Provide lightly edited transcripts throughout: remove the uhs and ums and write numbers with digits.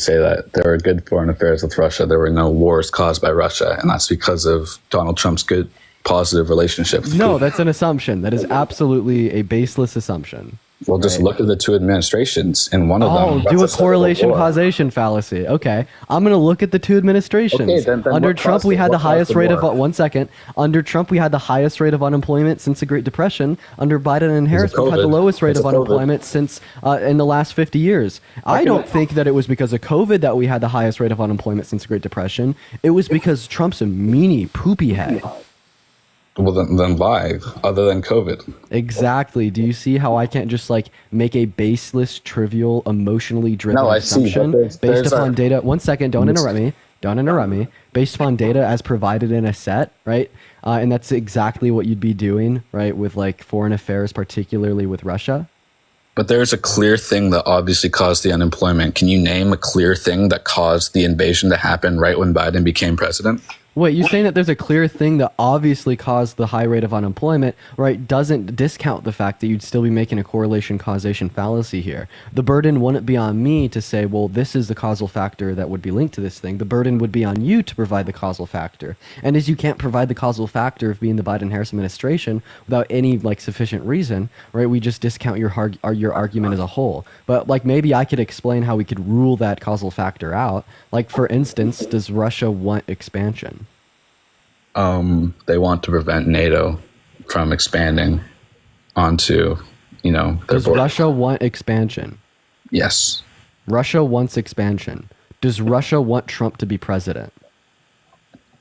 say that there were good foreign affairs with Russia. There were no wars caused by Russia, and that's because of Donald Trump's good, positive relationship with No, Putin. that's an assumption. That is absolutely a baseless assumption. Well, just look at the two administrations. In one of them, do a that's correlation war. causation fallacy. Okay, I'm going to look at the two administrations. Okay, then Under what Trump, caused we it? had What the highest caused the rate of war? 1 second. Under Trump, we had the highest rate of unemployment since the Great Depression. Under Biden and Harris, we've had the COVID. lowest rate It's of a COVID. unemployment since in the last 50 years. I don't think that it was because of COVID that we had the highest rate of unemployment since the Great Depression. It was because Trump's a meanie poopy head. Well, then why? Other than COVID. Exactly. Do you see how I can't just like make a baseless, trivial, emotionally driven No, I see, but assumption there's based upon a- data? 1 second. Don't interrupt me. Don't interrupt me. Based upon data as provided in a set, right? And that's exactly what you'd be doing, right? With like foreign affairs, particularly with Russia. But there's a clear thing that obviously caused the unemployment. Can you name a clear thing that caused the invasion to happen right when Biden became president? Wait, you're saying that there's a clear thing that obviously caused the high rate of unemployment, right? Doesn't discount the fact that you'd still be making a correlation causation fallacy here. The burden wouldn't be on me to say, well, this is the causal factor that would be linked to this thing. The burden would be on you to provide the causal factor. And as you can't provide the causal factor of being the Biden-Harris administration without any like sufficient reason, right? We just discount your argument as a whole. But like maybe I could explain how we could rule that causal factor out. Like for instance, does Russia want expansion? They want to prevent NATO from expanding onto, their Does border. Russia want expansion? Yes. Russia wants expansion. Does Russia want Trump to be president?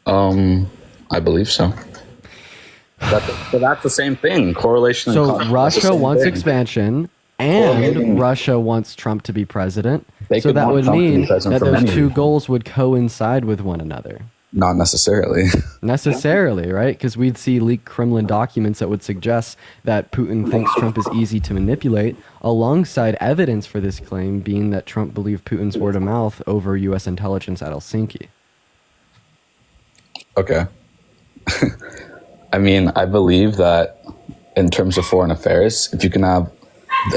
I believe so. But that's the same thing. Correlation. So and causation is the Russia same wants thing. expansion, Correlating. and Russia wants Trump to be president. They So could that want would Trump to be mean president that for those many two reasons. goals would coincide with one another. Not necessarily. Necessarily, right? Because we'd see leaked Kremlin documents that would suggest that Putin thinks Trump is easy to manipulate, alongside evidence for this claim being that Trump believed Putin's word of mouth over U.S. intelligence at Helsinki. Okay. I mean, I believe that in terms of foreign affairs, if you can have,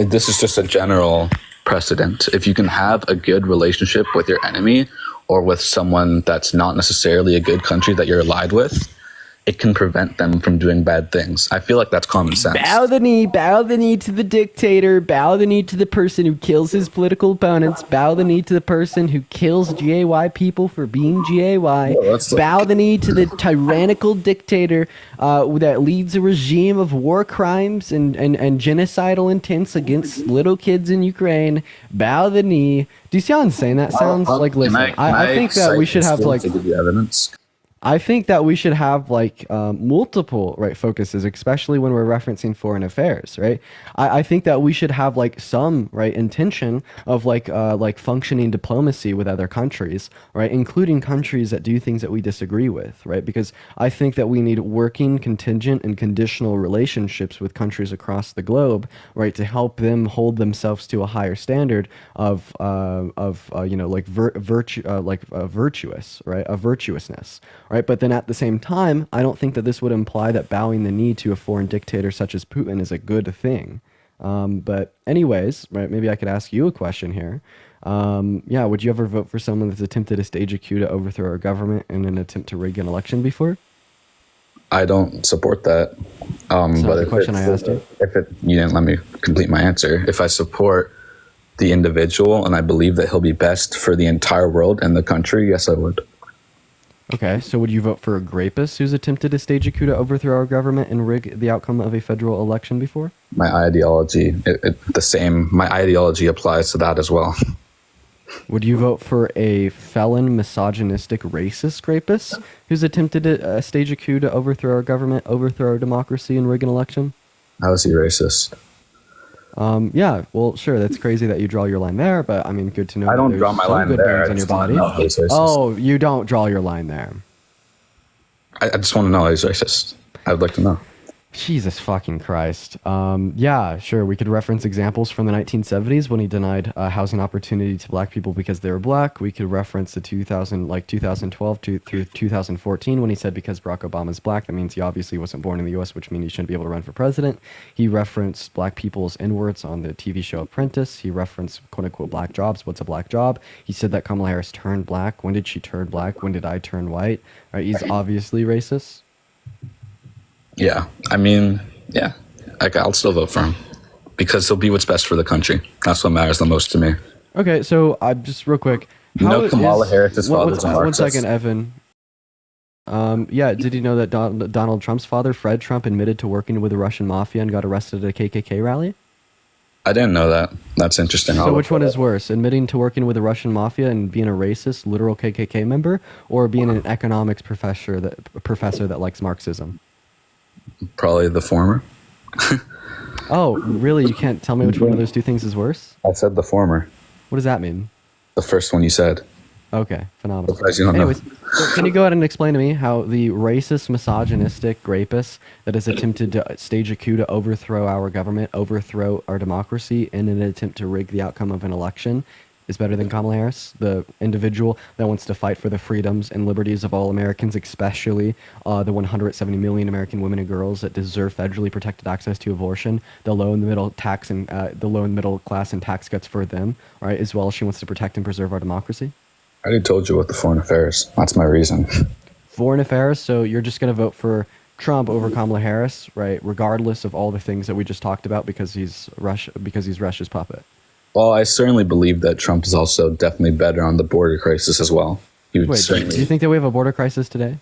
this is just a general precedent. If you can have a good relationship with your enemy or with someone that's not necessarily a good country that you're allied with, it can prevent them from doing bad things. I feel like that's common sense. Bow the knee to the dictator, bow the knee to the person who kills his political opponents, bow the knee to the person who kills GAY people for being GAY, bow the knee to the tyrannical dictator that leads a regime of war crimes and genocidal intents against little kids in Ukraine, bow the knee. Do you see how insane that sounds? Like, listen, I think that we should have like... to give you evidence. I think that we should have like multiple focuses, especially when we're referencing foreign affairs, right? I think that we should have like some intention of like functioning diplomacy with other countries, right? Including countries that do things that we disagree with, right? Because I think that we need working, contingent, and conditional relationships with countries across the globe, right, to help them hold themselves to a higher standard of virtuous, right, of virtuousness. Right, but then at the same time, I don't think that this would imply that bowing the knee to a foreign dictator such as Putin is a good thing. But anyways, right, maybe I could ask you a question here. Would you ever vote for someone that's attempted to stage a coup to overthrow our government in an attempt to rig an election before? I don't support that. That's not But the if question I asked you. You didn't let me complete my answer. If I support the individual and I believe that he'll be best for the entire world and the country, yes, I would. Okay, so would you vote for a rapist who's attempted to stage a coup to overthrow our government and rig the outcome of a federal election before? My ideology, my ideology applies to that as well. Would you vote for a felon, misogynistic, racist rapist who's attempted to stage a coup to overthrow our government, overthrow our democracy, and rig an election? How is he racist? Yeah, well, sure, that's crazy that you draw your line there, but I mean, good to know. I don't there's draw my some line good there. bones on your body. He's racist. Oh, you don't draw your line there. I just want to know he's racist. I would like to know. Jesus fucking Christ. Yeah, sure. We could reference examples from the 1970s when he denied housing opportunity to black people because they were black. We could reference the 2012 to through 2014 when he said because Barack Obama's black, that means he obviously wasn't born in the U.S., which means he shouldn't be able to run for president. He referenced black people's N-words on the TV show Apprentice. He referenced quote unquote black jobs. What's a black job? He said that Kamala Harris turned black. When did she turn black? When did I turn white? Right? He's obviously racist. Yeah, I mean, yeah, I'll still vote for him because he'll be what's best for the country. That's what matters the most to me. Okay, so just real quick. You know Kamala Harris's father's a one Marxist. second, Evan. Yeah, did you know that Donald Trump's father, Fred Trump, admitted to working with the Russian mafia and got arrested at a KKK rally? I didn't know that. That's interesting. So which one is worse, admitting to working with the Russian mafia and being a racist, literal KKK member, or being an economics professor that likes Marxism? Probably the former. Oh, really? You can't tell me which one of those two things is worse? I said the former. What does that mean? The first one you said. Okay, phenomenal. Surprised you don't know. Anyways, so can you go ahead and explain to me how the racist, misogynistic rapist that has attempted to stage a coup to overthrow our government, overthrow our democracy in an attempt to rig the outcome of an election is better than Kamala Harris, the individual that wants to fight for the freedoms and liberties of all Americans, especially the 170 million American women and girls that deserve federally protected access to abortion, the low and the middle tax and the low and middle class and tax cuts for them, right? As well as she wants to protect and preserve our democracy. I already told you about the foreign affairs. That's my reason. Foreign affairs. So you're just going to vote for Trump over Kamala Harris, right? Regardless of all the things that we just talked about, because he's Russia's puppet. Well, I certainly believe that Trump is also definitely better on the border crisis as well. He would Wait, do you think that we have a border crisis today?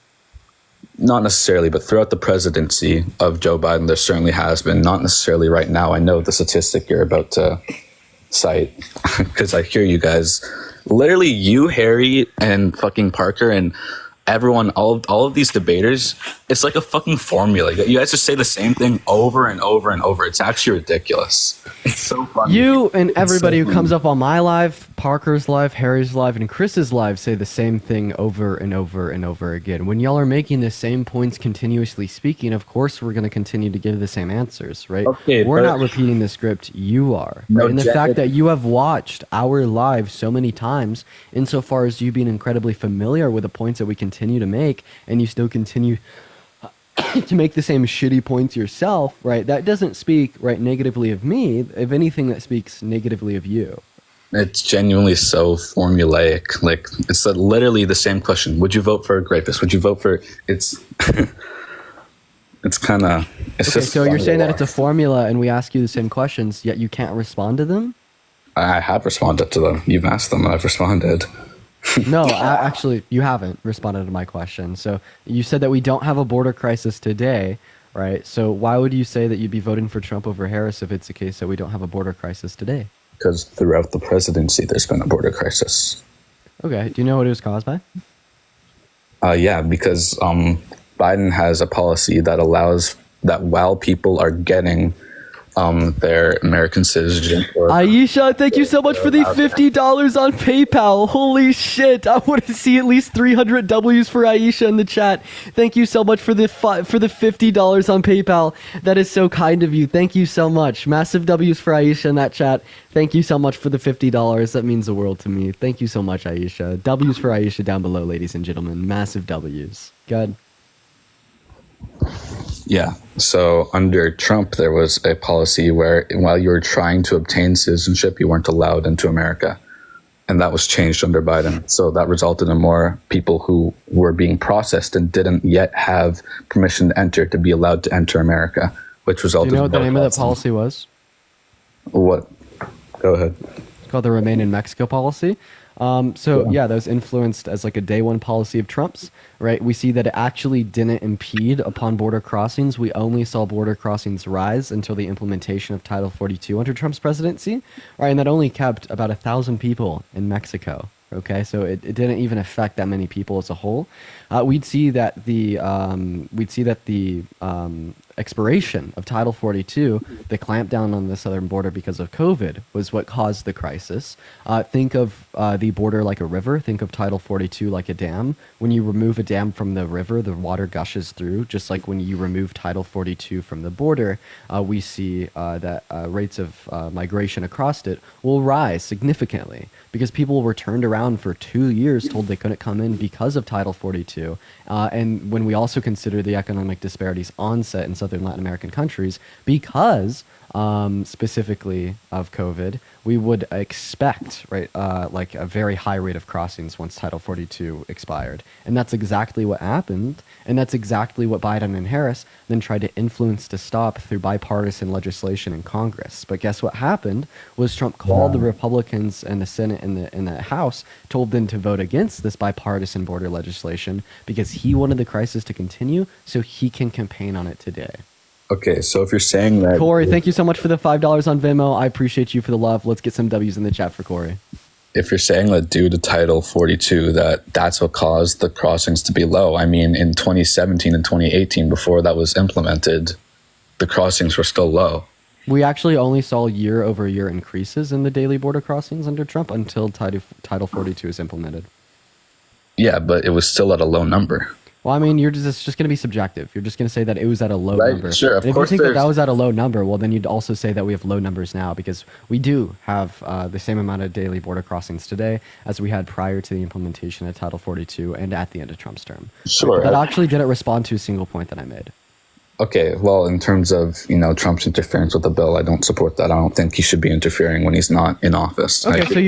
Not necessarily, but throughout the presidency of Joe Biden, there certainly has been. Not necessarily right now. I know the statistic you're about to cite because I hear you guys. Literally, you, Harry, and fucking Parker, and everyone, all of these debaters, it's like a fucking formula. You guys just say the same thing over and over and over. It's actually ridiculous. It's so funny. You and everybody who comes up on my live, Parker's live, Harry's live, and Chris's live say the same thing over and over and over again. When y'all are making the same points continuously speaking, of course we're going to continue to give the same answers, right? Okay, we're not repeating the script, you are. No, right? And the fact that you have watched our live so many times, insofar as you being incredibly familiar with the points that we continue to make, and you still continue to make the same shitty points yourself, right? That doesn't speak right negatively of me. If anything, that speaks negatively of you. It's genuinely so formulaic. Like, it's literally the same question. Would you vote for a rapist? Would you vote for... It's kind of... Okay, just so you're fun to saying that it's a watch. formula and we ask you the same questions, yet you can't respond to them? I have responded to them. You've asked them, and I've responded. No, actually, you haven't responded to my question. So you said that we don't have a border crisis today, right? So why would you say that you'd be voting for Trump over Harris if it's the case that we don't have a border crisis today? Because throughout the presidency, there's been a border crisis. Okay, do you know what it was caused by? Yeah, because Biden has a policy that allows that while people are getting their American citizenship. Aisha, thank you so much for the $50 on PayPal. Holy shit! I want to see at least 300 W's for Aisha in the chat. Thank you so much for the $50 on PayPal. That is so kind of you. Thank you so much. Massive W's for Aisha in that chat. Thank you so much for the $50. That means the world to me. Thank you so much, Aisha. W's for Aisha down below, ladies and gentlemen. Massive W's. Good. Yeah. So under Trump, there was a policy where while you were trying to obtain citizenship, you weren't allowed into America. And that was changed under Biden. So that resulted in more people who were being processed and didn't yet have permission to enter to be allowed to enter America, which resulted Do you know in what the more name of that processing. policy was? What? Go ahead. It's called the Remain in Mexico policy. Yeah, that was influenced as like a day one policy of Trump's, right? We see that it actually didn't impede upon border crossings. We only saw border crossings rise until the implementation of Title 42 under Trump's presidency, right? And that only kept about 1,000 people in Mexico. Okay, so it didn't even affect that many people as a whole. We'd see that the expiration of Title 42, the clampdown on the southern border because of COVID was what caused the crisis. Think of the border like a river. Think of Title 42 like a dam. When you remove a dam from the river, the water gushes through. Just like when you remove Title 42 from the border, we see that rates of migration across it will rise significantly because people were turned around for 2 years, told they couldn't come in because of Title 42. And when we also consider the economic disparities onset in southern Latin American countries, because specifically of COVID, we would expect, right, like a very high rate of crossings once Title 42 expired. And that's exactly what happened. And that's exactly what Biden and Harris then tried to influence to stop through bipartisan legislation in Congress. But guess what happened was Trump called the Republicans and the Senate and the House, told them to vote against this bipartisan border legislation because he wanted the crisis to continue so he can campaign on it today. Okay, so if you're saying that... Corey, thank you so much for the $5 on Venmo. I appreciate you for the love. Let's get some W's in the chat for Corey. If you're saying that due to Title 42, that's what caused the crossings to be low. I mean, in 2017 and 2018, before that was implemented, the crossings were still low. We actually only saw year-over-year increases in the daily border crossings under Trump until Title 42 is implemented. Yeah, but it was still at a low number. Well, I mean, it's just going to be subjective. You're just going to say that it was at a low number. Sure, of and if course. You think that was at a low number, well, then you'd also say that we have low numbers now because we do have the same amount of daily border crossings today as we had prior to the implementation of Title 42 and at the end of Trump's term. Sure. That actually didn't respond to a single point that I made. Okay, well, in terms of, Trump's interference with the bill, I don't support that. I don't think he should be interfering when he's not in office. Okay, so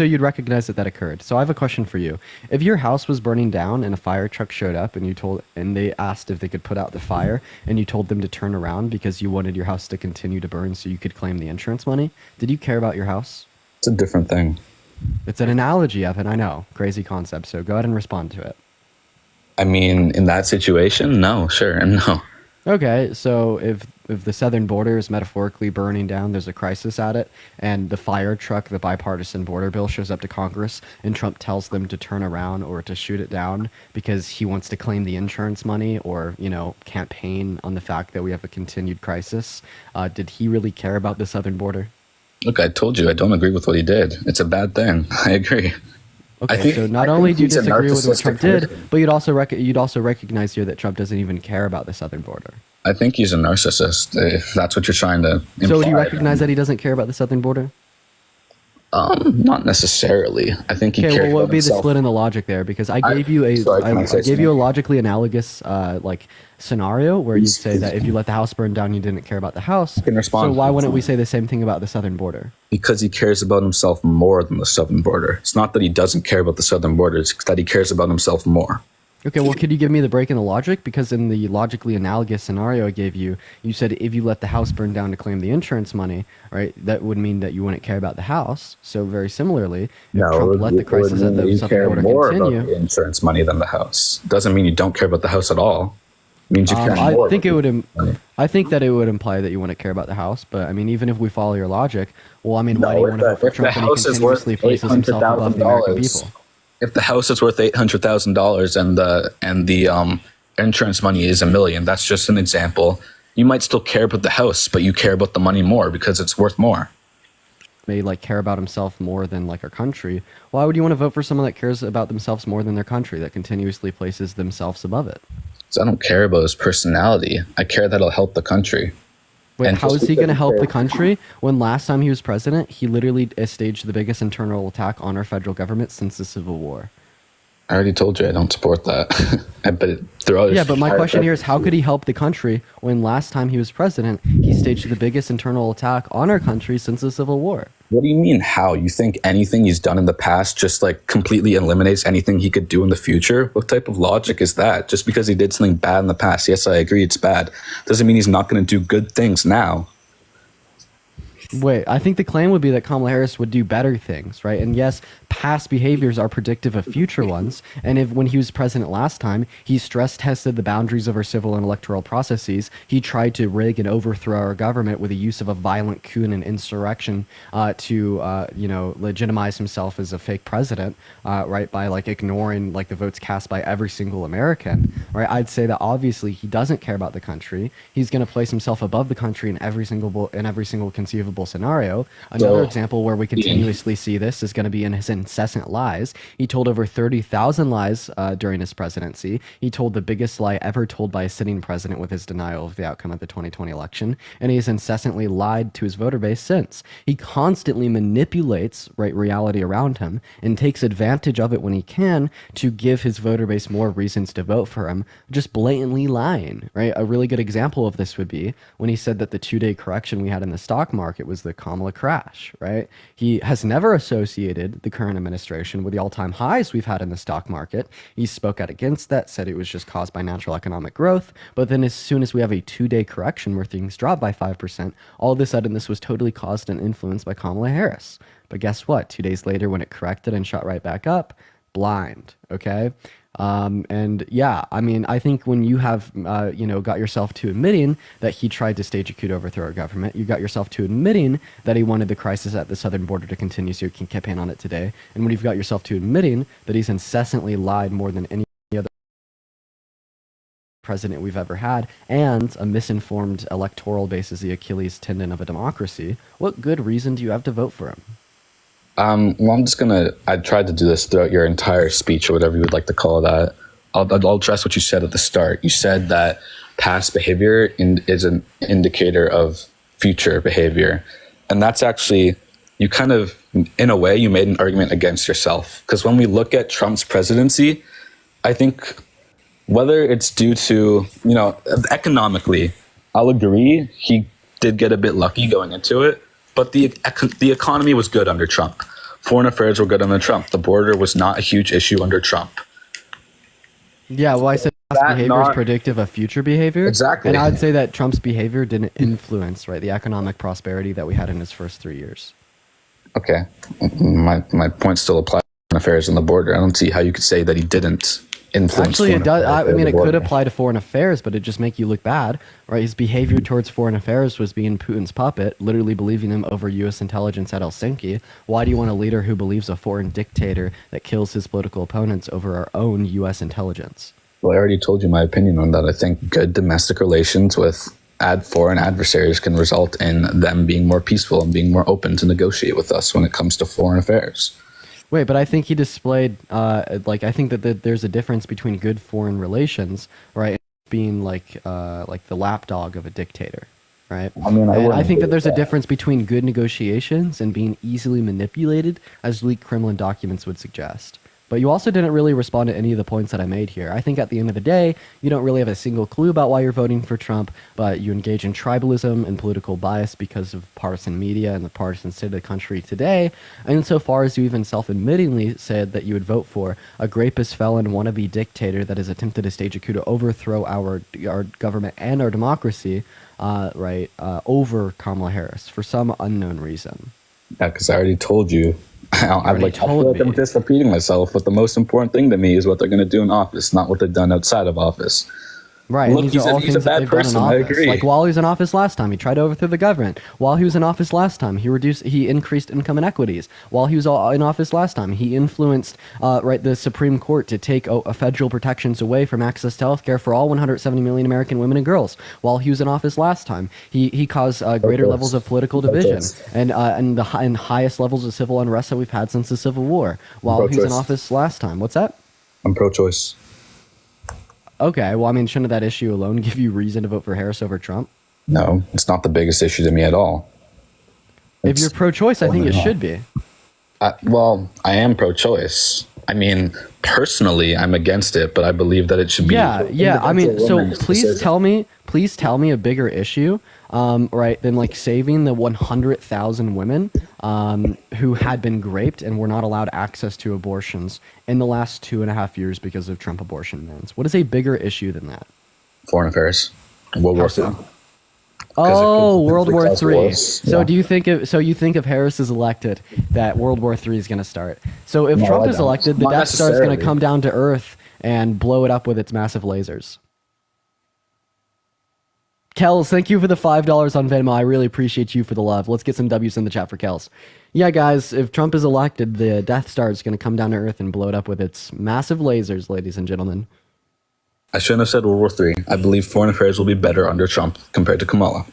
you'd recognize that occurred. So I have a question for you. If your house was burning down and a fire truck showed up and they asked if they could put out the fire and you told them to turn around because you wanted your house to continue to burn so you could claim the insurance money, did you care about your house? It's a different thing. It's an analogy, Evan, I know. Crazy concept. So go ahead and respond to it. I mean, in that situation, no, sure, and no. Okay, so if the southern border is metaphorically burning down, there's a crisis at it, and the fire truck, the bipartisan border bill, shows up to Congress, and Trump tells them to turn around or to shoot it down because he wants to claim the insurance money or, campaign on the fact that we have a continued crisis, did he really care about the southern border? Look, I told you, I don't agree with what he did. It's a bad thing. I agree. Okay, so not only do you disagree with what Trump did, but you'd also recognize here that Trump doesn't even care about the southern border. I think he's a narcissist, if that's what you're trying to imply. So do you recognize that he doesn't care about the southern border? Not necessarily. I think he cares well, what would about be the himself. split in the logic there? Because I gave you a logically analogous scenario where you'd say that if you let the house burn down, you didn't care about the house. can respond So why wouldn't we say the same thing about the southern border? Because he cares about himself more than the southern border. It's not that he doesn't care about the southern border, it's that he cares about himself more. Okay, well, could you give me the break in the logic? Because in the logically analogous scenario I gave you, you said if you let the house burn down to claim the insurance money, right, that would mean that you wouldn't care about the house. So very similarly, if Trump let the crisis at the southern border more continue... about the insurance money than the house. Doesn't mean you don't care about the house at all. It means you care more. I think that it would imply that you wouldn't care about the house, but I mean, even if we follow your logic, well, I mean, why do you want to vote for Trump when he continuously places himself above the American people? If the house is worth $800,000 and the insurance money is $1 million, that's just an example. You might still care about the house, but you care about the money more because it's worth more. May care about himself more than our country. Why would you want to vote for someone that cares about themselves more than their country, that continuously places themselves above it? So I don't care about his personality. I care that it'll help the country. Wait, And how just is he going to because help he the cares- country when last time he was president, he literally staged the biggest internal attack on our federal government since the Civil War? I already told you I don't support that. But my question here is, how could he help the country when last time he was president, he staged the biggest internal attack on our country since the Civil War? What do you mean how? You think anything he's done in the past just completely eliminates anything he could do in the future? What type of logic is that? Just because he did something bad in the past, yes, I agree it's bad, doesn't mean he's not going to do good things now. Wait, I think the claim would be that Kamala Harris would do better things, right? And yes, past behaviors are predictive of future ones. And if when he was president last time, he stress tested the boundaries of our civil and electoral processes, he tried to rig and overthrow our government with the use of a violent coup and an insurrection to legitimize himself as a fake president, right? By like ignoring like the votes cast by every single American, right? I'd say that obviously he doesn't care about the country. He's going to place himself above the country in every single conceivable scenario. Another So, example where we continuously see this is going to be in his incessant lies. He told over 30,000 lies during his presidency. He told the biggest lie ever told by a sitting president with his denial of the outcome of the 2020 election, and he has incessantly lied to his voter base since. He constantly manipulates reality around him and takes advantage of it when he can to give his voter base more reasons to vote for him, just blatantly lying, right? A really good example of this would be when he said that the 2-day correction we had in the stock market was the Kamala crash, right? He has never associated the current administration with the all-time highs we've had in the stock market. He spoke out against that, said it was just caused by natural economic growth. But then as soon as we have a 2-day correction where things drop by 5%, all of a sudden this was totally caused and influenced by Kamala Harris. But guess what? 2 days later, when it corrected and shot right back up, blind, okay? And yeah, I mean, I think when you have, got yourself to admitting that he tried to stage a coup to overthrow our government, you got yourself to admitting that he wanted the crisis at the southern border to continue so you can campaign on it today. And when you've got yourself to admitting that he's incessantly lied more than any other president we've ever had, and a misinformed electoral base is the Achilles tendon of a democracy, what good reason do you have to vote for him? Well, I tried to do this throughout your entire speech or whatever you would like to call that. I'll address what you said at the start. You said that past behavior is an indicator of future behavior. And that's actually, you kind of, in a way, you made an argument against yourself. Because when we look at Trump's presidency, I think whether it's due to, economically, I'll agree he did get a bit lucky going into it. But the economy was good under Trump. Foreign affairs were good under Trump. The border was not a huge issue under Trump. Yeah, well, I said past behavior is predictive of future behavior. Exactly. And I'd say that Trump's behavior didn't influence, right, the economic prosperity that we had in his first 3 years. Okay. My point still applies to foreign affairs and the border. I don't see how you could say that he didn't influence. Actually, it does. I mean, it could border. apply to foreign affairs, but it just make you look bad, right? His behavior towards foreign affairs was being Putin's puppet, literally believing him over U.S. intelligence at Helsinki. Why do you want a leader who believes a foreign dictator that kills his political opponents over our own U.S. intelligence? Well, I already told you my opinion on that. I think good domestic relations with foreign adversaries can result in them being more peaceful and being more open to negotiate with us when it comes to foreign affairs. Wait, but I think he displayed, I think that there's a difference between good foreign relations, right, and being like the lapdog of a dictator, right? I mean, I think that there's a difference between good negotiations and being easily manipulated, as leaked Kremlin documents would suggest. But you also didn't really respond to any of the points that I made here. I think at the end of the day, you don't really have a single clue about why you're voting for Trump, but you engage in tribalism and political bias because of partisan media and the partisan state of the country today. And insofar as you even self-admittingly said that you would vote for a rapist, felon, wannabe dictator that has attempted to stage a coup to overthrow our government and our democracy, over Kamala Harris for some unknown reason. Yeah, because I already told you. I feel like I'm just repeating myself, but the most important thing to me is what they're going to do in office, not what they've done outside of office. Right. Look, and these are all things that they've done in office. I agree. Like while he was in office last time, he tried to overthrow the government. While he was in office last time, he increased income inequities. While he was in office last time, he influenced the Supreme Court to take federal protections away from access to health care for all 170 million American women and girls. While he was in office last time, he caused greater levels of political division and highest levels of civil unrest that we've had since the Civil War. While he was in office last time. What's that? I'm pro-choice. Okay, well, I mean, shouldn't that issue alone give you reason to vote for Harris over Trump? No, it's not the biggest issue to me at all. If you're pro-choice, I think it should be. Well, I am pro-choice. I mean, personally, I'm against it, but I believe that it should be. Yeah. I mean, so please tell me a bigger issue, than like saving the 100,000 women who had been raped and were not allowed access to abortions in the last 2.5 years because of Trump abortion bans. What is a bigger issue than that? Foreign affairs. World War II. Oh, World it War cause Three. wars. So Yeah. do you think you think if Harris is elected that World War Three is going to start? So if No, Trump I is don't. elected, the Not Death Star is going to necessarily. come down to Earth and blow it up with its massive lasers. Kels, thank you for the $5 on Venmo. I really appreciate you for the love. Let's get some W's in the chat for Kels. Yeah, guys, if Trump is elected, the Death Star is going to come down to Earth and blow it up with its massive lasers, ladies and gentlemen. I shouldn't have said World War III. I believe foreign affairs will be better under Trump compared to Kamala.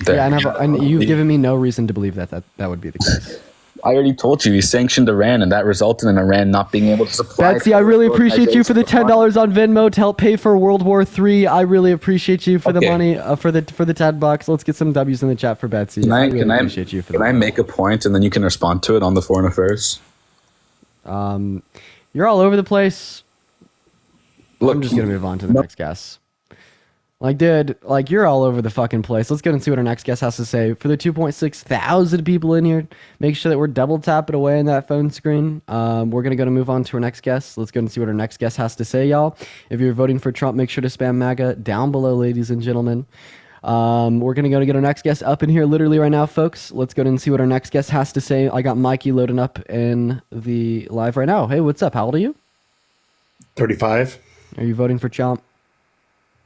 There. Yeah, and you've given me no reason to believe that would be the case. I already told you he sanctioned Iran, and that resulted in Iran not being able to supply. Betsy, I really appreciate you for the $10 on Venmo to help pay for World War III. I really appreciate you for the money for the $10. Let's get some W's in the chat for Betsy. I really appreciate you for Can I make a point and then you can respond to it on the foreign affairs? You're all over the place. Look, I'm just gonna move on to the next guest. Like, dude, like you're all over the fucking place. Let's go and see what our next guest has to say. For the 2.6 thousand people in here, make sure that we're double tapping away in that phone screen. We're gonna go to move on to our next guest. Let's go and see what our next guest has to say, y'all. If you're voting for Trump, make sure to spam MAGA down below, ladies and gentlemen. We're gonna go to get our next guest up in here literally right now, folks. Let's go and see what our next guest has to say. I got Mikey loading up in the live right now. Hey, what's up? How old are you? 35. Are you voting for Trump?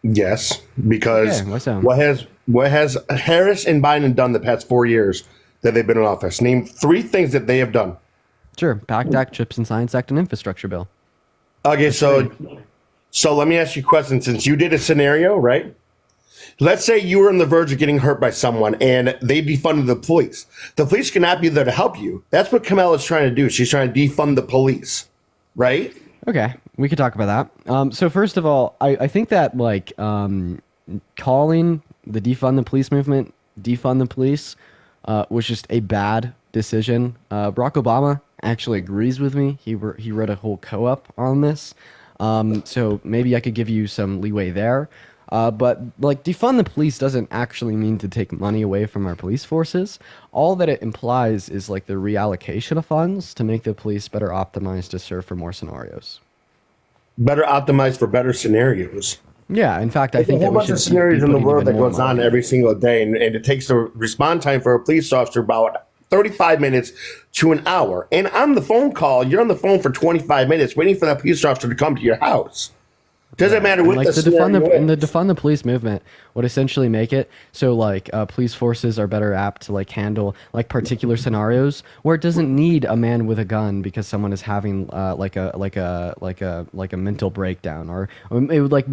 Yes, because Okay, why so? what has Harris and Biden done the past 4 years that they've been in office? Name 3 things that they have done. Sure. PACT Act, CHIPS and Science Act, and Infrastructure Bill. Okay, so let me ask you a question. Since you did a scenario, right? Let's say you were on the verge of getting hurt by someone and they defunded the police. The police cannot be there to help you. That's what Kamala's trying to do. She's trying to defund the police, right? Okay, we could talk about that. So first of all, I think that like calling the defund the police movement defund the police was just a bad decision. Barack Obama actually agrees with me. He wrote a whole co-op on this. So maybe I could give you some leeway there. But like defund the police doesn't actually mean to take money away from our police forces. All that it implies is like the reallocation of funds to make the police better optimized to serve for more scenarios. Better optimized for better scenarios. Yeah, in fact, I think There's a whole that we bunch should of scenarios be in the putting world even that more goes on money. every single day, and it takes the response time for a police officer about 35 minutes to an hour. And on the phone call, you're on the phone for 25 minutes waiting for that police officer to come to your house. Doesn't matter what Like the the scenario defund the police movement would essentially make it so like police forces are better apt to like handle like particular scenarios where it doesn't need a man with a gun because someone is having like a mental breakdown, or it would like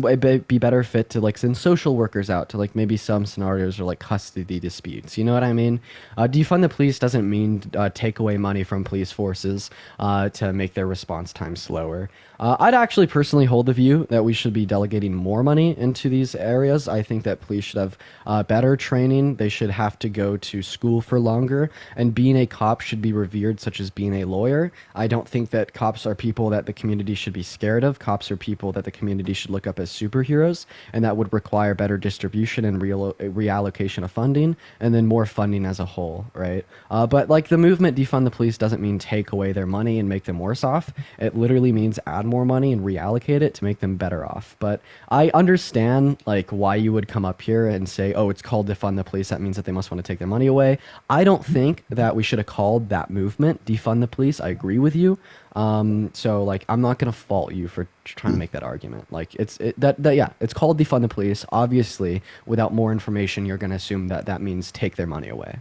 be better fit to like send social workers out to like maybe some scenarios or like custody disputes. You know what I mean? Defund the police doesn't mean take away money from police forces to make their response time slower. I'd actually personally hold the view that we should be delegating more money into these areas. I think that police should have better training. They should have to go to school for longer. And being a cop should be revered, such as being a lawyer. I don't think that cops are people that the community should be scared of. Cops are people that the community should look up as superheroes. And that would require better distribution and reallocation of funding, and then more funding as a whole, right? But like the movement defund the police doesn't mean take away their money and make them worse off. It literally means add more money and reallocate it to make them better off. But I understand like why you would come up here and say, oh, it's called defund the police, that means that they must want to take their money away. I don't think that we should have called that movement defund the police. I agree with you. So like I'm not gonna fault you for trying to make that argument. Like it's called defund the police. Obviously, without more information, you're gonna assume that that means take their money away.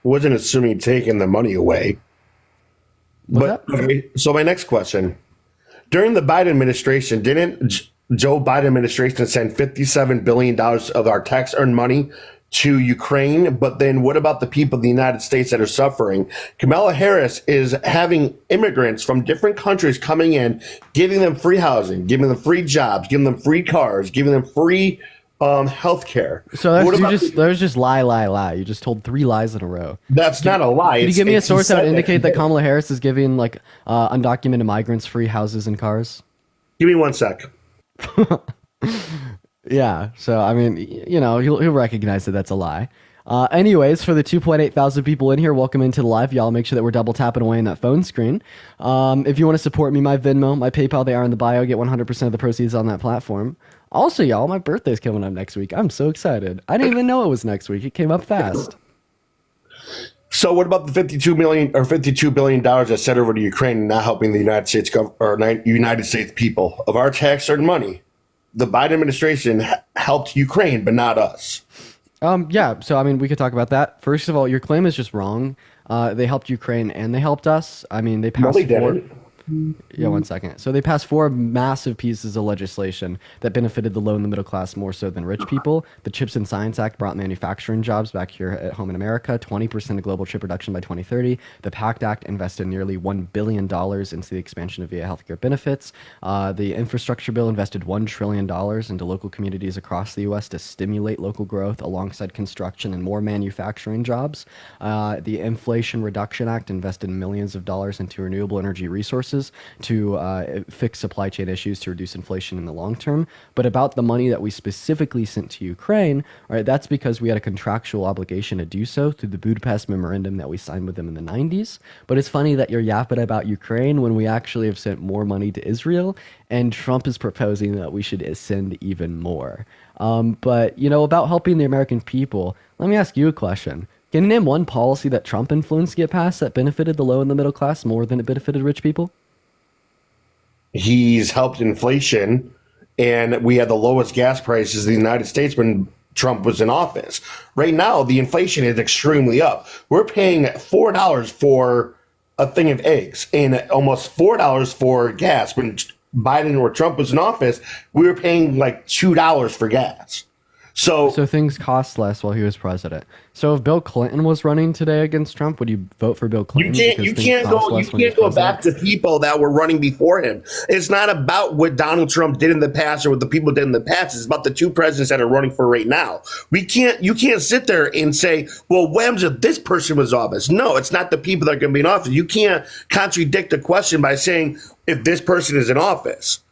wasn't assuming taking the money away. What's But okay, so my next question. During the Biden administration, didn't Joe Biden administration send $57 billion of our tax earned money to Ukraine? But then what about the people of the United States that are suffering? Kamala Harris is having immigrants from different countries coming in, giving them free housing, giving them free jobs, giving them free cars, giving them free health care. So that was just lie. You just told 3 lies in a row. That's not a lie. Can you give me a It's source that would said indicate that Kamala Harris is giving like undocumented migrants free houses and cars? Give me 1 sec. Yeah. So I mean, you know, he'll recognize that that's a lie. Anyways, for the 2.8 thousand people in here, welcome into the live. Y'all make sure that we're double tapping away in that phone screen. If you want to support me, my Venmo, my PayPal, they are in the bio. Get 100% of the proceeds on that platform. Also, y'all, my birthday's coming up next week. I'm so excited. I didn't even know it was next week. It came up fast. So what about the $52 billion that's sent over to Ukraine and not helping the United States United States people of our tax-earned money? The Biden administration helped Ukraine, but not us. Yeah, so I mean, we could talk about that. First of all, your claim is just wrong. They helped Ukraine and they helped us. I mean, they passed No, they didn't. Yeah, 1 second. So they passed 4 massive pieces of legislation that benefited the low and the middle class more so than rich people. The Chips and Science Act brought manufacturing jobs back here at home in America, 20% of global chip production by 2030. The PACT Act invested nearly $1 billion into the expansion of VA healthcare benefits. The infrastructure bill invested $1 trillion into local communities across the U.S. to stimulate local growth alongside construction and more manufacturing jobs. The Inflation Reduction Act invested millions of dollars into renewable energy resources to fix supply chain issues to reduce inflation in the long term. But about the money that we specifically sent to Ukraine, right, that's because we had a contractual obligation to do so through the Budapest Memorandum that we signed with them in the 90s. But it's funny that you're yapping about Ukraine when we actually have sent more money to Israel, and Trump is proposing that we should send even more. But, you know, about helping the American people, let me ask you a question. Can you name one policy that Trump influenced get passed that benefited the low and the middle class more than it benefited rich people? He's helped inflation, and we had the lowest gas prices in the United States when Trump was in office. Right now, the inflation is extremely up. We're paying $4 for a thing of eggs and almost $4 for gas. When Biden or Trump was in office, we were paying like $2 for gas. So things cost less while he was president. So if Bill Clinton was running today against Trump, would you vote for Bill Clinton? you can't go back to people that were running before him. It's not about what Donald Trump did in the past or what the people did in the past. It's about the 2 presidents that are running for right now. You can't sit there and say, well, whams, if this person was office. No, it's not the people that are going to be in office. You can't contradict the question by saying if this person is in office.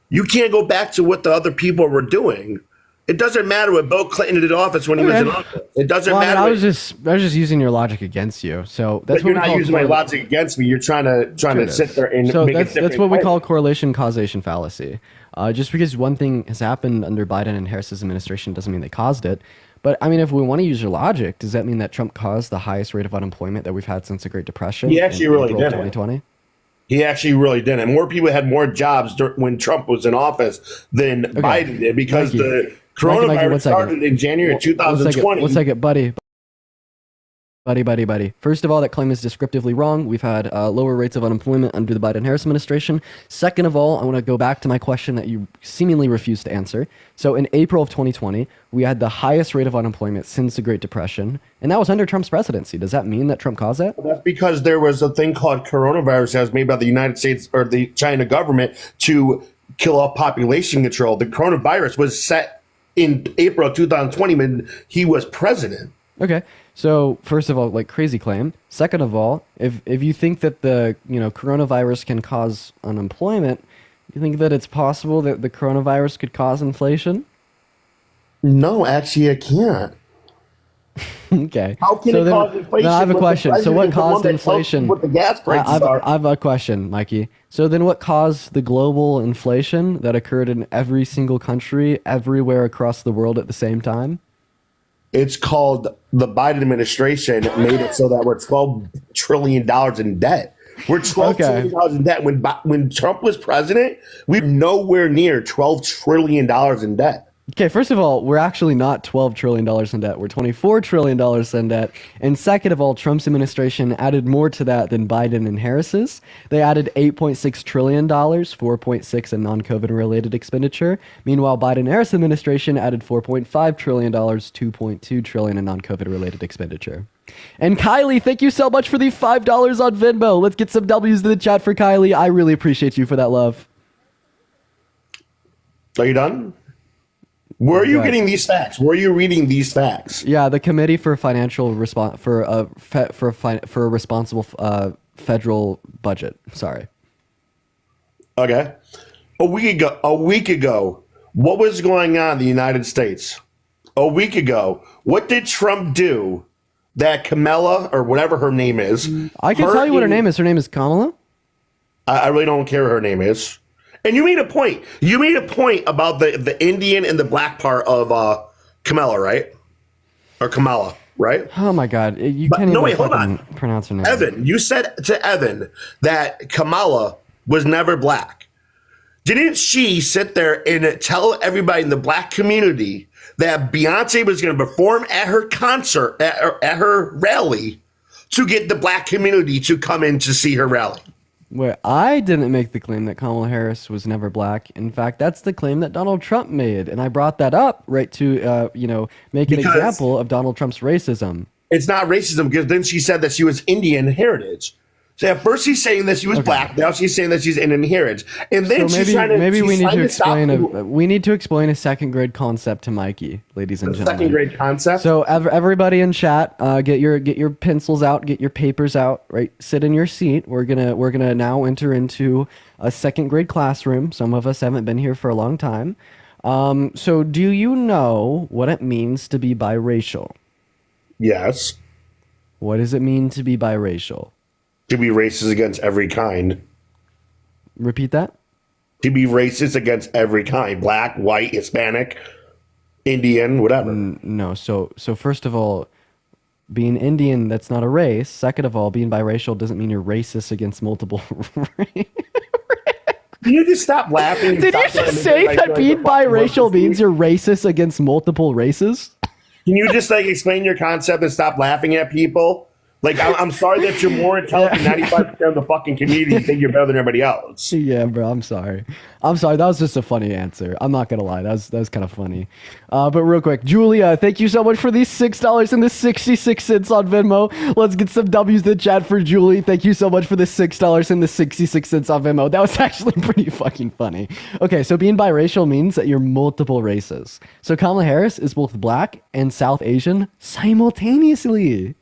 You can't go back to what the other people were doing. It doesn't matter what Bill Clinton did in office when he was in office. It doesn't matter. I was just using your logic against you. So that's but you're not using my logic against me. You're trying to sit there and make that's what we call correlation causation fallacy. Just because one thing has happened under Biden and Harris's administration doesn't mean they caused it. But I mean, if we want to use your logic, does that mean that Trump caused the highest rate of unemployment that we've had since the Great Depression? He actually really did. 2020. He actually really didn't. More people had more jobs when Trump was in office than Biden did because the coronavirus started in January 2020. One second, buddy. First of all, that claim is descriptively wrong. We've had lower rates of unemployment under the Biden-Harris administration. Second of all, I want to go back to my question that you seemingly refused to answer. So in April of 2020, we had the highest rate of unemployment since the Great Depression, and that was under Trump's presidency. Does that mean that Trump caused that? That's because there was a thing called coronavirus that was made by the United States or the China government to kill off population control. The coronavirus was set in April of 2020 when he was president. Okay. So first of all, like, crazy claim. Second of all, if you think that the coronavirus can cause unemployment, you think that it's possible that the coronavirus could cause inflation? No, actually, it can't. Okay. How can it cause inflation? No, I have a question. So what caused inflation? What the gas prices are? I have a question, Mikey. So then what caused the global inflation that occurred in every single country, everywhere across the world at the same time? It's called the Biden administration made it so that we're $12 trillion in debt. We're $12 trillion in debt. When Trump was president, we were nowhere near $12 trillion in debt. Okay, first of all, we're actually not $12 trillion in debt. We're $24 trillion in debt. And second of all, Trump's administration added more to that than Biden and Harris's. They added $8.6 trillion, $4.6 in non-COVID related expenditure. Meanwhile, Biden-Harris administration added $4.5 trillion, $2.2 trillion in non-COVID related expenditure. And Kylie, thank you so much for the $5 on Venmo. Let's get some W's in the chat for Kylie. I really appreciate you for that love. Are you done? Where are you getting these facts? Where are you reading these facts? Yeah, the Committee for Financial for a Responsible Federal Budget. Sorry. Okay. A week ago, what was going on in the United States? a week ago. What did Trump do that Kamala, or whatever her name is? I can tell you what her name is. Her name is Kamala. I really don't care what her name is. And you made a point. You made a point about the Indian and the black part of Kamala, right? Or Kamala, right? Oh my God, you can't even hold on. pronounce her name. Evan, you said to Evan that Kamala was never black. Didn't she sit there and tell everybody in the black community that Beyonce was going to perform at her concert, at her rally, to get the black community to come in to see her rally? Where I didn't make the claim that Kamala Harris was never black. In fact, that's the claim that Donald Trump made, and I brought that up right to make an example of Donald Trump's racism. It's not racism because then she said that she was Indian heritage. So at first she's saying that she was black. Now she's saying that she's Indian heritage, and then so she's trying to. Maybe we need to explain. We need to explain a second grade concept to Mikey, ladies and gentlemen. Second grade concept. So everybody in chat, get your pencils out, get your papers out. Right, sit in your seat. We're gonna now enter into a second grade classroom. Some of us haven't been here for a long time. So do you know what it means to be biracial? Yes. What does it mean to be biracial? To be racist against every kind. Repeat that. To be racist against every kind. Black, white, Hispanic, Indian, whatever. No. So first of all, being Indian, that's not a race. Second of all, being biracial doesn't mean you're racist against multiple races. Can you just stop laughing? Did you just say that being biracial means you're racist against multiple races? Can you just explain your concept and stop laughing at people? I'm sorry that you're more intelligent than 95% of the fucking community. You think you're better than everybody else. Yeah, bro. I'm sorry. That was just a funny answer. I'm not gonna lie. That was kind of funny. But real quick, Julia, thank you so much for these $6 and the 66 cents on Venmo. Let's get some W's in the chat for Julie. Thank you so much for the $6 and the 66 cents on Venmo. That was actually pretty fucking funny. Okay, so being biracial means that you're multiple races. So Kamala Harris is both black and South Asian simultaneously.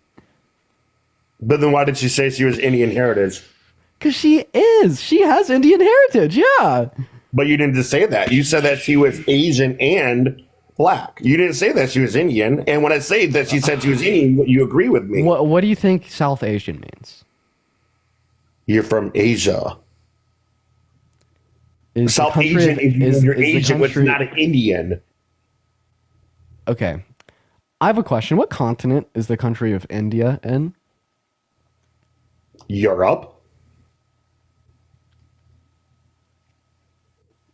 But then why did she say she was Indian heritage? Because she is. She has Indian heritage, yeah. But you didn't just say that. You said that she was Asian and black. You didn't say that she was Indian. And when I say that she said she was Indian, you agree with me. What do you think South Asian means? You're from Asia. Is South Asian is you're Asian, but not an Indian. Okay. I have a question. What continent is the country of India in? Europe.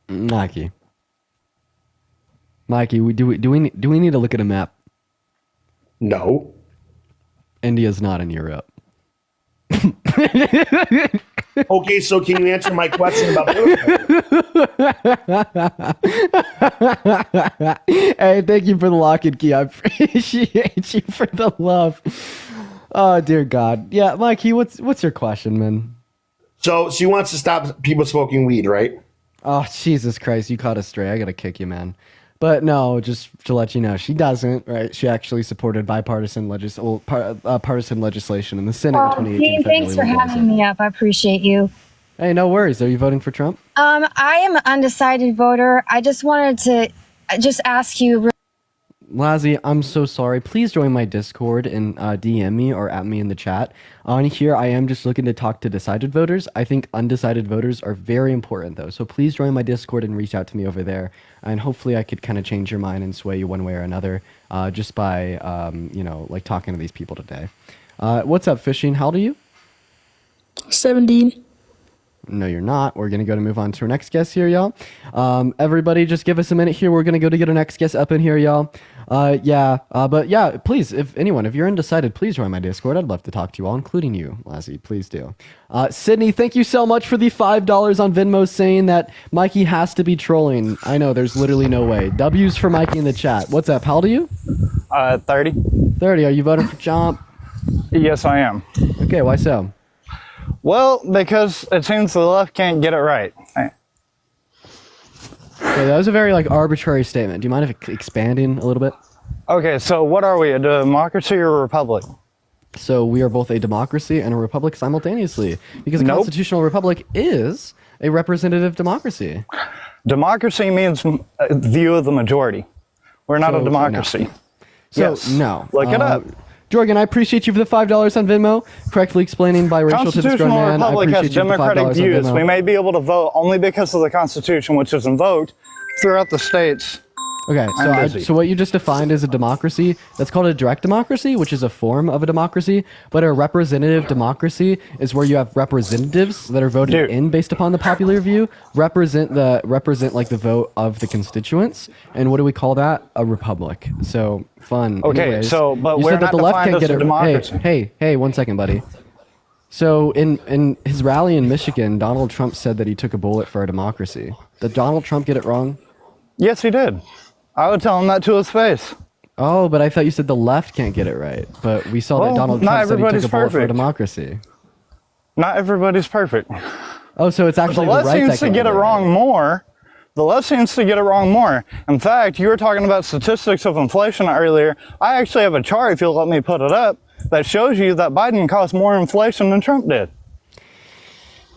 Mikey, do we need to look at a map? No. India's not in Europe. Okay, so can you answer my question about Hey, thank you for the lock and key. I appreciate you for the love. Oh dear God. Yeah, Mikey, what's your question, man? So she wants to stop people smoking weed, right? Oh, Jesus Christ, you caught us straight. I gotta kick you, man. But no, just to let you know, she doesn't, right? She actually supported bipartisan partisan legislation in the Senate in 2018. Dean, thanks for having me up. I appreciate you. Hey, no worries. Are you voting for Trump? I am an undecided voter. I just wanted to ask you. Lazzy, I'm so sorry. Please join my Discord and DM me or at me in the chat. On here, I am just looking to talk to decided voters. I think undecided voters are very important, though. So please join my Discord and reach out to me over there. And hopefully I could kind of change your mind and sway you one way or another just by, talking to these people today. What's up, Fishing? How old are you? 17. No, you're not. We're going to move on to our next guest here, y'all. Everybody, just give us a minute here. We're going to get our next guest up in here, y'all. But please, if you're undecided, please join my Discord. I'd love to talk to you all, including you, Lassie. Please do. Sydney, thank you so much for the $5 on Venmo saying that Mikey has to be trolling. I know, there's literally no way. W's for Mikey in the chat. What's up? How old are you? 30. 30. Are you voting for Trump? Yes, I am. Okay, why so? Well, because it seems the left can't get it right. Okay, that was a very arbitrary statement. Do you mind if expanding a little bit? Okay, so what are we, a democracy or a republic? So we are both a democracy and a republic simultaneously, because a constitutional republic is a representative democracy. Democracy means view of the majority, We're not So, a democracy. So Yes. no. Look it up. Jorgen, I appreciate you for the $5 on Venmo, correctly explaining biracial to this grown Constitutional man. I republic has appreciate you for the $5 democratic on views. Venmo. We may be able to vote only because of the Constitution, which is invoked throughout the states. Okay, I'm busy. so what you just defined as a democracy, that's called a direct democracy, which is a form of a democracy. But a representative democracy is where you have representatives that are voted Dude. in based upon the popular view, represent like the vote of the constituents. And what do we call that? A republic. So fun. Okay, Anyways, so, but you we're said that not the left defined can't as get a it. democracy. Hey, 1 second, buddy. So in his rally in Michigan, Donald Trump said that he took a bullet for our democracy. Did Donald Trump get it wrong? Yes, he did. I would tell him that to his face. Oh, but I thought you said the left can't get it right. But we saw Well, that Donald not Trump said he took everybody's a bullet for a perfect. democracy. Not everybody's perfect. Oh, so it's The actually the left right that seems to can't get it right. wrong more. The left seems to get it wrong more. In fact, you were talking about statistics of inflation earlier. I actually have a chart, if you'll let me put it up, that shows you that Biden caused more inflation than Trump did.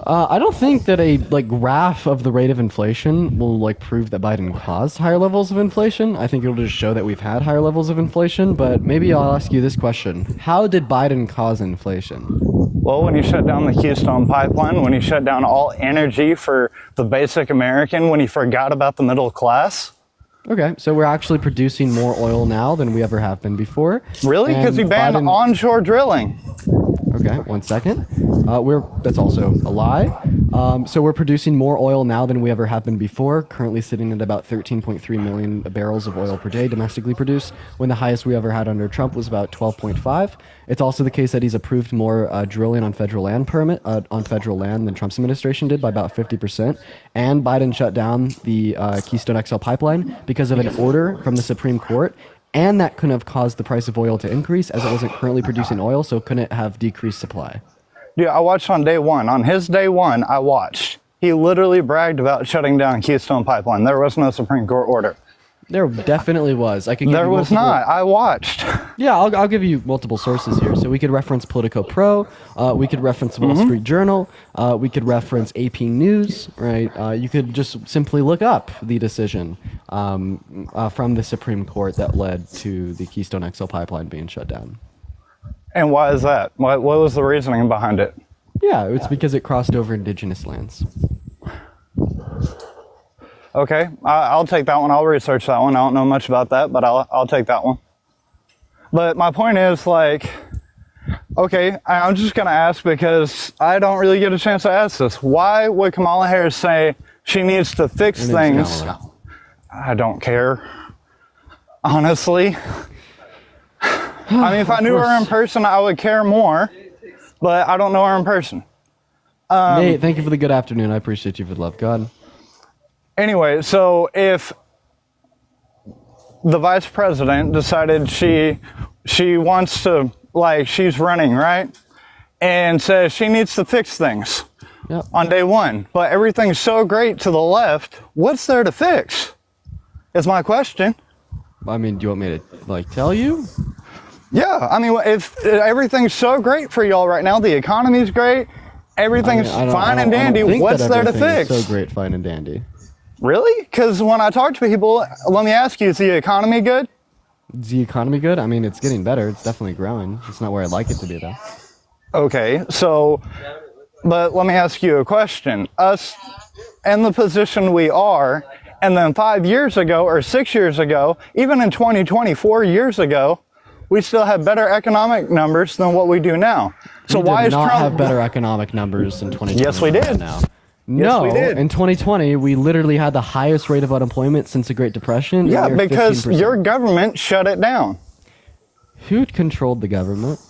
I don't think that a graph of the rate of inflation will prove that Biden caused higher levels of inflation. I think it'll just show that we've had higher levels of inflation. But maybe I'll ask you this question: how did Biden cause inflation? Well, when he shut down the Keystone Pipeline, when he shut down all energy for the basic American, when he forgot about the middle class. Okay, so we're actually producing more oil now than we ever have been before. Really? Because he And banned Biden- onshore drilling. Okay, 1 second. That's also a lie. So we're producing more oil now than we ever have been before. Currently sitting at about 13.3 million barrels of oil per day domestically produced, when the highest we ever had under Trump was about 12.5. It's also the case that he's approved more drilling on federal land than Trump's administration did by about 50%. And Biden shut down the Keystone XL pipeline because of an order from the Supreme Court. And that couldn't have caused the price of oil to increase, as it wasn't currently producing oil, so it couldn't have decreased supply. Dude, I watched on day one. On his day one, I watched. He literally bragged about shutting down Keystone Pipeline. There was no Supreme Court order. There definitely was. I could. Give There you was multiple- not. I watched. Yeah, I'll give you multiple sources here. So we could reference Politico Pro. We could reference Wall Street Journal. We could reference AP News. Right. You could just simply look up the decision from the Supreme Court that led to the Keystone XL pipeline being shut down. And why is that? What was the reasoning behind it? Yeah, it's because it crossed over indigenous lands. Okay, I'll take that one. I'll research that one. I don't know much about that, but I'll take that one. But my point is, okay, I'm just going to ask because I don't really get a chance to ask this. Why would Kamala Harris say she needs to fix Her name's things? Kamala. I don't care. Honestly. I mean, if I knew her in person, I would care more, but I don't know her in person. Nate, thank you for the good afternoon. I appreciate you for the love. God. Anyway, so if the vice president decided she wants to, she's running, right? And says she needs to fix things Yep. on day one, but everything's so great to the left, what's there to fix? Is my question. I mean, do you want me to tell you? Yeah, I mean, if everything's so great for y'all right now, the economy's great, everything's I don't- fine I and don't dandy, think what's that there to everything is fix? So great, fine, and dandy. Really? Because when I talk to people, let me ask you, is the economy good? Is the economy good? I mean, it's getting better. It's definitely growing. It's not where I'd like it to be, though. Okay, so, but let me ask you a question. Us in the position we are, and then 5 years ago or 6 years ago, even in 2020, 4 years ago, we still have better economic numbers than what we do now. So We why did is not Trump? have better economic numbers in 2020? Yes, we did. Now. Yes, No, we did. in 2020, we literally had the highest rate of unemployment since the Great Depression. Yeah, near because 15%. your government shut it down. Who controlled the government?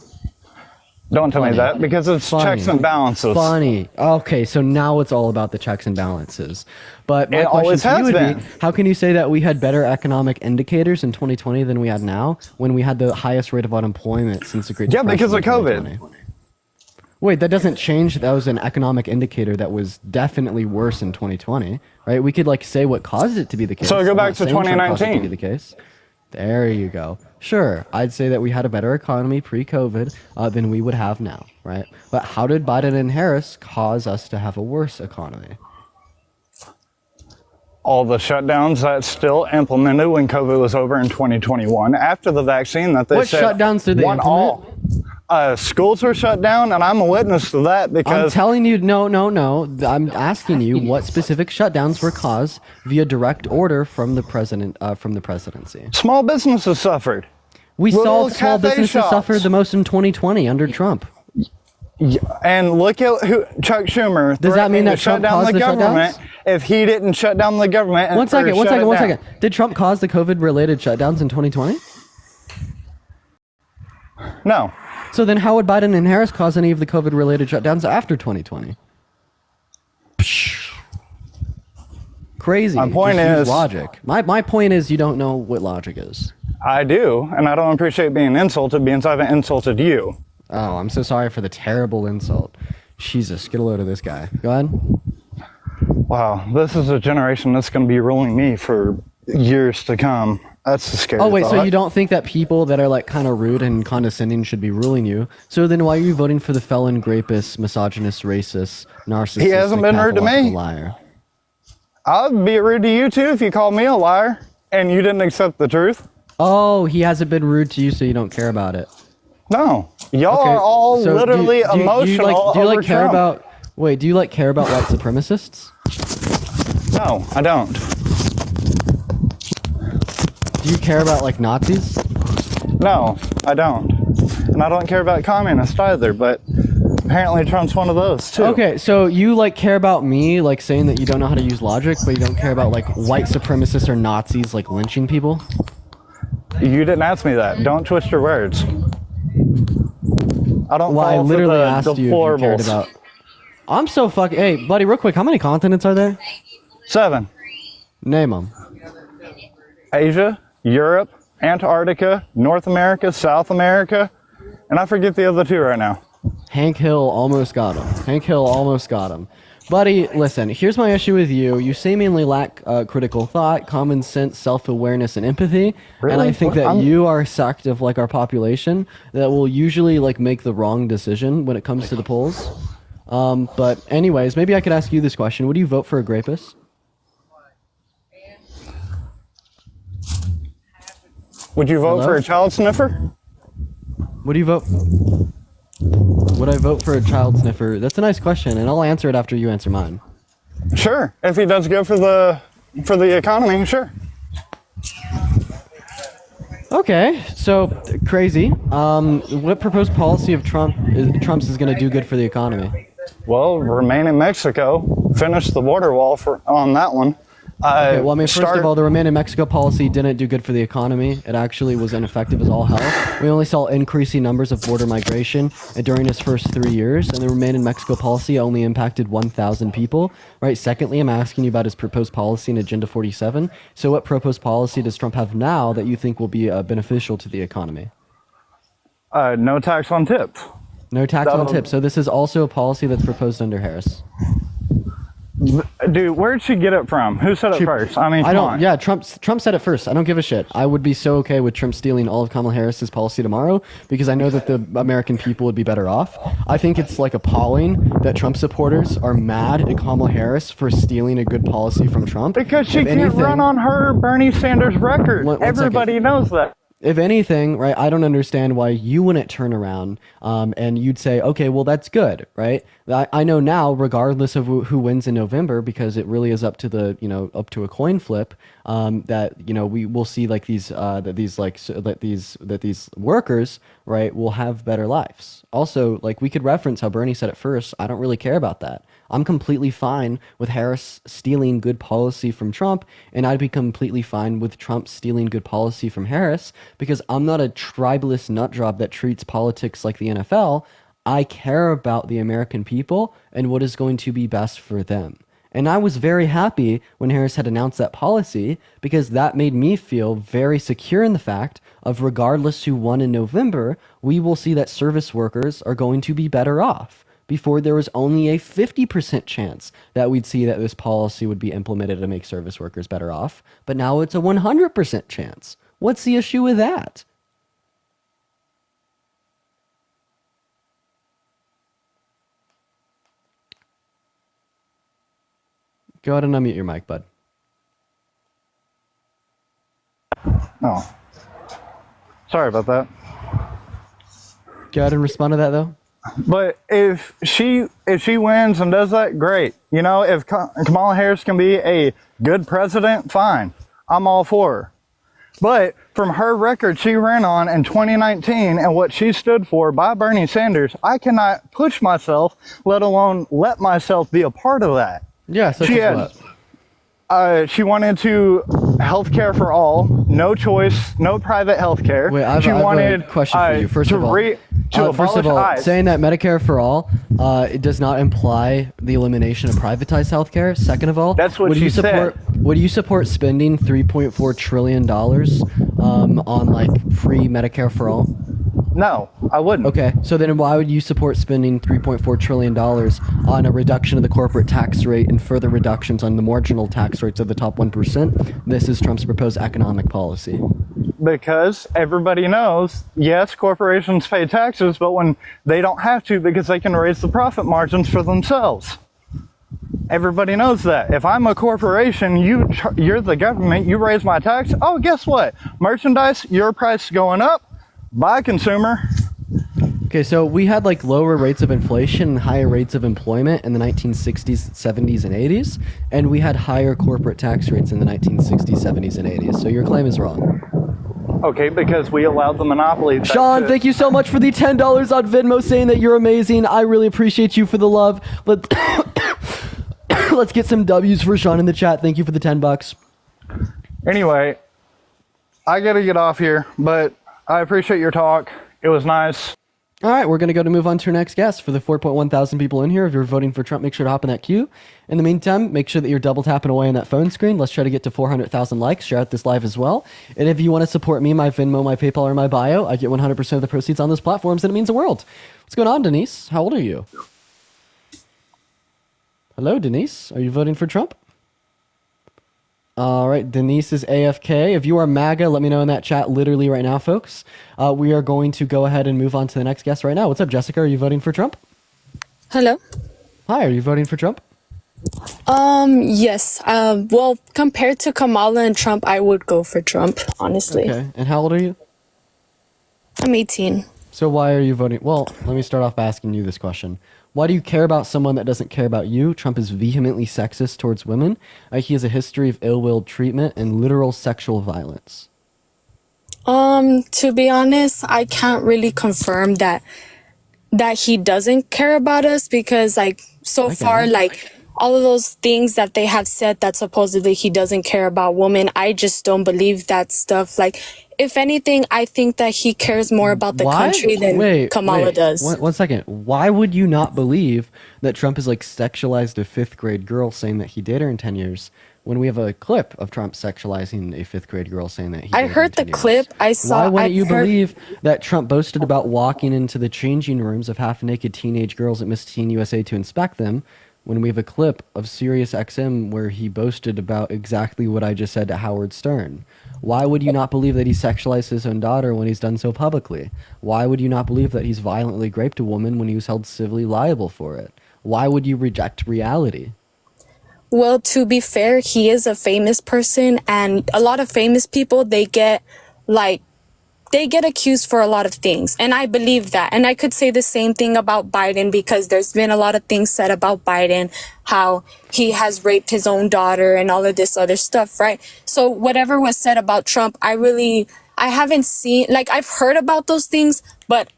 Don't tell me Funny. that, because it's Funny. checks and balances. Funny. Okay, so now it's all about the checks and balances. But my It question always to you has would been. be, how can you say that we had better economic indicators in 2020 than we had now, when we had the highest rate of unemployment since the Great Yeah, Depression? because of in COVID. 2020? Wait, that doesn't change. That was an economic indicator that was definitely worse in 2020, right? We could say what caused it to be the case. So go I'm back not to saying Trump caused it to 2019. be the case. There you go. Sure, I'd say that we had a better economy pre-COVID than we would have now, right? But how did Biden and Harris cause us to have a worse economy? all the shutdowns that still implemented when COVID was over in 2021 after the vaccine that they What said shutdowns did they won implement? all. Schools were shut down, and I'm a witness to that I'm because telling you, no. I'm asking you what specific shutdowns were caused via direct order from the president, from the presidency. small businesses suffered. We saw Little small cafe businesses shops. suffer the most in 2020 under Trump. And look at who Chuck Schumer. Does that mean threatening that to shut Trump down caused the the government shutdowns? if he didn't shut down the government? One second. Did Trump cause the COVID-related shutdowns in 2020? No. So then how would Biden and Harris cause any of the COVID-related shutdowns after 2020? Crazy. My point Just use is- logic. My point is you don't know what logic is. I do, and I don't appreciate being insulted because I haven't insulted you. Oh, I'm so sorry for the terrible insult. Jesus, get a load of this guy. Go ahead. Wow, this is a generation that's going to be ruling me for years to come. That's the scary Oh wait, so thought. you don't think that people that are like kind of rude and condescending should be ruling you? So then why are you voting for the felon, rapist, misogynist, racist, narcissistic, He hasn't been rude to me. pathological liar? I'd be rude to you too if you called me a liar and you didn't accept the truth. Oh, he hasn't been rude to you, so you don't care about it. No, y'all Okay, are all so literally emotional do you over like care Trump. about? Wait, do you like care about white supremacists? No, I don't. Do you care about like Nazis? No, I don't. And I don't care about communists either, but apparently Trump's one of those too. Okay, so you like care about me, like saying that you don't know how to use logic, but you don't care about like white supremacists or Nazis like lynching people? You didn't ask me that. Don't twist your words. I don't Well, I fall for literally the asked you if you cared deplorables. about. I'm so fucking. Hey, buddy, real quick, how many continents are there? 7. Name them. Asia, Europe, Antarctica, North America, South America, and I forget the other 2 right now. Hank Hill almost got him. Buddy, listen, here's my issue with you. You seemingly lack critical thought, common sense, self-awareness, and empathy. And I Really? think that I'm- you are a sect of like our population that will usually like make the wrong decision when it comes to the polls. But anyways, maybe I could ask you this question. Would you vote for a rapist? Would you vote Hello? for a child sniffer? Would you vote? Would I vote for a child sniffer? That's a nice question, and I'll answer it after you answer mine. Sure. If he does go for the economy, sure. Okay, so crazy. What proposed policy of Trump's is going to do good for the economy? Well, remain in Mexico, finish the border wall on that one. Okay, well, I mean, first of all, the Remain in Mexico policy didn't do good for the economy. It actually was ineffective as all hell. We only saw increasing numbers of border migration during its first 3 years, and the Remain in Mexico policy only impacted 1,000 people. Right. Secondly, I'm asking you about his proposed policy in Agenda 47. So, what proposed policy does Trump have now that you think will be beneficial to the economy? no tax on tips. No tax on That'll- tips. So, this is also a policy that's proposed under Harris. Dude, where'd she get it from? Who said it first? I mean, I come don't. on. Yeah, Trump said it first. I don't give a shit. I would be so okay with Trump stealing all of Kamala Harris's policy tomorrow because I know that the American people would be better off. I think it's like appalling that Trump supporters are mad at Kamala Harris for stealing a good policy from Trump. Because she If can't anything- run on her Bernie Sanders record. One second. Everybody knows that. If anything, right, I don't understand why you wouldn't turn around and you'd say, okay, well, that's good, right? I know now, regardless of who wins in November, because it really is up to the, up to a coin flip, that, we will see like these workers, right, will have better lives. Also, like we could reference how Bernie said it first. I don't really care about that. I'm completely fine with Harris stealing good policy from Trump, and I'd be completely fine with Trump stealing good policy from Harris because I'm not a tribalist nutjob that treats politics like the NFL. I care about the American people and what is going to be best for them. And I was very happy when Harris had announced that policy because that made me feel very secure in the fact of regardless who won in November, we will see that service workers are going to be better off. Before there was only a 50% chance that we'd see that this policy would be implemented to make service workers better off, but now it's a 100% chance. What's the issue with that? Go ahead and unmute your mic, bud. Oh, sorry about that. Go ahead and respond to that though. But if she wins and does that, great. You know, if Kamala Harris can be a good president, fine. I'm all for her. But from her record she ran on in 2019 and what she stood for by Bernie Sanders, I cannot push myself, let alone let myself be a part of that. Yeah, such She as had- what? She wanted to healthcare for all, no choice, no private healthcare. Wait, I she have wanted a question for you. First to of all, abolish ICE. saying that Medicare for all, it does not imply the elimination of privatized healthcare. Second of all, That's what would she you support? Would you support spending $3.4 trillion on like free Medicare for all? No, I wouldn't. Okay, so then why would you support spending $3.4 trillion on a reduction of the corporate tax rate and further reductions on the marginal tax rates of the top 1%? This is Trump's proposed economic policy. Because everybody knows, yes, corporations pay taxes, but when they don't have to because they can raise the profit margins for themselves. Everybody knows that. If I'm a corporation, you're the government, you raise my tax, oh, guess what? Merchandise, your price going up. Bye, consumer. Okay, so we had like lower rates of inflation and higher rates of employment in the 1960s, 70s, and 80s, and we had higher corporate tax rates in the 1960s, 70s, and 80s. So your claim is wrong. Okay, because we allowed the monopoly. Sean, thank you so much for the $10 on Venmo saying that you're amazing. I really appreciate you for the love. Let's get some W's for Sean in the chat. Thank you for the $10. Anyway, I gotta get off here, but I appreciate your talk. It was nice. All right, we're going to move on to our next guest. For the 4.1 thousand people in here, if you're voting for Trump, make sure to hop in that queue. In the meantime, make sure that you're double tapping away on that phone screen. Let's try to get to 400,000 likes. Share out this live as well. And if you want to support me, my Venmo, my PayPal, or my bio, I get 100% of the proceeds on those platforms, and it means the world. What's going on, Denise? How old are you? Hello, Denise. Are you voting for Trump? All right, Denise is AFK. If you are MAGA, let me know in that chat literally right now, folks. We are going to go ahead and move on to the next guest right now. What's up, Jessica? Are you voting for Trump? Hello. Hi, are you voting for Trump? Yes. Well, compared to Kamala and Trump, I would go for Trump, honestly. Okay, and how old are you? I'm 18. So why are you voting? Well, let me start off by asking you this question. Why do you care about someone that doesn't care about you? Trump is vehemently sexist towards women. He has a history of ill-willed treatment and literal sexual violence. To be honest, I can't really confirm that he doesn't care about us because, like, so far, like, all of those things that they have said that supposedly he doesn't care about women, I just don't believe that stuff. Like, if anything, I think that he cares more about the country than Kamala does. One second. Why would you not believe that Trump is like sexualized a fifth grade girl saying that he dated her in 10 years when we have a clip of Trump sexualizing a fifth grade girl saying that he dated her in 10 years? I heard the clip. I saw. Why wouldn't you believe that Trump boasted about walking into the changing rooms of half-naked teenage girls at Miss Teen USA to inspect them when we have a clip of Sirius XM where he boasted about exactly what I just said to Howard Stern? Why would you not believe that he sexualized his own daughter when he's done so publicly? Why would you not believe that he's violently raped a woman when he was held civilly liable for it? Why would you reject reality? Well, to be fair, he is a famous person, and a lot of famous people, they get accused for a lot of things. And I believe that. And I could say the same thing about Biden because there's been a lot of things said about Biden, how he has raped his own daughter and all of this other stuff, right? So whatever was said about Trump, I haven't seen, like, I've heard about those things, but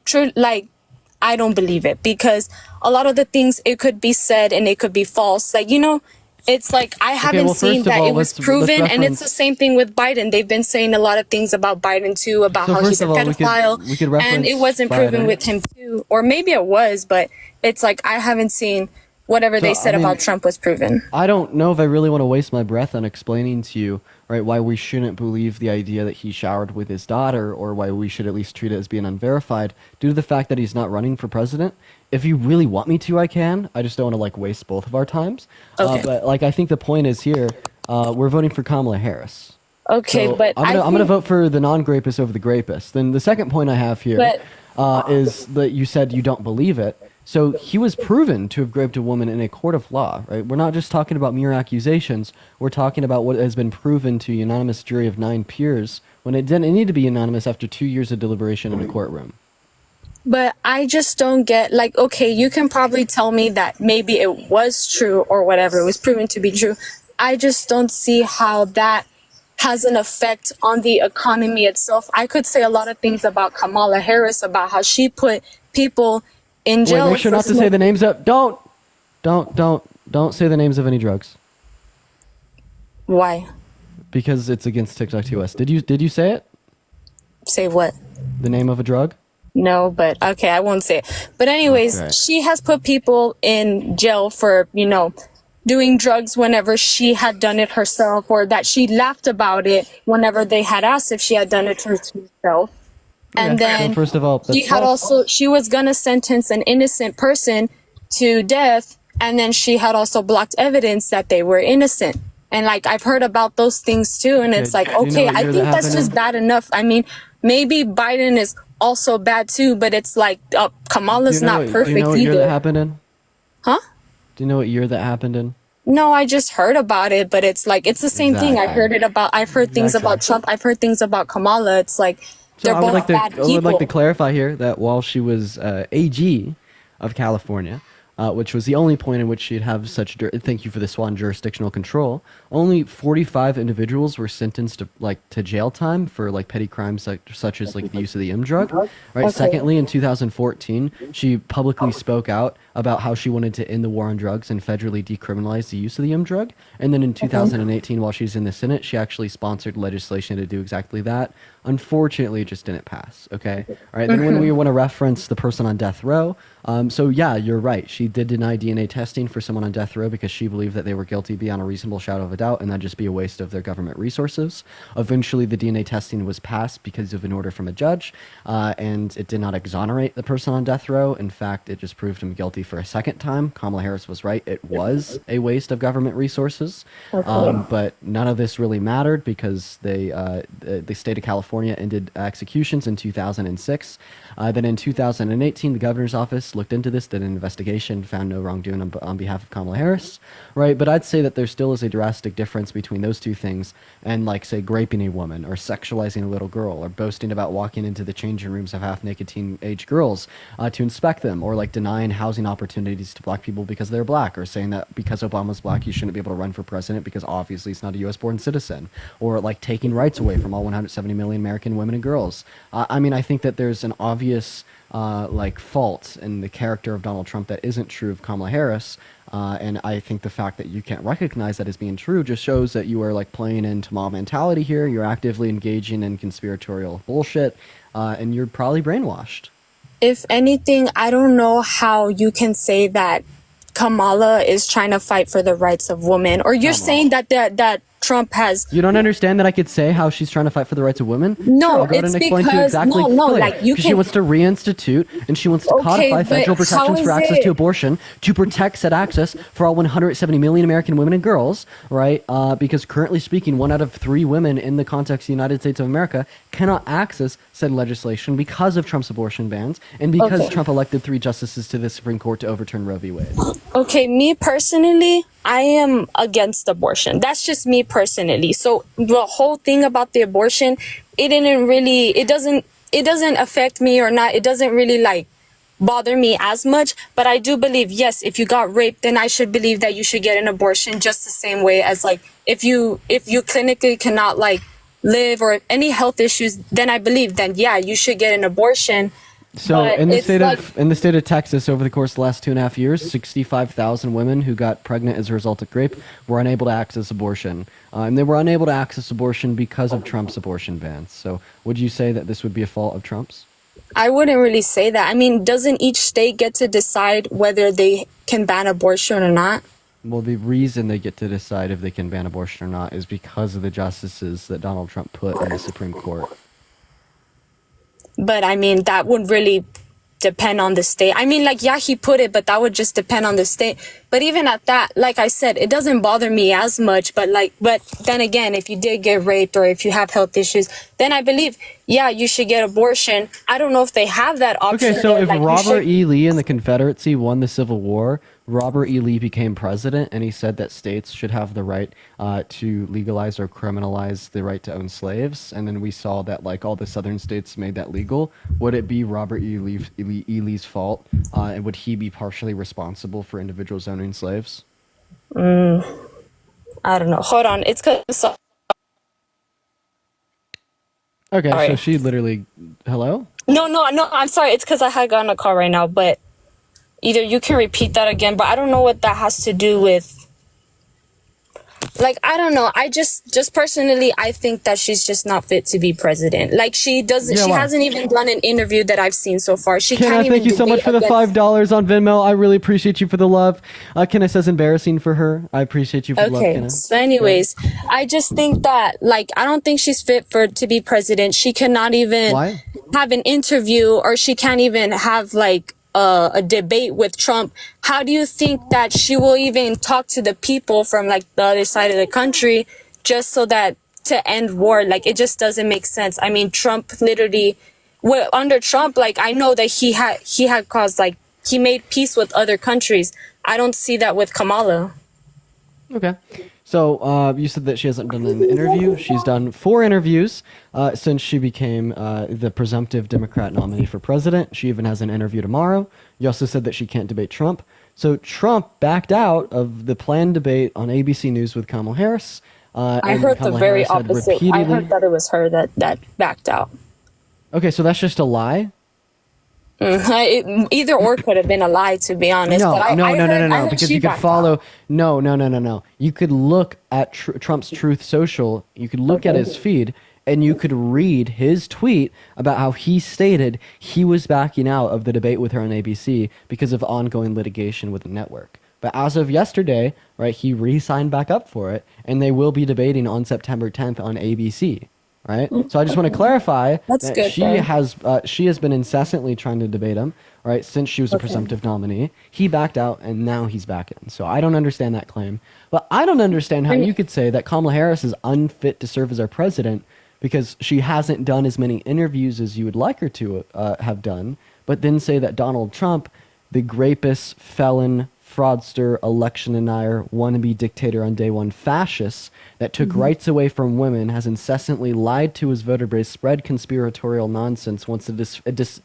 I don't believe it because a lot of the things, it could be said and it could be false. Like, you know, it's like I haven't seen that it was proven, and it's the same thing with Biden. They've been saying a lot of things about Biden too, about how he's a pedophile, and it wasn't proven with him too, or maybe it was, but it's like I haven't seen whatever they said about Trump was proven. I don't know if I really want to waste my breath on explaining to you, right, why we shouldn't believe the idea that he showered with his daughter, or why we should at least treat it as being unverified, due to the fact that he's not running for president. If you really want me to, I can. I just don't want to like waste both of our times. Okay. But like, I think the point is here, we're voting for Kamala Harris. Okay, So but I'm gonna vote for the non-grapist over the grapist. Then the second point I have here is that you said you don't believe it. So he was proven to have raped a woman in a court of law, right? We're not just talking about mere accusations. We're talking about what has been proven to a unanimous jury of 9 peers when it didn't need to be unanimous after 2 years of deliberation in a courtroom. But I just don't get, like, okay, you can probably tell me that maybe it was true or whatever, it was proven to be true. I just don't see how that has an effect on the economy itself. I could say a lot of things about Kamala Harris, about how she put people in Wait, jail. make sure not to say the names of. Don't say the names of any drugs Why? because it's against TikTok TOS. Did you say it? Say what? The name of a drug? No, but okay, I won't say it. But anyways, Okay. she has put people in jail for, doing drugs whenever she had done it herself, or that she laughed about it whenever they had asked if she had done it herself. And Okay. then Well, first of all, she that's had false. she was gonna sentence an innocent person to death, and then she had also blocked evidence that they were innocent. And like, I've heard about those things too, and it's like, do you know okay, what I year think that that's happened just in? bad enough. I mean, maybe Biden is also bad too, but it's like, Kamala's not Do perfect you know what year that either. happened in? Huh? Do you know what year that happened in? No, I just heard about it, but it's like, it's the same thing. Exactly. I've heard things Exactly. about Trump. I've heard things about Kamala. It's like, So they're I would both like to bad I would like to people. clarify here that while she was AG of California, which was the only point in which she'd have such thank you for the swan jurisdictional control, only 45 individuals were sentenced to jail time for like petty crimes such as like the use of the M drug. Right. Okay. Secondly, in 2014, she publicly spoke out about how she wanted to end the war on drugs and federally decriminalize the use of the M drug. And then in 2018, while she's in the Senate, she actually sponsored legislation to do exactly that. Unfortunately, it just didn't pass. Okay. All right. Then when we want to reference the person on death row, so yeah, you're right. She did deny DNA testing for someone on death row because she believed that they were guilty beyond a reasonable shadow of a doubt, and that'd just be a waste of their government resources. Eventually, the DNA testing was passed because of an order from a judge, and it did not exonerate the person on death row. In fact, it just proved him guilty for a second time. Kamala Harris was right. It was a waste of government resources, but none of this really mattered because the state of California ended executions in 2006. Then in 2018, the governor's office looked into this, did an investigation, found no wrongdoing on behalf of Kamala Harris, right? But I'd say that there still is a drastic difference between those two things and, like, say, raping a woman or sexualizing a little girl or boasting about walking into the changing rooms of half-naked teenage girls to inspect them, or like denying housing opportunities to black people because they're black, or saying that because Obama's black, you shouldn't be able to run for president because obviously he's not a U.S.-born citizen, or like taking rights away from all 170 million American women and girls. I mean, I think that there's an obvious fault in the character of Donald Trump that isn't true of Kamala Harris, and I think the fact that you can't recognize that as being true just shows that you are like playing into mob mentality here. You're actively engaging in conspiratorial bullshit, and you're probably brainwashed. If anything, I don't know how you can say that Kamala is trying to fight for the rights of women, or you're saying that Trump has. You don't understand that I could say how she's trying to fight for the rights of women? No, I'll go ahead it's and explain to you because- exactly. no, clearly. like, you 'Cause she can- wants to reinstitute and she wants to Okay, codify but federal how protections is for access to it- abortion to protect said access for all 170 million American women and girls, right? Because currently speaking, 1 out of 3 women in the context of the United States of America cannot access said legislation because of Trump's abortion bans and because Okay. Trump elected 3 justices to the Supreme Court to overturn Roe v. Wade. Okay, me personally, I am against abortion. That's just me personally. So the whole thing about the abortion, it doesn't affect me or not. It doesn't really like bother me as much. But I do believe, yes, if you got raped, then I should believe that you should get an abortion just the same way as like if you clinically cannot like live or any health issues, then I believe then yeah, you should get an abortion. So But in the it's state of Texas, over the course of the last 2.5 years, 65,000 women who got pregnant as a result of rape were unable to access abortion, and they were unable to access abortion because of Trump's abortion bans. So would you say that this would be a fault of Trump's? I wouldn't really say that. I mean, doesn't each state get to decide whether they can ban abortion or not? Well, the reason they get to decide if they can ban abortion or not is because of the justices that Donald Trump put in the Supreme Court. But I mean, that would really depend on the state. I mean, like, yeah, he put it, but that would just depend on the state. But But even at that, like I said, it doesn't bother me as much. But then again, if you did get raped or if you have health issues, then I believe, yeah, you should get abortion. I don't know if they have that option. Okay, so there, if like, you Robert should- E. Lee and the Confederacy won the Civil War, Robert E. Lee became president, and he said that states should have the right to legalize or criminalize the right to own slaves. And then we saw that like all the southern states made that legal. Would it be Robert E. Lee's fault? And would he be partially responsible for individuals owning slaves? I don't know. Hold on. It's because Okay, so Sorry. she literally, hello? no. I'm sorry. It's because I had gotten a call right now. But either you can repeat that again. But I don't know what that has to do with. Like, I don't know. I just personally, I think that she's just not fit to be president. Like, she doesn't. Yeah, she why? hasn't even done an interview that I've seen so far. She Kenna, can't even. thank you so much debate for the against- $5 on Venmo. I really appreciate you for the love. Kenna says embarrassing for her. I appreciate you for the love, Okay. Kenna. So, anyways, I just think that, like, I don't think she's fit to be president. She cannot even Why? have an interview, or she can't even have like a debate with Trump. How do you think that she will even talk to the people from like the other side of the country just so that to end war? Like, it just doesn't make sense. I mean, Trump literally, under Trump, like, I know that he had caused, like, he made peace with other countries. I don't see that with Kamala. Okay. So you said that she hasn't done an interview. She's done 4 interviews since she became the presumptive Democrat nominee for president. She even has an interview tomorrow. You also said that she can't debate Trump. So Trump backed out of the planned debate on ABC News with Kamala Harris. I and heard the Kamala very Harris had opposite. I repeatedly- heard that it was her that backed out. Okay, so that's just a lie? Either or could have been a lie, to be honest. No, but I heard because she you could backed follow. out. No. You could look at Trump's Truth Social. You could look at his feed, and you could read his tweet about how he stated he was backing out of the debate with her on ABC because of ongoing litigation with the network. But as of yesterday, right, he re-signed back up for it, and they will be debating on September 10th on ABC. Right, so I just want to clarify That's that good, she though. has been incessantly trying to debate him, right, since she was a presumptive nominee. He backed out, and now he's back in. So I don't understand that claim. But I don't understand how you could say that Kamala Harris is unfit to serve as our president because she hasn't done as many interviews as you would like her to have done, but then say that Donald Trump, the rapist, felon, fraudster, election denier, wannabe dictator on day one fascist that took rights away from women, has incessantly lied to his voter base, spread conspiratorial nonsense, wants to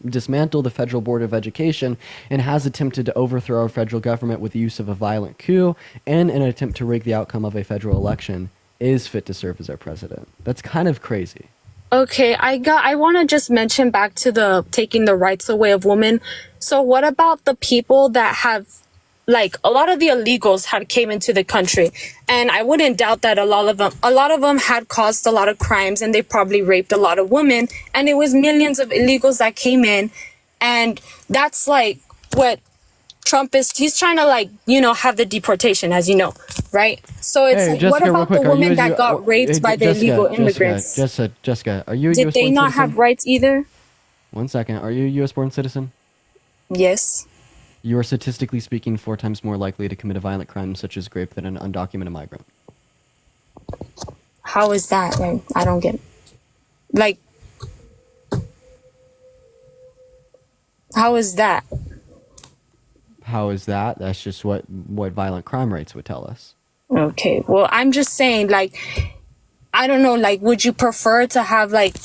dismantle the Federal Board of Education, and has attempted to overthrow our federal government with the use of a violent coup and an attempt to rig the outcome of a federal election, is fit to serve as our president. That's kind of crazy. Okay, I want to just mention back to the taking the rights away of women. So what about the people that have, like, a lot of the illegals had came into the country, and I wouldn't doubt that a lot of them had caused a lot of crimes, and they probably raped a lot of women, and it was millions of illegals that came in, and that's like what Trump is. He's trying to, like, have the deportation, as you know, right? So it's Hey, like, Jessica, what real about quick, the are you women a that U- got raped hey, by the Jessica, illegal immigrants? Jessica, are you a Did U.S. they born not citizen? have rights either? 1 second. Are you a U.S. born citizen? Yes. You are statistically speaking 4 times more likely to commit a violent crime such as rape than an undocumented migrant. How is that? Like, I don't get it. Like, how is that? How is that? That's just what violent crime rates would tell us. Okay. Well, I'm just saying, like, I don't know, like, would you prefer to have, like,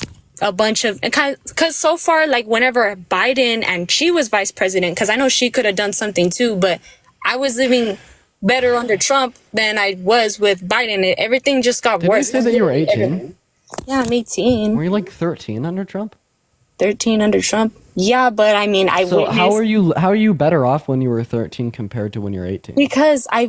a bunch of, because so far, like, whenever Biden and she was vice president, because I know she could have done something too, but I was living better under Trump than I was with Biden. Everything just got Did you worse. say that you were 18? Yeah, I'm 18. Were you like 13 under Trump? 13 under Trump. Yeah, but I mean, I So witnessed. how are you better off when you were 13 compared to when you're 18? Because I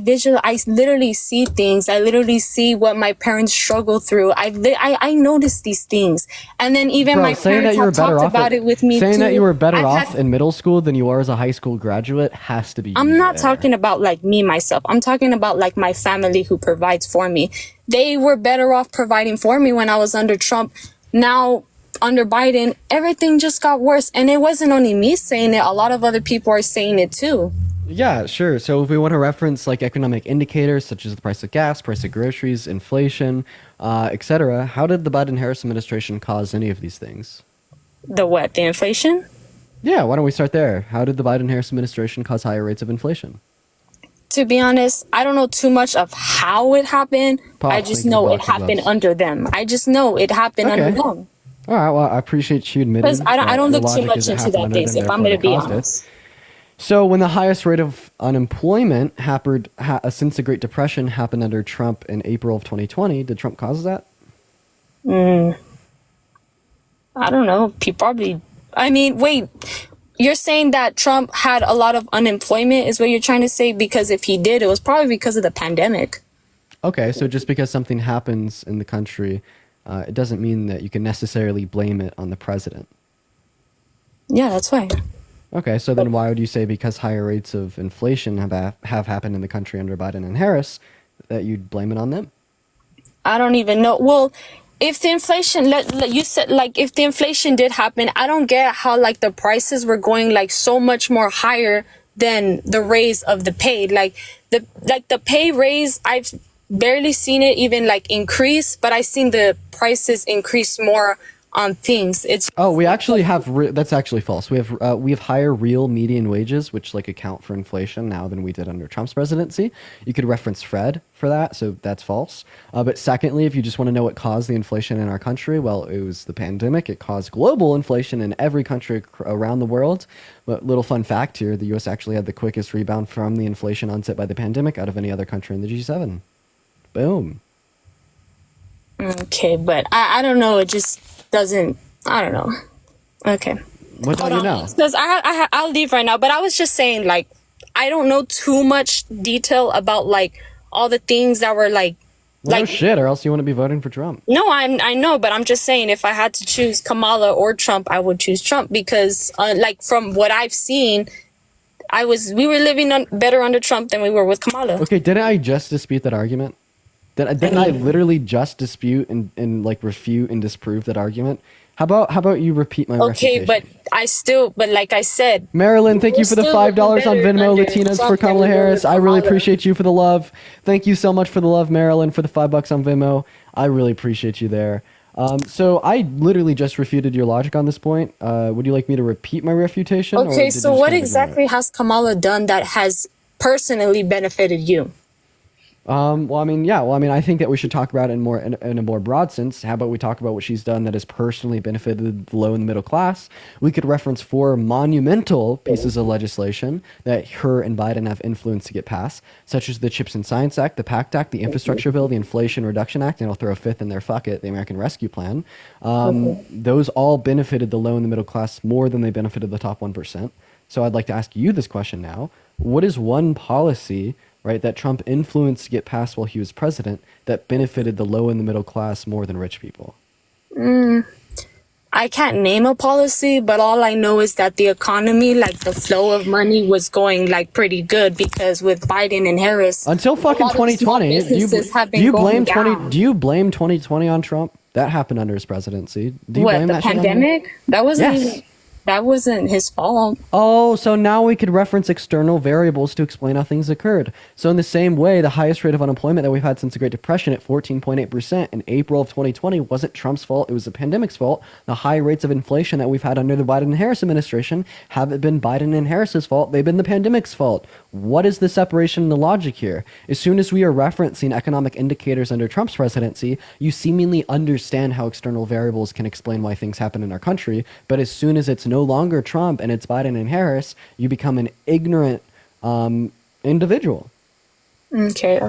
literally see things. I literally see what my parents struggle through. I notice these things, and then even Bro, my saying that parents you were have better talked off about it with me saying too. that you were better I've off had- in middle school than you are as a high school graduate has to be. I'm you not there. talking about like me myself. I'm talking about like my family who provides for me. They were better off providing for me when I was under Trump. Now, under Biden, everything just got worse. And it wasn't only me saying it. A lot of other people are saying it too. Yeah, sure. So if we want to reference like economic indicators such as the price of gas, price of groceries, inflation, etc., how did the Biden-Harris administration cause any of these things? The what? The inflation? Yeah, why don't we start there? How did the Biden-Harris administration cause higher rates of inflation? To be honest, I don't know too much of how it happened. Paul, I just thinking of know it boxing happened gloves. under them. I just know it happened under Okay. them. All right, well, I appreciate you admitting Because I don't that look your too logic much is it into happened that under things, them, if I'm therefore going to they be caused it. honest. So when the highest rate of unemployment happened since the Great Depression happened under Trump in April of 2020, did Trump cause that? I don't know. He probably. I mean, wait. You're saying that Trump had a lot of unemployment, is what you're trying to say? Because if he did, it was probably because of the pandemic. Okay, so just because something happens in the country, it doesn't mean that you can necessarily blame it on the president. Yeah, that's why. Okay, so then why would you say because higher rates of inflation have happened in the country under Biden and Harris that you'd blame it on them? I don't even know. Well, if the inflation, you said like if the inflation did happen, I don't get how like the prices were going like so much more higher than the raise of the pay. Like the pay raise, I've barely seen it even like increase, but I've seen the prices increase more on things. It's Oh, we actually have. That's actually false. We have higher real median wages, which like account for inflation now than we did under Trump's presidency. You could reference Fred for that, so that's false. But secondly, if you just want to know what caused the inflation in our country, well, it was the pandemic. It caused global inflation in every country around the world. But little fun fact here: the U.S. actually had the quickest rebound from the inflation onset by the pandemic out of any other country in the G7. Boom. okay, but I don't know. It just doesn't. I don't know. Okay. What do you know? Because I'll leave right now. But I was just saying, like, I don't know too much detail about like all the things that were like. Well, no shit, or else you want to be voting for Trump. No, I know, but I'm just saying if I had to choose Kamala or Trump, I would choose Trump because, like, from what I've seen, we were living better under Trump than we were with Kamala. Okay, didn't I just dispute that argument? Didn't I literally just dispute and like refute and disprove that argument? How about you repeat my Okay, refutation? but like I said, Marilyn, thank you for the We're $5 still on better Venmo. under Latinas Trump for than Kamala we were Harris. with I really Kamala. appreciate you for the love. Thank you so much for the love, Marilyn, for the $5 on Venmo. I really appreciate you there. So I literally just refuted your logic on this point. Would you like me to repeat my refutation? or okay, did you so just what kind of ignore exactly it? has Kamala done that has personally benefited you? Well, I mean, yeah. Well, I mean, I think that we should talk about it in a more broad sense. How about we talk about what she's done that has personally benefited the low and the middle class? We could reference 4 monumental pieces of legislation that her and Biden have influenced to get passed, such as the Chips and Science Act, the PACT Act, the Infrastructure Bill, the Inflation Reduction Act, and I'll throw a 5th in there, fuck it, the American Rescue Plan. Those all benefited the low and the middle class more than they benefited the top 1%. So I'd like to ask you this question now. What is one policy, right, that Trump influenced to get passed while he was president that benefited the low and the middle class more than rich people? I can't name a policy, but all I know is that the economy, like the flow of money was going like pretty good because with Biden and Harris. Until fucking a lot of small 2020, businesses have been do you going blame 20? down. Do you blame 2020 on Trump? That happened under his presidency. Do you What, blame the that shit on him? pandemic? Yes. That wasn't his fault. Oh, so now we could reference external variables to explain how things occurred. So in the same way, the highest rate of unemployment that we've had since the Great Depression at 14.8% in April of 2020 wasn't Trump's fault. It was the pandemic's fault. The high rates of inflation that we've had under the Biden and Harris administration haven't been Biden and Harris's fault. They've been the pandemic's fault. What is the separation in the logic here? As soon as we are referencing economic indicators under Trump's presidency, you seemingly understand how external variables can explain why things happen in our country. But as soon as it's no longer Trump and it's Biden and Harris, you become an ignorant individual. Okay.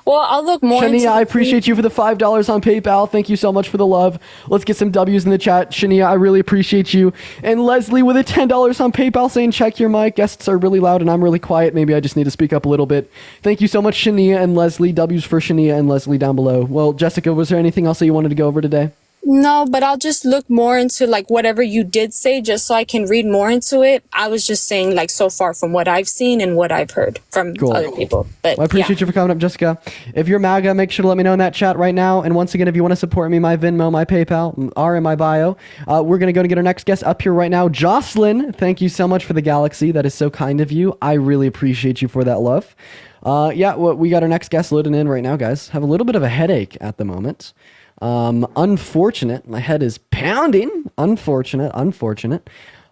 Well, I'll look more into Shania, I appreciate you for the $5 on PayPal. Thank you so much for the love. Let's get some W's in the chat. Shania, I really appreciate you. And Leslie with a $10 on PayPal saying, check your mic. Guests are really loud and I'm really quiet. Maybe I just need to speak up a little bit. Thank you so much, Shania and Leslie. W's for Shania and Leslie down below. Well, Jessica, was there anything else that you wanted to go over today? No, but I'll just look more into like whatever you did say just so I can read more into it. I was just saying like so far from what I've seen and what I've heard from Cool. other people. But Well, I appreciate you for coming up, Jessica. If you're MAGA, make sure to let me know in that chat right now. And once again, if you want to support me, my Venmo, my PayPal are in my bio. We're going to go and get our next guest up here right now. Jocelyn, thank you so much for the galaxy. That is so kind of you. I really appreciate you for that love. We got our next guest loading in right now, guys. Have a little bit of a headache at the moment. Unfortunate. My head is pounding. Unfortunate.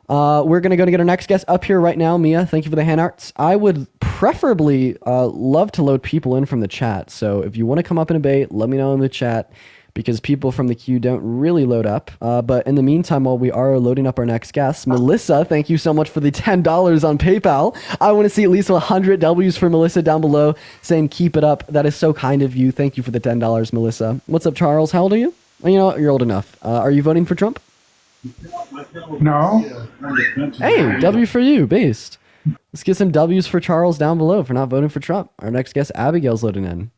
We're going to go to get our next guest up here right now. Mia, thank you for the hand arts. I would preferably love to load people in from the chat. So if you want to come up and debate, let me know in the chat, because people from the queue don't really load up. But in the meantime, while we are loading up our next guest, Melissa, thank you so much for the $10 on PayPal. I want to see at least 100 W's for Melissa down below saying keep it up. That is so kind of you. Thank you for the $10, Melissa. What's up, Charles? How old are you? Well, you know what? You're old enough. Are you voting for Trump? No. Hey, W for you, based. Let's get some W's for Charles down below for not voting for Trump. Our next guest, Abigail's loading in.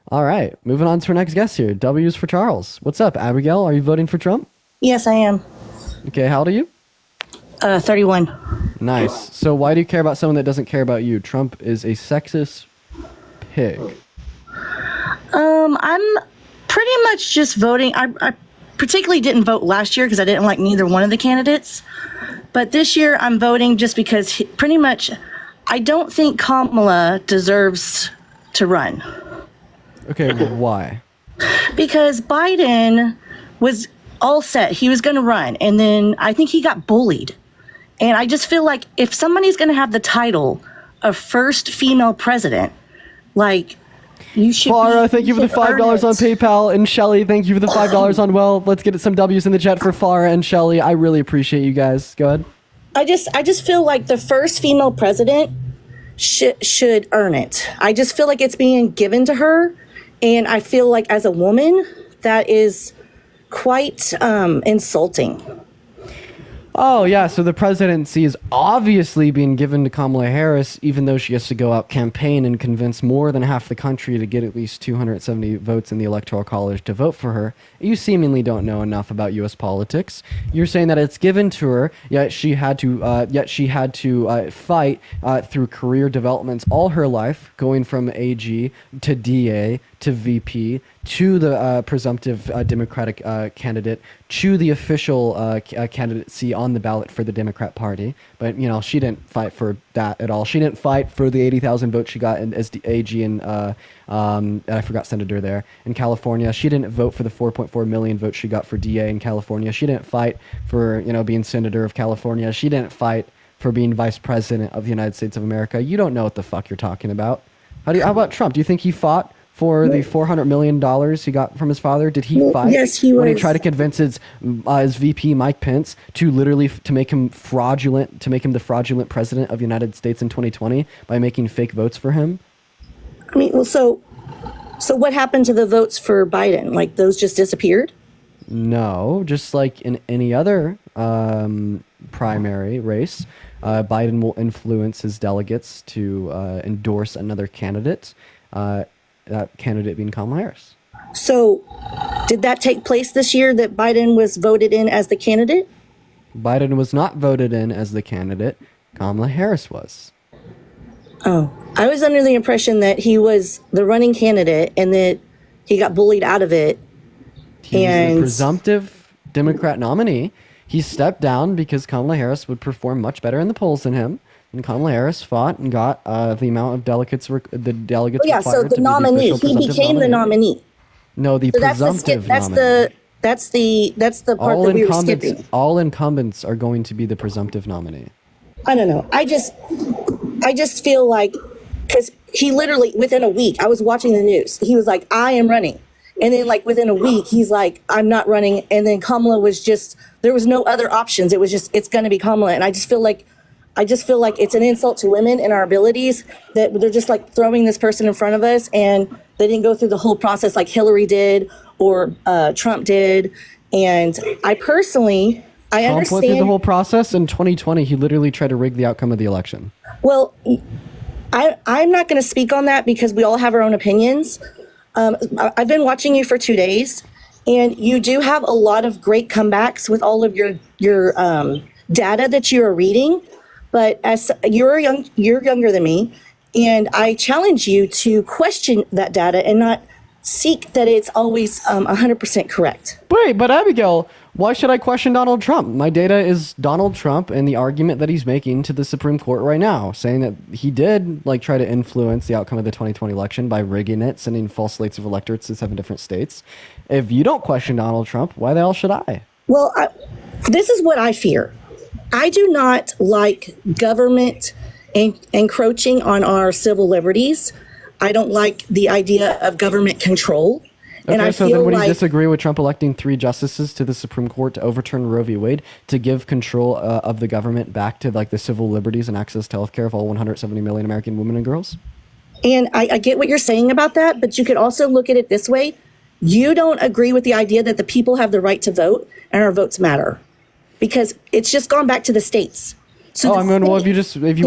All right, moving on to our next guest here. W's for Charles. What's up, Abigail? Are you voting for Trump? Yes, I am. Okay, how old are you? 31. Nice. So why do you care about someone that doesn't care about you? Trump is a sexist pig. I'm pretty much just voting. I particularly didn't vote last year because I didn't like neither one of the candidates. But this year I'm voting just because pretty much I don't think Kamala deserves to run. Okay, why? Because Biden was all set. He was going to run. And then I think he got bullied. And I just feel like if somebody's going to have the title of first female president, like, you should Farah, be, thank you for the should earn $5 on it. PayPal. And Shelly, thank you for the $5 on Well. Let's get some W's in the chat for Farah and Shelly. I really appreciate you guys. Go ahead. I just feel like the first female president should earn it. I just feel like it's being given to her. And I feel like as a woman, that is quite insulting. Oh, yeah. So the presidency is obviously being given to Kamala Harris, even though she has to go out campaign and convince more than half the country to get at least 270 votes in the Electoral College to vote for her. You seemingly don't know enough about U.S. politics. You're saying that it's given to her, yet she had to fight through career developments all her life, going from AG to DA to VP to the presumptive Democratic candidate to the official candidacy on the ballot for the Democrat Party. But, you know, she didn't fight for that at all. She didn't fight for the 80,000 votes she got as AG and I forgot senator there in California. She didn't vote for the 4.4 million votes she got for DA in California. She didn't fight for, you know, being senator of California. She didn't fight for being vice president of the United States of America. You don't know what the fuck you're talking about. How about Trump? Do you think he fought for the $400 million he got from his father? Did he fight? Yes, he when he was. tried to convince his VP Mike Pence to literally to make him fraudulent, to make him the fraudulent president of the United States in 2020 by making fake votes for him? I mean, well, so what happened to the votes for Biden? Like, those just disappeared? No, just like in any other primary race, Biden will influence his delegates to endorse another candidate. That candidate being Kamala Harris. So did that take place this year that Biden was voted in as the candidate? Biden was not voted in as the candidate. Kamala Harris was. Oh, I was under the impression that he was the running candidate and that he got bullied out of it. He was the And presumptive Democrat nominee. He stepped down because Kamala Harris would perform much better in the polls than him. And Kamala Harris fought and got the amount of delegates required yeah, so to the be nominee, official he presumptive became the nominee. No, the So presumptive nominee. that's the part that we were skipping. All incumbents are going to be the presumptive nominee. I don't know. I just feel like, because he literally, within a week, I was watching the news. He was like, I am running. And then like within a week, he's like, I'm not running. And then Kamala was just, there was no other options. It was just, it's going to be Kamala. And I just feel like it's an insult to women and our abilities that they're just like throwing this person in front of us and they didn't go through the whole process like Hillary did or Trump did. And I personally, I Trump understand. went through the whole process in 2020. He literally tried to rig the outcome of the election. Well, I'm not going to speak on that because we all have our own opinions. I've been watching you for 2 days, And you do have a lot of great comebacks with all of your data that you are reading. But as you're younger than me, and I challenge you to question that data and not seek that it's always 100% correct. Wait, but Abigail, why should I question Donald Trump? My data is Donald Trump and the argument that he's making to the Supreme Court right now, saying that he did like try to influence the outcome of the 2020 election by rigging it, sending false slates of electorates to 7 different states. If you don't question Donald Trump, why the hell should I? Well, this is what I fear. I do not like government encroaching on our civil liberties. I don't like the idea of government control. Okay, and I so feel then would like you disagree with Trump electing 3 justices to the Supreme Court to overturn Roe v. Wade to give control of the government back to like the civil liberties and access to healthcare of all 170 million American women and girls? And I get what you're saying about that, but you could also look at it this way. You don't agree with the idea that the people have the right to vote and our votes matter, because it's just gone back to the states. So I mean, well, if you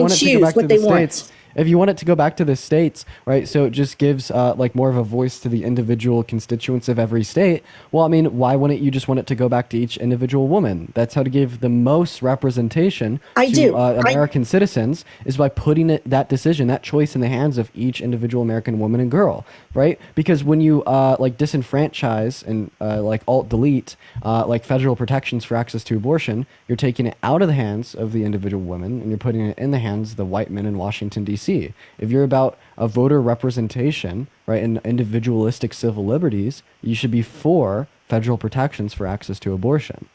want it to go back to the states, if you want it to go back to the states, right? So it just gives like more of a voice to the individual constituents of every state. Well, I mean, why wouldn't you just want it to go back to each individual woman? That's how to give the most representation to American citizens, is by putting that decision, that choice in the hands of each individual American woman and girl, right? Because when you like disenfranchise and like alt-delete like federal protections for access to abortion, you're taking it out of the hands of the individual women and you're putting it in the hands of the white men in Washington, D.C. If you're about a voter representation, right, and individualistic civil liberties, you should be for federal protections for access to abortion.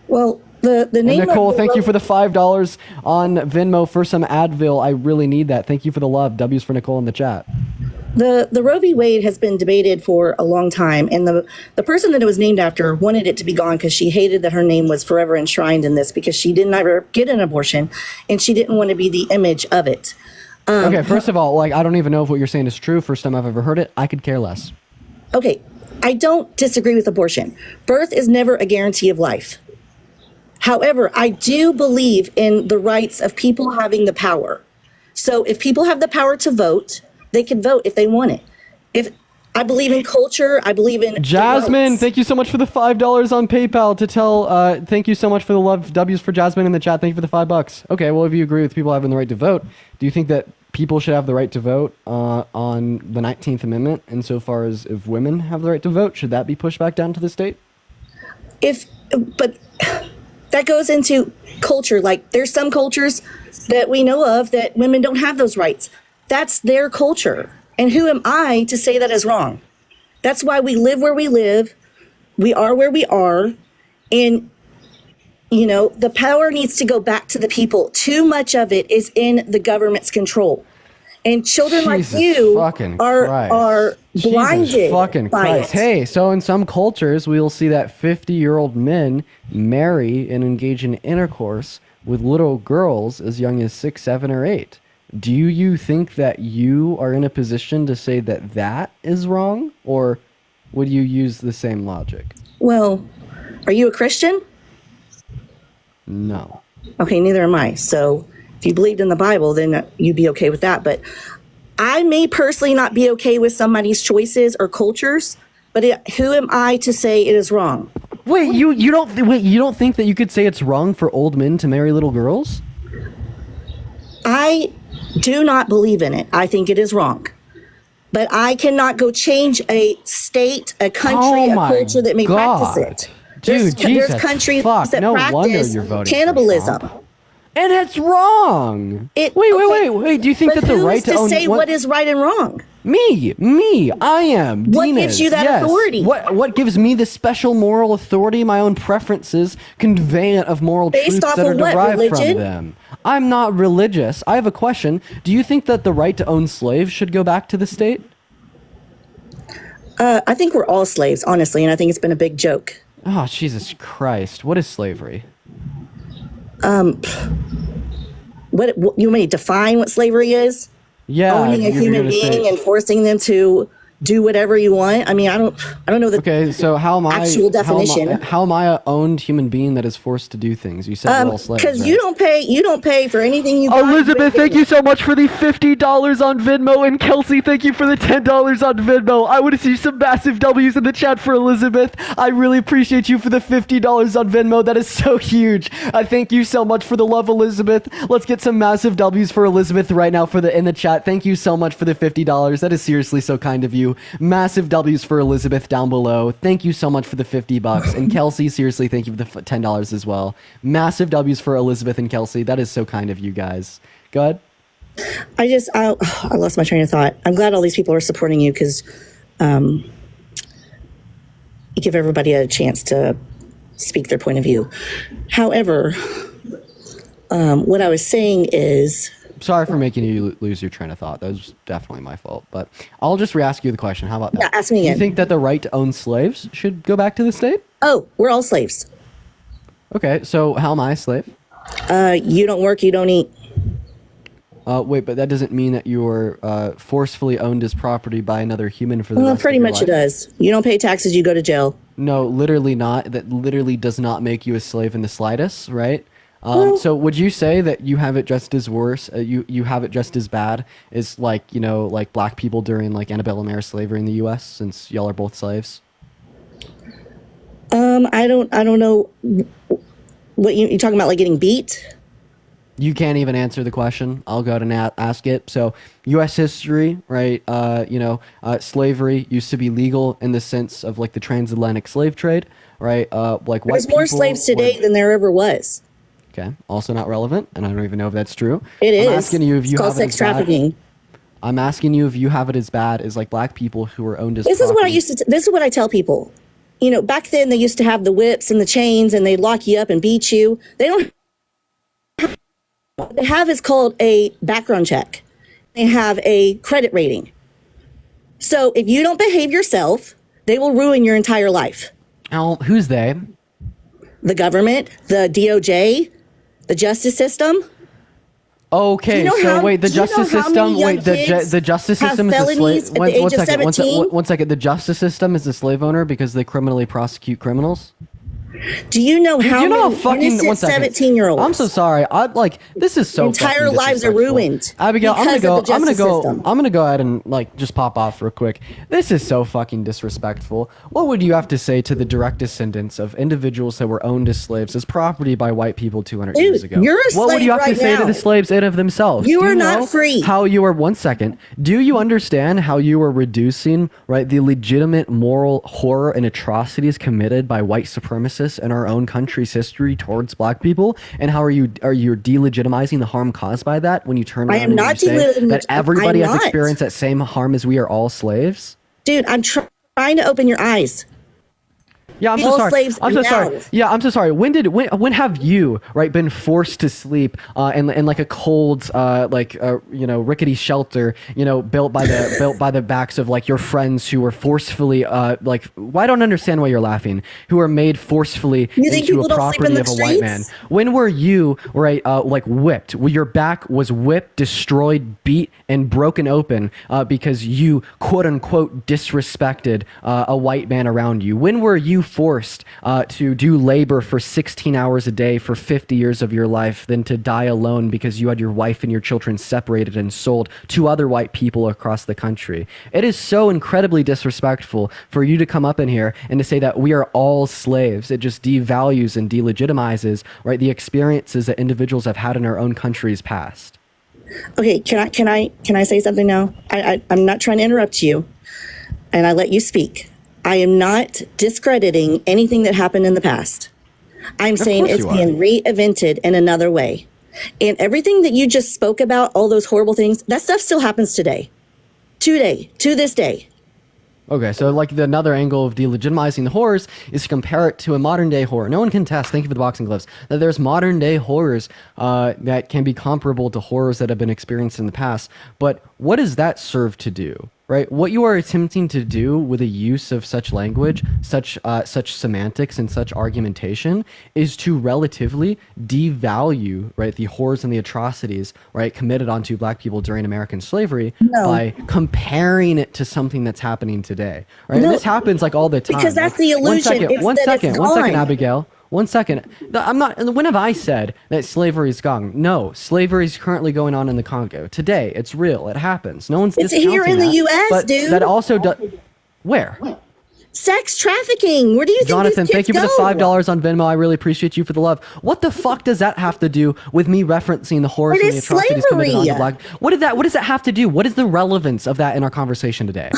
Well, the name and Nicole, of thank you for the $5 on Venmo for some Advil. I really need that. Thank you for the love. W's for Nicole in the chat. The Roe v. Wade has been debated for a long time, and the person that it was named after wanted it to be gone because she hated that her name was forever enshrined in this, because she didn't ever get an abortion and she didn't want to be the image of it. Okay, first of all, like, I don't even know if what you're saying is true. First time I've ever heard it. I could care less. Okay, I don't disagree with abortion. Birth is never a guarantee of life. However, I do believe in the rights of people having the power. So if people have the power to vote, they can vote if they want it. If I believe in culture, I believe in Jasmine, thank you so much for the $5 on PayPal to tell. Thank you so much for the love. W's for Jasmine in the chat. Thank you for the $5. Okay, well, if you agree with people having the right to vote, do you think that people should have the right to vote on the 19th Amendment insofar as if women have the right to vote? Should that be pushed back down to the state? But that goes into culture. Like, there's some cultures that we know of that women don't have those rights. That's their culture. And who am I to say that is wrong? That's why we live where we live. We are where we are. And, you know, the power needs to go back to the people. Too much of it is in the government's control. And children like you are blinded by it. Hey, so in some cultures, we'll see that 50-year-old men marry and engage in intercourse with little girls as young as 6, 7, or 8. Do you think that you are in a position to say that that is wrong? Or would you use the same logic? Well, are you a Christian? No. Okay, neither am I. So if you believed in the Bible, then you'd be okay with that. But I may personally not be okay with somebody's choices or cultures, but who am I to say it is wrong? Wait, you don't think that you could say it's wrong for old men to marry little girls? I do not believe in it. I think it is wrong. But I cannot go change a state, a country, a culture that may practice it. Dude, there's countries that practice cannibalism. And it's wrong. Wait. Do you think that the right to own... say what is right and wrong? Me. I am. What gives you that authority? What gives me the special moral authority? My own preferences, conveyant of moral truths that are derived from them. I'm not religious. I have a question. Do you think that the right to own slaves should go back to the state? I think we're all slaves, honestly, and I think it's been a big joke. Oh, Jesus Christ. What is slavery? What you may define what slavery is? Yeah. Owning a human being and forcing them to do whatever you want. I mean, I don't know the Okay, so how am I actual definition. How am I a owned human being that is forced to do things? You said we're all slaves. Because right? you don't pay for anything you buy. Elizabeth, thank you so much for the $50 on Venmo, and Kelsey, thank you for the $10 on Venmo. I want to see some massive W's in the chat for Elizabeth. I really appreciate you for the $50 on Venmo. That is so huge. I thank you so much for the love, Elizabeth. Let's get some massive W's for Elizabeth right now in the chat. Thank you so much for the $50. That is seriously so kind of you. Massive W's for Elizabeth down below. Thank you so much for the $50. And Kelsey, seriously, thank you for the $10 as well. Massive W's for Elizabeth and Kelsey. That is so kind of you guys. Go ahead. I lost my train of thought. I'm glad all these people are supporting you because you give everybody a chance to speak their point of view. However, what I was saying is, Sorry for making you lose your train of thought. That was definitely my fault. But I'll just re-ask you the question. How about that? Yeah, ask me again. You think that the right to own slaves should go back to the state? oh, we're all slaves. Okay, so how am I a slave? You don't work, you don't eat. Wait, but that doesn't mean that you're forcefully owned as property by another human for the rest Pretty of your much life. it does. You don't pay taxes, you go to jail. No, literally not. That literally does not make you a slave in the slightest, right? So would you say that you have it just as worse? You have it just as bad as like black people during like antebellum era slavery in the U.S. Since y'all are both slaves. I don't know what you're talking about, like getting beat. You can't even answer the question. I'll go ahead and ask it. So, U.S. history, right? Slavery used to be legal in the sense of like the transatlantic slave trade, right? Like white There's more people slaves today than there ever was. Okay, also not relevant, and I don't even know if that's true. It is. I'm asking you if you It's called have it sex as bad- trafficking. I'm asking you if you have it as bad as like black people who were owned as. This is what I property. used to. This is what I tell people. You know, back then they used to have the whips and the chains, and they'd lock you up and beat you. They don't. What they have is called a background check. They have a credit rating. So if you don't behave yourself, they will ruin your entire life. Oh, who's they? The government, the DOJ, the justice system. Okay, Do you know so how- wait, the do you know justice how system. many young Wait, kids the justice have system is a felonies slave. at the age of 17? One second. The justice system is a slave owner because they criminally prosecute criminals. Do you know how Do you know how many fucking innocent 17-year-olds? I'm so sorry. This is so Entire fucking lives are disrespectful. ruined Abigail, because of the justice system. I'm gonna go ahead and like just pop off real quick. This is so fucking disrespectful. What would you have to say to the direct descendants of individuals that were owned as slaves as property by white people 200 Dude, years ago? you're a What would slave you have to right say to now. the slaves in of themselves? You Do are not know free. How you are 1 second. Do you understand how you are reducing the legitimate moral horror and atrocities committed by white supremacists in our own country's history towards black people, and how are you delegitimizing the harm caused by that when you turn I around am and not you say that everybody I'm has not. experienced that same harm as we are all slaves? Dude, I'm trying to open your eyes. Yeah, I'm All so sorry. slaves I'm so now. sorry. Yeah, I'm so sorry. When have you been forced to sleep in like a cold rickety shelter built by the backs of like your friends who were forcefully I don't understand why you're laughing, who are made forcefully You think into people a don't sleep in property the of a white man? streets? When were you whipped? Your back was whipped, destroyed, beat, and broken open because you quote unquote disrespected a white man around you? When were you forced to do labor for 16 hours a day for 50 years of your life, then to die alone because you had your wife and your children separated and sold to other white people across the country? It is so incredibly disrespectful for you to come up in here and to say that we are all slaves. It just devalues and delegitimizes the experiences that individuals have had in our own country's past. Okay, can I say something now? I'm not trying to interrupt you, and I let you speak. I am not discrediting anything that happened in the past. I'm saying course it's you are. being reinvented in another way. And everything that you just spoke about, all those horrible things, that stuff still happens today. To this day. Okay, so like another angle of delegitimizing the horrors is to compare it to a modern day horror. No one can test, thank you for the boxing gloves, that there's modern day horrors that can be comparable to horrors that have been experienced in the past. But what does that serve to do? right? What you are attempting to do with the use of such language, such semantics, and such argumentation is to relatively devalue, right, the horrors and the atrocities, right, committed onto black people during American slavery by comparing it to something that's happening today, right? And this happens like all the time. Because that's the illusion. One second, Abigail. 1 second. I'm not. When have I said that slavery is gone? No, slavery is currently going on in the Congo today. It's real. It happens. No one's discounting here in the U.S., but dude. That also does. Where? Sex trafficking. Where do you think Jonathan, these kids thank you for the $5 on Venmo. I really appreciate you for the love. What the fuck does that have to do with me referencing the horrors and the atrocities committed on the black? What does that have to do? What is the relevance of that in our conversation today?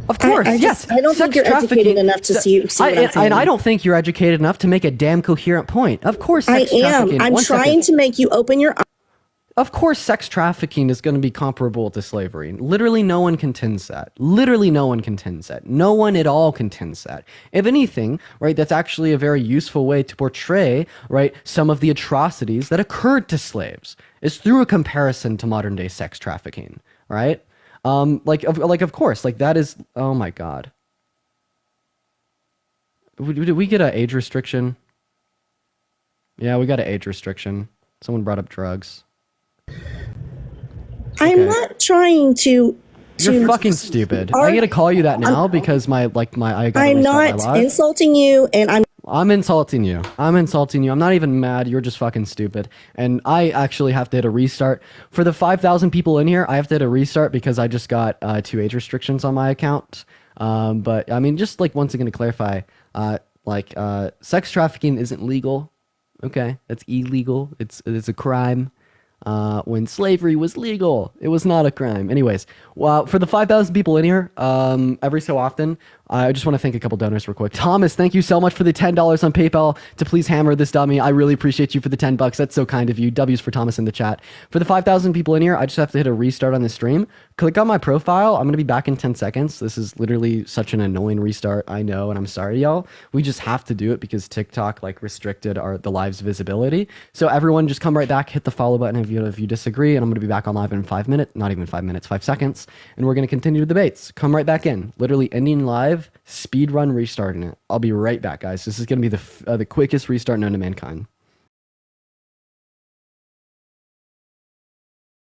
Of course, yes. I don't think you're educated enough to see what I'm saying. And I don't think you're educated enough to make a damn coherent point. Of course, I am. I'm trying to make you open your eyes. Of course, sex trafficking is going to be comparable to slavery. Literally, no one contends that. Literally, no one contends that. No one at all contends that. If anything, right, that's actually a very useful way to portray, right, some of the atrocities that occurred to slaves is through a comparison to modern day sex trafficking, right? Of course, like that is, oh my God. Did we get an age restriction? Yeah, we got an age restriction. Someone brought up drugs. I'm not trying to. You're fucking stupid. I gotta call you that now because I gotta I'm not insulting you, and I'm insulting you. I'm not even mad. You're just fucking stupid. And I actually have to hit a restart. For the 5,000 people in here, I have to hit a restart because I just got 2 age restrictions on my account. But I mean, just like once again to clarify, sex trafficking isn't legal. Okay, that's illegal. It's a crime. When slavery was legal, it was not a crime. Anyways, well, for the 5,000 people in here, every so often, I just want to thank a couple donors real quick. Thomas, thank you so much for the $10 on PayPal to please hammer this dummy. I really appreciate you for the $10. That's so kind of you. W's for Thomas in the chat. For the 5,000 people in here, I just have to hit a restart on the stream. Click on my profile. I'm going to be back in 10 seconds. This is literally such an annoying restart. I know, and I'm sorry, y'all. We just have to do it because TikTok restricted the live's visibility. So everyone just come right back, hit the follow button if you disagree, and I'm going to be back on live in 5 minutes. Not even 5 minutes, 5 seconds. And we're going to continue the debates. Come right back in. Literally ending live. Speed run restarting it. I'll be right back, guys. This is going to be the quickest restart known to mankind.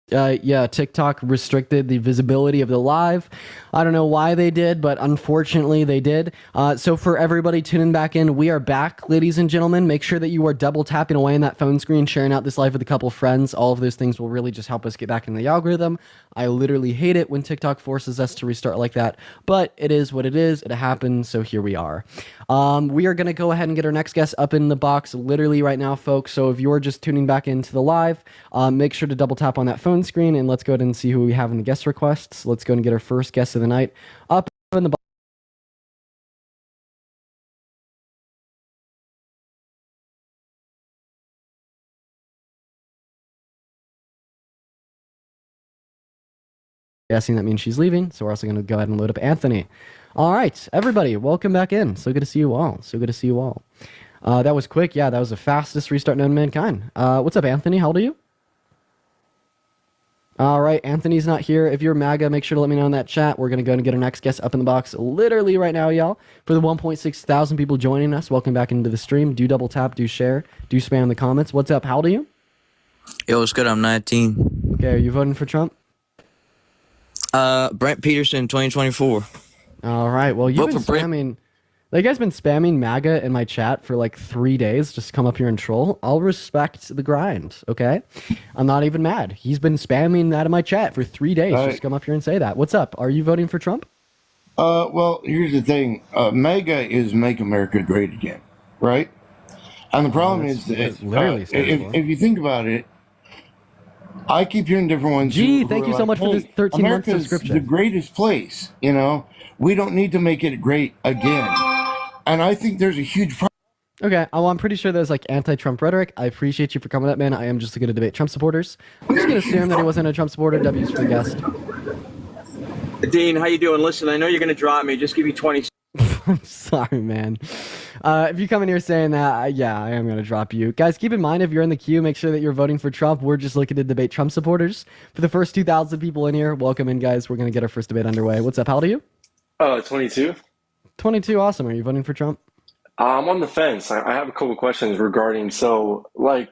Yeah, TikTok restricted the visibility of the live. I don't know why they did, but unfortunately they did. So for everybody tuning back in, we are back, ladies and gentlemen. Make sure that you are double tapping away on that phone screen, sharing out this live with a couple friends. All of those things will really just help us get back in the algorithm. I literally hate it when TikTok forces us to restart like that, but it is what it is. It happens, so here we are. We are going to go ahead and get our next guest up in the box literally right now, folks. So if you're just tuning back into the live, make sure to double tap on that phone screen, and let's go ahead and see who we have in the guest requests. Let's go and get our first guest of the night up in the box. Guessing that means she's leaving, so we're also going to go ahead and load up Anthony. All right, everybody, welcome back in. So good to see you all. That was quick. Yeah, that was the fastest restart known to mankind. What's up, Anthony? How old are you? All right, Anthony's not here. If you're MAGA, make sure to let me know in that chat. We're going to go and get our next guest up in the box literally right now, y'all. For the 1.6 thousand people joining us, welcome back into the stream. Do double tap, do share, do spam the comments. What's up? How old are you? Yo, what's good? I'm 19. Okay, are you voting for Trump? Brent Peterson, 2024. All right, well, you've been spamming... You guys been spamming MAGA in my chat for like 3 days just to come up here and troll. I'll respect the grind, okay? I'm not even mad. He's been spamming that in my chat for 3 days just to come up here and say that. What's up? Are you voting for Trump? Well, here's the thing. MAGA is Make America Great Again, right? And the problem is that if you think about it, I keep hearing different ones. Gee, thank you so much for this 13-month subscription. The greatest place, you know? We don't need to make it great again. And I think there's a huge problem. Okay, well, I'm pretty sure there's like anti-Trump rhetoric. I appreciate you for coming up, man. I am just going to debate Trump supporters. I'm just going to assume that he wasn't a Trump supporter. W's for the guest. Dean, how you doing? Listen, I know you're going to drop me. Just give me 20 I'm sorry, man. If you come in here saying that, yeah, I am going to drop you. Guys, keep in mind, if you're in the queue, make sure that you're voting for Trump. We're just looking to debate Trump supporters. For the first 2,000 people in here, welcome in, guys. We're going to get our first debate underway. What's up? How old are you? 22. 22, awesome. Are you voting for Trump? I'm on the fence. I have a couple questions regarding, Let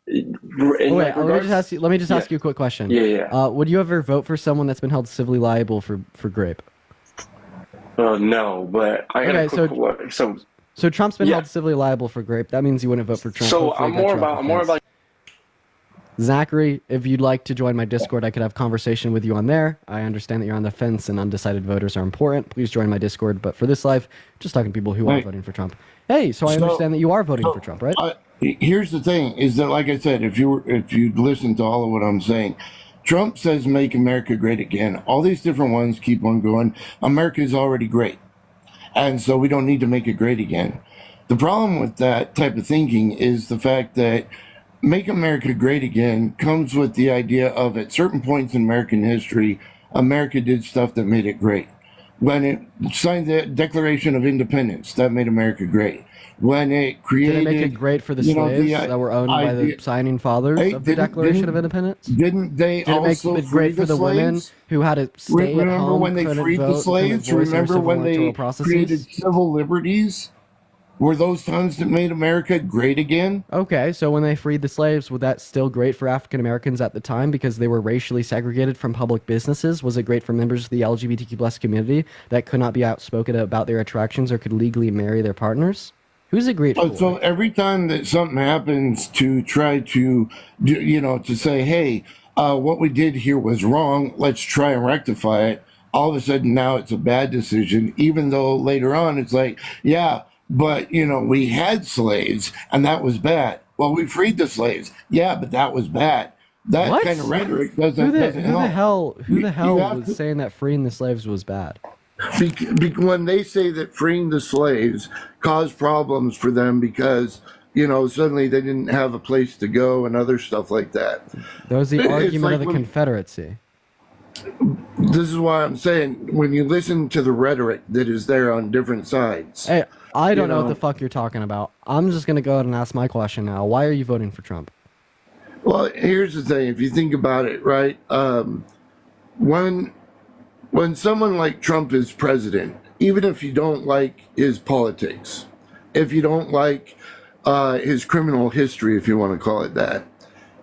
me just ask you a quick question. Yeah. Would you ever vote for someone that's been held civilly liable for grape? No, but I got a quick So Trump's been held civilly liable for grape. That means you wouldn't vote for Trump. So Hopefully I'm more about. Zachary, if you'd like to join my Discord, I could have conversation with you on there. I understand that you're on the fence and undecided voters are important. Please join my Discord. But for this live, just talking to people who are voting for Trump. Hey, so I understand that you are voting for Trump, right? Here's the thing: is that, like I said, if you listen to all of what I'm saying, Trump says "Make America Great Again." All these different ones keep on going. America is already great, and so we don't need to make it great again. The problem with that type of thinking is the fact that Make America Great Again comes with the idea of, at certain points in American history, America did stuff that made it great. When it signed the Declaration of Independence, that made America great. When it created... Did it make it great for the slaves that were owned by the signing fathers of the Declaration of Independence? Didn't they also make it great for the women who had to stay at home? Remember when they freed the slaves? Remember when they created civil liberties? Were those times that made America great again? Okay, so when they freed the slaves, was that still great for African Americans at the time because they were racially segregated from public businesses? Was it great for members of the LGBTQ plus community that could not be outspoken about their attractions or could legally marry their partners? Who's it great for? So every time that something happens to try to, to say, hey, what we did here was wrong, let's try and rectify it, all of a sudden now it's a bad decision, even though later on it's like, yeah, but, we had slaves, and that was bad. Well, we freed the slaves. Yeah, but that was bad. That kind of rhetoric doesn't help. Who the hell was saying that freeing the slaves was bad? When they say that freeing the slaves caused problems for them because, suddenly they didn't have a place to go and other stuff like that. That was the argument of the Confederacy. This is why I'm saying, when you listen to the rhetoric that is there on different sides. Hey, I don't know what the fuck you're talking about. I'm just going to go ahead and ask my question now. Why are you voting for Trump? Well, here's the thing. If you think about it, right, when someone like Trump is president, even if you don't like his politics, if you don't like his criminal history, if you want to call it that,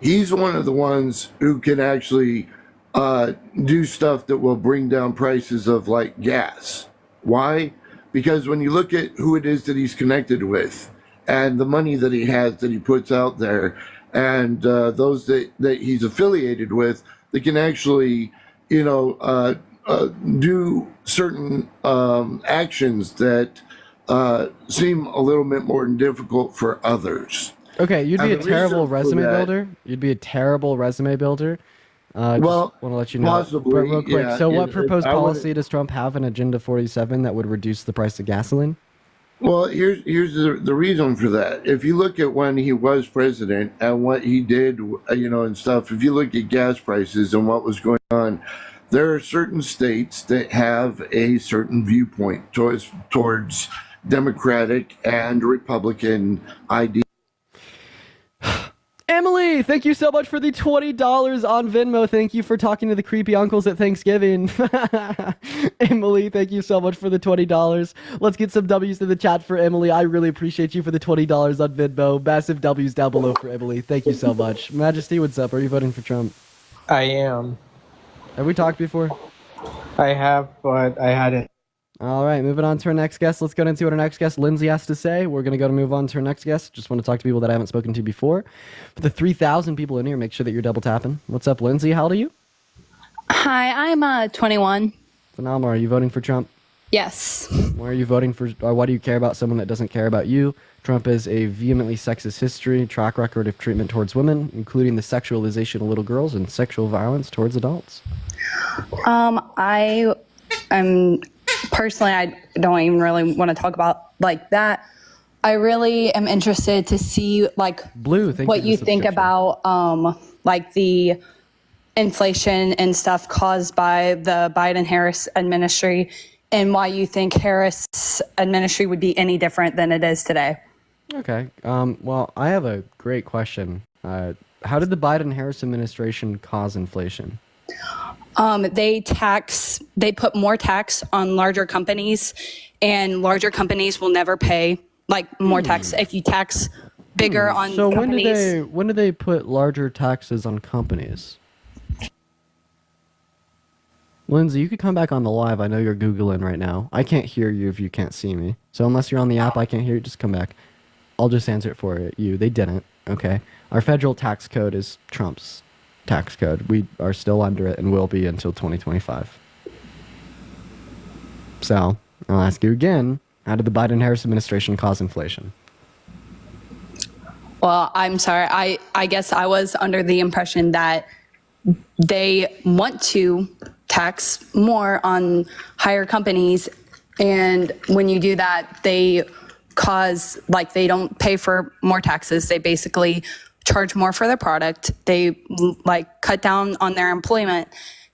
he's one of the ones who can actually do stuff that will bring down prices of, like, gas. Why? Because when you look at who it is that he's connected with and the money that he has that he puts out there and those that he's affiliated with, that can actually, do certain actions that seem a little bit more difficult for others. Okay, you'd be a terrible resume builder. You'd be a terrible resume builder. Just want to let you know. Possibly, but real quick, yeah, so what proposed policy does Trump have in Agenda 47 that would reduce the price of gasoline? Well, here's the reason for that. If you look at when he was president and what he did, and stuff, if you look at gas prices and what was going on, there are certain states that have a certain viewpoint towards Democratic and Republican ideas. Emily, thank you so much for the $20 on Venmo. Thank you for talking to the creepy uncles at Thanksgiving. Emily, thank you so much for the $20. Let's get some W's in the chat for Emily. I really appreciate you for the $20 on Venmo. Massive W's down below for Emily. Thank you so much. Majesty, what's up? Are you voting for Trump? I am. Have we talked before? I have, but I hadn't. All right, moving on to our next guest. Let's get into what our next guest, Lindsay, has to say. We're going to move on to our next guest. Just want to talk to people that I haven't spoken to before. For the 3,000 people in here, make sure that you're double tapping. What's up, Lindsay? How old are you? Hi, I'm 21. Phenomenal. Are you voting for Trump? Yes. Why are you voting for, or why do you care about someone that doesn't care about you? Trump has a vehemently sexist history, track record of treatment towards women, including the sexualization of little girls and sexual violence towards adults. I am personally, I don't even really want to talk about like that. I really am interested to see like Blue, what you think about like the inflation and stuff caused by the Biden-Harris administration and why you think Harris' administration would be any different than it is today. Okay. Well, I have a great question. How did the Biden-Harris administration cause inflation? They put more tax on larger companies, and larger companies will never pay like more tax. If you tax bigger on So companies. when did they put larger taxes on companies? Lindsay, you could come back on the live. I know you're Googling right now. I can't hear you if you can't see me. So unless you're on the app, I can't hear you. Just come back. I'll just answer it for you. They didn't. Okay. Our federal tax code is Trump's tax code. We are still under it and will be until 2025. So I'll ask you again. How did the Biden-Harris administration cause inflation? Well, I'm sorry. I guess I was under the impression that they want to tax more on higher companies. And when you do that, they they don't pay for more taxes. They basically charge more for their product. They cut down on their employment.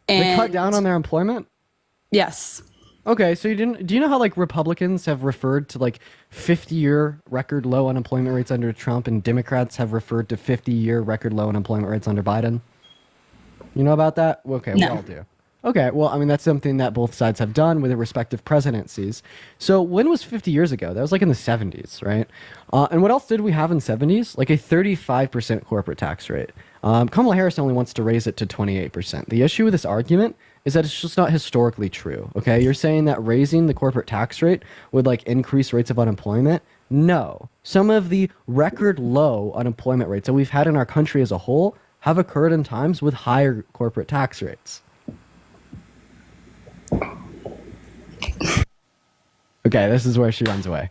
And They cut down on their employment? Yes. Okay, so do you know how Republicans have referred to 50-year record low unemployment rates under Trump, and Democrats have referred to 50-year record low unemployment rates under Biden? You know about that? Okay, No. we all do. Okay, well, I mean, that's something that both sides have done with their respective presidencies. So when was 50 years ago? That was in the 70s, right? And what else did we have in the 70s? A 35% corporate tax rate. Kamala Harris only wants to raise it to 28%. The issue with this argument is that it's just not historically true, okay? You're saying that raising the corporate tax rate would increase rates of unemployment? No. Some of the record low unemployment rates that we've had in our country as a whole have occurred in times with higher corporate tax rates. Okay, this is where she runs away.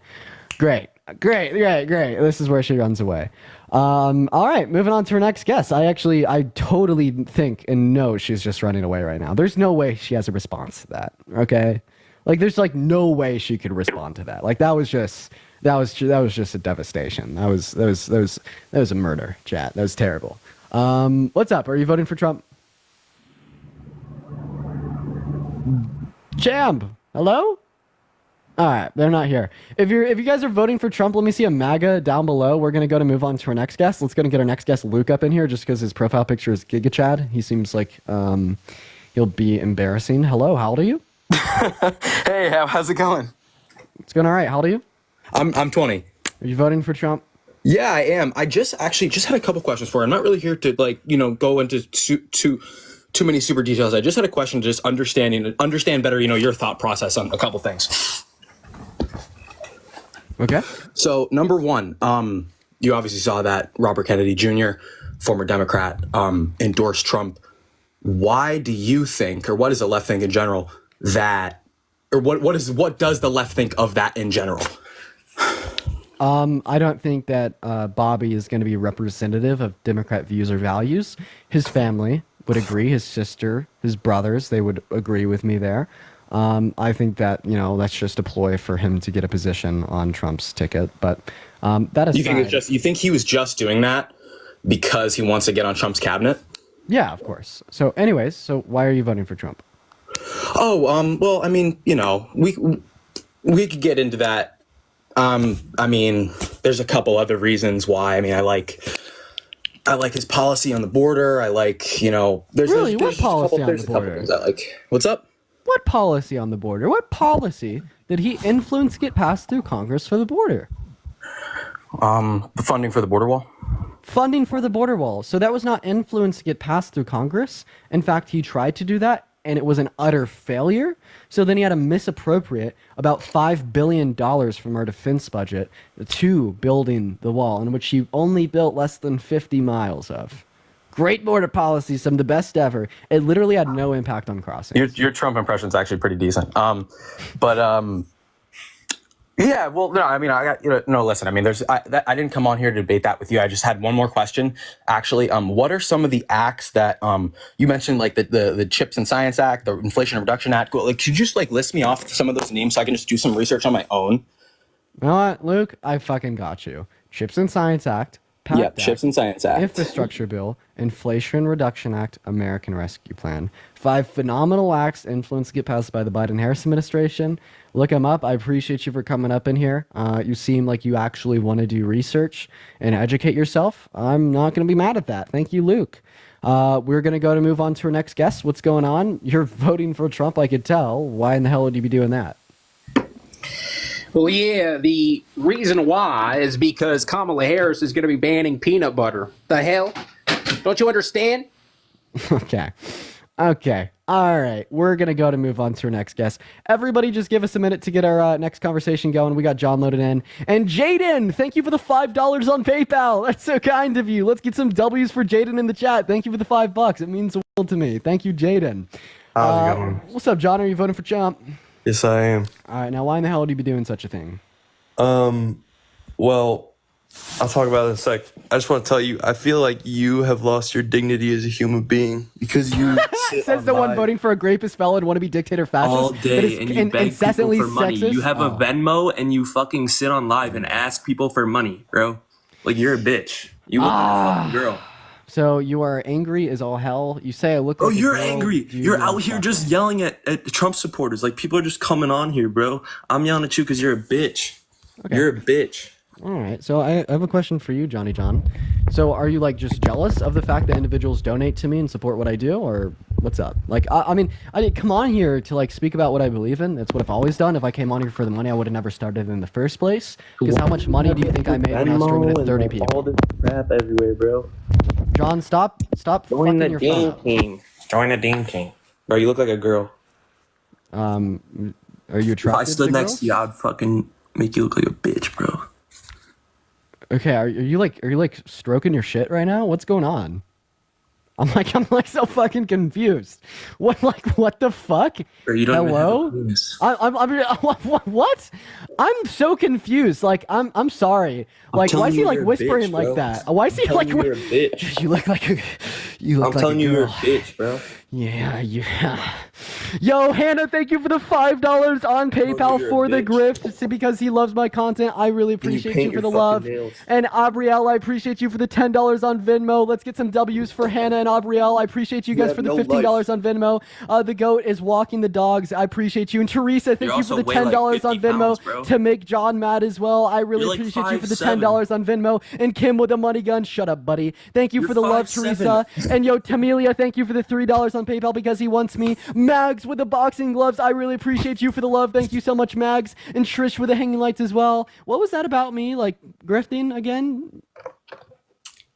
Great. This is where she runs away. All right, moving on to her next guest. I totally think and know she's just running away right now. There's no way she has a response to that. Okay, there's no way she could respond to that. That was just a devastation. That was a murder, chat. That was terrible. What's up? Are you voting for Trump? Champ, hello? All right, they're not here. If you guys are voting for Trump, let me see a MAGA down below. We're gonna move on to our next guest. Let's get our next guest, Luke, up in here, just because his profile picture is Giga Chad. He seems like he'll be embarrassing. Hello, how old are you? Hey, how's it going? It's going all right. How old are you? I'm 20. Are you voting for Trump? Yeah, I am. I just had a couple questions for you. I'm not really here to go into too many super details. I just had a question, just understand better, your thought process on a couple things. Okay. So number one, you obviously saw that Robert Kennedy Jr., former Democrat, endorsed Trump. Why do you think, or what does the left think in general, that, or what does the left think of that in general? I don't think that Bobby is going to be representative of Democrat views or values. His family would agree. His sister, his brothers, they would agree with me there. I think that, that's just a ploy for him to get a position on Trump's ticket. But that aside, you think he was just doing that because he wants to get on Trump's cabinet? Yeah, of course. So anyways, why are you voting for Trump? Oh, well, I mean, we could get into that. I mean, there's a couple other reasons why. I mean, I like his policy on the border. I like, there's what policy on the border? Things I like. What's up? What policy on the border? What policy did he influence get passed through Congress for the border? The funding for the border wall. Funding for the border wall. So that was not influence to get passed through Congress. In fact, he tried to do that, and it was an utter failure. So then he had to misappropriate about $5 billion from our defense budget to building the wall, in which he only built less than 50 miles of. Great border policy, some of the best ever. It literally had no impact on crossings. Your Trump impression is actually pretty decent. Yeah, well, no, I mean, listen, I mean, I didn't come on here to debate that with you. I just had one more question, actually. What are some of the acts that you mentioned, like the Chips and Science Act, the Inflation Reduction Act? Could you just list me off some of those names so I can just do some research on my own? You know what, Luke? I fucking got you. Chips and Science Act, PACT Yep, Chips Act, and Science Act. Infrastructure Bill, Inflation Reduction Act, American Rescue Plan. 5 phenomenal acts influenced to get passed by the Biden-Harris administration. Look them up. I appreciate you for coming up in here. You seem like you actually want to do research and educate yourself. I'm not going to be mad at that. Thank you, Luke. We're going to move on to our next guest. What's going on? You're voting for Trump, I could tell. Why in the hell would you be doing that? Well, yeah, the reason why is because Kamala Harris is going to be banning peanut butter. The hell? Don't you understand? Okay. All right. We're going to move on to our next guest. Everybody just give us a minute to get our next conversation going. We got John loaded in. And Jaden, thank you for the $5 on PayPal. That's so kind of you. Let's get some W's for Jaden in the chat. Thank you for the $5. It means the world to me. Thank you, Jaden. How's it going? What's up, John? Are you voting for Trump? Yes, I am. All right. Now, why in the hell would you be doing such a thing? Well, I'll talk about it in a sec. I just want to tell you, I feel like you have lost your dignity as a human being because you says the one voting for a rapist felon, wannabe dictator fascist all day and you beg incessantly people for money. sexist? You have a Venmo and you fucking sit on live and ask people for money, bro. Like, you're a bitch. You look like a fucking girl. So you are angry as all hell. You say I look like Oh, you're a girl. angry. You're out here just yelling at Trump supporters. Like, people are just coming on here, bro. I'm yelling at you because you're a bitch. Okay. You're a bitch. All right. So I have a question for you, Johnny John. So are you like just jealous of the fact that individuals donate to me and support what I do, or what's up? Like, I mean, I didn't come on here to like speak about what I believe in. That's what I've always done. If I came on here for the money, I would have never started in the first place. Because how much money do you think I made when I was streaming at 30 people? All this crap everywhere, bro. John, stop Join the fucking your phone Dean up. Team. Join the Dean Team. Bro, you look like a girl. Are you If I attracted stood to next girls? to you, I'd fucking make you look like a bitch, bro. Okay, are you like stroking your shit right now? What's going on? I'm like so fucking confused. What the fuck? Bro, you don't Hello? even have a penis. What? I'm so confused. Like I'm sorry. Like why is he like you're a whispering bitch, like bro. that? Why is he I'm like? telling you you're a bitch. You look like a. You look I'm like telling a you girl. you're a bitch, bro. Yeah. Yo, Hannah, thank you for the $5 on PayPal you're a for the bitch. grift because he loves my content. I really appreciate you paint for the your fucking love. nails. And Abrielle, I appreciate you for the $10 on Venmo. Let's get some W's for Hannah and Abrielle. I appreciate you guys have for the no $15 life. on Venmo. The goat is walking the dogs. I appreciate you. And Teresa, thank You're you for also the weigh $10 like on 50 Venmo pounds, bro. to make John mad as well. I really You're like appreciate you for the 5'7". $10 on Venmo. And Kim with a money gun. Shut up, buddy. Thank you You're for the love, 5'7". Teresa. And yo, Tamelia, thank you for the $3 on PayPal because he wants me. Mags with the boxing gloves. I really appreciate you for the love. Thank you so much, Mags. And Trish with the hanging lights as well. What was that about me? Like grifting again?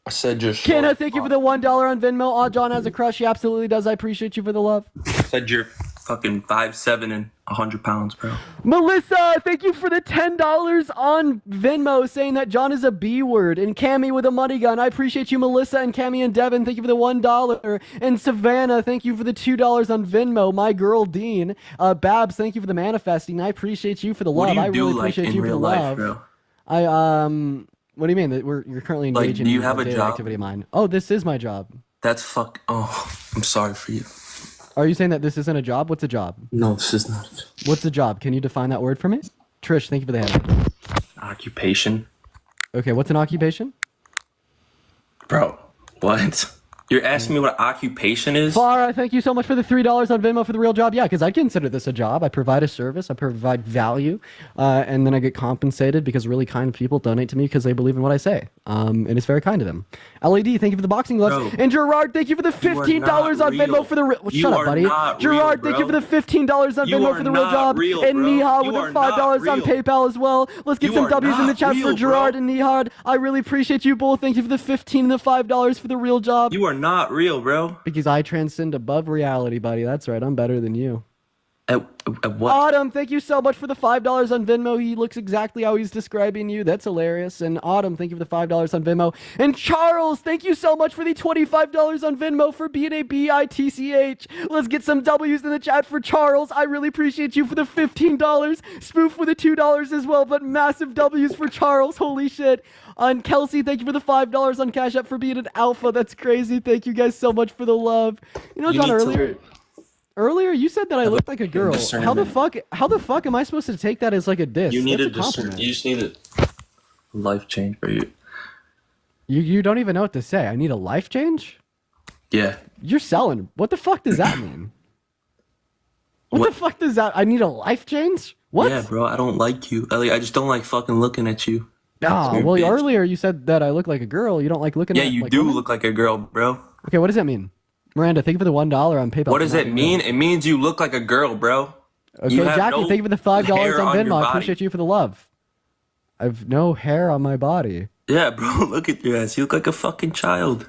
I said you're short. Kenna, thank you for the $1 on Venmo. Oh, John has a crush. He absolutely does. I appreciate you for the love. I said you're fucking 5'7" and 100 pounds, bro. Melissa, thank you for the $10 on Venmo saying that John is a B word. And Cammy with a money gun. I appreciate you, Melissa and Cammy and Devin. Thank you for the $1. And Savannah, thank you for the $2 on Venmo. My girl, Dean. Babs, thank you for the manifesting. I appreciate you for the love. What do you I do really like appreciate in you for the real life, love. bro? What do you mean? That you're currently Like, engaged do you in have a daily job? activity of mine? Oh, this is my job. That's fuck. Oh, I'm sorry for you. Are you saying that this isn't a job? What's a job? No, this is not What's a job? Can you define that word for me? Trish, thank you for the hand. occupation, Okay, what's an occupation? bro. What? You're asking me what occupation is? Farah, thank you so much for the $3 on Venmo for the real job. Yeah, because I consider this a job. I provide a service. I provide value. And then I get compensated because really kind people donate to me because they believe in what I say. And it's very kind of them. LED, thank you for the boxing gloves. Bro, and Gerard, thank you for the $15 on real. Venmo for the... Shut up, buddy. Gerard, thank you for the $15 on Venmo for the real job. Real, and bro. Nihad You with the are $5 on not PayPal as well. Let's get You some are W's in the not chat for real, Gerard bro. and Nihad. I really appreciate you both. Thank you for the $15 and the $5 for the real job. You are not real, bro. Because I transcend above reality, buddy. That's right. I'm better than you. At what? Autumn, thank you so much for the $5 on Venmo. He looks exactly how he's describing you. That's hilarious. And Autumn, thank you for the $5 on Venmo. And Charles, thank you so much for the $25 on Venmo for being a BITCH. Let's get some W's in the chat for Charles. I really appreciate you for the $15. Spoof with the $2 as well, but massive W's for Charles. Holy shit. On Kelsey, thank you for the $5 on Cash App for being an alpha. That's crazy. Thank you guys so much for the love. You know, You John, need to- earlier you said that I looked like a girl. How the discernment. fuck am I supposed to take that as like a diss? You need That's a a compliment. You just need a life change, bro. You don't even know what to say. I need a life change? Yeah. You're selling. What the fuck does that mean? What the fuck does that? I need a life change? What? Yeah, bro. I don't like you. I just don't like fucking looking at you. Ah, well, earlier you said that I look like a girl. You don't like looking at Yeah, you like do women? look like a girl, bro. Okay, what does that mean? Miranda, thank you for the $1 on PayPal. What does it mean? It means you look like a girl, bro. Okay, You have Jackie, no thank you for the $5 hair on your Venmo. I body. appreciate you for the love. I've no hair on my body. Yeah, bro. Look at your ass. You look like a fucking child.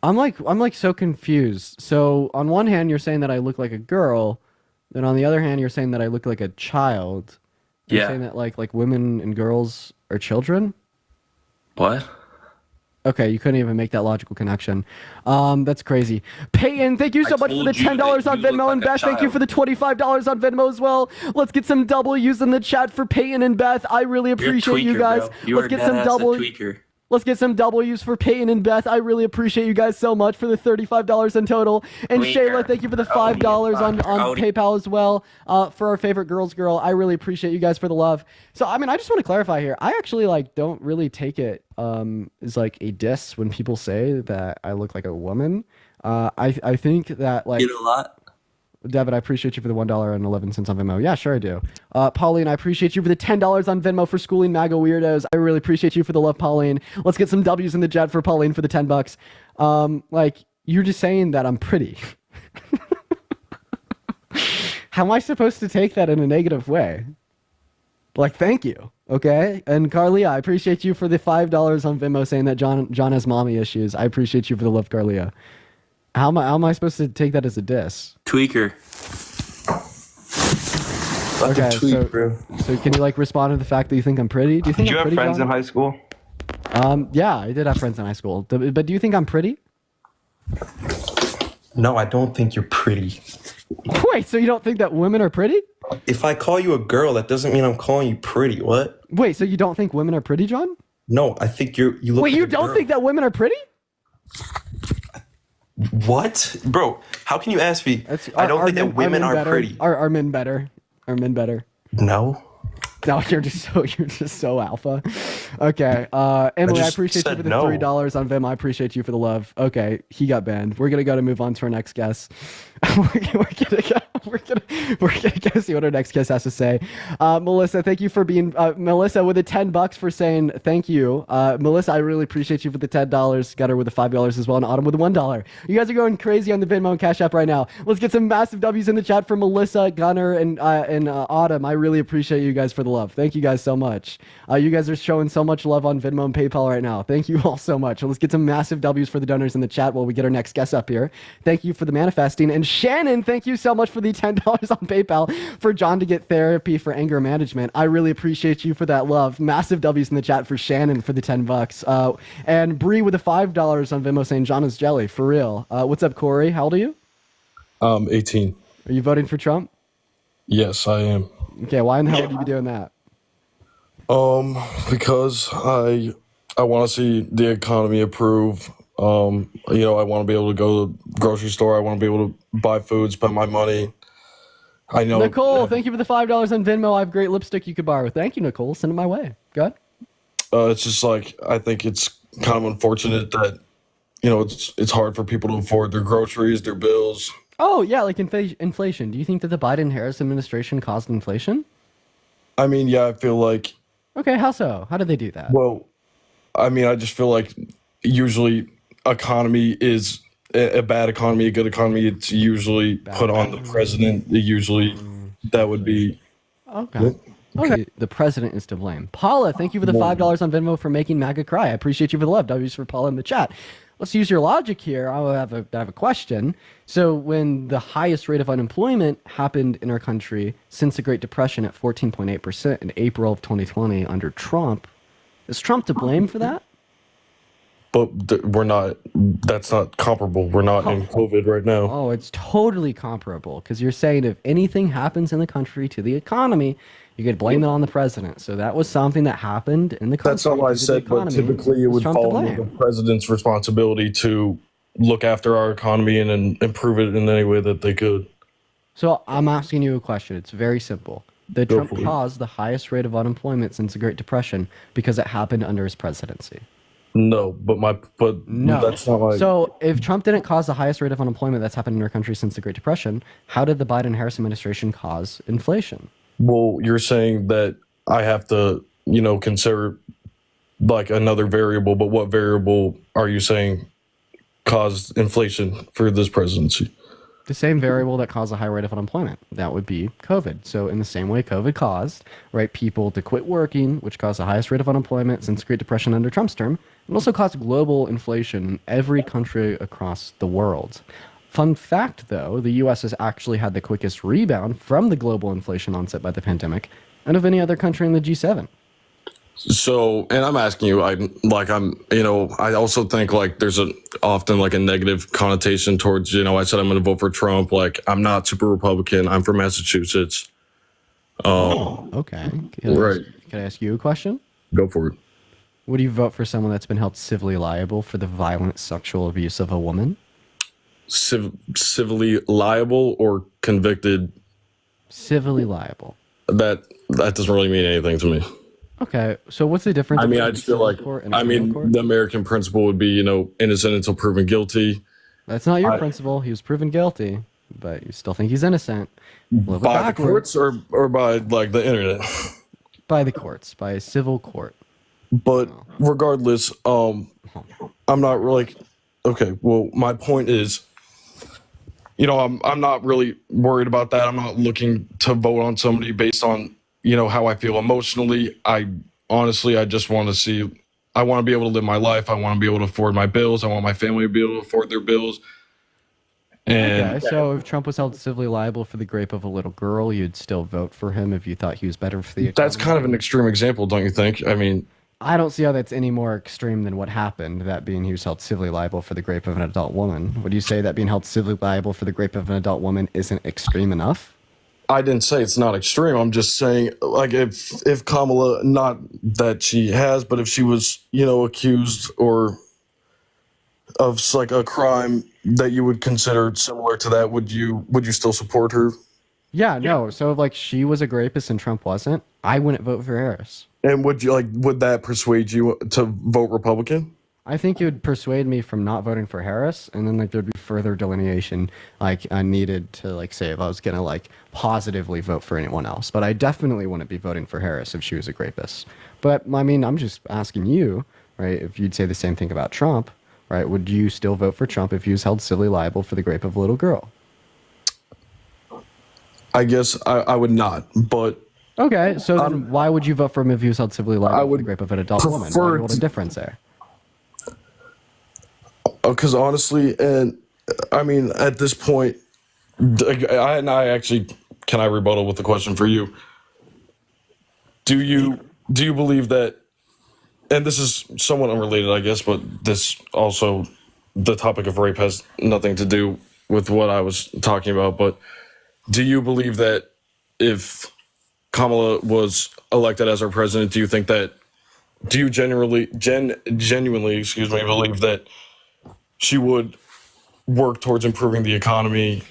I'm like so confused. So on one hand, you're saying that I look like a girl, then on the other hand, you're saying that I look like a child. You're Yeah. saying that like women and girls are children. What? Okay, you couldn't even make that logical connection. That's crazy. Peyton, thank you so much for the $10 on Venmo, and Beth, thank you for the $25 on Venmo as well. Let's get some W's in the chat for Peyton and Beth. I really appreciate you guys. Let's get some tweaker. Let's get some W's for Peyton and Beth. I really appreciate you guys so much for the $35 in total. And Shayla, thank you for the $5 on PayPal as well for our favorite girls girl. I really appreciate you guys for the love. So, I mean, I just want to clarify here. I actually don't really take it as like a diss when people say that I look like a woman. I think that like... Get a lot? David, I appreciate you for the $1.11 on Venmo. Yeah, sure I do. Pauline, I appreciate you for the $10 on Venmo for schooling MAGA weirdos. I really appreciate you for the love, Pauline. Let's get some W's in the chat for Pauline for the $10. Like, you're just saying that I'm pretty. How am I supposed to take that in a negative way? Like, thank you. Okay? And Carlia, I appreciate you for the $5 on Venmo saying that John has mommy issues. I appreciate you for the love, Carlia. How am I supposed to take that as a diss? Tweaker. Okay, tweak, bro. So can you like respond to the fact that you think I'm pretty? Do you think Did you I'm have pretty, friends John? in high school? Yeah, I did have friends in high school. But do you think I'm pretty? No, I don't think you're pretty. Wait, so you don't think that women are pretty? If I call you a girl, that doesn't mean I'm calling you pretty. What? Wait, so you don't think women are pretty, John? No, I think you look. Wait, like you a don't girl. think that women are pretty? What, bro? How can you ask me? I don't think that women are pretty. Are men better? Are men better? No. No, you're just so alpha. Okay, Emily, I just appreciate you said for the no. $3 on Vim. I appreciate you for the love. Okay, he got banned. We're gonna move on to our next guest. We're gonna go see what our next guest has to say. Melissa, thank you for being Melissa with the $10 for saying thank you. Melissa, I really appreciate you for the $10. Got her with the $5 as well, and Autumn with the $1. You guys are going crazy on the Venmo and Cash App right now. Let's get some massive W's in the chat for Melissa, Gunnar, and Autumn. I really appreciate you guys for the love. Thank you guys so much. You guys are showing so much love on Venmo and PayPal right now. Thank you all so much. Let's get some massive W's for the donors in the chat while we get our next guest up here. Thank you for the manifesting. And Shannon, thank you so much for the $10 on PayPal for John to get therapy for anger management. I really appreciate you for that love. Massive W's in the chat for Shannon for the $10. And Bree with the $5 on Venmo saying John is jelly. For real. What's up, Corey? How old are you? 18. Are you voting for Trump? Yes, I am. Okay, why in the hell would you be doing that? Because I want to see the economy improve. I want to be able to go to the grocery store. I want to be able to buy food, spend my money. I know. Nicole, thank you for the $5 on Venmo. I have great lipstick you could borrow. Thank you, Nicole. Send it my way. Go ahead. It's just like, I think it's kind of unfortunate that, it's hard for people to afford their groceries, their bills. Oh, yeah, like inflation. Do you think that the Biden-Harris administration caused inflation? I mean, yeah, I feel like... Okay, how so? How did they do that? Well, I mean, I just feel like usually economy is a bad economy, a good economy. It's usually put on the president. That would be... Okay. Okay. The president is to blame. Paula, thank you for the $5 on Venmo for making MAGA cry. I appreciate you for the love. W's for Paula in the chat. Let's use your logic here. I have a question. So when the highest rate of unemployment happened in our country since the Great Depression at 14.8% in April of 2020 under Trump, is Trump to blame for that? But we're not, that's not comparable. We're not in COVID right now. Oh, it's totally comparable because you're saying if anything happens in the country to the economy, you could blame it on the president. So that was something that happened in the country. That's not what I said, but typically it would fall under the president's responsibility to look after our economy and improve it in any way that they could. So I'm asking you a question. It's very simple. that Trump caused the highest rate of unemployment since the Great Depression because it happened under his presidency. No, but No. that's not my. So if Trump didn't cause the highest rate of unemployment that's happened in our country since the Great Depression, how did the Biden-Harris administration cause inflation? Well, you're saying that I have to, consider like another variable, but what variable are you saying caused inflation for this presidency? The same variable that caused a high rate of unemployment. That would be COVID. So in the same way COVID caused, right, people to quit working, which caused the highest rate of unemployment since the Great Depression under Trump's term, it also caused global inflation in every country across the world. Fun fact, though, the U.S. has actually had the quickest rebound from the global inflation onset by the pandemic out of any other country in the G7. So, and I'm asking you, I also think like there's often like a negative connotation towards, I said I'm going to vote for Trump. Like, I'm not super Republican. I'm from Massachusetts. Okay. Can I ask you a question? Go for it. Would you vote for someone that's been held civilly liable for the violent sexual abuse of a woman? Civilly liable or convicted? Civilly liable. That doesn't really mean anything to me. Okay, so what's the difference? I mean, I just feel like, the American principle would be, innocent until proven guilty. That's not your principle. He was proven guilty, but you still think he's innocent. By the courts or by, like, the internet? By the courts, by a civil court. But regardless, I'm not really... Okay, well, my point is, I'm not really worried about that. I'm not looking to vote on somebody based on how I feel emotionally. I just want to I want to be able to live my life. I want to be able to afford my bills. I want my family to be able to afford their bills. And okay, so if Trump was held civilly liable for the rape of a little girl, you'd still vote for him if you thought he was better for the economy? That's kind of an extreme example, don't you think? I mean, I don't see how that's any more extreme than what happened, that being he was held civilly liable for the rape of an adult woman. Would you say that being held civilly liable for the rape of an adult woman isn't extreme enough? I didn't say it's not extreme. I'm just saying, like, if Kamala, not that she has, but if she was, accused or of like a crime that you would consider similar to that, would you still support her? Yeah, no. So like she was a rapist and Trump wasn't, I wouldn't vote for Harris. And would that persuade you to vote Republican? I think it would persuade me from not voting for Harris, and then like there'd be further delineation I needed to like say if I was gonna like positively vote for anyone else. But I definitely wouldn't be voting for Harris if she was a rapist. But I mean, I'm just asking you, right? If you'd say the same thing about Trump, right? Would you still vote for Trump if he was held civilly liable for the rape of a little girl? I guess I would not, but okay. So then why would you vote for him if he was held civilly liable for the rape of an adult woman? What's the difference there? Because honestly, and I mean, at this point, I actually, can I rebuttal with a question for you? Do you believe that, and this is somewhat unrelated, I guess, but this also, the topic of rape has nothing to do with what I was talking about, but do you believe that if Kamala was elected as our president, do you genuinely, believe that she would work towards improving the economy?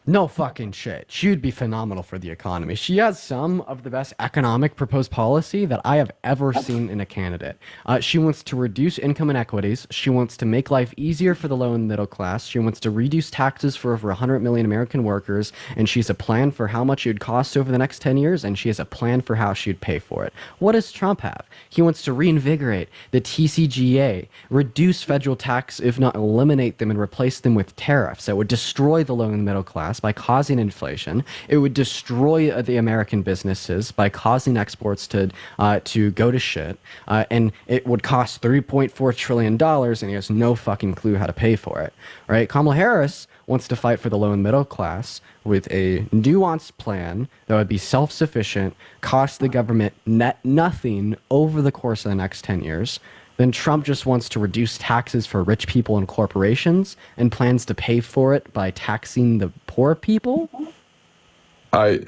No fucking shit. She would be phenomenal for the economy. She has some of the best economic proposed policy that I have ever seen in a candidate. She wants to reduce income inequities. She wants to make life easier for the low and middle class. She wants to reduce taxes for over 100 million American workers. And she has a plan for how much it would cost over the next 10 years. And she has a plan for how she'd pay for it. What does Trump have? He wants to reinvigorate the TCJA, reduce federal tax, if not eliminate them, and replace them with tariffs that would destroy the low and middle class by causing inflation. It would destroy the American businesses by causing exports to go to shit. And it would cost $3.4 trillion, and he has no fucking clue how to pay for it. Right? Kamala Harris wants to fight for the low and middle class with a nuanced plan that would be self-sufficient, cost the government net nothing over the course of the next 10 years. Then Trump just wants to reduce taxes for rich people and corporations and plans to pay for it by taxing the poor people? You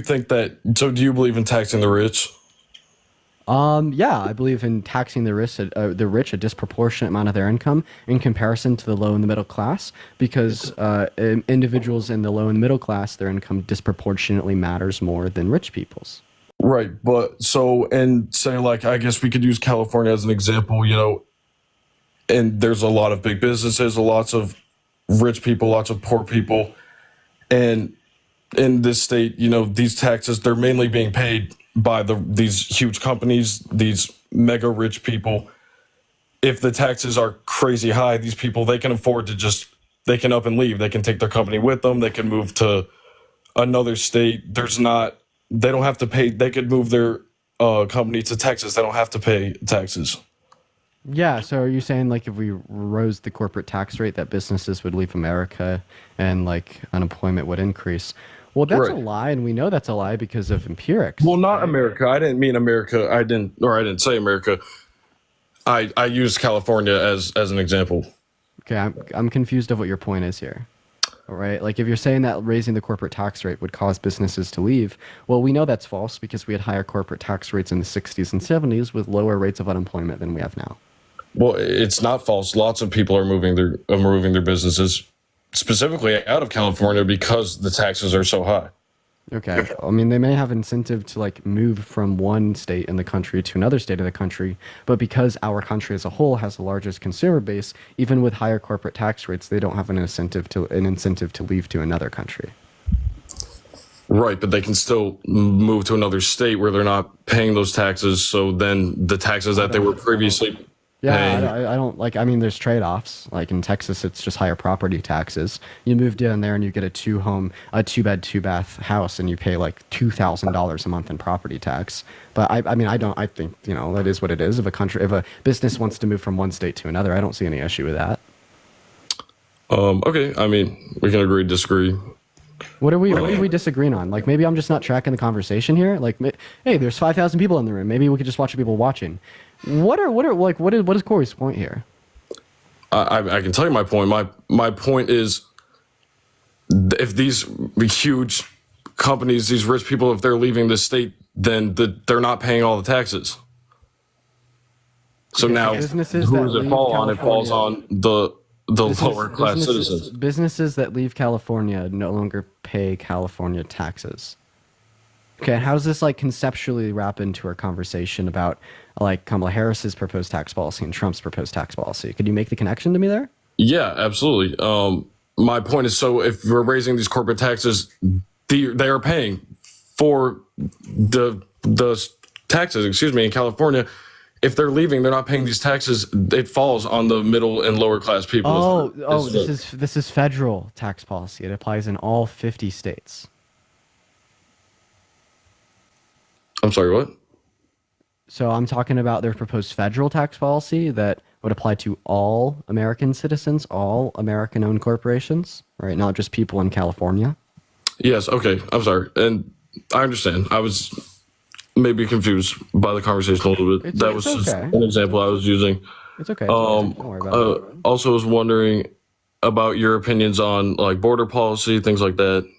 think that, so do you believe in taxing the rich? Yeah, I believe in taxing the rich a disproportionate amount of their income in comparison to the low and the middle class, because individuals in the low and middle class, their income disproportionately matters more than rich people's. Right, but so, and say, like, I guess we could use California as an example, and there's a lot of big businesses, lots of rich people, lots of poor people, and in this state, these taxes, they're mainly being paid by these huge companies, these mega rich people. If the taxes are crazy high, these people, they can afford to they can up and leave. They can take their company with them. They can move to another state. They don't have to pay. They could move their company to Texas. They don't have to pay taxes. Yeah, so are you saying, like, if we rose the corporate tax rate, that businesses would leave America and, like, unemployment would increase? Well, that's a lie, and we know that's a lie because of empirics. Well, not America. I didn't mean America. I didn't say America. I used California as an example. Okay, I'm confused of what your point is here. All right, like, if you're saying that raising the corporate tax rate would cause businesses to leave, well, we know that's false because we had higher corporate tax rates in the 60s and 70s with lower rates of unemployment than we have now. Well, it's not false. Lots of people are moving their businesses specifically out of California because the taxes are so high. Okay. I mean, they may have incentive to, like, move from one state in the country to another state of the country, but because our country as a whole has the largest consumer base, even with higher corporate tax rates, they don't have an incentive to leave to another country. Right, but they can still move to another state where they're not paying those taxes, so then the taxes that they were previously Yeah, I don't like. I mean, there's trade-offs. Like in Texas, it's just higher property taxes. You move down there and you get a two-bed, two-bath house, and you pay like $2,000 a month in property tax. But I mean, I think that is what it is. If a business wants to move from one state to another, I don't see any issue with that. Okay, I mean, we can agree, disagree. What are we disagreeing on? Like, maybe I'm just not tracking the conversation here. Like, hey, there's 5,000 people in the room. Maybe we could just watch the people watching. What is Corey's point here? I can tell you my point. My point is, if these huge companies, these rich people, if they're leaving the state, then they're not paying all the taxes. So now, who does it fall on? It falls on the lower class citizens. Businesses that leave California no longer pay California taxes. Okay, how does this like conceptually wrap into our conversation about like Kamala Harris's proposed tax policy and Trump's proposed tax policy? Could you make the connection to me there? Yeah, absolutely. My point is, so if we're raising these corporate taxes, they are paying for the taxes, in California. If they're leaving, they're not paying these taxes. It falls on the middle and lower class people. This is federal tax policy. It applies in all 50 states. I'm sorry, what? So I'm talking about their proposed federal tax policy that would apply to all American citizens, all American-owned corporations, right? Not just people in California. Yes, okay. I'm sorry. And I understand. I was maybe confused by the conversation a little bit. That was just an example I was using. It's okay. Don't worry about it. Also was wondering about your opinions on like border policy, things like that.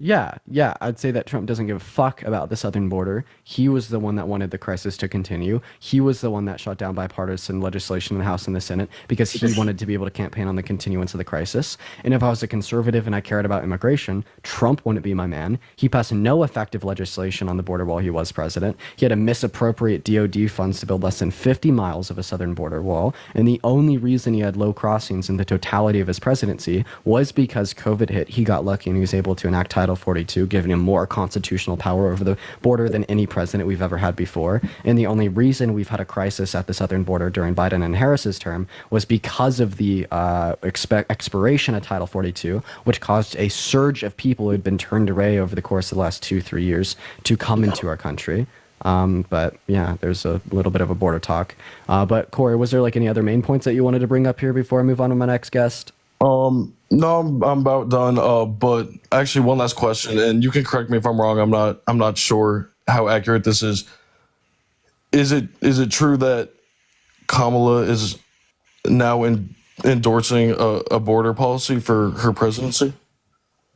Yeah, I'd say that Trump doesn't give a fuck about the southern border. He was the one that wanted the crisis to continue. He was the one that shut down bipartisan legislation in the House and the Senate because he wanted to be able to campaign on the continuance of the crisis. And if I was a conservative and I cared about immigration, Trump wouldn't be my man. He passed no effective legislation on the border while he was president. He had to misappropriate DOD funds to build less than 50 miles of a southern border wall. And the only reason he had low crossings in the totality of his presidency was because COVID hit. He got lucky and he was able to enact Title 42, giving him more constitutional power over the border than any president we've ever had before. And the only reason we've had a crisis at the southern border during Biden and Harris's term was because of the expiration of Title 42, which caused a surge of people who had been turned away over the course of the last 2-3 years to come into our country. But yeah, there's a little bit of a border talk. But Corey, was there like any other main points that you wanted to bring up here before I move on to my next guest? No, I'm about done. But actually, one last question, and you can correct me if I'm wrong. I'm not sure how accurate this is. Is it true that Kamala is now endorsing a border policy for her presidency?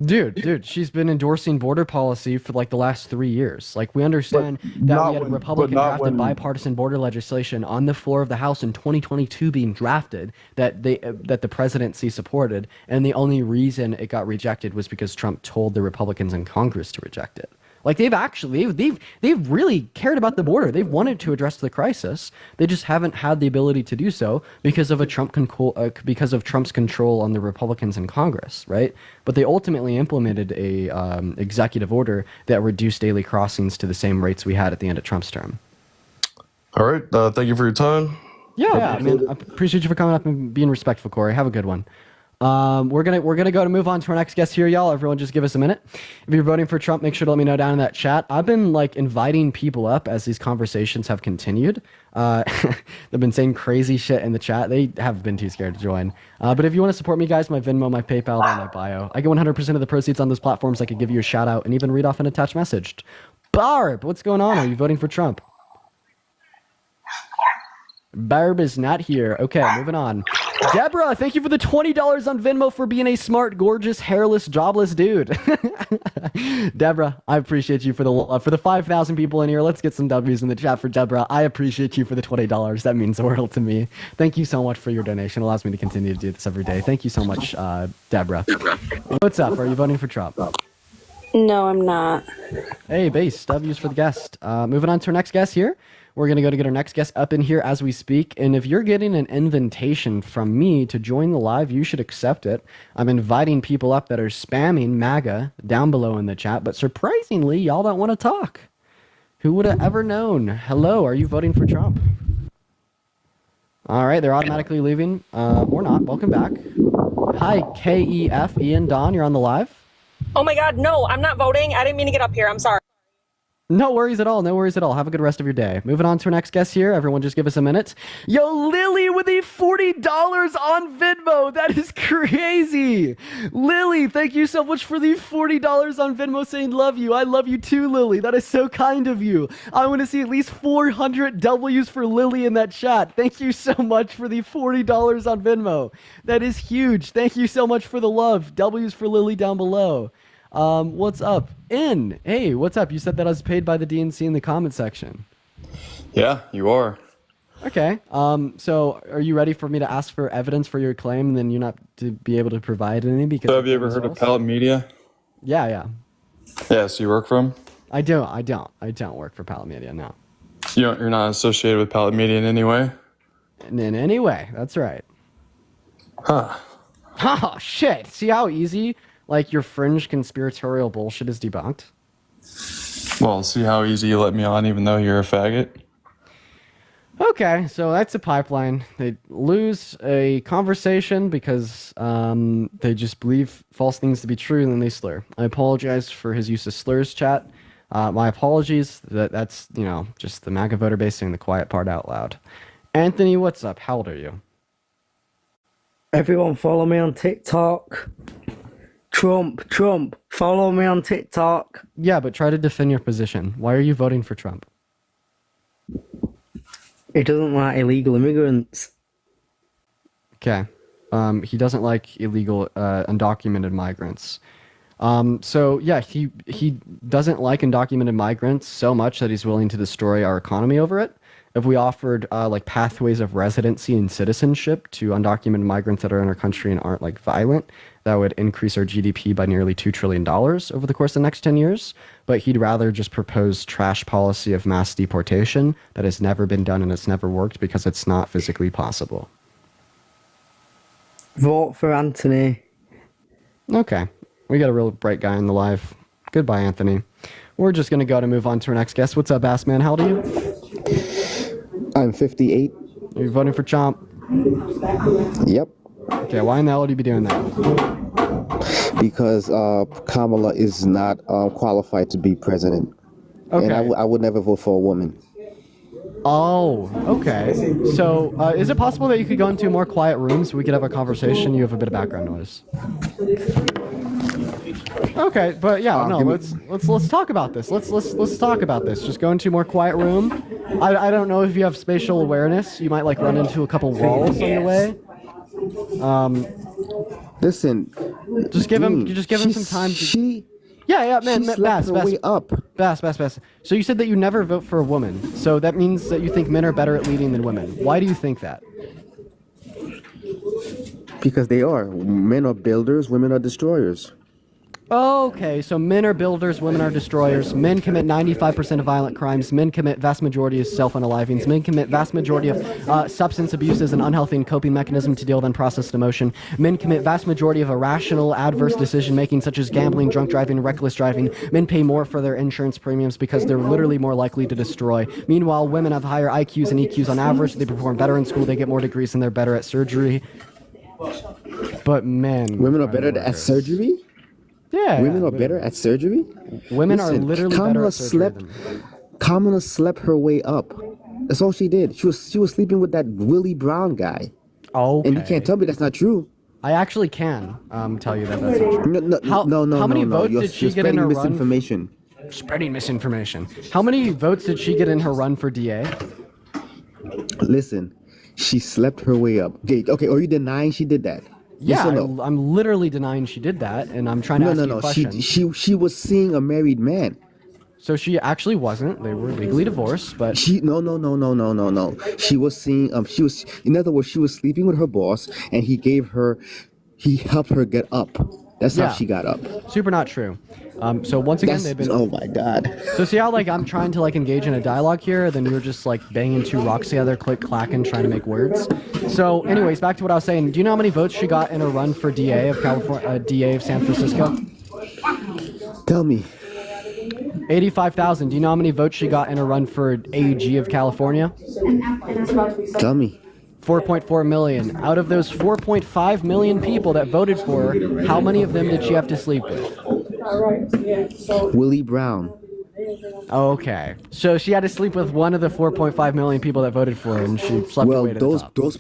Dude, she's been endorsing border policy for like the last 3 years. Like, we understand that not we had a when- Republican but not drafted when- bipartisan border legislation on the floor of the House in 2022 being drafted that the presidency supported, and the only reason it got rejected was because Trump told the Republicans in Congress to reject it. Like, they've really cared about the border. They've wanted to address the crisis. They just haven't had the ability to do so because of because of Trump's control on the Republicans in Congress, right? But they ultimately implemented a executive order that reduced daily crossings to the same rates we had at the end of Trump's term. All right. Thank you for your time. Yeah, I mean, I appreciate you for coming up and being respectful, Corey. Have a good one. We're gonna go to move on to our next guest here, y'all. Everyone, just give us a minute. If you're voting for Trump, make sure to let me know down in that chat. I've been like inviting people up as these conversations have continued. They've been saying crazy shit in the chat. They have been too scared to join. But if you want to support me, guys, my Venmo, my PayPal, and my bio. I get 100% of the proceeds on those platforms. I could give you a shout out and even read off an attached message. Barb, what's going on? Are you voting for Trump? Barb is not here. Okay, moving on. Deborah, thank you for the $20 on Venmo for being a smart, gorgeous, hairless, jobless dude. Deborah, I appreciate you for the 5,000 people in here. Let's get some W's in the chat for Deborah. I appreciate you for the $20. That means the world to me. Thank you so much for your donation. It allows me to continue to do this every day. Thank you so much, Deborah. What's up? Are you voting for Trump? No, I'm not. Hey, base. W's for the guest. Moving on to our next guest here. We're going to go to get our next guest up in here as we speak. And if you're getting an invitation from me to join the live, you should accept it. I'm inviting people up that are spamming MAGA down below in the chat. But surprisingly, y'all don't want to talk. Who would have ever known? Hello, are you voting for Trump? All right, they're automatically leaving. Or not. Welcome back. Hi, KEF. Ian, Don, you're on the live. Oh my God, no, I'm not voting. I didn't mean to get up here. I'm sorry. No worries at all. No worries at all. Have a good rest of your day. Moving on to our next guest here. Everyone just give us a minute. Yo, Lily with a $40 on Venmo. That is crazy. Lily, thank you so much for the $40 on Venmo saying love you. I love you too, Lily. That is so kind of you. I want to see at least 400 W's for Lily in that chat. Thank you so much for the $40 on Venmo. That is huge. Thank you so much for the love. W's for Lily down below. What's up? Hey, what's up? You said that I was paid by the DNC in the comment section. Yeah, you are. Okay. So are you ready for me to ask for evidence for your claim and then you're not to be able to provide any because So have you ever heard of Pallet Media? Yeah. Yeah, so you work for them? I don't work for Pallet Media, no. You're not associated with Pallet Media in any way? In any way, that's right. Huh. Oh, shit. See how easy like your fringe conspiratorial bullshit is debunked? Well, see how easy you let me on even though you're a faggot? Okay, so that's a pipeline. They lose a conversation because they just believe false things to be true and then they slur. I apologize for his use of slurs, chat. My apologies. That's, just the MAGA voter base saying the quiet part out loud. Anthony, what's up? How old are you? Everyone follow me on TikTok. Trump, follow me on TikTok. Yeah, but try to defend your position. Why are you voting for Trump? He doesn't like illegal immigrants. Okay. He doesn't like illegal, undocumented migrants. So yeah, he doesn't like undocumented migrants so much that he's willing to destroy our economy over it. If we offered like pathways of residency and citizenship to undocumented migrants that are in our country and aren't like violent, that would increase our GDP by nearly $2 trillion over the course of the next 10 years. But he'd rather just propose trash policy of mass deportation that has never been done and it's never worked because it's not physically possible. Vote for Anthony. Okay. We got a real bright guy in the live. Goodbye, Anthony. We're just going to go to move on to our next guest. What's up, Ass Man? How old are you? I'm 58. Are you voting for Trump? Yep. Okay, why in the hell would you be doing that? Because Kamala is not qualified to be president. Okay. And I would never vote for a woman. Oh, okay. So, is it possible that you could go into a more quiet room so we could have a conversation? You have a bit of background noise. Okay, but yeah, no, let's talk about this. Let's talk about this. Just go into a more quiet room. I don't know if you have spatial awareness. You might like run into a couple walls on your way. Listen, Just give him some time to. Yeah, man, Bass. Bass. So you said that you never vote for a woman. So that means that you think men are better at leading than women. Why do you think that? Because they are. Men are builders, women are destroyers. Okay, so men are builders, women are destroyers. Men commit 95% of violent crimes. Men commit vast majority of self-unalivings. Men commit vast majority of substance abuse as an unhealthy and coping mechanism to deal with unprocessed emotion. Men commit vast majority of irrational, adverse decision-making, such as gambling, drunk driving, reckless driving. Men pay more for their insurance premiums because they're literally more likely to destroy. Meanwhile, women have higher IQs and EQs on average. They perform better in school. They get more degrees, and they're better at surgery. But women are better at surgery? Yeah. Women are better at surgery? Women are literally better at surgery. Kamala slept her way up. That's all she did. She was sleeping with that Willie Brown guy. Oh. And you can't tell me that's not true. I actually can tell you that that's not true. No. How many votes did she get in her misinformation. run? Spreading misinformation. How many votes did she get in her run for DA? Listen, she slept her way up. Okay, are you denying she did that? Yeah, yes no? I'm literally denying she did that, and I'm trying to ask you a question. She was seeing a married man. So she actually wasn't. They were legally divorced, but no. She was seeing in other words, she was sleeping with her boss, and he helped her get up. That's how she got up. Super not true. So once again, they've been. Oh my God. So see how I'm trying to engage in a dialogue here, then you're just banging two rocks together, click clacking, trying to make words. So, anyways, back to what I was saying. Do you know how many votes she got in a run for DA of California, DA of San Francisco? Tell me. 85,000. Do you know how many votes she got in a run for AG of California? Tell me. 4.4 million. Out of those 4.5 million people that voted for her, how many of them did she have to sleep with? Willie Brown. Okay. So she had to sleep with one of the 4.5 million people that voted for her, and she slept away to the top. Those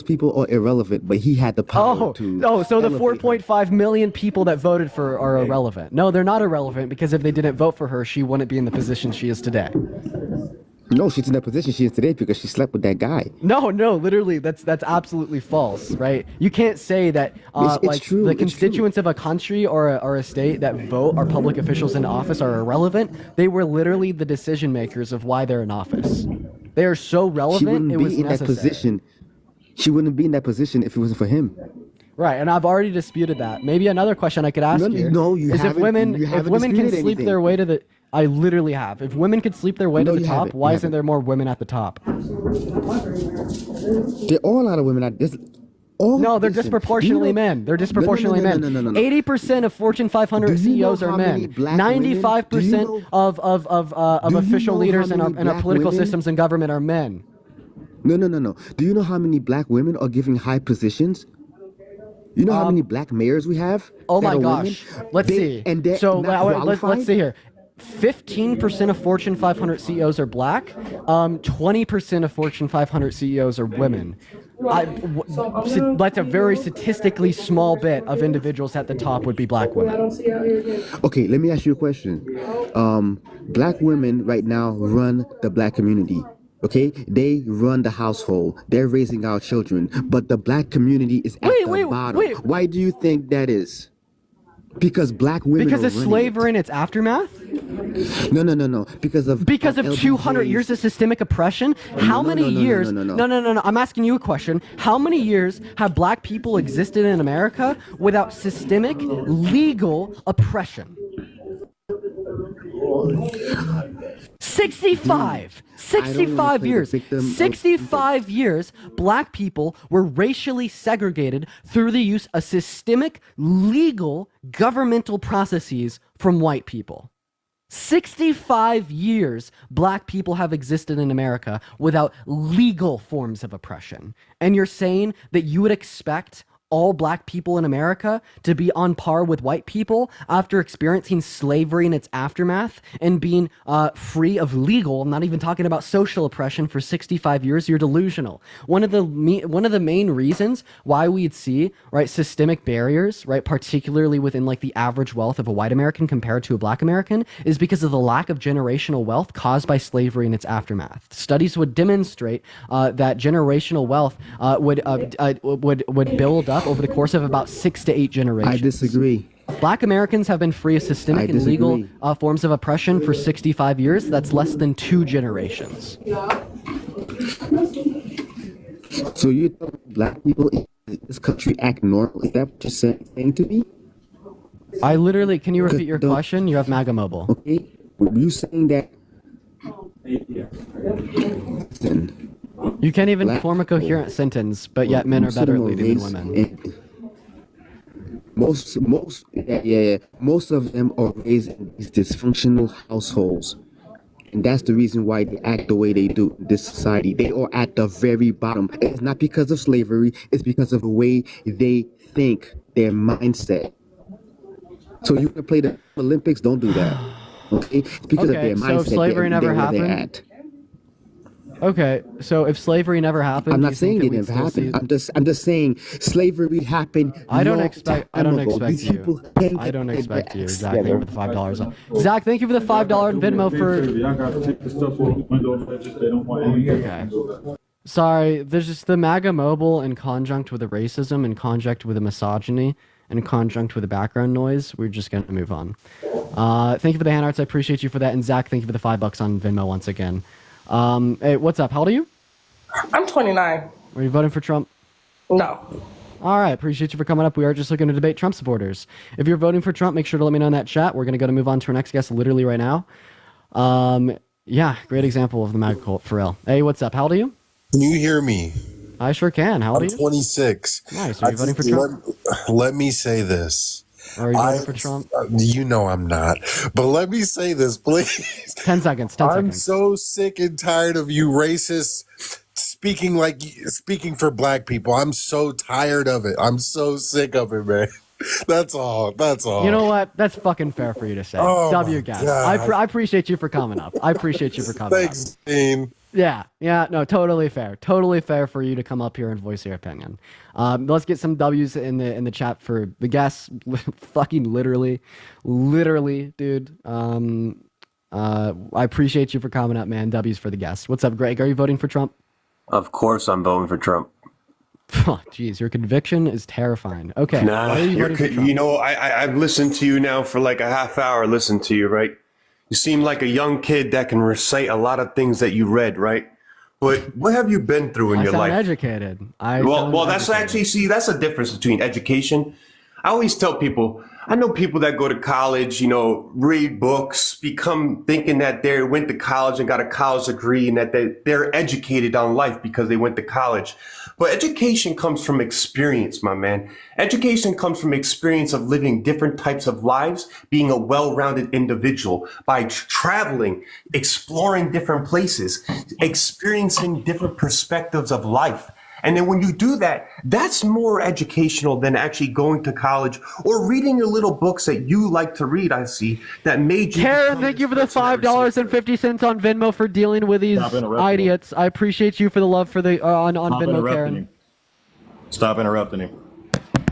people are irrelevant, but he had the power to. Oh, so the 4.5 million people that voted for her are irrelevant. No, they're not irrelevant, because if they didn't vote for her, she wouldn't be in the position she is today. No, she's in that position she is today because she slept with that guy. No, literally, that's absolutely false, right? You can't say that it's true, the constituents of a country or a state that vote our public officials into office are irrelevant. They were literally the decision makers of why they're in office. They are so relevant, it was necessary. She wouldn't be in that position if it wasn't for him. Right, and I've already disputed that. Maybe another question I could ask if women can sleep their way to the. I literally have. If women could sleep their way to the top, why isn't there more women at the top? There are a lot of women at this. No, they're disproportionately men. They're disproportionately men. 80% of Fortune 500 CEOs are men. 95% of official leaders in our political systems and government are men. No. Do you know how many black women are given high positions? You know how many black mayors we have? Oh my gosh. Let's see. Let's see here. 15% of Fortune 500 CEOs are black. 20% of Fortune 500 CEOs are women. That's a very statistically small bit of individuals at the top would be black women. Okay, let me ask you a question. Black women right now run the black community. Okay, they run the household. They're raising our children, but the black community is at the bottom. Why do you think that is? Because black women. Because of slavery and its aftermath. No. Because of 200 years of systemic oppression. How many years? No. I'm asking you a question. How many years have black people existed in America without systemic legal oppression? 65 years. 65 years, black people were racially segregated through the use of systemic, legal, governmental processes from white people. 65 years, black people have existed in America without legal forms of oppression. And you're saying that you would expect all black people in America to be on par with white people after experiencing slavery in its aftermath and being free of legal, I'm not even talking about social oppression, for 65 years? You're delusional. One of the main reasons why we'd see systemic barriers, particularly within the average wealth of a white American compared to a black American, is because of the lack of generational wealth caused by slavery in its aftermath. Studies would demonstrate that generational wealth would build up up over the course of about 6 to 8 generations. I disagree. Black Americans have been free of systemic and legal forms of oppression for 65 years. That's less than 2 generations. So you tell black people in this country act normal? Is that what you're saying to me? I literally, can you repeat your question? You have MAGA Mobile. Okay, were you saying that? Listen, you can't even form a coherent sentence, but yet men are better at leading than women. Most of them are raised in these dysfunctional households. And that's the reason why they act the way they do in this society. They are at the very bottom. It's not because of slavery, it's because of the way they think, their mindset. So you can play the Olympics, don't do that. Okay? It's because of their mindset. So if slavery never happened? Okay, so if slavery never happened, I'm not saying it never happened. I'm just saying slavery happened. I don't expect you. I don't expect you. Zach, thank you for the $5. Zach, thank you for the $5 in Venmo for. Okay. Sorry, there's just the MAGA Mobile in conjunct with the racism, in conjunct with the misogyny, and in conjunct with the background noise. We're just gonna move on. Thank you for the hand arts. I appreciate you for that. And Zach, thank you for the $5 on Venmo once again. Hey, what's up? How old are you? I'm 29. Are you voting for Trump? No. All right. Appreciate you for coming up. We are just looking to debate Trump supporters. If you're voting for Trump, make sure to let me know in that chat. We're going to move on to our next guest literally right now. Yeah, great example of the MAGA cult, for real. Hey, what's up? How old are you? Can you hear me? I sure can. How old are you? 26. Nice. Are you voting for Trump? Let me say this. Are you voting for Trump? You know I'm not. But let me say this, please. 10 seconds. I'm so sick and tired of you racists speaking for black people. I'm so tired of it. I'm so sick of it, man. That's all. You know what? That's fucking fair for you to say. Oh W guess. I appreciate you for coming up. Thanks, Dean. Yeah, no, totally fair. Totally fair for you to come up here and voice your opinion. Let's get some W's in the chat for the guests. Fucking literally, dude. I appreciate you for coming up, man. W's for the guests. What's up, Greg? Are you voting for Trump? Of course I'm voting for Trump. Oh, geez, your conviction is terrifying. Okay. Nah, you know, I've listened to you now for like a half hour. Listen to you, right? You seem like a young kid that can recite a lot of things that you read, right? But what have you been through in your life? Educated. Well, that's actually, that's a difference between education. I always tell people, I know people that go to college, read books, become thinking that they went to college and got a college degree and that they're educated on life because they went to college. But education comes from experience, my man. Education comes from experience of living different types of lives, being a well-rounded individual by traveling, exploring different places, experiencing different perspectives of life. And then when you do that, that's more educational than actually going to college or reading your little books that you like to read, I see, that made you... Karen, thank you for the $5.50 on Venmo for dealing with these idiots. I appreciate you for the love for the on Venmo, Karen. Stop interrupting him.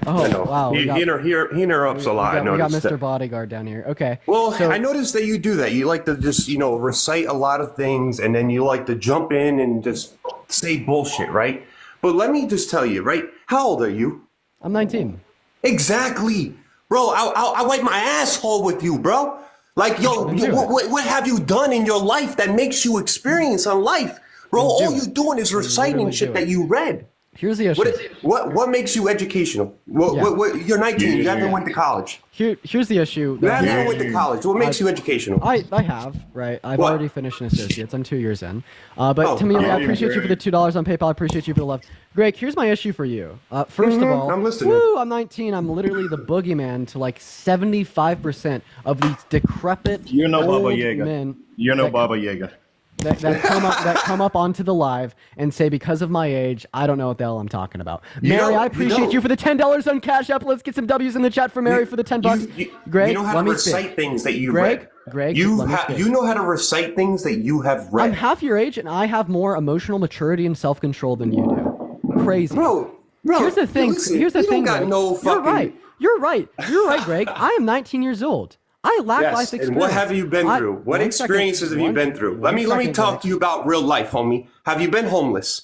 Oh, wow. He interrupts a lot. We got Mr. Bodyguard down here. Okay. Well, I noticed that you do that. You like to just, recite a lot of things, and then you like to jump in and just say bullshit, right? But let me just tell you, right? How old are you? I'm 19. Exactly. Bro, I wipe my asshole with you, bro. Like, yo, what have you done in your life that makes you experience on life? Bro, all you doing is reciting shit that you read. Here's the issue. What makes you educational? You're 19. You haven't went to college. Here's the issue. You haven't went to college. What makes you educational? I have, right? I've already finished an associate's. I'm 2 years in. But Tamili, I appreciate you for the $2 on PayPal. I appreciate you for the love. Greg, here's my issue for you. First of all, I'm listening. I'm 19. I'm literally the boogeyman to like 75% of these decrepit old men. You're no Baba Yaga. That come up onto the live and say, because of my age, I don't know what the hell I'm talking about. Mary, I appreciate you for the $10 on Cash App. Let's get some W's in the chat for Mary for the $10. Greg, you know how to recite things that you read. Greg, you know how to recite things that you have read. I'm half your age, and I have more emotional maturity and self-control than you do. Crazy, bro. Here's the thing. Here's the thing. Got no fucking... You're right, Greg. I am 19 years old. I lack life experience. And what have you been through? What experiences have you been through? Let me talk to you about real life, homie. Have you been homeless?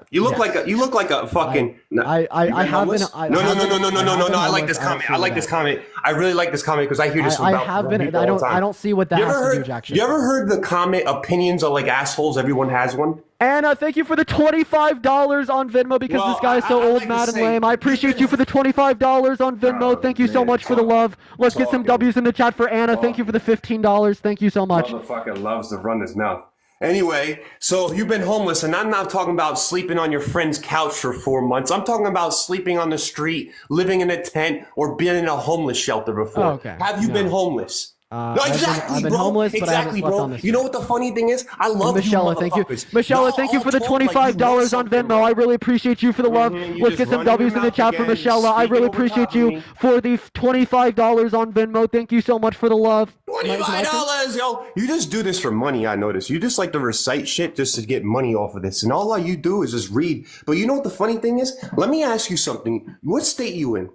You look Yes. like a fucking. I haven't. No. I like this comment. I like this comment. I really like this comment because I hear this. I have been. people all the time. I don't see what that has to do, Jack. You ever heard the comment? Opinions are like assholes. Everyone has one. Anna, thank you for the $25 on Venmo because this guy is so old, mad, and lame. I appreciate you for the $25 on Venmo. Thank you so much for the love. Let's get some W's in the chat for Anna. Thank you for the $15. Thank you so much. Motherfucker loves to run his mouth. Anyway, so you've been homeless, and I'm not talking about sleeping on your friend's couch for 4 months. I'm talking about sleeping on the street, living in a tent, or being in a homeless shelter before. Oh, okay. Have you been homeless? No, exactly, I've been bro. homeless, but exactly, I haven't slept bro. on this. You know what the funny thing is? I love Michelle, you, thank you. motherfuckers. Michelle, Y'all thank you all for the talk like you $25 know on something, Venmo. I really appreciate you for the love. You Let's just get some run your W's in the mouth chat for again, Michelle. I speaking really over top appreciate of you me. for the $25 on Venmo. Thank you so much for the love. $25, yo. You just do this for money, I notice. You just like to recite shit just to get money off of this. And all you do is just read. But you know what the funny thing is? Let me ask you something. What state you in?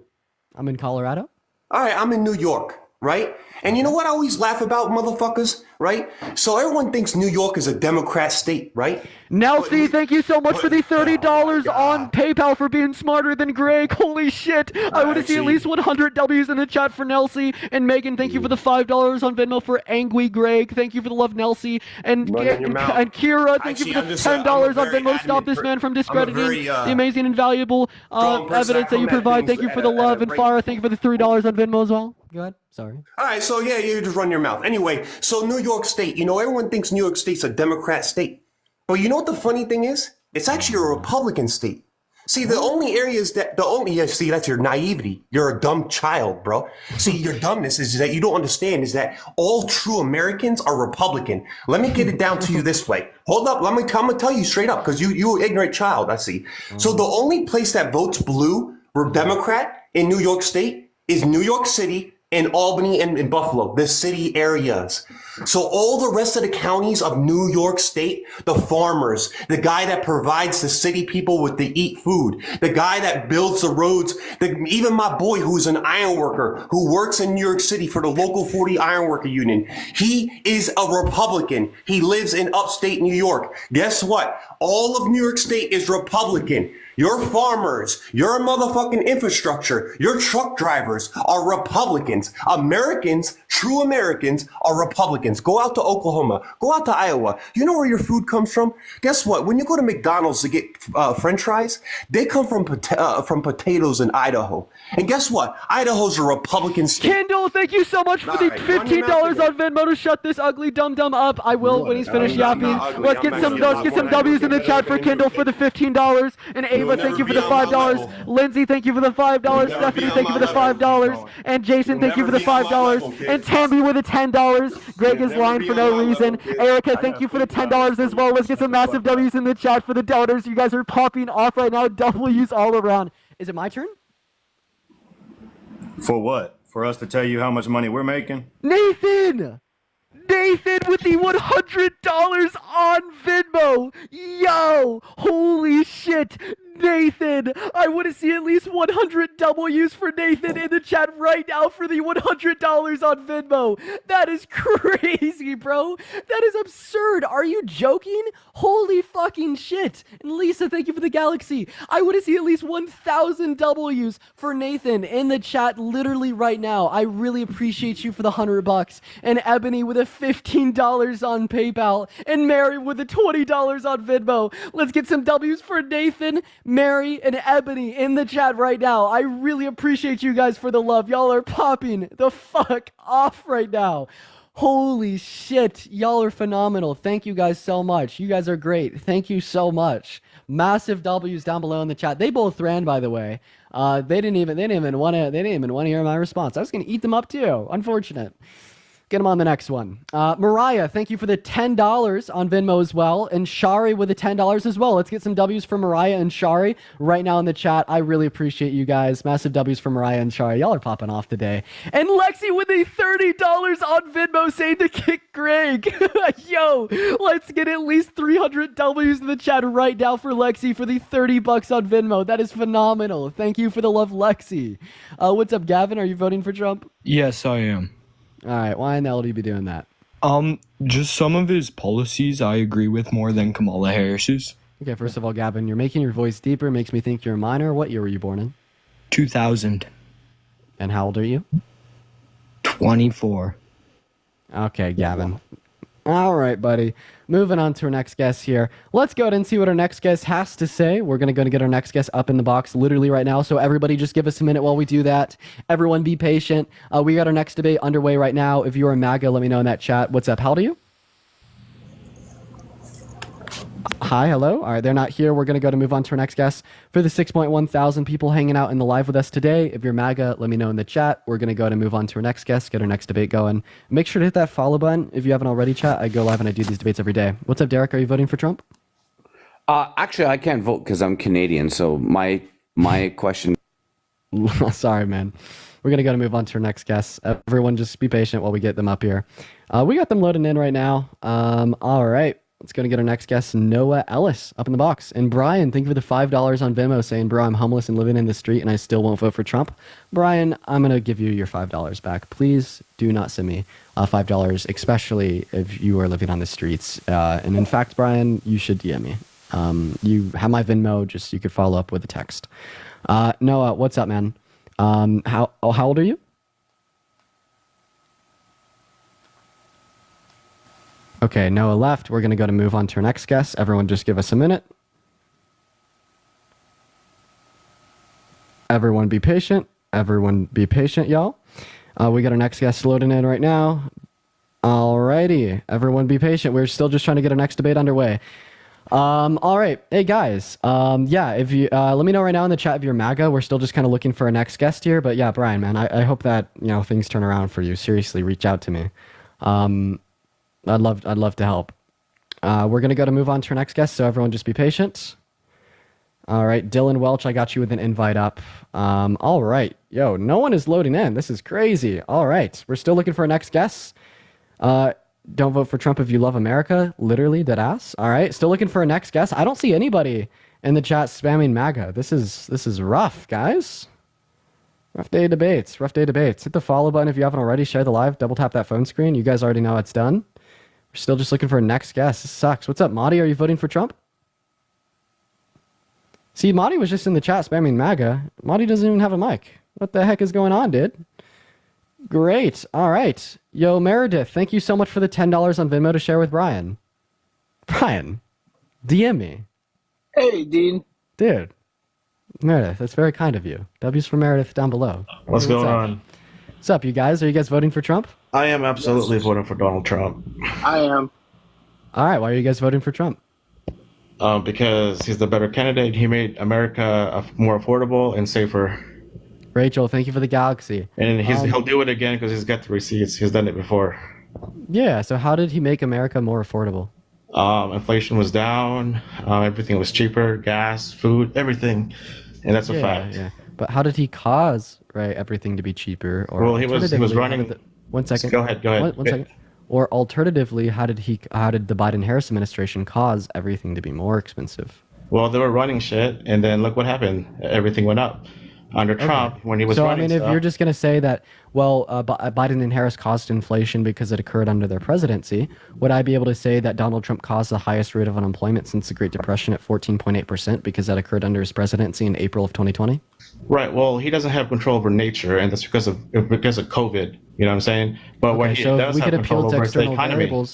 I'm in Colorado. All right, I'm in New York, right? And you know what I always laugh about, motherfuckers, right? So everyone thinks New York is a Democrat state, right? Nelsie, thank you so much for the $30 on PayPal for being smarter than Greg. Holy shit. I want to see at least 100 W's in the chat for Nelsie. And Megan, thank you for the $5 on Venmo for Angry Greg. Thank you for the love, Nelsie. And Kira, thank you for the $10 on Venmo. Stop this man from discrediting the amazing and valuable evidence that you provide. Thank you for the love. And Farah, thank you for the $3 on Venmo as well. Go ahead. Sorry. All right, so yeah, you just run your mouth. Anyway, so New York State, you know, everyone thinks New York State's a Democrat state. But you know what the funny thing is? It's actually a Republican state. See, the only areas see, that's your naivety. You're a dumb child, bro. See, your dumbness is that you don't understand is that all true Americans are Republican. Let me get it down to you this way. Hold up, I'm gonna tell you straight up, because you ignorant child, I see. So the only place that votes blue or Democrat in New York State is New York City, in Albany and in Buffalo, the city areas. So all the rest of the counties of New York State, the farmers, the guy that provides the city people with to eat food, the guy that builds the roads, even my boy who's an iron worker who works in New York City for the local 40 iron worker union, he is a Republican. He lives in upstate New York. Guess what? All of New York State is Republican. Your farmers, your motherfucking infrastructure, your truck drivers are Republicans. Americans, true Americans, are Republicans. Go out to Oklahoma. Go out to Iowa. You know where your food comes from? Guess what? When you go to McDonald's to get French fries, they come from potatoes in Idaho. And guess what? Idaho's a Republican state. Kendall, thank you so much for the $15 on Venmo to shut this ugly dum-dum up. I will when he's finished yapping. Let's get some W's in the chat for Kendall for the $15. And Ava, thank you for the $5. Lindsay, thank you for the $5. Stephanie, thank you for the $5. And Jason, thank you for the $5. And Tammy with the $10. Greg is lying for no reason. Erica, thank you for the $10 as well. Let's get some massive W's in the chat for the donors. You guys are popping off right now. W's all around. Is it my turn? For what? For us to tell you how much money we're making? Nathan with the $100 on Venmo. Yo, holy shit. Nathan, I want to see at least 100 W's for Nathan in the chat right now for the $100 on Venmo. That is crazy, bro. That is absurd. Are you joking? Holy fucking shit. And Lisa, thank you for the galaxy. I want to see at least 1,000 W's for Nathan in the chat literally right now. I really appreciate you for the $100. And Ebony with a $15 on PayPal. And Mary with the $20 on Venmo. Let's get some W's for Nathan, Mary, and Ebony in the chat right now. I really appreciate you guys for the love. Y'all are popping the fuck off right now. Holy shit. Y'all are phenomenal. Thank you guys so much. You guys are great. Thank you so much. Massive W's down below in the chat. They both ran, by the way. They didn't even want to hear my response. I was going to eat them up too. Unfortunate. Get them on the next one. Mariah, thank you for the $10 on Venmo as well. And Shari with the $10 as well. Let's get some W's for Mariah and Shari right now in the chat. I really appreciate you guys. Massive W's for Mariah and Shari. Y'all are popping off today. And Lexi with the $30 on Venmo saying to kick Greg. Yo, let's get at least 300 W's in the chat right now for Lexi for the $30 on Venmo. That is phenomenal. Thank you for the love, Lexi. What's up, Gavin? Are you voting for Trump? Yes, I am. All right, why in the hell do you be doing that? Just some of his policies I agree with more than Kamala Harris's. Okay, first of all, Gavin, you're making your voice deeper. Makes me think you're a minor. What year were you born in? 2000. And how old are you? 24. Okay, Gavin. All right, buddy. Moving on to our next guest here. Let's go ahead and see what our next guest has to say. We're going to get our next guest up in the box literally right now. So everybody just give us a minute while we do that. Everyone be patient. We got our next debate underway right now. If you're a MAGA, let me know in that chat. What's up? How old are you? Hi, hello. All right, they're not here. We're going to move on to our next guest. For the 6.1 thousand people hanging out in the live with us today, if you're MAGA, let me know in the chat. We're going to move on to our next guest, get our next debate going. Make sure to hit that follow button if you haven't already, chat. I go live and I do these debates every day. What's up, Derek? Are you voting for Trump? Actually, I can't vote because I'm Canadian. So my question. Sorry, man. We're going to move on to our next guest. Everyone just be patient while we get them up here. We got them loading in right now. All right. Let's go and get our next guest, Noah Ellis, up in the box. And Brian, thank you for the $5 on Venmo saying, bro, I'm homeless and living in the street and I still won't vote for Trump. Brian, I'm going to give you your $5 back. Please do not send me $5, especially if you are living on the streets. And in fact, Brian, you should DM me. You have my Venmo, just you could follow up with a text. Noah, what's up, man? How old are you? Okay, Noah left. We're going to move on to our next guest. Everyone just give us a minute. Everyone be patient. Everyone be patient, y'all. We got our next guest loading in right now. Alrighty. Everyone be patient. We're still just trying to get our next debate underway. All right. Hey, guys. Yeah, if you let me know right now in the chat if you're MAGA. We're still just kind of looking for our next guest here. But yeah, Brian, man, I hope that, things turn around for you. Seriously, reach out to me. I'd love to help. We're going to move on to our next guest, so everyone just be patient. All right, Dylan Welch, I got you with an invite up. All right. Yo, no one is loading in. This is crazy. All right, we're still looking for our next guest. Don't vote for Trump if you love America. Literally, dead ass. All right, still looking for our next guest. I don't see anybody in the chat spamming MAGA. This is rough, guys. Rough day of debates. Hit the follow button if you haven't already. Share the live. Double tap that phone screen. You guys already know it's done. We're still just looking for a next guest. This sucks. What's up, Marty? Are you voting for Trump? See, Marty was just in the chat spamming MAGA. Marty doesn't even have a mic. What the heck is going on, dude? Great. All right. Yo, Meredith, thank you so much for the $10 on Venmo to share with Brian. Brian, DM me. Hey, Dean. Dude. Meredith, that's very kind of you. W's for Meredith down below. What's going up? on? What's up, you guys? Are you guys voting for Trump? I am absolutely voting for Donald Trump. I am. All right. Why are you guys voting for Trump? Because he's the better candidate. He made America more affordable and safer. Rachel, thank you for the galaxy. And he'll do it again because he's got the receipts. He's done it before. Yeah. So how did he make America more affordable? Inflation was down. Everything was cheaper. Gas, food, everything. And that's a fact. Yeah. But how did he cause everything to be cheaper? Or well, he was running. One second. Go ahead. One second. Or alternatively, how did the Biden-Harris administration cause everything to be more expensive? Well, they were running shit, and then look what happened. Everything went up under Trump when he was running. So, I mean, if you're just going to say that, Biden and Harris caused inflation because it occurred under their presidency, would I be able to say that Donald Trump caused the highest rate of unemployment since the Great Depression at 14.8% because that occurred under his presidency in April of 2020? Right. Well, he doesn't have control over nature, and that's because of COVID. You know what I'm saying? But what he does have control over is the economy.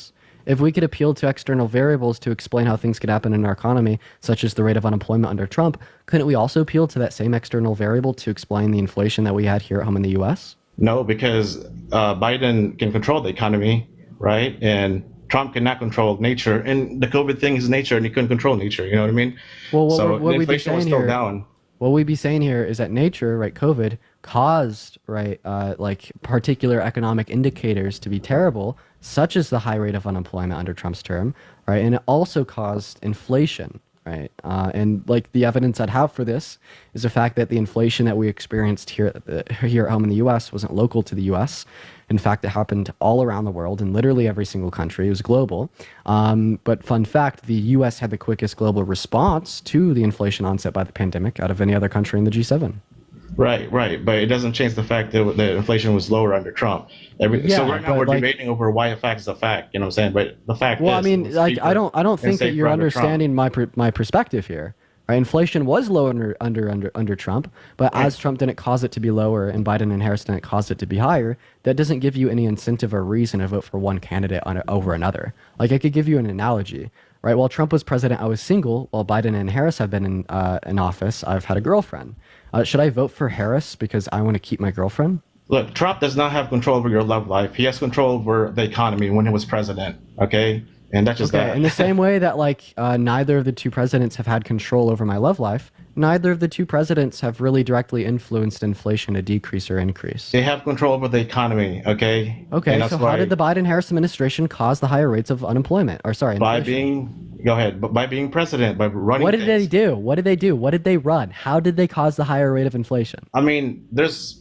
If we could appeal to external variables to explain how things could happen in our economy, such as the rate of unemployment under Trump, couldn't we also appeal to that same external variable to explain the inflation that we had here at home in the U.S.? No, because Biden can control the economy, right? And Trump cannot control nature. And the COVID thing is nature, and he couldn't control nature. You know what I mean? Well, what the inflation was still down. What we'd be saying here is that nature, COVID, caused, like particular economic indicators to be terrible, such as the high rate of unemployment under Trump's term, right? And it also caused inflation, right? And like the evidence I'd have for this is the fact that the inflation that we experienced here at home in the U.S. wasn't local to the U.S. In fact, it happened all around the world in literally every single country. It was global. But fun fact, the U.S. had the quickest global response to the inflation onset by the pandemic out of any other country in the G7. Right, right, but it doesn't change the fact that the inflation was lower under Trump. So Yeah, right now but we're like, debating over why a fact is a fact. You know what I'm saying? But the fact well, is, I it mean, was like, I cheaper don't and think that you're safer under Trump. understanding my perspective here. Right? Inflation was low under Trump, but as Trump didn't cause it to be lower and Biden and Harris didn't cause it to be higher, that doesn't give you any incentive or reason to vote for one candidate over another. Like, I could give you an analogy. Right? While Trump was president, I was single. While Biden and Harris have been in office, I've had a girlfriend. Should I vote for Harris because I want to keep my girlfriend? Look, Trump does not have control over your love life. He has control over the economy when he was president. Okay, and that's just that. In the same way that neither of the two presidents have had control over my love life, neither of the two presidents have really directly influenced inflation to decrease or increase. They have control over the economy. Okay. Okay. So how did the Biden-Harris administration cause the higher rates of unemployment? Or sorry, inflation? By being president, by running. What did they do? What did they do? What did they run? How did they cause the higher rate of inflation? I mean,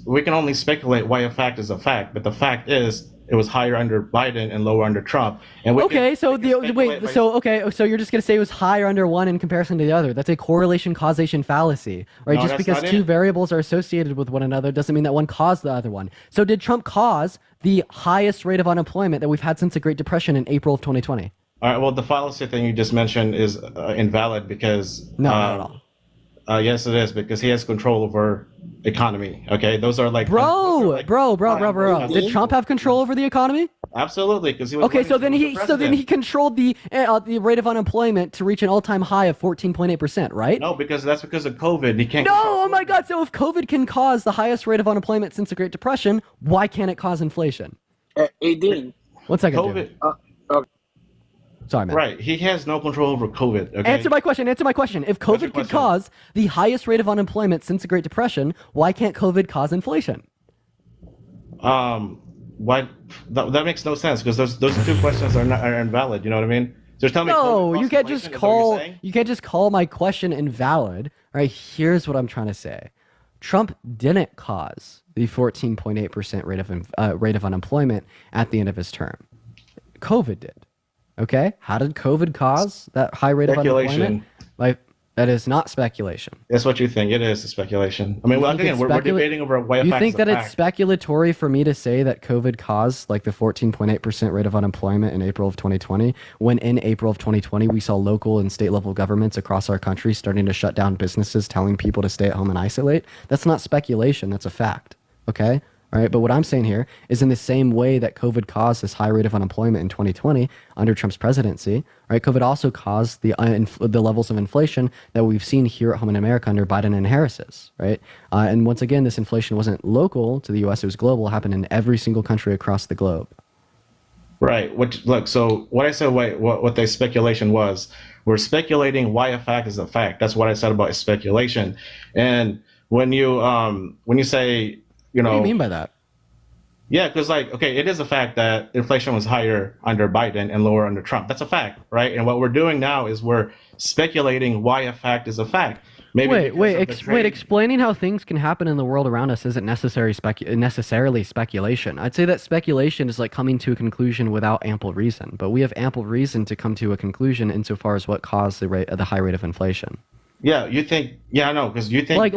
we can only speculate why a fact is a fact, but the fact is it was higher under Biden and lower under Trump. And so you're just gonna say it was higher under one in comparison to the other? That's a correlation causation fallacy, right? No, Just because two variables are associated with one another doesn't mean that one caused the other one. So did Trump cause the highest rate of unemployment that we've had since the Great Depression in April of 2020? All right. Well, the fallacy thing you just mentioned is invalid because not at all. Yes, it is because he has control over economy. Okay, those are like bro. Did Trump have control over the economy? Absolutely, because he was. Okay, so then he controlled the rate of unemployment to reach an all-time high of 14.8%, right? No, that's because of COVID. He can't. No, oh my God! So if COVID can cause the highest rate of unemployment since the Great Depression, why can't it cause inflation? Hey, Dean. 1 second. COVID. Sorry, man. Right, he has no control over COVID. Okay? Answer my question. If COVID could cause the highest rate of unemployment since the Great Depression, why can't COVID cause inflation? Why? That makes no sense because those two questions are invalid. You know what I mean? So tell me. No, you can't just call my question invalid. All right, here's what I'm trying to say. Trump didn't cause the 14.8% rate of unemployment at the end of his term. COVID did. Okay, how did COVID cause that high rate of unemployment? That is not speculation. That's what you think. It is speculation. I mean, again, we're debating over why a fact is a fact. You think that it's speculatory for me to say that COVID caused the 14.8% rate of unemployment in April of 2020, when in April of 2020 we saw local and state level governments across our country starting to shut down businesses, telling people to stay at home and isolate? That's not speculation. That's a fact. Okay. All right, but what I'm saying here is in the same way that COVID caused this high rate of unemployment in 2020 under Trump's presidency, right? COVID also caused the levels of inflation that we've seen here at home in America under Biden and Harris's, right? And once again, this inflation wasn't local to the U.S., it was global, it happened in every single country across the globe. Right. So what I said, what the speculation was, we're speculating why a fact is a fact. That's what I said about speculation. And when you say, what do you mean by that? Yeah, because it is a fact that inflation was higher under Biden and lower under Trump. That's a fact, right? And what we're doing now is we're speculating why a fact is a fact. Explaining how things can happen in the world around us isn't necessarily speculation. I'd say that speculation is like coming to a conclusion without ample reason, but we have ample reason to come to a conclusion insofar as what caused the high rate of inflation. Yeah, you think? Yeah, I know, because you think if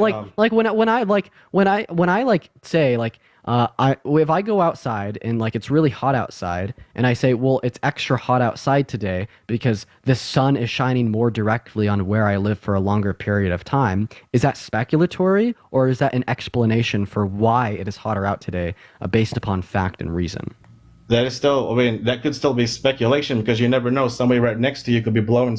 I go outside and it's really hot outside and I say, well, it's extra hot outside today because the sun is shining more directly on where I live for a longer period of time, is that speculatory or is that an explanation for why it is hotter out today based upon fact and reason? That is still, that could still be speculation because you never know. Somebody right next to you could be blowing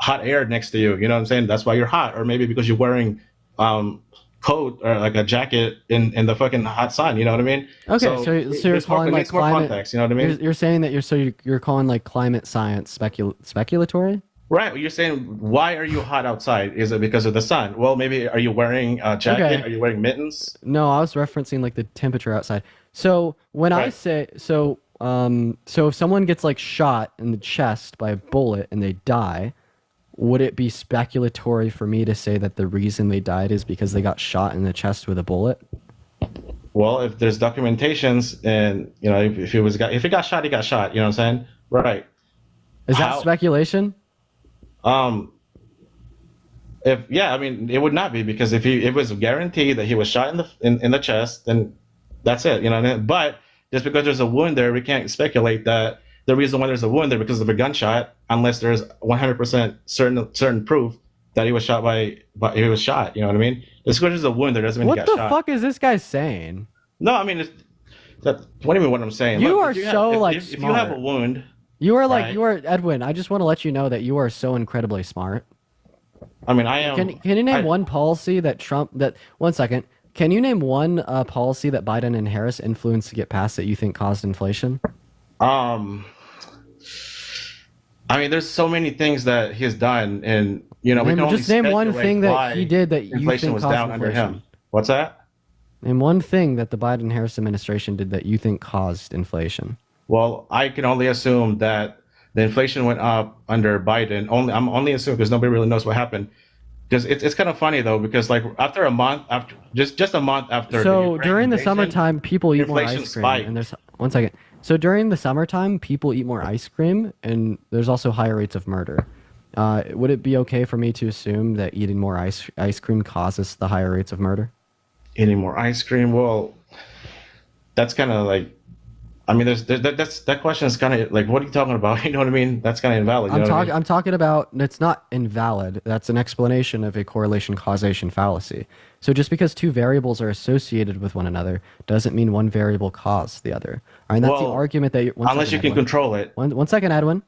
hot air next to you. You know what I'm saying? That's why you're hot. Or maybe because you're wearing coat or a jacket in the fucking hot sun. You know what I mean? Okay, so you're calling more climate. Context, you know what I mean? You're saying that you're calling climate science speculatory? Right. You're saying, why are you hot outside? Is it because of the sun? Well, maybe are you wearing a jacket? Okay. Are you wearing mittens? No, I was referencing the temperature outside. So when I say so if someone gets shot in the chest by a bullet and they die, would it be speculatory for me to say that the reason they died is because they got shot in the chest with a bullet? Well, if there's documentations and if he got shot, he got shot. You know what I'm saying? Right. Is that speculation? I mean, it would not be, because if it was guaranteed that he was shot in the chest, then that's it. You know what I mean? But just because there's a wound there, we can't speculate that the reason why there's a wound there because of a gunshot, unless there's 100% certain proof that he was shot he was shot. You know what I mean? Just because there's a wound there doesn't mean he got shot. What the fuck is this guy saying? No, I mean, what do you mean what I'm saying? You Look, are if smart. If you have a wound, you are like, right? you are Edwin. I just want to let you know that you are so incredibly smart. I mean, I am. Can you name one policy that one second. Can you name one policy that Biden and Harris influenced to get passed that you think caused inflation? I mean, there's so many things that he's done, and we can only just name one thing that he did that you inflation think was caused down inflation. under him. What's that? Name one thing that the Biden-Harris administration did that you think caused inflation. Well, I can only assume that the inflation went up under Biden. I'm only assuming because nobody really knows what happened. Because it's kind of funny though, because like after a month, after just a month after. So during the summertime, people eat more inflation ice cream. spiked. And there's one second. So during the summertime, people eat more ice cream, and there's also higher rates of murder. Would it be okay for me to assume that eating more ice cream causes the higher rates of murder? Eating more ice cream? Well, that's kind of like, I mean, that question is kind of like, what are you talking about? You know what I mean? That's kind of invalid. You know what I mean? I'm talking about, it's not invalid. That's an explanation of a correlation causation fallacy. So just because two variables are associated with one another doesn't mean one variable caused the other. All right, and that's the argument that unless you can control it. One second, Edwin.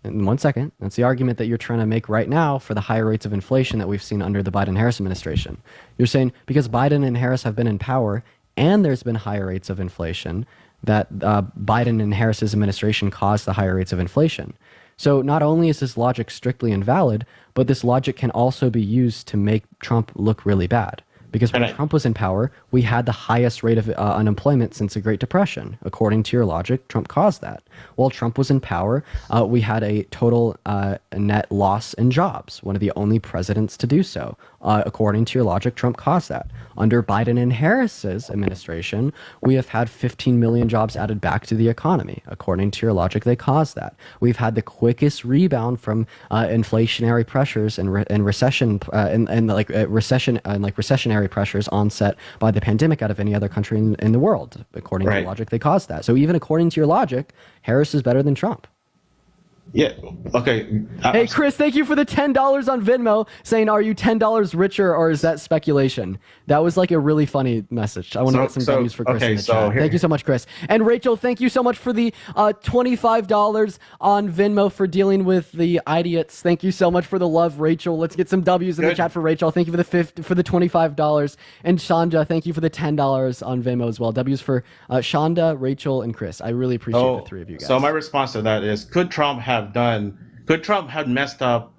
In 1 second. That's the argument that you're trying to make right now for the higher rates of inflation that we've seen under the Biden-Harris administration. You're saying because Biden and Harris have been in power and there's been higher rates of inflation, that Biden and Harris's administration caused the higher rates of inflation. So not only is this logic strictly invalid, but this logic can also be used to make Trump look really bad. Because when Trump was in power, we had the highest rate of unemployment since the Great Depression. According to your logic, Trump caused that. While Trump was in power, we had a total net loss in jobs, one of the only presidents to do so. According to your logic, Trump caused that. Under Biden and Harris's administration, we have had 15 million jobs added back to the economy. According to your logic, they caused that. We've had the quickest rebound from inflationary pressures and recessionary pressures onset by the pandemic out of any other country in the world. According to your logic, they caused that. So even according to your logic, Harris is better than Trump. Yeah. Okay. Hey, Chris, thank you for the $10 on Venmo saying, are you $10 richer or is that speculation? That was like a really funny message. I want to get some W's for Chris in the chat. Thank you so much, Chris. And Rachel, thank you so much for the $25 on Venmo for dealing with the idiots. Thank you so much for the love, Rachel. Let's get some W's in the chat for Rachel. Thank you for the $25. And Shonda, thank you for the $10 on Venmo as well. W's for Shonda, Rachel, and Chris. I really appreciate the three of you guys. So my response to that is, could Trump have messed up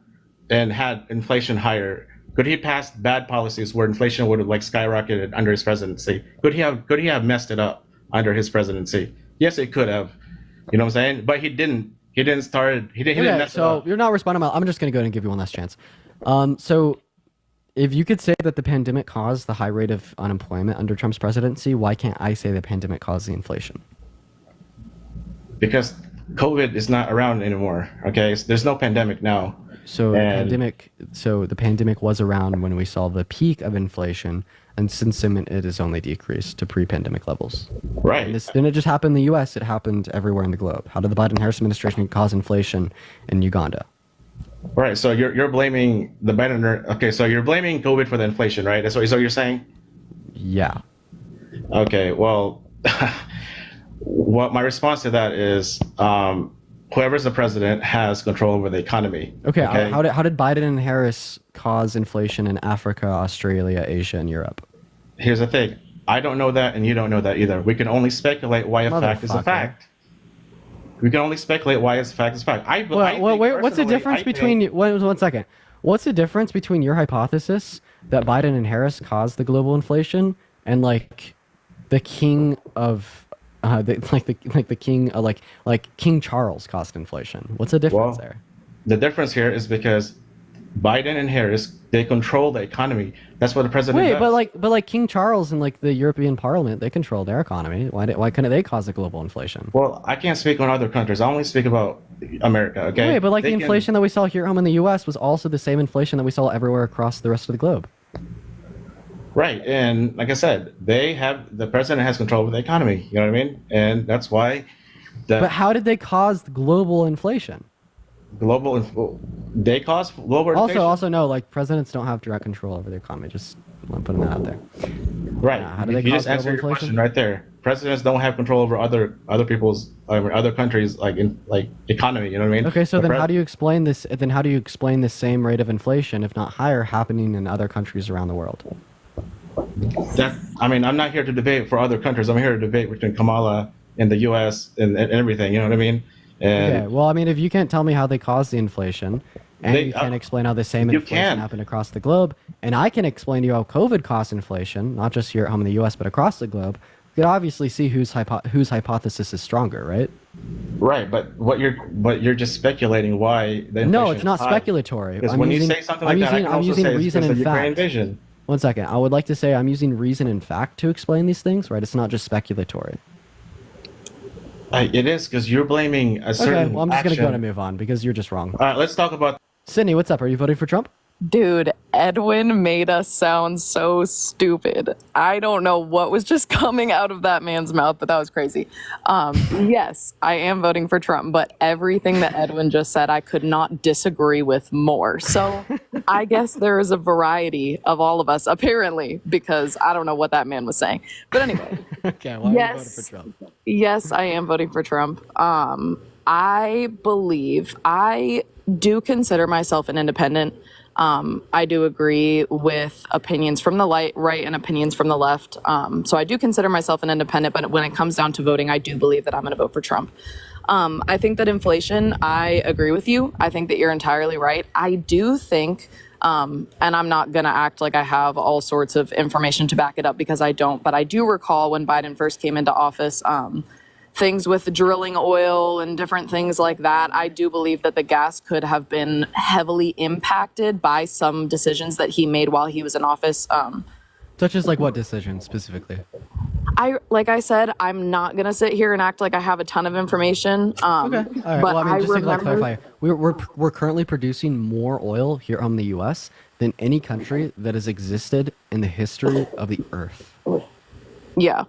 and had inflation higher? Could he pass bad policies where inflation would have like skyrocketed under his presidency? Could he have messed it up under his presidency? Yes, it could have. You know what I'm saying? But he didn't. He didn't mess it up. So you're not responding. I'm just going to go ahead and give you one last chance. So if you could say that the pandemic caused the high rate of unemployment under Trump's presidency, why can't I say the pandemic caused the inflation? Because COVID is not around anymore. Okay, there's no pandemic now. So the pandemic was around when we saw the peak of inflation, and since then it has only decreased to pre-pandemic levels. Right. And then it just happened in the U.S. It happened everywhere in the globe. How did the Biden-Harris administration cause inflation in Uganda? Right. So you're blaming the Biden. Okay. So you're blaming COVID for the inflation, right? That's what you're saying. Yeah. Okay. Well. What my response to that is, whoever's the president has control over the economy. Okay. How did Biden and Harris cause inflation in Africa, Australia, Asia, and Europe? Here's the thing. I don't know that, and you don't know that either. We can only speculate why a fact is a fact. We can only speculate why a fact is a fact. What's the difference between... One second. What's the difference between your hypothesis that Biden and Harris caused the global inflation and like the king of... King Charles caused inflation? What's the difference there? The difference here is because Biden and Harris, they control the economy. That's what the president does. but like King Charles and like the European Parliament, they control their economy. Why couldn't they cause the global inflation? Well, I can't speak on other countries. I only speak about America. Okay. Wait, but like They the can- inflation that we saw here at home in the U.S. was also the same inflation that we saw everywhere across the rest of the globe. Right, and like I said, the president has control over the economy. You know what I mean? And that's why But how did they cause global inflation? They cause global inflation. Also, no, like presidents don't have direct control over the economy. Just I'm putting that out there. Right. How do they you cause just answer global your inflation? question right there. Presidents don't have control over other people's, other countries, like economy. You know what I mean? Okay, so The then pres- how do you explain this? Then how do you explain the same rate of inflation, if not higher, happening in other countries around the world? I'm not here to debate for other countries. I'm here to debate between Kamala and the U.S. and everything. You know what I mean? And Okay, well, I mean, if you can't tell me how they caused the inflation, and They- you can't explain how the same you inflation can. happened across the globe, and I can explain to you how COVID caused inflation, not just here at home in the U.S., but across the globe, you can obviously see whose hypothesis is stronger, right? Right, but you're just speculating why the No, inflation it's not is high. speculatory. Because I'm when using- you say something I'm like that, I using- can I'm also using say it's reason because of and the Ukraine fact. invasion. One second. I would like to say I'm using reason and fact to explain these things, right? It's not just speculatory. It is because you're blaming a certain Okay, well, I'm just going to go action. and move on because you're just wrong. All right, let's talk about. Sydney, what's up? Are you voting for Trump? Dude, Edwin made us sound so stupid. I don't know what was just coming out of that man's mouth, but that was crazy. Yes, I am voting for Trump, but everything that Edwin just said, I could not disagree with more. So I guess there is a variety of all of us, apparently, because I don't know what that man was saying. But anyway, Okay, why are you voting for Trump? yes, I am voting for Trump. I believe I do consider myself an independent. I do agree with opinions from the right and opinions from the left. So I do consider myself an independent, but when it comes down to voting, I do believe that I'm going to vote for Trump. I think that inflation, I agree with you. I think that you're entirely right. I do think, and I'm not going to act like I have all sorts of information to back it up because I don't, but I do recall when Biden first came into office, things with drilling oil and different things like that. I do believe that the gas could have been heavily impacted by some decisions that he made while he was in office. Such as like what decision specifically? Like I said, I'm not gonna sit here and act like I have a ton of information. Okay. All right. But Well, I mean, just to remember, clarify, we're currently producing more oil here in the U.S. than any country that has existed in the history of the Earth. yeah,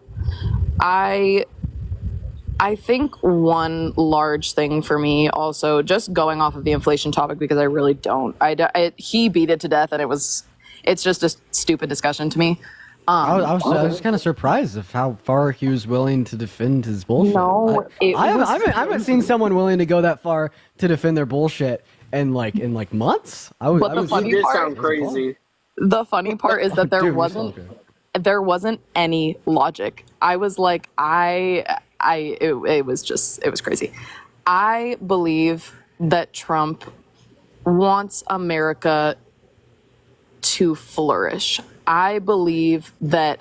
I think one large thing for me also, just going off of the inflation topic, because I really don't, he beat it to death and it's just a stupid discussion to me. I was kind of surprised of how far he was willing to defend his bullshit. No, I haven't seen someone willing to go that far to defend their bullshit in months. But the funny part, sound crazy. The funny part is that there wasn't any logic. I was like, it was crazy. I believe that Trump wants America to flourish. I believe that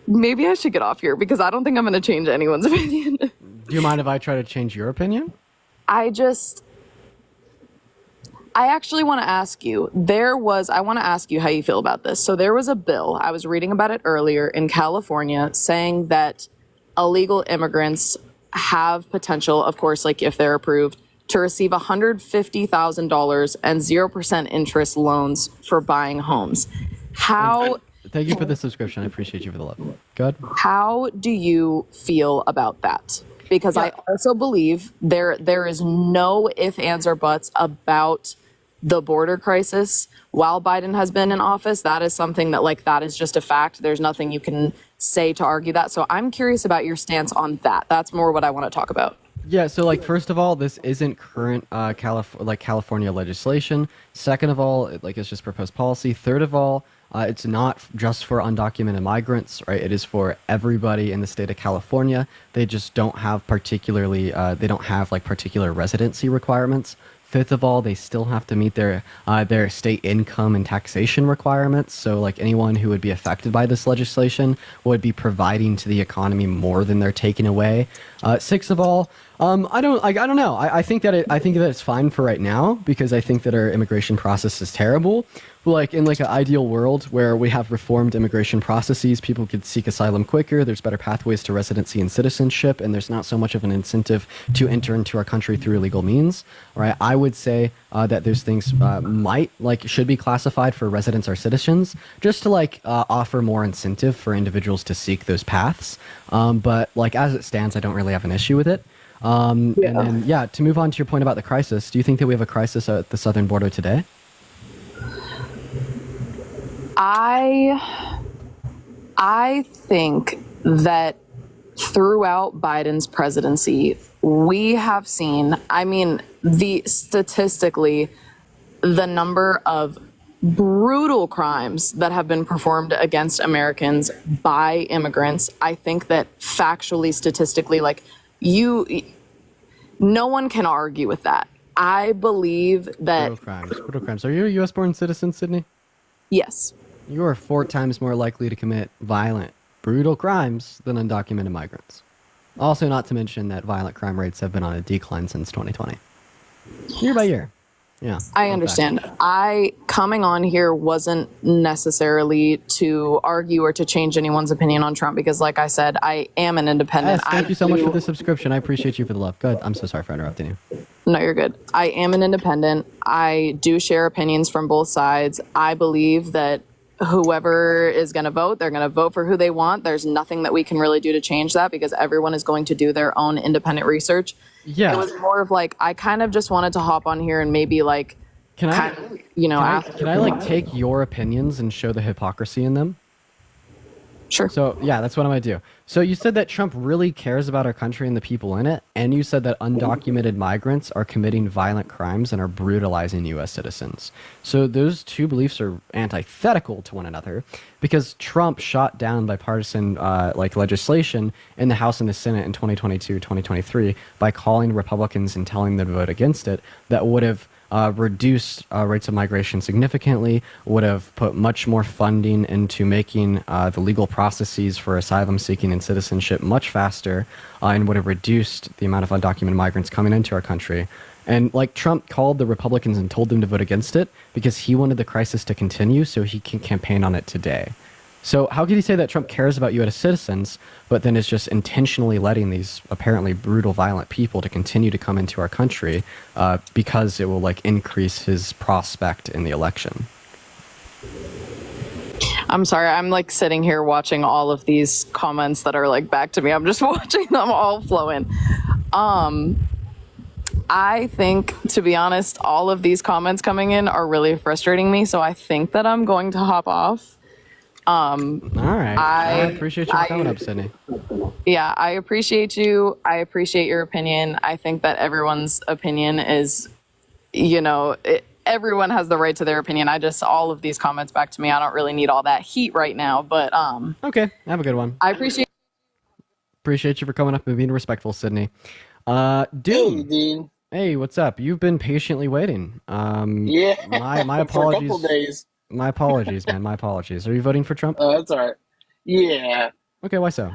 maybe I should get off here because I don't think I'm going to change anyone's opinion. Do you mind if I try to change your opinion? I actually want to ask you, I want to ask you how you feel about this. So there was a bill, I was reading about it earlier in California, saying that illegal immigrants have potential, of course, like if they're approved, to receive $150,000 and 0% interest loans for buying homes. Thank you for the subscription. I appreciate you for the love. Go ahead. How do you feel about that? Because I also believe there is no ifs, ands, or buts about the border crisis while Biden has been in office. That is something that is just a fact. There's nothing you can say to argue that. So I'm curious about your stance on that. That's more what I want to talk about. Yeah, so first of all, this isn't current California legislation. Second of all, it's just proposed policy. Third of all, it's not just for undocumented migrants, right? It is for everybody in the state of California. They just don't have particular residency requirements. Fifth of all, they still have to meet their state income and taxation requirements. So anyone who would be affected by this legislation would be providing to the economy more than they're taking away. Sixth of all, I don't know. I think that it's fine for right now because I think that our immigration process is terrible. But like in like an ideal world where we have reformed immigration processes, people could seek asylum quicker. There's better pathways to residency and citizenship, and there's not so much of an incentive to enter into our country through illegal means. Right? I would say that those things should be classified for residents or citizens, just to offer more incentive for individuals to seek those paths. But like as it stands, I don't really have an issue with it. And then, to move on to your point about the crisis, do you think that we have a crisis at the southern border today? I think that throughout Biden's presidency, we have seen, statistically, the number of brutal crimes that have been performed against Americans by immigrants. I think that factually, statistically, no one can argue with that. I believe that Brutal crimes. Are you a U.S. born citizen, Sydney? Yes. You are 4 times more likely to commit violent, brutal crimes than undocumented migrants. Also, not to mention that violent crime rates have been on a decline since 2020. Year by year. Yeah. I understand. Coming on here wasn't necessarily to argue or to change anyone's opinion on Trump because, like I said, I am an independent. Yes, thank you so much for the subscription. I appreciate you for the love. Good. I'm so sorry for interrupting you. No, you're good. I am an independent. I do share opinions from both sides. I believe that whoever is going to vote, they're going to vote for who they want. There's nothing that we can really do to change that because everyone is going to do their own independent research. Yeah. It was more of I kind of just wanted to hop on here and maybe can I take your opinions and show the hypocrisy in them? Sure. So yeah, that's what I'm gonna do. So you said that Trump really cares about our country and the people in it, and you said that undocumented migrants are committing violent crimes and are brutalizing U.S. citizens. So those two beliefs are antithetical to one another, because Trump shot down bipartisan legislation in the House and the Senate in 2022, 2023 by calling Republicans and telling them to vote against it. That would have reduced rates of migration significantly, would have put much more funding into making the legal processes for asylum seeking and citizenship much faster, and would have reduced the amount of undocumented migrants coming into our country. And Trump called the Republicans and told them to vote against it because he wanted the crisis to continue so he can campaign on it today. So how could he say that Trump cares about U.S. citizens, but then is just intentionally letting these apparently brutal, violent people to continue to come into our country because it will increase his prospect in the election? I'm sorry. I'm sitting here watching all of these comments that are back to me. I'm just watching them all flow in. I think, to be honest, all of these comments coming in are really frustrating me. So I think that I'm going to hop off. All right. I appreciate you coming up, Sydney. Yeah, I appreciate you. I appreciate your opinion. I think that everyone's opinion is, everyone has the right to their opinion. All of these comments back to me, I don't really need all that heat right now, but okay, have a good one. I appreciate you for coming up and being respectful, Sydney. Doom. Hey, Dean. Hey, what's up? You've been patiently waiting. Yeah. My apologies. For a couple days. My apologies, man. My apologies. Are you voting for Trump? That's all right. Yeah. Okay, why so?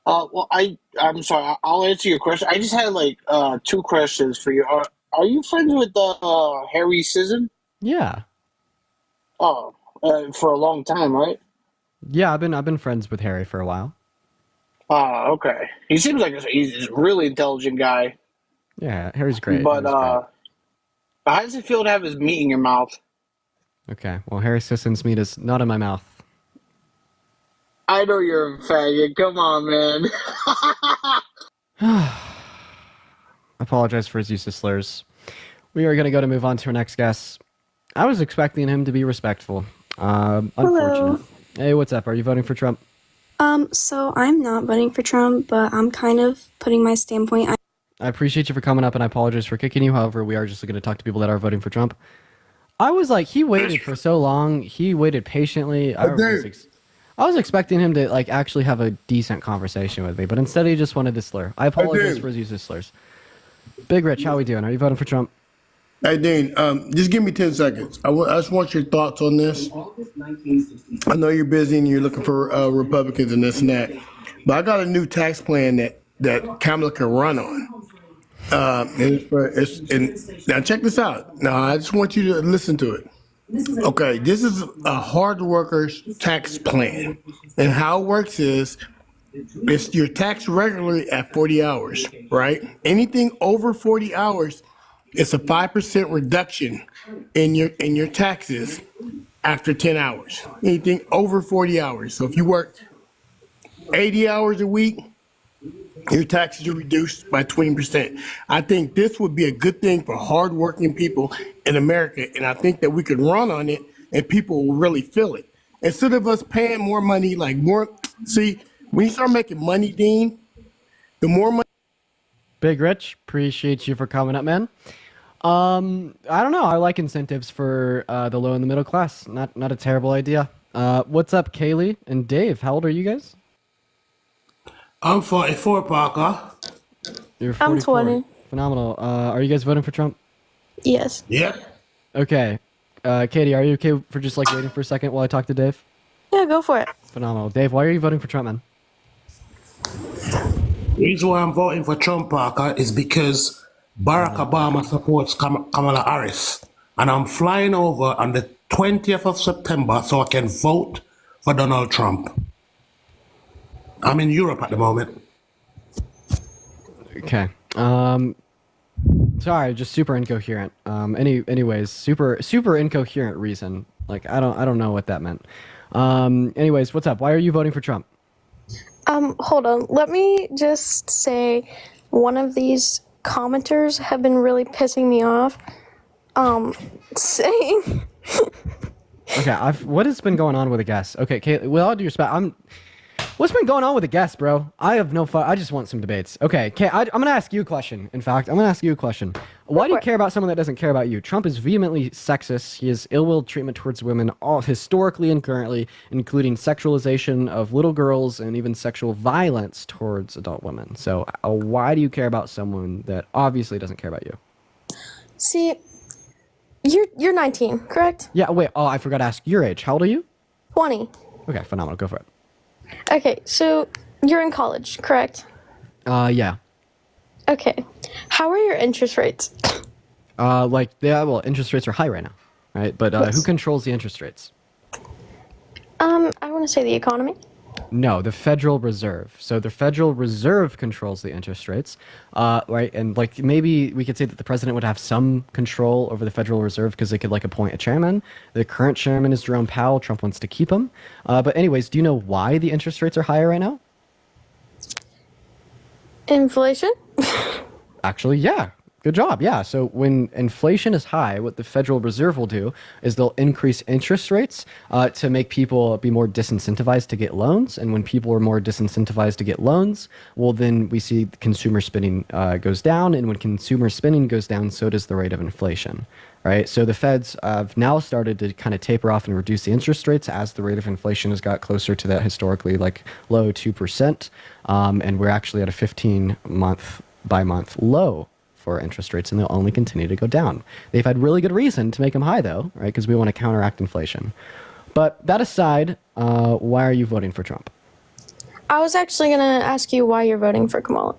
Well, I'm sorry. I'll answer your question. I just had 2 questions for you. Are you friends with Harry Sisson? Yeah. Oh, for a long time, right? Yeah, I've been friends with Harry for a while. Oh, okay. He seems like he's a really intelligent guy. Yeah, Harry's great. But how does it feel to have his meat in your mouth? Okay, well, Harry Sisson's meat is not in my mouth. I know you're a faggot. Come on, man. Apologize for his use of slurs. We are going to move on to our next guest. I was expecting him to be respectful. Unfortunate. Hello. Hey, what's up? Are you voting for Trump? So I'm not voting for Trump, but I'm kind of putting my standpoint. I appreciate you for coming up, and I apologize for kicking you. However, we are just going to talk to people that are voting for Trump. I was he waited for so long. He waited patiently. I was expecting him to actually have a decent conversation with me, but instead he just wanted to slur. I apologize for his use of slurs. Big Rich, how we doing? Are you voting for Trump? Hey, Dean, just give me 10 seconds. I just want your thoughts on this. I know you're busy and you're looking for Republicans and this and that, but I got a new tax plan that Kamala can run on. Now check this out. Now I just want you to listen to it. Okay, this is a hard worker's tax plan, and how it works is it's you're taxed regularly at 40 hours, right? Anything over 40 hours, it's a 5% reduction in your taxes after 10 hours. Anything over 40 hours. So if you work 80 hours a week, your taxes are reduced by 20%. I think this would be a good thing for hardworking people in America, and I think that we could run on it and people will really feel it. Instead of us paying more money, see, when you start making money, Dean, the more money. Big Rich, appreciate you for coming up, man. I don't know. I like incentives for the low and the middle class. Not a terrible idea. What's up, Kaylee and Dave? How old are you guys? I'm 44, Parker. You're 44. I'm 20. Phenomenal. Are you guys voting for Trump? Yes. Yep. Okay. Katie, are you okay for just like waiting for a second while I talk to Dave? Yeah, go for it. Phenomenal. Dave, why are you voting for Trump, man? The reason why I'm voting for Trump, Parker, is because Barack Obama supports Kamala Harris. And I'm flying over on the 20th of September so I can vote for Donald Trump. I'm in Europe at the moment. Okay. Sorry, just super incoherent. Anyways, super incoherent reason. Like I don't know what that meant. Anyways, what's up? Why are you voting for Trump? Hold on. Let me just say one of these commenters have been really pissing me off. Saying Okay, what has been going on with the guests? Okay, Kaylee, with all due respect, what's been going on with the guests, bro? I have no fun. I just want some debates. Okay, I'm going to ask you a question. In fact, I'm going to ask you a question. Why do you care about someone that doesn't care about you? Trump is vehemently sexist. He has ill-will treatment towards women, all historically and currently, including sexualization of little girls and even sexual violence towards adult women. So why do you care about someone that obviously doesn't care about you? See, you're 19, correct? Yeah, wait. Oh, I forgot to ask your age. How old are you? 20. Okay, phenomenal. Go for it. Okay, so you're in college, correct? Yeah. Okay. How are your interest rates? Interest rates are high right now, right? But who controls the interest rates? I want to say the economy. No, the Federal Reserve. So the Federal Reserve controls the interest rates, right? And like maybe we could say that the president would have some control over the Federal Reserve because they could like appoint a chairman. The current chairman is Jerome Powell. Trump wants to keep him. But anyways, do you know why the interest rates are higher right now? Inflation? Actually, yeah. Good job. Yeah. So when inflation is high, what the Federal Reserve will do is they'll increase interest rates to make people be more disincentivized to get loans. And when people are more disincentivized to get loans, well, then we see consumer spending goes down. And when consumer spending goes down, so does the rate of inflation. Right. So the Feds have now started to kind of taper off and reduce the interest rates as the rate of inflation has got closer to that historically like low 2%. And we're actually at a 15-month by month low for interest rates, and they'll only continue to go down. They've had really good reason to make them high, though, right? Because we want to counteract inflation. But that aside, why are you voting for Trump? I was actually going to ask you why you're voting for Kamala.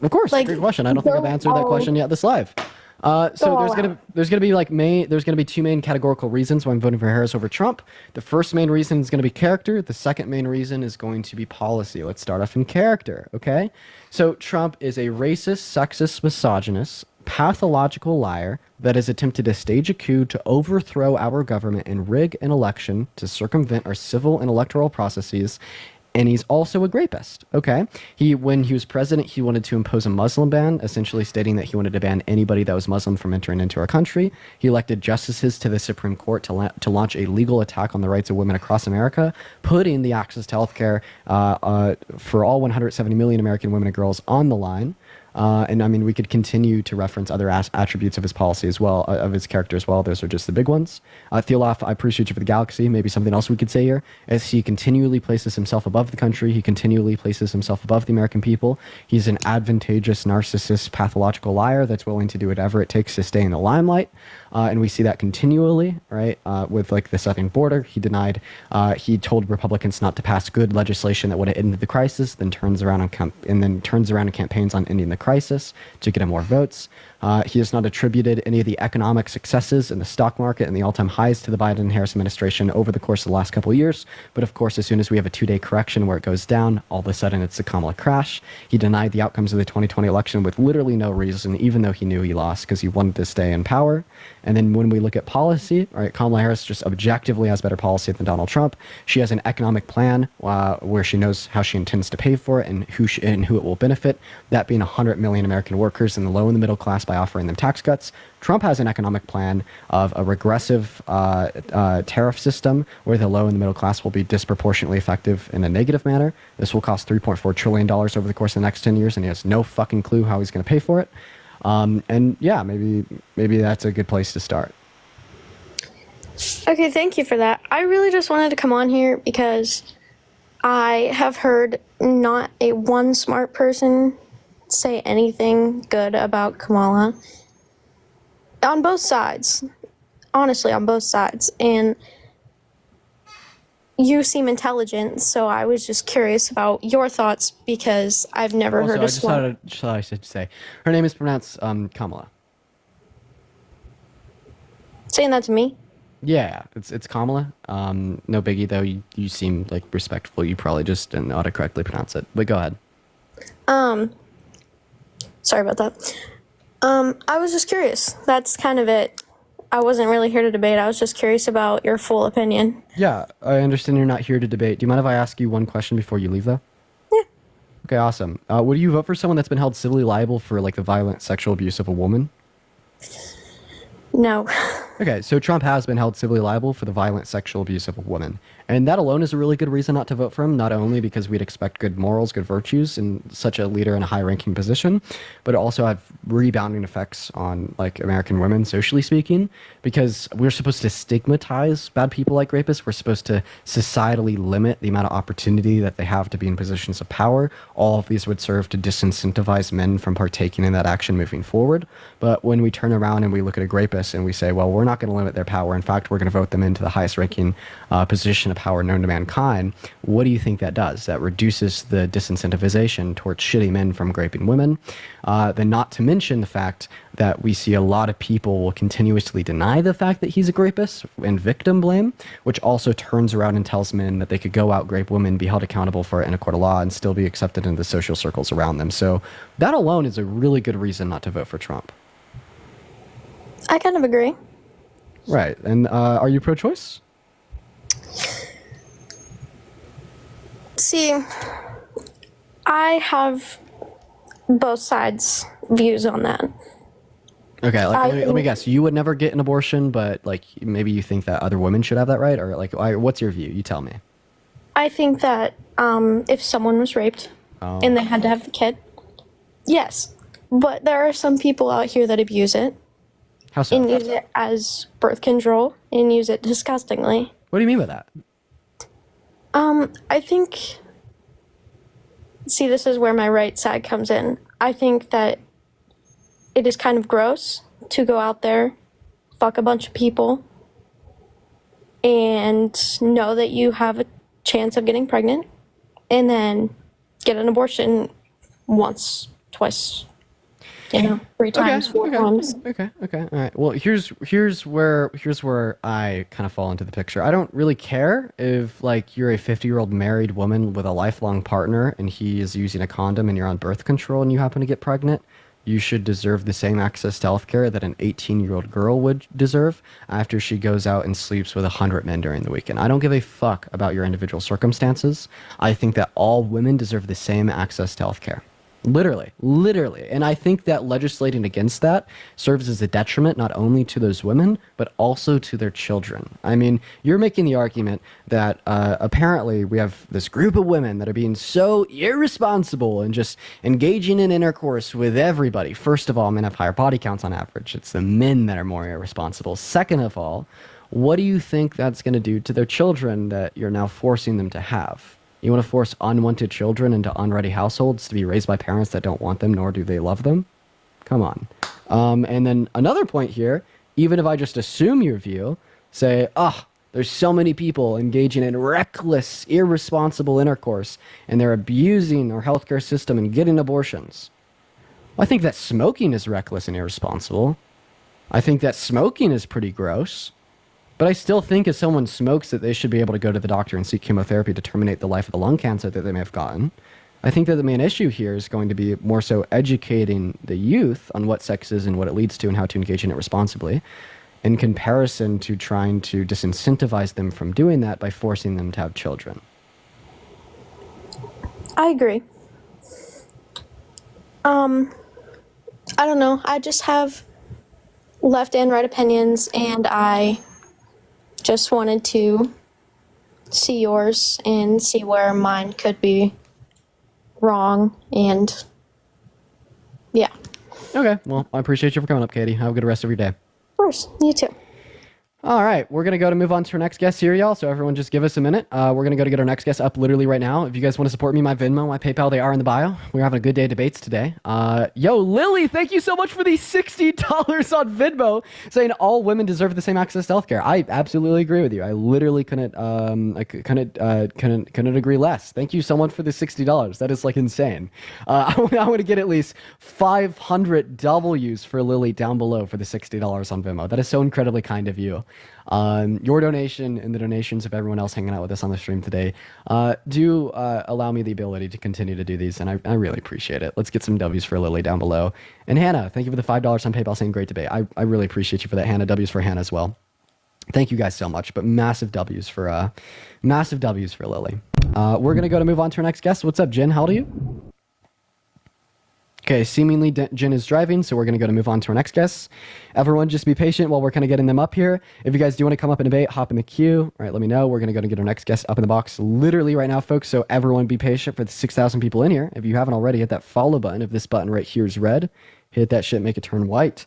Of course, great question. I don't think I've answered that question yet this live. So there's gonna be two main categorical reasons why I'm voting for Harris over Trump. The first main reason is gonna be character. The second main reason is going to be policy. Let's start off in character, okay? So Trump is a racist, sexist, misogynist, pathological liar that has attempted to stage a coup to overthrow our government and rig an election to circumvent our civil and electoral processes. And he's also a rapist, okay? When he was president, he wanted to impose a Muslim ban, essentially stating that he wanted to ban anybody that was Muslim from entering into our country. He elected justices to the Supreme Court to launch a legal attack on the rights of women across America, putting the access to healthcare for all 170 million American women and girls on the line. And I mean, we could continue to reference other attributes of his policy as well, of his character as well. Those are just the big ones. Theolof, I appreciate you for the galaxy. Maybe something else we could say here, as he continually places himself above the country. He continually places himself above the American people. He's an advantageous, narcissist, pathological liar that's willing to do whatever it takes to stay in the limelight. And we see that continually, right? With like the southern border, he told Republicans not to pass good legislation that would have ended the crisis, then turns around and campaigns on ending the crisis to get him more votes. He has not attributed any of the economic successes in the stock market and the all-time highs to the Biden-Harris administration over the course of the last couple of years. But of course, as soon as we have a 2-day correction where it goes down, all of a sudden it's a Kamala crash. He denied the outcomes of the 2020 election with literally no reason, even though he knew he lost because he wanted to stay in power. And then when we look at policy, all right, Kamala Harris just objectively has better policy than Donald Trump. She has an economic plan where she knows how she intends to pay for it and who it will benefit, that being 100 million American workers in the low and the middle class by offering them tax cuts. Trump has an economic plan of a regressive tariff system where the low and the middle class will be disproportionately effective in a negative manner. This will cost $3.4 trillion over the course of the next 10 years, and he has no fucking clue how he's going to pay for it. And yeah, maybe that's a good place to start. Okay, thank you for that. I really just wanted to come on here because I have heard not a one smart person say anything good about Kamala. On both sides. Honestly, on both sides. And you seem intelligent, so I was just curious about your thoughts because I've never heard a smart... I should say, her name is pronounced Kamala. Saying that to me? Yeah, it's Kamala. No biggie though. You seem like respectful. You probably just didn't know how to correctly pronounce it. But go ahead. Sorry about that. I was just curious. That's kind of it. I wasn't really here to debate. I was just curious about your full opinion. Yeah, I understand you're not here to debate. Do you mind if I ask you one question before you leave, though? Yeah. Okay, awesome. Would you vote for someone that's been held civilly liable for like the violent sexual abuse of a woman? No. Okay, so Trump has been held civilly liable for the violent sexual abuse of a woman. And that alone is a really good reason not to vote for him, not only because we'd expect good morals, good virtues in such a leader in a high-ranking position, but also have rebounding effects on, like, American women, socially speaking, because we're supposed to stigmatize bad people like rapists. We're supposed to societally limit the amount of opportunity that they have to be in positions of power. All of these would serve to disincentivize men from partaking in that action moving forward. But when we turn around and we look at a rapist and we say, well, we're not going to limit their power. In fact, we're going to vote them into the highest-ranking position of power known to mankind. What do you think that does? That reduces the disincentivization towards shitty men from raping women. Then not to mention the fact that we see a lot of people will continuously deny the fact that he's a rapist and victim blame, which also turns around and tells men that they could go out, rape women, be held accountable for it in a court of law, and still be accepted into the social circles around them. So that alone is a really good reason not to vote for Trump. I kind of agree. Right. And are you pro-choice? See, I have both sides' views on that. Okay, like, let me guess. You would never get an abortion, but like maybe you think that other women should have that right, or like, what's your view? You tell me. I think that if someone was raped and they had to have the kid, yes. But there are some people out here that abuse it. How so? And use it as birth control and use it disgustingly. What do you mean by that? I think, see, this is where my right side comes in. I think that it is kind of gross to go out there, fuck a bunch of people, and know that you have a chance of getting pregnant, and then get an abortion once, twice, 3 times, 4 times. Okay. All right. Well, here's where I kind of fall into the picture. I don't really care if like you're a 50-year-old married woman with a lifelong partner and he is using a condom and you're on birth control and you happen to get pregnant. You should deserve the same access to healthcare that an 18-year-old girl would deserve after she goes out and sleeps with 100 men during the weekend. I don't give a fuck about your individual circumstances. I think that all women deserve the same access to healthcare. Literally. And I think that legislating against that serves as a detriment not only to those women, but also to their children. I mean, you're making the argument that apparently we have this group of women that are being so irresponsible and just engaging in intercourse with everybody. First of all, men have higher body counts on average. It's the men that are more irresponsible. Second of all, what do you think that's going to do to their children that you're now forcing them to have? You want to force unwanted children into unready households to be raised by parents that don't want them, nor do they love them? Come on. And then another point here, even if I just assume your view, say, there's so many people engaging in reckless, irresponsible intercourse, and they're abusing our healthcare system and getting abortions. I think that smoking is reckless and irresponsible. I think that smoking is pretty gross. But I still think if someone smokes that they should be able to go to the doctor and seek chemotherapy to terminate the life of the lung cancer that they may have gotten. I think that the main issue here is going to be more so educating the youth on what sex is and what it leads to and how to engage in it responsibly, in comparison to trying to disincentivize them from doing that by forcing them to have children. I agree. I don't know. I just have left and right opinions, and I just wanted to see yours and see where mine could be wrong, and yeah. Okay, well, I appreciate you for coming up, Katie. Have a good rest of your day. Of course, you too. All right, we're going to move on to our next guest here, y'all. So everyone just give us a minute. We're going to get our next guest up literally right now. If you guys want to support me, my Venmo, my PayPal, they are in the bio. We're having a good day of debates today. Yo, Lily, thank you so much for the $60 on Venmo, saying all women deserve the same access to healthcare. I absolutely agree with you. I literally couldn't agree less. Thank you so much for the $60. That is like insane. I want to get at least 500 W's for Lily down below for the $60 on Venmo. That is so incredibly kind of you. Your donation and the donations of everyone else hanging out with us on the stream today do allow me the ability to continue to do these, and I really appreciate it. Let's get some W's for Lily down below. And Hannah, thank you for the $5 on PayPal saying great debate. I really appreciate you for that, Hannah. W's for Hannah as well. Thank you guys so much, but massive W's for Lily. We're going to move on to our next guest. What's up, Jen? How old are you? Okay, seemingly Jen is driving, so we're going to move on to our next guest. Everyone just be patient while we're kind of getting them up here. If you guys do want to come up and debate, hop in the queue. All right, let me know. We're going to get our next guest up in the box literally right now, folks, so everyone be patient for the 6,000 people in here. If you haven't already, hit that follow button. If this button right here is red, hit that shit, make it turn white.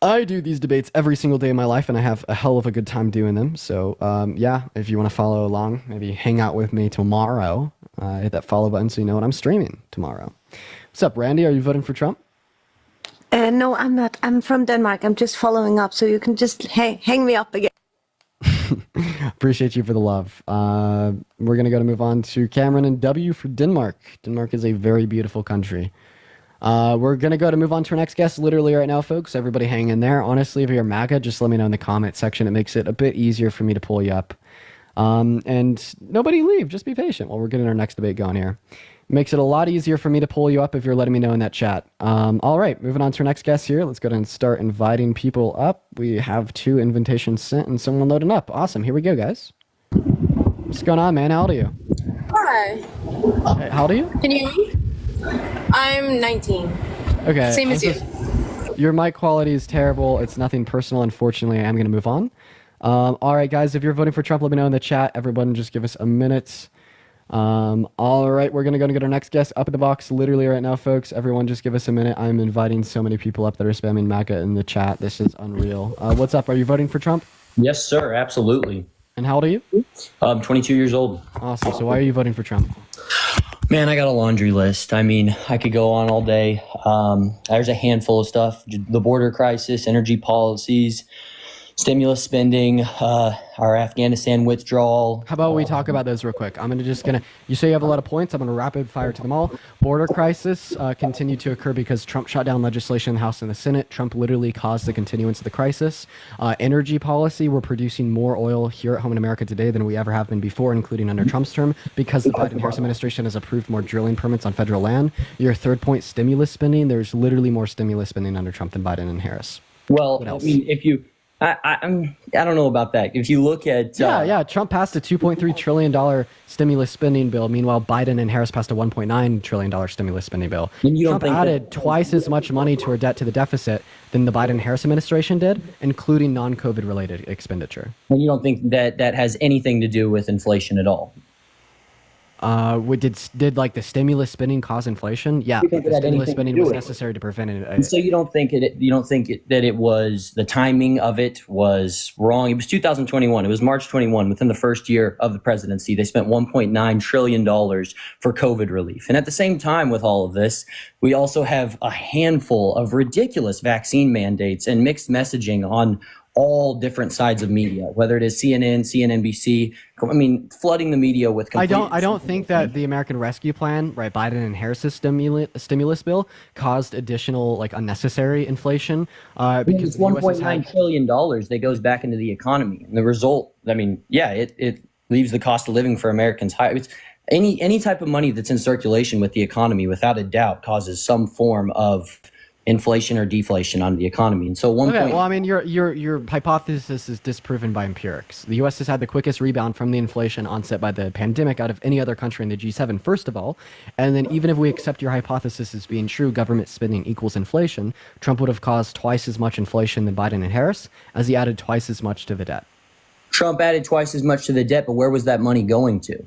I do these debates every single day of my life, and I have a hell of a good time doing them. So, yeah, if you want to follow along, maybe hang out with me tomorrow, hit that follow button so you know what I'm streaming tomorrow. What's up, Randy? Are you voting for Trump? No, I'm not. I'm from Denmark. I'm just following up, so you can just hang me up again. Appreciate you for the love. We're going to move on to Cameron and W for Denmark. Denmark is a very beautiful country. We're going to move on to our next guest literally right now, folks. Everybody hang in there. Honestly, if you're MAGA, just let me know in the comment section. It makes it a bit easier for me to pull you up. And nobody leave. Just be patient while we're getting our next debate going here. Makes it a lot easier for me to pull you up if you're letting me know in that chat. All right, moving on to our next guest here. Let's go ahead and start inviting people up. We have 2 invitations sent and someone loading up. Awesome. Here we go, guys. What's going on, man? How old are you? Hi. Hey, how old are you? Can you hear me? I'm 19. Okay. Same as you. Your mic quality is terrible. It's nothing personal. Unfortunately, I am going to move on. All right, guys, if you're voting for Trump, let me know in the chat. Everyone just give us a minute. All right, we're going to get our next guest up in the box literally right now, folks. Everyone just give us a minute. I'm inviting so many people up that are spamming MAGA in the chat. This is unreal. What's up? Are you voting for Trump? Yes, sir. Absolutely. And how old are you? I'm 22 years old. Awesome. So why are you voting for Trump? Man, I got a laundry list. I mean, I could go on all day. There's a handful of stuff. The border crisis, energy policies, stimulus spending, our Afghanistan withdrawal. How about we talk about those real quick? You say you have a lot of points. I'm going to rapid fire to them all. Border crisis continued to occur because Trump shot down legislation in the House and the Senate. Trump literally caused the continuance of the crisis. Energy policy, we're producing more oil here at home in America today than we ever have been before, including under Trump's term, because the Biden-Harris administration has approved more drilling permits on federal land. Your third point, stimulus spending. There's literally more stimulus spending under Trump than Biden and Harris. Well, I mean, if you... I don't know about that. If you look at Trump passed a $2.3 trillion stimulus spending bill. Meanwhile, Biden and Harris passed a $1.9 trillion stimulus spending bill. Trump added twice as much money to our debt to the deficit than the Biden-Harris administration did, including non-COVID related expenditure. And you don't think that has anything to do with inflation at all? Did like the stimulus spending cause inflation? Yeah, but the stimulus spending was necessary to prevent it. So you don't think that it was the timing of it was wrong? It was 2021. It was March 21. Within the first year of the presidency, they spent $1.9 trillion for COVID relief. And at the same time, with all of this, we also have a handful of ridiculous vaccine mandates and mixed messaging on all different sides of media, whether it is CNN, CNNBC. I mean, flooding the media with. I don't think that the American Rescue Plan, right, Biden and Harris's stimulus bill, caused additional like unnecessary inflation. Because It's $1.9 trillion that goes back into the economy, and the result, I mean, yeah, it leaves the cost of living for Americans high. It's any type of money that's in circulation with the economy, without a doubt, causes some form of inflation or deflation on the economy. And so well, I mean, your hypothesis is disproven by empirics. The U.S. has had the quickest rebound from the inflation onset by the pandemic out of any other country in the G7, first of all. And then even if we accept your hypothesis as being true, government spending equals inflation, Trump would have caused twice as much inflation than Biden and Harris, as he added twice as much to the debt. Trump added twice as much to the debt, but where was that money going to?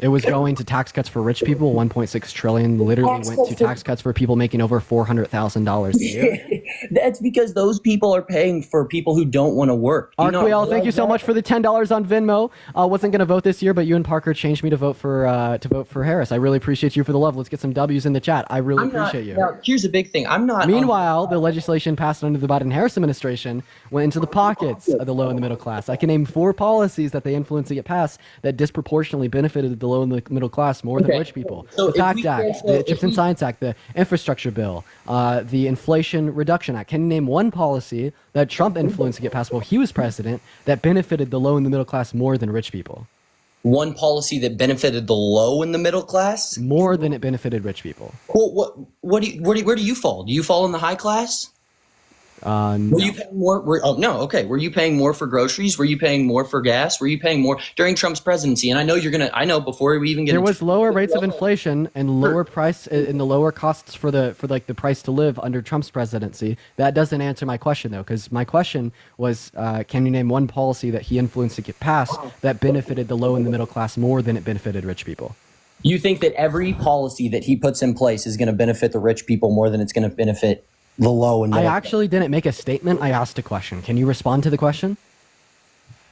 It was going to tax cuts for rich people. 1.6 trillion literally went to tax cuts for people making over $400,000 a year. That's because those people are paying for people who don't want to work. Arquiel, thank you so much for the $10 on Venmo. Wasn't going to vote this year, but you and Parker changed me to vote for Harris. I really appreciate you for the love. Let's get some W's in the chat. I really appreciate you. Now, here's the big thing. I'm not. Meanwhile, the legislation passed under the Biden-Harris administration went into the pockets of the low and the middle class. I can name 4 policies that they influenced to get passed that disproportionately benefited the low and the middle class more than rich people. So the PACT Act, the Chips and Science Act, the Infrastructure Bill, the Inflation Reduction Act. Can you name one policy that Trump influenced to get passed while he was president that benefited the low and the middle class more than rich people? One policy that benefited the low and the middle class? More than it benefited rich people. Well, where do you fall? Do you fall in the high class? No. Were you paying more? Were you paying more for groceries? Were you paying more for gas? Were you paying more during Trump's presidency? And I know before we even get there was lower rates of inflation and lower price and the lower costs for the price to live under Trump's presidency. That doesn't answer my question though, because my question was, can you name one policy that he influenced to get passed that benefited the low and the middle class more than it benefited rich people? You think that every policy that he puts in place is going to benefit the rich people more than it's going to benefit the low and middle? I actually didn't make a statement. I asked a question. Can you respond to the question?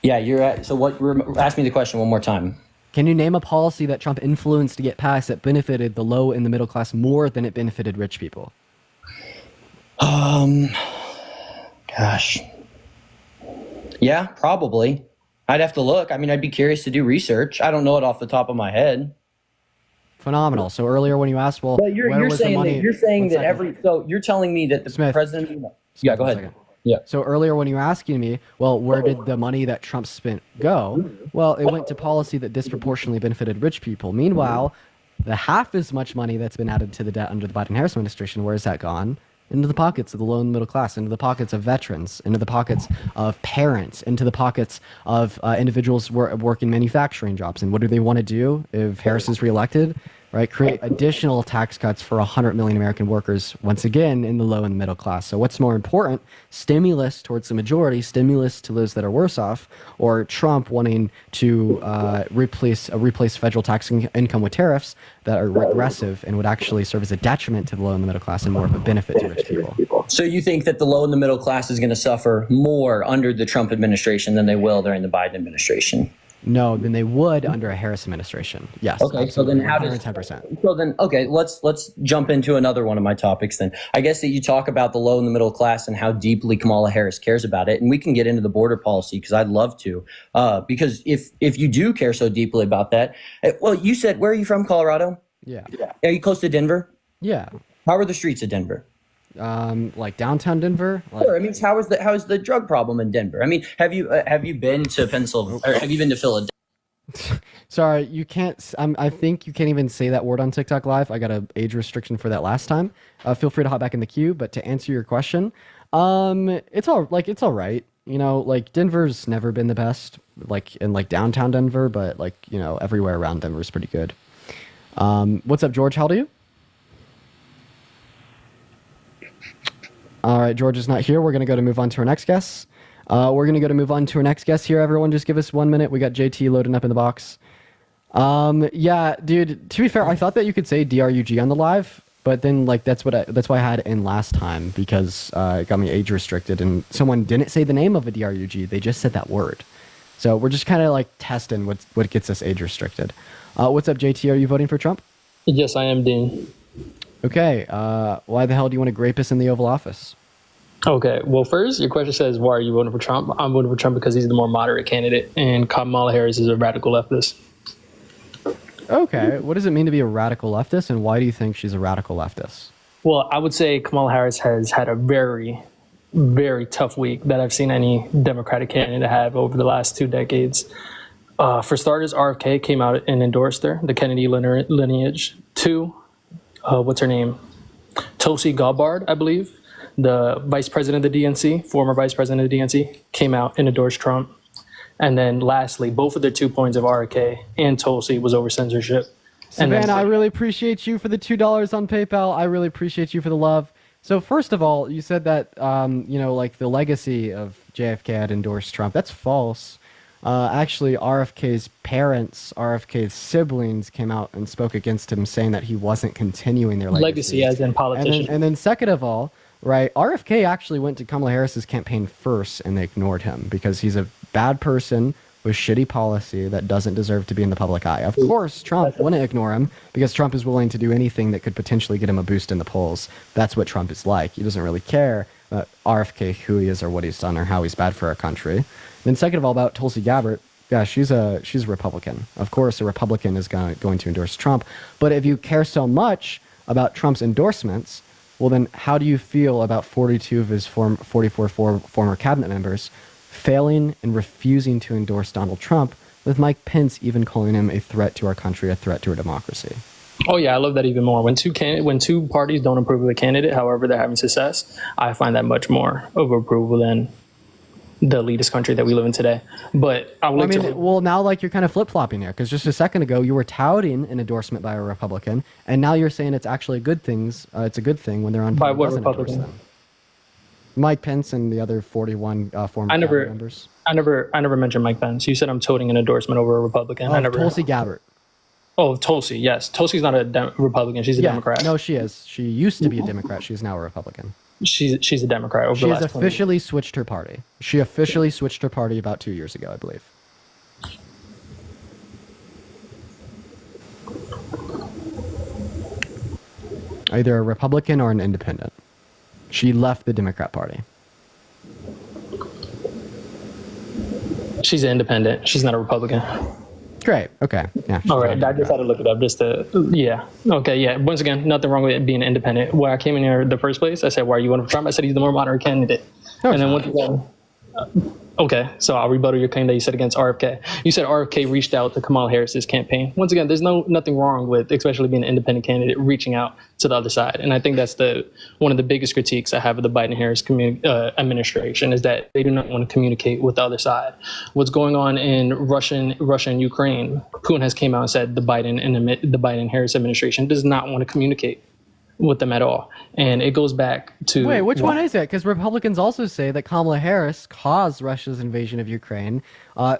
Yeah, you're at. So what? Ask me the question one more time. Can you name a policy that Trump influenced to get passed that benefited the low and the middle class more than it benefited rich people? Gosh. Yeah, probably. I'd have to look. I mean, I'd be curious to do research. I don't know it off the top of my head. Phenomenal. So earlier when you asked, well, but you're saying that so you're telling me that the Smith, president. Yeah, go ahead. Yeah. So earlier when you were asking me, well, where did the money that Trump spent go? Well, it went to policy that disproportionately benefited rich people. Meanwhile, the half as much money that's been added to the debt under the Biden-Harris administration, where has that gone? Into the pockets of the low and middle class, into the pockets of veterans, into the pockets of parents, into the pockets of individuals working manufacturing jobs. And what do they want to do if Harris is reelected? Right, create additional tax cuts for 100 million American workers, once again, in the low and middle class. So what's more important, stimulus towards the majority, stimulus to those that are worse off, or Trump wanting to replace federal tax income with tariffs that are regressive and would actually serve as a detriment to the low and the middle class and more of a benefit to rich people? So you think that the low and the middle class is going to suffer more under the Trump administration than they will during the Biden administration? No, than they would under a Harris administration. Yes. Okay, absolutely. so then how does 110%? So then, okay, let's jump into another one of my topics then. I guess that you talk about the low and the middle class and how deeply Kamala Harris cares about it, and we can get into the border policy because I'd love to. Because if you do care so deeply about that, well, you said, where are you from, Colorado? Yeah. Are you close to Denver? Yeah. How are the streets of Denver? Like downtown Denver. Sure. I mean, how is the drug problem in Denver? I mean, have you been to Pennsylvania? Or have you been to Philadelphia? Sorry, you can't. I think you can't even say that word on TikTok Live. I got an age restriction for that last time. Feel free to hop back in the queue. But to answer your question, it's all right. You know, like Denver's never been the best, like in like downtown Denver, but like, you know, everywhere around Denver is pretty good. What's up, George? How old are you? All right, George is not here. We're going to move on to our next guest. Here, everyone. Just give us 1 minute. We got JT loading up in the box. Yeah, dude, to be fair, I thought that you could say DRUG on the live, but then like that's why I had it in last time because it got me age restricted and someone didn't say the name of a DRUG. They just said that word. So we're just kind of like testing what gets us age restricted. What's up, JT? Are you voting for Trump? Yes, I am, Dean. Okay. Why the hell do you want to grape us in the Oval Office? Okay, well, first, your question says, why are you voting for Trump? I'm voting for Trump because he's the more moderate candidate, and Kamala Harris is a radical leftist. Okay, what does it mean to be a radical leftist, and why do you think she's a radical leftist? Well, I would say Kamala Harris has had a very, very tough week that I've seen any Democratic candidate have over the last 2 decades. For starters, RFK came out and endorsed her, the Kennedy lineage. Two, what's her name? Tulsi Gabbard, I believe, the vice president of the DNC, former vice president of the DNC, came out and endorsed Trump. And then lastly, both of their 2 points of RFK and Tulsi was over censorship. Savannah, I really appreciate you for the $2 on PayPal. I really appreciate you for the love. So first of all, you said that, like the legacy of JFK had endorsed Trump. That's false. Actually, RFK's parents, RFK's siblings came out and spoke against him, saying that he wasn't continuing their legacy. Legacy as in politician. And then second of all, right, RFK actually went to Kamala Harris's campaign first, and they ignored him because he's a bad person with shitty policy that doesn't deserve to be in the public eye. Of course, Trump wouldn't ignore him because Trump is willing to do anything that could potentially get him a boost in the polls. That's what Trump is like. He doesn't really care about RFK, who he is or what he's done or how he's bad for our country. Then second of all, about Tulsi Gabbard, yeah, she's a Republican. Of course, a Republican is going to endorse Trump. But if you care so much about Trump's endorsements, well, then how do you feel about 42 of his 44 former cabinet members failing and refusing to endorse Donald Trump, with Mike Pence even calling him a threat to our country, a threat to our democracy? Oh yeah, I love that even more. When two parties don't approve of a candidate, however they're having success, I find that much more of approval than the elitist country that we live in today. But well, now like you're kind of flip-flopping here, because just a second ago you were touting an endorsement by a Republican, and now you're saying it's actually a good thing. It's a good thing when they're on. By what Republican? Mike Pence and the other 41 former cabinet members. I never mentioned Mike Pence. You said I'm toting an endorsement over a Republican. Tulsi Gabbard. Oh, Tulsi, yes. Tulsi's not a Republican. She's a Democrat. No, she is. She used to be a Democrat. She's now a Republican. She's a Democrat over the last 20 years. She has officially switched her party. She officially switched her party about 2 years ago, I believe. Either a Republican or an independent. She left the Democrat Party. She's an independent. She's not a Republican. Great. Okay. Yeah. All right. I just had to look it up just to, yeah. Okay. Yeah. Once again, nothing wrong with it being independent. When I came in here the first place, I said, why are you voting for Trump? I said, he's the more moderate candidate. No, and then once again, okay. So I'll rebuttal your claim that you said against RFK. You said RFK reached out to Kamala Harris's campaign. Once again, there's nothing wrong with, especially being an independent candidate, reaching out to the other side. And I think that's one of the biggest critiques I have of the Biden-Harris administration is that they do not want to communicate with the other side. What's going on in Russia and Ukraine, Putin has came out and said the Biden-Harris administration does not want to communicate with them at all. And it goes back to... Wait, which one is it? Because Republicans also say that Kamala Harris caused Russia's invasion of Ukraine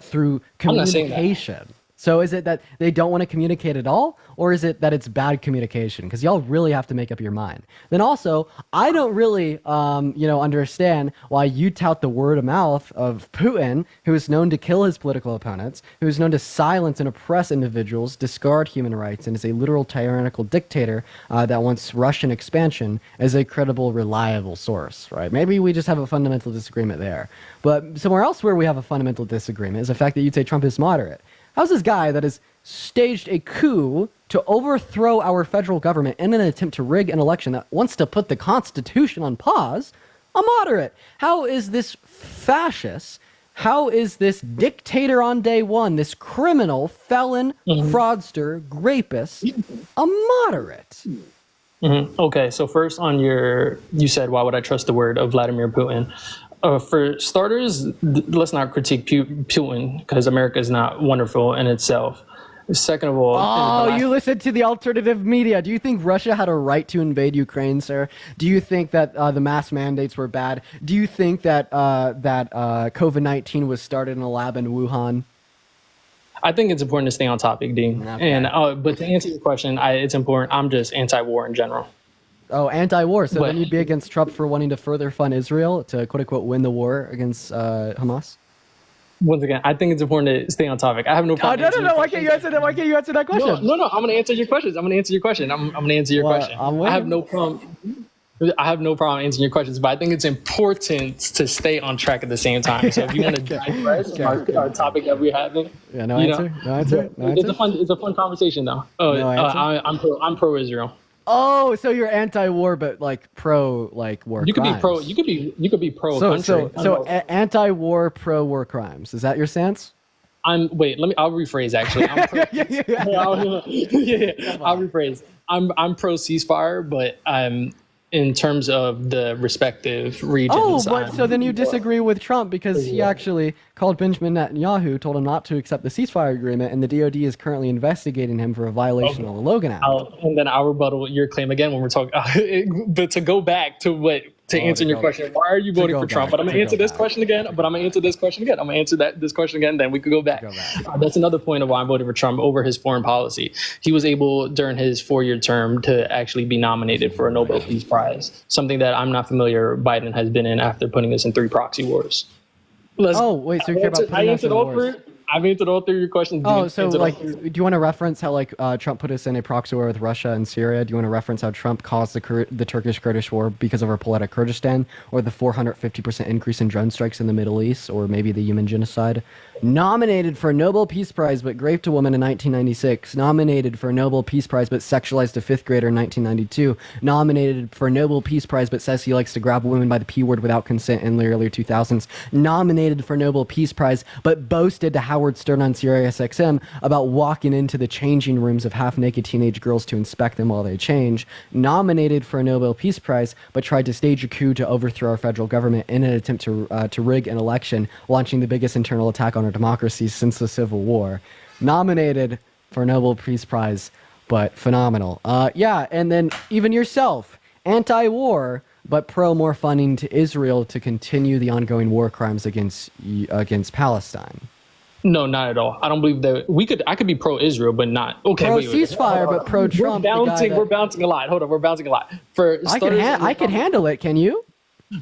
through communication. So is it that they don't want to communicate at all? Or is it that it's bad communication? Because y'all really have to make up your mind. Then also, I don't really, understand why you tout the word of mouth of Putin, who is known to kill his political opponents, who is known to silence and oppress individuals, discard human rights, and is a literal tyrannical dictator that wants Russian expansion as a credible, reliable source, right? Maybe we just have a fundamental disagreement there. But somewhere else where we have a fundamental disagreement is the fact that you'd say Trump is moderate. How's this guy that has staged a coup to overthrow our federal government in an attempt to rig an election that wants to put the Constitution on pause a moderate? How is this fascist? How is this dictator on day one, this criminal, felon, fraudster, rapist, a moderate? Okay, so first on you said, why would I trust the word of Vladimir Putin? For starters, let's not critique Putin because America is not wonderful in itself. Second of all... you listen to the alternative media. Do you think Russia had a right to invade Ukraine, sir? Do you think that the mass mandates were bad? Do you think that COVID-19 was started in a lab in Wuhan? I think it's important to stay on topic, Dean. Okay. And but to answer your question, it's important. I'm just anti-war in general. Oh, anti-war. So then you'd be against Trump for wanting to further fund Israel to quote-unquote win the war against Hamas? Once again, I think it's important to stay on topic. I have no problem. No. Why can't you answer that? Why can't you answer that question? No. I'm going to answer your questions. I'm going to answer your question. I'm going to answer your question. I have no problem. I have no problem answering your questions, but I think it's important to stay on track at the same time. So if you want to digress on our topic that we're having, Yeah, no answer. It's a fun conversation though. No answer? I'm pro Israel. Oh, so you're anti-war, but like pro like war You could crimes. be pro. You could be pro country. Anti-war, pro-war crimes. Is that your stance? I'll rephrase actually. I'm pro, I'll rephrase. I'm pro ceasefire, but I'm in terms of the respective regions. So then you disagree with Trump because he actually called Benjamin Netanyahu, told him not to accept the ceasefire agreement, and the DOD is currently investigating him for a violation of the Logan Act. And then I'll rebuttal your claim again when we're talking. But to go back to answer your question, why are you voting for Trump? But I'm gonna answer this question again. I'm gonna answer this question again. Then we could go back. That's another point of why I'm voting for Trump over his foreign policy. He was able during his 4-year term to actually be nominated for a Nobel Peace Prize, something that I'm not familiar Biden has been in after putting us in 3 proxy wars. So you care about putting us in wars? I've answered all 3 of your questions. Do you want to reference how Trump put us in a proxy war with Russia and Syria? Do you want to reference how Trump caused the Turkish-Kurdish war because of our pull out of Kurdistan, or the 450% increase in drone strikes in the Middle East, or maybe the Yemen genocide? Nominated for a Nobel Peace Prize but raped a woman in 1996. Nominated for a Nobel Peace Prize but sexualized a 5th grader in 1992. Nominated for a Nobel Peace Prize but says he likes to grab women by the P word without consent in the early 2000s. Nominated for a Nobel Peace Prize but boasted to Howard Stern on SiriusXM about walking into the changing rooms of half-naked teenage girls to inspect them while they change. Nominated for a Nobel Peace Prize but tried to stage a coup to overthrow our federal government in an attempt to rig an election, launching the biggest internal attack on our democracy since the Civil War. Nominated for a Nobel Peace Prize, but phenomenal. And then even yourself, anti-war, but pro more funding to Israel to continue the ongoing war crimes against Palestine. No, not at all. I don't believe that I could be pro-Israel, but not okay. Pro ceasefire, but pro-Trump. We're bouncing a lot. Hold on, we're bouncing a lot. For starters, I can handle it. Can you?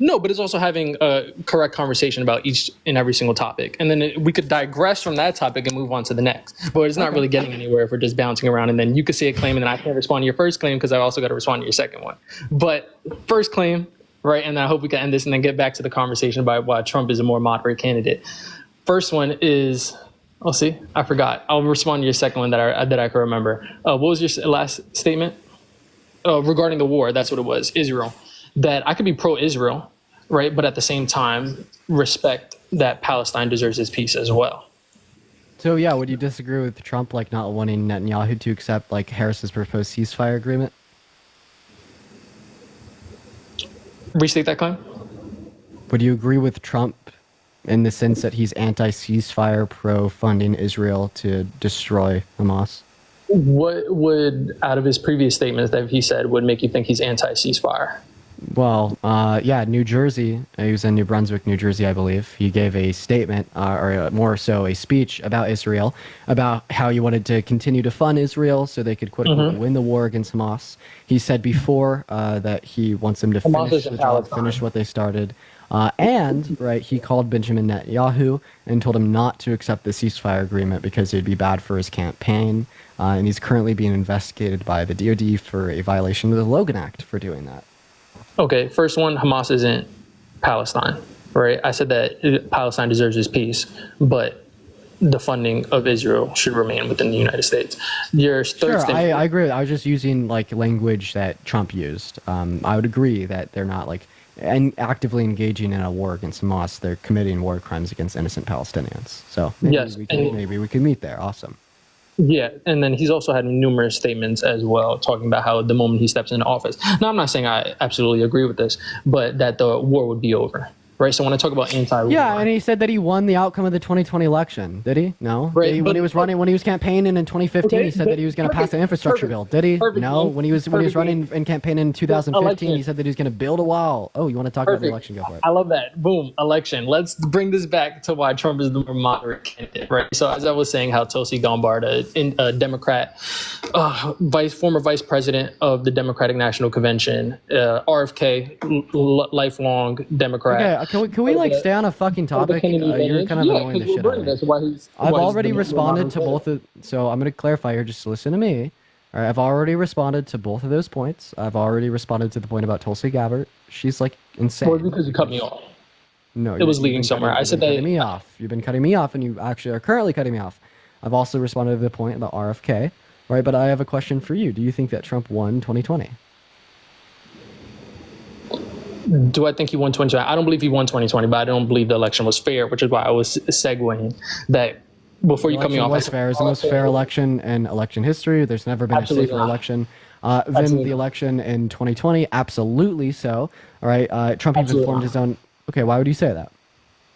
No, but it's also having a correct conversation about each and every single topic. And then we could digress from that topic and move on to the next. But it's not really getting anywhere if we're just bouncing around. And then you could say a claim and then I can't respond to your first claim because I also got to respond to your second one. But first claim, right? And then I hope we can end this and then get back to the conversation about why Trump is a more moderate candidate. First one is, I forgot. I'll respond to your second one that I can remember. What was your last statement? Regarding the war, that's what it was, Israel. That I could be pro-Israel, right? But at the same time, respect that Palestine deserves its peace as well. So yeah, would you disagree with Trump not wanting Netanyahu to accept Harris's proposed ceasefire agreement? Restate that claim. Would you agree with Trump in the sense that he's anti-ceasefire, pro-funding Israel to destroy Hamas? What would, out of his previous statements that he said, would make you think he's anti-ceasefire? Well, New Jersey. He was in New Brunswick, New Jersey, I believe. He gave a statement, or more so a speech about Israel, about how he wanted to continue to fund Israel so they could, quote unquote, win the war against Hamas. He said before that he wants them to finish the job, finish what they started. He called Benjamin Netanyahu and told him not to accept the ceasefire agreement because it would be bad for his campaign. And he's currently being investigated by the DOD for a violation of the Logan Act for doing that. Okay, first one, Hamas isn't Palestine, right? I said that Palestine deserves its peace, but the funding of Israel should remain within the United States. Your third statement, I agree. I was just using language that Trump used. I would agree that they're not actively engaging in a war against Hamas. They're committing war crimes against innocent Palestinians. So maybe we can meet there. Awesome. Yeah, and then he's also had numerous statements as well, talking about how the moment he steps into office. Now, I'm not saying I absolutely agree with this, but that the war would be over, right? So when I talk about anti-war... Yeah, and he said that he won the outcome of the 2020 election. Did he? No. Right, when he was campaigning in 2015, he said that he was going to pass an infrastructure bill. Did he? No. When he was running and campaigning in 2015, he said that he was going to build a wall. Oh, you want to talk about the election? Go for it. I love that. Boom, election. Let's bring this back to why Trump is the more moderate candidate, right? So as I was saying, how Tulsi Gabbard, a Democrat, former vice president of the Democratic National Convention, RFK, lifelong Democrat. Okay, can we stay on a fucking topic? You're kind of annoying the shit out of me. I've already responded to both of, so I'm going to clarify here. Just listen to me. All right, I've already responded to both of those points. I've already responded to the point about Tulsi Gabbard. She's like insane. Well, because you cut me off. No, It was you've leading been somewhere. Cutting, I you've said been that. cutting me off. You've been cutting me off, and you actually are currently cutting me off. I've also responded to the point about RFK, right? But I have a question for you. Do you think that Trump won 2020? Do I think he won 2020? I don't believe he won 2020, but I don't believe the election was fair, which is why I was segueing that before you cut me off. Was fair. It's the most fair election in election history. There's never been a safer election than the election in 2020. Absolutely so. All right. Trump even formed his own. Okay. Why would you say that?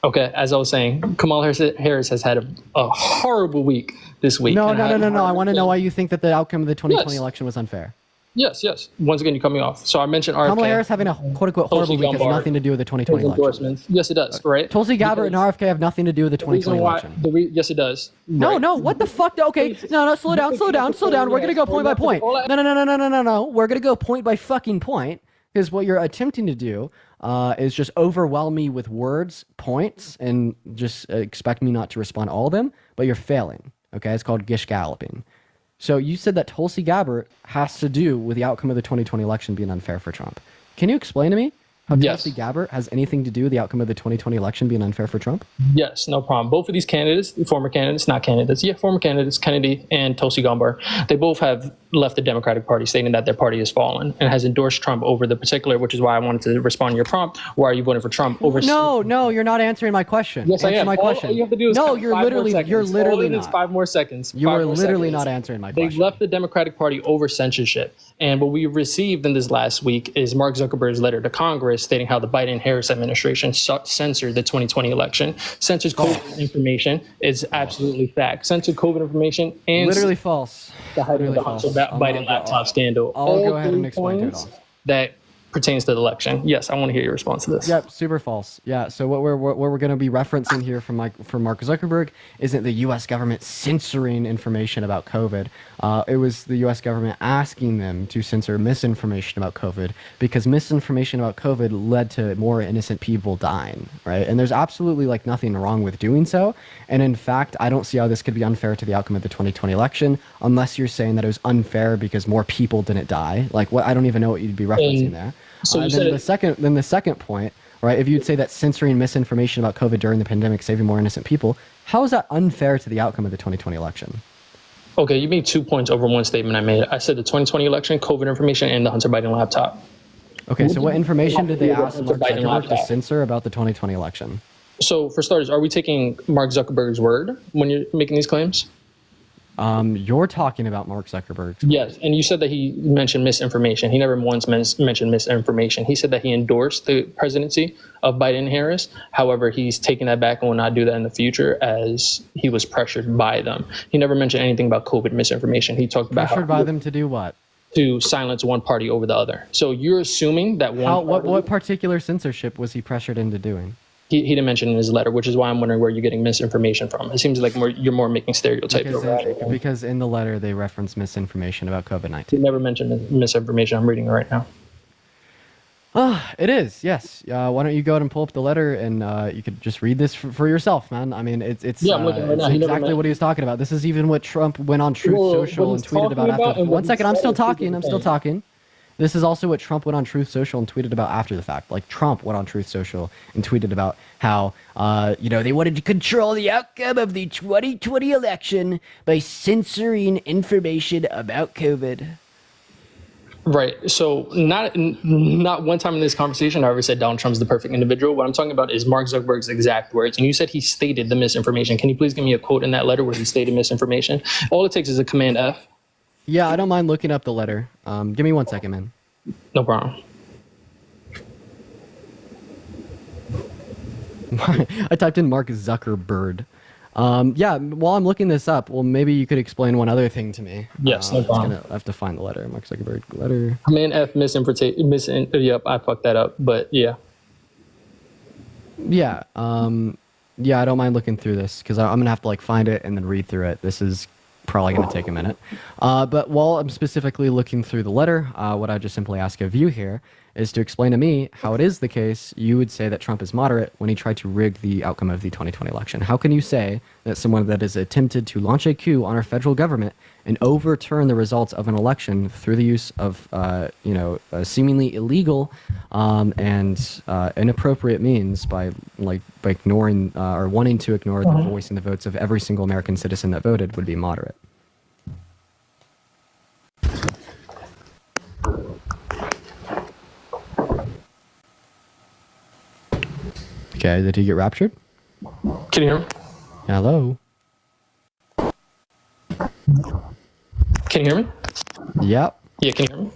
Okay, as I was saying, Kamala Harris has had a horrible week this week. No. I want to know why you think that the outcome of the 2020 Yes. election was unfair. Yes. Once again, you cut me off. So I mentioned RFK. Kamala Harris having a quote-unquote horrible week has nothing to do with the 2020 election. Endorsements. Yes, it does, right? Tulsi Gabbard and RFK have nothing to do with the 2020 election. Yes, it does. No, what the fuck? Okay, no, slow down. We're gonna go point by point. No. We're gonna go point by fucking point, because what you're attempting to do is just overwhelm me with words, points, and just expect me not to respond to all of them, but you're failing. Okay, it's called gish galloping. So you said that Tulsi Gabbard has to do with the outcome of the 2020 election being unfair for Trump. Can you explain to me how Tulsi Gabbard has anything to do with the outcome of the 2020 election being unfair for Trump? Yes, no problem. Both of these candidates, former candidates, former candidates, Kennedy and Tulsi Gabbard, they both have left the Democratic Party, stating that their party has fallen, and has endorsed Trump over the particular, which is why I wanted to respond to your prompt. Why are you voting for Trump over? No, you're not answering my question. Yes, I am. My question. All you have to do is no, count you're 5 literally, more seconds. you're literally All it is not. 5 more seconds. You are literally seconds. not answering my They question. left the Democratic Party over censorship. And what we received in this last week is Mark Zuckerberg's letter to Congress stating how the Biden-Harris administration censored the 2020 election. Censored COVID information is absolutely fact. Censored COVID information and Literally false. the hiding of the Hunter Biden laptop scandal. I'll go ahead and explain it all. That pertains to the election. Yes, I want to hear your response to this. Yep, super false. Yeah, so what we're going to be referencing here from Mark Zuckerberg isn't the U.S. government censoring information about COVID. It was the U.S. government asking them to censor misinformation about COVID, because misinformation about COVID led to more innocent people dying, right? And there's absolutely like nothing wrong with doing so. And in fact, I don't see how this could be unfair to the outcome of the 2020 election, unless you're saying that it was unfair because more people didn't die. Like, what? I don't even know what you'd be referencing there. So you then said the second point, right? If you'd say that censoring misinformation about COVID during the pandemic saving more innocent people, how is that unfair to the outcome of the 2020 election? Okay, you made 2 points over one statement I made. I said the 2020 election, COVID information, and the Hunter Biden laptop. Okay, so what information did they ask Hunter Mark Biden Zuckerberg to laptop. censor about the 2020 election? So for starters, are we taking Mark Zuckerberg's word when you're making these claims? You're talking about Mark Zuckerberg. Yes, and you said that he mentioned misinformation. He never once mentioned misinformation. He said that he endorsed the presidency of Biden and Harris. However, he's taking that back and will not do that in the future, as he was pressured by them. He never mentioned anything about COVID misinformation. He talked about Pressured by them to do what? To silence one party over the other. So you're assuming that What particular censorship was he pressured into doing? He didn't mention in his letter, which is why I'm wondering where you're getting misinformation from. It seems like you're more making stereotypes. Because in the letter they reference misinformation about COVID-19. He never mentioned misinformation. I'm reading it right now. It is, yes. Why don't you go ahead and pull up the letter, and you could just read this for yourself, man. I mean, it's I'm looking right now. He never exactly what he was talking about. This is even what Trump went on Truth Social and tweeted about after. One second, I'm still talking. This is also what Trump went on Truth Social and tweeted about after the fact. Like, Trump went on Truth Social and tweeted about how, they wanted to control the outcome of the 2020 election by censoring information about COVID. Right. So not one time in this conversation I ever said Donald Trump's the perfect individual. What I'm talking about is Mark Zuckerberg's exact words. And you said he stated the misinformation. Can you please give me a quote in that letter where he stated misinformation? All it takes is a Command F. Yeah, I don't mind looking up the letter. Give me 1 second, man. No problem. I typed in Mark Zuckerberg. While I'm looking this up, well, maybe you could explain one other thing to me. Yes, no problem. I have to find the letter. Mark Zuckerberg letter. Command F misinformation. Yep, I fucked that up. But yeah. Yeah. I don't mind looking through this, because I'm gonna have to find it and then read through it. This is probably going to take a minute. But while I'm specifically looking through the letter, what I just simply ask of you here is to explain to me how it is the case you would say that Trump is moderate when he tried to rig the outcome of the 2020 election. How can you say that someone that has attempted to launch a coup on our federal government and overturn the results of an election through the use of, seemingly illegal and inappropriate means by ignoring or wanting to ignore the voice and the votes of every single American citizen that voted would be moderate. Okay, did he get raptured? Can you hear me? Hello? Can you hear me? Yep. Yeah, can you hear me?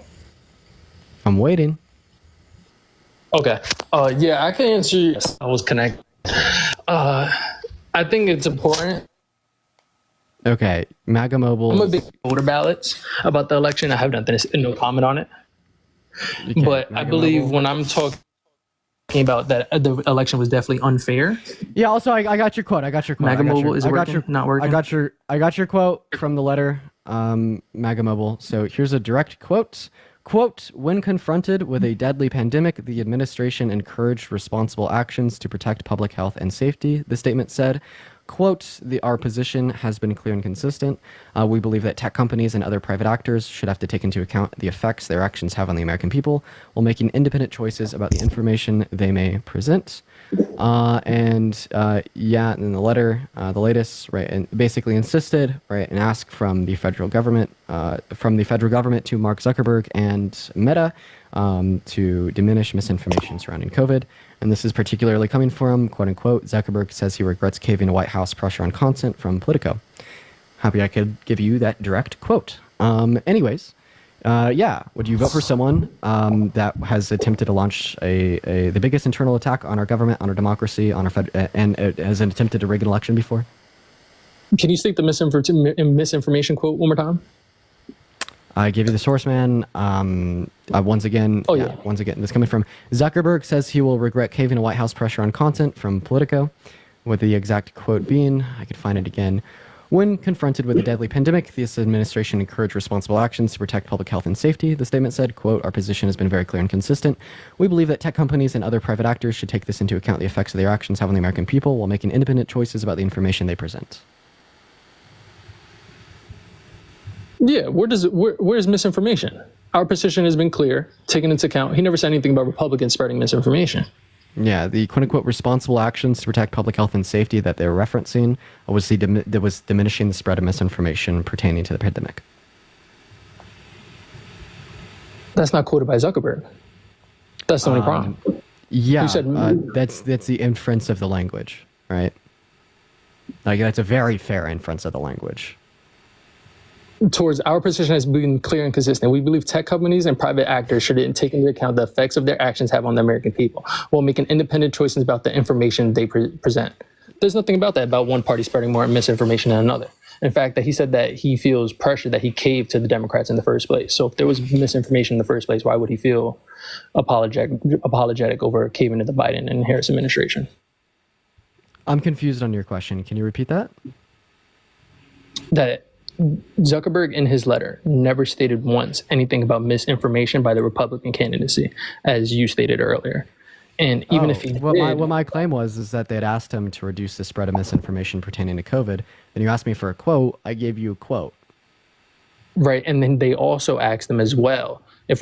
I'm waiting. Okay. Yeah, I can answer you. Yes, I was connected. I think it's important. Okay, MAGA Mobile. I'm a big voter ballots about the election. I have no comment on it. Okay, but I MAGA believe Mobile. when I'm talking about that, the election was definitely unfair. Yeah. Also, I got your quote. MAGA Mobile is working, not working. I got your quote from the letter, MAGA Mobile. So here's a direct quote. Quote, when confronted with a deadly pandemic, the administration encouraged responsible actions to protect public health and safety, the statement said. Quote, our position has been clear and consistent. We believe that tech companies and other private actors should have to take into account the effects their actions have on the American people while making independent choices about the information they may present. And in the letter, the latest, right, and basically insisted, right, and asked from the federal government to Mark Zuckerberg and Meta to diminish misinformation surrounding COVID. And this is particularly coming from, quote unquote, Zuckerberg says he regrets caving to White House pressure on content from Politico. Happy I could give you that direct quote. Anyways, would you vote for someone that has attempted to launch the biggest internal attack on our government, on our democracy, on our and has attempted to rig an election before? Can you state the misinformation quote one more time? I give you the source, man. Once again, this coming from Zuckerberg says he will regret caving to White House pressure on content from Politico, with the exact quote being, I could find it again. When confronted with a deadly pandemic, this administration encouraged responsible actions to protect public health and safety. The statement said, quote, our position has been very clear and consistent. We believe that tech companies and other private actors should take this into account, the effects of their actions have on the American people while making independent choices about the information they present. Yeah, where's misinformation? Our position has been clear, taken into account. He never said anything about Republicans spreading misinformation. Yeah, the quote-unquote responsible actions to protect public health and safety that they're referencing was diminishing the spread of misinformation pertaining to the pandemic. That's not quoted by Zuckerberg. That's the only problem. Yeah, that's the inference of the language, right? Like, that's a very fair inference of the language. Towards our position has been clear and consistent. We believe tech companies and private actors should take into account the effects of their actions have on the American people while making independent choices about the information they present. There's nothing about that, about one party spreading more misinformation than another. In fact, that he said that he feels pressure that he caved to the Democrats in the first place. So if there was misinformation in the first place, why would he feel apologetic over caving to the Biden and Harris administration? I'm confused on your question. Can you repeat that? That Zuckerberg in his letter never stated once anything about misinformation by the Republican candidacy, as you stated earlier. And even if he what my claim was that they had asked him to reduce the spread of misinformation pertaining to COVID. Then you asked me for a quote. I gave you a quote. Right, and then they also asked them as well. This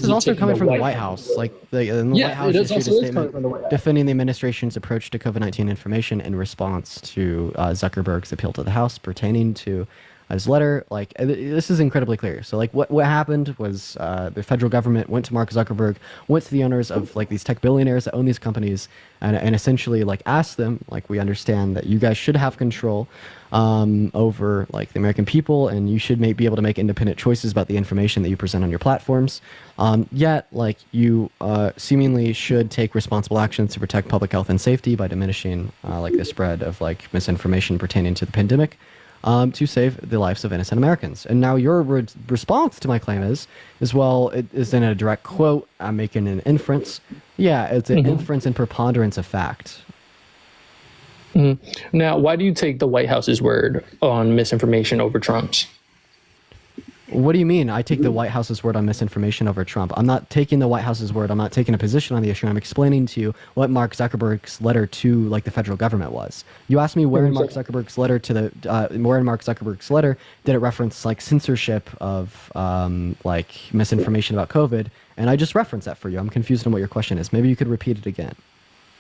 is also coming from the White House. Like the White House issued a statement defending the administration's approach to COVID-19 information in response to Zuckerberg's appeal to the House pertaining to his letter. Like, this is incredibly clear. So, like, what happened was the federal government went to Mark Zuckerberg, went to the owners of like these tech billionaires that own these companies, and essentially like asked them, like, we understand that you guys should have control over like the American people, and you should be able to make independent choices about the information that you present on your platforms. Yet, like, you seemingly should take responsible actions to protect public health and safety by diminishing like the spread of like misinformation pertaining to the pandemic. To save the lives of innocent Americans. And now your response to my claim is well, it isn't a direct quote. I'm making an inference. Yeah, it's an inference and preponderance of fact. Now, why do you take the White House's word on misinformation over Trump's? What do you mean? I take the White House's word on misinformation over Trump. I'm not taking the White House's word. I'm not taking a position on the issue. I'm explaining to you what Mark Zuckerberg's letter to like the federal government was. You asked me where in Mark Zuckerberg's letter did it reference like censorship of like misinformation about COVID, and I just referenced that for you. I'm confused on what your question is. Maybe you could repeat it again.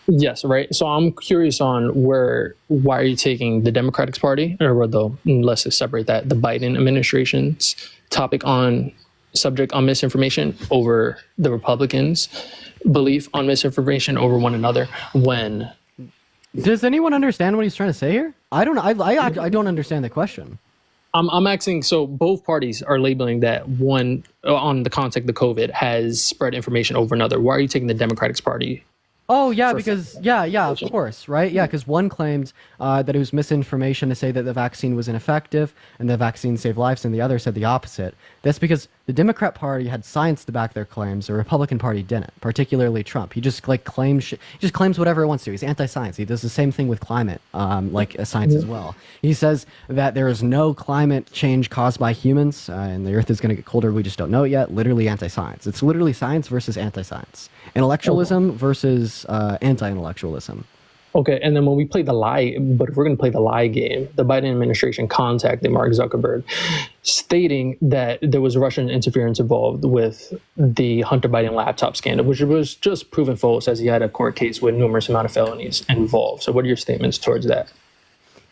Yes, right. So I'm curious on why are you taking the Democratic Party, or let's just separate that, the Biden administration's topic on subject on misinformation over the Republicans' belief on misinformation over one another when. Does anyone understand what he's trying to say here? I don't understand the question. I'm asking, so both parties are labeling that one on the context of COVID has spread information over another. Why are you taking the Democratic Party? Oh, yeah, because, of course, right? Yeah, because one claimed that it was misinformation to say that the vaccine was ineffective and the vaccine saved lives, and the other said the opposite. That's because the Democrat Party had science to back their claims. The Republican Party didn't, particularly Trump. He just claims whatever he wants to. He's anti-science. He does the same thing with climate, science as well. He says that there is no climate change caused by humans, and the Earth is going to get colder. We just don't know it yet. Literally anti-science. It's literally science versus anti-science. Intellectualism versus anti-intellectualism. Okay, and then when we play the lie, but if we're going to play the lie game, the Biden administration contacted Mark Zuckerberg stating that there was Russian interference involved with the Hunter Biden laptop scandal, which was just proven false as he had a court case with numerous amount of felonies involved. So what are your statements towards that?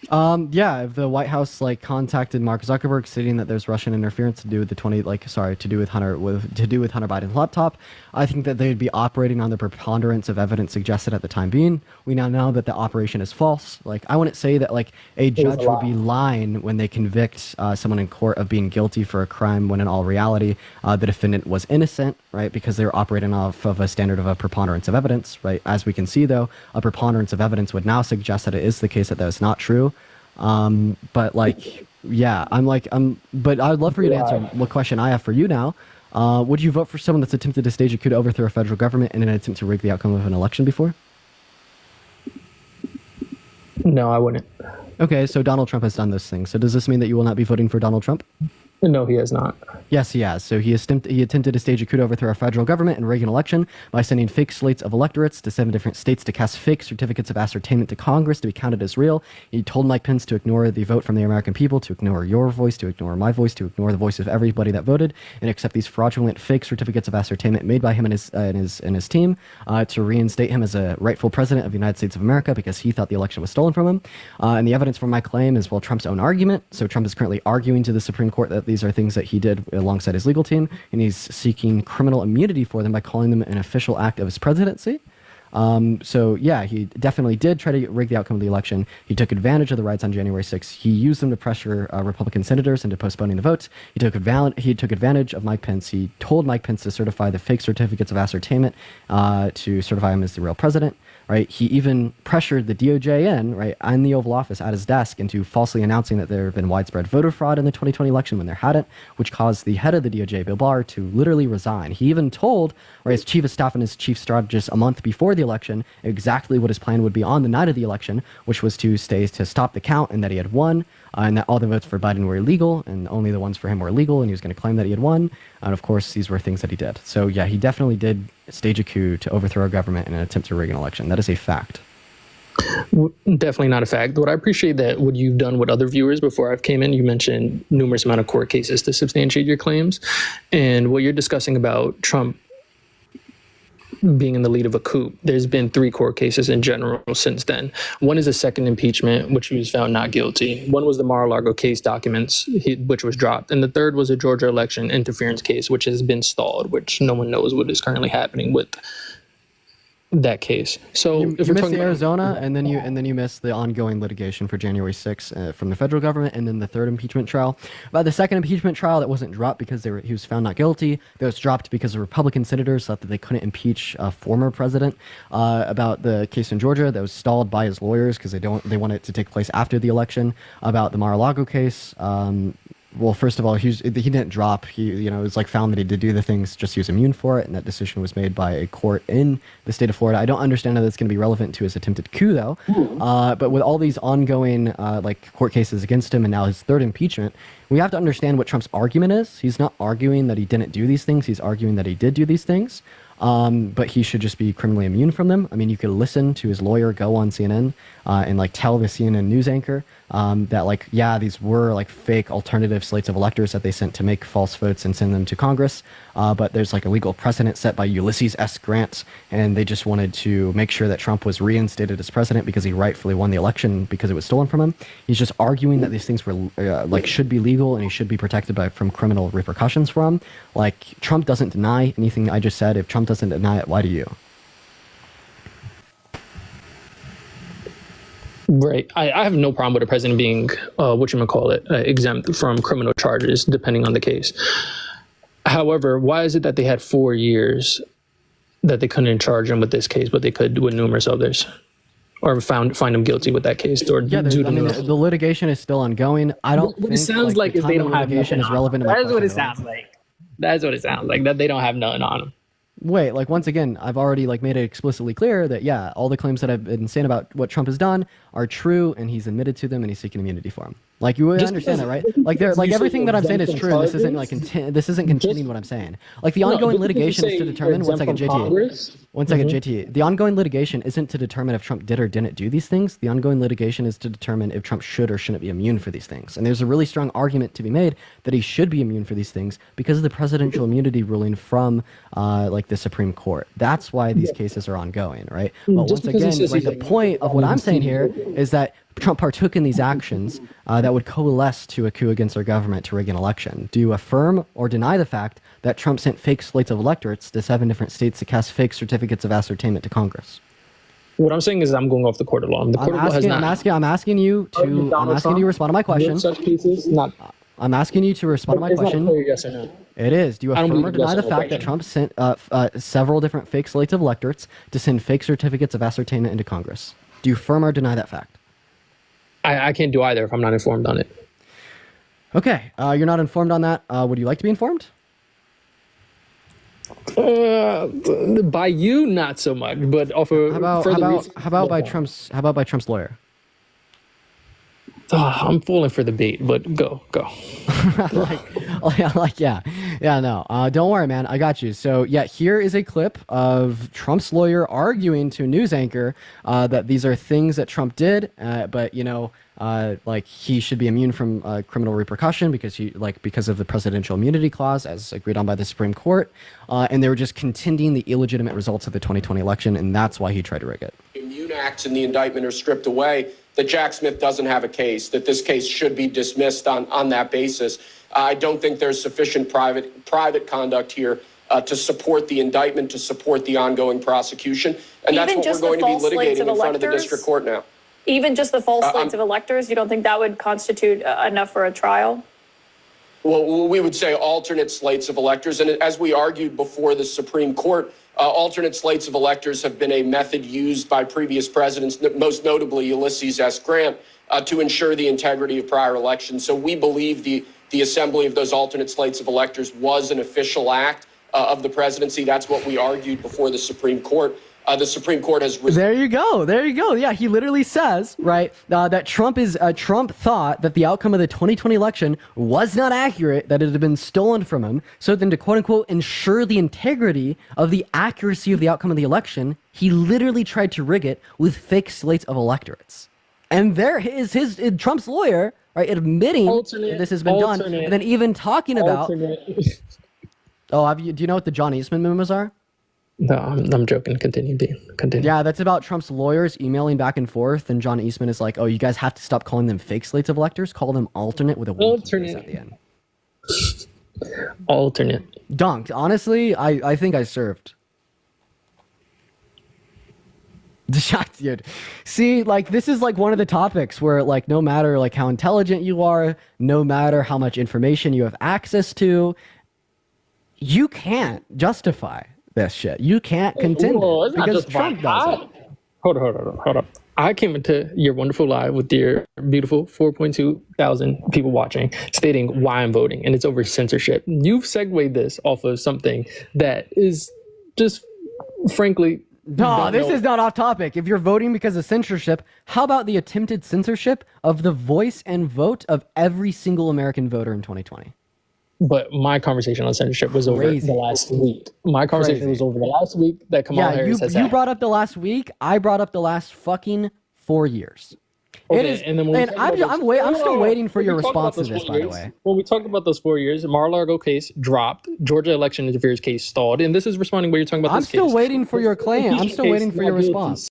If the White House contacted Mark Zuckerberg stating that there's Russian interference to do with Hunter Biden's laptop, I think that they'd be operating on the preponderance of evidence suggested at the time being. We now know that the operation is false. I wouldn't say that a judge would be lying when they convict someone in court of being guilty for a crime when in all reality the defendant was innocent, right? Because they're operating off of a standard of a preponderance of evidence, right? As we can see though, a preponderance of evidence would now suggest that it is the case that is not true. But I'd love for you to answer what question I have for you now. Would you vote for someone that's attempted to stage a coup to overthrow a federal government in an attempt to rig the outcome of an election before? No, I wouldn't. Okay, so Donald Trump has done this thing. So does this mean that you will not be voting for Donald Trump? No, he has not. Yes, he has. So he attempted to stage a coup to overthrow a federal government and rig an election by sending fake slates of electorates to 7 different states to cast fake certificates of ascertainment to Congress to be counted as real. He told Mike Pence to ignore the vote from the American people, to ignore your voice, to ignore my voice, to ignore the voice of everybody that voted, and accept these fraudulent fake certificates of ascertainment made by him and his team to reinstate him as a rightful president of the United States of America because he thought the election was stolen from him. And the evidence for my claim is, Trump's own argument. So Trump is currently arguing to the Supreme Court that these are things that he did alongside his legal team, and he's seeking criminal immunity for them by calling them an official act of his presidency. He definitely did try to rig the outcome of the election. He took advantage of the riots on January 6th. He used them to pressure Republican senators into postponing the votes. He took advantage of Mike Pence. He told Mike Pence to certify the fake certificates of ascertainment to certify him as the real president. Right? He even pressured the DOJ in the Oval Office at his desk into falsely announcing that there had been widespread voter fraud in the 2020 election when there hadn't, which caused the head of the DOJ, Bill Barr, to literally resign. He even told his chief of staff and his chief strategist a month before the election exactly what his plan would be on the night of the election, which was to stop the count and that he had won, and that all the votes for Biden were illegal and only the ones for him were legal, and he was going to claim that he had won. And of course, these were things that he did. So yeah, he definitely did stage a coup to overthrow a government in an attempt to rig an election. That is a fact. Definitely not a fact. What I appreciate that what you've done with other viewers before I've came in, you mentioned numerous amount of court cases to substantiate your claims. And what you're discussing about Trump being in the lead of a coup, there's been 3 court cases in general since then. One is a second impeachment, which he was found not guilty. One was the Mar-a-Lago case documents, which was dropped. And the third was a Georgia election interference case, which has been stalled, which no one knows what is currently happening with that case. So you missed the Arizona, and then you missed the ongoing litigation for January 6th from the federal government, and then the third impeachment trial. About the second impeachment trial, that wasn't dropped because he was found not guilty. That was dropped because the Republican senators thought that they couldn't impeach a former president. About the case in Georgia, that was stalled by his lawyers because they want it to take place after the election. About the Mar-a-Lago case. well, first of all, he didn't drop. It was like found that he did do the things, just he was immune for it, and that decision was made by a court in the state of Florida. I don't understand how that's going to be relevant to his attempted coup, though. But with all these ongoing court cases against him, and now his third impeachment, we have to understand what Trump's argument is. He's not arguing that he didn't do these things. He's arguing that he did do these things. But he should just be criminally immune from them. I mean, you could listen to his lawyer go on CNN and tell the CNN news anchor that these were fake alternative slates of electors that they sent to make false votes and send them to Congress. But there's a legal precedent set by Ulysses S. Grant, and they just wanted to make sure that Trump was reinstated as president because he rightfully won the election because it was stolen from him. He's just arguing that these things were should be legal and he should be protected from criminal repercussions from. Trump doesn't deny anything I just said. If Trump doesn't deny it, why do you? Right. I have no problem with a president being, exempt from criminal charges, depending on the case. However, why is it that they had 4 years that they couldn't charge him with this case, but they could with numerous others? Or find him guilty with that case? Or the litigation is still ongoing. I don't think it sounds like the they don't have litigation is relevant to my That's what it question at all. sounds like. That's what it sounds like, that they don't have nothing on him. Wait, once again, I've already made it explicitly clear that all the claims that I've been saying about what Trump has done are true, and he's admitted to them, and he's seeking immunity for them. You would understand that, right? Everything that I'm saying is true. This isn't this isn't contending what I'm saying. The ongoing litigation is to determine. One second, JT. One second, JT. The ongoing litigation isn't to determine if Trump did or didn't do these things. The ongoing litigation is to determine if Trump should or shouldn't be immune for these things. And there's a really strong argument to be made that he should be immune for these things because of the presidential immunity ruling from the Supreme Court. That's why these cases are ongoing, right? But once again, the point of what I'm saying here is that Trump partook in these actions that would coalesce to a coup against our government to rig an election. Do you affirm or deny the fact that Trump sent fake slates of electorates to 7 different states to cast fake certificates of ascertainment to Congress? What I'm saying is I'm going off the court of law. The court of law has not. I'm asking you to respond to my question. Such cases, not. I'm asking you to respond to my question. Not yes or no. It is. Do you affirm or deny the fact that Trump sent several different fake slates of electorates to send fake certificates of ascertainment into Congress? Do you affirm or deny that fact? I can't do either if I'm not informed on it. Okay, you're not informed on that. Would you like to be informed? By you, not so much, but how about by Trump's lawyer? I'm falling for the bait, but go. Don't worry, man. I got you. So here is a clip of Trump's lawyer arguing to a news anchor that these are things that Trump did, but he should be immune from criminal repercussion because of the presidential immunity clause as agreed on by the Supreme Court, and they were just contending the illegitimate results of the 2020 election, and that's why he tried to rig it. Immune acts in the indictment are stripped away, that Jack Smith doesn't have a case, that this case should be dismissed on that basis. I don't think there's sufficient private conduct here to support the indictment, to support the ongoing prosecution. And that's what we're going to be litigating in front of the district court now. Even just the false slates of electors, you don't think that would constitute enough for a trial? Well, we would say alternate slates of electors. And as we argued before the Supreme Court, alternate slates of electors have been a method used by previous presidents, most notably Ulysses S. Grant, to ensure the integrity of prior elections. So we believe the assembly of those alternate slates of electors was an official act of the presidency. That's what we argued before the Supreme Court. The Supreme Court has... There you go. Yeah, he literally says, right, that Trump thought that the outcome of the 2020 election was not accurate, that it had been stolen from him. So then to quote-unquote ensure the integrity of the accuracy of the outcome of the election, he literally tried to rig it with fake slates of electorates. And there is Trump's lawyer, right, admitting that this has been done, and then even talking about... do you know what the John Eastman memos are? No, I'm joking. Continue. Yeah, that's about Trump's lawyers emailing back and forth, and John Eastman is like, "Oh, you guys have to stop calling them fake slates of electors. Call them alternate with a alternate at the end." Alternate. Dunked. Honestly, I think I served. Shocked, dude. See, this is one of the topics where no matter how intelligent you are, no matter how much information you have access to, you can't justify this shit. You can't contend because Trump does it. Hold on. I came into your wonderful live with your beautiful 4.2 thousand people watching, stating why I'm voting, and it's over censorship. You've segued this off of something that is just, frankly, No, this is not off topic. If you're voting because of censorship, how about the attempted censorship of the voice and vote of every single American voter in 2020? But my conversation on censorship was over the last week. My conversation was over the last week that Kamala Harris has you had. brought up the last week. I brought up the last fucking 4 years. Okay, it is, and then when I'm still waiting for your response to this, by the way. When we talked about those 4 years, Mar-a-Lago case dropped, Georgia election interference case stalled, and this is responding where you're talking about I'm this still case. waiting for your claim. I'm still waiting for your response.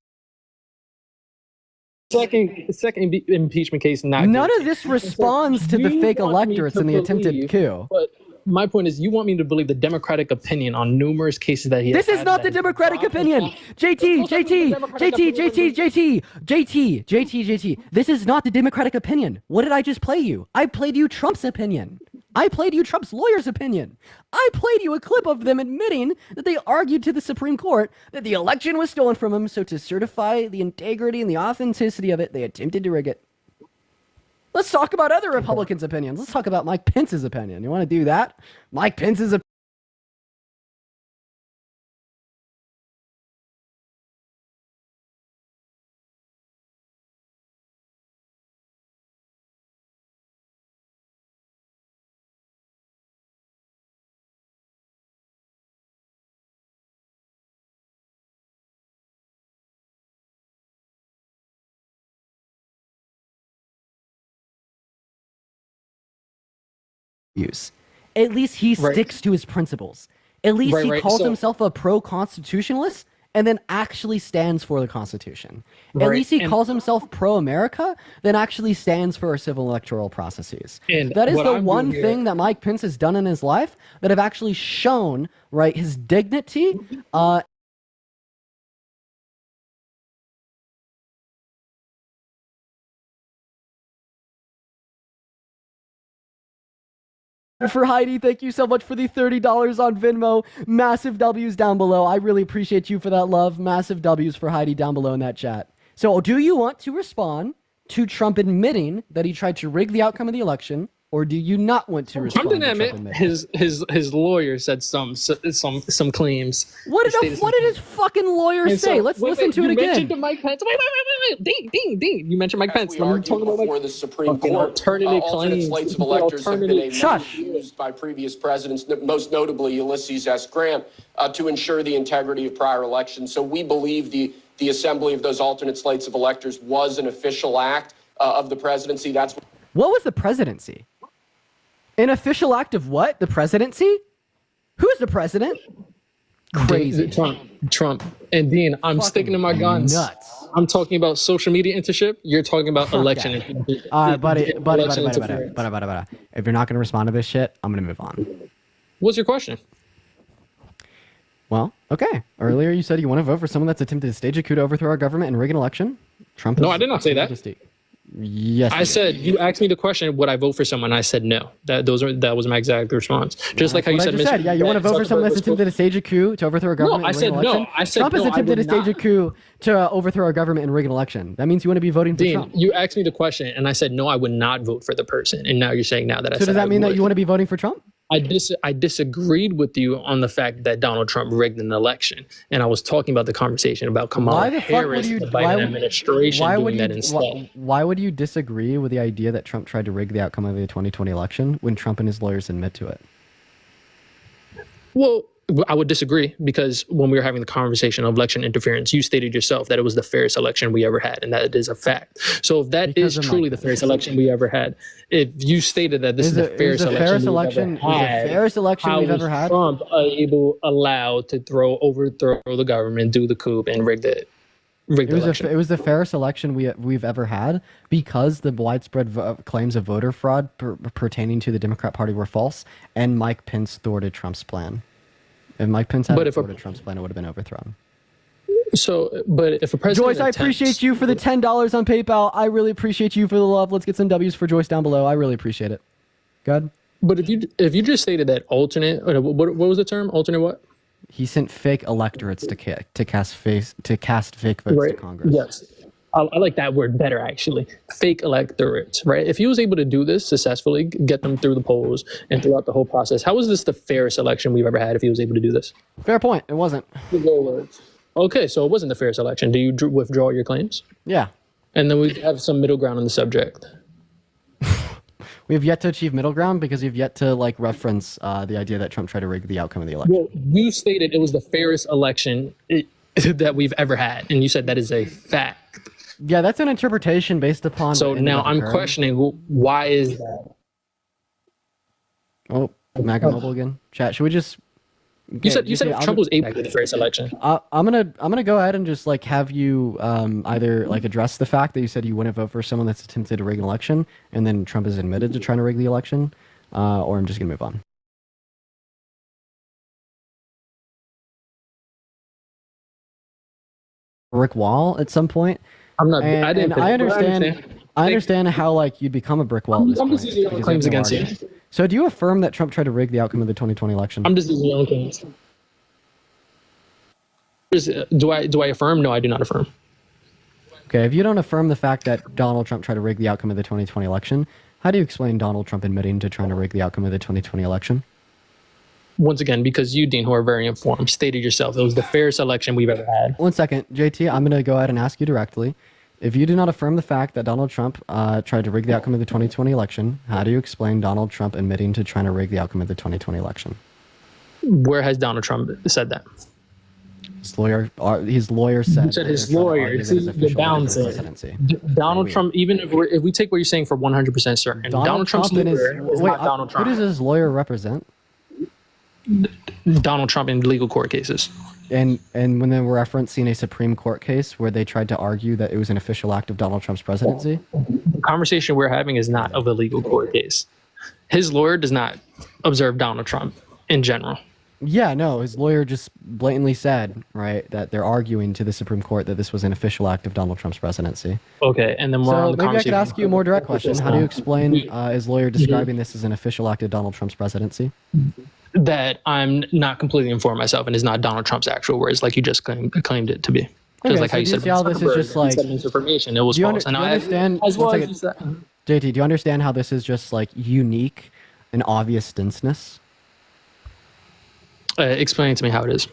Second impeachment case, not None guilty. of this responds to the fake electorates and the attempted coup. But my point is, you want me to believe the Democratic opinion on numerous cases that he has. This is not the Democratic opinion. JT. This is not the Democratic opinion. What did I just play you? I played you Trump's opinion. I played you Trump's lawyer's opinion. I played you a clip of them admitting that they argued to the Supreme Court that the election was stolen from them, so to certify the integrity and the authenticity of it, they attempted to rig it. Let's talk about other Republicans' opinions. Let's talk about Mike Pence's opinion. You want to do that? Mike Pence's opinion. Use. At least he sticks to his principles. At least he calls himself a pro-constitutionalist and then actually stands for the Constitution. At least he calls himself pro-America, then actually stands for our civil electoral processes. And that is the one thing that Mike Pence has done in his life that have actually shown, right, his dignity, for Heidi, thank you so much for the $30 on Venmo. Massive W's down below. I really appreciate you for that love. Massive W's for Heidi down below in that chat. So do you want to respond to Trump admitting that he tried to rig the outcome of the election, or do you not want to respond? Trump didn't admit his lawyer said some claims. What did his fucking lawyer say? Let's listen to it again. You mentioned Mike Pence. Wait. Ding. You mentioned Mike Pence. We argued before the Supreme Court. Alternate slates of electors have been a method used by previous presidents, most notably Ulysses S. Grant, to ensure the integrity of prior elections. So we believe the assembly of those alternate slates of electors was an official act of the presidency. What was the presidency? An official act of what? The presidency? Who's the president? Crazy. Trump. And Dean, I'm sticking to my guns. Nuts. I'm talking about social media internship. You're talking about election. All right, buddy. If you're not going to respond to this shit, I'm going to move on. What's your question? Well, okay. Earlier you said you want to vote for someone that's attempted to stage a coup to overthrow our government and rig an election. Trump. No, I did not say that. Yes. I said, you asked me the question, would I vote for someone? I said no. That was my exact response. Just like how you said, yeah, you want to vote for someone that's attempted to stage a coup to overthrow our government. No, I said no. I said Trump has attempted to stage a coup to overthrow our government and rig an election. That means you want to be voting for Trump. You asked me the question, and I said no, I would not vote for the person. And now you're saying now that I said. So does that mean that you want to be voting for Trump? I disagreed with you on the fact that Donald Trump rigged an election, and I was talking about the conversation about Kamala Harris, the Biden administration doing that instead. Why would you disagree with the idea that Trump tried to rig the outcome of the 2020 election when Trump and his lawyers admit to it? Well, I would disagree because when we were having the conversation of election interference, you stated yourself that it was the fairest election we ever had, and that is a fact. So if that is truly the fairest election we ever had, if you stated that this is the fairest election we've ever had, Trump allowed to overthrow the government, do the coup, and rig the election? It was the fairest election we've ever had because the widespread claims of voter fraud pertaining to the Democrat Party were false, and Mike Pence thwarted Trump's plan. If Mike Pence had thwarted Trump's plan, it would have been overthrown. So, but if a president Joyce, I appreciate you for the $10 on PayPal. I really appreciate you for the love. Let's get some W's for Joyce down below. I really appreciate it. Good. But if you just stated that alternate, what was the term? Alternate what? He sent fake electorates to cast fake votes to Congress. Yes. I like that word better, actually. Fake electorates, right? If he was able to do this successfully, get them through the polls and throughout the whole process, how was this the fairest election we've ever had if he was able to do this? Fair point. It wasn't. Okay, so it wasn't the fairest election. Do you withdraw your claims? Yeah. And then we have some middle ground on the subject. We have yet to achieve middle ground because we've yet to reference the idea that Trump tried to rig the outcome of the election. Well, you stated it was the fairest election that we've ever had, and you said that is a fact. Yeah, that's an interpretation based upon. So now I'm questioning why is that? Oh, MAGA Mobile again. Chat. Should we just? You said Trump was able to do the first election. I'm gonna go ahead and just have you either address the fact that you said you wouldn't vote for someone that's attempted to rig an election, and then Trump is admitted to trying to rig the election, or I'm just gonna move on. Brick wall at some point. I'm not. And, I didn't. I understand how you'd become a brick wall. At this I'm point, just using your because claims you have against no you. argument. So do you affirm that Trump tried to rig the outcome of the 2020 election? I'm just using your own claims. Do I affirm? No, I do not affirm. Okay, if you don't affirm the fact that Donald Trump tried to rig the outcome of the 2020 election, how do you explain Donald Trump admitting to trying to rig the outcome of the 2020 election? Once again, because you, Dean, who are very informed, stated yourself it was the fairest election we've ever had. 1 second, JT, I'm going to go ahead and ask you directly. If you do not affirm the fact that Donald Trump tried to rig the outcome of the 2020 election, how do you explain Donald Trump admitting to trying to rig the outcome of the 2020 election? Where has Donald Trump said that? His lawyer said. You said his lawyer. See, you're balancing. Donald Trump, even if we take what you're saying for 100% certain, Donald Trump's lawyer is not Donald Trump. Who does his lawyer represent? Donald Trump in legal court cases. And when they were referencing a Supreme Court case where they tried to argue that it was an official act of Donald Trump's presidency? The conversation we're having is not of a legal court case. His lawyer does not observe Donald Trump in general. Yeah, no, his lawyer just blatantly said, right, that they're arguing to the Supreme Court that this was an official act of Donald Trump's presidency. Okay, and then more on the maybe I conversation. could ask you a more direct question. How do you explain his lawyer describing this as an official act of Donald Trump's presidency? That I'm not completely informed myself and is not Donald Trump's actual words, like you just claimed it to be. Just Okay, like so how you do you said see how this is just misinformation. It was false. Do you understand? As well one as second. JT, do you understand how this is just unique and obvious denseness? Explain to me how it is.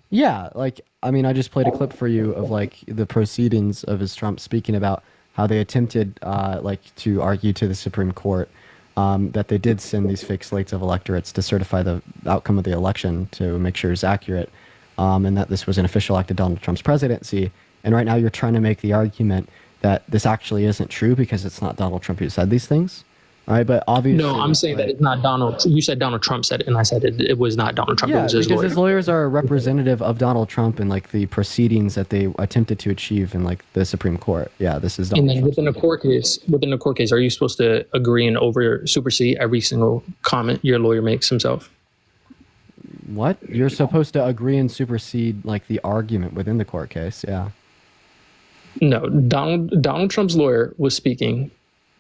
Yeah, I just played a clip for you of the proceedings of his Trump speaking about how they attempted to argue to the Supreme Court that they did send these fake slates of electorates to certify the outcome of the election to make sure it's accurate, and that this was an official act of Donald Trump's presidency. And right now you're trying to make the argument that this actually isn't true because it's not Donald Trump who said these things. All right, but obviously... No, I'm saying that it's not Donald. You said Donald Trump said it, and I said it was not Donald Trump. Yeah, it was his because lawyer. his lawyers are representative of Donald Trump and the proceedings that they attempted to achieve in the Supreme Court. Yeah, this is Donald And then Trump's within a court case, are you supposed to agree and supersede every single comment your lawyer makes himself? What? You're supposed to agree and supersede the argument within the court case, yeah. No, Donald Trump's lawyer was speaking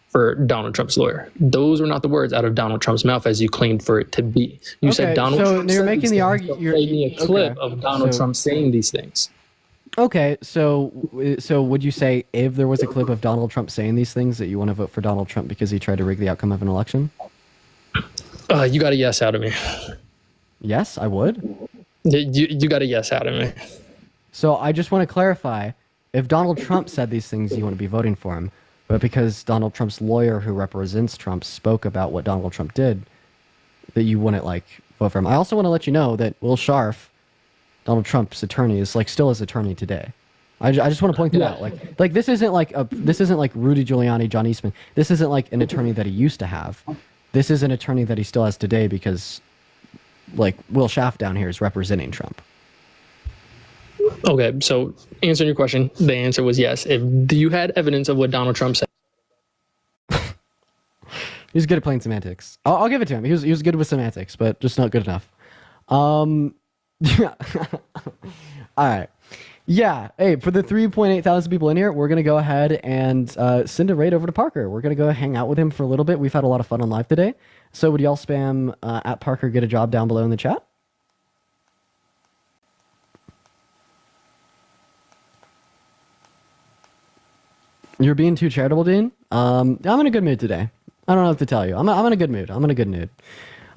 for Donald Trump's lawyer. Those were not the words out of Donald Trump's mouth as you claimed for it to be. You said Donald Trump. So you're making the argument. You're making a clip of Donald Trump saying these things. Okay, so would you say if there was a clip of Donald Trump saying these things that you want to vote for Donald Trump because he tried to rig the outcome of an election? You got a yes out of me. Yes, I would. You got a yes out of me. So I just want to clarify, if Donald Trump said these things, you want to be voting for him. But because Donald Trump's lawyer who represents Trump spoke about what Donald Trump did, that you wouldn't vote for him. I also want to let you know that Will Scharf, Donald Trump's attorney, is still his attorney today. I just want to point that out. This isn't like Rudy Giuliani, John Eastman. This isn't like an attorney that he used to have. This is an attorney that he still has today because Will Scharf down here is representing Trump. Okay, so answering your question, the answer was yes. If you had evidence of what Donald Trump said. He's good at playing semantics. I'll give it to him. He was good with semantics, but just not good enough. Yeah. All right. Yeah. Hey, for the 3.8 thousand people in here, we're going to go ahead and send a raid over to Parker. We're going to go hang out with him for a little bit. We've had a lot of fun on live today. So would y'all spam at Parker get a job down below in the chat? You're being too charitable, Dean. I'm in a good mood today. I don't know what to tell you. I'm in a good mood. I'm in a good mood.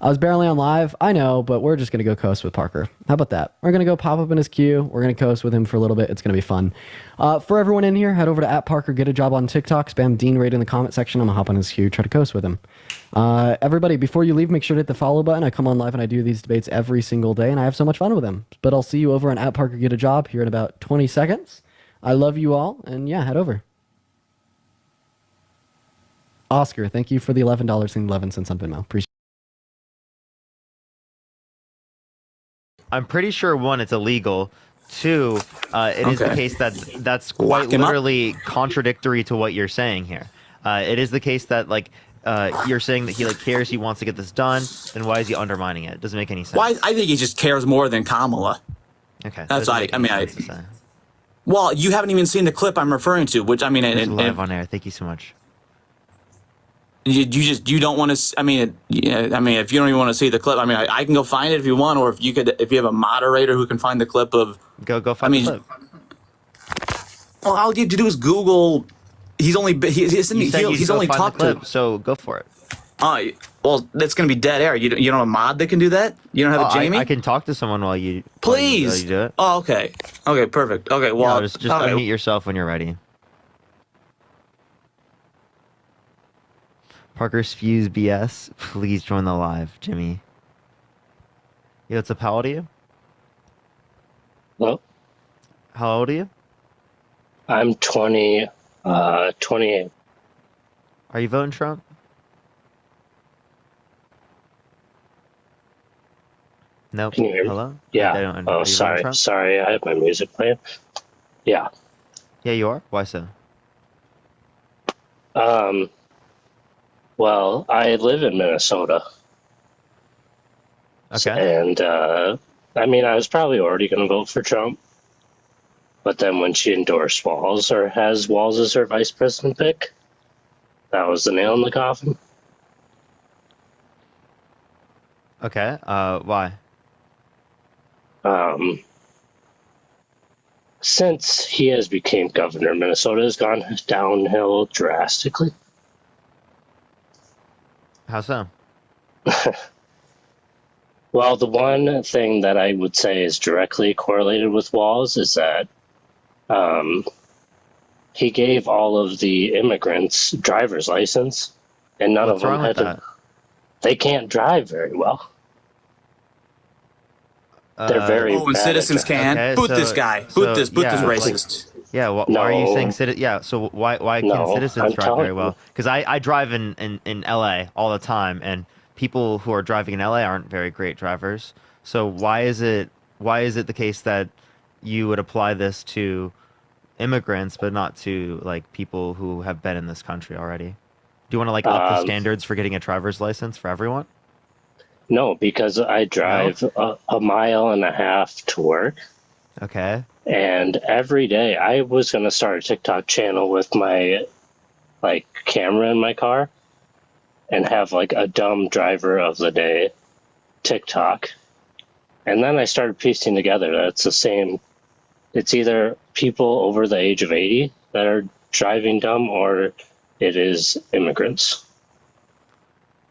I was barely on live, I know, but we're just going to go coast with Parker. How about that? We're going to go pop up in his queue. We're going to coast with him for a little bit. It's going to be fun. For everyone in here, head over to @Parker, get a job on TikTok, spam Dean right in the comment section. I'm going to hop on his queue, try to coast with him. Everybody, before you leave, make sure to hit the follow button. I come on live and I do these debates every single day, and I have so much fun with them. But I'll see you over on @Parker, get a job here in about 20 seconds. I love you all, and yeah, head over. Oscar, thank you for the $11.11 on Venmo. Appreciate it. I'm pretty sure, one, it's illegal. Two, it is the case that that's quite literally contradictory to what you're saying here. It is the case that, like, you're saying that he, like, cares, he wants to get this done, then why is he undermining it? It doesn't make any sense. Why? I think he just cares more than Kamala. Okay. That's well, you haven't even seen the clip I'm referring to, which, I mean... live on air. Thank you so much. You don't want to. I mean, if you don't even want to see the clip, I mean, I can go find it if you want, or if you have a moderator who can find the clip of. Go find the clip. Well, all you have to do is Google. He's only talked to. So go for it. Well, that's going to be dead air. You don't have a mod that can do that. You don't have a Jamie. I can talk to someone while you. Please. While you do it. Oh, okay. Okay, perfect. Okay, well, yeah, just unmute yourself when you're ready. Parker spews BS. Please join the live, Jimmy. Yo, what's up? How old are you? Hello? How old are you? I'm 28. Are you voting Trump? Nope. Can you hear me? Hello? Yeah. Oh, sorry. Sorry, I have my music playing. Yeah. Yeah, you are? Why so? Well, I live in Minnesota. Okay. And, I mean, I was probably already going to vote for Trump. But then when she endorsed Walz, or has Walz as her vice president pick, that was the nail in the coffin. Okay. Why? Since he has become governor, Minnesota has gone downhill drastically. How so? Well, the one thing that I would say is directly correlated with Walz is that he gave all of the immigrants driver's license, and none of them had to. They can't drive very well. They're very bad and citizens at can. Okay, Boot this guy. Boot this racist. Why are you saying Yeah, so why can citizens drive very well? Because I drive in LA all the time, and people who are driving in LA aren't very great drivers. So why is it the case that you would apply this to immigrants but not to, like, people who have been in this country already? Do you want to, like, up the standards for getting a driver's license for everyone? No, because I drive a mile and a half to work. Okay. And every day I was going to start a TikTok channel with my, like, camera in my car and have, like, a dumb driver of the day TikTok. And then I started piecing together that it's the same. It's either people over the age of 80 that are driving dumb, or it is immigrants.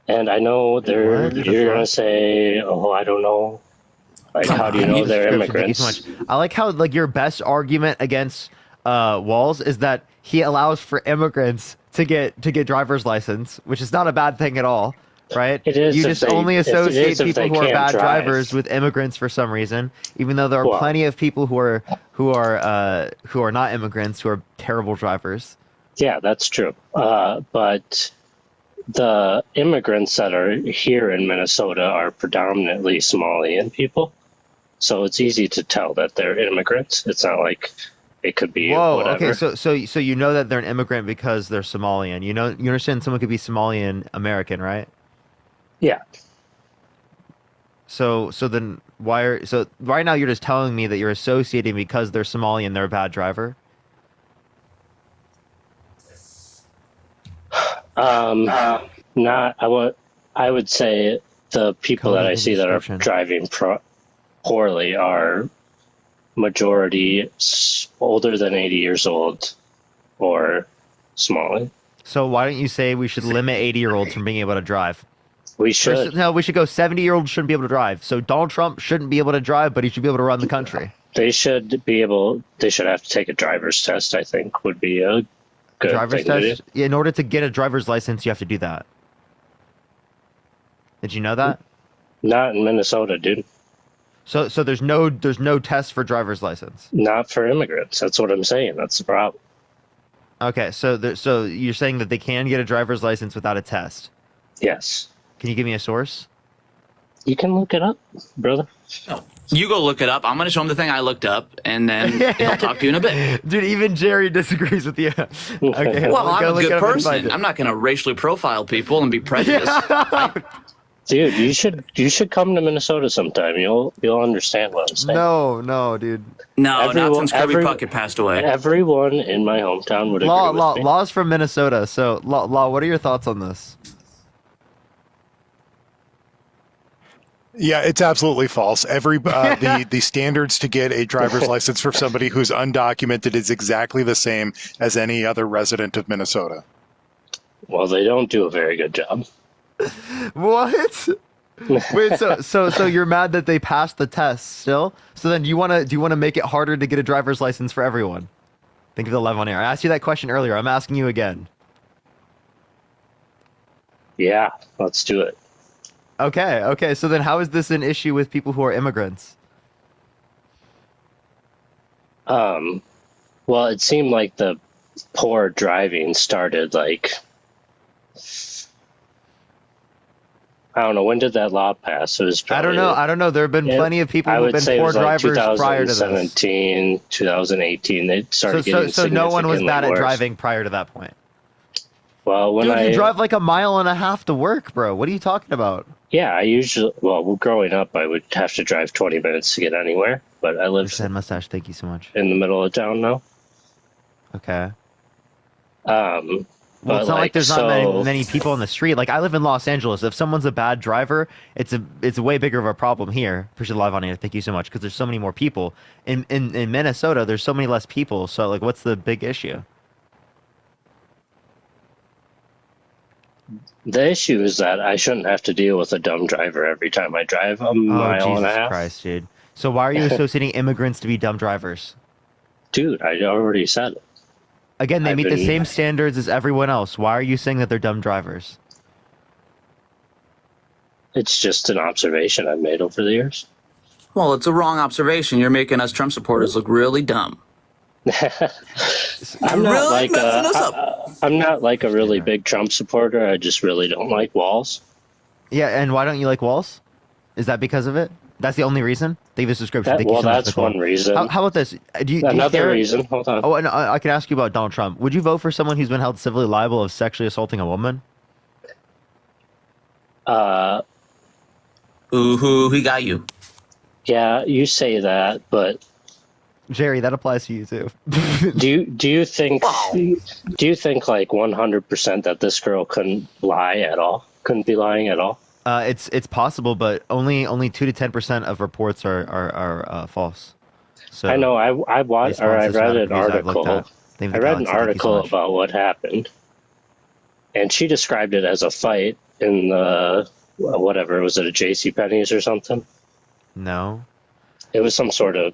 And I know you're going to say, oh, I don't know. Like, how do you know they're immigrants? Thank you so much. I like how, like, your best argument against Walz is that he allows for immigrants to get driver's license, which is not a bad thing at all, right? It is. You just only associate people who are bad drivers with immigrants for some reason, even though there are plenty of people who are not immigrants who are terrible drivers. Yeah, that's true. But the immigrants that are here in Minnesota are predominantly Somalian people. So it's easy to tell that they're immigrants. It's not like it could be whatever. Okay, so you know that they're an immigrant because they're Somalian. You understand someone could be Somalian American, right? Yeah. So then so right now you're just telling me that you're associating because they're Somalian, they're a bad driver? I would say the people that I see that are driving poorly are majority older than 80 years old, or Smalley. So why don't you say we should limit 80-year-olds from being able to drive? We should. No, we should go 70-year-olds shouldn't be able to drive. So Donald Trump shouldn't be able to drive, but he should be able to run the country. They should have to take a driver's test, I think, would be a good Driver's thing to test? In order to get a driver's license, you have to do that. Did you know that? Not in Minnesota, dude. So there's no test for driver's license. Not for immigrants. That's what I'm saying. That's the problem. Okay, so you're saying that they can get a driver's license without a test? Yes. Can you give me a source? You can look it up, brother. No. You go look it up. I'm going to show him the thing I looked up, and then he'll talk to you in a bit. Dude, even Jerry disagrees with you. Okay, well, I'm a good person. I'm not going to racially profile people and be prejudiced. Dude, you should come to Minnesota sometime. You'll understand what I'm saying. No, dude. No, not since Kirby Puckett passed away. Everyone in my hometown would agree with me. Law's from Minnesota, so Law, what are your thoughts on this? Yeah, it's absolutely false. The standards to get a driver's license for somebody who's undocumented is exactly the same as any other resident of Minnesota. Well, they don't do a very good job. What? Wait, so you're mad that they passed the test still? So then do you want to make it harder to get a driver's license for everyone? Think of the live on air. I asked you that question earlier. I'm asking you again. Yeah, let's do it. Okay. So then how is this an issue with people who are immigrants? Well, it seemed like the poor driving started like, I don't know, when did that law pass? It was probably, I don't know. There have been plenty of people who've been poor drivers prior to this. 2017, 2018, they started getting So no one was bad at worse. driving prior to that point. Well, when Dude, you drive like a mile and a half to work, bro. What are you talking about? Yeah, I usually, growing up, I would have to drive 20 minutes to get anywhere, but I live Sad mustache, thank you so much. in the middle of town now. Okay. Well, Well, it's not like there's not many people on the street. Like, I live in Los Angeles. If someone's a bad driver, it's a way bigger of a problem here. Appreciate live on air. Thank you so much, because there's so many more people. In Minnesota, there's so many less people. So, like, what's the big issue? The issue is that I shouldn't have to deal with a dumb driver every time I drive a mile and a half. Christ, dude. So why are you associating immigrants to be dumb drivers? Dude, I already said it. Again, they meet the same standards as everyone else. Why are you saying that they're dumb drivers? It's just an observation I've made over the years. Well, it's a wrong observation. You're making us Trump supporters look really dumb. I'm not really like messing us up. I'm not like a really big Trump supporter. I just really don't like walls. Yeah, and why don't you like walls? Is that because of it? That's the only reason? Leave a subscription. Thank you so much, that's Nicole. one reason. How about this? Another reason. Hold on. Oh, and I can ask you about Donald Trump. Would you vote for someone who's been held civilly liable of sexually assaulting a woman? Ooh, he got you. Yeah, you say that, but Jerry, that applies to you too. do you think like 100% that this girl couldn't lie at all? Couldn't be lying at all? It's possible, but only 2 to 10% of reports are false. So I know. I read an article. I read an article about what happened, and she described it as a fight in the whatever, was it a J.C. Penney's or something? No, it was some sort of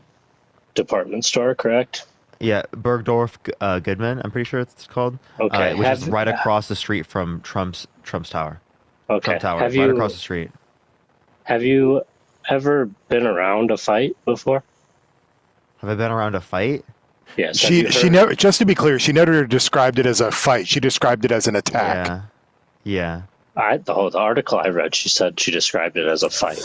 department store, correct? Yeah, Bergdorf Goodman, I'm pretty sure it's called. Okay, which is right across the street from Trump's Tower. Okay, Trump Tower, right across the street. Have you ever been around a fight before? Have I been around a fight? Yes. She never. Just to be clear, she never described it as a fight. She described it as an attack. Yeah. The article I read, she said she described it as a fight.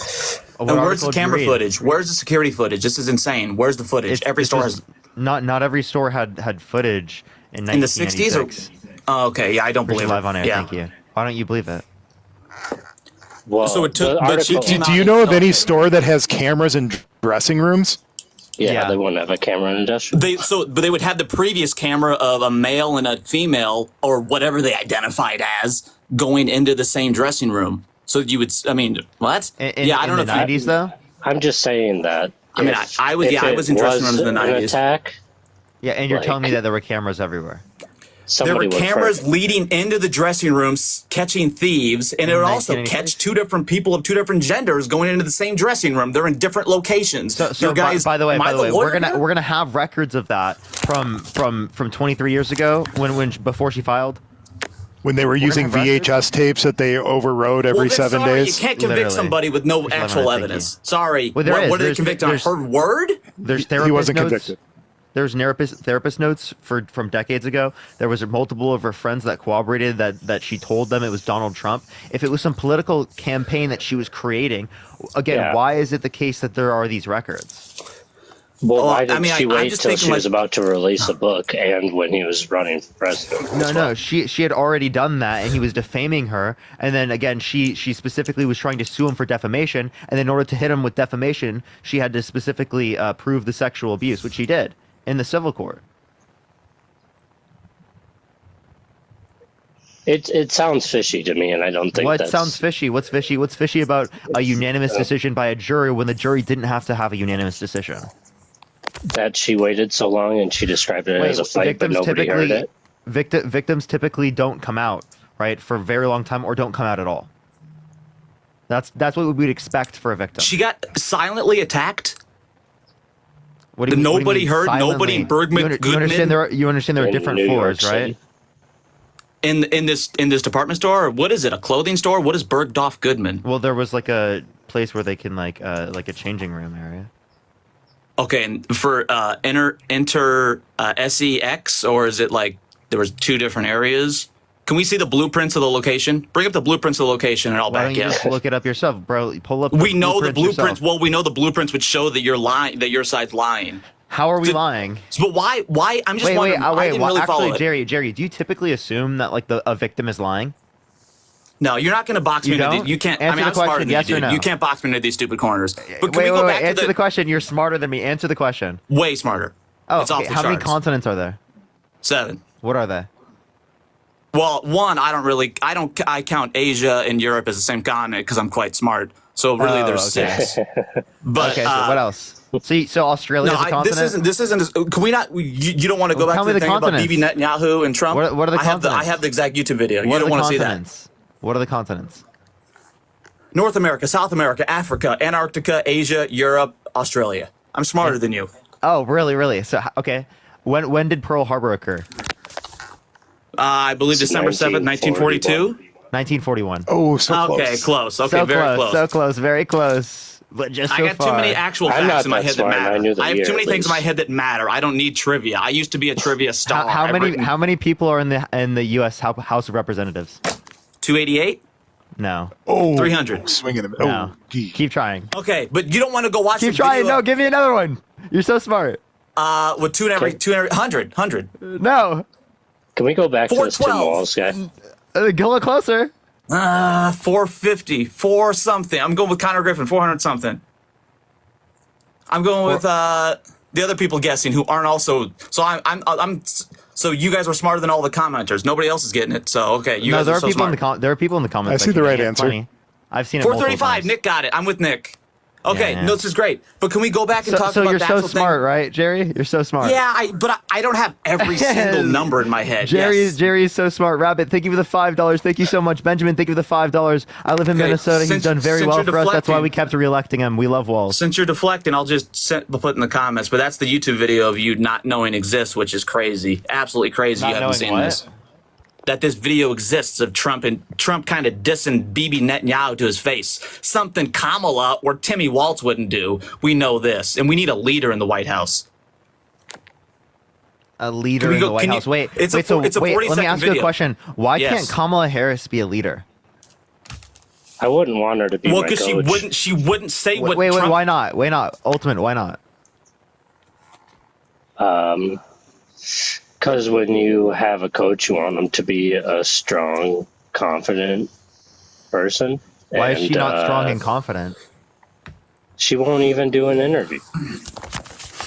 And where's the camera footage? Where's the security footage? This is insane. Where's the footage? Every store has. Not every store had footage in 1996. In the 60s? Oh, okay. Yeah, I don't believe it. Live on air. Yeah. Thank you. Why don't you believe it? Well, so it took. But she came do you know of any store that has cameras in dressing rooms? Yeah, they wouldn't have a camera in a dressing room. But they would have the previous camera of a male and a female, or whatever they identified as, going into the same dressing room. So you would. I mean, what? I don't know. 90s though. I'm just saying that. I mean, I was in dressing rooms in the 90s. Attack, yeah, and you're telling me that there were cameras everywhere. Somebody there were would cameras first. leading into the dressing rooms, catching thieves, and it would also catch two different people of two different genders going into the same dressing room. They're in different locations. So guys, by the way, we're we're gonna have records of that from 23 years ago when before she filed. When they were using VHS tapes that they overrode every 7 days. You can't convict somebody with no actual evidence. Sorry. Well, what did they convict on? Her word? There's He therapist wasn't notes. convicted. There's therapist notes from decades ago. There was multiple of her friends that corroborated that she told them it was Donald Trump. If it was some political campaign that she was creating, again, why is it the case that there are these records? Well, why did she wait till she was about to release a book and when he was running for president? No, she had already done that, and he was defaming her. And then again, she specifically was trying to sue him for defamation. And then in order to hit him with defamation, she had to specifically prove the sexual abuse, which she did in the civil court. It sounds fishy to me, and I don't think What that's... sounds fishy? What's fishy? What's fishy about a unanimous decision by a jury when the jury didn't have to have a unanimous decision? That she waited so long and she described it as a fight, but nobody heard it. Victims typically don't come out, right, for a very long time, or don't come out at all. That's what we'd expect for a victim. She got silently attacked. What do you mean, nobody heard. silently? Nobody. Bergman. You understand there are different floors, right? In this department store, or what is it? A clothing store? What is Bergdorf Goodman? Well, there was like a place where they can like a changing room area. Okay, and for enter SEX, or is it like there was two different areas? Can we see the blueprints of the location? Bring up the blueprints of the location, and I'll Why back don't you you just up. look it up yourself, bro? Pull up. We know the blueprints. yourself. Well, we know the blueprints would show that you're lying. That your side's lying. How are we lying? But why? I'm just wondering. I didn't really follow actually, it. Jerry, do you typically assume that like a victim is lying? No, you're not going to box me into these. You can't. Answer the I'm smarter question, than yes you, or dude. no? You can't box me into these stupid corners. But can we Wait, go back answer to the question. You're smarter than me. Answer the question. Way smarter. Oh, It's off okay. the How many charts. continents are there? 7. What are they? Well, one, I count Asia and Europe as the same continent because I'm quite smart. So really, there's okay. 6. But okay, so what else? So Australia is a continent? This isn't. Can we not? You don't want to go back tell to me the the thing about continents. Bibi Netanyahu and Trump? What are the I continents? have the exact YouTube video. What You are don't the want to see that. continents? What are the continents? North America, South America, Africa, Antarctica, Asia, Europe, Australia. I'm smarter than you. Oh, really? So okay, when did Pearl Harbor occur? I believe December 7th, 1942. 1941. Oh, so close. Okay, close. Okay, so very close. So close, very close. But just so I got far. too many actual I'm facts not in my that head smart, that and I matter. knew the I have year too many at things in my least. head that matter. I don't need trivia. I used to be a trivia star. How many people are in the U.S. House of Representatives? 288? No. Oh, 300. Swinging him. No. Oh, gee. Keep trying. Okay, but you don't want to go watch Keep the trying. video No, give me another one. You're so smart. with 100. No. Can we go back to this Tim 412. Walz guy? Go a little closer. 450, 4 something. I'm going with Connor Griffin, 400 something. I'm going with the other people guessing who aren't also. So I'm. So you guys were smarter than all the commenters. Nobody else is getting it. So okay, you guys there are are so people smart. there are people in the comments. I see that the can right get answer. plenty. I've seen it. multiple 435. times. Nick got it. I'm with Nick. Okay, Yeah. no, this is great. But can we go back and talk So about you're the so actual smart, right, Jerry? You're so smart. thing? Yeah, but I don't have every single number in my head. Jerry Yes. is so smart. Rabbit, thank you for the $5. Thank you so much, Benjamin. Thank you for the $5. I live in Okay, Minnesota. He's since- done very since well you're for us. That's why deflecting- we kept reelecting him. We love Walls. Since you're deflecting, I'll just put in the comments. But that's the YouTube video of you not knowing exists, which is crazy, absolutely crazy. Not You haven't knowing seen what? this. That this video exists of Trump kind of dissing Bibi Netanyahu to his face. Something Kamala or Timmy Waltz wouldn't do. We know this, and we need a leader in the White House. A leader Can we in go- the White can you- House. Wait, it's a wait. fo- So it's a wait. Let me 40-second ask you a video. question. Why Yes. can't Kamala Harris be a leader? I wouldn't want her to be Well, my because coach. she wouldn't say what Wait. Trump. Why not? Why not? Ultimate. Why not? Because when you have a coach, you want them to be a strong, confident person. Why is she not strong and and confident? she won't even do an interview.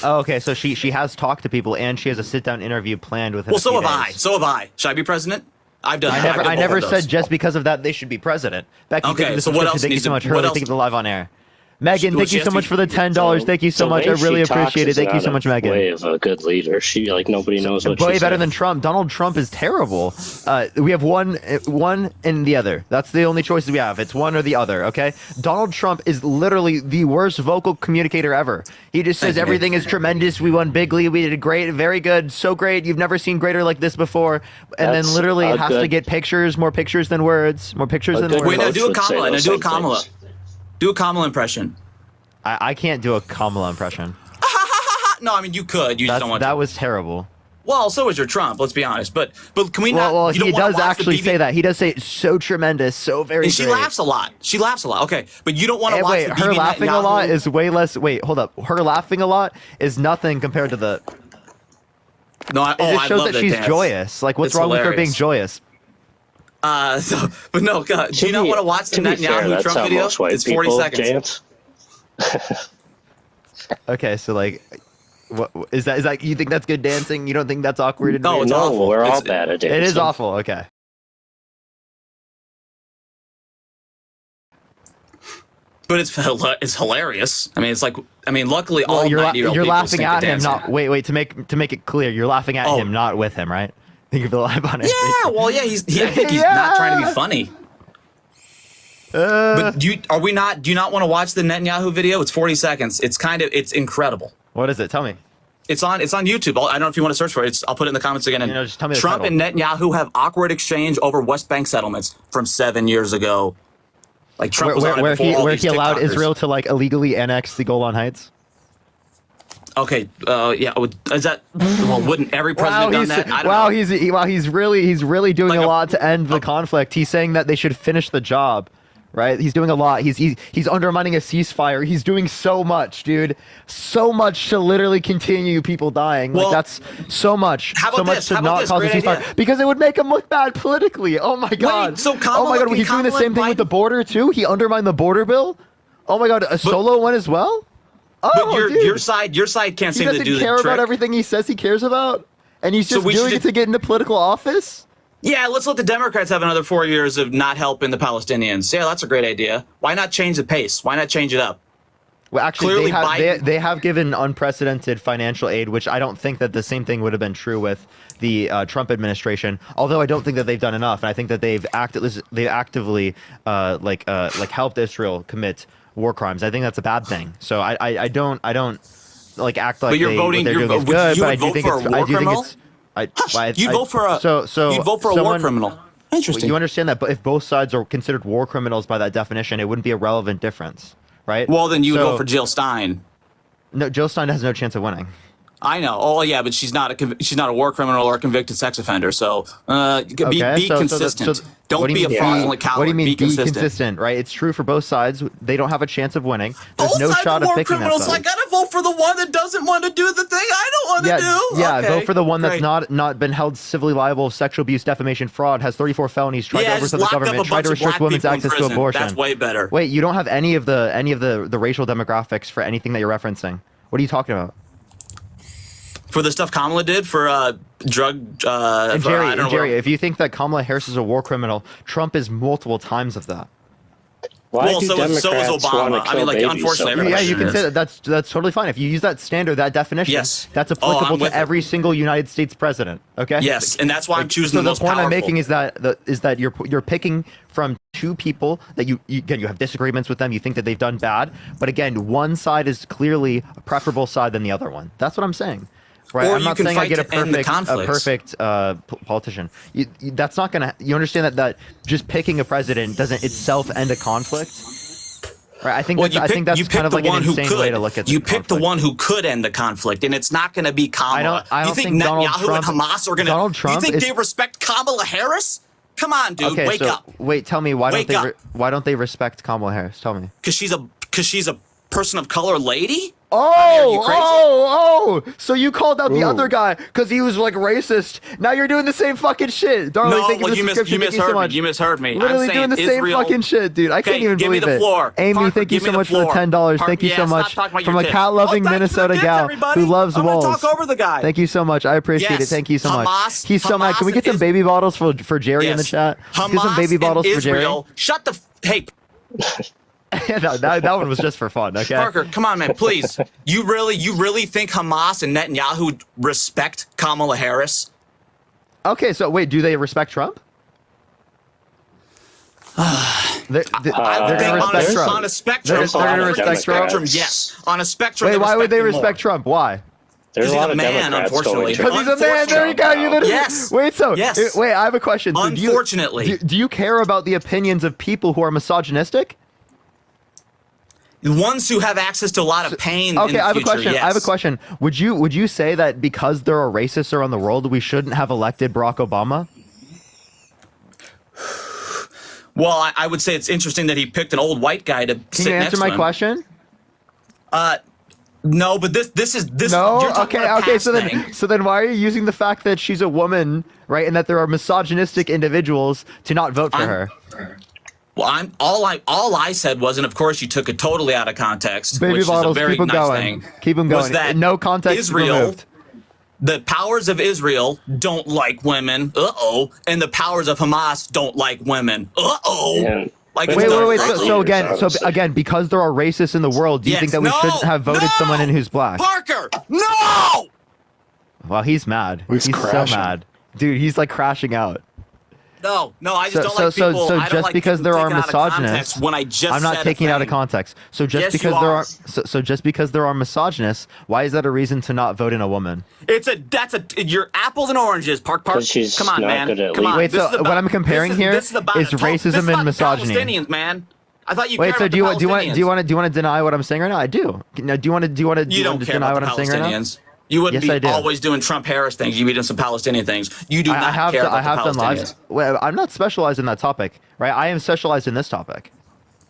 Oh, okay. So she has talked to people and she has a sit down interview planned with. Well, so have I. So have I. Should I be president? I've done. I never said just because of that they should be president. Becky, Okay, thank you so for the what subscription. else Thank you needs so to- much. what Hurley, else- thank you for the live on air. Megan, thank she you has so to much be- for the $10. Thank you so much. I really appreciate it. Thank you so much, Megan. Way of a good leader. She like nobody knows what Way she's better than Trump. Donald Trump is terrible. We have one and the other. That's the only choices we have. It's one or the other. Okay. Donald Trump is literally the worst vocal communicator ever. He just says everything is tremendous. We won bigly. We did great. Very good. So great. You've never seen greater like this before. And then literally has to get pictures, more pictures than words, more pictures than words. Wait, now do a Kamala. Now do a Kamala. Do a Kamala impression. I can't do a Kamala impression. No, I mean you could. You just don't want to. That was terrible. Well, so is your Trump. Let's be honest. But can we not? Well, you don't he wanna does watch the actually BB say that. He does say it's so tremendous, so very. And she great. laughs a lot. She laughs a lot. Okay, but you don't want to watch wait, the her BB laughing a Netanyahu- lot is way less. Wait, hold up. Her laughing a lot is nothing compared to the. No, It just shows that she's joyous. Like, what's It's wrong with her being hilarious. joyous? But no, God, do you not want to watch the Netanyahu Trump video? It's 40 seconds. Okay, so like, what is that? Is that you think that's good dancing? You don't think that's awkward? No, it's awful. We're all bad at dancing. It is awful. Okay. But it's hilarious. I mean, it's like luckily all Well, 90-year-old you're people laughing think at they're him, dancing. not wait. To make it clear, you're laughing at him, not with him, right? Think of the live on it. Yeah, well, yeah, I think he's not trying to be funny. But do you not want to watch the Netanyahu video? It's 40 seconds. It's incredible. What is it? Tell me. It's on YouTube. I don't know if you want to search for it. I'll put it in the comments again. And just tell me the Trump title. and Netanyahu have awkward exchange over West Bank settlements from 7 years ago. Like Trump was on it where before all where these he allowed TikTokers. Israel to like illegally annex the Golan Heights. Okay, yeah, is that? Well, wouldn't every president done that? I don't know. He's really doing a lot to end the conflict. He's saying that they should finish the job, right? He's doing a lot. He's undermining a ceasefire. He's doing so much, dude. So much to literally continue people dying. Well, like that's so much. how about So much this? to How about not this? cause a Great ceasefire idea. because it would make him look bad politically. Oh my god. so oh my Kamala- god, can he's doing the Kamala same thing with the border too. He undermined the border bill. Oh my god, a solo one as well. Oh, But dude. your side can't He seem to doesn't do care the about trick. everything he says he cares about, and he's So just we doing should- it to get into political office. Yeah, let's let the Democrats have another 4 years of not helping the Palestinians. Yeah, that's a great idea. Why not change the pace? Why not change it up? Well, actually, Clearly they have given unprecedented financial aid, which I don't think that the same thing would have been true with the Trump administration. Although I don't think that they've done enough, and I think that they've actively helped Israel commit war crimes. I think that's a bad thing. So I don't like act like But you're what voting. they're You're, doing is would good, you but I would do vote think for a it's. war I do think criminal? it's. You'd vote for a. You'd vote for a war criminal. Interesting. You understand that, but if both sides are considered war criminals by that definition, it wouldn't be a relevant difference, right? Well, then you would vote for Jill Stein. No, Jill Stein has no chance of winning. I know. Oh, yeah, but she's not a war criminal or a convicted sex offender. So be consistent. Don't be a fraudulent coward. What do you mean be be consistent? consistent, right? It's true for both sides. They don't have a chance of winning. There's Both no sides shot are of war picking that criminals. side. I gotta vote for the one that doesn't want to do the thing I don't want to do. Yeah, Okay, vote for the one that's great. not been held civilly liable of sexual abuse, defamation, fraud, has 34 felonies, tried to Yeah, overthrow just the lock up government, a tried to bunch of restrict black women's people in access to prison. abortion. That's way better. Wait, you don't have any of the racial demographics for anything that you're referencing. What are you talking about? For the stuff Kamala did for drug. And for, I don't know Jerry, what- if you think that Kamala Harris is a war criminal, Trump is multiple times of that. Why well, do so is Democrats Obama. wanna I mean, kill like, babies unfortunately, so everybody Yeah, you can is. say that. That's totally fine. If you use that standard, that definition, Yes. that's Oh, applicable I'm with to it. every single United States president. Okay. Yes, and that's why I'm choosing So the most point powerful. I'm making is that you're picking from two people that you again you have disagreements with them. You think that they've done bad, but again, one side is clearly a preferable side than the other one. That's what I'm saying. Right, Or I'm you not can saying I fight get a to end the perfect conflicts. politician. That's not gonna. You understand that just picking a president doesn't itself end a conflict. Right, I think Well, that's kind of like an insane way to look at. You picked the one who could end the conflict, and it's not going to be Kamala. I don't you think think Donald Netanyahu Trump- and Hamas are going to? Donald You Trump think is- they respect Kamala Harris? Come on, dude, Okay, wake so up. wait, tell me why Wake don't they up. why don't they respect Kamala Harris? Tell me. Because she's a person of color lady. Oh, so you called out the other guy because he was like racist. Now you're doing the same fucking shit, darling. No, thank you well, for you, the subscription. Thank you so misheard me. much. You misheard me. Literally I'm saying doing the same Israel- fucking shit, dude. I can't Okay, even give me believe the it. floor. Amy, Parker, thank you give me so the much for the floor. $10. Parker, Thank you yeah, so stop much talking about from your a kids. cat-loving Oh, thanks for the Minnesota gifts, gal everybody. who loves I'm gonna wolves. talk over the guy. Thank you so much. I appreciate it. Yes, Thank you so much. Hamas- He's so mad. Can we get some is- baby bottles for Jerry in the Yes. chat? Let's get some Hamas baby and bottles for Jerry. Israel. Shut the hey. that one was just for fun. Okay. Parker, come on, man, please. You really think Hamas and Netanyahu respect Kamala Harris? Okay, so wait, do they respect Trump? They're gonna respect Trump. On a spectrum, They're gonna respect Trump. yes. On a spectrum. Wait, why would they respect Trump? Why? There's a lot He's a of man, Democrats unfortunately. going Because he's a man. There you go. You literally. Yes. Wait. So Yes. wait. I have a question. So Unfortunately. do you care about the opinions of people who are misogynistic? The ones who have access to a lot of pain. Okay, in the I have a future, question. Yes. I have a question. Would you say that because there are racists around the world, we shouldn't have elected Barack Obama? Well, I would say it's interesting that he picked an old white guy to Can sit you next answer to my him. question? No, but this is No. You're talking Okay. about a Okay. past So thing. then why are you using the fact that she's a woman, right, and that there are misogynistic individuals to not vote for her? Well, all I said was, and of course you took it totally out of context, Baby which bottles. is a very Keep them nice going. thing. Keep them was going. that No context Israel, removed. the powers of Israel don't like women. And the powers of Hamas don't like women. And Like Wait. So again, because there are racists in the world, do you Yes. think that we No! shouldn't have voted someone in who's black? Parker, no! Well, he's mad. He's so crashing. mad, dude. He's like crashing out. No, I just So- don't so- like so- people. so I don't just like because people there are taken out of context misogynists, when I just I'm not said taking it a out of thing. context. So just Yes, you because there are. are so just because there are misogynists, why is that a reason to not vote in a woman? You're apples and oranges, Park. 'Cause she's Come on, not man. good at Come on. Wait, This so is about- what I'm comparing this here this is about is this racism is and about misogyny. Palestinians, man. I thought you Wait, cared so about do you the want do you want Palestinians. do you want to do you want to deny what I'm saying right now? I do. No, do you want to You don't just care deny about what the I'm saying right now? Palestinians. You wouldn't Yes, I be do. always doing Trump Harris things. You'd be doing some Palestinian things. You do not I have care I about have the done Palestinians. lives. Well, I'm not specialized in that topic, right? I am specialized in this topic.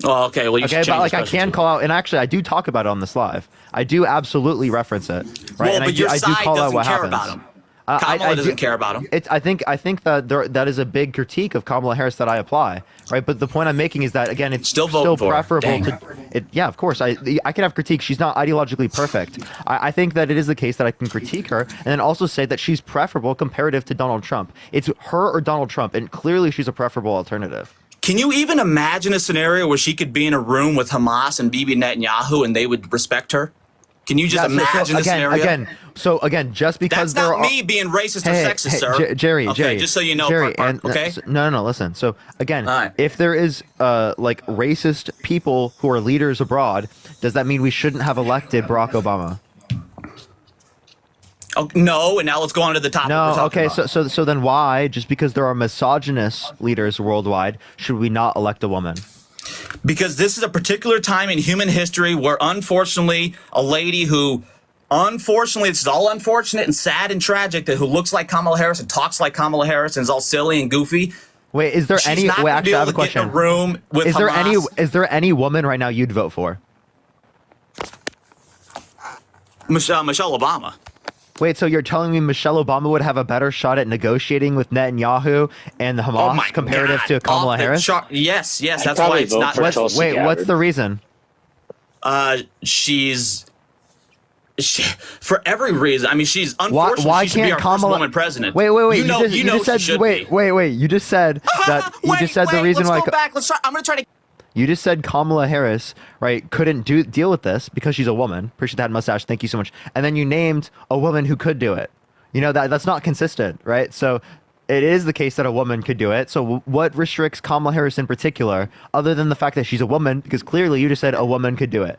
Oh, okay. Well, you should Okay, but change like the I can specialty. call out, and actually I do talk about it on this live. I do absolutely reference it, right? Well, and but your I do side call out doesn't what care happens. about him. Kamala doesn't care about him. I think that that is a big critique of Kamala Harris that I apply, right? But the point I'm making is that again, it's Still still vote for her. preferable Dang. to. Yeah, of course. I can have critique. She's not ideologically perfect. I think that it is the case that I can critique her and then also say that she's preferable comparative to Donald Trump. It's her or Donald Trump, and clearly she's a preferable alternative. Can you even imagine a scenario where she could be in a room with Hamas and Bibi Netanyahu and they would respect her? Can you just Yeah, so imagine a scenario? Just because That's there not are me being racist or sexist, sir. Jerry, okay, Jerry, just so you know, Jerry, Park, and okay? no, listen. So again, if there is like racist people who are leaders abroad, does that mean we shouldn't have elected Barack Obama? Oh, no, and now let's go on to the topic. we're No, talking okay. about. So then why, just because there are misogynist leaders worldwide, should we not elect a woman? Because this is a particular time in human history where, unfortunately, a lady who, unfortunately, it's all unfortunate and sad and tragic, that who looks like Kamala Harris and talks like Kamala Harris and is all silly and goofy. Wait, is there She's any? not Wait, gonna actually, be I have able a to get in question. a room with Is there Hamas. Is there any woman right now you'd vote for? Michelle Obama. Wait, so you're telling me Michelle Obama would have a better shot at negotiating with Netanyahu and the Hamas Oh my comparative God. to Kamala Off the Harris? chart. Yes, I'd that's why probably it's vote not. for Tulsi Gabbard. What's the reason? For every reason. I mean, she's unfortunately Why she should be can't our Kamala? first woman president. Wait. You know, you just she said. should Wait. You just said that. You just said the reason let's why. go back. Let's try. I'm gonna try to. You just said Kamala Harris, right, couldn't deal with this because she's a woman. Appreciate that mustache. Thank you so much. And then you named a woman who could do it. You know, that's not consistent, right? So it is the case that a woman could do it. So what restricts Kamala Harris in particular, other than the fact that she's a woman? Because clearly you just said a woman could do it.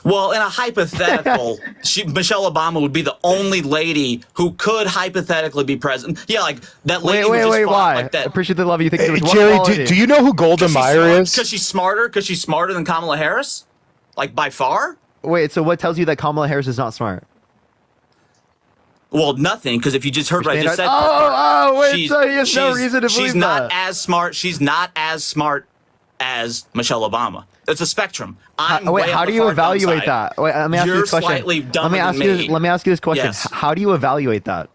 Well, in a hypothetical, Michelle Obama would be the only lady who could hypothetically be president. Yeah, like that lady. Wait, who just fought why? Like that. Appreciate the love you think. Jerry, do you know who Golda Meir is? Because she's smarter. Because she's smarter than Kamala Harris, like by far. Wait, so what tells you that Kamala Harris is not smart? Well, nothing. Because if you just heard what I just said, wait, so he has no reason to believe she's not that. as smart. She's not as smart as Michelle Obama. It's a spectrum. I'm Wait, way on how the do you far dumb evaluate side. that? Wait, let me ask you You're this question. slightly dumber Let me ask you this question. Yes. How do you evaluate that?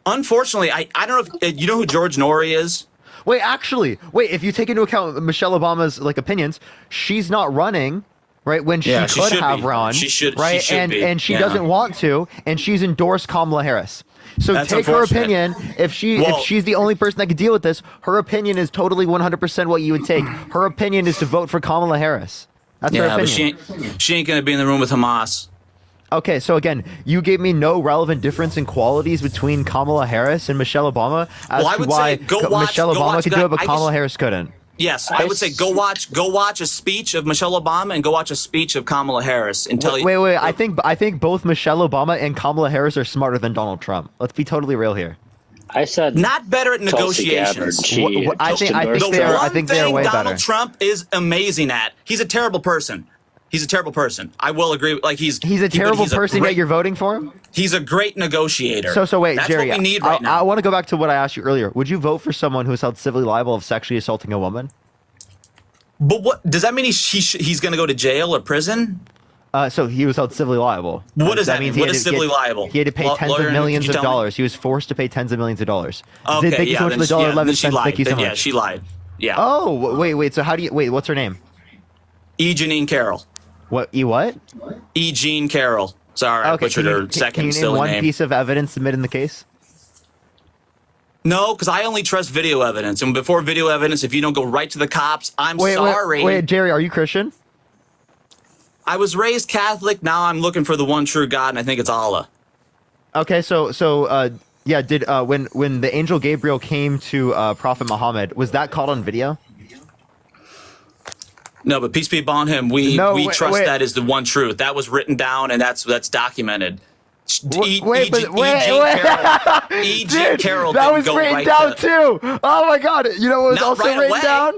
Unfortunately, I don't know if you know who George Norrie is. Wait, if you take into account Michelle Obama's like opinions, she's not running right? When Yeah, she she could should have be. run, She should- right? she should and be. and she Yeah. doesn't want to, and she's endorsed Kamala Harris. So That's take her unfortunate. opinion. If Well- she's the only person that can deal with this, her opinion is totally 100% what you would take. Her opinion is to vote for Kamala Harris. That's her Yeah, opinion. but she ain't gonna be in the room with Hamas. Okay, so again, you gave me no relevant difference in qualities between Kamala Harris and Michelle Obama as Well, I to would why say go watch- Michelle go Obama watch could that- do it, but I Kamala just- Harris couldn't. Yes, I would say go watch a speech of Michelle Obama and go watch a speech of Kamala Harris and tell you. Wait. I think both Michelle Obama and Kamala Harris are smarter than Donald Trump. Let's be totally real here. I said not better at Tulsi negotiations. Gabbard, she I just think endorsed they are. Trump. I think they are way Donald better. Trump is amazing at. He's a terrible person. He's a terrible person. I will agree. Like he's a terrible person, yet you're voting for him. He's a great negotiator. So wait, That's Jerry. what we need right now. I want to go back to what I asked you earlier. Would you vote for someone who is held civilly liable of sexually assaulting a woman? But what does that mean? He's going to go to jail or prison? So he was held civilly liable. What does that mean? He What had is to- he had- civilly liable? He had to pay tens Lawyer, of millions could of you tell me? dollars. He was forced to pay tens of millions of dollars. Okay, Thank you so much for the then $1.11. she lied. Thank you so Then, much. yeah, she lied. Yeah. Oh, wait. So how do you wait? What's her name? E. Jeanine Carroll. What? What? E. Jean Carroll. Sorry, I butchered her second Can you name silly one name. piece of evidence submitted in the case? No, because I only trust video evidence. And before video evidence, if you don't go right to the cops, I'm sorry. Wait, Jerry, are you Christian? I was raised Catholic. Now I'm looking for the one true God, and I think it's Allah. Okay, yeah, did when the angel Gabriel came to Prophet Muhammad, was that caught on video? No, but peace be upon him. We trust that is the one truth. That was written down, and that's documented. E. Jean Carroll that didn't was go written right down to- too. Oh my God! You know what was Not also right written away. down?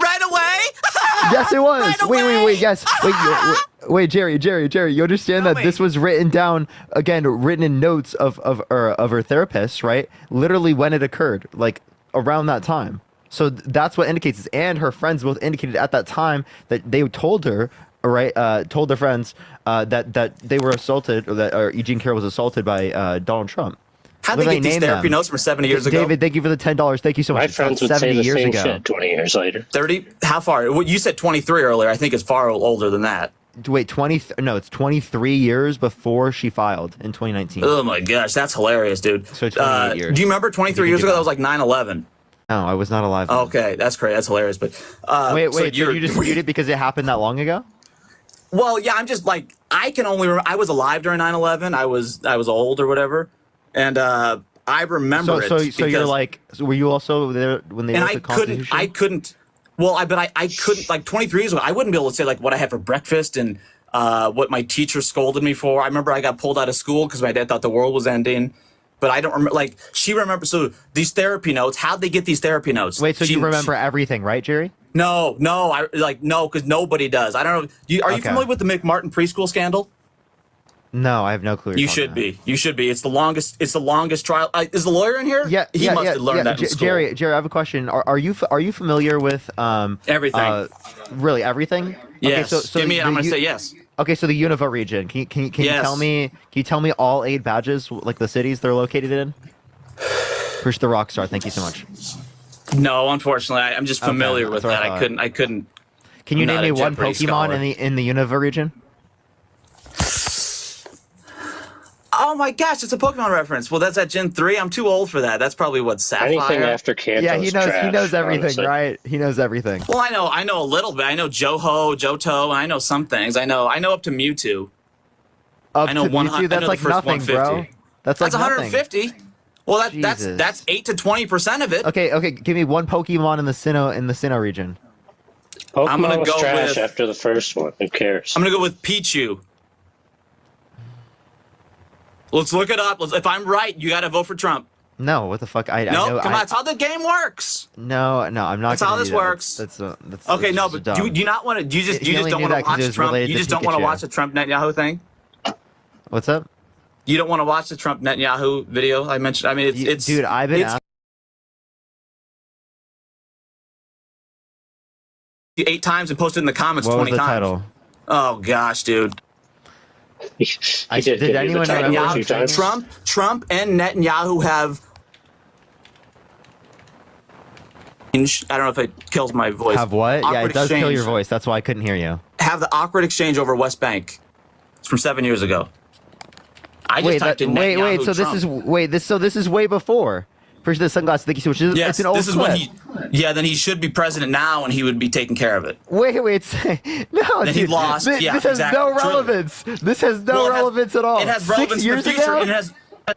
Right away? Yes, it was. Wait. Yes. Wait, Jerry. You understand that this was written down again, written in notes of her therapist, right? Literally when it occurred, like around that time. So that's what indicates this. And her friends both indicated at that time that they told her, right? Told their friends that they were assaulted, or that Eugene Carroll was assaulted by Donald Trump. How'd they get these therapy notes from 70 years ago? David, thank you for the $10. Thank you so much. My friends would say 70 the years same ago. shit 20 years later. 30? How far? Well, you said 23 earlier. I think it's far older than that. Wait, it's 23 years before she filed in 2019. Oh my gosh, that's hilarious, dude. So 28 years. Do you remember 23 years ago? That was like 9/11. No, I was not alive. Okay, that's great. That's hilarious. But wait, so so you dispute it because it happened that long ago? Well, yeah, I'm just like I can only remember. I was alive during 9/11. I was old or whatever, and I remember it. So because, you're like, were you also there when they and wrote the Constitution? I couldn't. Well, I couldn't like 23 years ago. I wouldn't be able to say like what I had for breakfast and what my teacher scolded me for. I remember I got pulled out of school because my dad thought the world was ending. But I don't remember. Like she remembers. So these therapy notes. How'd they get these therapy notes? Wait, so you remember everything, right, Jerry? No, because nobody does. I don't know. Are you Okay. familiar with the McMartin preschool scandal? No, I have no clue. You should be. You should be. It's the longest. It's the longest trial. Is the lawyer in here? Yeah, he must have learned that in school. Jerry, I have a question. Are you familiar with everything? Really, everything? Yes. Okay, so Give me. I'm going to say yes. Okay, so the Unova region. Can you tell me? Can you tell me all 8 badges, like the cities they're located in? Push the rock star. Thank you so much. No, unfortunately, I'm just Okay, familiar with that's what that. I I thought. couldn't. Can you I'm name not me a one Jeopardy Pokemon scholar. in the Unova region? Oh my gosh, it's a Pokemon reference. Well, that's at Gen 3. I'm too old for that. That's probably what Sapphire. Anything after Kanto's Yeah, he knows. trash, He knows everything, honestly. right? He knows everything. Well, I know a little bit. I know Johto, and I know some things. I know up to Mewtwo. Up I know to one. Mewtwo, I know that's the like first nothing, 150. bro. That's like nothing. 150. Well, that's Jesus. 8 to 20% of it. Okay. Give me one Pokemon in the Sinnoh region. Pokemon I'm gonna was go trash with- after the first one. Who cares? I'm gonna go with Pichu. Let's look it up. If I'm right, you got to vote for Trump. No, what the fuck? I No, know. come on. That's how the game works. No, I'm not. That's how gonna this do that. works. That's okay. No, just but dumb. do you not want to? You He just only don't knew want that to 'cause it watch was Trump. related You to just don't want to Pikachu. watch the Trump Netanyahu thing. What's up? You don't want to watch the Trump Netanyahu video I mentioned. I mean, it's Dude, I've been it's 8 times and posted in the comments What was 20 the times. title? Oh gosh, dude. Did anyone remember? Trump and Netanyahu have. I don't know if it kills my voice. Have what? Yeah, Awkward it does kill exchange. your voice. That's why I couldn't hear you. have the awkward exchange over West Bank. It's from 7 years ago. I just typed in Netanyahu So Trump. this is way before. Appreciate the sunglasses. Thank you so much. Yes, it's an old this is clip. when he. Yeah, then he should be president now, and he would be taking care of it. Wait. No, Then dude. he lost. This, Yeah, this has exactly. no True. relevance. This has no relevance at all. It has relevance 6 in the years future. ago?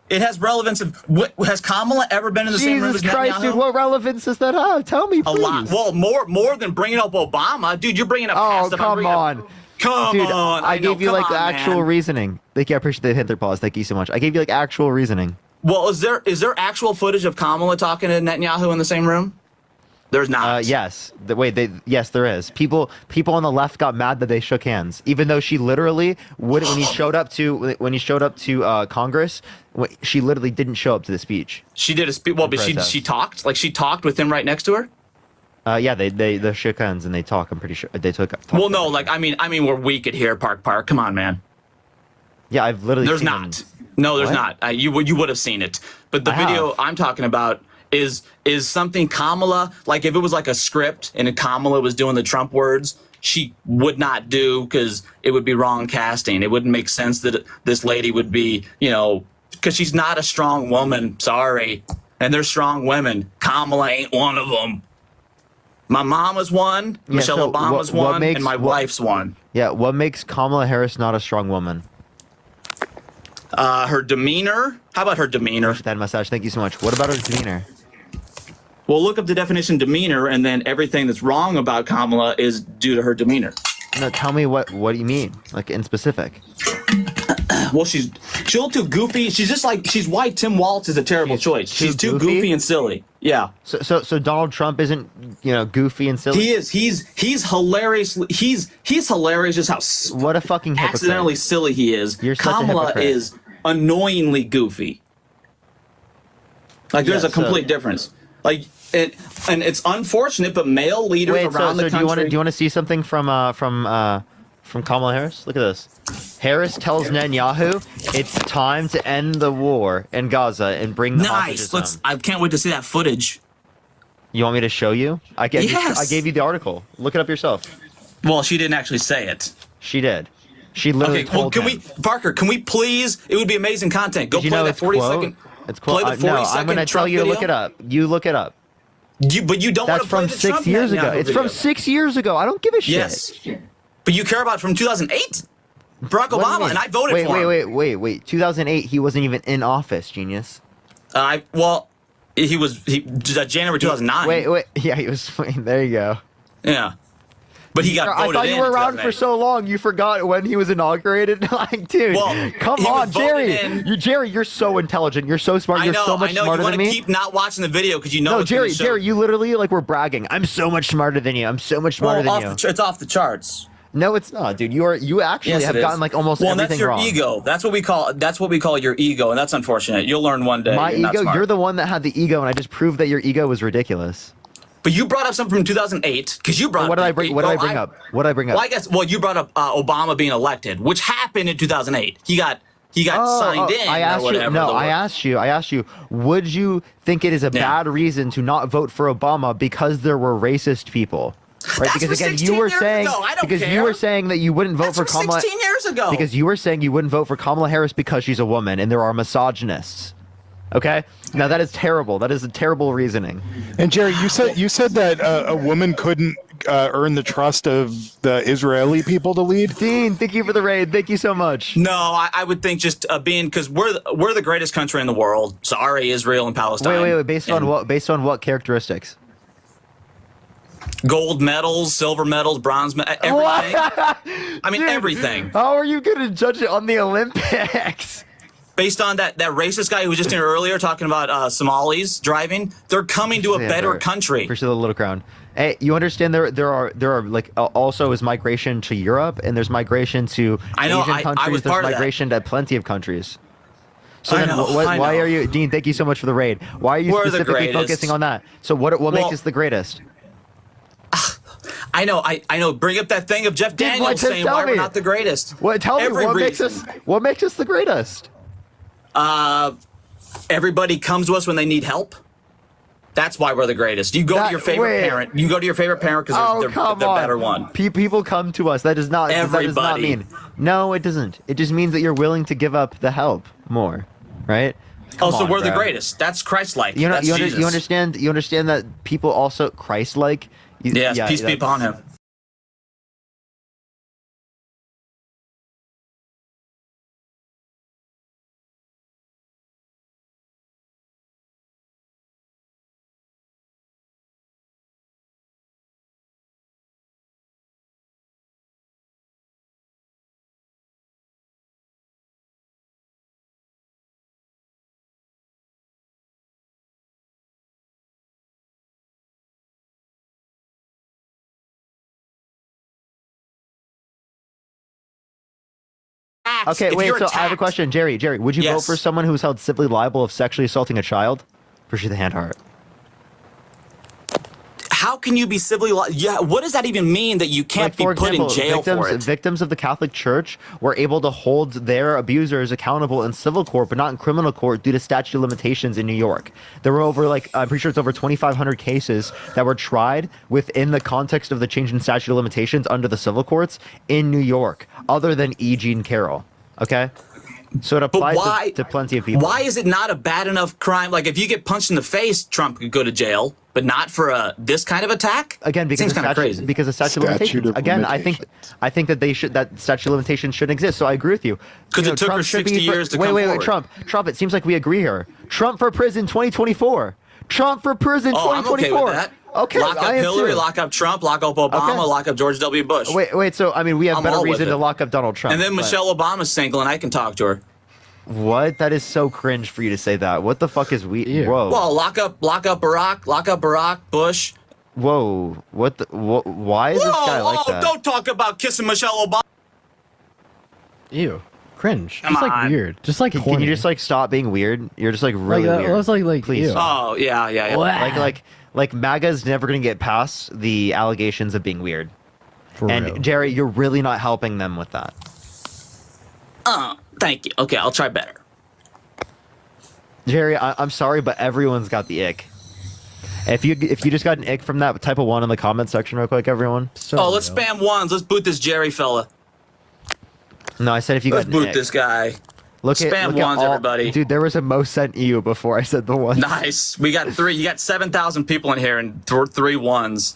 It has relevance of. Has Kamala ever been in the same room as Jesus Christ, Netanyahu? dude! What relevance does that have? Tell me, please. A lot. Well, more than bringing up Obama, dude. You're bringing up. past stuff. I'm Come bringing up- on. Come Dude, on. I gave you come like on, the actual man. reasoning. Thank you. I appreciate the Hitler pause. Thank you so much. I gave you like actual reasoning. Well, is there actual footage of Kamala talking to Netanyahu in the same room? There's not. Yes. Yes, there is. People on the left got mad that they shook hands, even though she literally would when he showed up to Congress. She literally didn't show up to the speech. She did a speech. Well, but she talked. Like she talked with him right next to her. Yeah, they shook hands and they talk. I'm pretty sure they took. Well, no, like I mean, we're weak at here, Park. Come on, man. Yeah, I've literally. There's seen not. them. No, there's What? not. You would have seen it. But the I video have. I'm talking about is something Kamala, like if it was like a script and Kamala was doing the Trump words, she would not do because it would be wrong casting. It wouldn't make sense that this lady would be, because she's not a strong woman. Sorry. And they're strong women. Kamala ain't one of them. My mama's one, Yeah, Michelle so Obama's what one, makes- and my wife's one. Yeah, what makes Kamala Harris not a strong woman? Her demeanor. How about her demeanor? That massage. Thank you so much. What about her demeanor? Well, look up the definition demeanor, and then everything that's wrong about Kamala is due to her demeanor. No, tell me what do you mean, like in specific? Well, she's a little too goofy. She's just like she's why Tim Walz is a terrible choice. She's too goofy and silly. Yeah. So Donald Trump isn't goofy and silly. He is. He's hilarious. He's hilarious. Just how what a fucking hypocrite. accidentally silly he is. You're such a Kamala hypocrite. is annoyingly goofy. Like there's Yeah, a complete difference. Like and it's unfortunate, but male leaders Wait, around the do country. you want to see something from Kamala Harris? Look at this. Harris tells Netanyahu it's time to end the war in Gaza and bring the hostages Nice. home. I can't wait to see that footage. You want me to show you? I gave Yes. you the article. Look it up yourself. Well, she didn't actually say it. She did. She literally Okay, well, told can him. Parker, can we please? It would be amazing content. Go Did you play know that it's 40 quote? second. It's quote. Play the 40 no, I'm second going to tell Trump you to look video. it up. You look it up. But you don't want That's to play from the 6 Trump years ago. Netanyahu It's video. from 6 years ago. I don't give a shit. Yes. But you care about it from 2008? Barack What do you Obama, mean? and I voted wait, for him. Wait. 2008, he wasn't even in office, genius. He was January 2009. Wait. Yeah, he was. There you go. Yeah. But he got I voted thought in you were in around for 2008. so long, you forgot when he was inaugurated. Like, dude, come he on, was voted Jerry. in. Jerry, you're so intelligent. You're so smart. You're so much I know. smarter You want than to me. keep not watching the video because you know. No, it's gonna Jerry, show- Jerry, you literally were bragging. I'm so much smarter than you. I'm so much smarter than you. it's off the charts. No, it's not, dude. You actually Yes, have it is. gotten like almost well, everything that's your wrong. ego. That's what we call your ego, and that's unfortunate. You'll learn one day. My you're not ego. smart. You're the one that had the ego, and I just proved that your ego was ridiculous. But you brought up something from 2008 because you brought. What did I bring? What did I bring up? What did I bring up? Well, I guess. Well, you brought up Obama being elected, which happened in 2008. He got signed in. I asked or whatever. you. No, I asked you. Would you think it is a bad reason to not vote for Obama because there were racist people? Right? That's Because from again, 16 you were years saying ago. I don't because you care. were saying that you wouldn't vote That's for from Kamala 16 years ago. because you were saying you wouldn't vote for Kamala Harris because she's a woman and there are misogynists. Okay, now that is terrible. That is a terrible reasoning. And Jerry, you said that a woman couldn't earn the trust of the Israeli people to lead. Dean, thank you for the raid. Thank you so much. No, I would think just being because we're the greatest country in the world. Sorry, Israel and Palestine. Wait. Based on what characteristics? Gold medals, silver medals, bronze medals, everything. I mean, Dude, everything. How are you going to judge it on the Olympics? Based on that racist guy who was just in earlier talking about Somalis driving, they're coming to a better country. Appreciate the little crown. Hey, you understand there are like also is migration to Europe and there's migration to Asian countries. I was there's part of that. migration to plenty of countries. So I then, know, I why know. are you, Dean? Thank you so much for the raid. Why are you We're the specifically greatest. focusing on that? So what makes us the greatest? I know. Bring up that thing of Jeff Dude, Daniels saying why we're not the greatest. Tell me what makes us the greatest? Everybody comes to us when they need help. That's why we're the greatest. You go to your favorite parent. You go to your favorite parent because they're the better one. People come to us. That does not. That does not mean. No, it doesn't. It just means that you're willing to give up the help more, right? So we're the greatest. That's Christ-like. You That's Jesus. You understand. You understand that people also Christ-like. Yes, peace be upon him. Okay, wait. So I have a question, Jerry. Jerry, would you vote for someone who was held civilly liable of sexually assaulting a child? Appreciate the hand heart. How can you be civilly liable? Yeah, what does that even mean that you can't be put in jail for it? Victims of the Catholic Church were able to hold their abusers accountable in civil court, but not in criminal court due to statute of limitations in New York. There were over, I'm pretty sure it's over 2,500 cases that were tried within the context of the change in statute of limitations under the civil courts in New York, other than E. Jean Carroll. Okay? So it applies to plenty of people. Why is it not a bad enough crime? Like, if you get punched in the face, Trump could go to jail, but not for this kind of attack? Again, because seems kind of crazy. Because of statute of limitations. Again, I think that that statute of limitations shouldn't exist. So I agree with you. Because it took her 60 years to come forward. Wait, Trump. It seems like we agree here. Trump for prison 2024. Trump for prison 2024. I'm okay with that. Okay, lock up Hillary, lock up Trump, lock up Obama, lock up George W. Bush. Wait. So I mean, we have better reason to lock up Donald Trump. And then Michelle Obama's single, and I can talk to her. What? That is so cringe for you to say that. What the fuck is we? Whoa. Well, lock up Barack, Bush. Whoa. What? Why is this guy like that? Don't talk about kissing Michelle Obama. Ew. Cringe. Come just on. like weird. Just like Can you just stop being weird? You're just really weird. It was like please. ew. Oh yeah. Like MAGA's never gonna get past the allegations of being weird. And real. Jerry, you're really not helping them with that. Thank you. Okay, I'll try better. Jerry, I'm sorry, but everyone's got the ick. If you just got an ick from that, type of one in the comment section real quick, everyone. Let's spam ones. Let's boot this Jerry fella. No, I said if you got an boot ick. this guy. Spam look ones, everybody. Dude, there was a most sent you before I said the ones. Nice. We got 3. You got 7,000 people in here and 3 ones.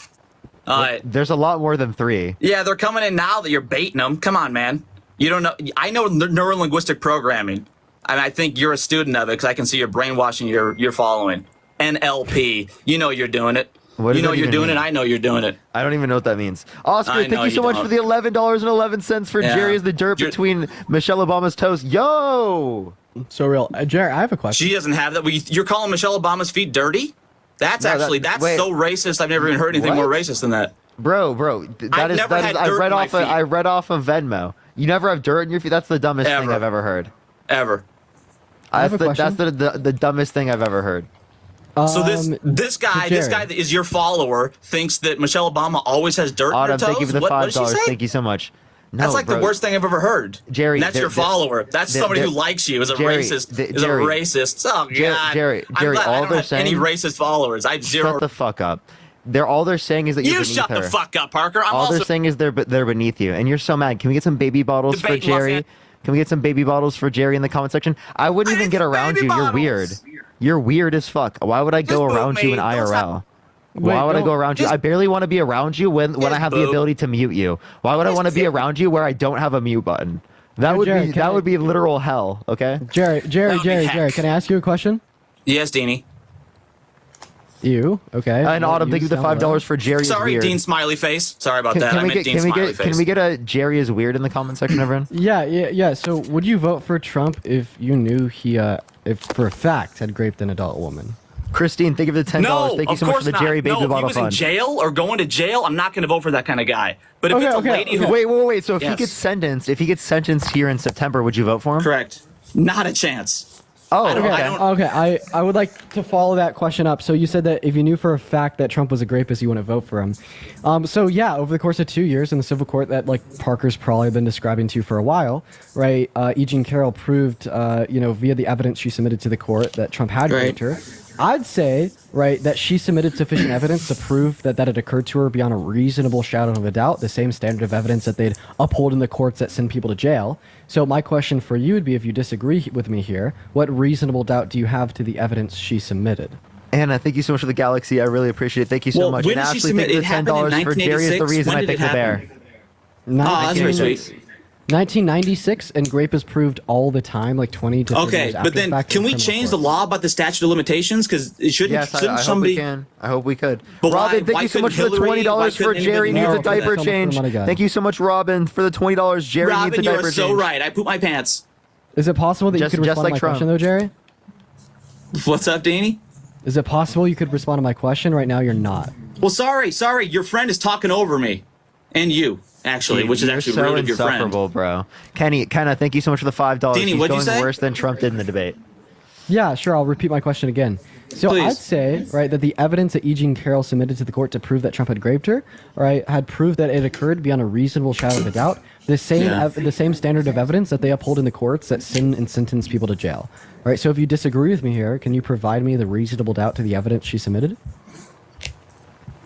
All right. There's a lot more than 3. Yeah, they're coming in now that you're baiting them. Come on, man. You don't know. I know neurolinguistic programming, and I think you're a student of it because I can see you're brainwashing your following. NLP. You know you're doing it. What you know does that you're even doing mean? it. I know you're doing it. I don't even know what that means. Oscar, thank you so much for the $11.11 for Yeah. Jerry is the dirt between Michelle Obama's toes. Yo! So real. Jerry, I have a question. She doesn't have that. You're calling Michelle Obama's feet dirty? That's No, actually wait. so racist. I've never even heard anything more racist than that. Bro, I read off of Venmo. You never have dirt in your feet? That's the dumbest thing I've ever heard. Ever. have a That's the dumbest thing I've ever heard. So this guy that is your follower thinks that Michelle Obama always has dirt in her Autumn, toes. thank you for the What did she $5. say? Thank you so much. No, That's like bro. the worst thing I've ever heard. Jerry, and that's your follower. That's somebody who likes you. Is a racist. Is a racist. Oh God. Jerry, I'm glad all I don't they're have saying. any racist followers. I have zero. Shut the fuck up. All they're saying is that you're You beneath shut her. the fuck up, Parker. I'm All also they're saying is they're beneath you, and you're so mad. Can we get some baby bottles for Debate Jerry? Los Can we get some baby bottles for Jerry in the comment section? I wouldn't even get around you. You're weird. You're weird as fuck. Why would I go around you in IRL? Why would I go around you? I barely want to be around you when I have the ability to mute you. Why would I want to be around you where I don't have a mute button? That would be literal hell. Okay. Jerry, can I ask you a question? Yes, Deanie. You okay? And Autumn, thank you for the $5 for Jerry. Sorry, is weird. Dean Smiley Face. Sorry about that. I meant Dean Smiley Face. Can we get a Jerry is weird in the comment section, everyone? Yeah. So, would you vote for Trump if you knew he, if for a fact, had raped an adult woman? Christine, thank you for the $10. No, thank you so much for the Jerry Baby If he Bottle was Fund. in jail or going to jail, I'm not going to vote for that kind of guy. But if it's a lady who wait. So if he gets sentenced here in September, would you vote for him? Correct. Not a chance. Oh, okay. I would like to follow that question up. So you said that if you knew for a fact that Trump was a rapist, you wouldn't vote for him. So yeah, over the course of 2 years in the civil court that like Parker's probably been describing to you for a while, right? E. Jean Carroll proved, via the evidence she submitted to the court that Trump had raped her. I'd say, right, that she submitted sufficient evidence to prove that had occurred to her beyond a reasonable shadow of a doubt, the same standard of evidence that they'd uphold in the courts that send people to jail. So my question for you would be, if you disagree with me here, what reasonable doubt do you have to the evidence she submitted? Anna, thank you so much for the galaxy. I really appreciate it. Thank you so much. When And did she Ashley, submit? thank you It for $10 happened in for Jerry is the 1986? reason When I did picked it the bear. happen? Oh, that's very sweet. 1996, and grape is proved all the time, like 20 to 30 Okay, years after but then the fact can in we criminal change the courts. law about the statute of limitations? Because it shouldn't, Yes, shouldn't I hope somebody... we can. I hope we could. But Robin, why- thank why you so much for couldn't the Hillary- why $20 for couldn't Jerry anybody- needs a No, diaper that's change. so much for the money guy. Thank you so much, Robin, for the $20. Jerry needs a Robin, you diaper are so change. right. I pooped my pants. Is it possible that Just- you could just respond like to my Trump. question, though, Jerry? What's up, Danny? Is it possible you could respond to my question? Right now, you're not. Well, sorry. Your friend is talking over me. And you, actually, which is You're actually so rude of your friend. insufferable, bro. Kenna, thank you so much for the $5. Deanie, He's what'd you going say? worse than Trump did in the debate. Yeah, sure. I'll repeat my question again. So Please. I'd say, right, that the evidence that E. Jean Carroll submitted to the court to prove that Trump had raped her, right, had proved that it occurred beyond a reasonable shadow of a doubt. The same, Yeah. the same standard of evidence that they uphold in the courts that send and sentence people to jail. Right. So if you disagree with me here, can you provide me the reasonable doubt to the evidence she submitted?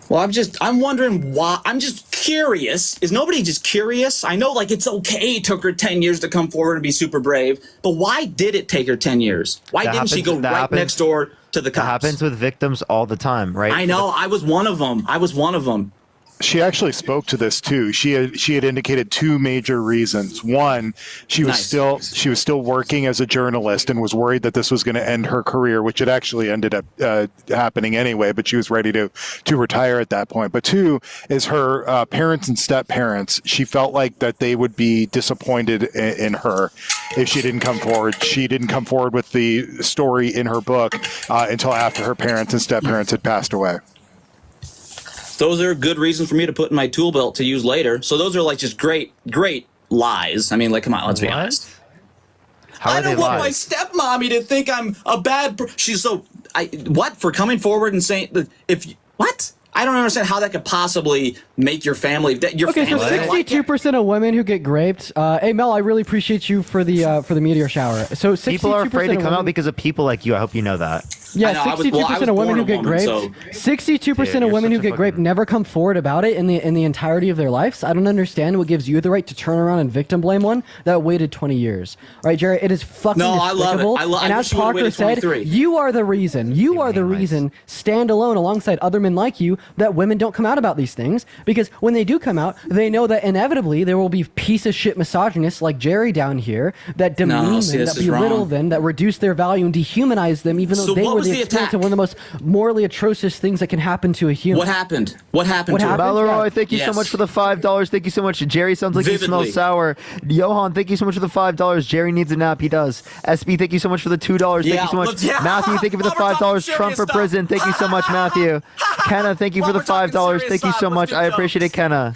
Well, I'm wondering why. I'm just curious. Is nobody just curious? I know, like, it's okay it took her 10 years to come forward and be super brave, but why did it take her 10 years? Why That didn't she go happens- that right happens- next door to the That cops? happens with victims all the time, right? I know. I was one of them. She actually spoke to this too. She had indicated two major reasons. One, she was still working as a journalist and was worried that this was going to end her career, which it actually ended up happening anyway. But she was ready to retire at that point. But two is her parents and step parents. She felt like that they would be disappointed in her if she didn't come forward. She didn't come forward with the story in her book until after her parents and step parents had passed away. Those are good reasons for me to put in my tool belt to use later. So those are like just great lies. I mean, like, come on, let's be honest. How I are they don't want my lies? stepmommy to think I'm a bad. She's so. What for coming forward and saying what? I don't understand how that could possibly make your family. Your Okay, so family. 62% of women who get raped. Hey Mel, I really appreciate you for the meteor shower. So 62% People are afraid to of come out women- because of people like you. I hope you know that. Yeah, I know, I was 62% of women born who a get woman, raped. so- 62% of Dude, women you're who such a get raped never come forward about it in the entirety of their lives. I don't understand what gives you the right to turn around and victim blame one that waited 20 years. All right, Jerry, it is fucking No, I love it. despicable. I and wish as you would've Parker waited said, 23. you are the reason. You are the reason. Stand alone alongside other men like you that women don't come out about these things, because when they do come out, they know that inevitably there will be piece of shit misogynists like Jerry down here that demean see, them, this that is belittle wrong. them, that reduce their value and dehumanize them, even though So they what were was the the experience attack? of one of the most morally atrocious things that can happen to a human. What happened? What happened? What to her? happened? Valeroy, Yeah. thank you so Yes. much for the $5. Thank you so much. Jerry sounds like he smells Vividly. sour. Johan, thank you so much for the $5. Jerry needs a nap. He does. SB, thank you so much for the $2. Thank Yeah, you so much. let's- yeah. Matthew, thank you for the While we're talking $5. serious Trump for stuff. prison. Thank you so much, Matthew. Kenna, thank you for While the we're talking $5. serious Thank you so stuff, much. let's do I appreciate it, jokes. Kenna.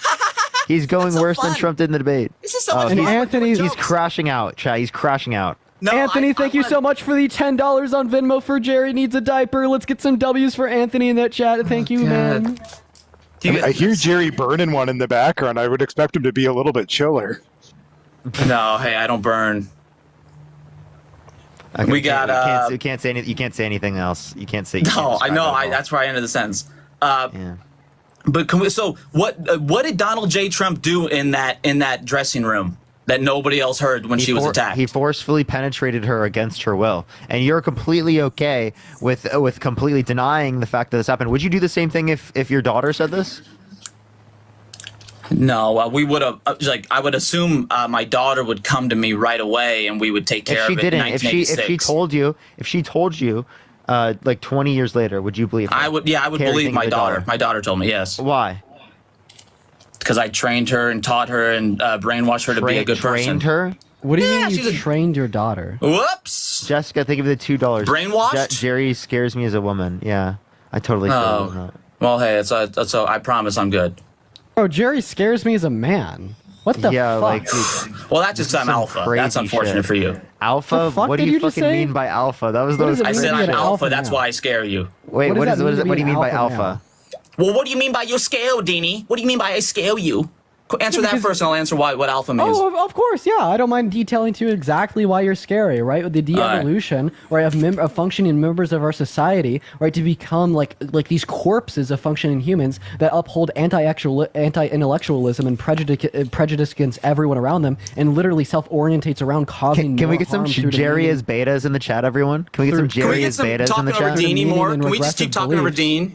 He's going so worse than fun. Trump did in the debate. This is so much And fun. Anthony's- He's crashing out, chat. He's crashing out. No, Anthony, thank you wanna- so much for the $10 on Venmo for Jerry Needs a Diaper. Let's get some W's for Anthony in that chat. Thank you, man. I hear Jerry burning one in the background. I would expect him to be a little bit chiller. No, hey, I don't burn. Okay, We got, you can't say anything. You can't say anything else. You can't say. You No, can't I describe know. that at all. That's where I ended the sentence. Yeah. But can we, so what did Donald J. Trump do in that dressing room that nobody else heard when she was attacked? He forcefully penetrated her against her will, and you're completely okay with completely denying the fact that this happened. Would you do the same thing if your daughter said this? No, we would have. I would assume my daughter would come to me right away, and we would take care If she of it. In didn't, if she 1986. told you, like 20 years later, would you believe her? I would. Yeah, I would Care believe anything my of the daughter. My daughter told me yes. Why? Because I trained her and taught her and brainwashed her to be a good person. Trained her? What do you Yeah, mean she's you a- trained your daughter? Whoops. Jessica, think of the $2. Brainwashed? Jerry scares me as a woman. Yeah, I totally feel Oh. that. Well, hey, it's so I promise I'm good. Bro, Jerry scares me as a man. What the Yeah, fuck? like dude, Well, that's just I'm some alpha. crazy That's unfortunate shit. for you. Alpha? The fuck What do did you you just fucking say? mean by alpha? That was the What does it I mean said to be I'm an alpha. alpha That's now? why I scare you. Wait, What does that mean to what be do you an mean by alpha alpha? Well, what do you mean by your scale, Deanie? What do you mean by I scale you? Answer that first, and I'll answer what alpha means. Oh, of course, yeah. I don't mind detailing to you exactly why you're scary, right? With the de-evolution, right, of functioning members of our society, right, to become like these corpses of functioning humans that uphold anti-intellectualism and prejudice against everyone around them, and literally self-orientates around causing. Can we get some Jerry as betas in the chat, everyone? Can we get some Jerry as betas in the chat? Can we just keep talking over Dean?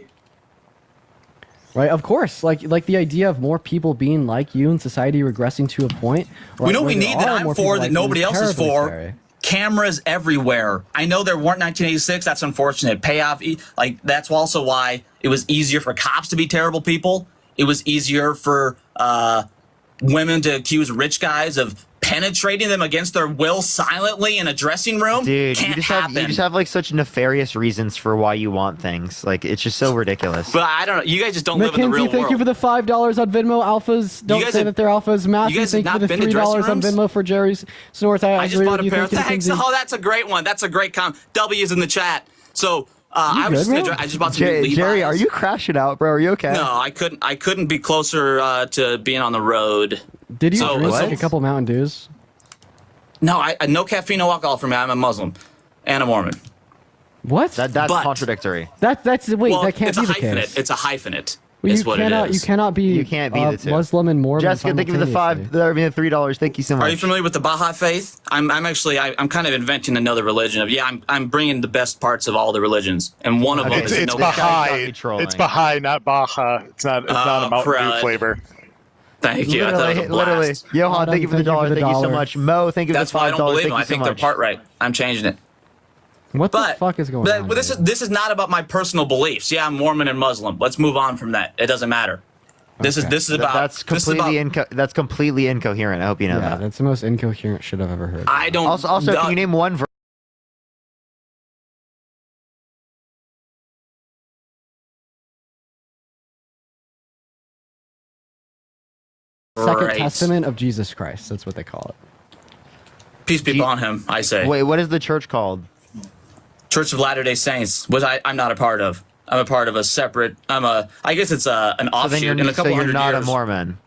Right, of course. Like the idea of more people being like you in society regressing to a point. We know we need that I'm for that nobody else is for. Scary. Cameras everywhere. I know there weren't 1986. That's unfortunate. Payoff. Like that's also why it was easier for cops to be terrible people. It was easier for women to accuse rich guys of penetrating them against their will silently in a dressing room. Dude, Can't you happen. just have like such nefarious reasons for why you want things. Like it's just so ridiculous. But I don't know. You guys just don't live in the real world. Thank you for the $5 on Venmo. Alphas don't say that they're alphas. Matthew, thank you for the $3 on Venmo for Jerry's snorts. I just bought a pair. Thanks. Oh, that's a great one. That's a great W's in the chat. So I just bought some new Levi's. Jerry, are you crashing out, bro? Are you okay? No, I couldn't be closer to being on the road. Did you drink like a couple Mountain Dews? No, no caffeine, no alcohol for me. I'm a Muslim and a Mormon. What? That's contradictory. That can't be the case. It's a hyphenate. Well, is what it is. You cannot be the two. Muslim and Mormon. Jessica, thank you for the $3. Thank you so much. Are you familiar with the Baha'i faith? I'm kind of inventing another religion of I'm bringing the best parts of all the religions, and one of them is it's Baha'i. It's Baha'i, not Baja. It's not a Mountain Dew flavor. Thank you. Literally. Johan, thank you for the $1. Thank you so much. Mo, thank you for the $5. That's why I don't believe them. I think they're part right. I'm changing it. What the fuck is going on? But this is not about my personal beliefs. Yeah, I'm Mormon and Muslim. Let's move on from that. It doesn't matter. This is about that's completely incoherent. I hope you know that. That's the most incoherent shit I've ever heard. I don't. Also, can you name one? Second Testament of Jesus Christ. That's what they call it. Peace be upon him, I say. Wait, what is the church called? Church of Latter-day Saints, which I'm not a part of. I'm a part of a separate. I guess it's an offshoot. In a couple you're not years, a Mormon.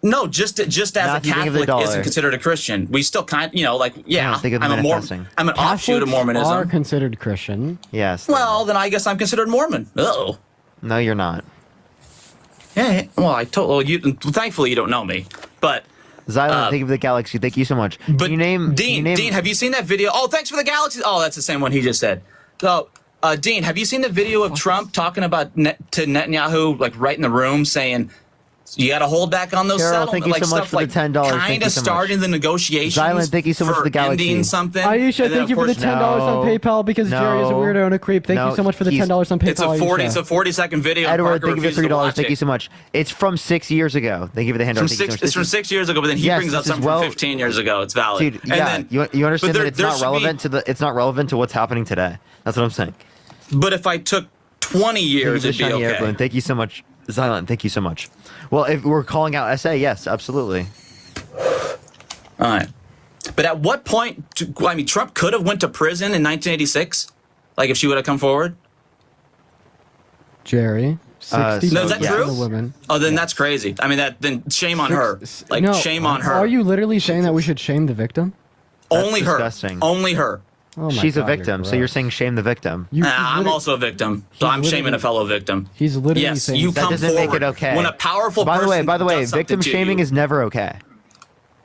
No, just as a Catholic isn't considered a Christian. We still I'm a Mormon. I'm an offshoot of Mormonism. Are considered Christian. Yes. Well, then I guess I'm considered Mormon. Oh. No, you're not. Yeah. Well, thankfully you don't know me, but. Xylem, thank you for the galaxy. Thank you so much. But Dean, have you seen that video? Oh, thanks for the galaxy. Oh, that's the same one he just said. So, Dean, have you seen the video of Trump talking about to Netanyahu, like right in the room, saying you got to hold back on those Carol, settlements, thank you so much for the $10. Kind of starting the negotiations. Xylem, thank you so much for the galaxy. Ending something. Aisha, thank you for the $10 on PayPal because Jerry is a weirdo and a creep. Thank you so much for the $10 on PayPal. It's a 40-second video. Edward, thank you for $3. Thank you so much. It's from 6 years ago. Thank you for the handout. It's from 6 years ago, but then he brings up something from 15 years ago. It's valid. Dude, you understand that it's not relevant to what's happening today. That's what I'm saying. But if I took 20 years, it'd be okay. Airplane. Thank you so much. Silent, thank you so much. Well, if we're calling out SA, yes, absolutely. All right. But at what point, Trump could have went to prison in 1986? Like if she would have come forward? Jerry. 60 no, is that true? Women. Oh, then that's crazy. I mean, then shame on her. Shame on her. Are you literally saying that we should shame the victim? Only her. Disgusting. Only her. Oh She's a victim, so you're saying shame the victim. I'm also a victim, so I'm shaming a fellow victim. He's literally saying you come doesn't forward make it okay. when a powerful By the way, does victim shaming is never okay.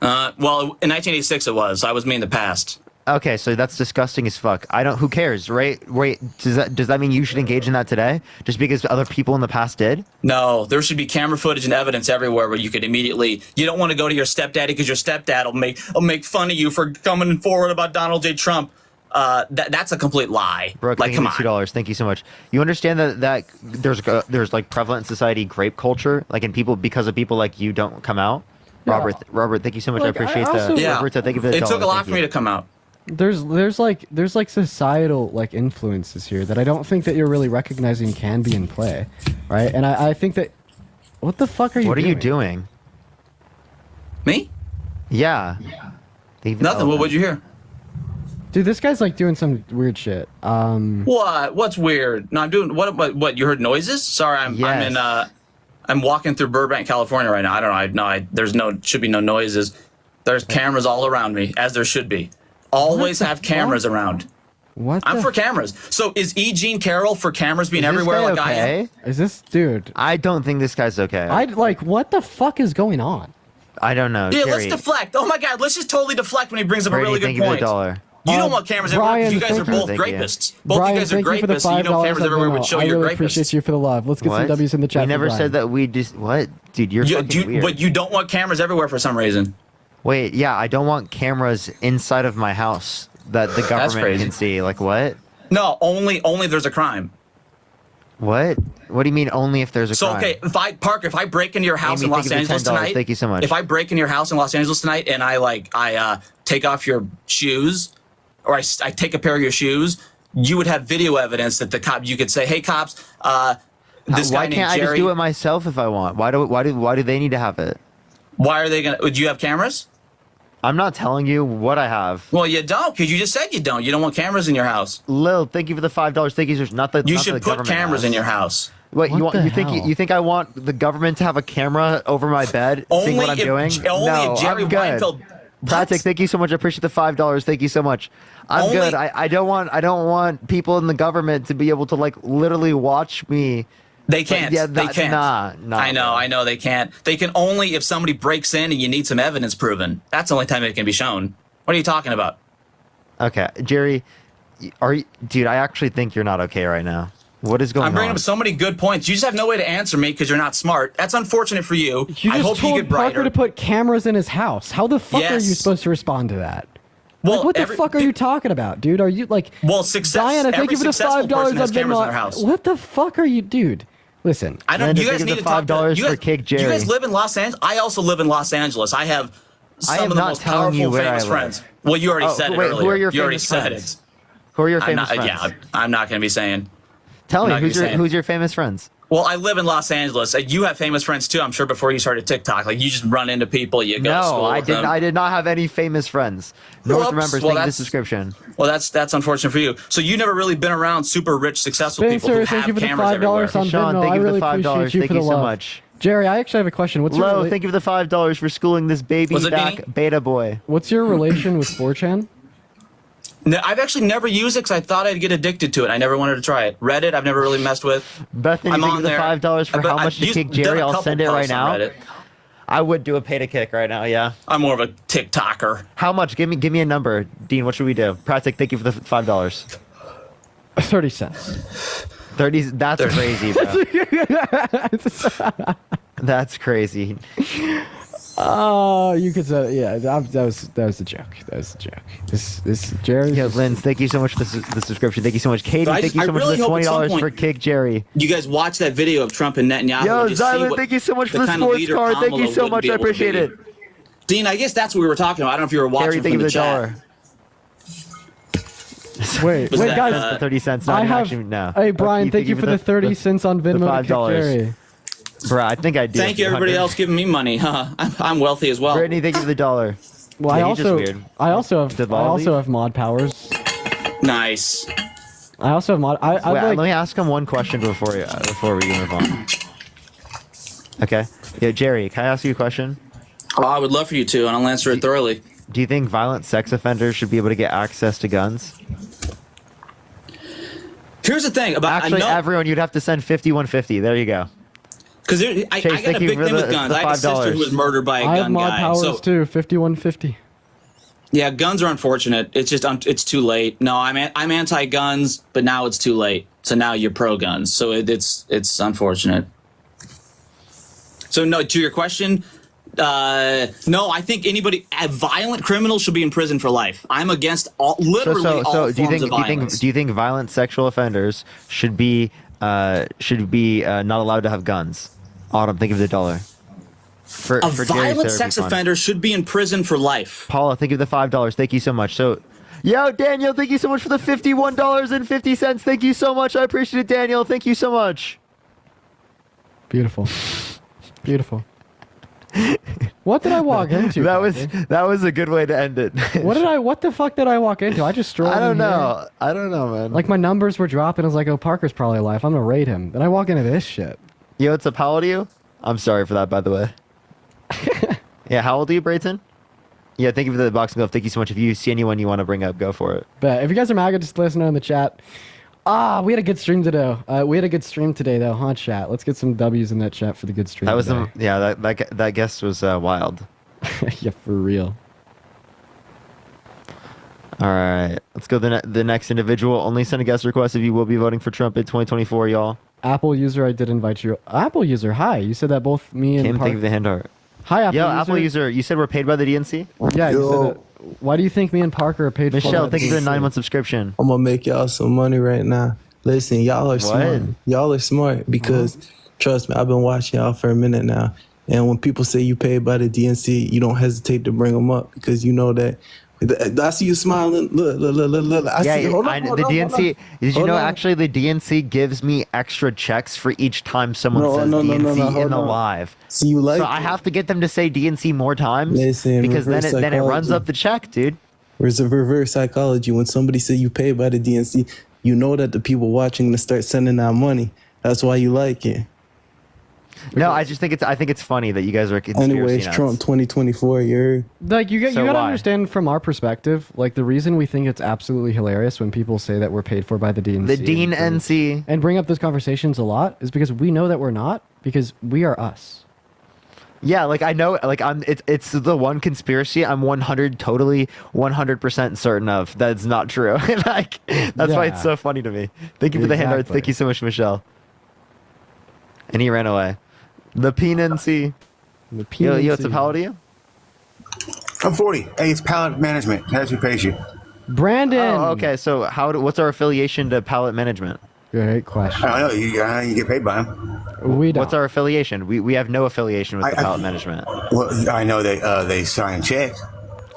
Well, in 1986 it was. I was me in the past. Okay, so that's disgusting as fuck. Who cares, right? Wait, does that mean you should engage in that today? Just because other people in the past did? No, there should be camera footage and evidence everywhere where you could immediately. You don't want to go to your stepdaddy because your stepdad will make fun of you for coming forward about Donald J. Trump. That's a complete lie. Brooke, like, come on. $2. Thank you so much. You understand that there's like prevalent in society grape culture, like in people because of people like you don't come out. Yeah. Robert, thank you so much. I appreciate that. Yeah, Roberto, thank you for the it $1. took a lot for me to come out. There's like societal like influences here that I don't think that you're really recognizing can be in play, right? And I think that what the fuck are you? What doing? are you doing? Me? Yeah. Nothing. What would you hear? Dude, this guy's like doing some weird shit. What? What's weird? No, I'm doing what? You heard noises? Sorry, I'm in I'm walking through Burbank, California right now. I don't know. Should be no noises. There's cameras all around me, as there should be. Always have cameras around. What? I'm for cameras. So is E. Jean Carroll for cameras being Is this everywhere guy like I am? okay? Is this dude? I don't think this guy's okay. What the fuck is going on? I don't know. Yeah, let's Jerry, deflect. Oh my God, let's just totally deflect when he brings up a Brady, really thank good you for point. the $1. You don't want cameras everywhere because you guys are both Thank you. rapists. Both Brian, you guys are thank you for the rapists, and you know $5 cameras everywhere would show I you're really rapists. appreciate you for the love. Let's get some What? W's in the chat. We for never Brian. said that we just what, dude? You're fucking weird. But you don't want cameras everywhere for some reason. Wait, yeah, I don't want cameras inside of my house that the government crazy. can see. Like what? No, only if there's a crime. What? What do you mean only if there's a So crime? okay, if I break into your house Amy, in Los thank you for Angeles $10. tonight, Thank you so much. If I break into your house in Los Angeles tonight and I take off your shoes, or I take a pair of your shoes, you would have video evidence that you could say, hey cops, this guy why named can't I just Jerry. do it myself if I want? Why do they need to have it? Why are they gonna? Do you have cameras? I'm not telling you what I have. Well, you don't, because you just said you don't. You don't want cameras in your house. Lil, thank you for the $5. Thank you. Not the You not should the put government cameras has. in your house. What you What want? the You think hell? you think I want the government to have a camera over my bed seeing what I'm doing? Only No, if Jerry I'm good. Weinfeld. Pratik, thank you so much. I appreciate the $5. Thank you so much. I'm Only- good. I don't want people in the government to be able to like literally watch me. They can't. Yeah, they can't. Nah. I know they can't. They can only if somebody breaks in and you need some evidence proven. That's the only time it can be shown. What are you talking about? Okay, Jerry, dude? I actually think you're not okay right now. What is going on? I'm bringing up so many good points. You just have no way to answer me because you're not smart. That's unfortunate for you. You I just hope you told get brighter. Parker to put cameras in his house. How the fuck are you Yes. supposed to respond to that? Well, Like, what the fuck are you talking about, dude? Are you like? Well, success. Diana, thank every you for the successful $5 person has I've been cameras in on. their house. What the fuck are you, dude? Listen, I don't. Linda, You guys think of need the to talk to $5 you for guys, Kick Do you Jerry. guys live in Los Angeles? I also live in Los Angeles. I have I some am of the not most telling you powerful where I famous live. friends. Well, you already said it wait, earlier. who are your you already famous said friends? it. Who are your I'm famous not, friends? yeah, I'm not going to be saying. Tell I'm me not gonna be saying. who's your famous friends? Well, I live in Los Angeles. You have famous friends too, I'm sure. Before you started TikTok, like you just run into people, you go to school No, I with did. them. I did not have any famous friends. North Whoops. members, Well, thank you for the that's- subscription. Well, that's unfortunate for you. So you never really been around super rich, successful people Spencer, who thank you have for the cameras $5 everywhere. on Sean, Venmo. thank I you for the really $5. appreciate you Thank for you the so love. much. Jerry, I actually have a question. What's your Lo, thank you for the $5 for schooling this baby Was it back me? beta boy. What's your relation with 4chan? No, I've actually never used it because I thought I'd get addicted to it. I never wanted to try it. Reddit, I've never really messed with. Bethany, I'm thank you on for the there. $5 for But how I've much to used- kick done Jerry. a I'll couple send it right posts on now. Reddit. I would do a pay to kick right now. Yeah. I'm more of a TikToker. How much? Give me a number, Dean. What should we do? Pratik, thank you for the $5. 30 cents. 30. That's crazy, bro. That's crazy. Oh, you could say, yeah. That was a joke. That was a joke. This Jerry. Yeah, Linz, thank you so much for the subscription. Thank you so much, Katie. So Thank you so much really for the hope at some $20 point for kick Jerry. You guys watch that video of Trump and Netanyahu. Yo, and just see Zylan, what thank you so much for the kind of sports leader card. Thank you Kamala so would much. be I able to appreciate be. it. Dean, I guess that's what we were talking about. I don't know if you were watching Harry, thank from you the for the chat. Wait, $1. wait, Was that, guys. 30 cents. I Not have. actually, no. Hey, Brian, thank you for the 30 cents on Venmo to kick $5. Jerry. Bro, I think I do. Thank you, everybody else giving me money. I'm wealthy as well. Brittany, thank you for the $1. Well, Yeah, I he's just also, weird. I also have, Did I Lala also leave? have mod powers. Nice. I also have mod. I Wait, like. let me ask him one question before we move on. Okay. Yeah, Jerry, can I ask you a question? Oh, I would love for you to, and I'll answer it thoroughly. Do you think violent sex offenders should be able to get access to guns? Here's the thing about Actually, I know, everyone, you'd have to send 5150. There you go. because I Chase, got a thank you big for thing the- with guns. the I have a sister $5. who was murdered by a I have gun mod guy. powers So too. 5150. yeah, guns are unfortunate. It's just it's too late. No, I'm anti-guns, but now it's too late. So now you're pro-guns. So it's unfortunate. So no, to your question, no, I think a violent criminal should be in prison for life. I'm against literally all forms of violence. Do you think violent sexual offenders should be not allowed to have guns? Autumn, think of the $1. For A Jerry's violent therapy sex fund. offender should be in prison for life. Paula, think of the $5. Thank you so much. So, yo, Daniel, thank you so much for the $51.50. Thank you so much. I appreciate it, Daniel. Thank you so much. Beautiful. Beautiful. What did I walk into? That was a good way to end it. What the fuck did I walk into? I just strolled I don't in here. know. I don't know, man. Like my numbers were dropping. I was like, oh, Parker's probably alive. I'm gonna raid him. Then I walk into this shit. Yo, what's up? How old are you? I'm sorry for that, by the way. Yeah, how old are you, Brayton? Yeah, thank you for the boxing glove. Thank you so much. If you see anyone you want to bring up, go for it. But if you guys are MAGA, just let us know in the chat. We had a good stream today. We had a good stream today, though, huh, chat? Let's get some W's in that chat for the good stream. That was today. that guest was wild. Yeah, for real. All right, let's go to the next individual. Only send a guest request if you will be voting for Trump in 2024, y'all. Apple user, I did invite you. Apple user, hi. You said that both me and Kim, thank you for the hand heart. Hi, Apple Yo, user. Apple user, you said we're paid by the DNC? Yeah, you said that. Why do you think me and Parker are paid Michelle, for? thank you for the 9-month subscription. I'm gonna make y'all some money right now. Listen, y'all are smart. Y'all are smart because, trust me, I've been watching y'all for a minute now. And when people say you paid by the DNC, you don't hesitate to bring them up because you know that. I see you smiling. Look. I see. Hold on, the DNC. Did you know actually the DNC gives me extra checks for each time someone says DNC in the live. So you like? So I have to get them to say DNC more times. Listen, because then reverse it runs psychology. up the check, dude. There's a reverse psychology. When somebody say you paid by the DNC, you know that the people watching to start sending out money. That's why you like it. No, I just think it's funny that you guys are conspiracy Anyways, nuts. Trump 2024. You're Like you So gotta why? understand from our perspective, like the reason we think it's absolutely hilarious when people say that we're paid for by the DNC. The Dean NC. And bring up those conversations a lot is because we know that we're not, because we are us. Yeah, like I know, like it's the one conspiracy I'm 100% certain of that's not true. Like that's why it's so funny to me. Thank you for the hand arts. Thank you so much, Michelle. And he ran away. The PNC. The Yo, what's up? How old are you? I'm 40. Hey, it's pallet management. That's who pays you. Brandon. Oh, okay. So what's our affiliation to pallet management? Great question. I don't know. You get paid by them. We don't. What's our affiliation? We have no affiliation with the pallet management. Well, I know they sign checks.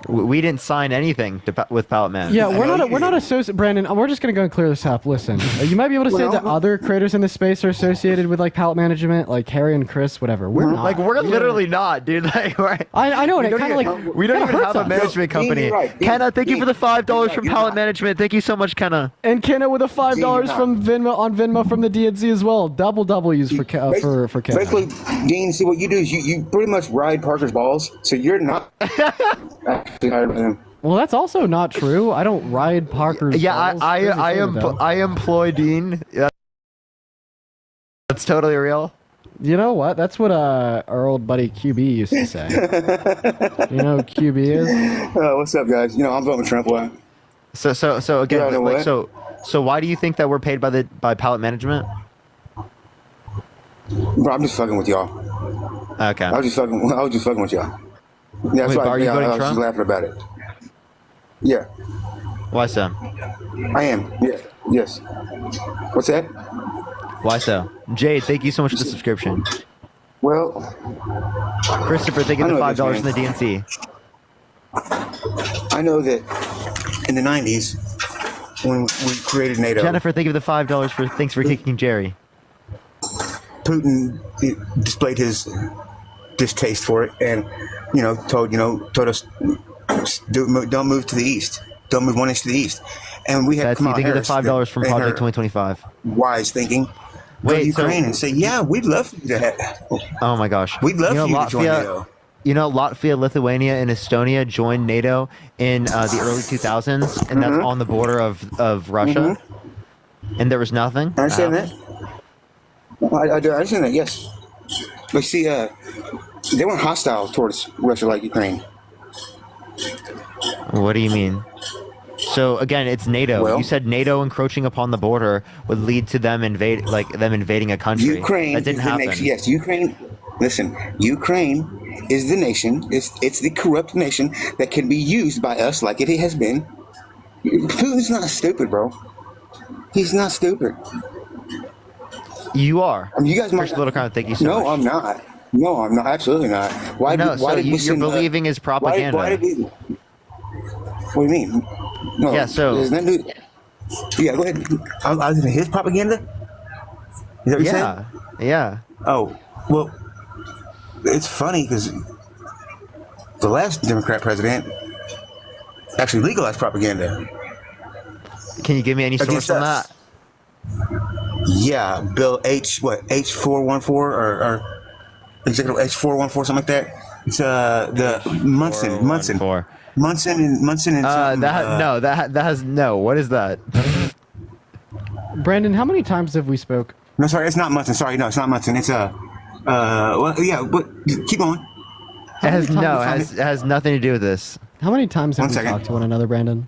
We didn't sign anything with pallet management. Yeah, we're not associated. Brandon, we're just gonna go and clear this up. Listen, you might be able to say that other creators in this space are associated with like pallet management, like Harry and Chris, whatever. We're not. Like we're literally not, dude. Like I know, and we it don't kind of even- like we don't even have a us. management company. Kenna, thank you for the $5 from pallet management. Thank you so much, Kenna. And Kenna with a $5 from Venmo from the DNC as well. Double W's for Kenna. Basically, Dean, see what you do is you pretty much ride Parker's balls, so you're not actually hired by him. Well, that's also not true. I don't ride Parker's. Yeah, balls. Crazy thing, though. I employ Dean. Yeah. That's totally real. You know what? That's what our old buddy QB used to say. You know who QB is? What's up, guys? You know I'm voting Trump. Why? So again, Yeah, I know like, what? so why do you think that we're paid by pallet management? Bro, I'm just fucking with y'all. Okay. I was just fucking with y'all. Yeah, that's Wait, why are you I voting was just Trump? laughing about it. Yeah, Why so? I am. Yeah, yes. What's that? Why so? Jade, thank you so much for the subscription. Well, Christopher, thank you I for the know $5 this, from the DNC. I know that in the 90s, when we created NATO, Jennifer, thank you for the $5 for thanks for kicking Jerry. Putin displayed his distaste for it, and told us don't move to the east, don't move 1 inch to the east, and we had That's you. Kamala Thank you for Harris the $5 from and Project her 2025. wise thinking. Go to Ukraine and say, yeah, we'd love for you to have. Oh my gosh. We'd love for you to join NATO. You know, Latvia, Lithuania, and Estonia joined NATO in the early 2000s, and that's on the border of Russia. And there was nothing. I understand that. I understand that, yes. But see, they weren't hostile towards Russia like Ukraine. What do you mean? So again, it's NATO. Well- You said NATO encroaching upon the border would lead to them invading a country. Ukraine That didn't is the happen. nation. Yes, Ukraine. Listen, Ukraine is the nation. It's the corrupt nation that can be used by us like it has been. Putin's not stupid, bro. He's not stupid. You are. I mean, you guys might. Chris Littlecrown, thank you so No, much. I'm not. No, I'm not. Absolutely not. Why? No, why so did we you're send, believing his propaganda. Why did we? What do you mean? No. Yeah, so- there's nothing to- Yeah, go ahead. I was in his propaganda. Is that what you said? Yeah. Oh, well, it's funny because the last Democrat president actually legalized propaganda. Can you give me any source Against on us. that? Yeah, Bill H414 or Executive H414, something like that. It's the Munson. Munson and that has no. What is that? Brandon, how many times have we spoke? No, sorry, it's not Munson. Sorry, no, it's not Munson. It's well, yeah, but keep going. It has nothing to do with this. How many times have 1 we second. talked to one another, Brandon?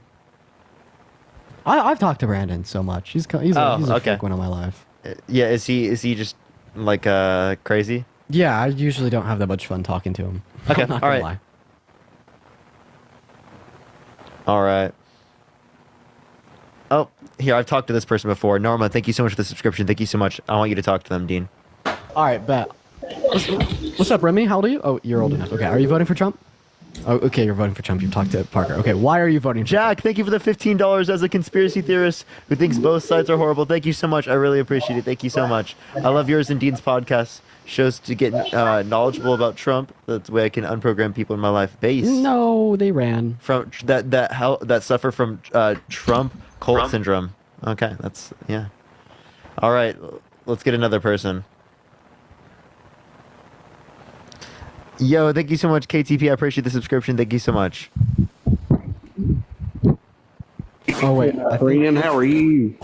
I've talked to Brandon so much. He's a fake one in my life. Yeah, is he just like crazy? Yeah, I usually don't have that much fun talking to him. Okay, I'm not all gonna right. lie. All right. Oh, here, I've talked to this person before. Norma, thank you so much for the subscription. Thank you so much. I want you to talk to them, Dean. All right, bet. What's up, Remy? How old are you? Oh, you're old enough. Okay, are you voting for Trump? Oh, okay, you're voting for Trump. You've talked to Parker. Okay, why are you voting for Jack, thank you for the $15 as a conspiracy theorist who thinks both sides are horrible. Thank you so much. I really appreciate it. Thank you so much. I love yours and Dean's podcast. Shows to get knowledgeable about Trump. That's the way I can unprogram people in my life. Base. No, they ran. From that suffer from Trump cult syndrome. Okay, that's, yeah. All right, let's get another person. Yo, thank you so much, KTP. I appreciate the subscription. Thank you so much. Oh, wait. Friend, how are you?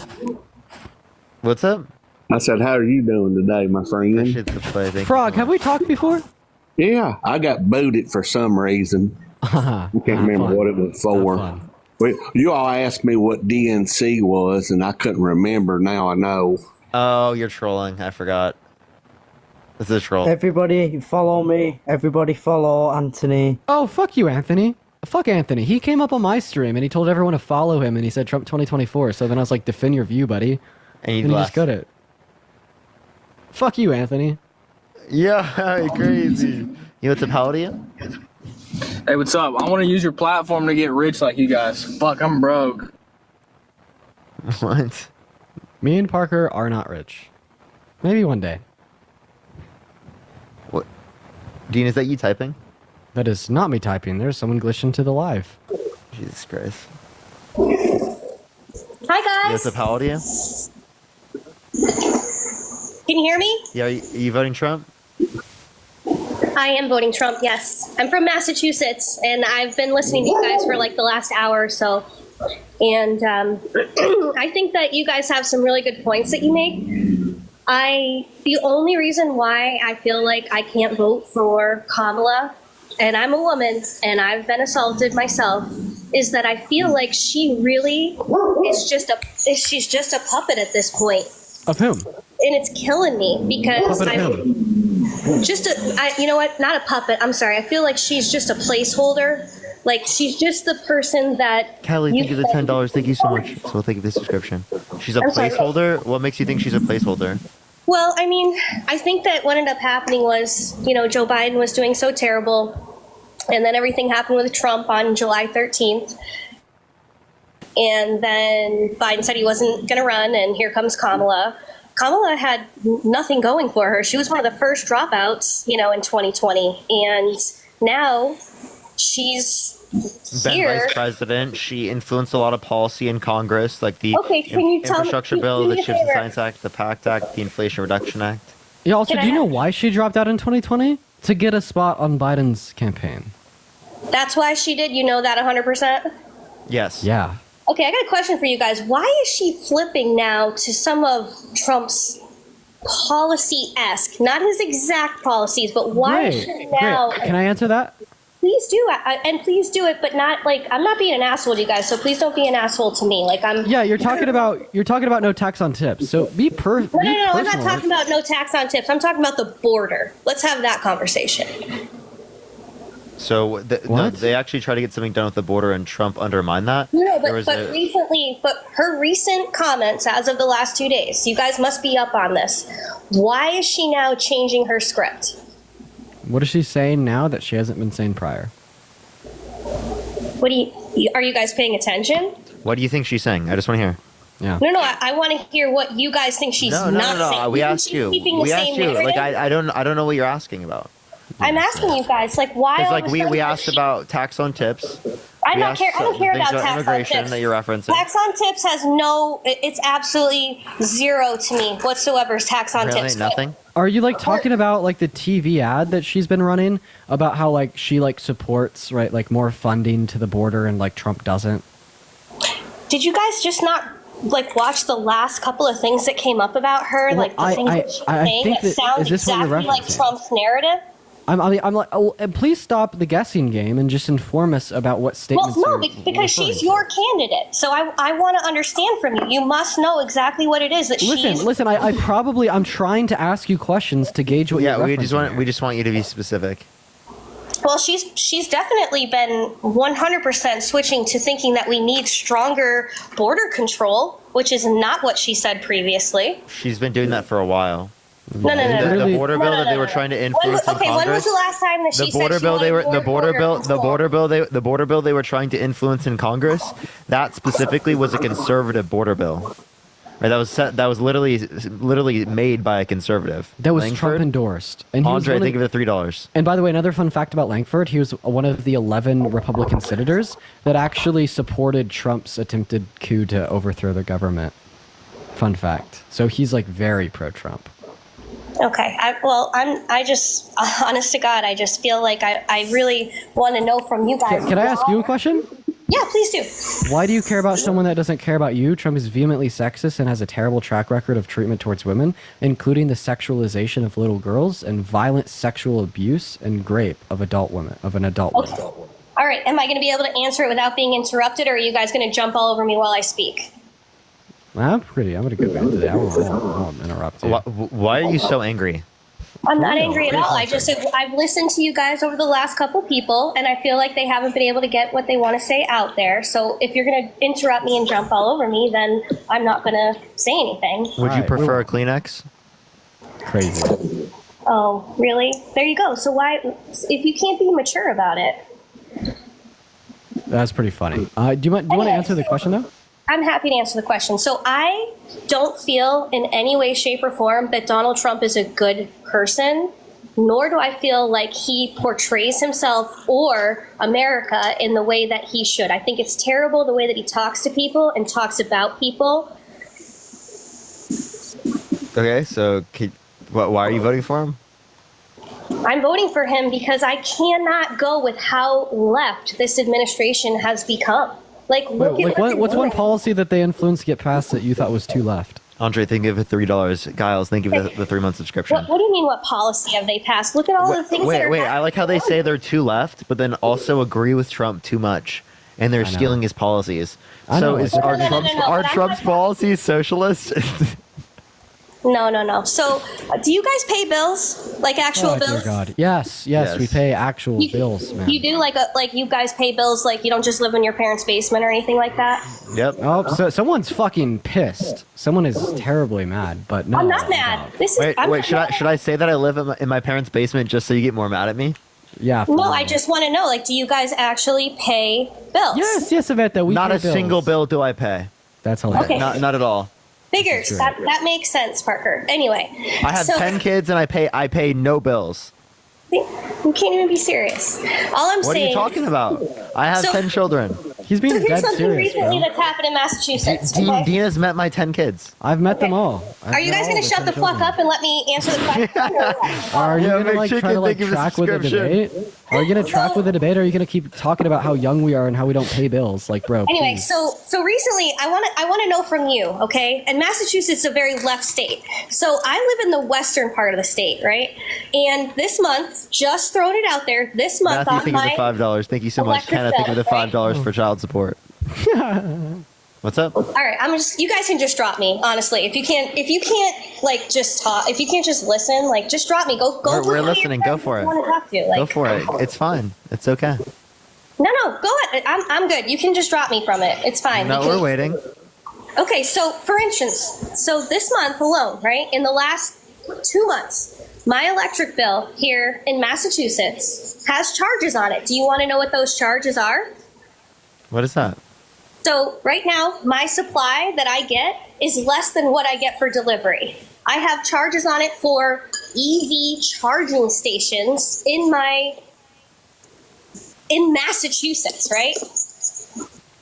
What's up? I said, how are you doing today, my friend? Appreciate the play. Thank Frog, have we talked before? Yeah, I got booted for some reason. I can't remember what it was for. You all asked me what DNC was, and I couldn't remember. Now I know. Oh, you're trolling. I forgot. This is a troll. Everybody follow me. Everybody follow Anthony. Oh, fuck you, Anthony. Fuck Anthony. He came up on my stream and he told everyone to follow him and he said Trump 2024. So then I was like, defend your view, buddy. And he just got it. Fuck you, Anthony. Yeah, crazy. You know what's up, Paladin? Hey, what's up? I want to use your platform to get rich like you guys. Fuck, I'm broke. What? Me and Parker are not rich. Maybe one day. What? Dean, is that you typing? That is not me typing. There's someone glitching to the live. Jesus Christ. Hi, guys. What's up, Paladin? Can you hear me? Yeah, are you voting Trump? I am voting Trump, yes. I'm from Massachusetts, and I've been listening to you guys for like the last hour or so. And I think that you guys have some really good points that you make. The only reason why I feel like I can't vote for Kamala, and I'm a woman, and I've been assaulted myself, is that I feel like she really she's just a puppet at this point. Of whom? And it's killing me because Puppet of whom? you know what? Not a puppet. I'm sorry. I feel like she's just a placeholder. Like she's just the person that. Kelly, thank you for the $10. Thank you so much. So thank you for the subscription. She's a I'm sorry. placeholder? What makes you think she's a placeholder? Well, I mean, I think that what ended up happening was, Joe Biden was doing so terrible, and then everything happened with Trump on July 13th. And then Biden said he wasn't going to run, and here comes Kamala. Kamala had nothing going for her. She was one of the first dropouts, in 2020. And now she's Been here. vice president. She influenced a lot of policy in Congress, like the Okay, can you tell me- Infrastructure can Bill, you the do me a Chips and favor? Science Act, the PACT Act, the Inflation Reduction Act. Yeah, also, Can do you I- know why she dropped out in 2020? To get a spot on Biden's campaign. That's why she did. You know that 100%? Yes. Yeah. Okay, I got a question for you guys. Why is she flipping now to some of Trump's policy-esque, not his exact policies, but why is she now? Great. Can I answer that? Please do, and please do it, but not like I'm not being an asshole to you guys. So please don't be an asshole to me. Like I'm. Yeah, you're talking about no tax on tips. So be No, I'm not personal. talking about no tax on tips. I'm talking about the border. Let's have that conversation. So they actually tried to get something done with the border, and Trump undermined that. No, There was but her recent comments as of the last 2 days, you guys must be up on this. Why is she now changing her script? What is she saying now that she hasn't been saying prior? Are you guys paying attention? What do you think she's saying? I just want to hear. Yeah. No, I want to hear what you guys think she's No. not saying. We Isn't asked she you. keeping the We same asked you. Like narrative? I don't know what you're asking about. I'm asking you guys, like, why? Because all like of a we sudden- asked about tax on tips. I We don't asked care. I don't care things about tax on immigration tips. that you're referencing. Tax on tips has no. It's absolutely zero to me whatsoever. Is tax on Really? tips. Nothing? Are you like talking about like the TV ad that she's been running about how like she like supports right like more funding to the border and like Trump doesn't? Did you guys just not like watch the last couple of things that came up about her? Well, Like the things that she's saying think that sound is this what you're exactly like referencing? Trump's narrative. I'm like, oh, please stop the guessing game and just inform us about what Well, statements. no, you're because referring she's to. your candidate. So I want to understand from you. You must know exactly what it is that she's. Listen. I'm trying to ask you questions to gauge what. Yeah, you're we referencing. just want you to be specific. Well, she's definitely been 100% switching to thinking that we need stronger border control, which is not what she said previously. She's been doing that for a while. No. The border bill that they were trying to influence in Congress. When was the last time that she The border said she bill they were wanted the border bill the control? border bill they were trying to influence in Congress. That specifically was a conservative border bill. Right, that was literally made by a conservative. That was Langford? Trump endorsed. And he was Andre, one of think of the $3. And by the way, another fun fact about Langford, he was one of the 11 Republican senators that actually supported Trump's attempted coup to overthrow the government. Fun fact. So he's like very pro-Trump. Okay. I just, honest to God, I just feel like I really want to know from you guys. Can I ask you a question? Yeah, please do. Why do you care about someone that doesn't care about you? Trump is vehemently sexist and has a terrible track record of treatment towards women, including the sexualization of little girls and violent sexual abuse and rape of an adult woman. Okay. All right. Am I going to be able to answer it without being interrupted, or are you guys going to jump all over me while I speak? I'm gonna go into that. I won't interrupt you. Why are you so angry? I'm not angry at all. I've listened to you guys over the last couple people, and I feel like they haven't been able to get what they want to say out there. So if you're going to interrupt me and jump all over me, then I'm not going to say anything. Would you prefer a Kleenex? Crazy. Oh, really? There you go. So why, if you can't be mature about it? That's pretty funny. Do you want to answer the question though? I'm happy to answer the question. So I don't feel in any way, shape, or form that Donald Trump is a good person, nor do I feel like he portrays himself or America in the way that he should. I think it's terrible the way that he talks to people and talks about people. Okay, so why are you voting for him? I'm voting for him because I cannot go with how left this administration has become. Like, look at What's one policy that they influenced to get passed that you thought was too left? Andre, think of it $3. Giles, think of the 3-month subscription. What do you mean? What policy have they passed? Look at all the things that are. Wait! I like how they say they're too left, but then also agree with Trump too much, and they're stealing his policies. So are Trump's policies socialist? No. So, do you guys pay bills? Like actual Dear bills? God. Yes, we pay actual bills, man. You do like you guys pay bills like you don't just live in your parents' basement or anything like that? Yep. Oh, so someone's fucking pissed. Someone is terribly mad, but no. I'm not mad. Should I say that I live in my parents' basement just so you get more mad at me? Yeah. No, I just want to know, like, do you guys actually pay bills? Yes, Yvette, we Not pay a bills. single bill do I pay. That's hilarious. Okay. Not at all. Figures. That makes sense, Parker. Anyway. I have 10 kids and I pay no bills. You can't even be serious. All I'm What are saying. you talking about? I have 10 children. He's being So here's dead something serious, recently bro. that's happened in Massachusetts. Okay? Dean has met my 10 kids. I've met them all. Are you guys going to shut the fuck up and let me answer the question? Are you Yeah, gonna like McChicken, try to like think of the track with the subscription. debate? Are you gonna track with the debate, or are you gonna keep talking about how young we are and how we don't pay bills? Like, bro. Anyway, please. so recently I want to know from you, okay? And Massachusetts is a very left state. So I live in the western part of the state, right? And this month, just throwing it out there, this month Matthew, on think of the my $5. Thank you so much. electric Kenna, think of the bill, right? $5 for child support. What's up? All right, you guys can just drop me, honestly. If you can't like just talk, if you can't just listen, like just drop me. Go. We're listening. Go for it. Want to talk to? Like, Go for it. It's fine. It's okay. No, go ahead. I'm good. You can just drop me from it. It's fine. No, we're waiting. Okay, so for instance, so this month alone, right, in the last 2 months, my electric bill here in Massachusetts has charges on it. Do you want to know what those charges are? What is that? So right now, my supply that I get is less than what I get for delivery. I have charges on it for EV charging stations in Massachusetts, right?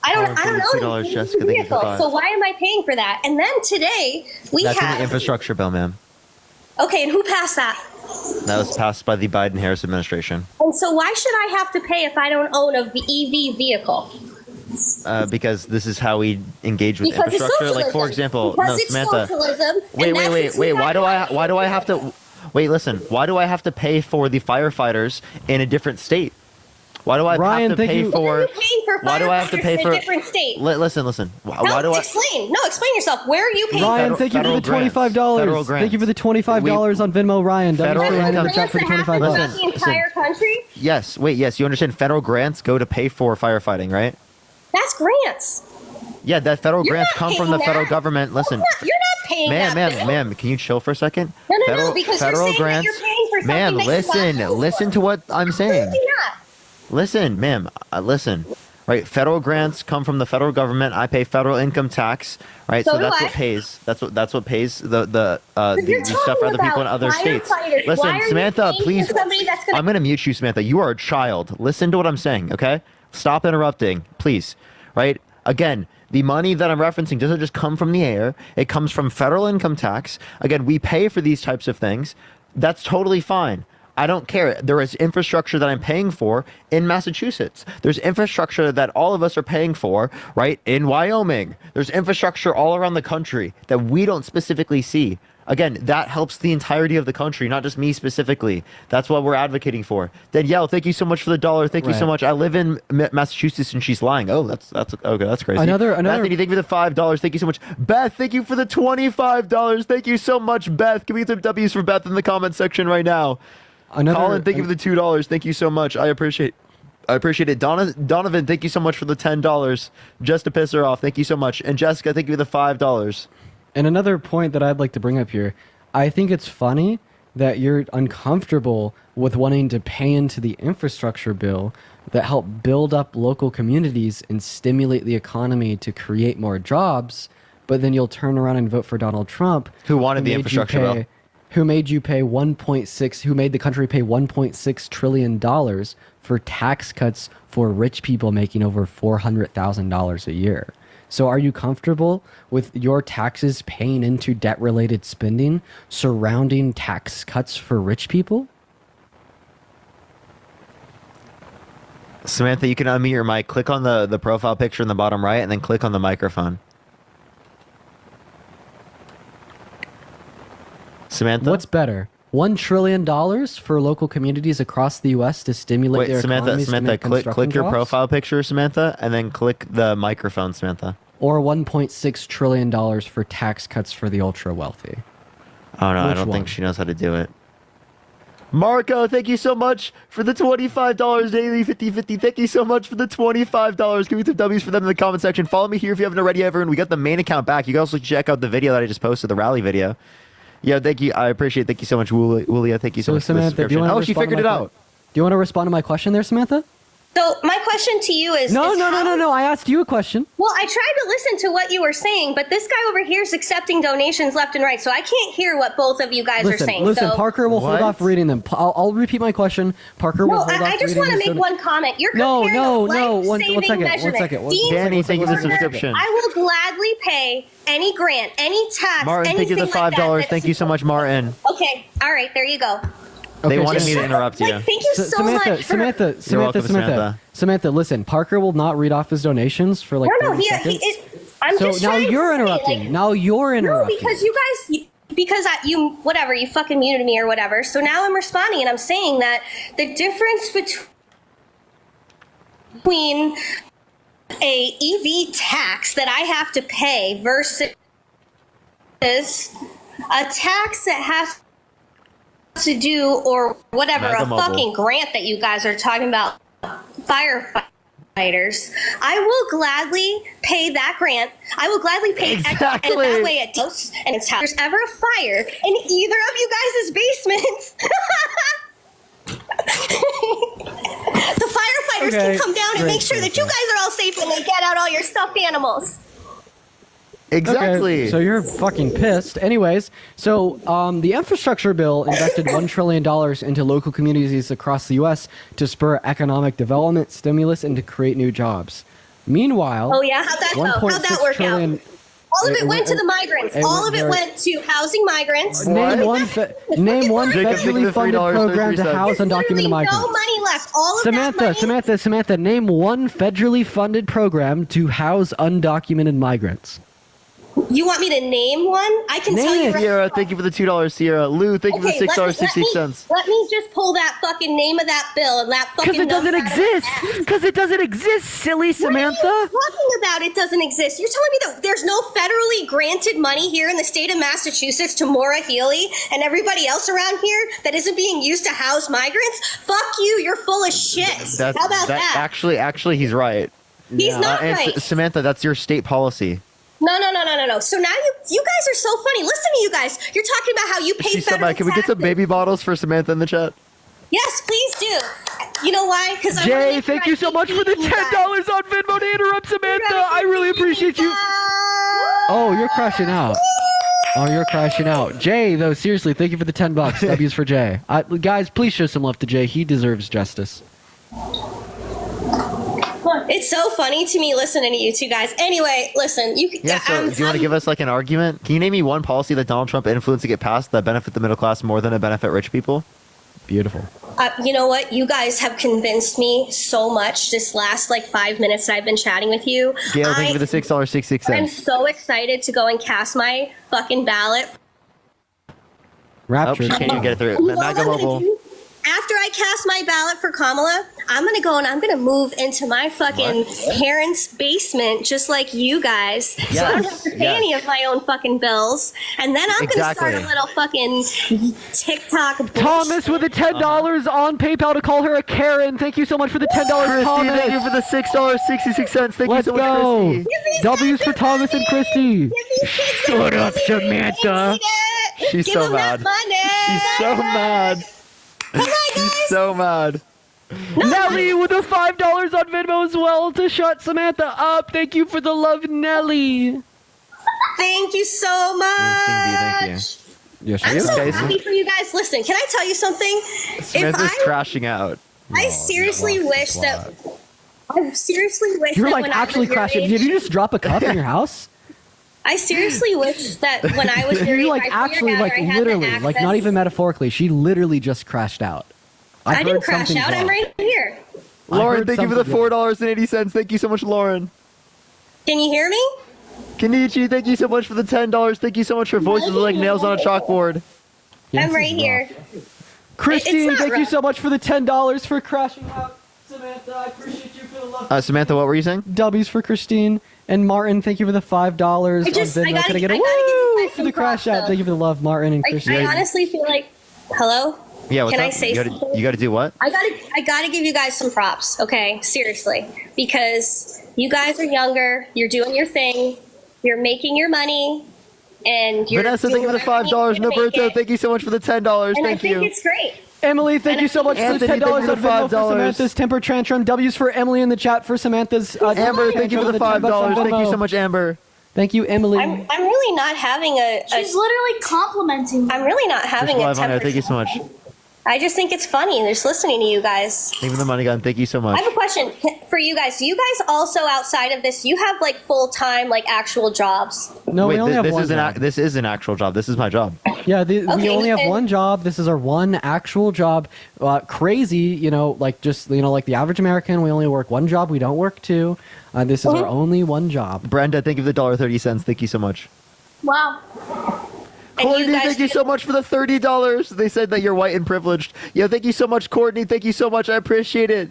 I don't own a Jessica, thank you for vehicle, five. so why am I paying for that? And then today That's in the infrastructure bill, ma'am. Okay, and who passed that? That was passed by the Biden-Harris administration. And so why should I have to pay if I don't own a EV vehicle? Because this is how we engage with Because it's infrastructure. Like, for socialism. example, Because no, it's Samantha. socialism, Wait, and wait, that's wait, what wait. you Why do I have to? Wait, listen. Why do I have to pay for the firefighters in a different state? Why do I Ryan, have to thank pay you. for? Why are you paying for Why do I have to firefighters pay in for? a different state? Listen. Why do I? Explain. No, explain yourself. Where are you paying? Ryan, thank you for the Federal $25. grants. Thank you for the $25 on Venmo, Ryan. Federal Federal Ryan in the income- chat for the $25. Throughout the entire country? Yes. Wait. Yes. You understand? Federal grants go to pay for firefighting, right? That's grants. Yeah. That federal You're grants not come from paying the federal that. government. Listen. You're not paying that. bill. Ma'am, can you chill for a second? No, because you're saying that you're paying for something Ma'am, that you're not listen to what I'm saying. Absolutely not. Listen, ma'am, listen. Right, federal grants come from the federal government. I pay federal income tax, right? So So do that's I. what pays. That's what pays the you're stuff for talking other people in about other states. firefighters. Why Listen, are you Samantha, paying for please. somebody that's gonna- I'm gonna mute you, Samantha. You are a child. Listen to what I'm saying, okay? Stop interrupting, please. Right? Again, the money that I'm referencing doesn't just come from the air. It comes from federal income tax. Again, we pay for these types of things. That's totally fine. I don't care. There is infrastructure that I'm paying for in Massachusetts. There's infrastructure that all of us are paying for, right, in Wyoming. There's infrastructure all around the country that we don't specifically see. Again, that helps the entirety of the country, not just me specifically. That's what we're advocating for. Danielle, thank you so much for the $1. Thank you so Right. much. I live in Massachusetts, and she's lying. Oh, that's okay. That's crazy. Another- Bethany, thank you for the $5. Thank you so much. Beth, thank you for the $25. Thank you so much, Beth. Can we get some W's for Beth in the comment section right now? Colin, thank you for the $2. Thank you so much. I appreciate it. Donovan, thank you so much for the $10 just to piss her off. Thank you so much. And Jessica, thank you for the $5. And another point that I'd like to bring up here, I think it's funny that you're uncomfortable with wanting to pay into the infrastructure bill that help build up local communities and stimulate the economy to create more jobs, but then you'll turn around and vote for Donald Trump, who wanted the infrastructure bill. Who made you pay who made the country pay $1.6 trillion for tax cuts for rich people making over $400,000 a year. So are you comfortable with your taxes paying into debt-related spending surrounding tax cuts for rich people? Samantha, you can unmute your mic. Click on the profile picture in the bottom right, and then click on the microphone. Samantha? What's better? $1 trillion for local communities across the U.S. to stimulate their economies to make click construction your jobs? profile picture, Samantha, and then click the microphone, Samantha. Or $1.6 trillion for tax cuts for the ultra-wealthy? Oh, no, I Which don't one? think she knows how to do it. Marco, thank you so much for the $25 daily 50-50. Thank you so much for the $25. Give me some W's for them in the comment section. Follow me here if you haven't already, everyone. We got the main account back. You can also check out the video that I just posted, the rally video. Yeah, thank you. I appreciate it. Thank you so much, Wulia. Thank you so much for the Samantha, do you subscription. want to Oh, she figured it out. Do you want to respond to my question there, Samantha? So my question to you is... No. I asked you a question. Well, I tried to listen to what you were saying, but this guy over here is accepting donations left and right, so I can't hear what both of you guys are saying. Listen, so... Parker will hold off reading them. I'll repeat my question. Parker will hold off reading I just want to make one comment. You're comparing one second. Danny, thank you for the subscription. I will gladly pay any grant, any tax, Martin, thank you for the $5. Thank you so much, Martin. Okay, all right, there you go. They wanted me to interrupt you. Thank you so much. Samantha, listen. Parker will not read off his donations for like 30 seconds. I'm so just now trying you're to say, interrupting. like, Now you're interrupting. No, because you guys, you fucking muted me or whatever. So now I'm responding and I'm saying that the difference between a EV tax that I have to pay versus a tax that has to do or whatever, a fucking grant that you guys are talking about, firefighters, I will gladly pay that grant. I will gladly pay and that way it does. And it's how there's ever a fire in either of you guys' basements. The firefighters can come down and make sure that you guys are all safe when they get out all your stuffed animals. Exactly. Okay, so you're fucking pissed. Anyways, so the infrastructure bill invested $1 trillion into local communities across the U.S. to spur economic development, stimulus, and to create new jobs. Meanwhile, Oh yeah, how'd that go? How'd that work out? All of it went to the migrants. All of it went to housing migrants. Name one federally funded program to house undocumented migrants. No money left. All of that money. Samantha, name one federally funded program to house undocumented migrants. You want me to name one? I can tell you. Sierra, thank you for the $2. Sierra, Lou, thank you for the $6.68. Let me just pull that fucking name of that bill and that fucking. Because it doesn't exist. Because it doesn't exist, silly Samantha. What are you talking about? It doesn't exist. You're telling me that there's no federally granted money here in the state of Massachusetts to Maura Healey and everybody else around here that isn't being used to house migrants? Fuck you. You're full of shit. How about that? Actually, he's right. He's not right. Samantha, that's your state policy. No. So now you guys are so funny. Listen to you guys. You're talking about how you pay federal Can we get some baby bottles for Samantha in the chat? Yes, please do. You know why? Because Jay, thank you so much for the $10 on Venmo to interrupt Samantha. I really appreciate you. Oh, you're crashing out. Jay, though, seriously, thank you for the $10. W's for Jay. Guys, please show some love to Jay. He deserves justice. It's so funny to me listening to you two guys. Anyway, listen, do you want to give us like an argument? Can you name me one policy that Donald Trump influenced to get passed that benefit the middle class more than it benefit rich people? Beautiful. You know what? You guys have convinced me so much this last 5 minutes that I've been chatting with you. Gail, thank you for the $6.66. I'm so excited to go and cast my fucking ballot. Rapture. She can't even get it through. MAGA Mobile. After I cast my ballot for Kamala, I'm going to go and I'm going to move into my fucking parents' basement just like you guys. So I don't have to pay any of my own fucking bills. And then I'm going to start a little fucking TikTok bullshit. Thomas with the $10 on PayPal to call her a Karen. Thank you so much for the $10, Thomas. Thank you for the $6.66. Thank you so much, Christy. W's for Thomas and Christy. Shut up, Samantha. She's so mad. She's so mad. She's so mad. Nelly with the $5 on Venmo as well to shut Samantha up. Thank you for the love, Nelly. Thank you so much. Thank you. I'm so happy for you guys. Listen, can I tell you something? Samantha's crashing out. I seriously wish that. You're actually crashing. Did you just drop a cup in your house? I seriously wish that when I was you're actually literally not even metaphorically. She literally just crashed out. I didn't crash out. I'm right here. Lauren, thank you for the $4.80. Thank you so much, Lauren. Can you hear me? Kenichi, thank you so much for the $10. Thank you so much for voices like nails on a chalkboard. I'm right here. Christine, thank you so much for the $10 for crashing out. Samantha, I appreciate you for the love. Samantha, what were you saying? W's for Christine. And Martin, thank you for the $5 on Venmo. Can I get a woo for the crash out? Thank you for the love, Martin and Christine. I honestly feel like, hello? Yeah, what's Can up? I say something? You got to do what? I gotta give you guys some props, okay? Seriously, because you guys are younger. You're doing your thing. You're making your money, and you're. Vanessa, thank you for the $5. Noberto, thank you so much for the $10. And thank you. I think it's great. Emily, thank you so much for the $10 on Venmo for Samantha's temper tantrum. W's for Emily in the chat for Samantha's. Amber, thank you for the $5. Thank you so much, Amber. Thank you, Emily. I'm really not having a. She's literally complimenting me. I'm really not having a temper. Thank you so much. I just think it's funny just listening to you guys. Thank you for the money gun. Thank you so much. I have a question for you guys. Do you guys also, outside of this, you have full-time actual jobs? No, we only have one. This is an actual job. This is my job. Yeah, we only have one job. This is our one actual job. Crazy, like the average American, we only work one job. We don't work two. This is our only one job. Brenda, thank you for the $1.30. Thank you so much. Wow. Courtney, thank you so much for the $30. They said that you're white and privileged. Yeah, thank you so much, Courtney. Thank you so much. I appreciate it.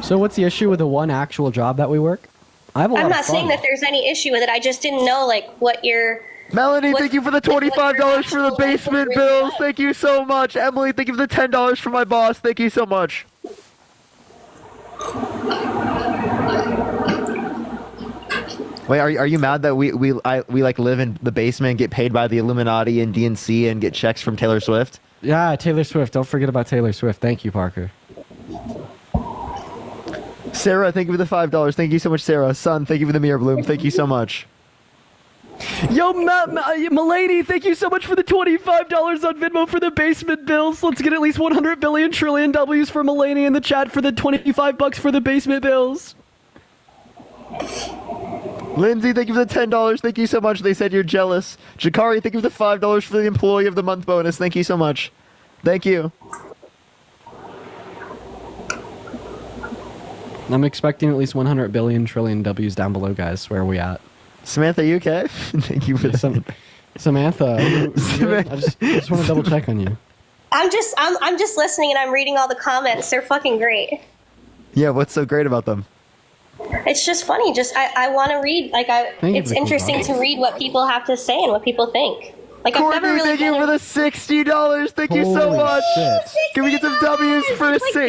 So what's the issue with the one actual job that we work? I'm not saying that there's any issue with it. I just didn't know what your... Melanie, thank you for the $25 for the basement bills. Thank you so much. Emily, thank you for the $10 for my boss. Thank you so much. Wait, are you mad that we live in the basement, get paid by the Illuminati and DNC, and get checks from Taylor Swift? Yeah, Taylor Swift. Don't forget about Taylor Swift. Thank you, Parker. Sarah, thank you for the $5. Thank you so much, Sarah. Son, thank you for the mirror bloom. Thank you so much. Yo, Milady, thank you so much for the $25 on Venmo for the basement bills. Let's get at least 100 billion trillion W's for Milady in the chat for the $25 for the basement bills. Lindsay, thank you for the $10. Thank you so much. They said you're jealous. Jakari, thank you for the $5 for the Employee of the Month bonus. Thank you so much. Thank you. I'm expecting at least 100 billion trillion W's down below, guys. Where are we at? Samantha, you okay? Thank you for that. Samantha, I just want to double check on you. I'm just listening and I'm reading all the comments. They're fucking great. Yeah, what's so great about them? It's just funny. I want to read. It's interesting to read what people have to say and what people think. Like I've never really. Thank you for the $60. Thank you so much. Shit. Can we get some W's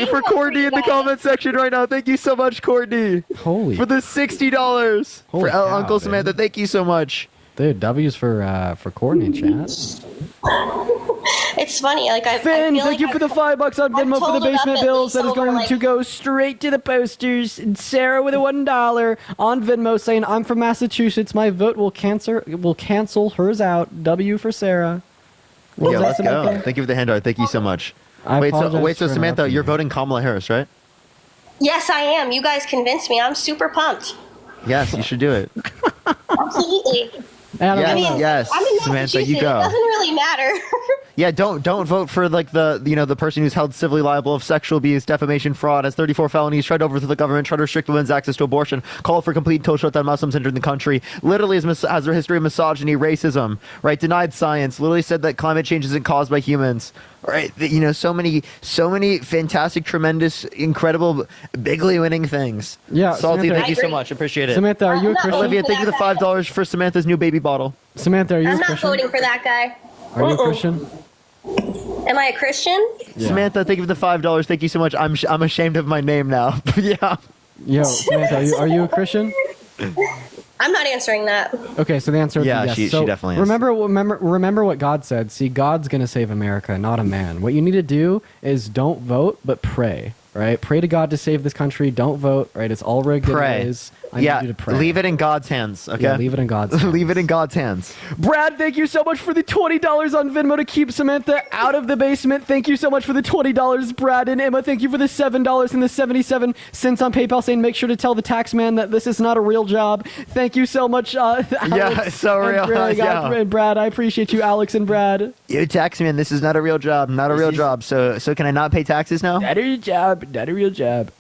for Courtney in the comment section right now? Thank you so much, Courtney. Holy. For the $60 for cow, Uncle dude. Samantha. Thank you so much. Dude, W's for Courtney, chat. It's funny. Like I Finn, feel thank like you for the $5 on Venmo for the totaled it up basement at bills. least That is over, going like- to go straight to the posters. And Sarah with a $1 on Venmo saying, "I'm from Massachusetts. My vote will cancel hers out." W for Sarah. What Yeah, was let's that, go. Samantha? Thank you for the hand art. Thank you so much. I apologize So for Samantha, interrupting you're you. voting Kamala Harris, right? Yes, I am. You guys convinced me. I'm super pumped. Yes, you should do it. Absolutely. Adam, I mean, yes, I'm in Samantha, Massachusetts. you go. It doesn't really matter. Yeah, don't vote for like the person who's held civilly liable of sexual abuse, defamation, fraud, has 34 felonies, tried to overthrow the government, tried to restrict women's access to abortion, called for complete total shutdown Muslims entering the country, literally has a history of misogyny, racism, right? Denied science, literally said that climate change isn't caused by humans, right? So many fantastic, tremendous, incredible, bigly winning things. Yeah, Salty, Samantha, thank you so much. Appreciate it. Samantha, are you a I'm not Christian? Olivia, thank you for the $5 for Samantha's new baby bottle. Samantha, are you I'm a not Christian? voting for that guy. Are you a Christian? Am I a Christian? Yeah. Samantha, thank you for the $5. Thank you so much. I'm ashamed of my name now. Yeah. Yo, Samantha, are you a Christian? I'm not answering that. Okay, so the answer is Yeah, yes. she So definitely is. remember what God said. See, God's gonna save America, not a man. What you need to do is don't vote, but pray. Right? Pray to God to save this country. Don't vote. Right? It's all rigged. Pray. Anyways. I Yeah, need you to pray. leave it in God's hands, okay? Yeah, leave it in God's hands. Leave it in God's hands. Brad, thank you so much for the $20 on Venmo to keep Samantha out of the basement. Thank you so much for the $20, Brad. And Emma, thank you for the $7 and the 77 cents on PayPal saying make sure to tell the tax man that this is not a real job. Thank you so much, Alex it's so and real. Greg, Yeah. and Brad. I appreciate you, Alex and Brad. You tax man, this is not a real job. Not a real job. So can I not pay taxes now? Not a real job. Not a real job.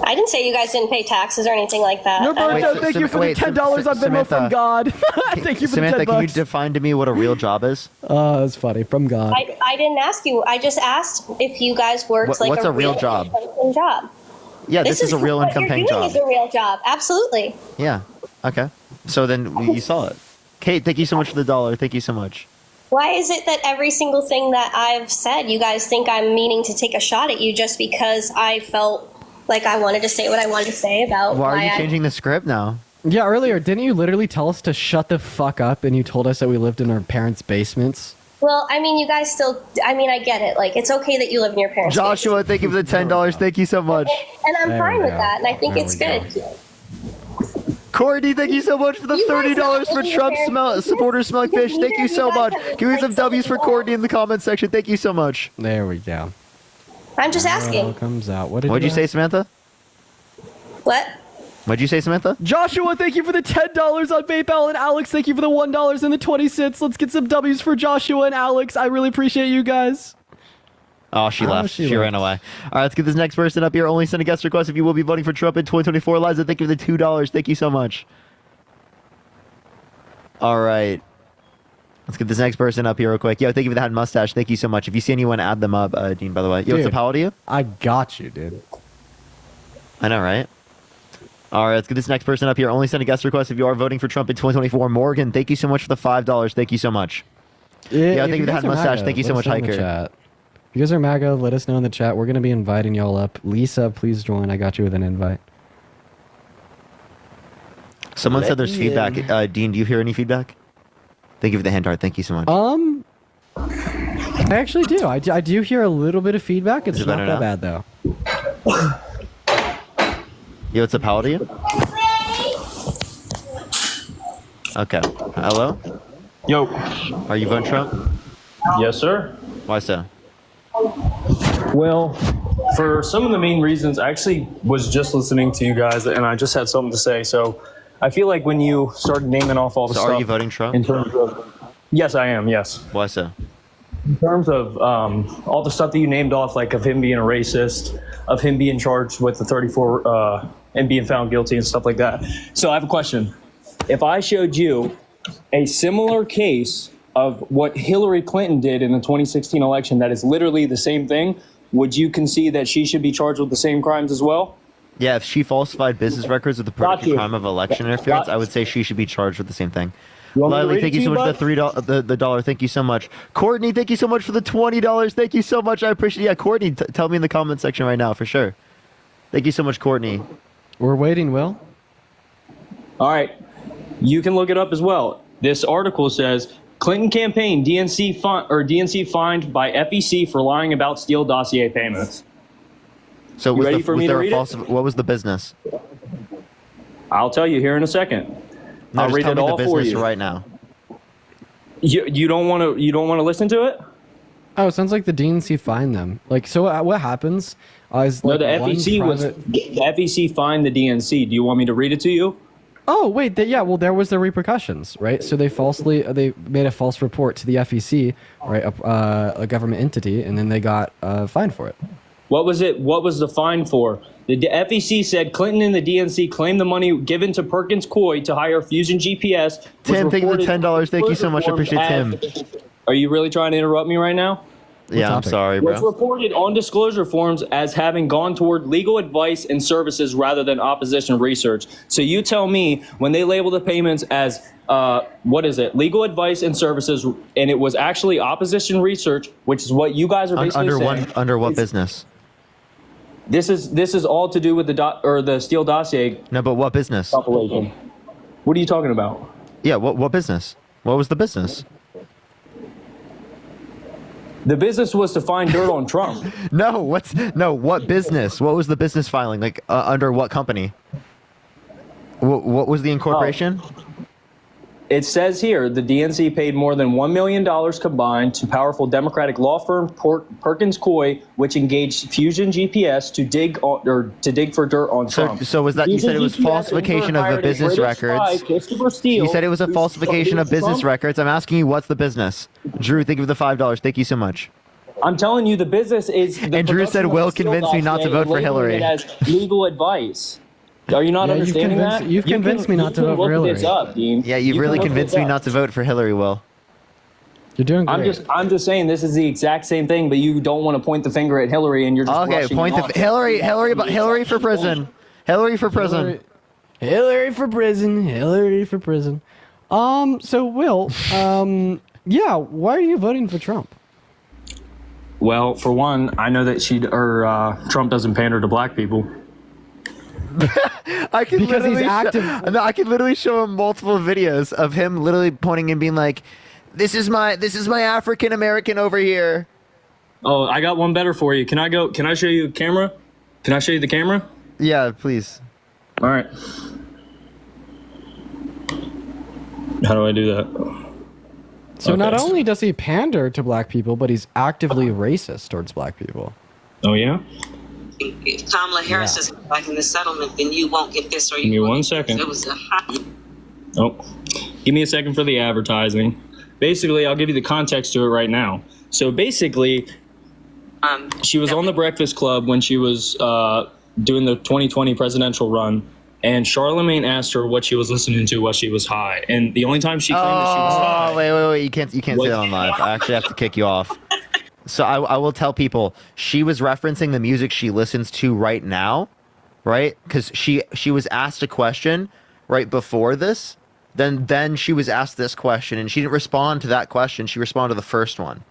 I didn't say you guys didn't pay taxes or anything like that. Roberto, thank you for the $10 on Venmo from God. Thank you for Samantha, the $10. can you define to me what a real job is? That's funny. From God. I didn't ask you. I just asked if you guys worked like What's a real job? income job. Yeah, this is a real income paying job. What you're doing is a real job. Absolutely. Yeah. Okay. So then you saw it. Kate, thank you so much for the $1. Thank you so much. Why is it that every single thing that I've said, you guys think I'm meaning to take a shot at you just because I felt like I wanted to say what I wanted to say about Why are you I- changing the script now? Yeah, earlier, didn't you literally tell us to shut the fuck up and you told us that we lived in our parents' basements? Well, I mean, you guys still, I mean, I get it. Like, it's okay that you live in your parents' Joshua, thank you for the $10. Thank you so much. and I'm There fine we with go. that, and I think There it's we good. Courtney, thank you so much for the You guys $30 for know Trump everything. supporters smelling fish. Thank you so much. Give me some W's for Courtney in the comment section. Thank you so much. There we go. I'm just asking. All comes out. What did What'd you say, ask? Samantha? What? What'd you say, Samantha? Joshua, thank you for the $10 on PayPal, and Alex, thank you for the $1 and the 20 cents. Let's get some W's for Joshua and Alex. I really appreciate you guys. Oh, she left. she She left. ran away. All right, let's get this next person up here. Only send a guest request if you will be voting for Trump in 2024. Liza, thank you for the $2. Thank you so much. All right. Let's get this next person up here real quick. Yo, thank you for the hat mustache. Thank you so much. If you see anyone, add them up, Dean, by the way. Yo, what's Dude. up? How old are you? I got you, dude. I know, right? All right, let's get this next person up here. Only send a guest request if you are voting for Trump in 2024. Morgan, thank you so much for the $5. Thank you so much. Yeah, if thank you for the guys hat are mustache. MAGA, Thank you so let much, us know in the Hiker. chat. If you guys are MAGA, let us know in the chat. We're going to be inviting y'all up. Lisa, please join. I got you with an invite. Someone said there's feedback. Dean, do you hear any feedback? Thank you for the hand art. Thank you so much. I actually do. I do hear a little bit of feedback. It's Is it not better that now? bad, though. Yo, what's up? How old are you? Okay. Hello? Yo. Are you voting Trump? Yes, sir. Why so? Well, for some of the main reasons, I actually was just listening to you guys, and I just had something to say. So I feel like when you started naming off all the stuff... are you voting Trump? In terms of... Yes, I am, yes. Why so? In terms of all the stuff that you named off, like of him being a racist, of him being charged with the 34 and being found guilty and stuff like that. So I have a question. If I showed you a similar case of what Hillary Clinton did in the 2016 election that is literally the same thing, would you concede that she should be charged with the same crimes as well? Yeah, if she falsified business records with the predicate crime of election interference, I would say she should be charged with the same thing. Lily, thank you so much for the $3. Thank you so much. Courtney, thank you so much for the $20. Thank you so much. I appreciate it. Yeah, Courtney, tell me in the comment section right now for sure. Thank you so much, Courtney. We're waiting, Will. All right. You can look it up as well. This article says Clinton campaign DNC fined by FEC for lying about Steele dossier payments. So you ready for me to read it? What was the business? I'll tell you here in a second. No, I'll just read tell it me all the for business you right now. You don't want to listen to it? Oh, it sounds like the DNC fined them. Like, so what happens is like No, the FEC fined the DNC. Do you want me to read it to you? Oh wait, well there was the repercussions, right? So they made a false report to the FEC, right, a government entity, and then they got fined for it. What was it? What was the fine for? The FEC said Clinton and the DNC claimed the money given to Perkins Coie to hire Fusion GPS. Tim, thank you for $10. Thank you so much. I appreciate Tim. Are you really trying to interrupt me right now? Yeah, I'm sorry, bro. Was reported on disclosure forms as having gone toward legal advice and services rather than opposition research. So you tell me, when they label the payments as legal advice and services, and it was actually opposition research, which is what you guys are basically saying. Under what business? This is all to do with the Steele dossier. No, but what business? Compilation. What are you talking about? Yeah, what business? What was the business? The business was to find dirt on Trump. What business? What was the business filing? Like under what company? What was the incorporation? It says here the DNC paid more than $1 million combined to powerful Democratic law firm Perkins Coie, which engaged Fusion GPS to dig for dirt on Trump. So was that you said it was falsification of the business records? You said it was a falsification of business records. I'm asking you, what's the business? Drew, thank you for the $5. Thank you so much. I'm telling you, the business is. And Drew said, "Will convince me not to vote for Hillary." It as legal advice. Are you not understanding that? You've convinced me not to vote for Hillary. Yeah, you've really convinced me not to vote for Hillary, Will. You're doing great. I'm just saying this is the exact same thing, but you don't want to point the finger at Hillary, and you're just okay. Point the Hillary for prison. Hillary for prison. Hillary for prison. Hillary for prison. So Will, yeah, why are you voting for Trump? Well, for one, I know that Trump doesn't pander to black people. I can literally show him multiple videos of him literally pointing and being like, "This is my African American over here." Oh, I got one better for you. Can I show you the camera? Can I show you the camera? Yeah, please. All right. How do I do that? So not only does he pander to black people, but he's actively racist towards black people. Oh yeah? If Kamala Harris doesn't back in the settlement, then you won't get this or you Give me won't one get second. this. It was a hot. Oh, give me a second for the advertising. Basically, I'll give you the context to it right now. So basically, she was on the Breakfast Club when she was doing the 2020 presidential run, and Charlemagne asked her what she was listening to while she was high, and the only time she claimed that she was high. Oh, wait! You can't say that on live. I actually have to kick you off. So I will tell people she was referencing the music she listens to right now, right? Because she was asked a question right before this. Then she was asked this question, and she didn't respond to that question. She responded to the first one.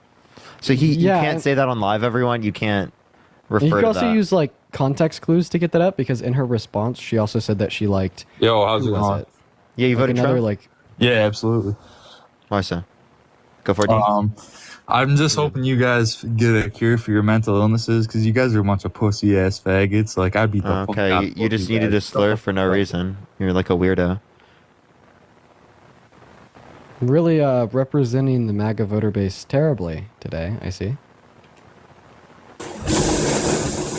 So you can't say that on live, everyone. You can't refer to that. You can also use like context clues to get that up, because in her response, she also said that she liked. Yo, how's it going? Yeah, you voted Trump? Yeah, absolutely. Why so? Go for it, Dean. I'm just hoping you guys get a cure for your mental illnesses because you guys are a bunch of pussy ass faggots. Like I'd be the fuck out Okay, you just needed to slur for no reason. You're like a weirdo. Really representing the MAGA voter base terribly today, I see.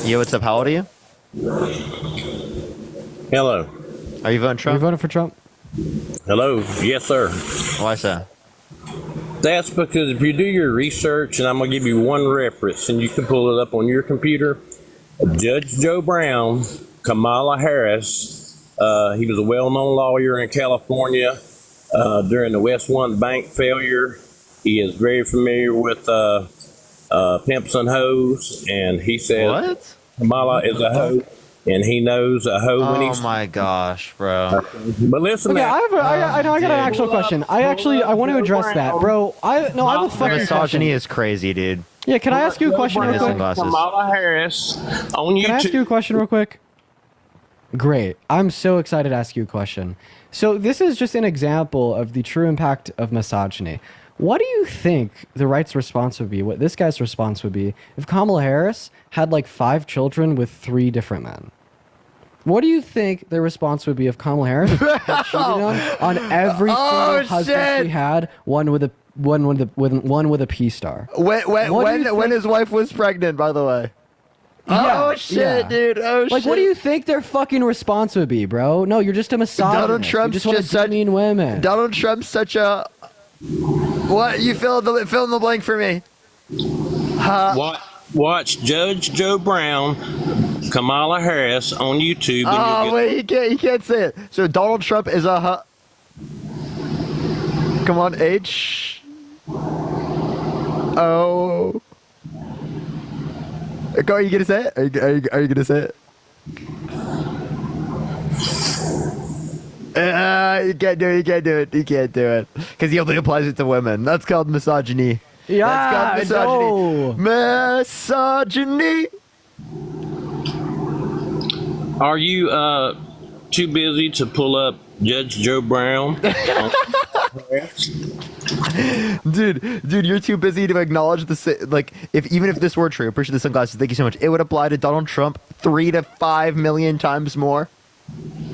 Yo, what's up? How old are you? Hello. Are you voting Trump? Are you voting for Trump? Hello. Yes, sir. Why so? That's because if you do your research, and I'm going to give you one reference, and you can pull it up on your computer, Judge Joe Brown, Kamala Harris, he was a well-known lawyer in California during the West One bank failure. He is very familiar with pimps and hoes, and he says What? Kamala is a hoe, and he knows a hoe when he's... Oh my gosh, bro. But listen, Okay, I got an actual question. I want to address that, bro. I have a fucking Misogyny question. is crazy, dude. Yeah, can I ask you a question real quick? Kamala Harris on YouTube. Can I ask you a question real quick? Great. I'm so excited to ask you a question. So this is just an example of the true impact of misogyny. What do you think the right's response would be, what this guy's response would be, if Kamala Harris had like 5 children with 3 different men? What do you think the response would be if Kamala Harris had cheated on every single husband she had, one with a P star? When his wife was pregnant, by the way. Yeah, Oh shit, dude. Oh like, shit. what do you think their fucking response would be, bro? No, you're just a misogynist. Donald Trump's you just want just to demean women. Donald Trump's such a... What? You fill in the blank for me. Watch Judge Joe Brown, Kamala Harris on YouTube. Oh, wait, he can't say it. So Donald Trump is a... Come on, H... O... Are you gonna say it? Are you gonna say it? You can't do it. You can't do it. Because he only applies it to women. That's called misogyny. Yeah, That's called misogyny. Are you too busy to pull up Judge Joe Brown? Dude, you're too busy to acknowledge even if this were true, appreciate the sunglasses, thank you so much. It would apply to Donald Trump 3 to 5 million times more.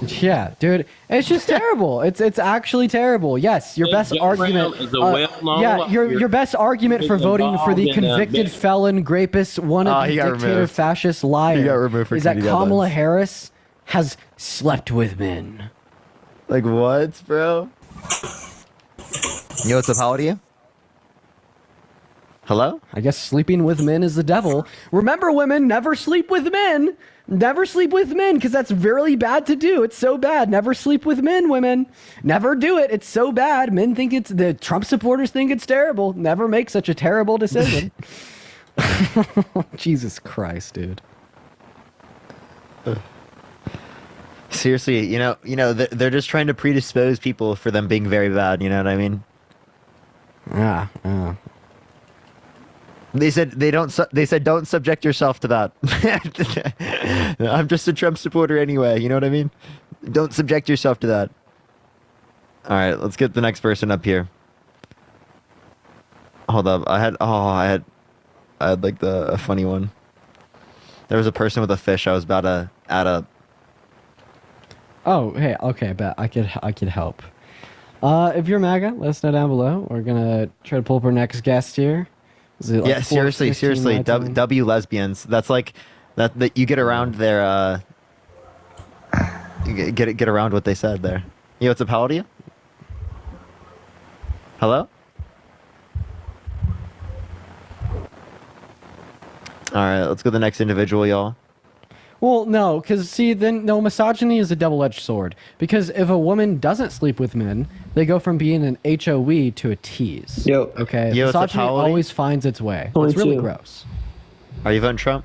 Yeah, dude, it's just terrible. It's actually terrible. Yes, your best argument. Your best argument for voting for the convicted felon, rapist, wannabe dictator, fascist liar is that Kamala Harris has slept with men. Like what, bro? Yo, what's up? How old are you? Hello? I guess sleeping with men is the devil. Remember, women, never sleep with men. Never sleep with men, because that's really bad to do. It's so bad. Never sleep with men, women. Never do it. It's so bad. Men think the Trump supporters think it's terrible. Never make such a terrible decision. Jesus Christ, dude. Seriously, you know, they're just trying to predispose people for them being very bad. You know what I mean? Yeah. They said don't subject yourself to that. I'm just a Trump supporter anyway. You know what I mean? Don't subject yourself to that. All right, let's get the next person up here. Hold up, I had like a funny one. There was a person with a fish. I was about to add up. Oh, hey, okay, bet I could help. If you're MAGA, let us know down below. We're gonna try to pull up our next guest here. Is it like yeah, seriously, W lesbians. That's like that you get around their you get around what they said there. Yo, what's up? How old are you? Hello? All right, let's go to the next individual, y'all. Well, no, because see, misogyny is a double-edged sword. Because if a woman doesn't sleep with men, they go from being an HOE to a tease. Yo. Okay? Yo, misogyny always finds its way. It's really gross. Are you voting Trump?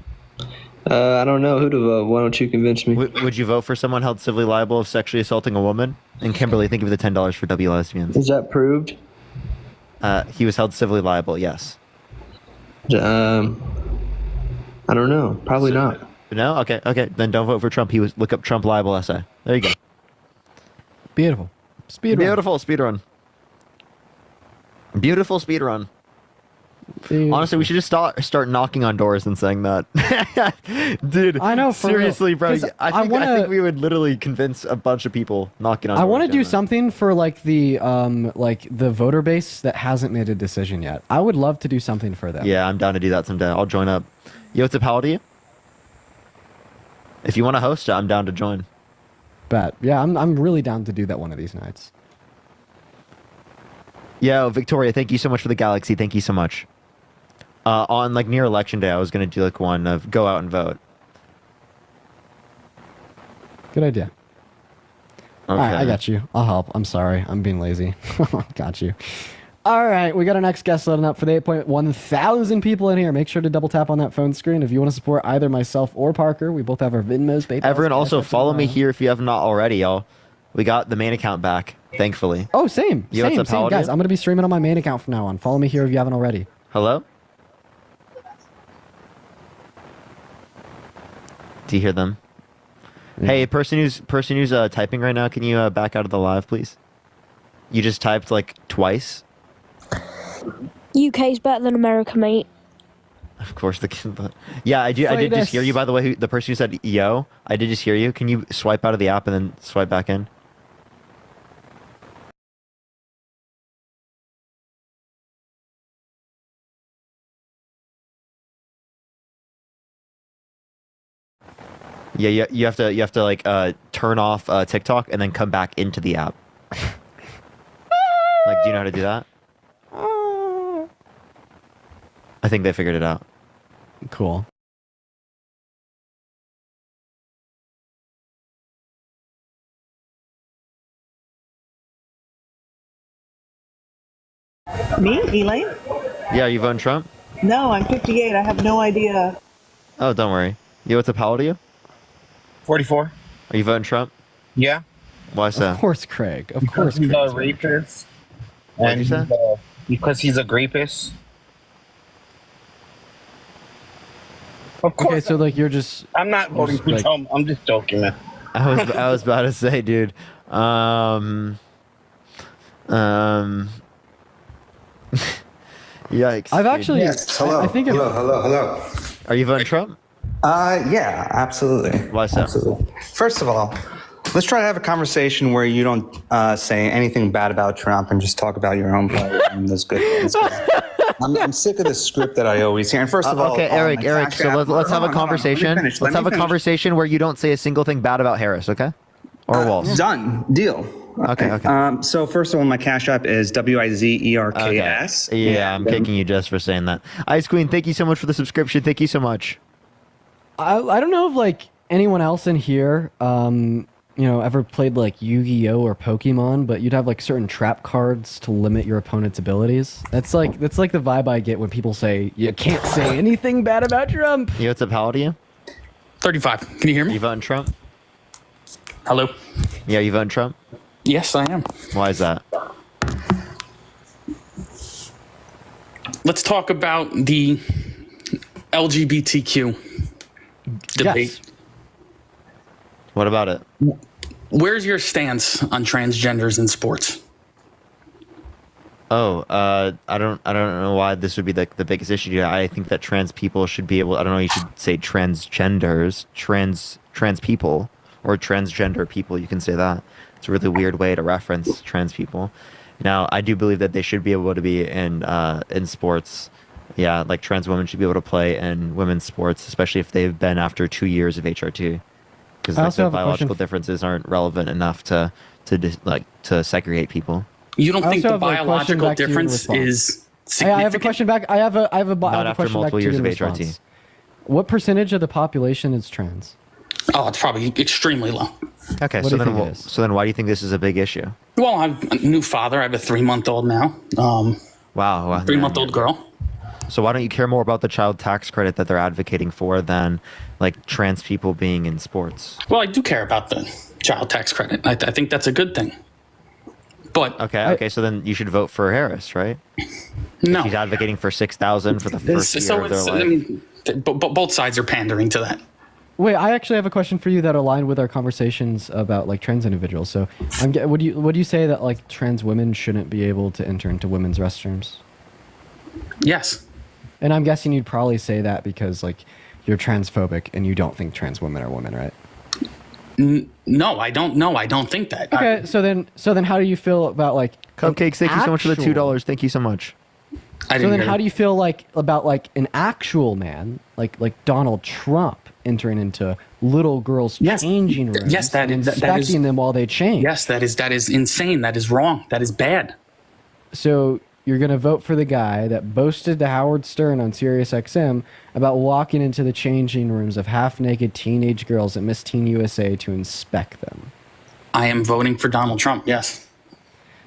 I don't know who to vote. Why don't you convince me? Would you vote for someone held civilly liable of sexually assaulting a woman? And Kimberly, think of the $10 for W lesbians. Is that proved? He was held civilly liable, yes. I don't know. Probably not. No? Okay. Then don't vote for Trump. Look up Trump libel essay. There you go. Beautiful. Beautiful speedrun. Beautiful speedrun. Honestly, we should just start knocking on doors and saying that. Dude, I know, for seriously, real. bro. 'Cause I think we would literally convince a bunch of people knocking on I doors. want to do doing something for like the voter base that hasn't made a decision yet. I would love to do something for them. that. Yeah, I'm down to do that someday. I'll join up. Yo, what's up, how old are you? If you want to host it, I'm down to join. Bet. Yeah, I'm really down to do that one of these nights. Yo, Victoria, thank you so much for the galaxy. Thank you so much. On like near election day, I was gonna do like one of go out and vote. Good idea. Okay. All right, I got you. I'll help. I'm sorry. I'm being lazy. Got you. All right, we got our next guest loading up for the 8.1 thousand people in here. Make sure to double tap on that phone screen if you want to support either myself or Parker. We both have our Venmos, PayPal. Everyone, also follow me here if you have not already, y'all. We got the main account back, thankfully. Oh, same. Yo, what's up, Same. Paladin? Guys, I'm going to be streaming on my main account from now on. Follow me here if you haven't already. Hello? Do you hear them? Yeah. Hey, person who's typing right now, can you back out of the live, please? You just typed like twice. UK's better than America, mate. Of course, yeah, I did just hear you. By the way, the person who said "yo," I did just hear you. Can you swipe out of the app and then swipe back in? Yeah, you have to like turn off TikTok and then come back into the app. Like, do you know how to do that? I think they figured it out. Cool. Me, Elaine? Yeah, are you voting Trump? No, I'm 58. I have no idea. Oh, don't worry. Yo, what's up, how old are you? 44. Are you voting Trump? Yeah. Why so? Of course, Craig. Of course, He's Craig's a voting Trump. rapist. What'd you say? Because he's a rapist. Of course. Okay, so like you're just. I'm not voting for like- Trump. I'm just joking, man. I was about to say, dude. Yikes. I've dude. actually. Hello. I think. Hello. Are you voting Trump? Yeah, absolutely. Why so? Absolutely. First of all, let's try to have a conversation where you don't say anything bad about Trump and just talk about your own party and those good things. I'm sick of the script that I always hear. And first of all, okay, Eric. So let's have a conversation. Let's have a conversation where you don't say a single thing bad about Harris, okay? Or Walz. Done. Deal. Okay. So first of all, my Cash App is WIZERKS. Okay. Yeah, I'm kicking you just for saying that. Ice Queen, thank you so much for the subscription. Thank you so much. I don't know if like anyone else in here, ever played like Yu-Gi-Oh or Pokemon, but you'd have like certain trap cards to limit your opponent's abilities. That's like the vibe I get when people say you can't say anything bad about Trump. Yo, what's up? How old are you? 35. Can you hear me? You voting Trump? Hello? Yeah, you voting Trump? Yes, I am. Why is that? Let's talk about the LGBTQ debate. Yes. What about it? Where's your stance on transgenders in sports? Oh, I don't know why this would be the biggest issue. I think that trans people should be able. I don't know. You should say transgenders, trans people, or transgender people. You can say that. It's a really weird way to reference trans people. Now, I do believe that they should be able to be in sports. Yeah, like trans women should be able to play in women's sports, especially if they've been after 2 years of HRT, because like, the biological differences aren't relevant enough to segregate people. You don't think the biological difference is significant? I have a question back. I have a Not after question multiple back years to of your HRT. response. What percentage of the population is trans? Oh, it's probably extremely low. Okay, What so do you think it then is? why do you think this is a big issue? Well, I'm a new father. I have a 3-month-old now. Wow. 3-month-old girl. So why don't you care more about the child tax credit that they're advocating for than like trans people being in sports? Well, I do care about the child tax credit. I think that's a good thing. But okay, so then you should vote for Harris, right? No, if she's advocating for 6,000 for the first year of their life. I mean, both sides are pandering to that. Wait, I actually have a question for you that aligned with our conversations about like trans individuals. So, would you say that like trans women shouldn't be able to enter into women's restrooms? Yes. And I'm guessing you'd probably say that because like you're transphobic and you don't think trans women are women, right? No, I don't. No, I don't think that. Okay, so then how do you feel about like Cupcakes? Thank you so much for the actual- $2. Thank you so much. I So didn't then hear how that. do you feel like about like an actual man, like Donald Trump entering into little girls' changing rooms Yes, that and is inspecting them while they change? Yes, that is insane. That is wrong. That is bad. So you're going to vote for the guy that boasted to Howard Stern on Sirius XM about walking into the changing rooms of half-naked teenage girls at Miss Teen USA to inspect them. I am voting for Donald Trump. Yes.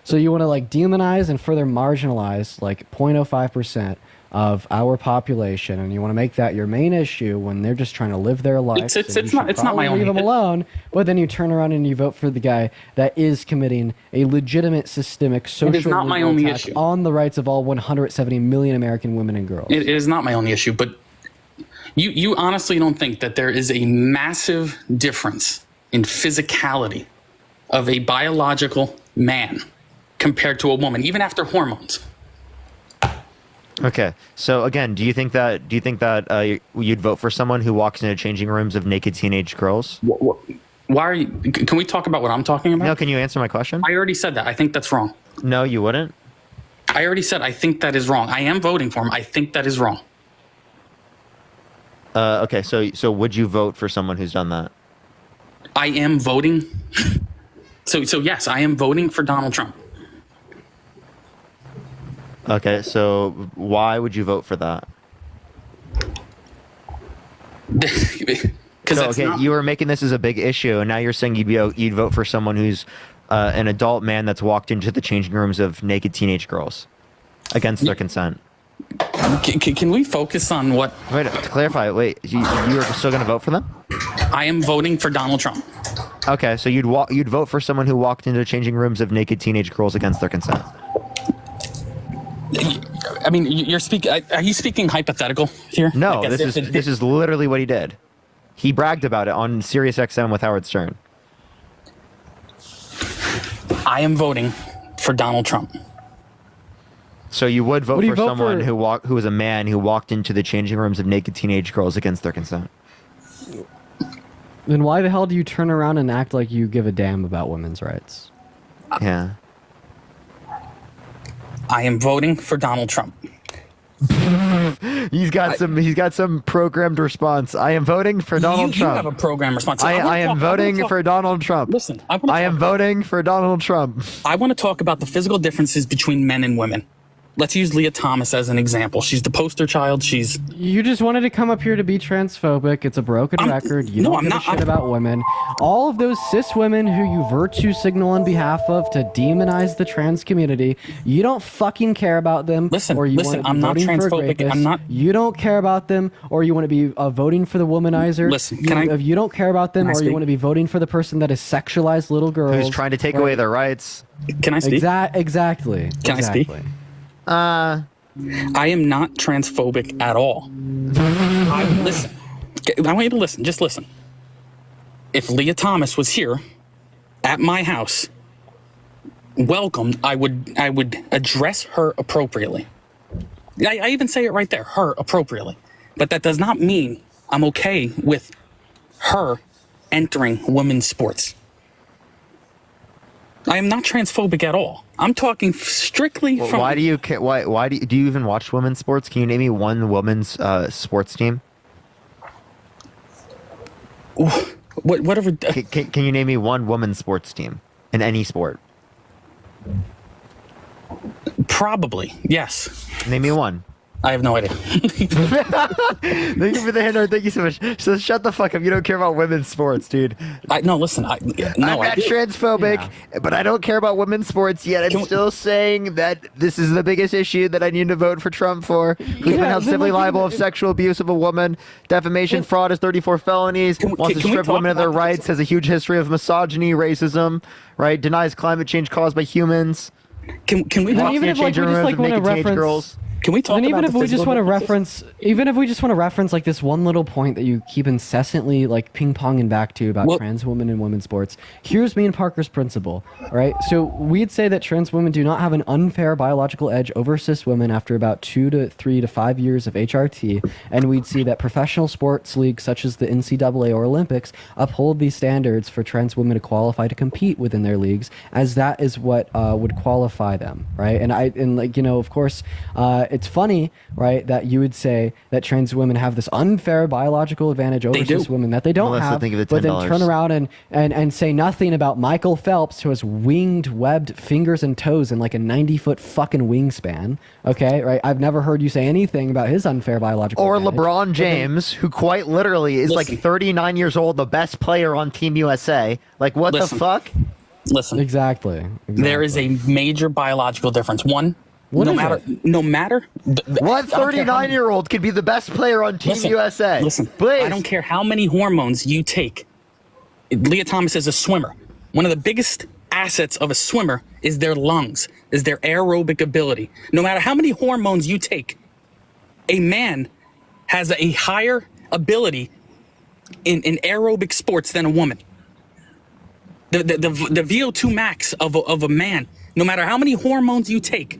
So you want to like demonize and further marginalize like 0.05% of our population, and you want to make that your main issue when they're just trying to live their life. It's not my leave only. them alone. But then you turn around and you vote for the guy that is committing a legitimate systemic social not my legal only attack issue. on the rights of all 170 million American women and girls. It is not my only issue, but you honestly don't think that there is a massive difference in physicality of a biological man compared to a woman, even after hormones? Okay, so again, do you think that you'd vote for someone who walks into changing rooms of naked teenage girls? Why are you? Can we talk about what I'm talking about? No, can you answer my question? I already said that. I think that's wrong. No, you wouldn't. I already said I think that is wrong. I am voting for him. I think that is wrong. Okay, so would you vote for someone who's done that? I am voting. So yes, I am voting for Donald Trump. Okay, so why would you vote for that? Because you were making this as a big issue, and now you're saying you'd vote for someone who's an adult man that's walked into the changing rooms of naked teenage girls against their consent. Can we focus on what? Wait, to clarify. Wait, you are still going to vote for them? I am voting for Donald Trump. Okay, so you'd vote for someone who walked into changing rooms of naked teenage girls against their consent. I mean, you're speaking. Are you speaking hypothetical here? No, Like, this is literally what he did. He bragged about it on Sirius XM with Howard Stern. I am voting for Donald Trump. So you would vote for someone who was a man who walked into the changing rooms of naked teenage girls against their consent. Then why the hell do you turn around and act like you give a damn about women's rights? Yeah. I am voting for Donald Trump. He's got some programmed response. I am voting for Donald Trump. You have a programmed response. I am voting for Donald Trump. Listen, I am voting for Donald Trump. I want to talk about the physical differences between men and women. Let's use Leah Thomas as an example. She's the poster child. You just wanted to come up here to be transphobic. It's a broken record. You don't give a shit about women. All of those cis women who you virtue signal on behalf of to demonize the trans community, you don't fucking care about them. Listen, or you want to be I'm not voting for a transphobic. rapist. I'm not. You don't care about them, or you want to be voting for the womanizer. Listen, you don't care about them, Can I or you speak? want to be voting for the person that has sexualized little girls. Who's trying to take away their rights. Can I speak? Exactly. Can I speak? I am not transphobic at all. Listen, I want you to listen. Just listen. If Leah Thomas was here at my house, welcomed, I would address her appropriately. I even say it right there, her appropriately. But that does not mean I'm okay with her entering women's sports. I am not transphobic at all. I'm talking strictly from. Why do you do you even watch women's sports? Can you name me one women's sports team? Whatever. Can you name me one women's sports team in any sport? Probably, yes. Name me one. I have no idea. Thank you for the hand. Thank you so much. So shut the fuck up. You don't care about women's sports, dude. Listen. I'm not transphobic, but I don't care about women's sports yet. I'm still saying that this is the biggest issue that I need to vote for Trump for. Who's been held civilly liable of sexual abuse of a woman, defamation, fraud, has 34 felonies, wants to strip women of their rights, has a huge history of misogyny, racism, right? Denies climate change caused by humans. Can we even if like we just like want to reference? Can we talk And about even if the we just physical want to differences? reference, even if we just want to the reference, even if we just want to reference like this one little point that you keep incessantly like ping-ponging back to about trans women and women's sports. Here's me and Parker's principle, right? So we'd say that trans women do not have an unfair biological edge over cis women after about 2 to 3 to 5 years of HRT, and we'd see that professional sports leagues such as the NCAA or Olympics uphold these standards for trans women to qualify to compete within their leagues, as that is what would qualify them, right? And like, you know, of course, it's funny, right, that you would say that trans women have this unfair biological advantage over cis women that they don't Melissa, have, think of the but then $10. turn around and say nothing about Michael Phelps, who has winged, webbed fingers and toes in like a 90-foot fucking wingspan. Okay, right? I've never heard you say anything about his unfair biological Or advantage. LeBron James, who quite literally is like 39 years old, the best player on Team USA. Like, what the fuck? Listen. Exactly. There is a major biological difference. One, no matter. What 39-year-old could be the best player on Team USA? Listen, please. I don't care how many hormones you take. Leah Thomas is a swimmer. One of the biggest assets of a swimmer is their lungs, is their aerobic ability. No matter how many hormones you take, a man has a higher ability in aerobic sports than a woman. The VO2 max of a man, no matter how many hormones you take.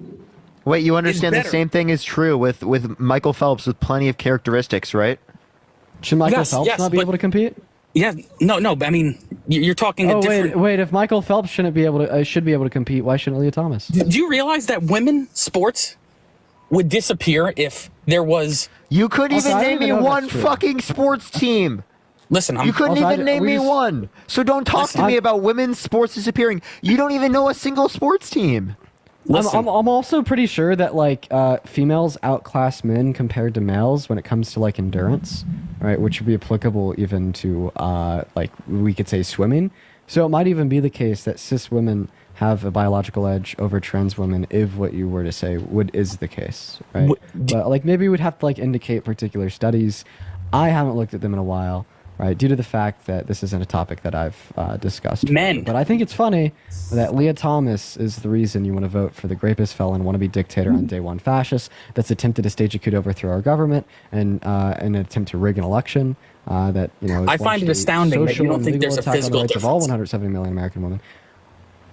Wait, you understand the better. same thing is true with Michael Phelps with plenty of characteristics, right? Should Michael Phelps not be able to compete? Yeah, no. But I mean, you're talking. Oh a different... wait. If Michael Phelps should be able to compete, why shouldn't Leah Thomas? Do you realize that women sports would disappear if there was? You couldn't even name me one fucking sports team. Listen, you couldn't even name me one. So don't talk to me about women's sports disappearing. You don't even know a single sports team. I'm also pretty sure that like females outclass men compared to males when it comes to like endurance, right? Which would be applicable even to like we could say swimming. So it might even be the case that cis women have a biological edge over trans women if what you were to say is the case, right? But like maybe we'd have to like indicate particular studies. I haven't looked at them in a while. Right, due to the fact that this isn't a topic that I've discussed. But I think it's funny that Leah Thomas is the reason you want to vote for the rapist felon, wannabe dictator on day one fascist that's attempted to stage a coup to overthrow our government and in an attempt to rig an election. That I find it astounding that you don't think there's a physical difference of all difference. 170 million American women.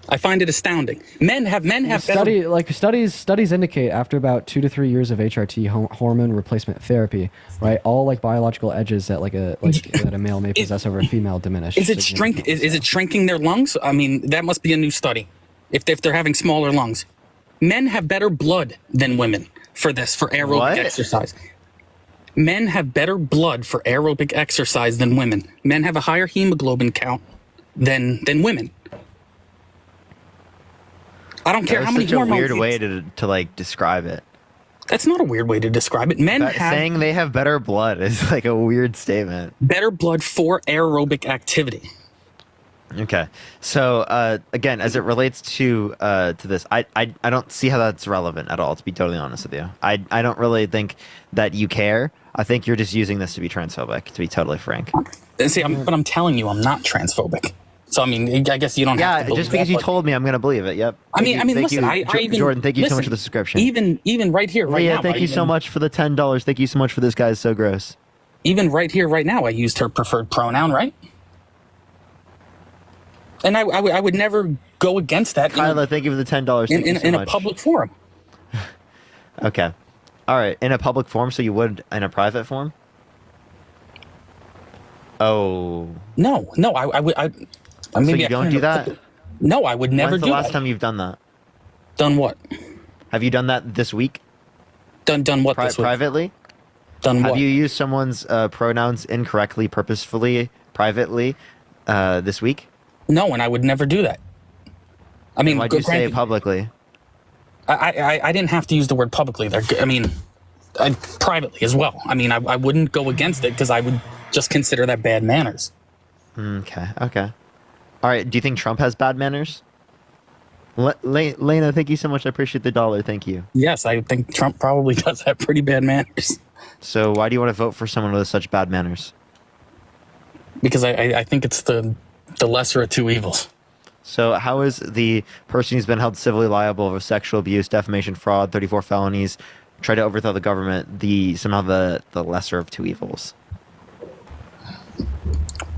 I find it astounding. Men have Studies indicate after about 2 to 3 years of HRT hormone replacement therapy, right, all like biological edges that that a male may possess over a female diminish. Is it shrinking their lungs? I mean, that must be a new study. If they're having smaller lungs, men have better blood than women for aerobic exercise. Men have better blood for aerobic exercise than women. Men have a higher hemoglobin count than women. I don't care how many hormones. That's such a hormones. weird way to like describe it. That's not a weird way to describe it. Men have saying they have better blood is like a weird statement. Better blood for aerobic activity. Okay, so again, as it relates to this, I don't see how that's relevant at all. To be totally honest with you, I don't really think that you care. I think you're just using this to be transphobic. To be totally frank. See, but I'm telling you, I'm not transphobic. So I mean, I guess you don't have to believe just because you told me, I'm gonna believe it. Yep. I mean, listen, I even Jordan, thank you so much listen, for the subscription. Even right here, right Leah, now. thank you so much for the $10. Thank you so much for this, guys. So gross. Even right here, right now, I used her preferred pronoun, right? And I would never go against that. Kyla, thank you for the $10. Thank you so in much. a public forum. Okay. All right. In a public forum, so you would in a private forum? Oh. No. I would. So you don't do that? No, I would never do that. When's the last time you've done that? Done what? Have you done that this week? Done what this week? Privately? Done what? Have you used someone's pronouns incorrectly, purposefully, privately this week? No, and I would never do that. I mean, why'd you say it publicly? I didn't have to use the word publicly there. I mean, privately as well. I mean, I wouldn't go against it because I would just consider that bad manners. Okay. All right. Do you think Trump has bad manners? Lena, thank you so much. I appreciate the $1. Thank you. Yes, I think Trump probably does have pretty bad manners. So why do you want to vote for someone with such bad manners? Because I think it's the lesser of two evils. So how is the person who's been held civilly liable for sexual abuse, defamation, fraud, 34 felonies, try to overthrow the government, somehow the lesser of two evils.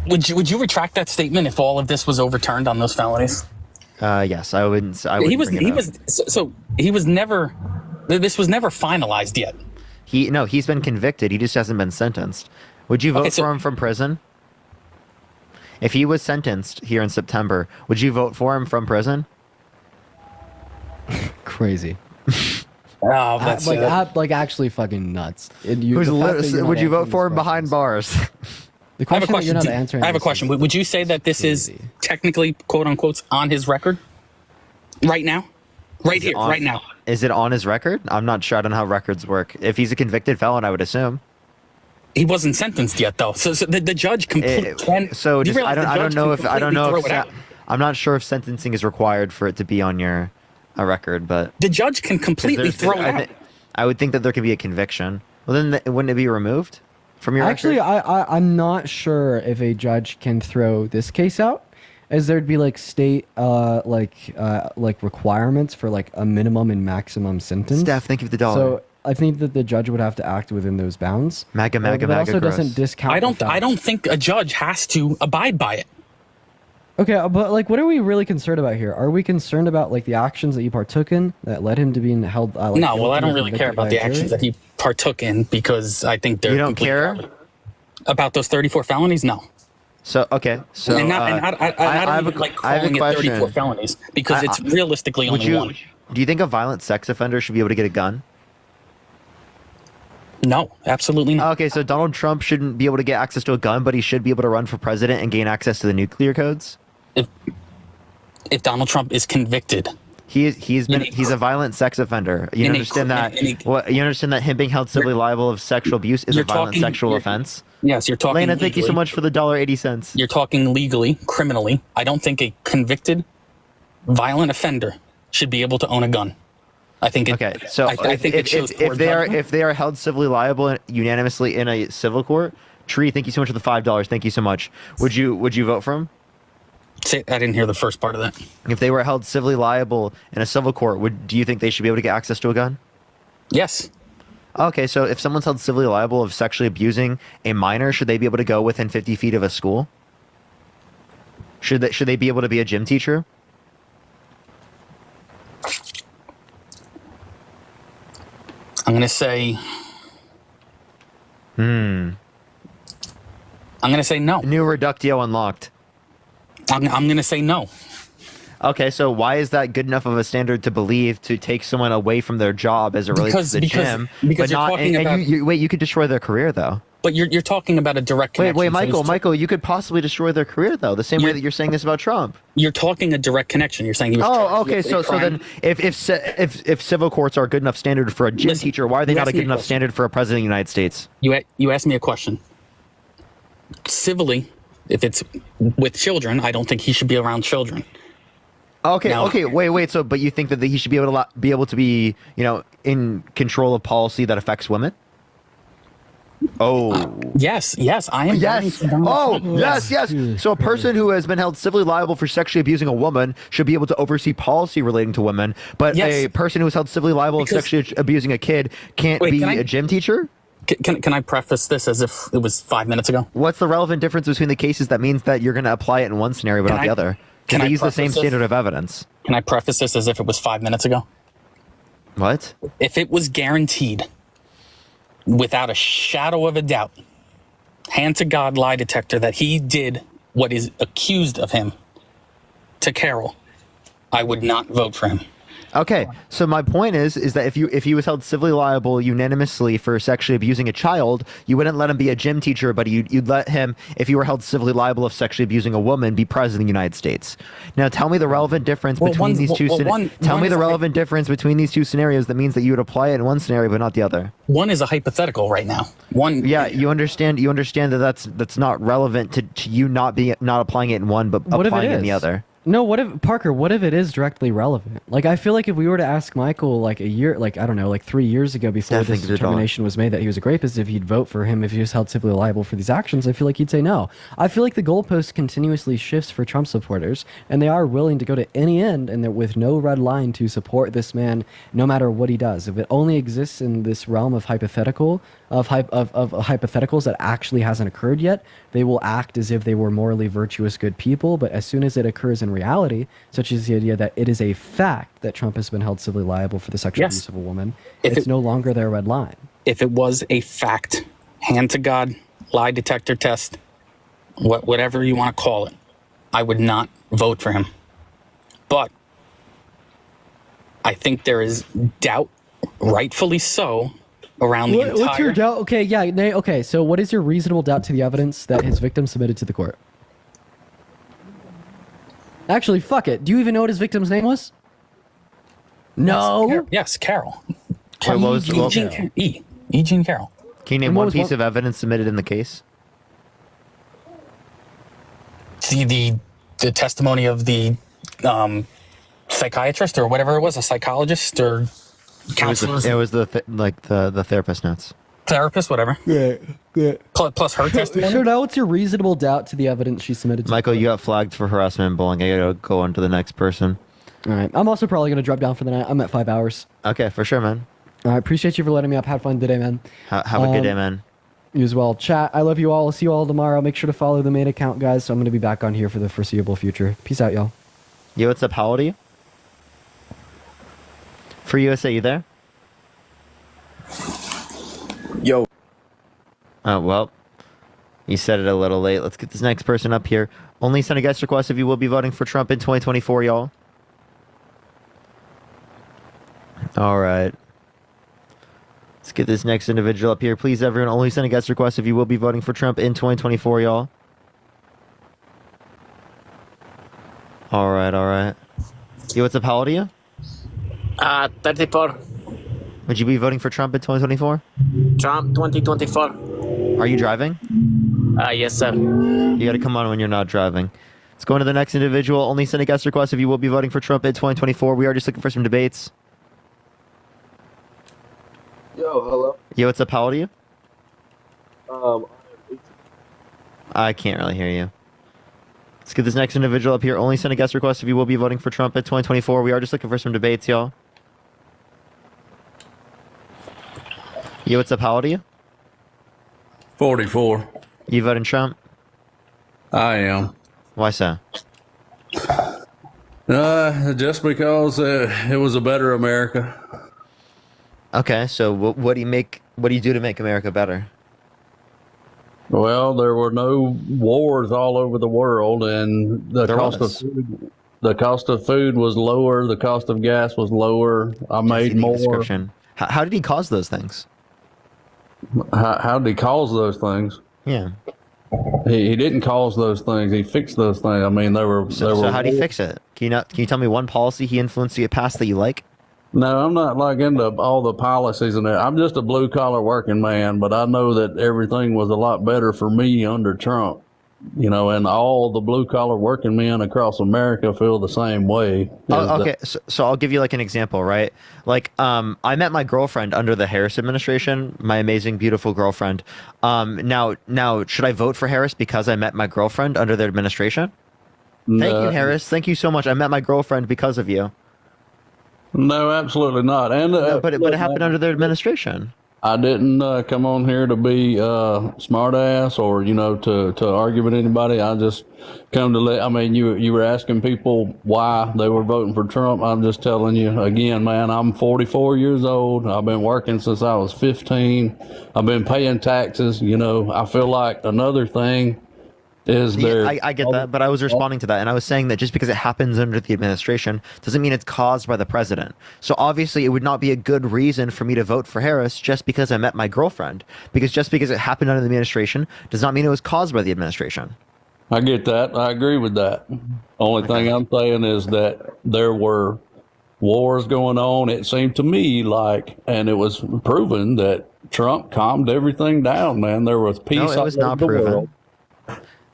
Would you retract that statement if all of this was overturned on those felonies? Yes, I wouldn't. He was never. This was never finalized yet. He's been convicted. He just hasn't been sentenced. Would you vote for him from prison? If he was sentenced here in September, would you vote for him from prison? Crazy. Oh, that's like actually fucking nuts. Would you vote for him behind bars? The question that you're not answering. I have a question. Would you say that this is technically, quote unquote, on his record right now? Right here, right now. Is it on his record? I'm not sure. I don't know how records work. If he's a convicted felon, I would assume. He wasn't sentenced yet, though. So the judge completely. I'm not sure if sentencing is required for it to be on your record, but the judge can completely throw it out. I would think that there could be a conviction. Well, then wouldn't it be removed from your Actually, record? I'm not sure if a judge can throw this case out, as there'd be like state like requirements for like a minimum and maximum sentence. Steph, thank you for the dollar. So I think that the judge would have to act within those bounds. MAGA, but it also gross. doesn't discount. I don't think a judge has to abide by it. Okay, but like, what are we really concerned about here? Are we concerned about like the actions that you partook in that led him to being held? No, well, I don't really care about the actions that he partook in because I think they're. You don't care about those 34 felonies? No. So okay, so I don't even like calling it 34 felonies because it's realistically only one. Do you think a violent sex offender should be able to get a gun? No, absolutely not. Okay, so Donald Trump shouldn't be able to get access to a gun, but he should be able to run for president and gain access to the nuclear codes? If Donald Trump is convicted, he's a violent sex offender. You understand that? You understand that him being held civilly liable of sexual abuse is a violent sexual offense? Yes, you're talking. Lena, thank you so much for the $1.80. You're talking legally, criminally. I don't think a convicted violent offender should be able to own a gun. I think. If they are held civilly liable unanimously in a civil court, Tree, thank you so much for the $5. Thank you so much. Would you vote for him? I didn't hear the first part of that. If they were held civilly liable in a civil court, do you think they should be able to get access to a gun? Yes. Okay, so if someone's held civilly liable of sexually abusing a minor, should they be able to go within 50 feet of a school? Should they be able to be a gym teacher? I'm gonna say. I'm gonna say no. New reductio unlocked. I'm gonna say no. Okay, so why is that good enough of a standard to believe to take someone away from their job as it relates to the gym? Because you're talking about. You could destroy their career though. But you're talking about a direct connection. Wait, Michael, you could possibly destroy their career though, the same way that you're saying this about Trump. You're talking a direct connection. You're saying he was. Okay. So then, if civil courts are a good enough standard for a gym teacher, why are they not a good enough standard for a president of the United States? You asked me a question. Civilly, if it's with children, I don't think he should be around children. Okay, wait. So, but you think that he should be able to be, in control of policy that affects women? Oh. Yes, I am. Yes. Yes. So a person who has been held civilly liable for sexually abusing a woman should be able to oversee policy relating to women, but a person who is held civilly liable of sexually abusing a kid can't be a gym teacher? Can I preface this as if it was 5 minutes ago? What's the relevant difference between the cases that means that you're going to apply it in one scenario but not the other? Because they use the same standard of evidence. Can I preface this as if it was 5 minutes ago? What? If it was guaranteed, without a shadow of a doubt, hand to God lie detector, that he did what is accused of him to Carol, I would not vote for him. Okay, so my point is that if he was held civilly liable unanimously for sexually abusing a child, you wouldn't let him be a gym teacher, but you'd let him, if you were held civilly liable of sexually abusing a woman, be president of the United States. Now, tell me the relevant difference between these two. Tell me the relevant difference between these two scenarios that means that you would apply it in one scenario but not the other. One is a hypothetical right now. Yeah, you understand that that's not relevant to you not applying it in one but applying it in the other. No, what if Parker? What if it is directly relevant? Like, I feel like if we were to ask Michael, like a year, like I don't know, like 3 years ago, before this determination was made that he was a rapist, if he'd vote for him, if he was held civilly liable for these actions, I feel like he'd say no. I feel like the goalpost continuously shifts for Trump supporters, and they are willing to go to any end, and they're with no red line to support this man, no matter what he does. If it only exists in this realm of hypotheticals that actually hasn't occurred yet, they will act as if they were morally virtuous, good people. But as soon as it occurs in reality, such as the idea that it is a fact that Trump has been held civilly liable for the sexual abuse of a woman, it's no longer their red line. If it was a fact, hand to God, lie detector test, whatever you want to call it, I would not vote for him. But I think there is doubt, rightfully so, around the entire... What's your doubt? Okay, yeah, okay, so what is your reasonable doubt to the evidence that his victim submitted to the court? Actually, fuck it. Do you even know what his victim's name was? No. Yes, Carol. E. Jean Carroll. Can you name one piece of evidence submitted in the case? See the testimony of the psychiatrist or whatever it was, a psychologist or counselor. It was the therapist notes. Therapist, whatever. Yeah. Plus her testimony. So now what's your reasonable doubt to the evidence she submitted to Michael, you got flagged for harassment and bullying. I gotta go on to the next person. All right. I'm also probably going to drop down for the night. I'm at 5 hours. Okay, for sure, man. All right. Appreciate you for letting me up. Have fun today, man. Have a good day, man. You as well. Chat, I love you all. I'll see you all tomorrow. Make sure to follow the main account, guys. So I'm going to be back on here for the foreseeable future. Peace out, y'all. Yo, what's up? How old are you? For USA, you there? Yo. Oh, well, you said it a little late. Let's get this next person up here. Only send a guest request if you will be voting for Trump in 2024, y'all. All right. Let's get this next individual up here. Please, everyone, only send a guest request if you will be voting for Trump in 2024, y'all. All right, all right. Yo, what's up? How old are you? 34. Would you be voting for Trump in 2024? Trump 2024. Are you driving? Yes, sir. You got to come on when you're not driving. Let's go on to the next individual. Only send a guest request if you will be voting for Trump in 2024. We are just looking for some debates. Yo, hello. Yo, what's up? How old are you? I'm 18. I can't really hear you. Let's get this next individual up here. Only send a guest request if you will be voting for Trump in 2024. We are just looking for some debates, y'all. Yo, what's up? How old are you? 44. You voting Trump? I am. Why so? Just because it was a better America. Okay, so what do you do to make America better? Well, there were no wars all over the world, and the cost of food was lower. The cost of gas was lower. I made more. Description. How did he cause those things? How did he cause those things? Yeah. He didn't cause those things. He fixed those things. I mean, there were. So how did he fix it? Can you tell me one policy he influenced to get passed that you like? No, I'm not like into all the policies and that. I'm just a blue collar working man, but I know that everything was a lot better for me under Trump. You know, and all the blue collar working men across America feel the same way. Oh, okay, so I'll give you like an example, right? Like, I met my girlfriend under the Harris administration, my amazing, beautiful girlfriend. Now, should I vote for Harris because I met my girlfriend under their administration? Thank you, Harris. Thank you so much. I met my girlfriend because of you. No, absolutely not. And but it happened under their administration. I didn't come on here to be smart ass or to argue with anybody. I just come to let. I mean, you were asking people why they were voting for Trump. I'm just telling you again, man. I'm 44 years old. I've been working since I was 15. I've been paying taxes. I feel like another thing is there. I get that, but I was responding to that, and I was saying that just because it happens under the administration doesn't mean it's caused by the president. So obviously, it would not be a good reason for me to vote for Harris just because I met my girlfriend. Because just because it happened under the administration does not mean it was caused by the administration. I get that. I agree with that. Only thing I'm saying is that there were wars going on. It seemed to me like, and it was proven that Trump calmed everything down. Man, there was peace. No, it was not proven.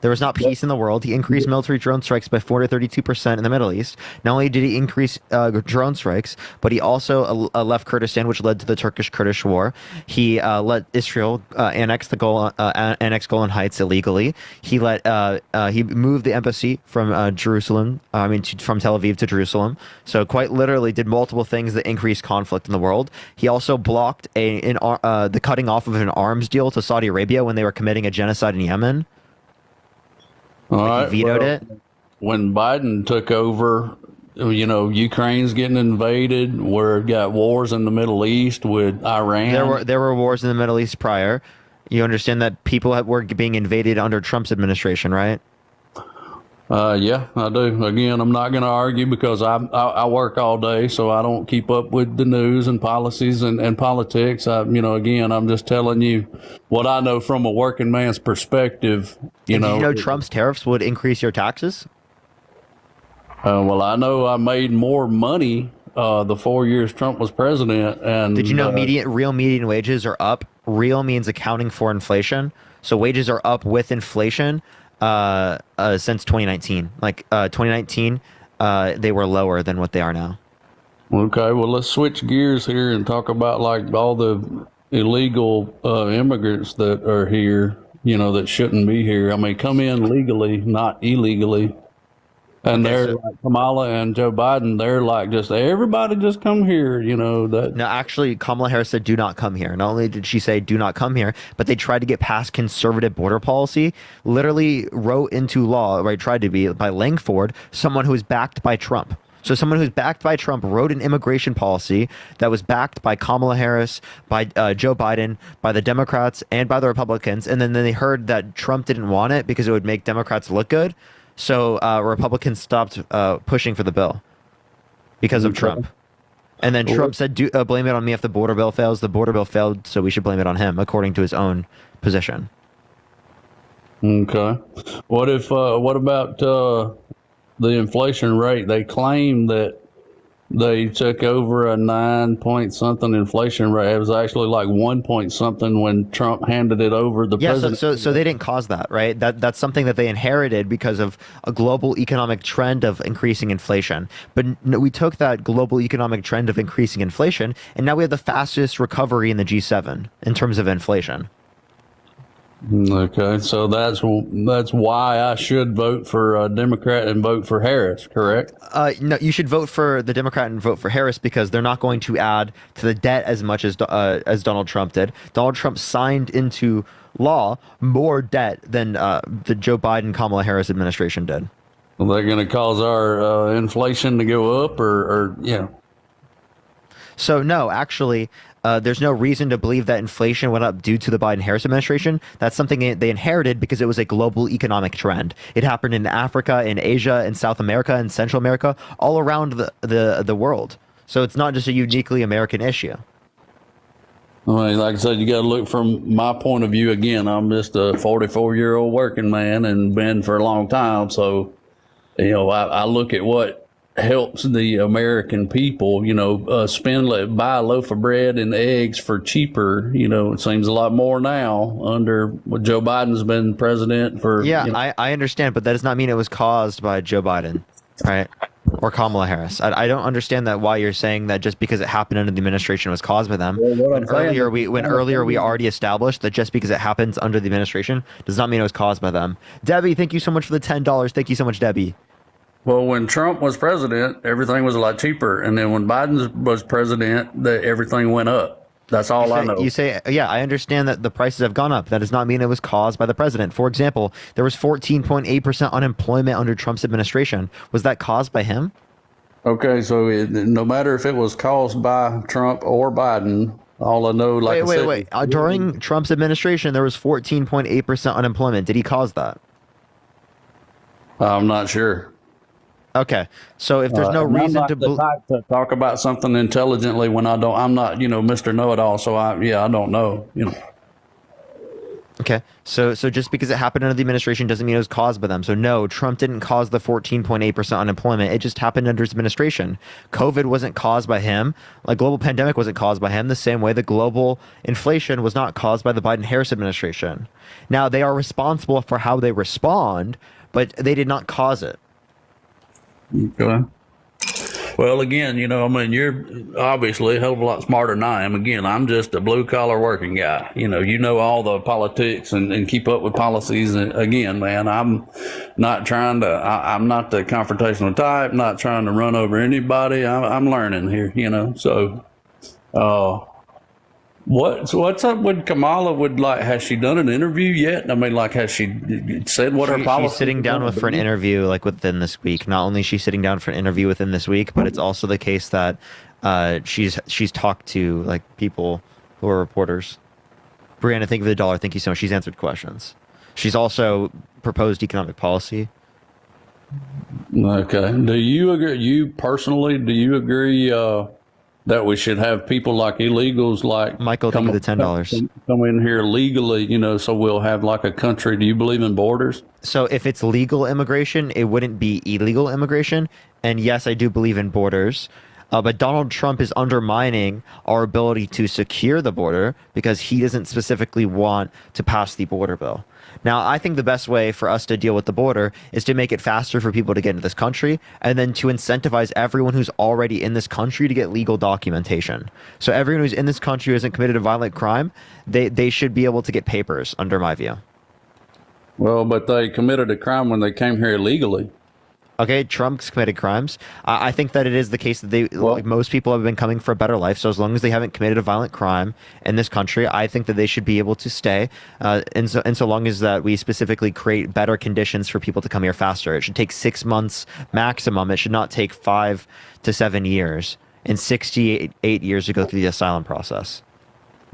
There was not peace in the world. He increased military drone strikes by 432% in the Middle East. Not only did he increase drone strikes, but he also left Kurdistan, which led to the Turkish-Kurdish war. He let Israel annex Golan Heights illegally. He moved the embassy from Jerusalem. From Tel Aviv to Jerusalem. So quite literally did multiple things that increased conflict in the world. He also blocked the cutting off of an arms deal to Saudi Arabia when they were committing a genocide in Yemen. He vetoed it. When Biden took over, Ukraine's getting invaded. We've got wars in the Middle East with Iran. There were wars in the Middle East prior. You understand that people were being invaded under Trump's administration, right? Yeah, I do. Again, I'm not going to argue because I work all day, so I don't keep up with the news and policies and politics. Again, I'm just telling you what I know from a working man's perspective. Did you know Trump's tariffs would increase your taxes? Well, I know I made more money the 4 years Trump was president. And did you know real median wages are up? Real means accounting for inflation. So wages are up with inflation. Since 2019, 2019, they were lower than what they are now. Okay, well, let's switch gears here and talk about all the illegal immigrants that are here, that shouldn't be here. I mean, come in legally, not illegally. And they're like Kamala and Joe Biden. They're like everybody just come here, that. No, actually, Kamala Harris said, do not come here. Not only did she say, do not come here, but they tried to get past conservative border policy, literally wrote into law, right, tried to be, by Langford, someone who is backed by Trump. So someone who's backed by Trump wrote an immigration policy that was backed by Kamala Harris, by Joe Biden, by the Democrats, and by the Republicans. And then they heard that Trump didn't want it because it would make Democrats look good. So Republicans stopped pushing for the bill because of Trump. And then Trump said, blame it on me if the border bill fails. The border bill failed, so we should blame it on him, according to his own position. Okay. What about the inflation rate? They claim that they took over a 9-point-something inflation rate. It was actually like 1-point-something when Trump handed it over the president. So they didn't cause that, right? That's something that they inherited because of a global economic trend of increasing inflation. But we took that global economic trend of increasing inflation, and now we have the fastest recovery in the G7 in terms of inflation. Okay, so that's why I should vote for a Democrat and vote for Harris, correct? No, you should vote for the Democrat and vote for Harris because they're not going to add to the debt as much as Donald Trump did. Donald Trump signed into law more debt than the Joe Biden, Kamala Harris administration did. Well, they're going to cause our inflation to go up, or yeah. So no, actually. There's no reason to believe that inflation went up due to the Biden-Harris administration. That's something they inherited because it was a global economic trend. It happened in Africa, in Asia, in South America, in Central America, all around the world. So it's not just a uniquely American issue. I mean, like I said, you got to look from my point of view. Again, I'm just a 44-year-old working man and been for a long time. So, I look at what helps the American people, buy a loaf of bread and eggs for cheaper. It seems a lot more now under what Joe Biden's been president for. Yeah, I understand, but that does not mean it was caused by Joe Biden, right? Or Kamala Harris. I don't understand that why you're saying that just because it happened under the administration was caused by them. When earlier we already established that just because it happens under the administration does not mean it was caused by them. Debbie, thank you so much for the $10. Thank you so much, Debbie. Well, when Trump was president, everything was a lot cheaper. And then when Biden was president, everything went up. That's all I know. You say, yeah, I understand that the prices have gone up. That does not mean it was caused by the president. For example, there was 14.8% unemployment under Trump's administration. Was that caused by him? Okay, so no matter if it was caused by Trump or Biden, all I know, Wait. During Trump's administration, there was 14.8% unemployment. Did he cause that? I'm not sure. Okay, so if there's no reason to talk about something intelligently when I'm not, Mr. Know-It-All. So I don't know. Okay, so just because it happened under the administration doesn't mean it was caused by them. So no, Trump didn't cause the 14.8% unemployment. It just happened under his administration. COVID wasn't caused by him. Like global pandemic wasn't caused by him. The same way the global inflation was not caused by the Biden-Harris administration. Now they are responsible for how they respond, but they did not cause it. Okay. Well, again, I mean, you're obviously a hell of a lot smarter than I am. Again, I'm just a blue collar working guy. You know all the politics and keep up with policies. And again, man, I'm not trying to. I'm not the confrontational type. Not trying to run over anybody. I'm learning here. So. What's up with Kamala? Has she done an interview yet? I mean, has she said what her policy? She's sitting down for an interview within this week. Not only is she sitting down for an interview within this week, but it's also the case that she's talked to people who are reporters. Brianna, thank you for the $1. Thank you so much. She's answered questions. She's also proposed economic policy. Okay. Do you agree? Do you agree? That we should have people like illegals Michael, thank you for the $10. Come in here legally, so we'll have a country. Do you believe in borders? So if it's legal immigration, it wouldn't be illegal immigration. And yes, I do believe in borders. But Donald Trump is undermining our ability to secure the border because he doesn't specifically want to pass the border bill. Now, I think the best way for us to deal with the border is to make it faster for people to get into this country and then to incentivize everyone who's already in this country to get legal documentation. So everyone who's in this country who hasn't committed a violent crime, they should be able to get papers, under my view. Well, but they committed a crime when they came here illegally. Okay, Trump's committed crimes. I think that it is the case that most people have been coming for a better life. So as long as they haven't committed a violent crime in this country, I think that they should be able to stay. And so long as that we specifically create better conditions for people to come here faster. It should take 6 months maximum. It should not take 5 to 7 years and 68 years to go through the asylum process.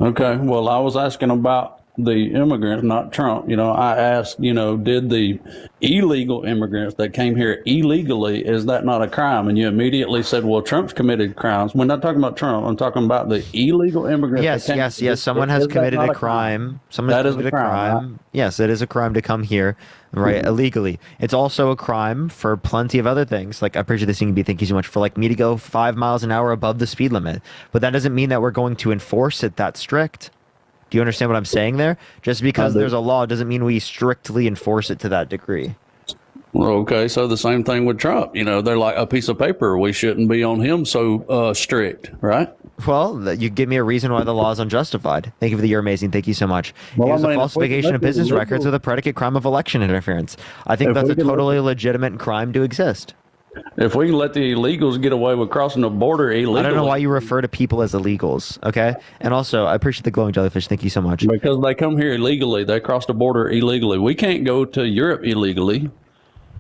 Okay. Well, I was asking about the immigrants, not Trump. I asked, did the illegal immigrants that came here illegally, is that not a crime? And you immediately said, well, Trump's committed crimes. We're not talking about Trump. I'm talking about the illegal immigrants. Yes. Someone has committed a crime. Someone has committed a crime. Right? Yes, it is a crime to come here, right, illegally. It's also a crime for plenty of other things. I appreciate this thing, thank you so much, for me to go 5 miles an hour above the speed limit. But that doesn't mean that we're going to enforce it that strict. Do you understand what I'm saying there? Just because there's a law doesn't mean we strictly enforce it to that degree. Well, okay, so the same thing with Trump. They're like a piece of paper. We shouldn't be on him so strict, right? Well, you give me a reason why the law is unjustified. Thank you for the you're amazing. Thank you so much. It was a falsification of business records with a predicate crime of election interference. I think that's a totally legitimate crime to exist. If we can let the illegals get away with crossing the border illegally. I don't know why you refer to people as illegals, okay? And also, I appreciate the glowing jellyfish. Thank you so much. Because they come here illegally. They cross the border illegally. We can't go to Europe illegally.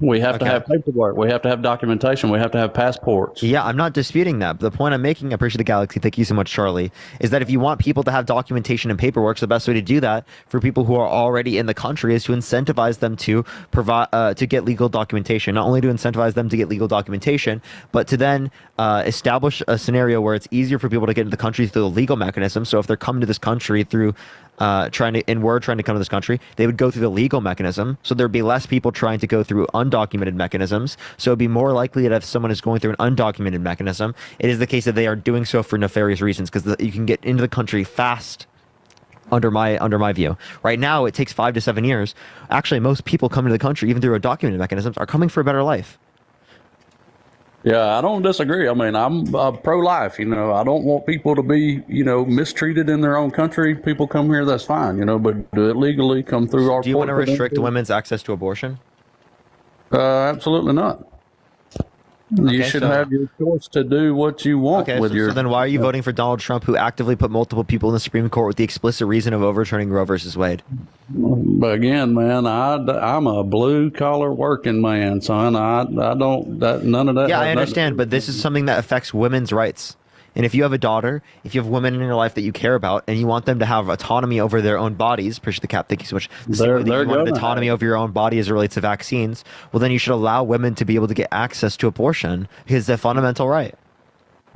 We have to have paperwork. We have to have documentation. We have to have passports. Yeah, I'm not disputing that. But the point I'm making, I appreciate the galaxy. Thank you so much, Charlie, is that if you want people to have documentation and paperwork, so the best way to do that for people who are already in the country is to incentivize them to provide to get legal documentation. Not only to incentivize them to get legal documentation, but to then establish a scenario where it's easier for people to get into the country through the legal mechanism. So if they're coming to this country through we're trying to come to this country, they would go through the legal mechanism. So there'd be less people trying to go through undocumented mechanisms. So it'd be more likely that if someone is going through an undocumented mechanism, it is the case that they are doing so for nefarious reasons, because you can get into the country fast. Under my view, right now it takes 5 to 7 years. Actually, most people coming to the country, even through undocumented mechanisms, are coming for a better life. Yeah, I don't disagree. I mean, I'm pro-life. I don't want people to be, mistreated in their own country. People come here, that's fine, but do it legally, come through our. Do you want to restrict women's access to abortion? Absolutely not. You should have your choice to do what you want with your. So then why are you voting for Donald Trump, who actively put multiple people in the Supreme Court with the explicit reason of overturning Roe versus Wade? But again, man, I'm a blue collar working man, son. I don't none of that. Yeah, I understand, but this is something that affects women's rights. And if you have a daughter, if you have women in your life that you care about, and you want them to have autonomy over their own bodies, appreciate the cap, thank you so much. The same way that you want autonomy over your own body as it relates to vaccines, well, then you should allow women to be able to get access to abortion because it's a fundamental right.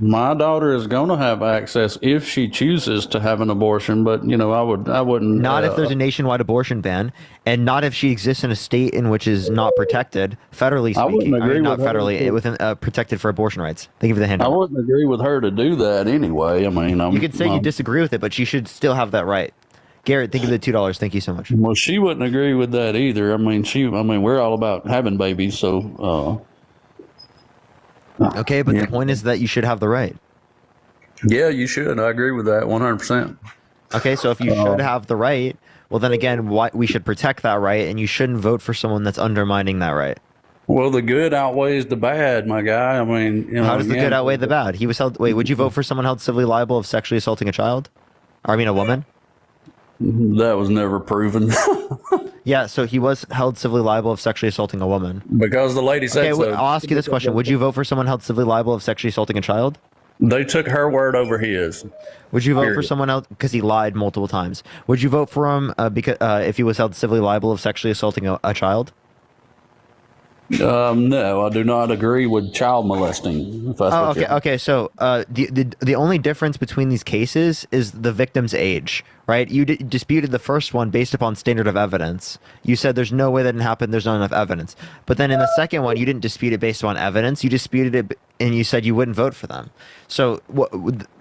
My daughter is going to have access if she chooses to have an abortion, but I wouldn't. Not if there's a nationwide abortion ban, and not if she exists in a state in which is not protected, federally speaking. I wouldn't agree not with her federally, to- within protected for abortion rights. Thank you for the hand. I wouldn't agree with her to do that anyway. I mean, You could say you disagree with it, but she should still have that right. Garrett, thank you for the $2. Thank you so much. Well, she wouldn't agree with that either. I mean, we're all about having babies, so. Okay, but the point is that you should have the right. Yeah, you should. I agree with that 100%. Okay, so if you should have the right, well, then again, we should protect that right, and you shouldn't vote for someone that's undermining that right. Well, the good outweighs the bad, my guy. I mean, How does the good outweigh the bad? He was held. Wait, would you vote for someone held civilly liable of sexually assaulting a child? Or, I mean, a woman? That was never proven. Yeah, so he was held civilly liable of sexually assaulting a woman. Because the lady said Okay, so. I'll ask you this question. Would you vote for someone held civilly liable of sexually assaulting a child? They took her word over his. Would you vote for Period. someone else because he lied multiple times? Would you vote for him because if he was held civilly liable of sexually assaulting a child? No, I do not agree with child molesting. If that's Oh, what okay. you're- Okay, so the only difference between these cases is the victim's age, right? You disputed the first one based upon standard of evidence. You said there's no way that didn't happen. There's not enough evidence. But then in the second one, you didn't dispute it based on evidence. You disputed it, and you said you wouldn't vote for them. So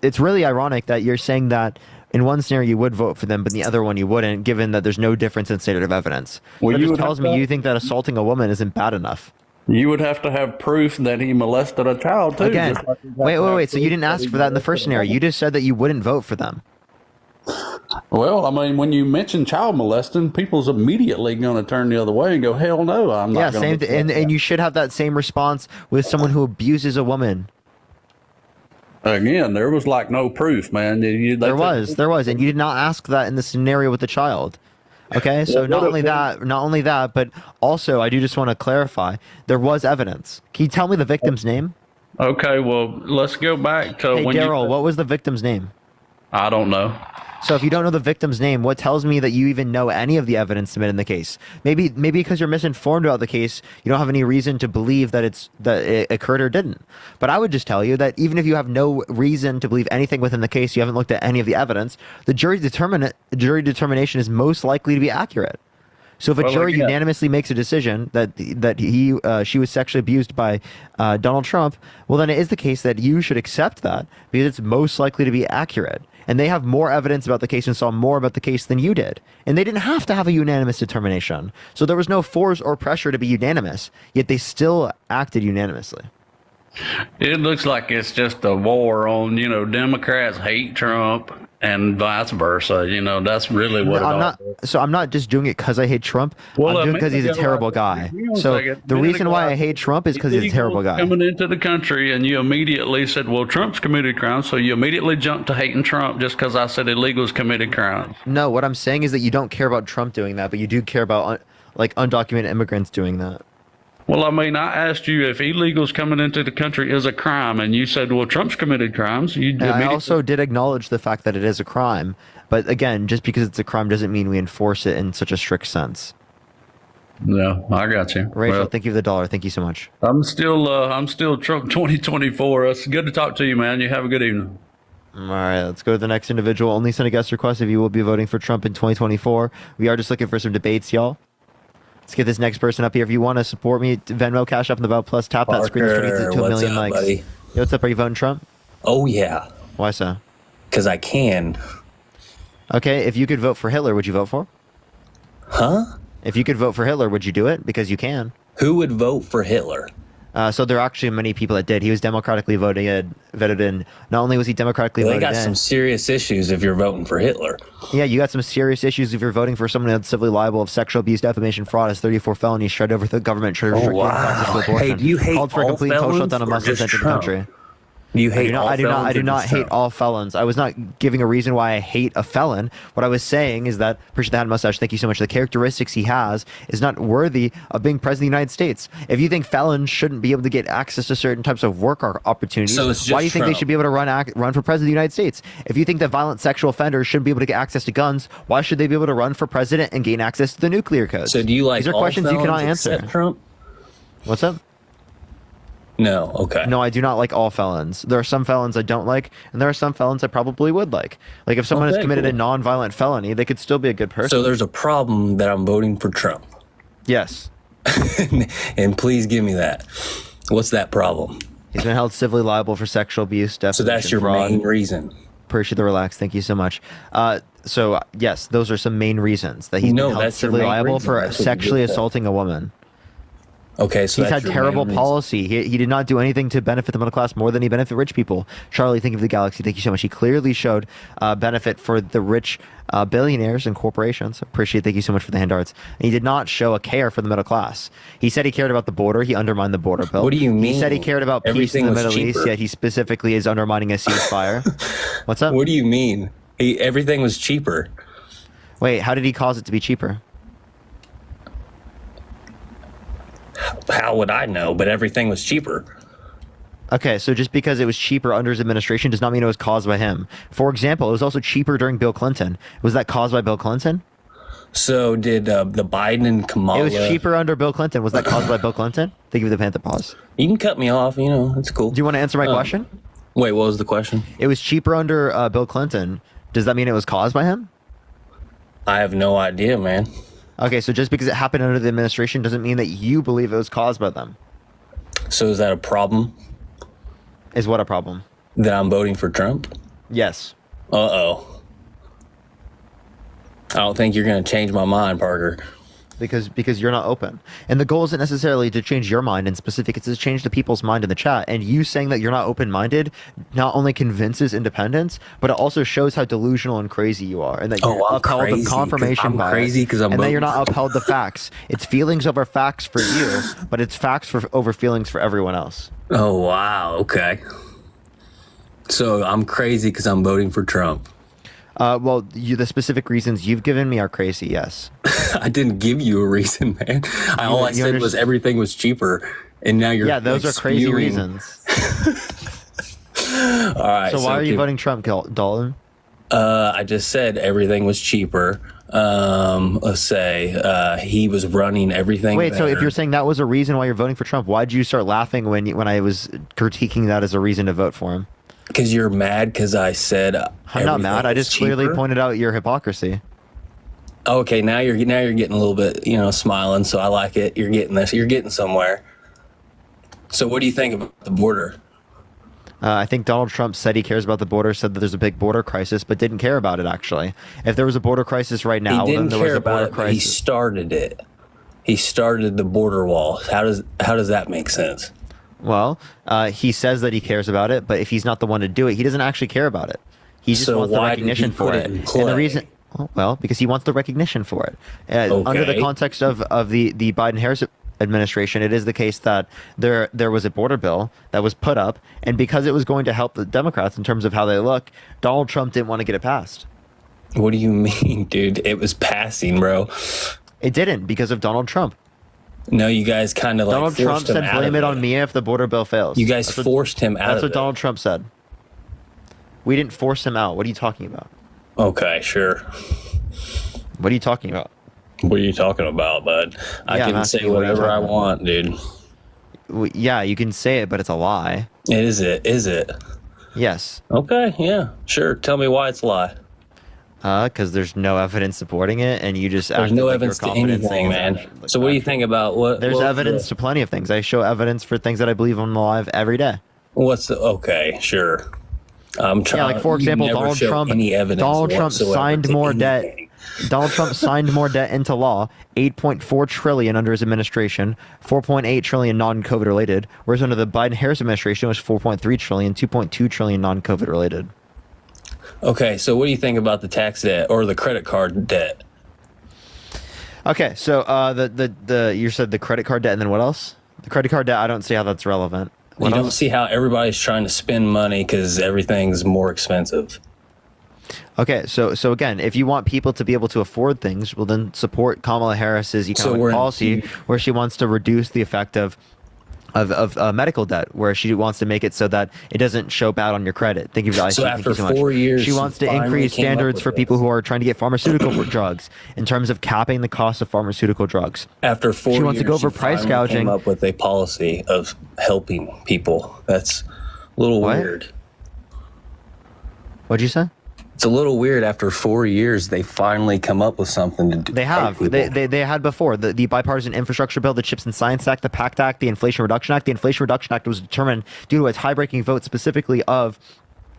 it's really ironic that you're saying that in one scenario you would vote for them, but in the other one you wouldn't, given that there's no difference in standard of evidence. Well, That you just would tells have me to- you think that assaulting a woman isn't bad enough. You would have to have proof that he molested a child too. Again, just like you have to have wait. So you proof didn't ask he for that in the molested first a scenario. child. You just said that you wouldn't vote for them. Well, I mean, when you mention child molesting, people's immediately going to turn the other way and go, "Hell no, I'm not." Yeah, gonna same. vote for And that." you should have that same response with someone who abuses a woman. Again, there was like no proof, man. There was, and you did not ask that in the scenario with the child. Okay, so Well, not what only that, but also I do just want to clarify there was evidence. Can you tell me the victim's name? Okay, well, let's go back to Hey, when Daryl, you. what was the victim's name? I don't know. So if you don't know the victim's name, what tells me that you even know any of the evidence submitted in the case? Maybe because you're misinformed about the case, you don't have any reason to believe that it occurred or didn't. But I would just tell you that even if you have no reason to believe anything within the case, you haven't looked at any of the evidence, the jury determination is most likely to be accurate. So if a Well, jury again- unanimously makes a decision that she was sexually abused by Donald Trump, well then it is the case that you should accept that because it's most likely to be accurate. And they have more evidence about the case and saw more about the case than you did. And they didn't have to have a unanimous determination. So there was no force or pressure to be unanimous, yet they still acted unanimously. It looks like it's just a war on, Democrats hate Trump and vice versa. That's really what I'm not just doing it because I hate Trump. Well, I'm doing it a because he's a minute ago, terrible guy. hang on a So second. the Minute reason why ago, I hate Trump is because he's a terrible guy. Coming into the country, and you immediately said, "Well, Trump's committed crimes," so you immediately jumped to hating Trump just because I said illegals committed crimes. No, what I'm saying is that you don't care about Trump doing that, but you do care about undocumented immigrants doing that. Well, I mean, I asked you if illegals coming into the country is a crime, and you said, "Well, Trump's committed crimes." And I also did acknowledge the fact that it is a crime, but again, just because it's a crime doesn't mean we enforce it in such a strict sense. No, I got you. Rachel, Well, thank you for the $1. Thank you so much. I'm still Trump 2024. It's good to talk to you, man. You have a good evening. All right, let's go to the next individual. Only send a guest request if you will be voting for Trump in 2024. We are just looking for some debates, y'all. Let's get this next person up here. If you want to support me, Venmo, Cash App, and the About Plus, tap that screen to get to a what's million up, likes. buddy? Yo, what's up? Are you voting Trump? Oh, yeah. Why so? Because I can. Okay, if you could vote for Hitler, would you vote for? Huh? If you could vote for Hitler, would you do it? Because you can. Who would vote for Hitler? So there are actually many people that did. He was democratically voted in. Not only was he democratically They voted got in. some serious issues if you're voting for Hitler. Yeah, you got some serious issues if you're voting for someone that's civilly liable of sexual abuse, defamation, fraud, has 34 felonies, shred over the government, shred restrict access to abortion. Hey, do you hate called for a all complete and total felons shutdown of or Muslims just entering the Trump? country. You hate all I do felons not or just hate Trump? all felons. I was not giving a reason why I hate a felon. What I was saying is that, appreciate the hand mustache, thank you so much. The characteristics he has is not worthy of being president of the United States. If you think felons shouldn't be able to get access to certain types of work opportunities, So it's why do you just think they Trump. should be able to run for president of the United States? If you think that violent sexual offenders shouldn't be able to get access to guns, why should they be able to run for president and gain access to the nuclear code? So do you like These are all questions you cannot felons answer. except Trump? What's up? No. Okay. No, I do not like all felons. There are some felons I don't like, and there are some felons I probably would like. Like if someone has committed a non-violent felony, they could still be a good person. So there's a problem that I'm voting for Trump. Yes. And please give me that. What's that problem? He's been held civilly liable for sexual abuse, defamation, So that's your fraud. main reason. Appreciate the relax. Thank you so much. So yes, those are some main reasons that he's been held that's your civilly main liable reason. for That's what you sexually just said. assaulting a woman. Okay, so he's that's had your terrible main reason. policy. He did not do anything to benefit the middle class more than he benefited rich people. Charlie, think of the galaxy. Thank you so much. He clearly showed benefit for the rich billionaires and corporations. Appreciate. Thank you so much for the hand arts. And he did not show a care for the middle class. He said he cared about the border. He undermined the border bill. What do you mean? He said he cared about peace Everything in the was Middle East. cheaper. Yet he specifically is undermining a ceasefire. What's up? What do you mean? Everything was cheaper. Wait, how did he cause it to be cheaper? How would I know? But everything was cheaper. Okay, so just because it was cheaper under his administration does not mean it was caused by him. For example, it was also cheaper during Bill Clinton. Was that caused by Bill Clinton? So did the Biden and Kamala... It was cheaper under Bill Clinton. Was that caused by Bill Clinton? Thank you for the Panther pause. You can cut me off, you know, it's cool. Do you want to answer my question? Wait, what was the question? It was cheaper under Bill Clinton. Does that mean it was caused by him? I have no idea, man. Okay, so just because it happened under the administration doesn't mean that you believe it was caused by them. So is that a problem? Is what a problem? That I'm voting for Trump? Yes. Uh-oh. I don't think you're going to change my mind, Parker. Because you're not open. And the goal isn't necessarily to change your mind in specific, it's to change the people's mind in the chat. And you saying that you're not open-minded not only convinces independence, but it also shows how delusional and crazy you are. And that you're upheld the confirmation bias. I'm crazy because I'm and that voting you're not for upheld the facts. It's feelings over facts for you, but it's facts over feelings for everyone else. Oh, wow. Okay. So I'm crazy because I'm voting for Trump. Well, the specific reasons you've given me are crazy, yes. I didn't give you a reason, man. All I said was everything was cheaper, and now you're those are crazy spewing. reasons. All right. So why are you voting Trump, Dalton? I just said everything was cheaper. Let's say he was running everything. Wait, so if better. you're saying that was a reason why you're voting for Trump, why did you start laughing when I was critiquing that as a reason to vote for him? Because you're mad because I said I'm not mad. I just clearly pointed out your hypocrisy. Okay, now you're getting a little bit, smiling. So I like it. You're getting this. You're getting somewhere. So what do you think about the border? I think Donald Trump said he cares about the border, said that there's a big border crisis, but didn't care about it, actually. If there was a border crisis right now, He didn't then there was care a border about it, but he crisis. started it. He started the border wall. How does that make sense? Well, he says that he cares about it, but if he's not the one to do it, he doesnn't actually care about it. He just So wants the why did he recognition for put it. it in And the play? reason, well, because he wants the recognition for it. Under the Okay. context of the Biden-Harris administration, it is the case that there was a border bill that was put up, and because it was going to help the Democrats in terms of how they look, Donald Trump didn't want to get it passed. What do you mean, dude? It was passing, bro. It didn't because of Donald Trump. No, you guys kind of like Donald Trump forced him said, out "Blame of it on me if the border bill fails." You guys forced him out That's of what it. Donald Trump said. We didn't force him out. What are you talking about? Okay, sure. What are you talking about? What are you talking about, bud? I Yeah, I'm can asking say you what you're whatever I talking about. want, dude. Yeah, you can say it, but it's a lie. Is it? Yes. Okay, yeah, sure. Tell me why it's a lie. Because there's no evidence supporting it, and you just There's acted no like evidence you're to confident anything, saying man. that. So what do you think about what? There's what evidence to plenty of things. I show evidence for things that I believe I'm alive every day. What's the? Okay, sure. I'm trying. Yeah, like for example, Donald Trump. Donald Trump signed more debt. Donald Trump signed more debt into law, 8.4 trillion under his administration, 4.8 trillion non-COVID related, whereas under the Biden-Harris administration it was 4.3 trillion, 2.2 trillion non-COVID related. Okay, so what do you think about the tax debt or the credit card debt? Okay, so you said the credit card debt, and then what else? The credit card debt, I don't see how that's relevant. You don't see how everybody's trying to spend money because everything's more expensive. Okay, so again, if you want people to be able to afford things, well then support Kamala Harris's economic policy, where she wants to reduce the effect of of medical debt, where she wants to make it so that it doesn't show bad on your credit. Thank you, So after 4 years, she wants to finally increase came up standards with for this. people who are trying to get pharmaceutical drugs in terms of capping the cost of pharmaceutical drugs. After 4 years, she wants to go over price finally gouging. Came up with a policy of helping people. That's a little weird. What'd you say? It's a little weird. After 4 years, they finally come up with something to do. They have. They had before the bipartisan infrastructure bill, the Chips and Science Act, the PACT Act, the Inflation Reduction Act. The Inflation Reduction Act was determined due to a tie-breaking vote specifically of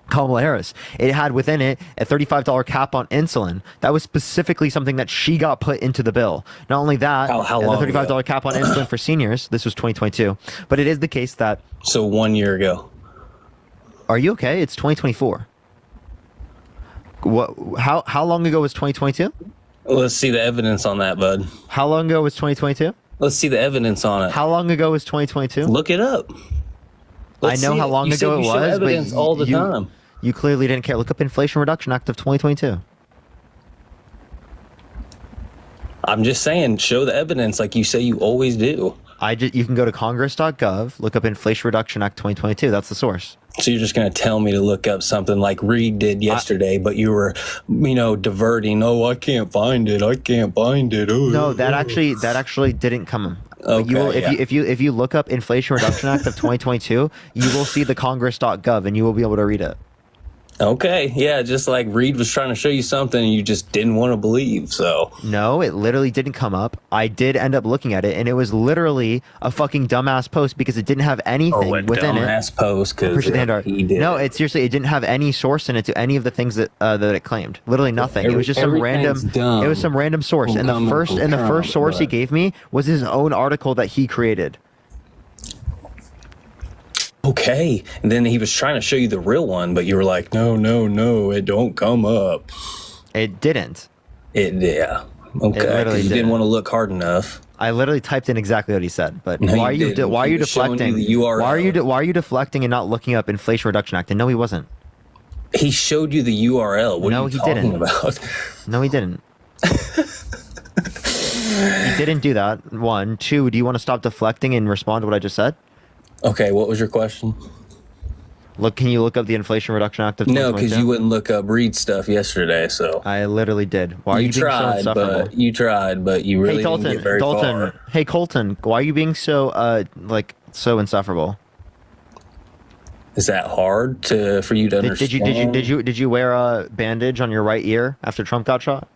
Kamala Harris. It had within it a $35 cap on insulin. That was specifically something that she got put into the bill. Not only that, How long the $35 ago? cap on insulin for seniors. This was 2022, but it is the case that. So 1 year ago. Are you okay? It's 2024. What? How long ago was 2022? Let's see the evidence on that, bud. How long ago was 2022? Let's see the evidence on it. How long ago was 2022? Look it up. I know how long ago it was, but all the time. You clearly didn't care. Look up Inflation Reduction Act of 2022. I'm just saying, show the evidence like you say you always do. You can go to congress.gov, look up Inflation Reduction Act 2022. That's the source. So you're just going to tell me to look up something like Reed did yesterday, but you were, diverting. Oh, I can't find it. I can't find it. Oh, no, that actually didn't come. Okay, you will, if you look up Inflation Reduction Act of 2022, you will see the congress.gov and you will be able to read it. Okay, yeah, just like Reed was trying to show you something and you just didn't want to believe, so. No, it literally didn't come up. I did end up looking at it, and it was literally a fucking dumbass post because it didn't have anything within it. Dumbass post, because he did. No, it seriously, it didn't have any source in it to any of the things that it claimed. Literally nothing. It was just some random. Dumb. It was some random source, and the first source he gave me was his own article that he created. Okay, and then he was trying to show you the real one, but you were like, no, it don't come up. It didn't. Yeah. Okay, because you didn't want to look hard enough. I literally typed in exactly what he said, but No, why are you you didn't. why are He you was showing deflecting? you the URL. Why are you deflecting and not looking up Inflation Reduction Act? And no, he wasn't. He showed you the URL. What are you talking about? No, he didn't. He didn't do that. 1, 2. Do you want to stop deflecting and respond to what I just said? Okay, what was your question? Can you look up the Inflation Reduction Act of 2022? No, because you wouldn't look up Reed stuff yesterday, so. I literally did. Why are you being so insufferable? You tried, but you really didn't get very far. Hey, Colton, why are you being so, so insufferable? Is that hard for you to understand? Did you wear a bandage on your right ear after Trump got shot?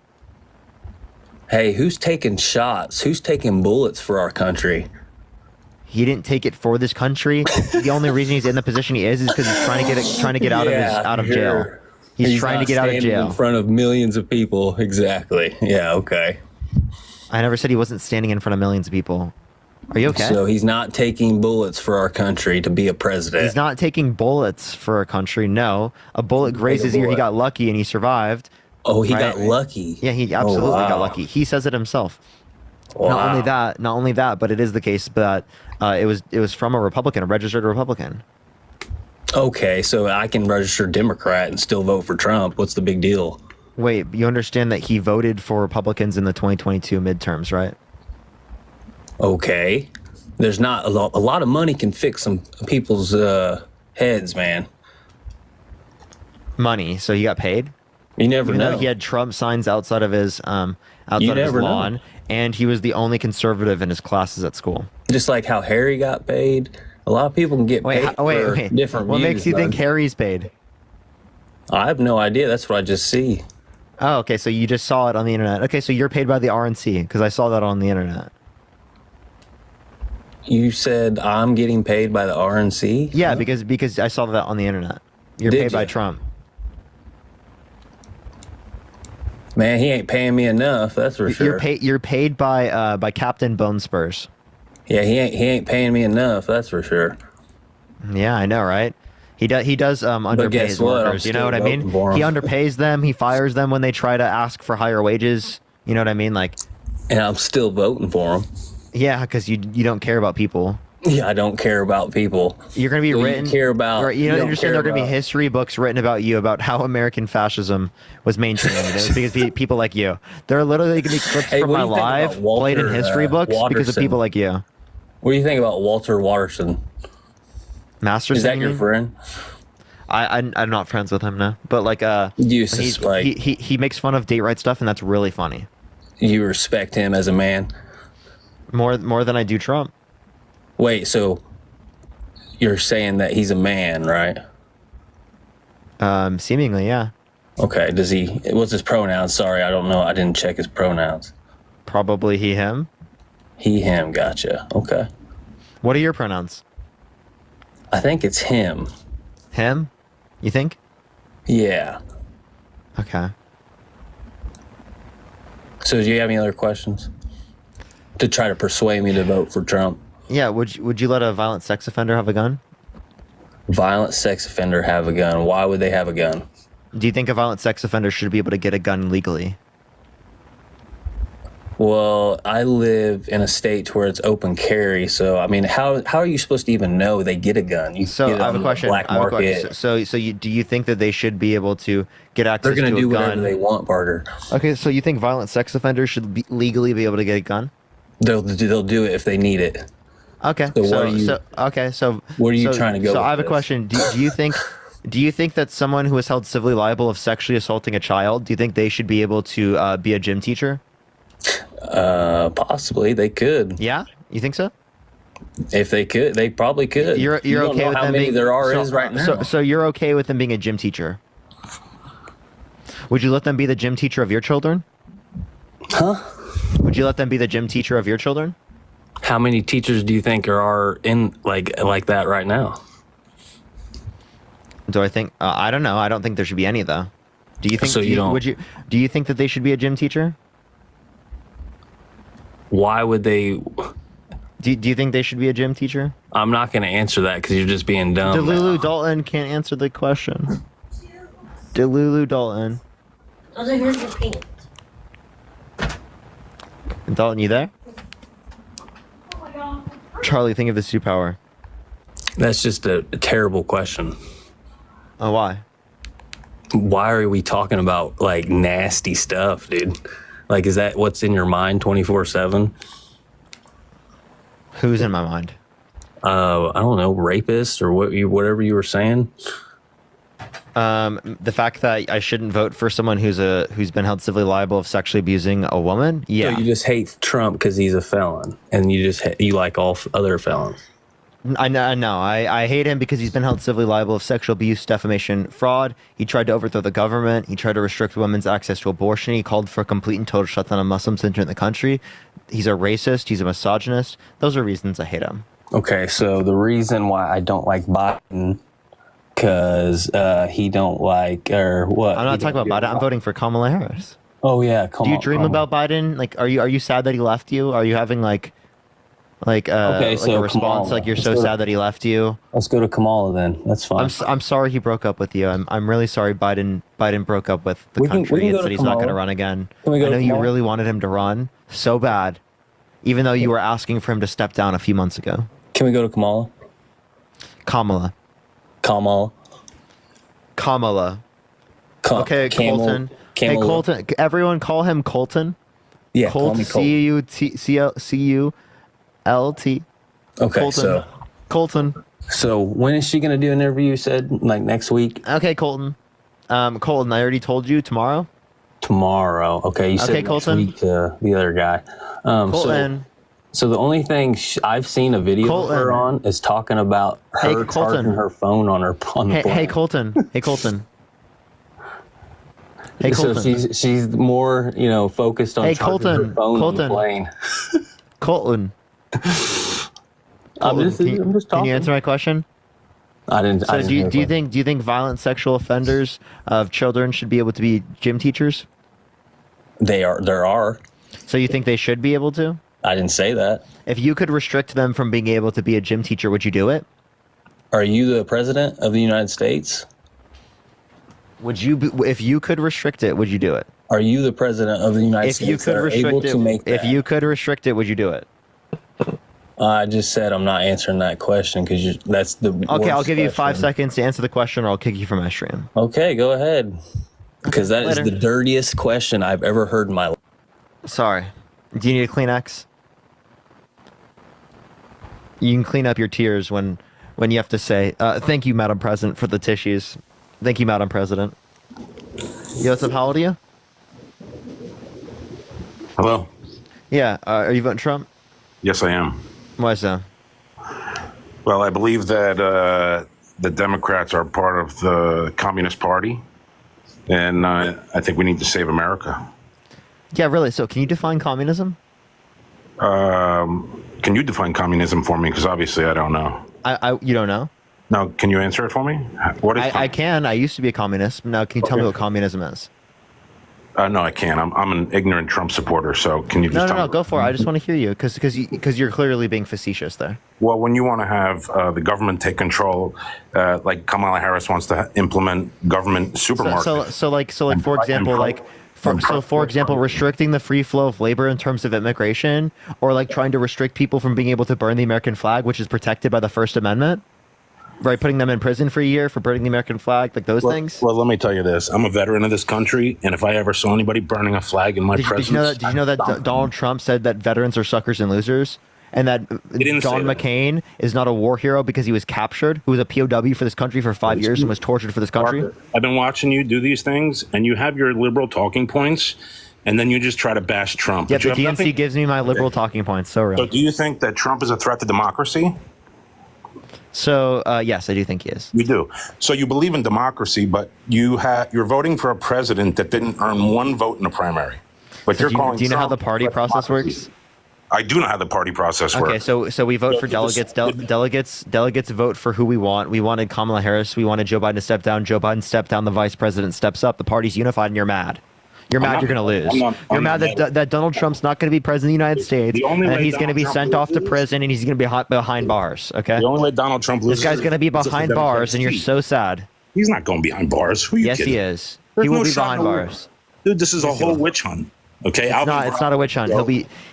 Hey, who's taking shots? Who's taking bullets for our country? He didn't take it for this country. The only reason he's in the position he is because he's trying to get out of jail. He's trying to get out of jail in front of millions of people. Exactly. Yeah. Okay. I never said he wasn't standing in front of millions of people. Are you okay? So he's not taking bullets for our country to be a president. He's not taking bullets for our country. No, a bullet grazed his ear. He got lucky and he survived. Oh, he got lucky. Yeah, he absolutely got lucky. He says it himself. Wow. Not only that, but it is the case that it was from a Republican, a registered Republican. Okay, so I can register Democrat and still vote for Trump. What's the big deal? Wait, you understand that he voted for Republicans in the 2022 midterms, right? Okay. There's not a lot of money can fix some people's heads, man. Money. So he got paid? You never know. He had Trump signs outside of his lawn, and he was the only conservative in his classes at school. Just like how Harry got paid. A lot of people can get paid for different What views, makes you think Harry's paid? I have no idea. That's what I just see. Oh, okay. So you just saw it on the internet. Okay, so you're paid by the RNC because I saw that on the internet. You said I'm getting paid by the RNC? Yeah, because I saw that on the internet. You're paid by Trump. Man, he ain't paying me enough. That's for sure. You're paid by Captain Bone Spurs. Yeah, he ain't paying me enough. That's for sure. Yeah, I know, right? He does underpay his workers. You know what I mean? He underpays them. He fires them when they try to ask for higher wages. You know what I mean? And I'm still voting for him. Yeah, because you don't care about people. Yeah, I don't care about people. You're going to be written. You care about. You don't understand there are going to be history books written about you about how American fascism was maintained. It was because people like you. There are literally going to be clips from my live played in history books because of people like you. What do you think about Walter Watterson? Masterson? Is that you your mean? friend? I'm not friends with him, no. But like he makes fun of date right stuff, and that's really funny. You respect him as a man? More than I do Trump. Wait, so you're saying that he's a man, right? Seemingly, yeah. Okay, what's his pronouns? Sorry, I don't know. I didn't check his pronouns. Probably he, him. He, him, gotcha. Okay. What are your pronouns? I think it's him. Him? You think? Yeah. Okay. So do you have any other questions? To try to persuade me to vote for Trump? Yeah, would you let a violent sex offender have a gun? Violent sex offender have a gun. Why would they have a gun? Do you think a violent sex offender should be able to get a gun legally? Well, I live in a state where it's open carry, so I mean, how are you supposed to even know they get a gun? You So get it I have on a the question. black market. Do you think that they should be able to get access They're going to to a do gun? whatever they want, Barter. Okay, so you think violent sex offenders should legally be able to get a gun? They'll do it if they need it. Okay. So what are you trying to go? So with I have a this? question. Do you think that someone who is held civilly liable of sexually assaulting a child, do you think they should be able to be a gym teacher? Possibly they could. Yeah, you think so? If they could, they probably could. You're You don't okay know with how them many being, there is right now. So you're okay with them being a gym teacher? Would you let them be the gym teacher of your children? Huh? Would you let them be the gym teacher of your children? How many teachers do you think are in like that right now? Do I think? I don't know. I don't think there should be any though. Do you think? So do you think that they should be a gym teacher? Why would they? Do you think they should be a gym teacher? I'm not going to answer that because you're just being dumb. Delulu Dalton can't answer the question. Delulu Dalton. Those are yours for paint. Dalton, you there? Charlie, think of the superpower. That's just a terrible question. Oh, why? Why are we talking about like nasty stuff, dude? Like, is that what's in your mind 24/7? Who's in my mind? I don't know, rapist or whatever you were saying. The fact that I shouldn't vote for someone who's been held civilly liable of sexually abusing a woman. Yeah. So you just hate Trump because he's a felon, and you like all other felons. I know. I hate him because he's been held civilly liable of sexual abuse, defamation, fraud. He tried to overthrow the government. He tried to restrict women's access to abortion. He called for a complete and total shutdown of Muslims entering the country. He's a racist. He's a misogynist. Those are reasons I hate him. Okay, so the reason why I don't like Biden, because he don't like, or what? I'm not talking about Biden. I'm voting for Kamala Harris. Oh yeah, Do you dream about Biden? Like, are you sad that he left you? Are you having a response Kamala. like you're so sad that he left you? Let's go to Kamala then. That's fine. I'm sorry he broke up with you. I'm really sorry Biden broke up with the country and said he's not going to run again. Can we go I know to you Kamala? really wanted him to run so bad, even though you were asking for him to step down a few months ago. Can we go to Kamala? Kamala. Okay, Colton. Hey, Colton. Everyone call him Colton. Yeah, call me Colton. C-U-T-L-T. Okay, Colton. Colton. So when is she going to do an interview? You said like next week? Okay, Colton. Colton, I already told you tomorrow. Tomorrow. Okay, you said next Colton. week to the other guy. Colton. So the only thing I've seen a video of her on is talking about her charging her phone on the plane. Hey, Colton. Hey, Colton. Hey, So Colton. she's more focused on charging her phone on the plane. Colton. I'm just talking. Can you answer my question? I didn't. So do you think violent sexual offenders of children should be able to be gym teachers? There are. So you think they should be able to? I didn't say that. If you could restrict them from being able to be a gym teacher, would you do it? Are you the president of the United States? Would you, if you could restrict it, would you do it? Are you the president of the United If States? you could restrict it, if you could restrict it, would you do it? I just said I'm not answering that question because that's the. Okay, I'll worst give you 5 question. seconds to answer the question, or I'll kick you from my stream. Okay, go ahead. Because that is later. the dirtiest question I've ever heard in my life. Sorry. Do you need a Kleenex? You can clean up your tears when you have to say, "Thank you, Madam President, for the tissues." Thank you, Madam President. Yo, what's up? How old are you? Hello. Yeah. Are you voting Trump? Yes, I am. Why so? Well, I believe that the Democrats are part of the Communist Party, and I think we need to save America. Yeah, really. So, can you define communism? Can you define communism for me? Because obviously I don't know. You don't know? No, can you answer it for me? What is I can. I used to be a communist. Now, can you tell me what communism is? No, I can't. I'm an ignorant Trump supporter. So can you just No, go for it. I just want to hear you because you're clearly being facetious there. Well, when you want to have the government take control, like Kamala Harris wants to implement government supermarkets. For example, restricting the free flow of labor in terms of immigration, or like trying to restrict people from being able to burn the American flag, which is protected by the First Amendment. Right, putting them in prison for a year for burning the American flag, like those things. Well, let me tell you this: I'm a veteran of this country, and if I ever saw anybody burning a flag in my presence, did you know that Donald Trump said that veterans are suckers and losers, and that John McCain is not a war hero because he was captured, who was a POW for this country for 5 years and was tortured for this country? I've been watching you do these things, and you have your liberal talking points, and then you just try to bash Trump. Yeah, the DNC gives me my liberal talking points. So real. So, do you think that Trump is a threat to democracy? So yes, I do think he is. You do. So you believe in democracy, but you're voting for a president that didn't earn one vote in the primary. But do you know how the party process works? I do know how the party process works. Okay, so we vote for delegates. Delegates vote for who we want. We wanted Kamala Harris. We wanted Joe Biden to step down. Joe Biden stepped down. The vice president steps up. The party's unified, and you're mad. You're mad you're going to lose. You're mad that Donald Trump's not going to be president of the United States, and that he's going to be sent off to prison, and he's going to be behind bars, okay? The only way Donald Trump loses... This guy's going to be behind bars, and you're so sad. He's not going behind bars. Who are you kidding? Yes, he is. He will be behind bars. Dude, this is a whole witch hunt, okay? It's not a witch hunt.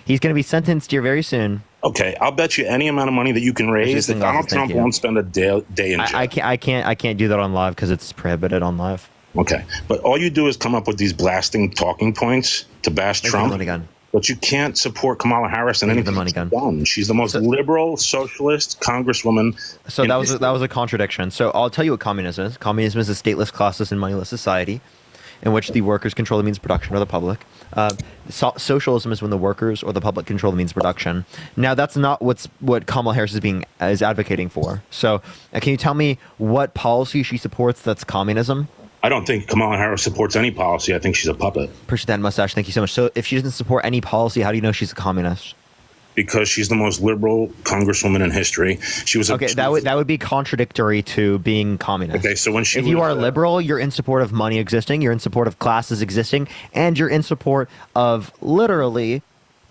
He's going to be sentenced here very soon. Okay, I'll bet you any amount of money that you can raise that Donald Trump won't spend a day in jail. I can't do that on live because it's prohibited on live. Okay, but all you do is come up with these blasting talking points to bash Trump. But you can't support Kamala Harris in anything she's done. She's the most liberal, socialist congresswoman. So that was a contradiction. So I'll tell you what communism is. Communism is a stateless, classless, and moneyless society in which the workers control the means of production or the public. Socialism is when the workers or the public control the means of production. Now, that's not what Kamala Harris is advocating for. So can you tell me what policy she supports that's communism? I don't think Kamala Harris supports any policy. I think she's a puppet. Appreciate that mustache. Thank you so much. So if she doesn't support any policy, how do you know she's a communist? Because she's the most liberal congresswoman in history. She was that would be contradictory to being communist. Okay, so if you are liberal, you're in support of money existing, you're in support of classes existing, and you're in support of literally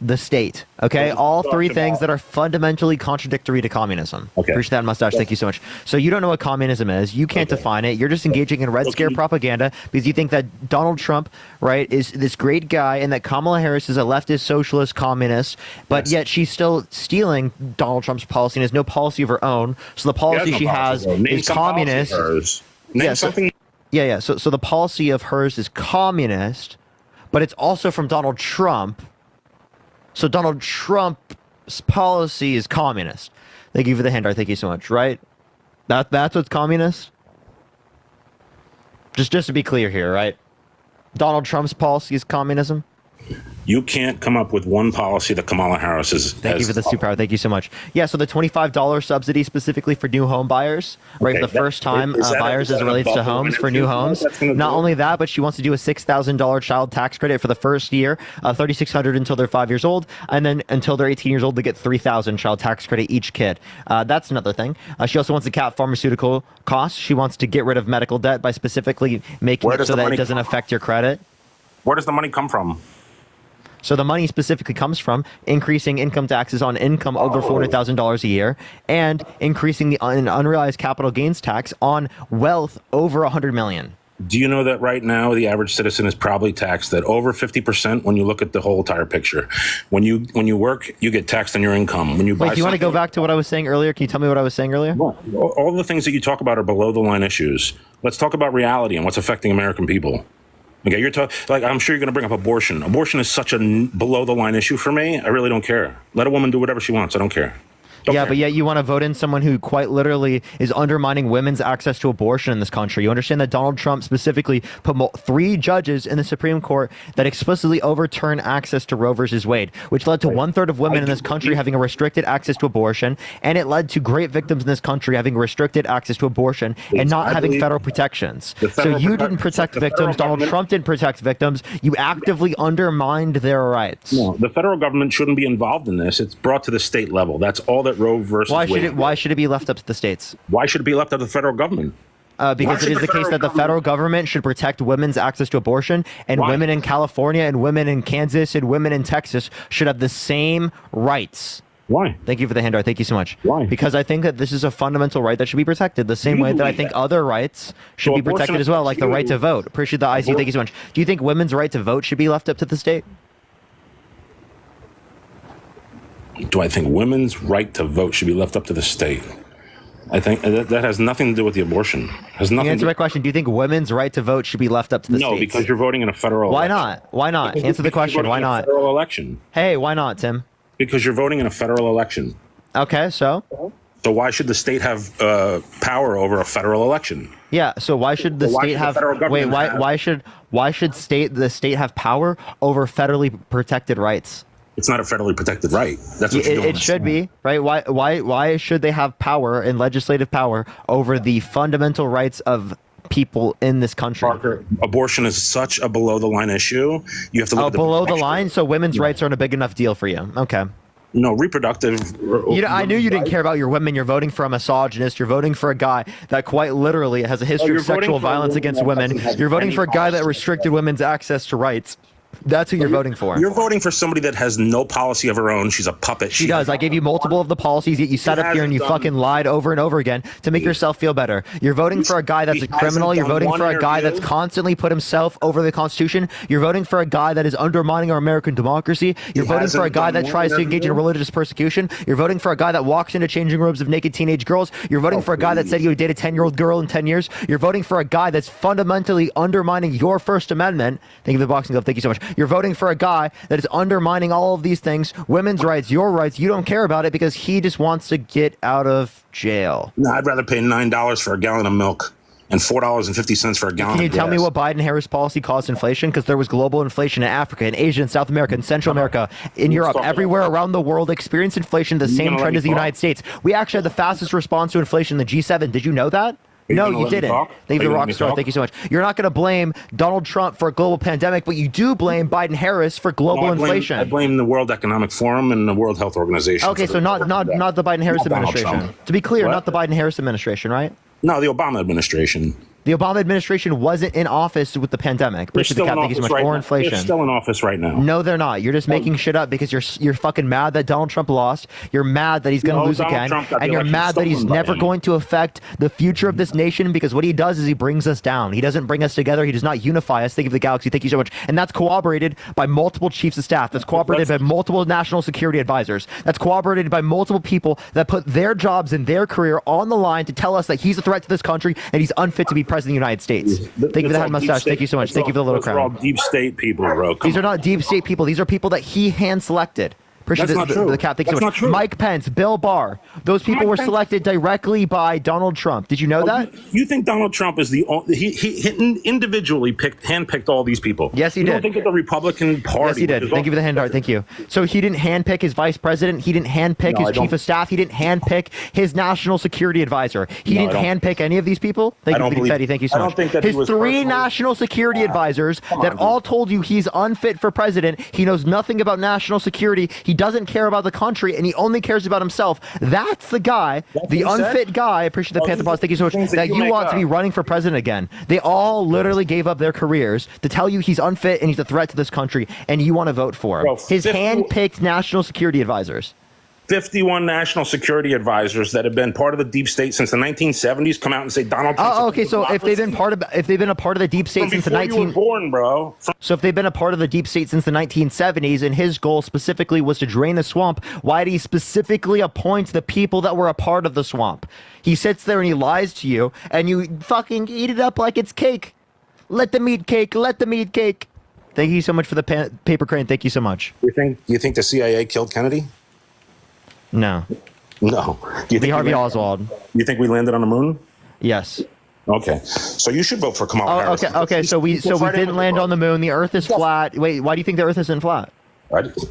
the state. Okay, all three things that are fundamentally contradictory to communism. Okay, appreciate that mustache. Thank you so much. So you don't know what communism is. You can't define it. You're just engaging in Red Scare propaganda because you think that Donald Trump, right, is this great guy, and that Kamala Harris is a leftist, socialist, communist, but yet she's still stealing Donald Trump's policy and has no policy of her own. So the policy she has is communist. So the policy of hers is communist, but it's also from Donald Trump. So Donald Trump's policy is communist. Thank you for the hand art. Thank you so much. Right? That's what's communist? Just to be clear here, right? Donald Trump's policy is communism? You can't come up with one policy that Kamala Harris is. Thank you for the superpower. Thank you so much. Yeah, so the $25 subsidy specifically for new home buyers, right? For the first time buyers as it relates to homes for new homes. Not only that, but she wants to do a $6,000 child tax credit for the first year, $3,600 until they're 5 years old, and then until they're 18 years old, they get $3,000 child tax credit each kid. That's another thing. She also wants to cap pharmaceutical costs. She wants to get rid of medical debt by specifically making it so that it doesn't affect your credit. Where does the money come from? So the money specifically comes from increasing income taxes on income over $400,000 a year and increasing the unrealized capital gains tax on wealth over $100 million. Do you know that right now the average citizen is probably taxed at over 50% when you look at the whole entire picture? When you work, you get taxed on your income. When you buy do you want to go back to what I was saying earlier? Can you tell me what I was saying earlier? All the things that you talk about are below the line issues. Let's talk about reality and what's affecting American people. Okay, you're talking like I'm sure you're going to bring up abortion. Abortion is such a below the line issue for me. I really don't care. Let a woman do whatever she wants. I don't care. Yeah, but yet you want to vote in someone who quite literally is undermining women's access to abortion in this country. You understand that Donald Trump specifically put 3 judges in the Supreme Court that explicitly overturned access to Roe versus Wade, which led to 1/3 of women in this country having a restricted access to abortion, and it led to great victims in this country having restricted access to abortion and not having federal protections. So you didn't protect victims. Donald Trump didn't protect victims. You actively undermined their rights. No, the federal government shouldn't be involved in this. It's brought to the state level. That's all that Roe versus Wade. Why should it be left up to the states? Why should it be left up to the federal government? Because it is the case that the federal government should protect women's access to abortion, and women in California and women in Kansas and women in Texas should have the same rights. Why? Thank you for the hand art. Thank you so much. Why? Because I think that this is a fundamental right that should be protected the same way that I think other rights should be protected as well, like the right to vote. Appreciate the ICU. Thank you so much. Do you think women's right to vote should be left up to the state? Do I think women's right to vote should be left up to the state? I think that has nothing to do with the abortion. Has nothing. Can you answer my question? Do you think women's right to vote should be left up to the states? No, because you're voting in a federal Why election. not? Why not? Answer the question. Why not? Federal election. Hey, why not, Tim? Because you're voting in a federal election. Okay, so? So why should the state have power over a federal election? Yeah, so why should the state have wait, why should the state have power over federally protected rights? It's not a federally protected right. That's what you're doing. It should be, right? Why should they have power and legislative power over the fundamental rights of people in this country? Parker, abortion is such a below the line issue. You have to look at below the line, so women's rights aren't a big enough deal for you. Okay. No, reproductive. I knew you didn't care about your women. You're voting for a misogynist. You're voting for a guy that quite literally has a history of sexual violence against women. You're voting for a guy that restricted women's access to rights. That's who you're voting for. You're voting for somebody that has no policy of her own. She's a puppet. She does. I gave you multiple of the policies, yet you sat up here and you fucking lied over and over again to make yourself feel better. You're voting for a guy that's a criminal. You're voting for a guy that's constantly put himself over the Constitution. You're voting for a guy that is undermining our American democracy. You're voting for a guy that tries to engage in religious persecution. You're voting for a guy that walks into changing rooms of naked teenage girls. You're voting for a guy that said he would date a 10-year-old girl in 10 years. You're voting for a guy that's fundamentally undermining your First Amendment. Thank you for the boxing glove. Thank you so much. You're voting for a guy that is undermining all of these things, women's rights, your rights. You don't care about it because he just wants to get out of jail. No, I'd rather pay $9 for a gallon of milk and $4.50 for a gallon of gas. Can you tell me what Biden-Harris policy caused inflation? Because there was global inflation in Africa, in Asia, in South America, in Central America, in Europe, everywhere around the world experienced inflation, the same trend as the United States. We actually had the fastest response to inflation in the G7. Did you know that? No, you didn't. Thank you, Rockstar. Thank you so much. You're not going to blame Donald Trump for a global pandemic, but you do blame Biden-Harris for global inflation. I blame the World Economic Forum and the World Health Organization. Okay, so not the Biden-Harris administration. To be clear, not the Biden-Harris administration, right? No, the Obama administration. The Obama administration wasn't in office with the pandemic. They're still in office right now. Or inflation. They're still in office right now. No, they're not. You're just making shit up because you're fucking mad that Donald Trump lost. You're mad that he's going to lose again, and you're mad that he's never going to affect the future of this nation because what he does is he brings us down. He doesn't bring us together. He does not unify us. Think of the galaxy. Thank you so much. And that's corroborated by multiple chiefs of staff. That's corroborated by multiple national security advisors. That's corroborated by multiple people that put their jobs and their career on the line to tell us that he's a threat to this country and he's unfit to be president of the United States. Thank you for the head mustache. Thank you so much. Thank you for the little crown. Those are all deep state people, bro. These are not deep state people. These are people that he hand selected. Appreciate That's not true. The cap. Thank you so That's much. not true. Mike Pence, Bill Barr. Those people were selected directly by Donald Trump. Did you know that? You think Donald Trump is the only, he individually handpicked all these people? Yes, he did. did. You don't think that the Republican Party? Yes, he did. Thank you for the hand art. Thank you. So he didn't handpick his vice president. He didn't handpick his chief of staff. He didn't handpick his national security advisor. He didn't handpick any of these people. Thank you for the Fetty. Thank you so much. I don't think that his he was three national security advisors that all told you he's unfit for president. He knows nothing about national security. He doesn't care about the country, and he only cares about himself. That's the guy, the unfit guy. I appreciate the Panther Paws. Thank you so much. That you want to be running for president again. They all literally gave up their careers to tell you he's unfit and he's a threat to this country, and you want to vote for him. His hand-picked national security advisors. 51 national security advisors that have been part of the deep state since the 1970s come out and say Donald Trump. Oh, okay. So if they've been a part of the deep state since the 19 born, bro. So if they've been a part of the deep state since the 1970s, and his goal specifically was to drain the swamp, why did he specifically appoint the people that were a part of the swamp? He sits there and he lies to you, and you fucking eat it up like it's cake. Let them eat cake. Let them eat cake. Thank you so much for the paper crane. Thank you so much. You think the CIA killed Kennedy? No. No. Do you think Harvey we Oswald. You think we landed on the moon? Yes. Okay. So you should vote for Kamala Harris. Okay. So we didn't land on the moon. The Earth is flat. Wait, why do you think the Earth isn't flat?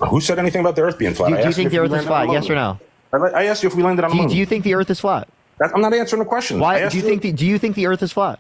Who said anything about the Earth being flat? Do you think the Earth is flat? Yes or no? I asked you if we landed on the moon. Do you think the Earth is flat? I'm not answering the question. Why do you think the Earth is flat?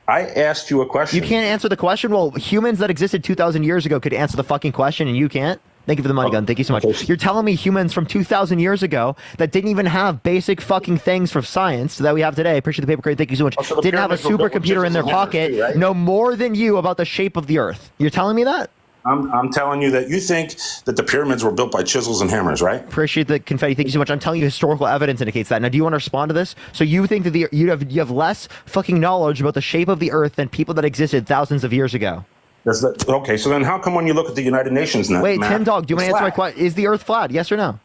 I asked you a question. You can't answer the question. Well, humans that existed 2,000 years ago could answer the fucking question, and you can't. Thank you for the money gun. Thank you so much. You're telling me humans from 2,000 years ago that didn't even have basic fucking things for science that we have today. Appreciate the paper crate. Thank you so much. Didn't have a supercomputer in their pocket. Know more than you about the shape of the Earth. You're telling me that? I'm telling you that you think that the pyramids were built by chisels and hammers, right? Appreciate the confetti. Thank you so much. I'm telling you, historical evidence indicates that. Now, do you want to respond to this? So you think that you have less fucking knowledge about the shape of the Earth than people that existed thousands of years ago? Okay, so then how come when you look at the United Nations now? Wait, Tim Dog, do you want to answer my question? Is the Earth flat? Yes or no?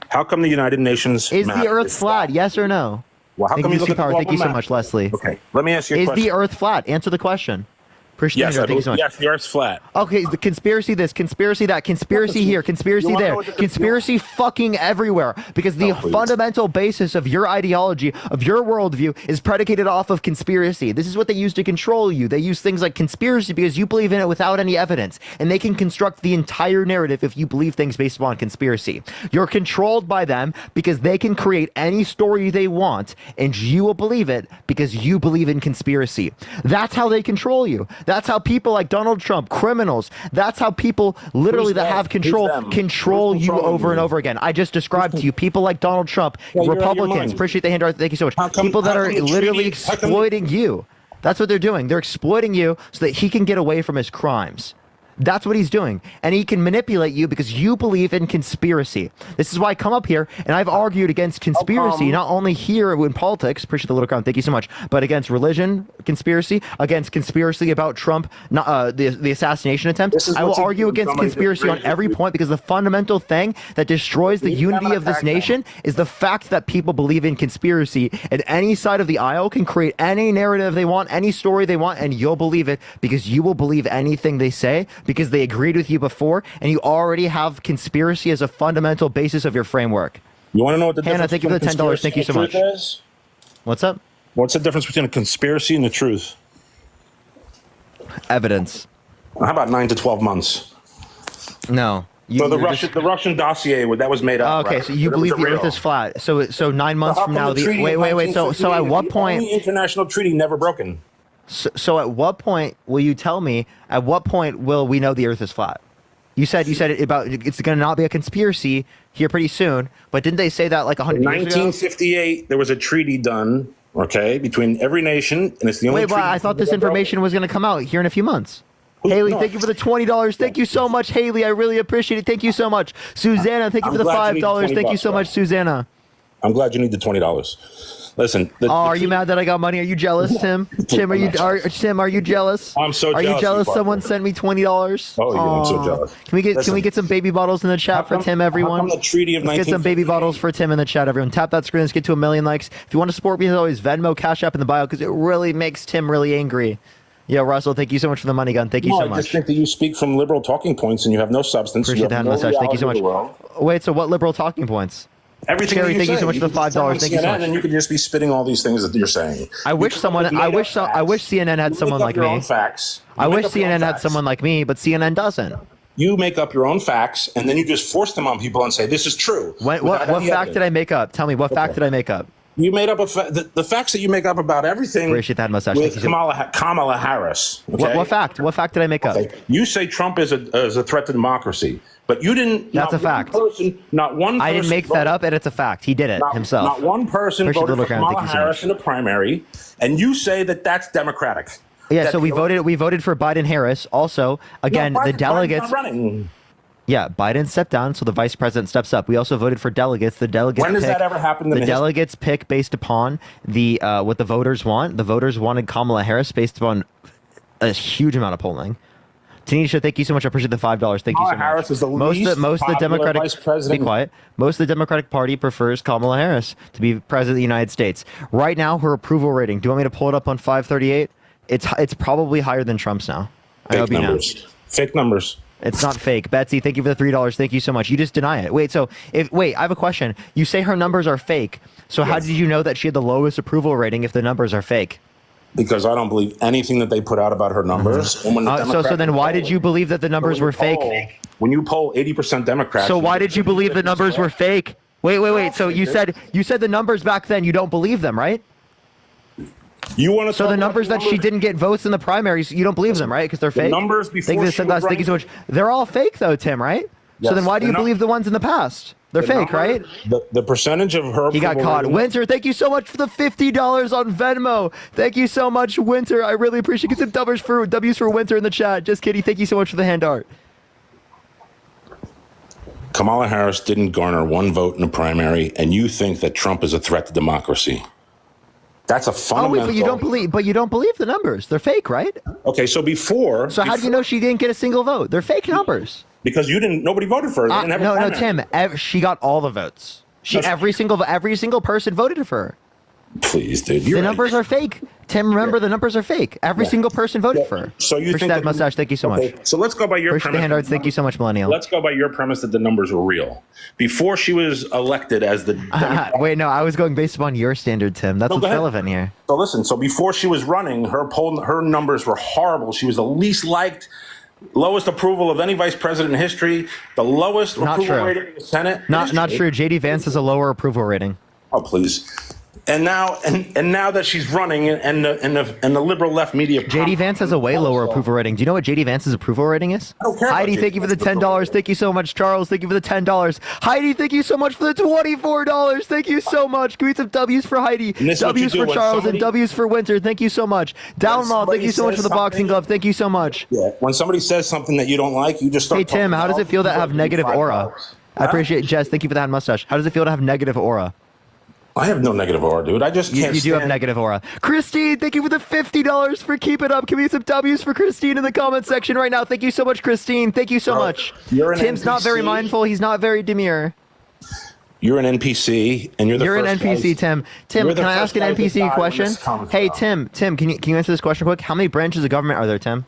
How come the United Nations is the Earth flat? Yes or no? Well, how come you look at the global Thank you so map? much, Leslie. Okay, let me ask you a question. Is the Earth flat? Answer the question. Appreciate Yes, it. Thank you so much. yes, the Earth's flat. Okay, the conspiracy this, conspiracy that, conspiracy here, conspiracy there, conspiracy fucking everywhere. Because the fundamental basis of your ideology, of your worldview, is predicated off of conspiracy. This is what they use to control you. They use things like conspiracy because you believe in it without any evidence. And they can construct the entire narrative if you believe things based upon conspiracy. You're controlled by them because they can create any story they want, and you will believe it because you believe in conspiracy. That's how they control you. That's how people like Donald Trump, criminals, that's how people literally that have control control you over and over again. I just described to you people like Donald Trump, Republicans, appreciate the hand art, thank you so much. People that are literally exploiting you. That's what they're doing. They're exploiting you so that he can get away from his crimes. That's what he's doing. And he can manipulate you because you believe in conspiracy. This is why I come up here and I've argued against conspiracy, not only here in politics, appreciate the little crown, thank you so much, but against religion, conspiracy, against conspiracy about Trump, the assassination attempt. I will argue against conspiracy on every point because the fundamental thing that destroys the unity of this nation is the fact that people believe in conspiracy, and any side of the aisle can create any narrative they want, any story they want, and you'll believe it because you will believe anything they say because they agreed with you before, and you already have conspiracy as a fundamental basis of your framework. You want to know what the Hannah, difference thank you for the $10. Thank you so much. Is? What's up? What's the difference between a conspiracy and the truth? Evidence. How about 9 to 12 months? No. So the Russian dossier that was made up. Okay, right? so you believe the Earth is flat. So 9 months from now, wait. So at what point? The international treaty never broken. So at what point will you tell me? At what point will we know the Earth is flat? You said about it's going to not be a conspiracy here pretty soon, but didn't they say that like 100 years ago? 1958, there was a treaty done, okay, between every nation, and it's the only. Wait, but I thought this information was going to come out here in a few months. Haley, thank you for the $20. Thank you so much, Haley. I really appreciate it. Thank you so much, Susanna. Thank you for the $5. Thank you so much, Susanna. I'm glad you need the $20. Listen. Are you mad that I got money? Are you jealous, Tim? Tim, are you jealous? I'm so jealous. Are you jealous? Someone sent me $20. Oh, yeah, I'm so jealous. Can we get some baby bottles in the chat for Tim, everyone? The treaty of Let's get some baby bottles for Tim in the chat, everyone. Tap that screen. Let's get to 1 million likes. If you want to support me, there's always Venmo, Cash App in the bio because it really makes Tim really angry. Yo, Russell, thank you so much for the money gun. Thank you so much. I just think that you speak from liberal talking points and you have no substance. Appreciate that message. Thank you so much. Wait, so what liberal talking points? Everything. Sherry, thank you so much for the $5. Thank you so much. And you could just be spitting all these things that you're saying. I wish CNN had someone like me. I wish CNN had someone like me, but CNN doesn't. You make up your own facts and then you just force them on people and say this is true. What fact did I make up? Tell me, what fact did I make up? You made up the facts that you make up about everything. Appreciate that mustache. With Kamala Harris. Okay? What fact? What fact did I make up? You say Trump is a threat to democracy, but you didn't. That's a fact. Not one person. I didn't make that up, and it's a fact. He did it himself. Not one person voted for Kamala Harris in the primary, and you say that that's democratic. Yeah, so we voted for Biden-Harris. Also, again, the delegates. Yeah, Biden stepped down, so the vice president steps up. We also voted for delegates. The delegates. When does that ever happen? The delegates pick based upon the what the voters want. The voters wanted Kamala Harris based upon a huge amount of polling. Tanisha, thank you so much. I appreciate the $5. Thank you so much. Harris is the most of the Democratic vice president. Be quiet. Most of the Democratic Party prefers Kamala Harris to be president of the United States. Right now, her approval rating. Do you want me to pull it up on 538? It's probably higher than Trump's now. Fake numbers. Fake numbers. It's not fake. Betsy, thank you for the $3. Thank you so much. You just deny it. Wait, I have a question. You say her numbers are fake. So how did you know that she had the lowest approval rating if the numbers are fake? Because I don't believe anything that they put out about her numbers. And when the So then why did you believe that the numbers were fake? When you poll 80% Democrats. So why did you believe the numbers were fake? Wait. So you said the numbers back then, you don't believe them, right? You want to? So the numbers that she didn't get votes in the primaries, you don't believe them, right? Because they're fake. The numbers before thank you, she was thank you so much. They're all fake, though, Tim, right? Yes. So then why do you believe the ones in the past? They're fake, right? The percentage of her. He got caught. Winter, thank you so much for the $50 on Venmo. Thank you so much, Winter. I really appreciate it. Get some W's for Winter in the chat. Just kidding. Thank you so much for the hand art. Kamala Harris didn't garner one vote in the primary, and you think that Trump is a threat to democracy. That's a fundamental. Oh, wait, but you don't believe the numbers. They're fake, right? Okay, so before. So how do you know she didn't get a single vote? They're fake numbers. Because nobody voted for her. They didn't have a primary. Tim. She got all the votes. Every single person voted for her. Please, dude. The numbers are fake. Tim, remember the numbers are fake. Every single person voted for her. So you Appreciate think that mustache? Thank you so much. So let's go by your Appreciate the hand arts. Thank you so much, Millennial. Let's go by your premise that the numbers were real before she was elected as the. Wait, no, I was going based upon your standard, Tim. That's what's relevant here. So listen. So before she was running, her numbers were horrible. She was the least liked. Lowest approval of any vice president in history. The lowest approval rating in the Senate. Not true. JD Vance has a lower approval rating. Oh, please. And now that she's running and the liberal left media. JD Vance has a way lower approval rating. Do you know what JD Vance's approval rating is? I don't care. Heidi, thank you for the $10. Thank you so much. Charles, thank you for the $10. Heidi, thank you so much for the $24. Thank you so much. Can we get some W's for Heidi? W's for Charles and W's for Winter. Thank you so much. Downlaw, thank you so much for the boxing glove. Thank you so much. Yeah. When somebody says something that you don't like, you just start. Hey Tim, how does it feel to have negative aura? I appreciate Jess. Thank you for that mustache. How does it feel to have negative aura? I have no negative aura, dude. I just can't. You do have negative aura. Christine, thank you for the $50 for Keep It Up. Can we get some W's for Christine in the comment section right now? Thank you so much, Christine. Thank you so much. Tim's not very mindful. He's not very demure. You're an NPC, and you're the You're first an NPC, guys, Tim. Tim, can I ask an NPC question? Hey, Tim, can you answer this question quick? How many branches of government are there, Tim?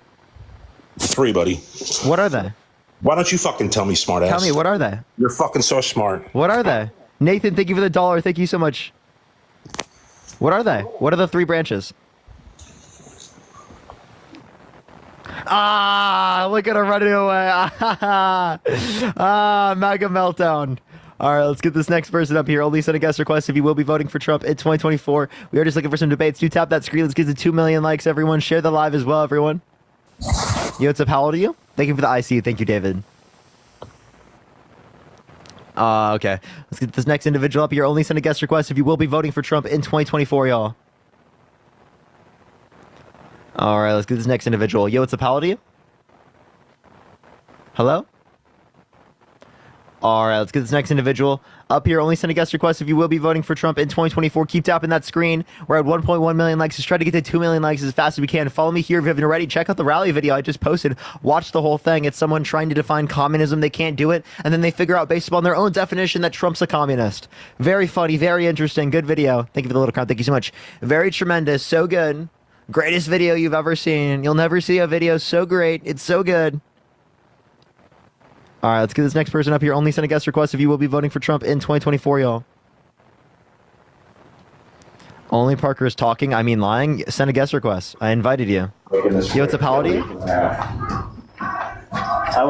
3, buddy. What are they? Why don't you fucking tell me, smartass? Tell me, what are they? You're fucking so smart. What are they? Nathan, thank you for the $1. Thank you so much. What are they? What are the 3 branches? Look at her running away. Mega meltdown. All right, let's get this next person up here. Only send a guest request if you will be voting for Trump in 2024. We are just looking for some debates. Do tap that screen. Let's get to 2 million likes, everyone. Share the live as well, everyone. Yo, what's up? How old are you? Thank you for the IC. Thank you, David. Okay. Let's get this next individual up here. Only send a guest request if you will be voting for Trump in 2024, y'all. All right, let's get this next individual. Yo, what's up? How old are you? Hello? All right, let's get this next individual up here. Only send a guest request if you will be voting for Trump in 2024. Keep tapping that screen. We're at 1.1 million likes. Just try to get to 2 million likes as fast as we can. Follow me here if you haven't already. Check out the rally video I just posted. Watch the whole thing. It's someone trying to define communism. They can't do it. And then they figure out based upon their own definition that Trump's a communist. Very funny, very interesting. Good video. Thank you for the little crown. Thank you so much. Very tremendous. So good. Greatest video you've ever seen. You'll never see a video so great. It's so good. All right, let's get this next person up here. Only send a guest request if you will be voting for Trump in 2024, y'all. Only Parker is talking, I mean lying. Send a guest request. I invited you. Yo, what's up? How old are you? How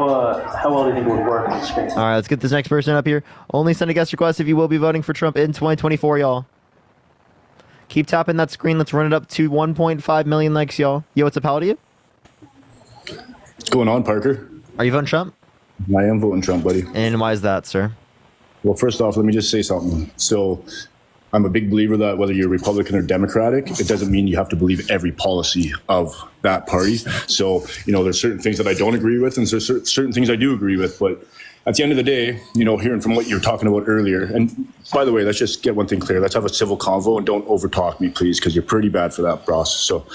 well do you think it would work on the screen? All right, let's get this next person up here. Only send a guest request if you will be voting for Trump in 2024, y'all. Keep tapping that screen. Let's run it up to 1.5 million likes, y'all. Yo, what's up? How old are you? What's going on, Parker? Are you voting Trump? I am voting Trump, buddy. And why is that, sir? Well, first off, let me just say something. So I'm a big believer that whether you're Republican or Democratic, it doesn't mean you have to believe every policy of that party. So, there's certain things that I don't agree with and there's certain things I do agree with. But at the end of the day, hearing from what you were talking about earlier, and by the way, let's just get one thing clear. Let's have a civil convo and don't overtalk me, please, because you're pretty bad for that, Ross. So,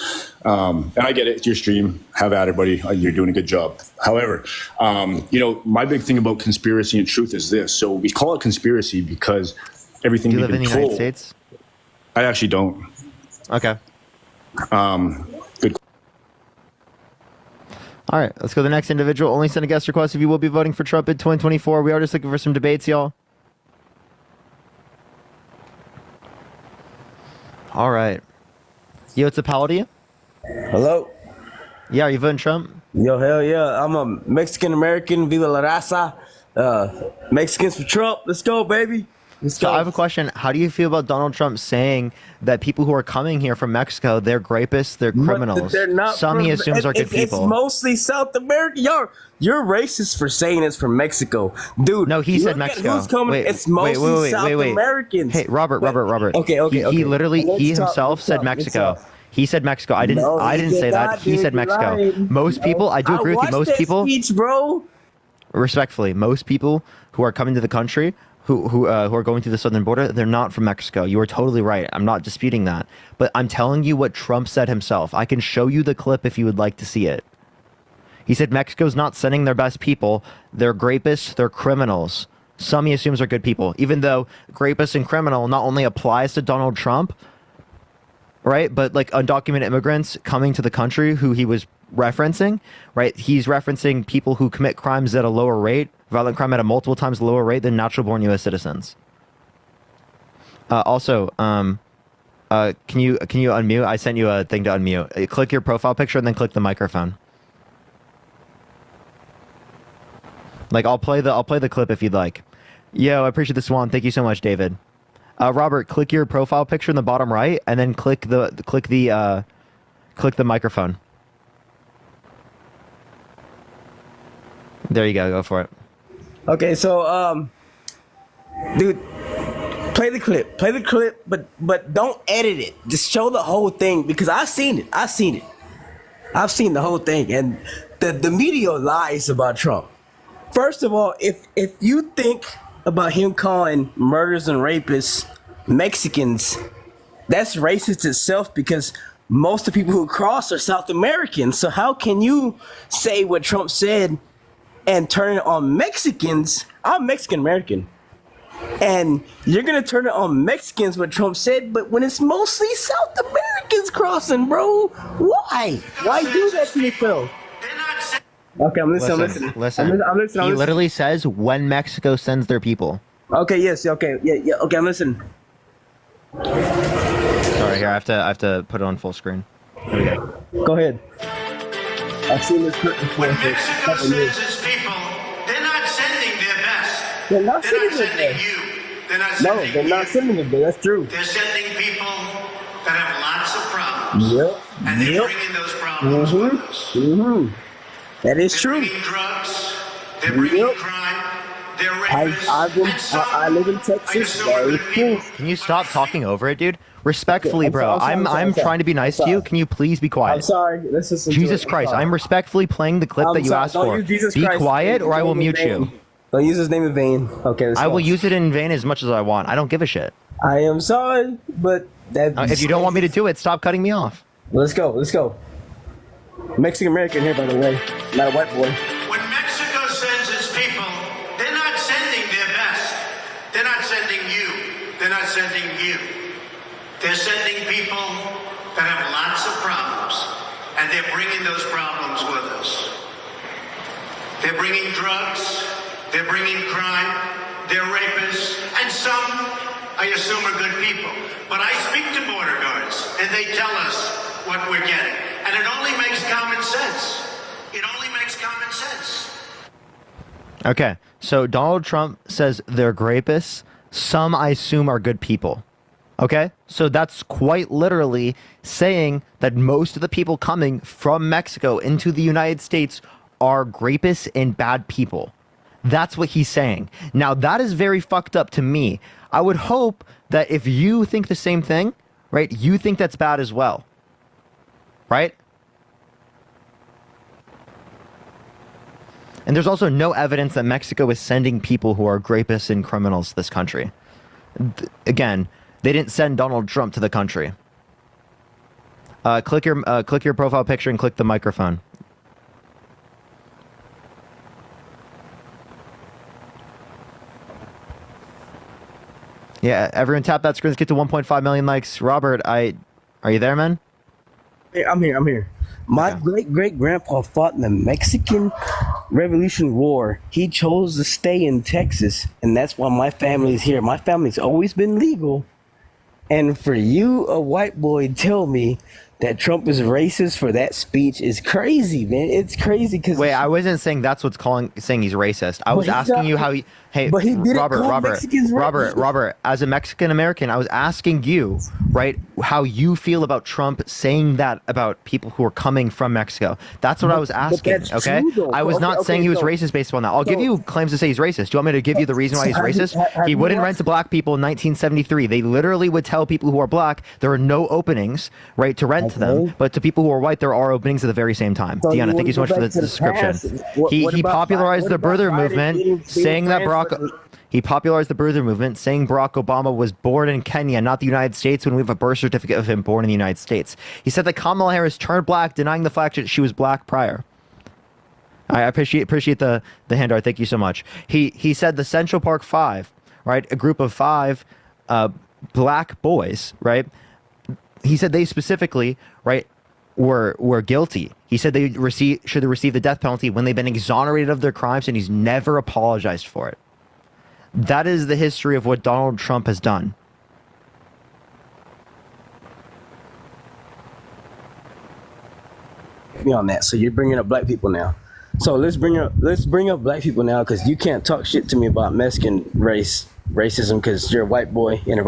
and I get it. It's your stream. Have at it, buddy. You're doing a good job. However, my big thing about conspiracy and truth is this. So we call it conspiracy because everything Do you we've live in been the United told. States? I actually don't. Okay. Good. All right, let's go to the next individual. Only send a guest request if you will be voting for Trump in 2024. We are just looking for some debates, y'all. All right. Yo, it's a pal to you? Hello? Yeah, are you voting Trump? Yo, hell yeah. I'm a Mexican-American. Viva la raza. Mexicans for Trump. Let's go, baby. Let's So go. I have a question. How do you feel about Donald Trump saying that people who are coming here from Mexico, they're grapists, they're criminals? They're not Some he assumes are good It's people. mostly South America. You're racist for saying it's from Mexico. Dude. No, he said look at Mexico. Who's coming. Wait, it's mostly South Americans. Hey, Robert. Okay. He literally, Let's he talk, himself let's said talk, let's Mexico. talk. He said Mexico. I didn't He say did that. not, He dude. said You're Mexico. lying. Most people, I do agree with you. watched Most that people, speech, bro. respectfully, most people who are coming to the country, who are going through the southern border, they're not from Mexico. You are totally right. I'm not disputing that. But I'm telling you what Trump said himself. I can show you the clip if you would like to see it. He said Mexico's not sending their best people. They're grapists. They're criminals. Some he assumes are good people. Even though grapist and criminal not only applies to Donald Trump, right? But like undocumented immigrants coming to the country who he was referencing, right? He's referencing people who commit crimes at a lower rate, violent crime at a multiple times lower rate than natural born U.S. citizens. Also, can you unmute? I sent you a thing to unmute. Click your profile picture and then click the microphone. Like I'll play the clip if you'd like. Yo, I appreciate the swan. Thank you so much, David. Robert, click your profile picture in the bottom right, and then click the microphone. There you go. Go for it. Okay, so dude, play the clip, but don't edit it. Just show the whole thing because I've seen it. I've seen the whole thing, and the media lies about Trump. First of all, if you think about him calling murderers and rapists Mexicans, that's racist itself because most of the people who cross are South Americans. So how can you say what Trump said and turn it on Mexicans? I'm Mexican American. And you're going to turn it on Mexicans, what Trump said, but when it's mostly South Americans crossing, bro, why? Why do that to me, Phil? Okay, I'm listening. Listen. He literally says when Mexico sends their people. Okay, yes, okay, yeah, okay, I'm listening. Sorry, here I have to put it on full screen. Here we go. Go ahead. I've seen this clip before. When Mexico sends its people, they're not sending their best. They're not They're sending not their sending best. you. They're not No, sending they're not sending it, but that's true. They're sending people that have lots of problems. Yep. And they're bringing those problems with us. That is true. They're bringing drugs. They're bringing crime. They're rapists. I live in Texas. Very cool. Can you stop talking over it, dude? Respectfully, bro. I'm trying to be nice to you. Can you please be quiet? I'm sorry. Let's listen to Jesus it. Christ, I'm respectfully playing the clip that you asked Don't for. use Jesus Be Christ. quiet or I will Don't mute use his you. name. Don't use his name in vain. Okay, let's I go. will use it in vain as much as I want. I don't give a shit. I am sorry, but that. If you don't want me to do it, stop cutting me off. Let's go. Let's go. Mexican American here, by the way, not a white boy. When Mexico sends its people, they're not sending their best. They're not sending you. They're not sending you. They're sending people that have lots of problems, and they're bringing those problems with us. They're bringing drugs, they're bringing crime, they're rapists, and some, I assume, are good people. But I speak to border guards, and they tell us what we're getting. And it only makes common sense. It only makes common sense. Okay, so Donald Trump says they're grapists. Some, I assume, are good people. Okay, so that's quite literally saying that most of the people coming from Mexico into the United States are grapists and bad people. That's what he's saying. Now, that is very fucked up to me. I would hope that if you think the same thing, right, you think that's bad as well. Right? And there's also no evidence that Mexico is sending people who are grapists and criminals to this country. Again, they didn't send Donald Trump to the country. Click your profile picture and click the microphone. Yeah, everyone tap that screen. Let's get to 1.5 million likes. Robert, are you there, man? Hey, I'm here. My great great grandpa fought in the Mexican Revolution War. He chose to stay in Texas, and that's why my family is here. My family's always been legal. And for you, a white boy, tell me that Trump is racist for that speech is crazy, man. It's crazy because Wait, I wasn't saying that's what's saying he's racist. I was asking you how he. Hey, but he didn't Robert, call Robert, Mexicans racist. Robert. As a Mexican American, I was asking you, right, how you feel about Trump saying that about people who are coming from Mexico. That's what I was asking. that's Okay, true, though. I was not saying he was racist based on that. I'll give you claims to say he's racist. Do you want me to give you the reason why he's racist? He wouldn't rent to black people in 1973. They literally would tell people who are black there are no openings, right, to rent to them, but to people who are white there are openings at the very same time. So Deanna, thank you so much for the to the description. past. What He about popularized the birther Biden movement, saying that friends Barack. with- He popularized the birther movement, saying Barack Obama was born in Kenya, not the United States, when we have a birth certificate of him born in the United States. He said that Kamala Harris turned black, denying the fact that she was black prior. I appreciate the handout. Thank you so much. He said the Central Park Five, right, a group of 5 black boys, right. He said they specifically, right, were guilty. He said they should have received the death penalty when they've been exonerated of their crimes, and he's never apologized for it. That is the history of what Donald Trump has done. Me on that. So you're bringing up black people now. So let's bring up black people now, because you can't talk shit to me about Mexican racism because you're a white boy in a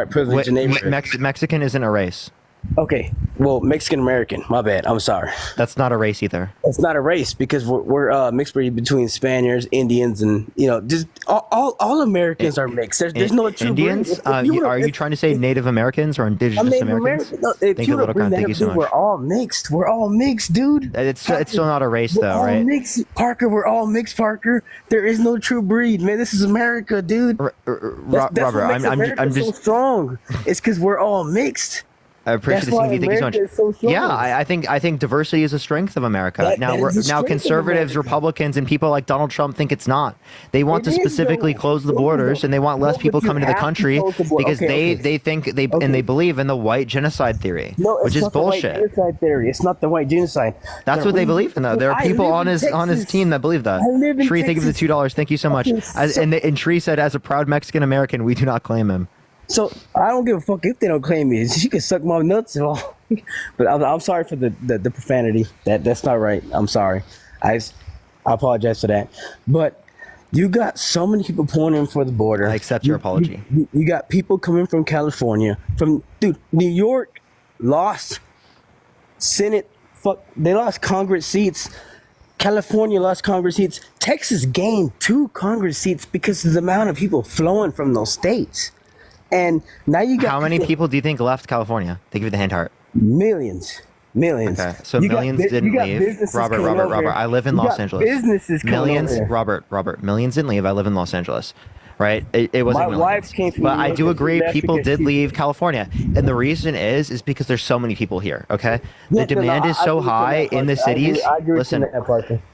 privileged neighborhood. Mexican isn't a race. Okay, well, Mexican American. My bad. I'm sorry. That's not a race either. It's not a race because we're mixed breed between Spaniards, Indians, and just all Americans are mixed. There's no true Indians. breed. Are you trying to say Native Americans or Indigenous Americans? No, Thank you, little Thank you so much. We're all mixed. We're all mixed, dude. It's still not a race though, We're all right? mixed, Parker. We're all mixed, Parker. There is no true breed, man. This is America, dude. That's Robert, what makes America I'm so just strong. It's because we're all mixed. I appreciate That's why this. Thank you so much. America is so strong. Yeah, I think diversity is a strength of America. Now conservatives, Republicans, and people like Donald Trump think it's not. They want to specifically close the borders, and they want less people coming to the country because they think they believe in the white genocide theory, which is bullshit. The white genocide theory. It's not the white genocide. That's what they believe in, though. There are people on his team that believe that. Shree, thank you for the $2. Thank you so much. And Shree said, as a proud Mexican American, we do not claim him. So I don't give a fuck if they don't claim me. She can suck my nuts and all. But I'm sorry for the profanity. That's not right. I'm sorry. I apologize for that. But you got so many people pulling in for the border. I accept your apology. You got people coming from California, New York lost Senate. They lost Congress seats. California lost Congress seats. Texas gained 2 Congress seats because of the amount of people flowing from those states. And now you got how many people do you think left California? Thank you for the hand heart. Millions. Okay, so millions didn't leave. Robert. I live in Los Angeles. Businesses millions. Robert. Millions didn't leave. I live in Los Angeles. Right? It wasn't. My wife came from. But I do agree, people did leave California, and the reason is because there's so many people here. Okay, the demand is so high in the cities. Listen,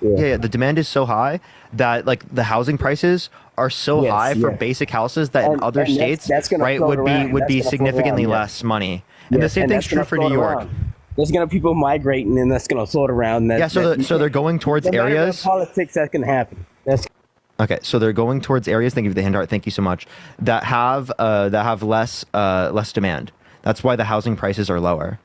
the demand is so high that like the housing prices are so high for basic houses that in other states, right, would be significantly less money. And the same thing's true for New York. There's gonna be people migrating, and that's gonna float around. So they're going towards areas. Politics that can happen. Okay, so they're going towards areas. Thank you for the hand art. Thank you so much. That have less demand. That's why the housing prices are lower.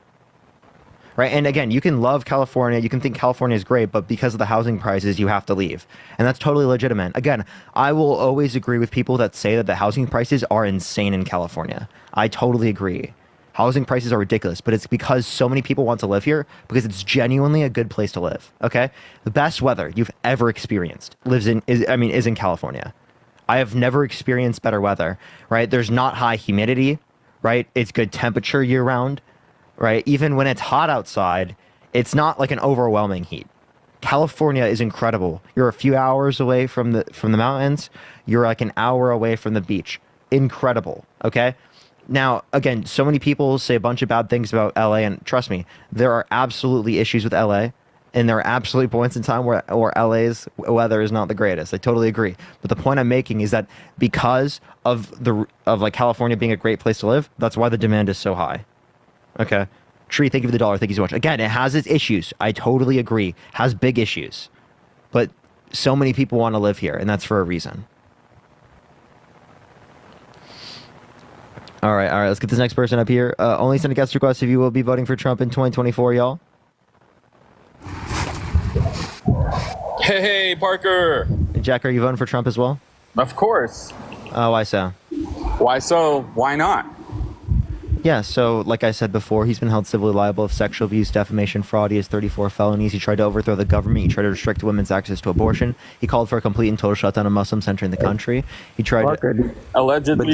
Right, and again, you can love California, you can think California is great, but because of the housing prices, you have to leave, and that's totally legitimate. Again, I will always agree with people that say that the housing prices are insane in California. I totally agree. Housing prices are ridiculous, but it's because so many people want to live here because it's genuinely a good place to live. Okay, the best weather you've ever experienced is in California. I have never experienced better weather. Right, there's not high humidity. Right, it's good temperature year round. Right, even when it's hot outside, it's not like an overwhelming heat. California is incredible. You're a few hours away from the mountains. You're like an hour away from the beach. Incredible. Okay. Now, again, so many people say a bunch of bad things about LA, and trust me, there are absolutely issues with LA, and there are absolutely points in time where LA's weather is not the greatest. I totally agree. But the point I'm making is that because of like California being a great place to live, that's why the demand is so high. Okay. Tree, thank you for the dollar. Thank you so much. Again, it has its issues. I totally agree. Has big issues. But so many people want to live here, and that's for a reason. All right. Let's get this next person up here. Only send a guest request if you will be voting for Trump in 2024, y'all. Hey, Parker. Jack, are you voting for Trump as well? Of course. Why so? Why so? Why not? Yeah, so like I said before, he's been held civilly liable of sexual abuse, defamation, fraud. He has 34 felonies. He tried to overthrow the government. He tried to restrict women's access to abortion. He called for a complete and total shutdown of Muslims entering the country. He tried to... Allegedly. He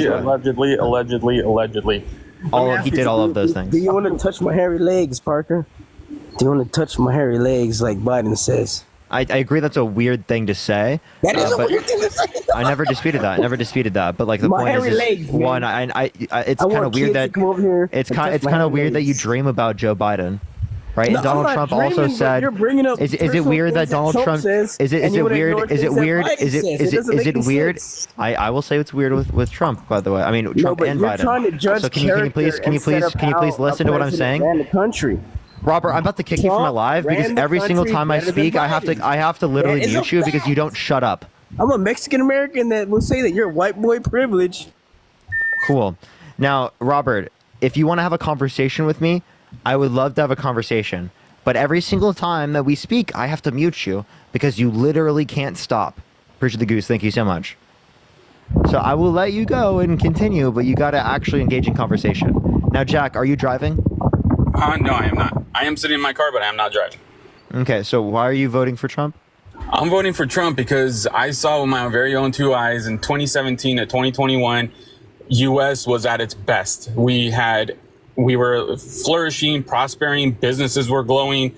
did all of those things. Do you want to touch my hairy legs, Parker? Do you want to touch my hairy legs like Biden says? I agree that's a weird thing to say. That is a but weird thing to say. I never disputed that. But like the My point hairy is legs, man. one, it's kind of weird that it's kind of weird that you dream about Joe Biden, right? No, and Donald I'm not Trump also dreaming, but said, you're bringing up is it personal weird that things that Donald Trump says, is it and you would weird? ignore Is it things that weird? Biden Is it says. is It doesn't it make any weird? sense. I will say it's weird with Trump, by the way. I mean Trump but and you're Biden. trying to judge So can you please listen to what I'm saying? And the country. Robert, I'm about to kick you from my live because every single time I speak, I have to literally mute you because you don't shut up. I'm a Mexican American that will say that you're white boy privilege. Cool. Now, Robert, if you want to have a conversation with me, I would love to have a conversation. But every single time that we speak, I have to mute you because you literally can't stop. Appreciate the goose. Thank you so much. So I will let you go and continue, but you got to actually engage in conversation. Now, Jack, are you driving? No, I am not. I am sitting in my car, but I am not driving. Okay, so why are you voting for Trump? I'm voting for Trump because I saw with my very own two eyes in 2017 to 2021, U.S. was at its best. We were flourishing, prospering, businesses were glowing,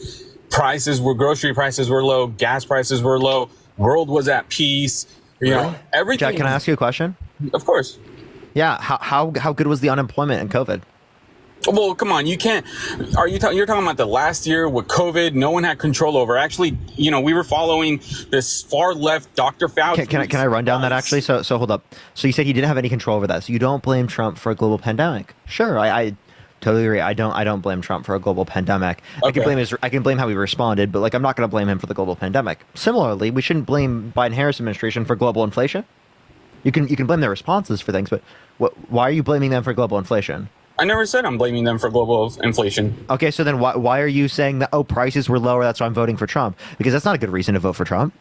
grocery prices were low, gas prices were low, world was at peace. You know, everything. Jack, can I ask you a question? Of course. Yeah, how good was the unemployment in COVID? Well, come on, you can't. You're talking about the last year with COVID? No one had control over. Actually, we were following this far left Dr. Fauci. Can I run down that actually? So hold up. So you said he didn't have any control over that. So you don't blame Trump for a global pandemic? Sure, I totally agree. I don't blame Trump for a global pandemic. Okay. I can blame how he responded, but like I'm not going to blame him for the global pandemic. Similarly, we shouldn't blame Biden-Harris administration for global inflation. You can blame their responses for things, but why are you blaming them for global inflation? I never said I'm blaming them for global inflation. Okay, so then why are you saying that, prices were lower, that's why I'm voting for Trump? Because that's not a good reason to vote for Trump.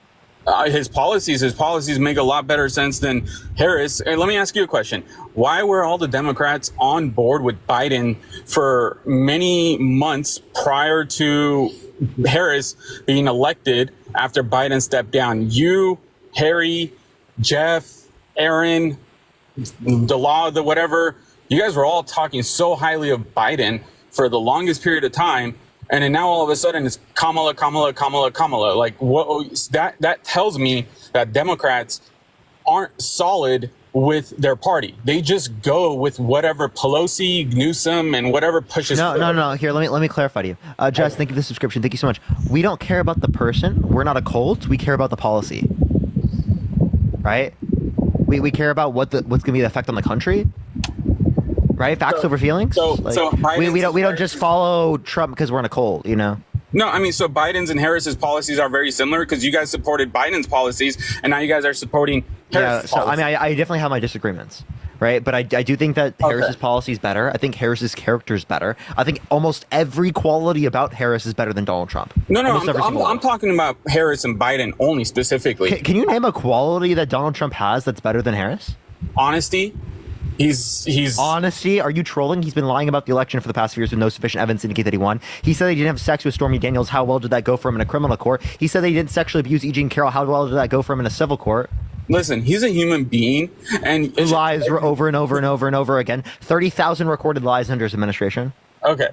His policies make a lot better sense than Harris. And let me ask you a question. Why were all the Democrats on board with Biden for many months prior to Harris being elected after Biden stepped down? You, Harry, Jeff, Aaron, the law, the whatever, you guys were all talking so highly of Biden for the longest period of time. And then now all of a sudden it's Kamala. Like that tells me that Democrats aren't solid with their party. They just go with whatever Pelosi, Newsom, and whatever pushes. No. Here, let me clarify to you. Jess, thank you for the subscription. Thank you so much. We don't care about the person. We're not a cult. We care about the policy. Right? We care about what's going to be the effect on the country. Right? Facts over feelings. We don't just follow Trump because we're in a cult, No, I mean, so Biden's and Harris's policies are very similar because you guys supported Biden's policies and now you guys are supporting Harris's policies. I mean, I definitely have my disagreements, right? But I do think that Harris's policy is better. I think Harris's character is better. I think almost every quality about Harris is better than Donald Trump. No, I'm talking about Harris and Biden only specifically. Can you name a quality that Donald Trump has that's better than Harris? Honesty. He's Honesty? Are you trolling? He's been lying about the election for the past few years with no sufficient evidence to indicate that he won. He said that he didn't have sex with Stormy Daniels. How well did that go for him in a criminal court? He said that he didn't sexually abuse E. Jean Carroll. How well did that go for him in a civil court? Listen, he's a human being, and lies over and over and over and over again. 30,000 recorded lies under his administration. Okay,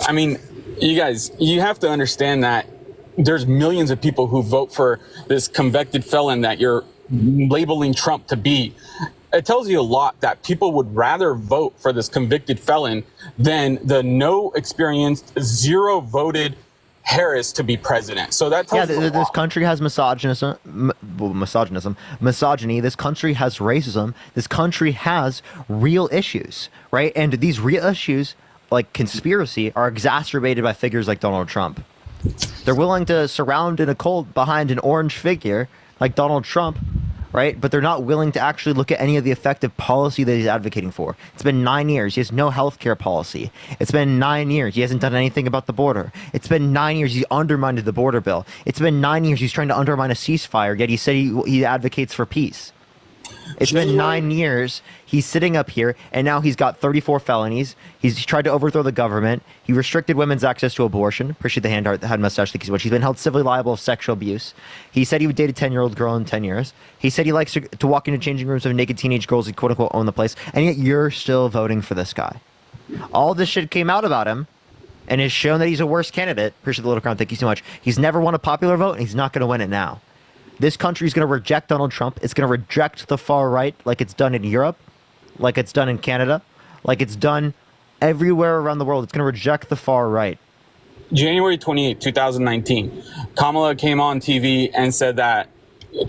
I mean, you guys, you have to understand that there's millions of people who vote for this convicted felon that you're labeling Trump to be. It tells you a lot that people would rather vote for this convicted felon than the no experienced, zero voted Harris to be president. So that tells you this country has misogyny. This country has racism. This country has real issues, right? And these real issues like conspiracy are exacerbated by figures like Donald Trump. They're willing to surround in a cult behind an orange figure like Donald Trump, right? But they're not willing to actually look at any of the effective policy that he's advocating for. It's been 9 years. He has no health care policy. It's been 9 years. He hasn't done anything about the border. It's been 9 years. He undermined the border bill. It's been 9 years. He's trying to undermine a ceasefire, yet he said he advocates for peace. It's been 9 years. He's sitting up here, and now he's got 34 felonies. He's tried to overthrow the government. He restricted women's access to abortion. Appreciate the head mustache. Thank you so much. He's been held civilly liable of sexual abuse. He said he would date a 10-year-old girl in 10 years. He said he likes to walk into changing rooms of naked teenage girls who quote-unquote own the place. And yet you're still voting for this guy. All this shit came out about him and has shown that he's a worse candidate. Appreciate the little crown. Thank you so much. He's never won a popular vote, and he's not going to win it now. This country is going to reject Donald Trump. It's going to reject the far right like it's done in Europe, like it's done in Canada, like it's done everywhere around the world. It's going to reject the far right. January 28, 2019, Kamala came on TV and said that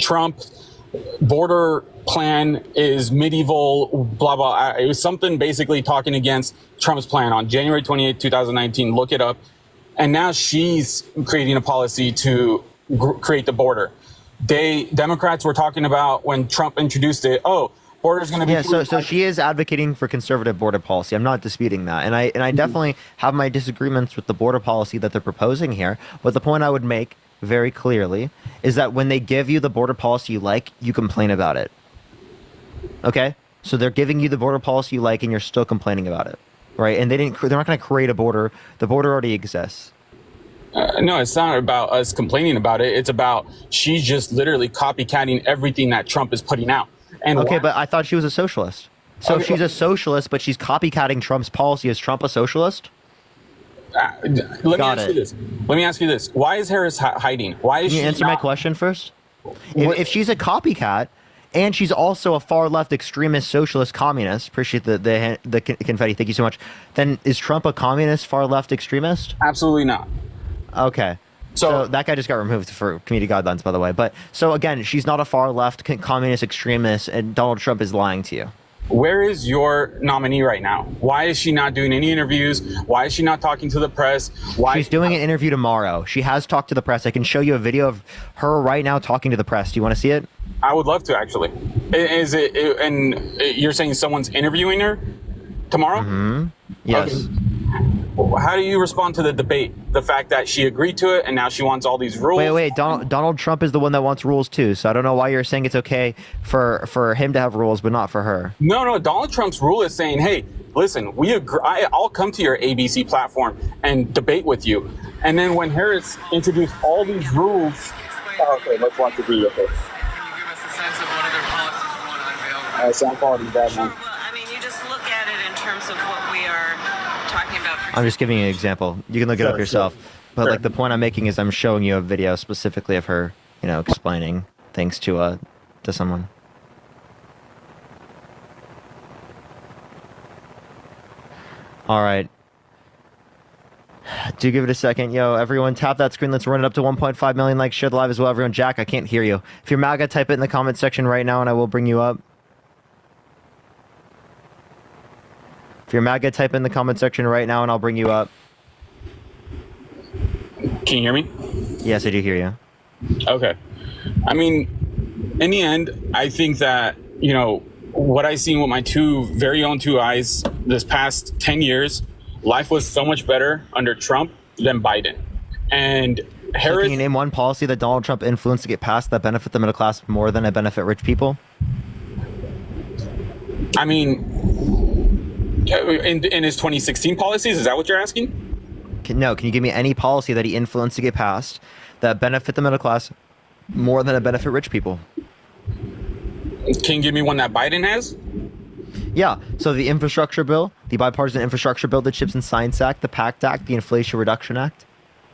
Trump's border plan is medieval, blah, blah. It was something basically talking against Trump's plan on January 28, 2019. Look it up. And now she's creating a policy to create the border. Democrats were talking about when Trump introduced it. Oh, border's going to be. Yeah, so she is advocating for conservative border policy. I'm not disputing that, and I definitely have my disagreements with the border policy that they're proposing here. But the point I would make very clearly is that when they give you the border policy you like, you complain about it. Okay, so they're giving you the border policy you like, and you're still complaining about it, right? And they're not going to create a border. The border already exists. No, it's not about us complaining about it. It's about she's just literally copycatting everything that Trump is putting out. And okay, but I thought she was a socialist. So if she's a socialist, but she's copycatting Trump's policy, is Trump a socialist? Let me ask you this. Why is Harris hiding? Why is Can you answer my question first? If she's a copycat, and she's also a far left extremist socialist communist, appreciate the confetti, thank you so much, then is Trump a communist far left extremist? Absolutely not. Okay. So that guy just got removed for community guidelines, by the way. But so again, she's not a far left communist extremist, and Donald Trump is lying to you. Where is your nominee right now? Why is she not doing any interviews? Why is she not talking to the press? Why she's doing an interview tomorrow. She has talked to the press. I can show you a video of her right now talking to the press. Do you want to see it? I would love to, actually. Is it? And you're saying someone's interviewing her tomorrow? Mm-hmm. Yes. Okay. How do you respond to the debate? The fact that she agreed to it and now she wants all these rules? Wait. Donald Trump is the one that wants rules too. So I don't know why you're saying it's okay for him to have rules, but not for her. No. Donald Trump's rule is saying, hey, listen, we agree. I'll come to your ABC platform and debate with you. And then when Harris introduced all these rules, okay, let's watch the video first. Can you give us a sense of what other policies you want to unveil? Sound quality is bad, man. Well, I mean, you just look at it in terms of what we are talking about. I'm just giving you an example. You can look it up yourself. But like the point I'm making is I'm showing you a video specifically of her, explaining things to someone. All right. Do give it a second. Yo, everyone tap that screen. Let's run it up to 1.5 million likes. Share the live as well. Everyone, Jack, I can't hear you. If you're MAGA, type it in the comment section right now and I will bring you up. If you're MAGA, type in the comment section right now and I'll bring you up. Can you hear me? Yes, I do hear you. Okay. I mean, in the end, I think that, what I've seen with my very own two eyes this past 10 years, life was so much better under Trump than Biden. And Harris... So can you name one policy that Donald Trump influenced to get passed that benefit the middle class more than it benefit rich people? I mean, in his 2016 policies, is that what you're asking? Can you give me any policy that he influenced to get passed that benefit the middle class more than it benefit rich people? Can you give me one that Biden has? Yeah, so the infrastructure bill, the bipartisan infrastructure bill, the Chips and Science Act, the PACT Act, the Inflation Reduction Act.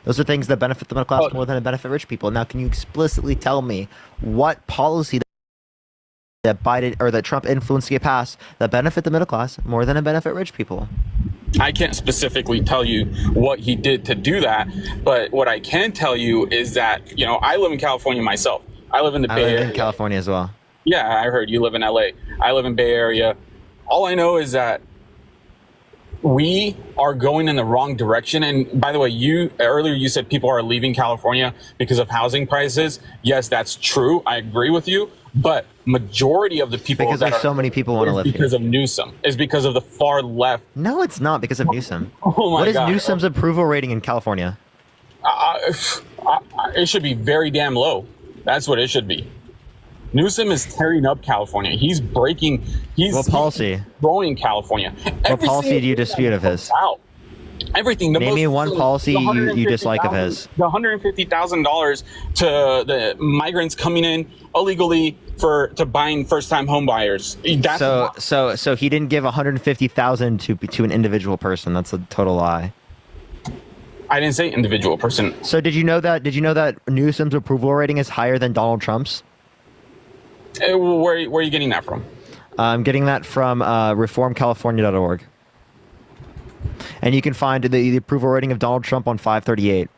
Those are things that benefit the middle class more than it benefit rich people. Now, can you explicitly tell me what policy that Biden or that Trump influenced to get passed that benefit the middle class more than it benefit rich people? I can't specifically tell you what he did to do that, but what I can tell you is that, I live in California myself. I live in the Bay Area. I live in California as well. Yeah, I heard you live in LA. I live in Bay Area. All I know is that we are going in the wrong direction. And by the way, earlier you said people are leaving California because of housing prices. Yes, that's true. I agree with you. But majority of the people Because there's so many people want to live because here. of Newsom is because of the far left. No, it's not because of Newsom. Oh my What is God. Newsom's approval rating in California? It should be very damn low. That's what it should be. Newsom is tearing up California. He's breaking. What policy? Growing California. What policy do you dispute of his? Out. Everything. Name me one policy you dislike of his. The $150,000 to the migrants coming in illegally to buying first-time home buyers. So he didn't give $150,000 to an individual person. That's a total lie. I didn't say individual person. So did you know that Newsom's approval rating is higher than Donald Trump's? Where are you getting that from? I'm getting that from reformcalifornia.org. And you can find the approval rating of Donald Trump on 538.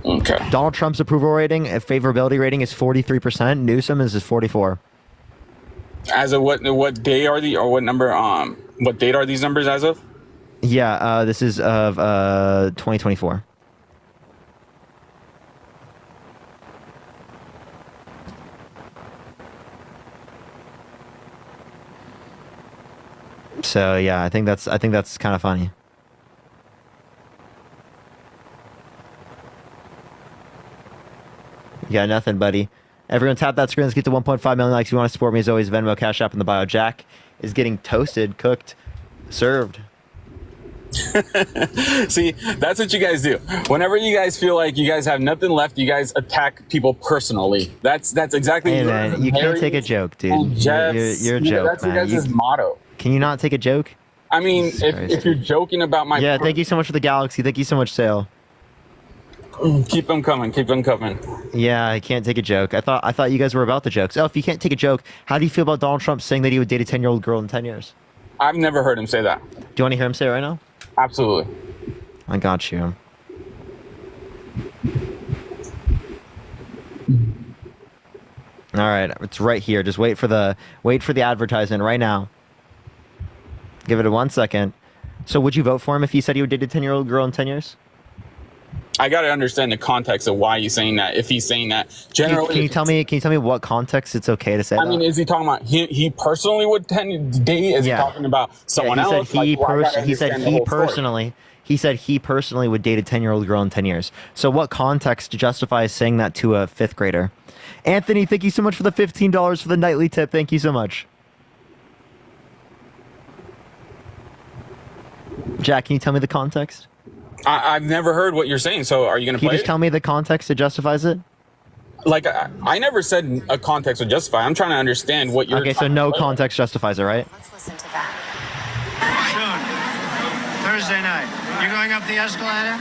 Okay. Donald Trump's approval rating, favorability rating is 43%. Newsom is 44. As of what day are the or what number? What date are these numbers as of? Yeah, this is of 2024. So yeah, I think that's kind of funny. Yeah, nothing, buddy. Everyone tap that screen. Let's get to 1.5 million likes. If you want to support me, as always, Venmo, Cash App in the bio. Jack is getting toasted, cooked, served. See, that's what you guys do. Whenever you guys feel like you guys have nothing left, you guys attack people personally. That's exactly. Hey man, you can't take a joke, dude. You're a joke, that's man. That's your guys' motto. Can you not take a joke? I mean, if you're joking about my thank you so much for the galaxy. Thank you so much, Sale. Keep them coming. Keep them coming. Yeah, I can't take a joke. I thought you guys were about the jokes. Oh, if you can't take a joke, how do you feel about Donald Trump saying that he would date a 10-year-old girl in 10 years? I've never heard him say that. Do you want to hear him say it right now? Absolutely. I got you. All right, it's right here. Just wait for the advertisement right now. Give it 1 second. So would you vote for him if he said he would date a 10-year-old girl in 10 years? I got to understand the context of why he's saying that. If he's saying that, generally, can you tell me what context it's okay to say? I mean, is he talking about he personally would date? Is he talking about someone else? He said he personally would date a 10-year-old girl in 10 years. So what context justifies saying that to a fifth grader? Anthony, thank you so much for the $15 for the nightly tip. Thank you so much. Jack, can you tell me the context? I've never heard what you're saying, so are you going to play it? Can you just tell me the context that justifies it? Like, I never said a context would justify. I'm trying to understand what you're... Okay, so no context justifies it, right? Let's listen to that. Soon, Thursday night, you're going up the escalator?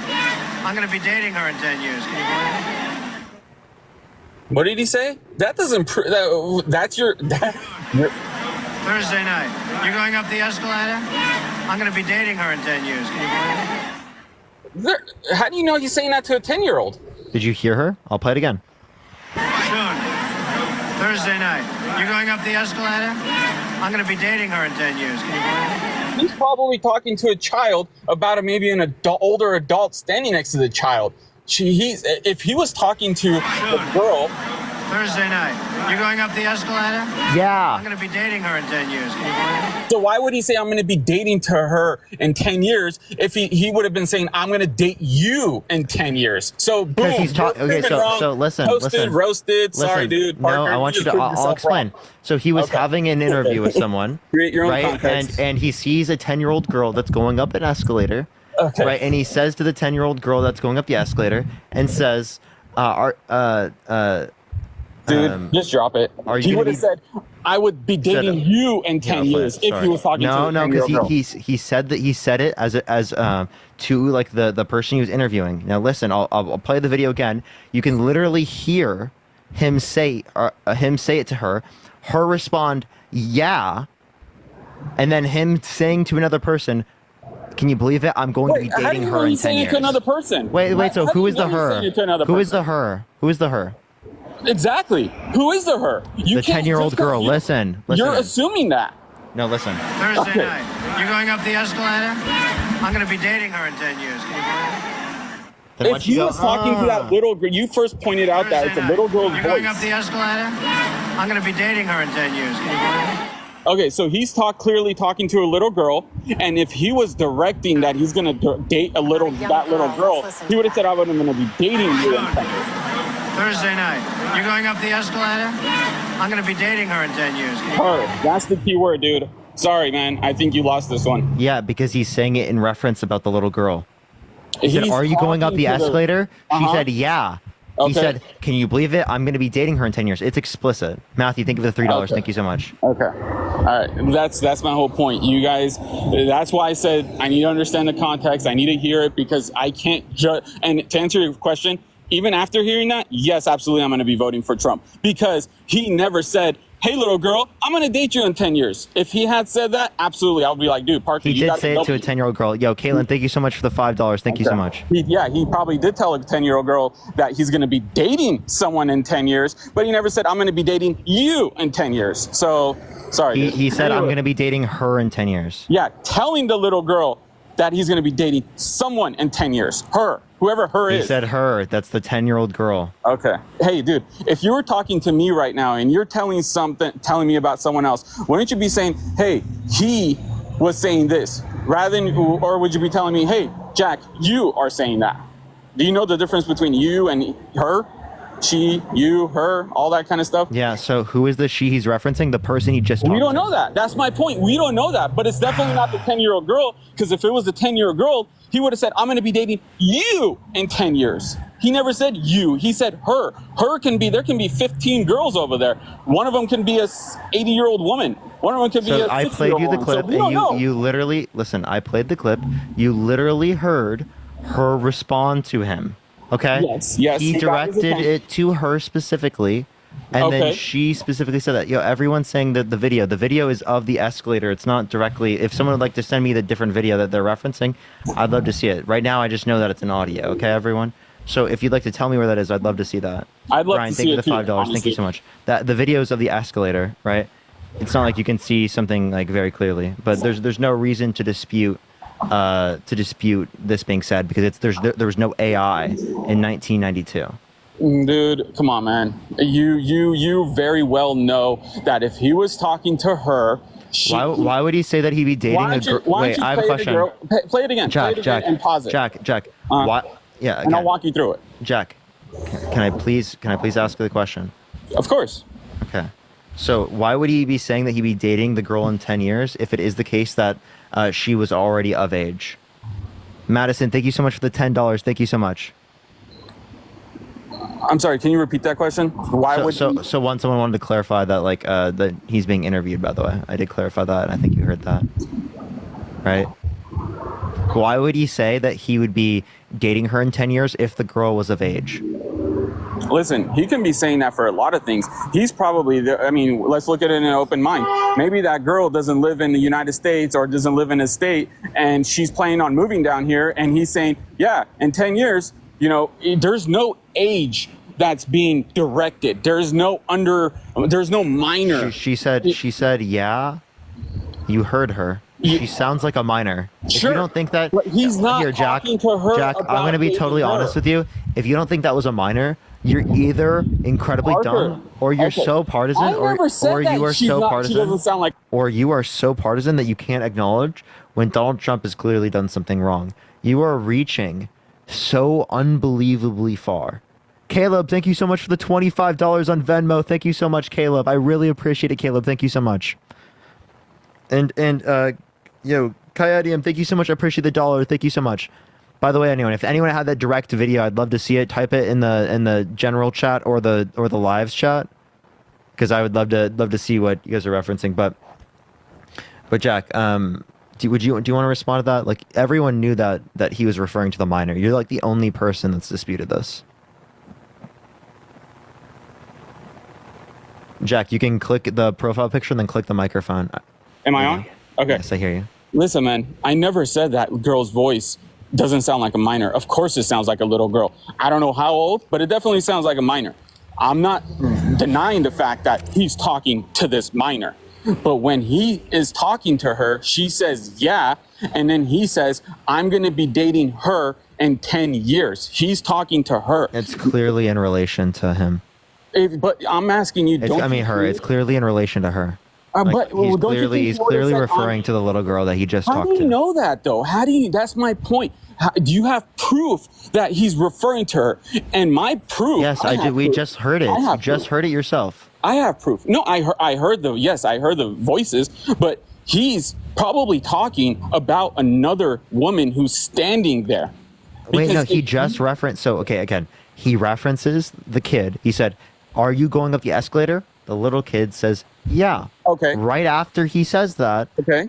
I'm going to be dating her in 10 years. Can you believe it? What did he say? That doesn't... that's your... Thursday night, you're going up the escalator? I'm going to be dating her in 10 years. Can you believe it? How do you know he's saying that to a 10-year-old? Did you hear her? I'll play it again. Soon, Thursday night, you're going up the escalator? I'm going to be dating her in 10 years. Can you believe it? He's probably talking to a child about maybe an older adult standing next to the child. If he was talking to a girl... Thursday night, you're going up the escalator? Yeah. I'm going to be dating her in 10 years. Can you believe it? So why would he say I'm going to be dating to her in 10 years if he would have been saying I'm going to date you in 10 years? So boom. Because he's talking. Okay, so listen, toasted, roasted. Sorry, dude. No, I want you to. I'll explain. So he was having an interview with someone, Create your own right? context. And he sees a 10-year-old girl that's going up an escalator, right? And he says to the 10-year-old girl that's going up the escalator, and says, Dude, just drop it. He would have said, I would be dating you in 10 years if he was talking to a 10-year-old girl. He said that he said it as to like the person he was interviewing. Now listen, I'll play the video again. You can literally hear him say it to her, her respond, yeah, and then him saying to another person, can you believe it? I'm going to be dating her in 10 years. To another person? Wait, so who is the her? Who is the her? Who is the her? Exactly. Who is the her? The 10-year-old girl. Listen. You're assuming that. No, listen. Thursday night. You're going up the escalator? I'm going to be dating her in 10 years. Can you believe it? Then why If he was talking to that little girl, you first pointed out that it's a little girl's You're going up voice. the escalator? I'm going to be dating her in 10 years. Can you believe it? Okay, so he's clearly talking to a little girl, and if he was directing that he's gonna date that little girl, he would have said, "I'm gonna be dating you." Thursday night. You're going up the escalator? I'm going to be dating her in 10 years. Can you Her. That's the key word, dude. Sorry, man. I think you lost this one. Yeah, because he's saying it in reference about the little girl. He said, He's "Are you going up talking the to the- escalator?" She Uh-huh. said, "Yeah." He Okay. said, "Can you believe it? I'm going to be dating her in 10 years." It's explicit. Matthew, thank you for the $3. Okay. Thank you so much. Okay. All right. That's my whole point. You guys, that's why I said I need to understand the context. I need to hear it because I can't judge. And to answer your question, even after hearing that, yes, absolutely, I'm going to be voting for Trump because he never said, "Hey, little girl, I'm going to date you in 10 years. If he had said that, absolutely, I would be like, dude, Parker, He you did gotta say it help to a me. 10-year-old girl. Yo, Caitlin, thank you so much for the $5. Thank you so much. He probably did tell a 10-year-old girl that he's going to be dating someone in 10 years, but he never said, I'm going to be dating you in 10 years. So, sorry. He said, "I'm Anyway. going to be dating her in 10 years." Yeah, telling the little girl that he's going to be dating someone in 10 years. Her, whoever her He is. said her. That's the 10-year-old girl. Okay. Hey, dude, if you were talking to me right now and you're telling me about someone else, wouldn't you be saying, "Hey, he was saying this," rather than, or would you be telling me, "Hey, Jack, you are saying that"? Do you know the difference between you and her? She, you, her, all that kind of stuff? Yeah, so who is the she he's referencing? The person he just talked We don't to. know that. That's my point. We don't know that. But it's definitely not the 10-year-old girl, because if it was the 10-year-old girl, he would have said, "I'm going to be dating you in 10 years. He never said you. He said her. There can be 15 girls over there. One of them can be a 80-year-old woman. One of them can be So a I 60-year-old played you the woman. clip, So we don't know. and you literally, listen, I played the clip. You literally heard her respond to him. Okay? Yes, He got his directed attention. it to her specifically, and then Okay. she specifically said that. Yo, everyone's saying that the video is of the escalator. It's not directly. If someone would like to send me the different video that they're referencing, I'd love to see it. Right now, I just know that it's an audio. Okay, everyone? So if you'd like to tell me where that is, I'd love to see that. I'd love Brian, to thank see you it for the too, $5. Thank you honestly. so much. The videos of the escalator, right? It's not like you can see something like very clearly, but there's no reason to dispute this being said because there was no AI in 1992. Dude, come on, man. You very well know that if he was talking to her, Why would he say that he'd be dating Why a don't you- girl? why don't Wait, you I have a play the question. girl- play it again. Jack, Play it again Jack, and pause it. Jack. Why? Yeah, and I'll again. walk you through it. Jack, can I please ask you the question? Of course. Okay. So why would he be saying that he'd be dating the girl in 10 years if it is the case that she was already of age? Madison, thank you so much for the $10. Thank you so much. I'm sorry. Can you repeat that question? Why would so one someone wanted to clarify that that he's being interviewed, by the way. I did clarify that, and I think you heard that. Right? Why would he say that he would be dating her in 10 years if the girl was of age? Listen, he can be saying that for a lot of things. He's probably, let's look at it in an open mind. Maybe that girl doesn't live in the United States or doesn't live in a state, and she's planning on moving down here, and he's saying, yeah, in 10 years, there's no age that's being directed. There's no minor. She said, yeah. You heard her. She sounds like a minor. If Sure. you don't think that, But he's not here, Jack. talking to her Jack, I'm about going to be dating totally her. honest with you. If you don't think that was a minor, you're either incredibly Parker, dumb, or you're okay. so partisan, I never said or that you are she's so not- she partisan, doesn't sound like. or you are so partisan that you can't acknowledge when Donald Trump has clearly done something wrong. You are reaching so unbelievably far. Caleb, thank you so much for the $25 on Venmo. Thank you so much, Caleb. I really appreciate it, Caleb. Thank you so much. And Kayadium, thank you so much. I appreciate the $1. Thank you so much. By the way, if anyone had that direct video, I'd love to see it. Type it in the general chat or the lives chat, because I would love to see what you guys are referencing. But Jack, do you want to respond to that? Like, everyone knew that he was referring to the minor. You're like the only person that's disputed this. Jack, you can click the profile picture and then click the microphone. Am I on? Okay. Yes, I hear you. Listen, man, I never said that girl's voice doesn't sound like a minor. Of course it sounds like a little girl. I don't know how old, but it definitely sounds like a minor. I'm not denying the fact that he's talking to this minor. But when he is talking to her, she says, yeah. And then he says, I'm going to be dating her in 10 years. He's talking to her. It's clearly in relation to him. But I'm asking you, Her. It's clearly in relation to her. But he's clearly referring to the little girl that he just How talked do you to. know that, though? How do you? That's my point. Do you have proof that he's referring to her? And my proof. Yes, I do. We just heard it. You just heard it yourself. I have proof. No, I heard the voices, but he's probably talking about another woman who's standing there. Wait, no, he just referenced. So, okay, again, he references the kid. He said, "Are you going up the escalator?" The little kid says, "Yeah." Okay. Right after he says that,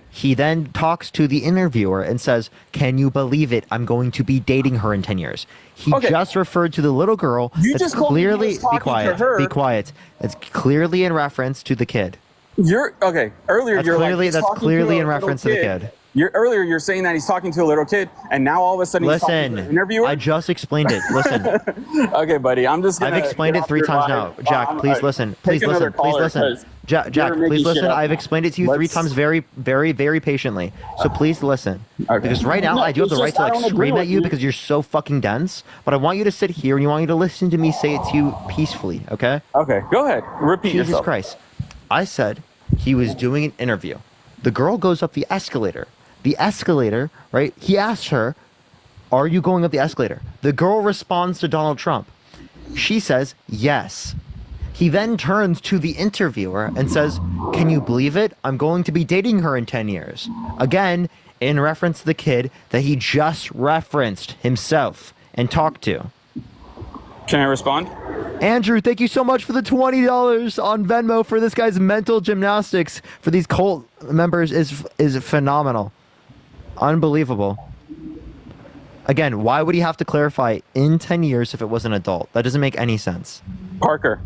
he then talks to the interviewer and says, "Can you believe it? I'm going to be dating her in 10 years." He just referred to the little girl. You that's just told me he clearly was talking to her. Be quiet. It's clearly in reference to the kid. You're okay. Earlier, That's you're clearly like, he's talking clearly to a in little reference to the kid. You're saying that he's talking to a little kid, and now all of a sudden he's talking to the interviewer. I just explained it. Listen. Okay, buddy. I'm just. I've explained it 3 times now. Jack, please listen. Please listen. Please listen. Jack, please listen. I've explained it to you 3 times very, very, very patiently. So please listen. Because right now I do have the right to like scream at you because you're so fucking dense. But I want you to sit here and you want you to listen to me say it to you peacefully. Okay? Okay. Go ahead. Repeat Jesus yourself. Christ. I said he was doing an interview. The girl goes up the escalator. The escalator, right? He asks her, "Are you going up the escalator?" The girl responds to Donald Trump. She says, "Yes." He then turns to the interviewer and says, "Can you believe it? I'm going to be dating her in 10 years." Again, in reference to the kid that he just referenced himself and talked to. Can I respond? Andrew, thank you so much for the $20 on Venmo for this guy's mental gymnastics for these cult members is phenomenal. Unbelievable. Again, why would he have to clarify in 10 years if it was an adult? That doesn't make any sense. Parker,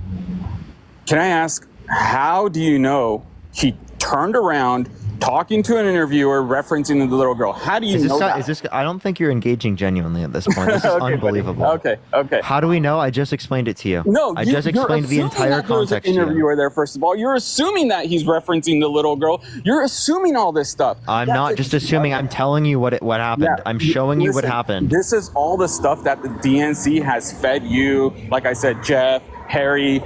can I ask, how do you know he turned around talking to an interviewer referencing the little girl? How do you know that? I don't think you're engaging genuinely at this point. This is unbelievable. Okay. How do we know? I just explained it to you. No, I just explained the entire context to you. Interviewer you. there, first of all. You're assuming that he's referencing the little girl. You're assuming all this stuff. I'm not just assuming. I'm telling you what happened. Yeah, I'm showing you what happened. This is all the stuff that the DNC has fed you. Like I said, Jeff, Harry,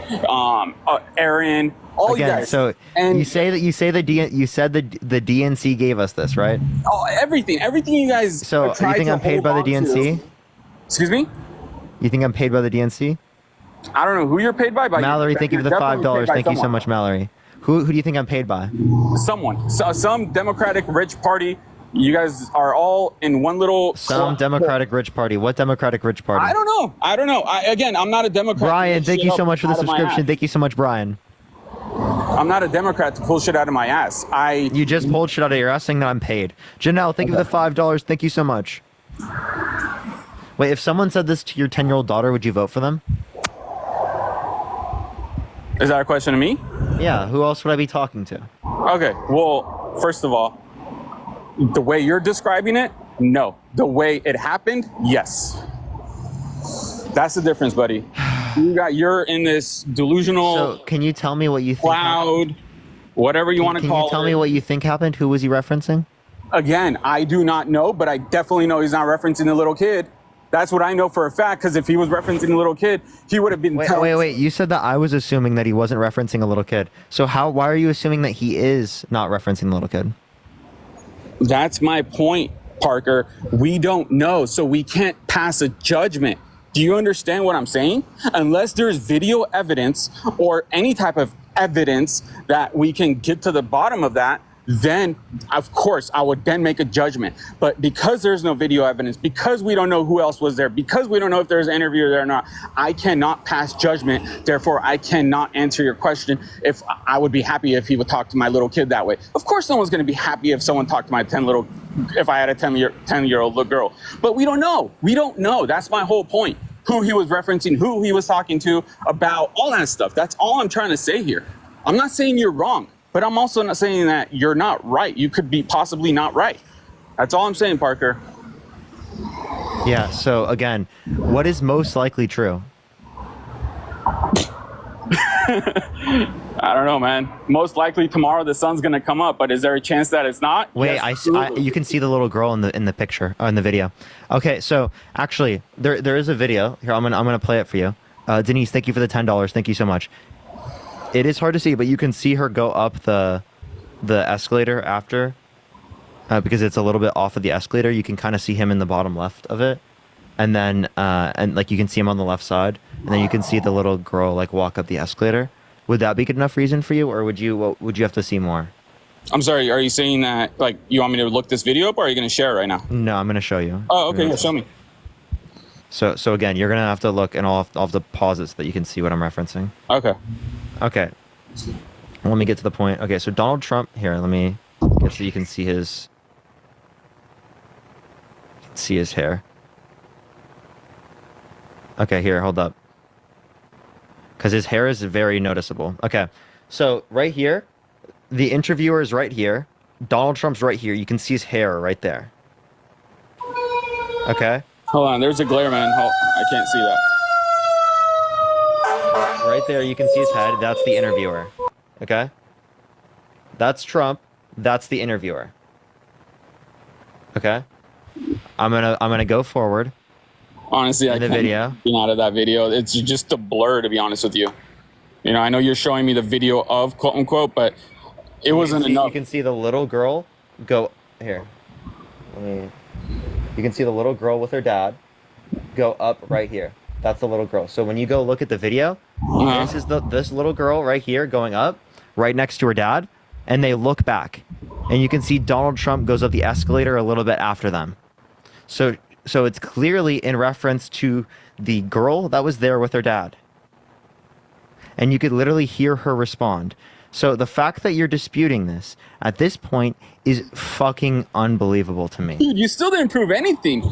Aaron. All Again, you guys. So and you said the DNC gave us this, right? Oh, everything you guys. So you think I'm paid by the DNC? Excuse me? You think I'm paid by the DNC? I don't know who you're paid by. But Mallory, thank you for the $5. Thank you so much, Mallory. Who do you think I'm paid by? Someone. Some Democratic rich party. You guys are all in one little. Some Democratic rich party. What Democratic rich party? I don't know. Again, I'm not a Democrat. Brian, thank you so much for the subscription. Thank you so much, Brian. I'm not a Democrat to pull shit out of my ass. You just pulled shit out of your ass saying that I'm paid. Janelle, thank you for the $5. Thank you so much. Wait, if someone said this to your 10-year-old daughter, would you vote for them? Is that a question to me? Yeah, who else would I be talking to? Okay, well, first of all, the way you're describing it, no. The way it happened, yes. That's the difference, buddy. You're in this delusional. So can you tell me what you think? Cloud, whatever you want to call it. Can you tell me what you think happened? Who was he referencing? Again, I do not know, but I definitely know he's not referencing the little kid. That's what I know for a fact, because if he was referencing the little kid, he would have been. Wait. You said that I was assuming that he wasn't referencing a little kid. So why are you assuming that he is not referencing the little kid? That's my point, Parker. We don't know, so we can't pass a judgment. Do you understand what I'm saying? Unless there's video evidence or any type of evidence that we can get to the bottom of that, then of course I would then make a judgment. But because there's no video evidence, because we don't know who else was there, because we don't know if there's an interviewer there or not, I cannot pass judgment. Therefore, I cannot answer your question. If I would be happy if he would talk to my little kid that way. Of course, no one's going to be happy if someone talked to my if I had a 10-year-old little girl. But we don't know. We don't know. That's my whole point. Who he was referencing, who he was talking to, about all that stuff. That's all I'm trying to say here. I'm not saying you're wrong, but I'm also not saying that you're not right. You could be possibly not right. That's all I'm saying, Parker. Yeah, so again, what is most likely true? I don't know, man. Most likely tomorrow the sun's gonna come up, but is there a chance that it's not? Wait, Yes, you can see the little girl in the picture in the video. Okay, so actually there is a video here. I'm gonna play it for you. Denise, thank you for the $10. Thank you so much. It is hard to see, but you can see her go up the escalator after, because it's a little bit off of the escalator. You can kind of see him in the bottom left of it, and then and like you can see him on the left side, and then you can see the little girl like walk up the escalator. Would that be good enough reason for you, or would you have to see more? I'm sorry. Are you saying that like you want me to look this video up, or are you gonna share it right now? No, I'm gonna show you. Oh, okay. Yeah, show me. So again, you're gonna have to look and all of the pauses so that you can see what I'm referencing. Okay. Okay. Let me get to the point. Okay, so Donald Trump here. Let me get so you can see his hair. Okay, here, hold up. Because his hair is very noticeable. Okay, so right here, the interviewer is right here. Donald Trump's right here. You can see his hair right there. Okay. Hold on, there's a glare, man. I can't see that. Right there, you can see his head. That's the interviewer. Okay. That's Trump. That's the interviewer. Okay. I'm gonna go forward. Honestly, I can't video. get out of that video. It's just a blur, to be honest with you. You know, I know you're showing me the video of quote unquote, but it wasn't enough. You can see the little girl go here. You can see the little girl with her dad go up right here. That's the little girl. So when you go look at the video, this is this little girl right here going up, right next to her dad, and they look back, and you can see Donald Trump goes up the escalator a little bit after them. So it's clearly in reference to the girl that was there with her dad. And you could literally hear her respond. So the fact that you're disputing this at this point is fucking unbelievable to me. Dude, you still didn't prove anything.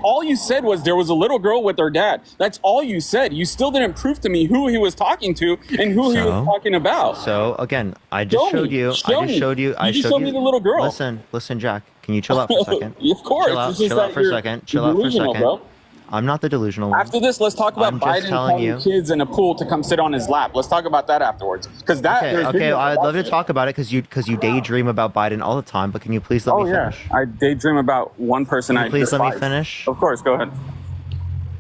All you said was there was a little girl with her dad. That's all you said. You still didn't prove to me who he was talking to and who he was talking about. So again, I just showed you. You showed me the little girl. Listen, Jack. Can you chill out for a second? Of course. Chill out for a second. Bro. I'm not the delusional one. After this, let's talk about Biden telling kids in a pool to come sit on his lap. Let's talk about that afterwards. Because Okay, I'd love to talk about it because you daydream about Biden all the time. But can you please let me finish? I daydream about one person. Please let me finish. Of course, go ahead.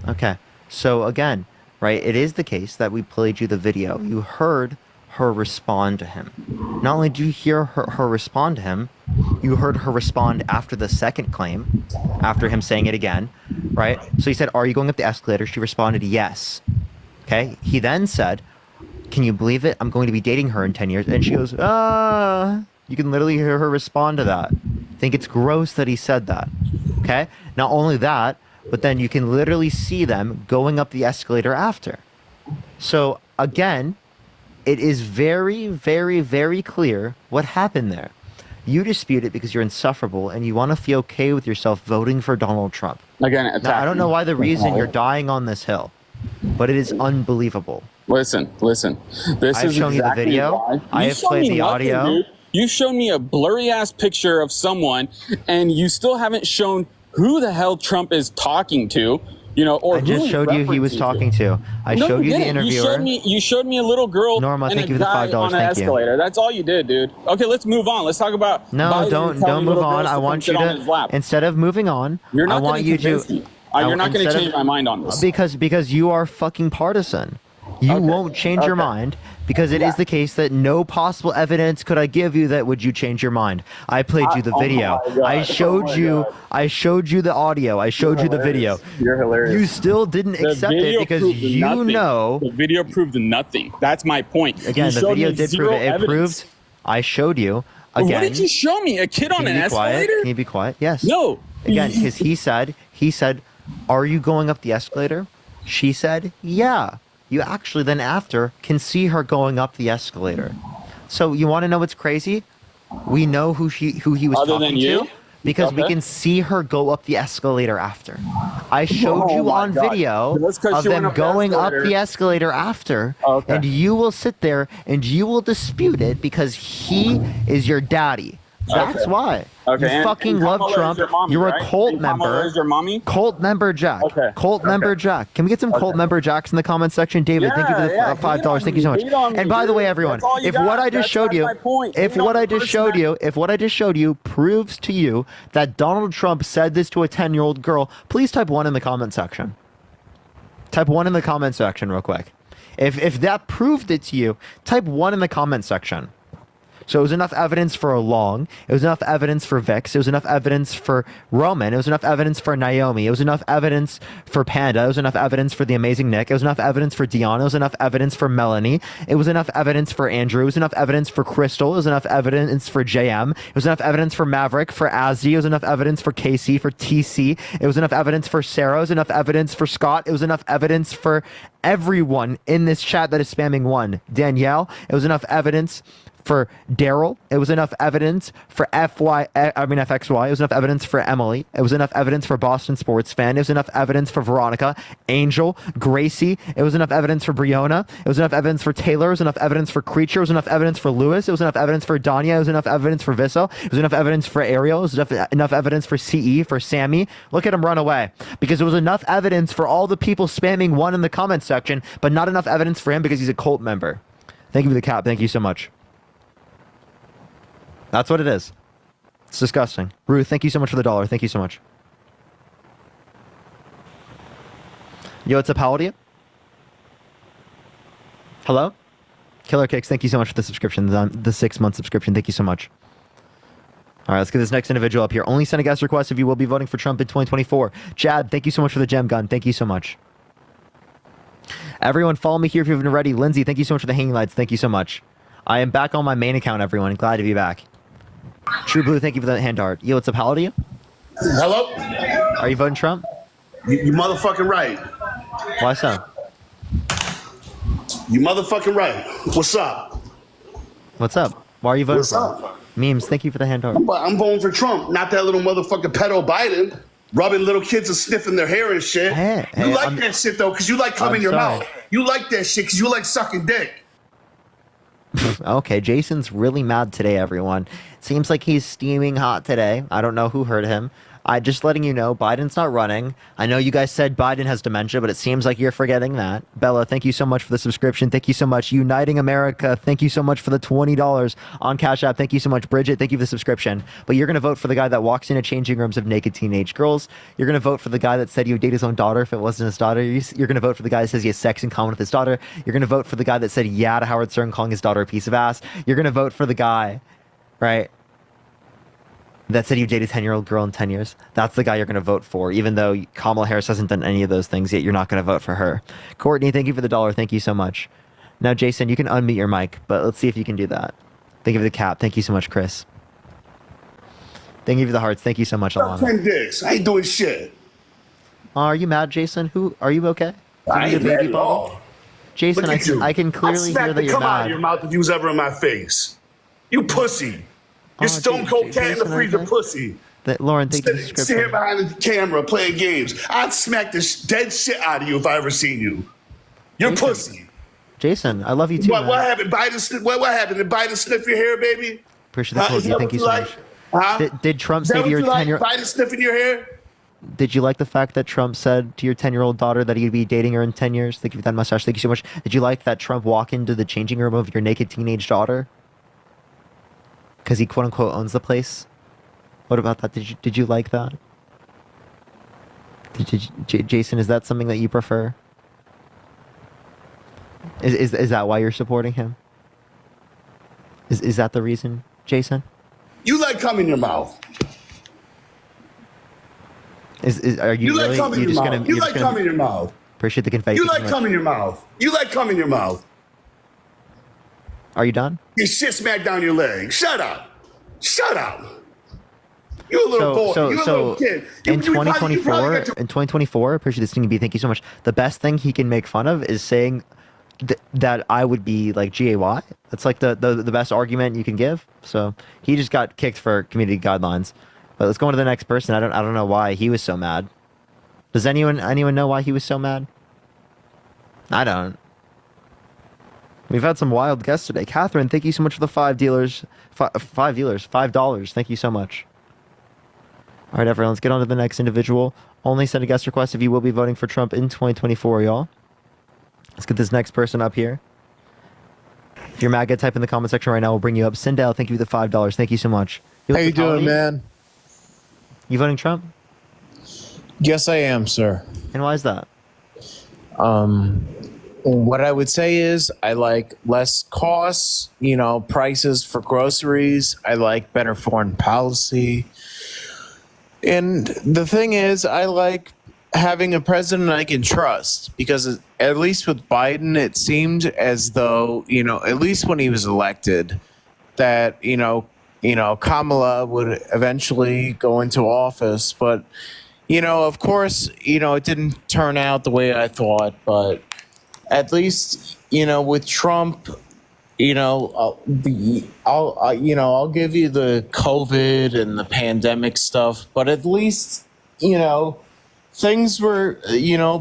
Okay, so again, right? It is the case that we played you the video. You heard her respond to him. Not only did you hear her respond to him, you heard her respond after the second claim, after him saying it again, right? So he said, "Are you going up the escalator?" She responded, "Yes." Okay. He then said, "Can you believe it? I'm going to be dating her in 10 years." And she goes, "Ah." You can literally hear her respond to that. I think it's gross that he said that. Okay. Not only that, but then you can literally see them going up the escalator after. So again, it is very, very, very clear what happened there. You dispute it because you're insufferable and you want to feel okay with yourself voting for Donald Trump. Again, now, I don't know why the reason you're dying on this hill, but it is unbelievable. Listen. I've shown you the video. I have played the audio. Dude. You've shown me a blurry ass picture of someone, and you still haven't shown who the hell Trump is talking to. You know, or I just showed you he was talking to. I showed you the interviewer. You showed me a little girl Norma, and thank you a for the guy $5. on an escalator. That's all you did, dude. Okay, let's move on. Let's talk about. No, Biden don't move on. I want you to. Instead of moving on, you're not I want you to. You're not going to change my mind on this. Because you are fucking partisan. You won't change your mind because it is the case that no possible evidence could I give you that would you change your mind. I played you the video. I showed you the audio. I showed you the video. You're hilarious. You still didn't accept it because you know the video proved nothing. That's my point. Again, the video did prove it. It proved. I showed you. Again, what did you show me? A kid on an escalator? Can you be quiet? Yes. No. Again, because he said, "Are you going up the escalator?" She said, "Yeah." You actually then after can see her going up the escalator. So you want to know what's crazy? We know who he was talking to because we can see her go up the escalator after. I showed you on video of them going up the escalator after, and you will sit there and you will dispute it because he is your daddy. That's why. Okay, You and fucking love Kamala is Trump. your mommy, You're right? a cult And Kamala member. is your mommy? Cult member Jack. Okay. Cult member Jack. Can we get some cult member Jacks in the comment section? David, thank you for the $5. Thank you so much. And by the way, everyone, if what I just showed you, if what I just showed you proves to you that Donald Trump said this to a 10-year-old girl, please type 1 in the comment section. Type 1 in the comment section real quick. If that proved it to you, type 1 in the comment section. So it was enough evidence for Long. It was enough evidence for Vix. It was enough evidence for Roman. It was enough evidence for Naomi. It was enough evidence for Panda. It was enough evidence for the amazing Nick. It was enough evidence for Dion. It was enough evidence for Melanie. It was enough evidence for Andrew. It was enough evidence for Crystal. It was enough evidence for JM. It was enough evidence for Maverick, for Azzy. It was enough evidence for Casey, for TC. It was enough evidence for Sarah. It was enough evidence for Scott. It was enough evidence for everyone in this chat that is spamming 1. Danielle. It was enough evidence for Daryl. It was enough evidence for FXY. It was enough evidence for Emily. It was enough evidence for Boston Sports Fan. It was enough evidence for Veronica, Angel, Gracie. It was enough evidence for Brianna. It was enough evidence for Taylor. It was enough evidence for Creature. It was enough evidence for Lewis. It was enough evidence for Danya. It was enough evidence for Vissa. It was enough evidence for Ariel. It was enough evidence for CE, for Sammy. Look at him run away. Because it was enough evidence for all the people spamming 1 in the comment section, but not enough evidence for him because he's a cult member. Thank you for the cap. Thank you so much. That's what it is. It's disgusting. Ruth, thank you so much for the $1. Thank you so much. Yo, what's up? How old are you? Hello? Killer Kicks, thank you so much for the subscription, the 6-month subscription. Thank you so much. All right, let's get this next individual up here. Only send a guest request if you will be voting for Trump in 2024. Chad, thank you so much for the gem gun. Thank you so much. Everyone, follow me here if you haven't already. Lindsay, thank you so much for the hanging lights. Thank you so much. I am back on my main account, everyone. Glad to be back. True Blue, thank you for the hand art. Yo, what's up? How old are you? Hello? Are you voting Trump? You motherfucking right. Why so? You motherfucking right. What's up? What's up? Why are you voting What's for up? Memes, thank you for the hand art. I'm voting for Trump, not that little motherfucking pedo Biden, rubbing little kids and sniffing their hair and shit. You like that shit, though, because you like cum in your mouth. You like that shit because you like sucking dick. Okay, Jason's really mad today, everyone. Seems like he's steaming hot today. I don't know who hurt him. I just letting you know, Biden's not running. I know you guys said Biden has dementia, but it seems like you're forgetting that. Bella, thank you so much for the subscription. Thank you so much. Uniting America, thank you so much for the $20 on Cash App. Thank you so much. Bridget, thank you for the subscription. But you're going to vote for the guy that walks into changing rooms of naked teenage girls. You're going to vote for the guy that said he would date his own daughter if it wasn't his daughter. You're going to vote for the guy that says he has sex in common with his daughter. You're going to vote for the guy that said yeah to Howard Stern calling his daughter a piece of ass. You're going to vote for the guy, right, that said you dated a 10-year-old girl in 10 years. That's the guy you're going to vote for, even though Kamala Harris hasn't done any of those things yet. You're not going to vote for her. Courtney, thank you for the $1. Thank you so much. Now, Jason, you can unmute your mic, but let's see if you can do that. Thank you for the cap. Thank you so much, Chris. Thank you for the hearts. Thank you so much, Alana. 10 dicks. I ain't doing shit. Are you mad, Jason? Are you okay? I ain't mad at all. Jason, Look at you. I can clearly I'd smack hear that the you're cum out of mad. your mouth if you was ever in my face. You pussy. You're stone cold cat in the Jason, freezer okay. pussy. Lauren, thank you for the Sit here subscription. behind the camera playing games. I'd smack the dead shit out of you if I ever seen you. You're Jason. pussy. Jason, I love you too. What man. happened? What happened? Did Biden sniff your hair, baby? Appreciate the Is quote. that Thank what you so like? much. Huh? Did Trump Is say that to what your you like? 10-year? Biden sniffing your hair? Did you like the fact that Trump said to your 10-year-old daughter that he'd be dating her in 10 years? Thank you for that mustache. Thank you so much. Did you like that Trump walk into the changing room of your naked teenage daughter? Because he quote unquote owns the place. What about that? Did you like that? Jason, is that something that you prefer? Is that why you're supporting him? Is that the reason, Jason? You like cum in your mouth. Are you You like really? cum in You're your just mouth. gonna, You you're like just cum gonna in your mouth. appreciate the confetti. You Thank like so much. cum in your mouth. You like cum in your mouth. Are you done? You shit smack down your leg. Shut up. Shut up. You a little boy. You a little kid. In You probably 2024, got your- in 2024, appreciate this thing. Thank you so much. The best thing he can make fun of is saying that I would be like gay. That's like the best argument you can give. So he just got kicked for community guidelines. But let's go on to the next person. I don't know why he was so mad. Does anyone know why he was so mad? I don't. We've had some wild guests today. Catherine, thank you so much for the $5. Thank you so much. All right, everyone, let's get on to the next individual. Only send a guest request if you will be voting for Trump in 2024, y'all. Let's get this next person up here. If you're mad, type in the comment section right now. We'll bring you up. Sindel, thank you for the $5. Thank you so much. How you doing, man? You voting Trump? Yes, I am, sir. And why is that? What I would say is I like less costs, prices for groceries. I like better foreign policy. And the thing is, I like having a president I can trust, because at least with Biden, it seemed as though, at least when he was elected, that, Kamala would eventually go into office. But, of course, it didn't turn out the way I thought. But at least, with Trump, I'll give you the COVID and the pandemic stuff, but at least, things were,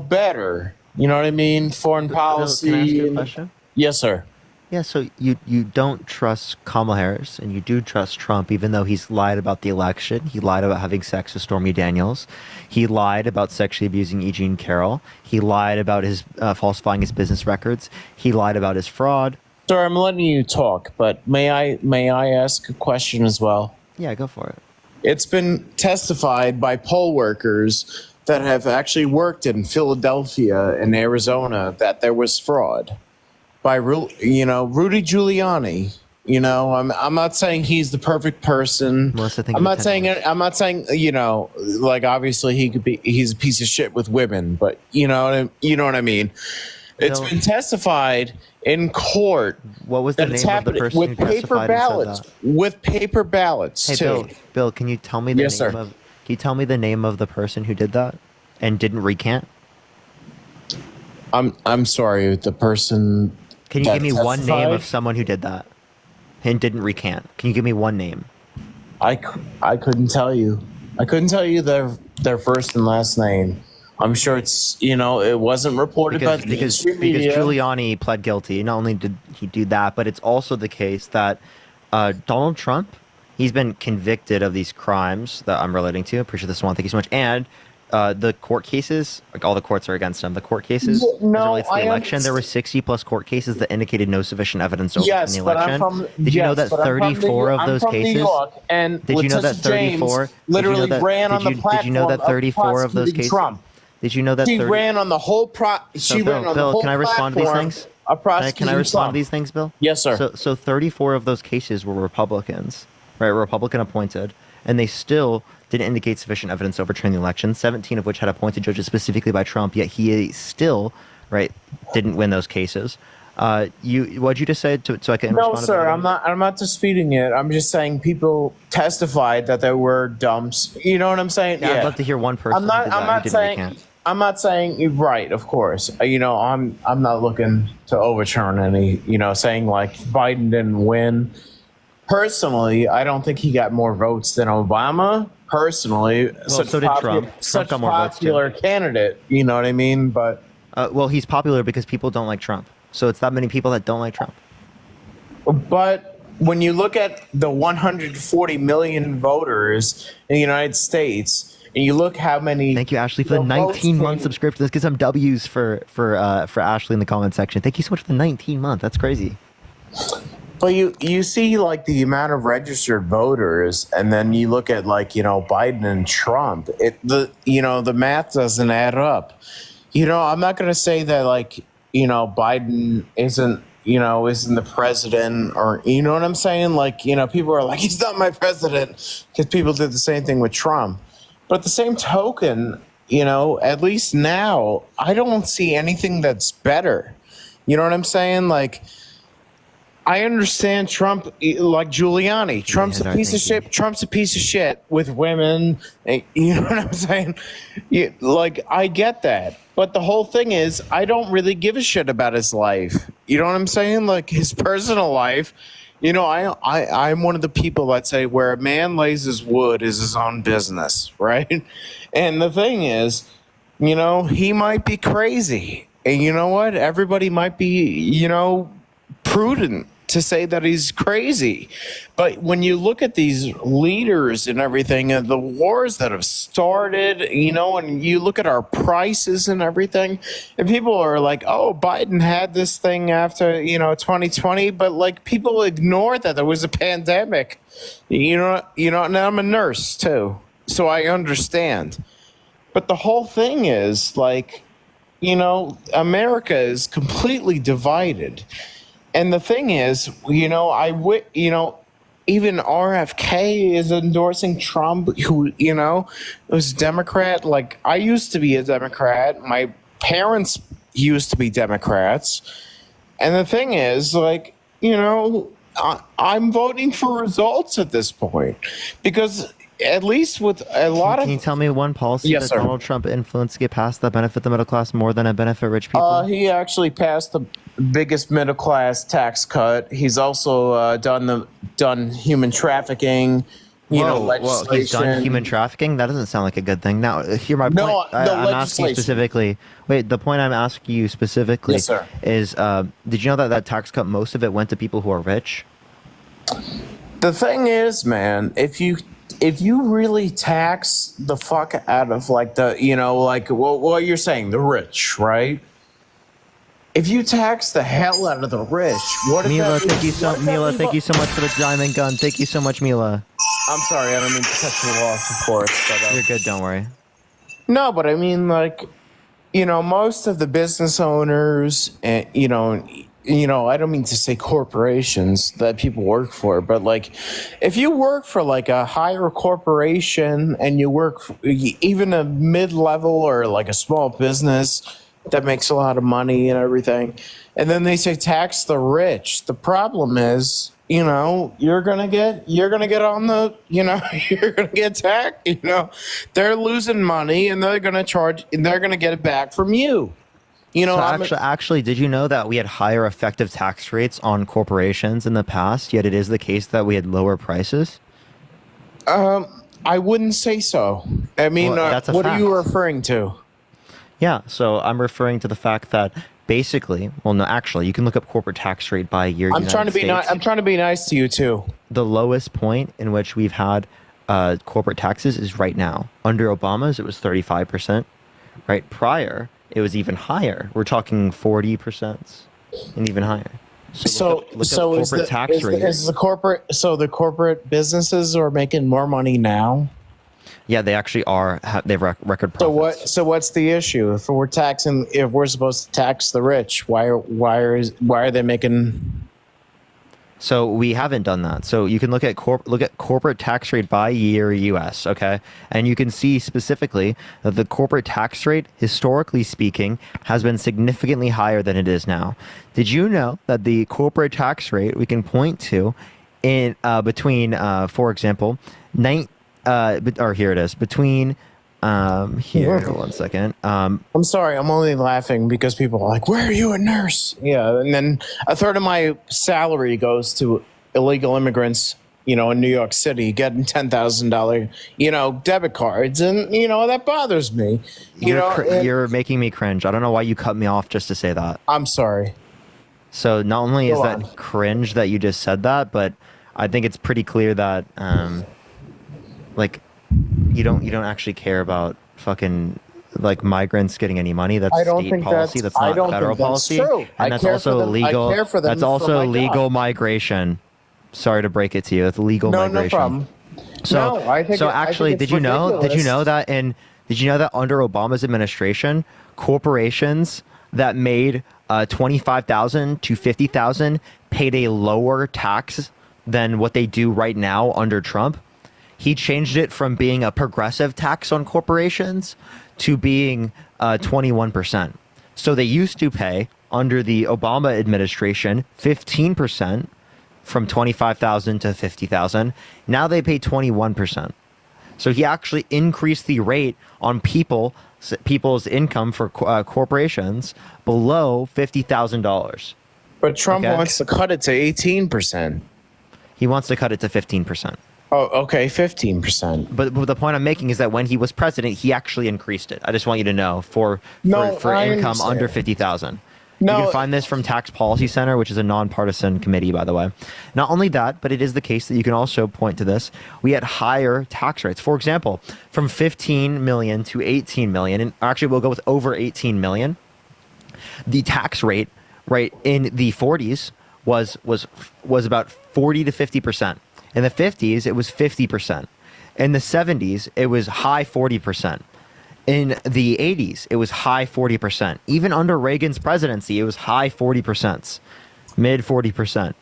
better. You know what I mean? Foreign policy. Can I ask you a question? Yes, sir. Yeah, so you don't trust Kamala Harris, and you do trust Trump, even though he's lied about the election. He lied about having sex with Stormy Daniels. He lied about sexually abusing E. Jean Carroll. He lied about his falsifying his business records. He lied about his fraud. Sir, I'm letting you talk, but may I ask a question as well? Yeah, go for it. It's been testified by poll workers that have actually worked in Philadelphia and Arizona that there was fraud by Rudy Giuliani. I'm not saying he's the perfect person. I'm not saying like obviously he's a piece of shit with women, but you know what I mean. It's been testified in court. What was the name of the person who testified and said that? With paper ballots, Hey, too. Bill, can you tell me the Yes, name sir. of? Can you tell me the name of the person who did that and didn't recant? I'm sorry, the person. Can you that give me one name of testified? someone who did that and didn't recant? Can you give me one name? I couldn't tell you. I couldn't tell you their first and last name. I'm sure it's it wasn't reported by the because media. Giuliani pled guilty. Not only did he do that, but it's also the case that Donald Trump, he's been convicted of these crimes that I'm relating to. Appreciate this one. Thank you so much. And the court cases, like all the courts are against him. The court cases as it relates to the election, there were 60 plus court cases that indicated no sufficient evidence to overturn the election. Did you know that 34 of those cases? And Did you know that 34 literally ran on the platform? Did you know that 34 of those cases? Trump. Did you know that She ran on the whole Bill, can I respond to these things? Can I respond to these things, Bill? Yes, sir. So 34 of those cases were Republicans, right? Republican appointed, and they still didn't indicate sufficient evidence to overturn the election. 17 of which had appointed judges specifically by Trump, yet he still, right, didn't win those cases. What'd you just say? So I can respond to sir, that? I'm not disputing it. I'm just saying people testified that there were dumps. You know what I'm saying? Yeah, I'd love to hear one person. I'm not saying you're right, of course. I'm not looking to overturn any, saying like Biden didn't win. Personally, I don't think he got more votes than Obama. Personally, so did Trump. Such got a more votes, too. popular candidate, you know what I mean? But well, he's popular because people don't like Trump. So it's that many people that don't like Trump. But when you look at the 140 million voters in the United States, and you look how many. Thank you, Ashley, for the 19-month subscription. Let's get some W's for Ashley in the comment section. Thank you so much for the 19-month. That's crazy. But you see like the amount of registered voters, and then you look at like Biden and Trump. The math doesn't add up. I'm not going to say that like Biden isn't the president, or you know what I'm saying? Like people are like, he's not my president, because people did the same thing with Trump. But at the same token, at least now, I don't see anything that's better. You know what I'm saying? Like, I understand Trump, like Giuliani. Trump's a piece of shit. Trump's a piece of shit with women. You know what I'm saying? I get that. But the whole thing is, I don't really give a shit about his life. You know what I'm saying? Like, his personal life. I'm one of the people that say where a man lays his wood is his own business, right? And the thing is, he might be crazy. And you know what? Everybody might be, prudent to say that he's crazy. But when you look at these leaders and everything, and the wars that have started, and you look at our prices and everything, and people are like, oh, Biden had this thing after, 2020, but like people ignore that there was a pandemic, and I'm a nurse too, so I understand. But the whole thing is like, America is completely divided. And the thing is, even RFK is endorsing Trump, who, was Democrat. Like, I used to be a Democrat. My parents used to be Democrats. And the thing is, like, I'm voting for results at this point because at least with a lot of... Can you tell me one policy Yes, that sir. Donald Trump influenced get passed that benefit the middle class more than it benefit rich people? He actually passed the biggest middle class tax cut. He's also done human trafficking, legislation. He's done human trafficking? That doesn't sound like a good thing. Now, hear my point. No, I'm asking you legislation. specifically. Wait, the point I'm asking you specifically Yes, sir. is, did you know that tax cut, most of it went to people who are rich? The thing is, man, if you really tax the fuck out of like what you're saying, the rich, right? If you tax the hell out of the rich, what if Mila, that thank you means- Mila, thank you so much for the diamond gun. Thank you so much, Mila. I'm sorry, I don't mean to cut you off, of course. But, You're good, don't worry. No, but I mean, like, most of the business owners, and I don't mean to say corporations that people work for, but like, if you work for like a higher corporation and you work for even a mid-level or like a small business that makes a lot of money and everything, and then they say tax the rich, the problem is, you're gonna get on the, you're gonna get taxed. They're losing money and they're gonna get it back from you. Actually, did you know that we had higher effective tax rates on corporations in the past, yet it is the case that we had lower prices? I wouldn't say so. I mean, Well, that's a what are you fact. referring to? Yeah, so I'm referring to the fact that basically, well, no, actually, you can look up corporate tax rate by year. I'm trying to be nice. I'm trying to be nice to you too. The lowest point in which we've had corporate taxes is right now. Under Obama's, it was 35%. Right prior, it was even higher. We're talking 40% and even higher. So look up corporate tax rate. The corporate businesses are making more money now? Yeah, they actually are. They have record profits. So what's the issue? If we're supposed to tax the rich, why are they making? So we haven't done that. So you can look at corporate tax rate by year U.S. Okay, and you can see specifically that the corporate tax rate, historically speaking, has been significantly higher than it is now. Did you know that the corporate tax rate we can point to in between, for example, here it is between. Here, one second. I'm sorry, I'm only laughing because people are like, "Where are you, a nurse?" Yeah, and then a third of my salary goes to illegal immigrants, in New York City, getting $10,000, debit cards, and that bothers me. You're making me cringe. I don't know why you cut me off just to say that. I'm sorry. So not only is Go that on. cringe that you just said that, but I think it's pretty clear that you don't actually care about fucking like migrants getting any money. That's I don't state think policy. that's- That's I not don't federal think that's policy. true. And I that's care also for them. I legal. care for them That's for also my legal job. migration. Sorry to break it to you. It's legal No migration. problem. So, No, I think so it- I actually, think it's did you know ridiculous. that under Obama's administration, corporations that made 25,000 to 50,000 paid a lower tax than what they do right now under Trump? He changed it from being a progressive tax on corporations to being 21%. So they used to pay under the Obama administration 15% from 25,000 to 50,000. Now they pay 21%. So he actually increased the rate on people's income for corporations below $50,000. But Trump wants to cut it to 18%. He wants to cut it to 15%. Oh, okay, 15%. But the point I'm making is that when he was president, he actually increased it. I just want you to know for No, I income understand. under 50,000. You can find this from Tax Policy Center, which is a nonpartisan committee, by the way. Not only that, but it is the case that you can also point to this. We had higher tax rates. For example, from 15 million to 18 million, and actually we'll go with over 18 million. The tax rate, right, in the 40s was about 40 to 50%. In the 50s, it was 50%. In the 70s, it was high 40%. In the 80s, it was high 40%. Even under Reagan's presidency, it was high 40%, mid 40%.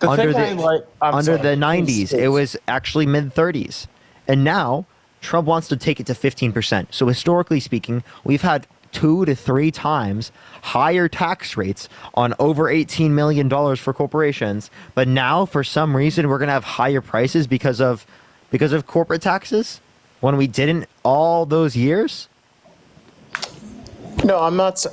Under the 90s, it was actually mid 30s. And now, Trump wants to take it to 15%. So historically speaking, we've had 2 to 3 times higher tax rates on over $18 million for corporations. But now, for some reason, we're going to have higher prices because of corporate taxes when we didn't all those years? No, I'm not.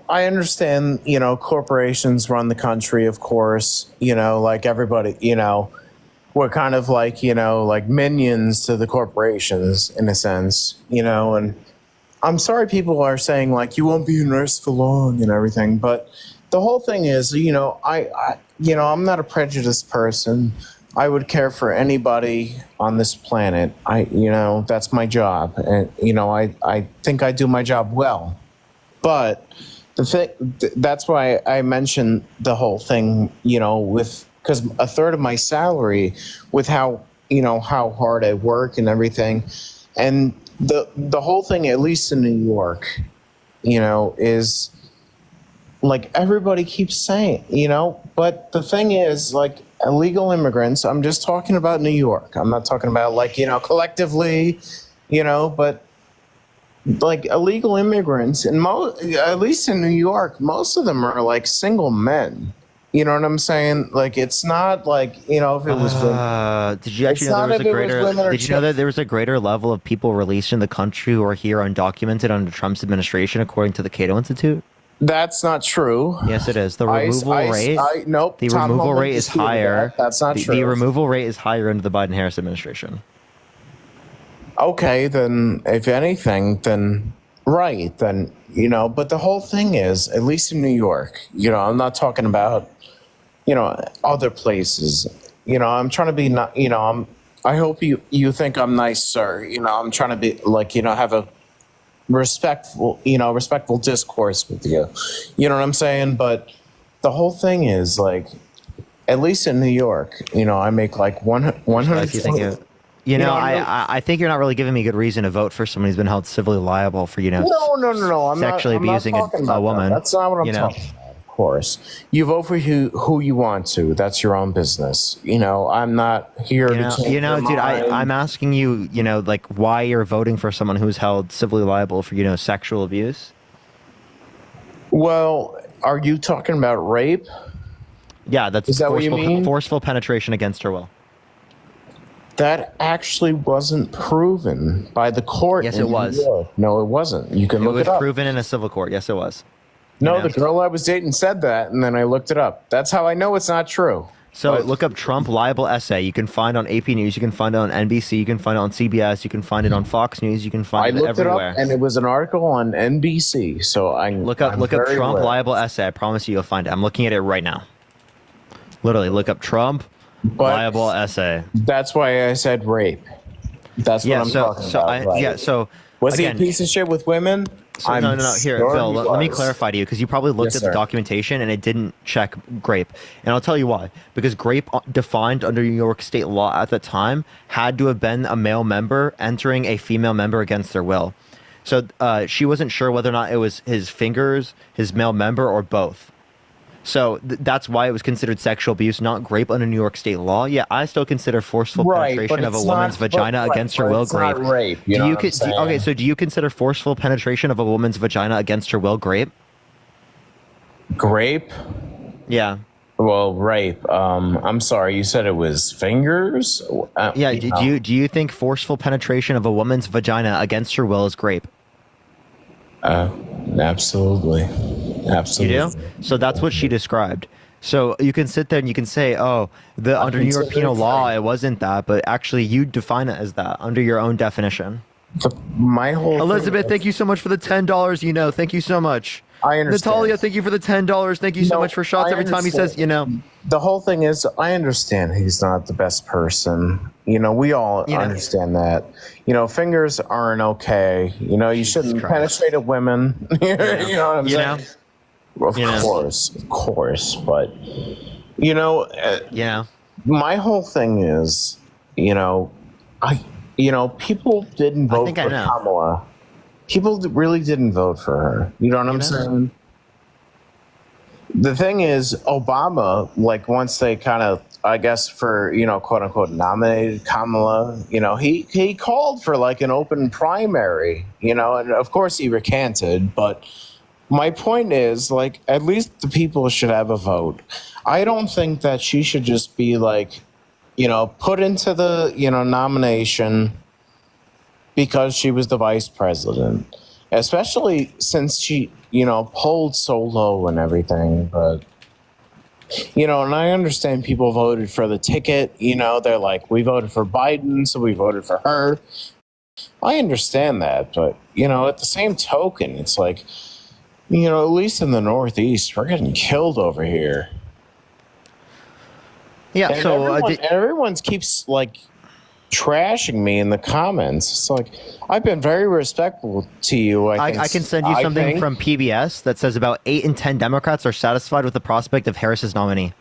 I understand. Corporations run the country, of course. Like everybody. We're kind of like like minions to the corporations in a sense. And I'm sorry people are saying like you won't be a nurse for long and everything, but the whole thing is, I'm not a prejudiced person. I would care for anybody on this planet. That's my job, and I think I do my job well. But that's why I mentioned the whole thing, because a third of my salary, with how hard I work and everything, and the whole thing, at least in New York, is like everybody keeps saying, but the thing is, like, illegal immigrants, I'm just talking about New York. I'm not talking about collectively, but like illegal immigrants, and at least in New York, most of them are like single men. You know what I'm saying? Like, it's not like, if it was did you actually know that there was a greater level of people released in the country who are here undocumented under Trump's administration, according to the Cato Institute? That's not true. Yes, it is. The removal rate. Nope. The removal rate is higher. That's not true. The removal rate is higher under the Biden-Harris administration. Okay, then if anything, then right, then But the whole thing is, at least in New York, I'm not talking about other places. I'm trying to be not. I hope you think I'm nice, sir. I'm trying to be like have a respectful discourse with you. You know what I'm saying? But the whole thing is, like, at least in New York, I make like 100. I think you're not really giving me good reason to vote for someone who's been held civilly liable for No. I'm sexually abusing a woman. That's not what I'm talking about. Of course, you vote for who you want to. That's your own business. I'm not here to change your dude. mind. I'm asking you, like, why you're voting for someone who's held civilly liable for sexual abuse. Well, are you talking about rape? Yeah, that's Is that what you mean? Forceful penetration against her will. That actually wasn't proven by the court. Yes, it was. No, it wasn't. You can look it up. It was proven in a civil court. Yes, it was. No, the girl I was dating said that, and then I looked it up. That's how I know it's not true. So look up Trump libel essay. You can find it on AP News. You can find it on NBC. You can find it on CBS. You can find it on Fox News. You can find it everywhere. It up, and it was an article on NBC. So look up Trump libel essay. I promise you'll find it. I'm looking at it right now. Literally, look up Trump libel essay. That's why I said rape. That's what I'm talking about. Right? Was he a piece of shit with women? No. Here, Bill, let me clarify to you, because you probably looked at the documentation and it didn't check grape. And I'll tell you why. Because grape, defined under New York state law at the time, had to have been a male member entering a female member against their will. So she wasn't sure whether or not it was his fingers, his male member, or both. So that's why it was considered sexual abuse, not grape under New York state law. Yeah, I still consider forceful penetration of a woman's vagina against her will grape. Not rape. Okay, so do you consider forceful penetration of a woman's vagina against her will grape? Grape? Yeah. Well, rape. I'm sorry, you said it was fingers? Yeah. Do you think forceful penetration of a woman's vagina against her will is grape? Absolutely. Absolutely. You do? So that's what she described. So you can sit there and you can say, under New York penal law, it wasn't that, but actually you define it as that under your own definition. My whole Elizabeth, thank you so much for the $10. Thank you so much. I understand. Natalia, thank you for the $10. Thank you so much for shots every time he says, The whole thing is, I understand he's not the best person. We all understand that. Fingers aren't okay. You shouldn't penetrate at women. You know what I'm saying? Of course. But, my whole thing is, people didn't vote for Kamala. People really didn't vote for her. You know what I'm saying? The thing is, Obama, once they kind of, I guess, for, quote unquote, nominated Kamala, he called for an open primary, and of course he recanted. But my point is, at least the people should have a vote. I don't think that she should just be put into the, nomination because she was the vice president, especially since she, polled so low and everything. But, and I understand people voted for the ticket, they're like, we voted for Biden, so we voted for her. I understand that. But, at the same token, it's at least in the Northeast, we're getting killed over here. Yeah, and so everyone keeps trashing me in the comments. It's I've been very respectful to you. I can send you something from PBS that says about 8 in 10 Democrats are satisfied with the prospect of Harris's nominee.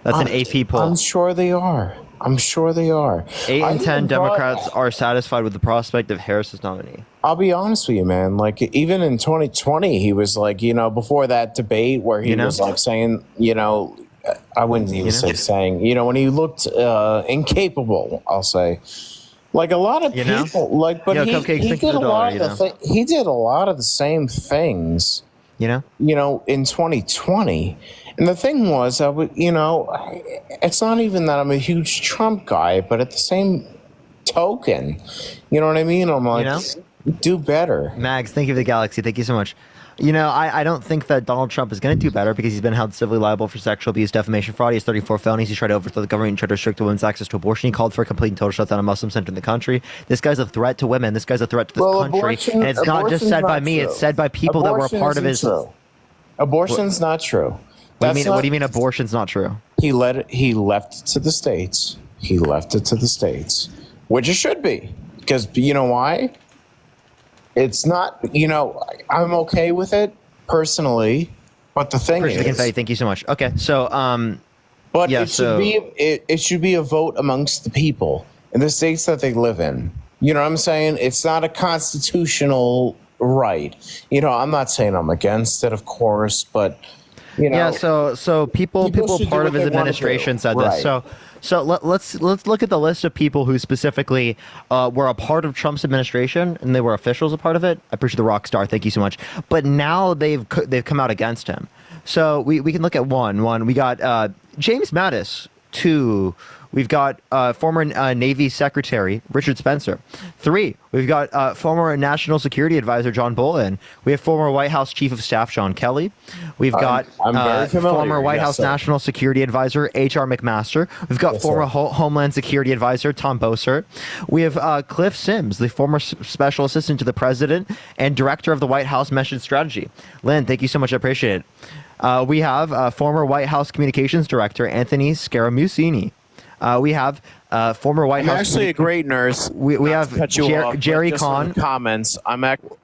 That's an AP poll. I'm sure they are. 8 in 10 Democrats are satisfied with the prospect of Harris's nominee. I'll be honest with you, man. Even in 2020, he was before that debate where he was saying, I wouldn't even say saying, when he looked incapable, I'll say. A lot of people, but he did a lot of he did a lot of the same things, in 2020. And the thing was, it's not even that I'm a huge Trump guy, but at the same token, you know what I mean? I'm do better. Mags, thank you for the galaxy. Thank you so much. I don't think that Donald Trump is going to do better because he's been held civilly liable for sexual abuse, defamation, fraud. He has 34 felonies. He tried to overthrow the government and tried to restrict women's access to abortion. He called for a complete and total shutdown of Muslim center in the country. This guy's a threat to women. This guy's a threat to this country. And it's not just said by me. It's said by people that were a part of his... Abortion's not true. What do you mean abortion's not true? He left it to the states. Which it should be. Because you know why? It's not, I'm okay with it personally, but the thing is, thank you so much. Okay, so, but yeah, it should be a vote amongst the people in the states that they live in. You know what I'm saying? It's not a constitutional right. I'm not saying I'm against it, of course, but yeah. So people part of his administration said this. So let's look at the list of people who specifically were a part of Trump's administration and they were officials a part of it. I appreciate the rock star. Thank you so much. But now they've come out against him. So we can look at one. We got James Mattis. 2. We've got former Navy Secretary Richard Spencer. 3. We've got former National Security Advisor John Bolton. We have former White House Chief of Staff John Kelly. We've got former White House National Security Advisor H.R. McMaster. We've got former Homeland Security Advisor Tom Bossert. We have Cliff Sims, the former Special Assistant to the President and Director of the White House Mission Strategy. Lynn, thank you so much. I appreciate it. We have former White House Communications Director Anthony Scaramucini. We have former White House. I'm actually a great nurse. We have Jerry Kahn. Comments.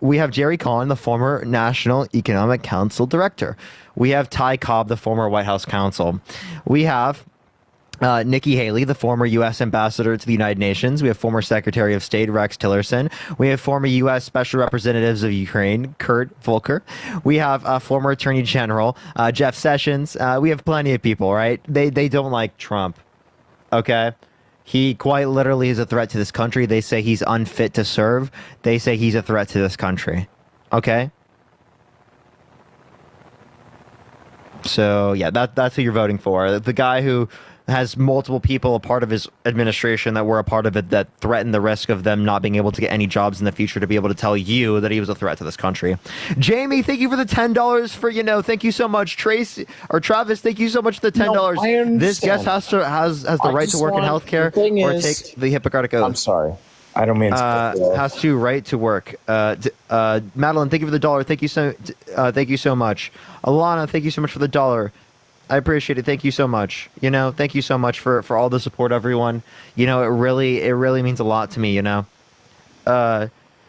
We have Jerry Kahn, the former National Economic Council Director. We have Ty Cobb, the former White House counsel. We have Nikki Haley, the former U.S. Ambassador to the United Nations. We have former Secretary of State Rex Tillerson. We have former U.S. Special Representatives of Ukraine, Kurt Volker. We have former Attorney General Jeff Sessions. We have plenty of people, right? They don't like Trump. Okay? He quite literally is a threat to this country. They say he's unfit to serve. They say he's a threat to this country. Okay? So, yeah, that's who you're voting for. The guy who has multiple people a part of his administration that were a part of it that threatened the risk of them not being able to get any jobs in the future to be able to tell you that he was a threat to this country. Jamie, thank you for the $10 for, thank you so much. Travis, thank you so much for the $10. No, this guest has the right to work in healthcare or take the Hippocratic Oath. I'm sorry. I don't mean to cut you off. Has to right to work. Madeline, thank you for the dollar. Thank you so much. Alana, thank you so much for the dollar. I appreciate it. Thank you so much. Thank you so much for all the support, everyone. It really means a lot to me.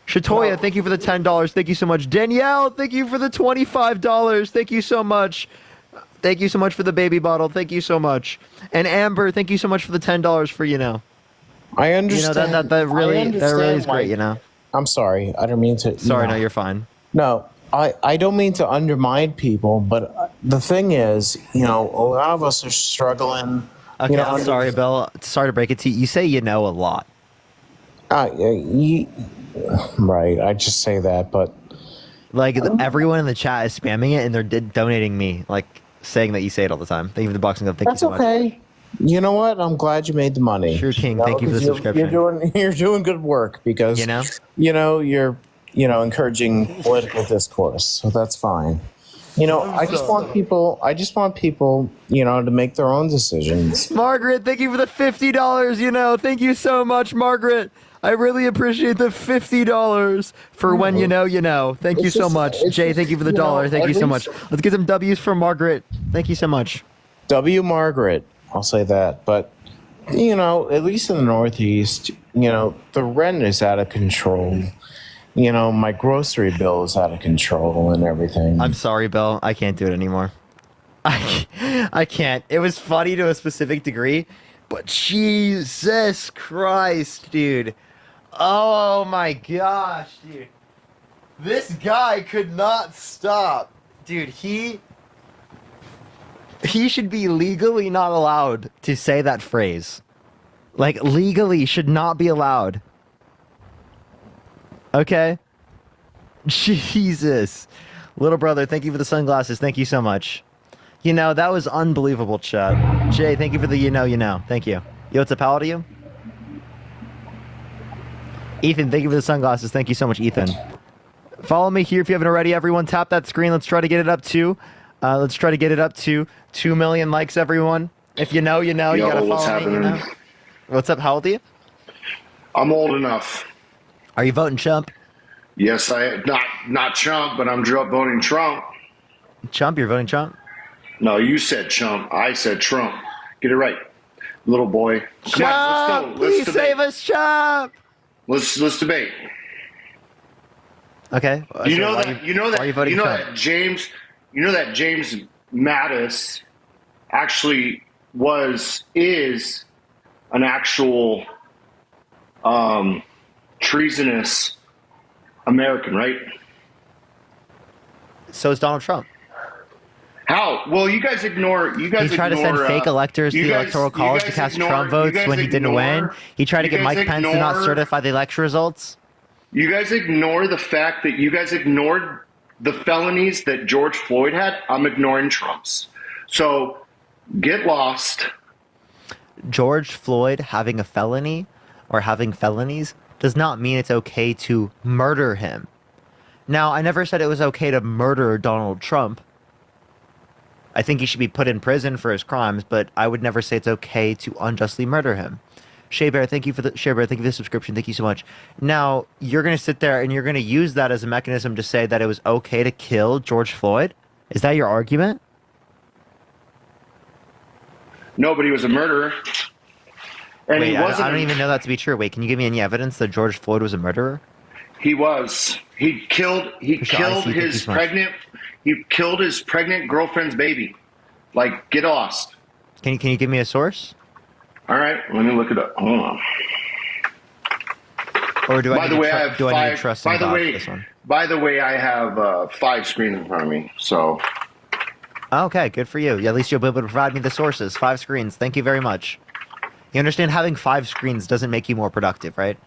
Shatoya, thank you for the $10. Thank you so much. Danielle, thank you for the $25. Thank you so much. Thank you so much for the baby bottle. Thank you so much. And Amber, thank you so much for the $10 for I understand. that really is why- great. I'm sorry. I don't mean to. Sorry, no, you're fine. No, I don't mean to undermine people, but the thing is, a lot of us are struggling. Okay, I'm sorry, Bill. Sorry to break it to you. You say a lot. Right. I just say that, but like everyone in the chat is spamming it, and they're donating me, saying that you say it all the time. Thank you for the boxing up. Thank you so much. That's okay. You know what? I'm glad you made the money. Sure, King. Thank you for the subscription. You're doing good work because you're encouraging political discourse, so that's fine. I just want people to make their own decisions. Margaret, thank you for the $50. Thank you so much, Margaret. I really appreciate the $50 for when you know. Thank you so much. Jay, thank you for the dollar. Thank you so much. Let's get some W's for Margaret. Thank you so much. W Margaret, I'll say that. But at least in the Northeast, the rent is out of control. My grocery bill is out of control and everything. I'm sorry, Bill. I can't do it anymore. I can't. It was funny to a specific degree, but Jesus Christ, dude. Oh my gosh, dude. This guy could not stop. Dude, he should be legally not allowed to say that phrase. Legally should not be allowed. Okay? Jesus. Little brother, thank you for the sunglasses. Thank you so much. That was unbelievable, chat. Jay, thank you for the Thank you. Yo, what's up, how old are you? Ethan, thank you for the sunglasses. Thank you so much, Ethan. Follow me here if you haven't already. Everyone, tap that screen. Let's try to get it up to 2 million likes, everyone. If you know, you gotta follow me. What's up? How old are you? I'm old enough. Are you voting Trump? Yes, not Trump, but I'm voting Trump. Trump? You're voting Trump? No, you said Trump. I said Trump. Get it right, little boy. Come on, let's go. Please save us, Trump. Let's debate. Okay. You know that James Mattis actually is an actual treasonous American, right? So is Donald Trump. How? Well, you guys ignore. He tried to send fake electors to the Electoral College to cast Trump votes when he didn't win. He tried to get Mike Pence to not certify the election results. You guys ignore the fact that you guys ignored the felonies that George Floyd had. I'm ignoring Trump's. So get lost. George Floyd having a felony or having felonies does not mean it's okay to murder him. Now, I never said it was okay to murder Donald Trump. I think he should be put in prison for his crimes, but I would never say it's okay to unjustly murder him. Shea Bear, thank you for the subscription. Thank you so much. Now, you're going to sit there and you're going to use that as a mechanism to say that it was okay to kill George Floyd? Is that your argument? No, but he was a murderer. And Wait, he wasn't. I don't even know that to be true. Wait, can you give me any evidence that George Floyd was a murderer? He was. He killed his pregnant girlfriend's baby. Get lost. Can you give me a source? All right, let me look it up. Hold on. Or do I need to trust in God for this one? By the way, I have 5 screens in front of me, so. Okay, good for you. At least you'll be able to provide me the sources. 5 screens. Thank you very much. You understand having 5 screens doesn't make you more productive, right?